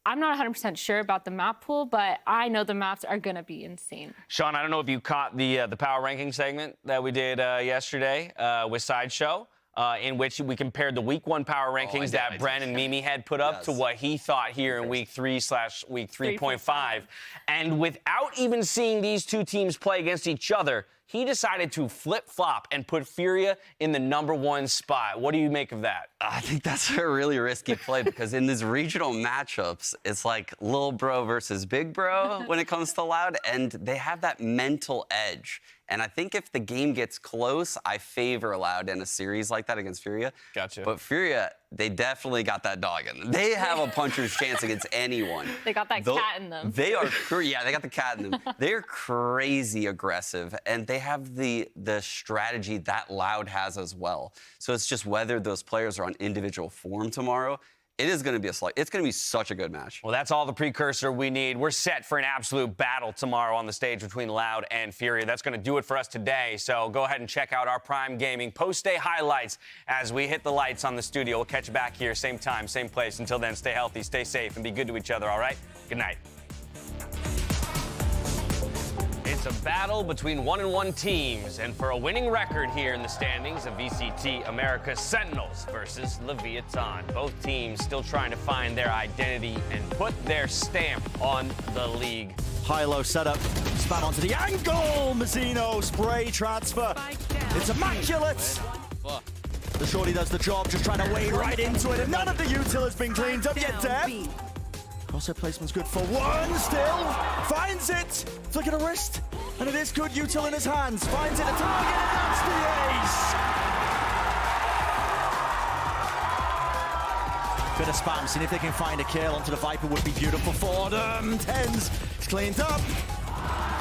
I'm not 100% sure about the map pool, but I know the maps are going to be insane. Sean, I don't know if you caught the power ranking segment that we did yesterday with Sideshow, in which we compared the week 1 power rankings that Bren and Mimi had put up to what he thought here in week 3/week 3.5. And without even seeing these two teams play against each other, he decided to flip-flop and put Furia in the #1 spot. What do you make of that? I think that's a really risky play because in these regional matchups, it's like little bro versus big bro when it comes to Loud, and they have that mental edge. And I think if the game gets close, I favor Loud in a series like that against Furia. Gotcha. But Furia, they definitely got that dog in them. They have a puncher's chance against anyone. They got that cat in them. They are, they got the cat in them. They're crazy aggressive, and they have the strategy that Loud has as well. So it's just whether those players are on individual form tomorrow. It is going to be it's going to be such a good match. Well, that's all the precursor we need. We're set for an absolute battle tomorrow on the stage between Loud and Furia. That's going to do it for us today. So go ahead and check out our Prime Gaming post-day highlights as we hit the lights on the studio. We'll catch you back here, same time, same place. Until then, stay healthy, stay safe, and be good to each other, all right? Good night. It's a battle between 1-1 teams, and for a winning record here in the standings of VCT Americas Sentinels versus Leviathan. Both teams still trying to find their identity and put their stamp on the league. High-low setup, spam onto the angle, Mazzino, spray transfer. It's immaculate. The shorty does the job, just trying to wade right into it, and none of the util has been cleaned up yet, Dev. Crosshair placement's good for one still. Finds it. Flick at a wrist. And it is good. Util in his hands. Finds it a target. And that's the ace. Bit of spam. Seeing if they can find a kill onto the Viper would be beautiful for them. Tens. It's cleaned up.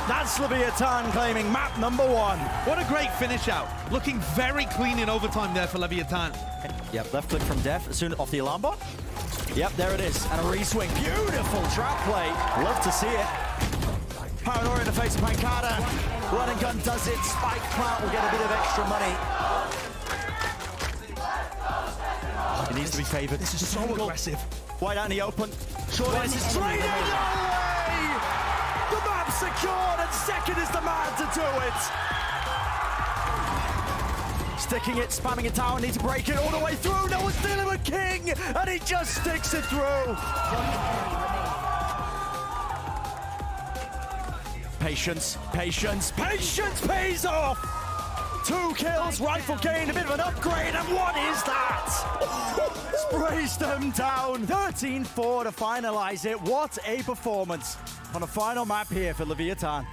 That's Leviathan claiming map #1. What a great finish out. Looking very clean in overtime there for Leviathan. Yep, left click from Def as soon off the alarm bot. Yep, there it is. And a re-swing. Beautiful trap play. Love to see it. Paranoia in the face of Pancada. Run and gun does it. Spike Plant will get a bit of extra money. It needs to be favored. This is so aggressive. Wide out in the open. Short is straight in. No way! The map's secured, and second is the man to do it. Sticking it, spamming it down, needs to break it all the way through. No one's dealing with King, and he just sticks it through. Patience, patience, patience pays off. 2 kills, rifle gain, a bit of an upgrade, and what is that? Sprays them down. 13-4 to finalize it. What a performance on the final map here for Leviathan.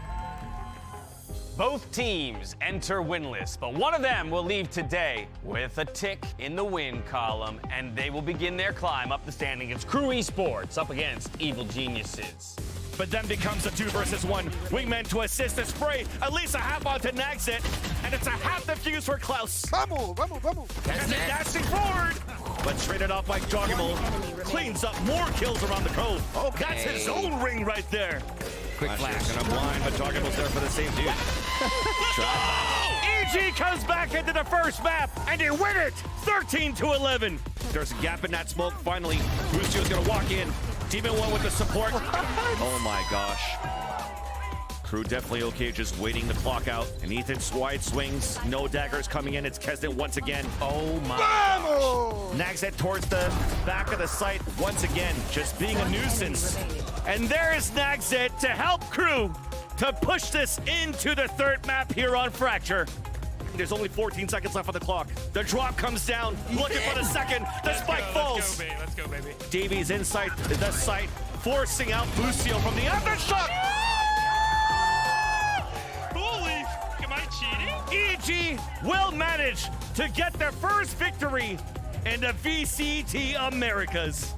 Both teams enter winless, but one of them will leave today with a tick in the win column, and they will begin their climb up the standing. It's KRU Esports up against Evil Geniuses. But then becomes a 2 versus 1. Wingman to assist the spray, at least a half onto Nagzit, and it's a half the fuse for Klaus. Vamos. And then dashing forward, but traded off by Joggimal. Cleans up more kills around the cove. Okay. That's his own ring right there. Quick flash. And a blind, but Joggimal's there for the same dude. EG comes back into the first map, and they win it, 13-11. There's a gap in that smoke. Finally, Lucio's gonna walk in. Demon 1 with the support. Oh my gosh. KRU definitely okay, just waiting the clock out. And Ethan's wide swings, no daggers coming in. It's Kesnet once again. Oh my gosh. Nagzet towards the back of the site once again, just being a nuisance. And there's Nagzet to help KRU to push this into the third map here on Fracture. There's only 14 seconds left on the clock. The drop comes down, looking for the second. The spike falls. Let's go, baby. Davies inside the site, forcing out Lucio from the other shot. EG will manage to get their first victory in the VCT Americas.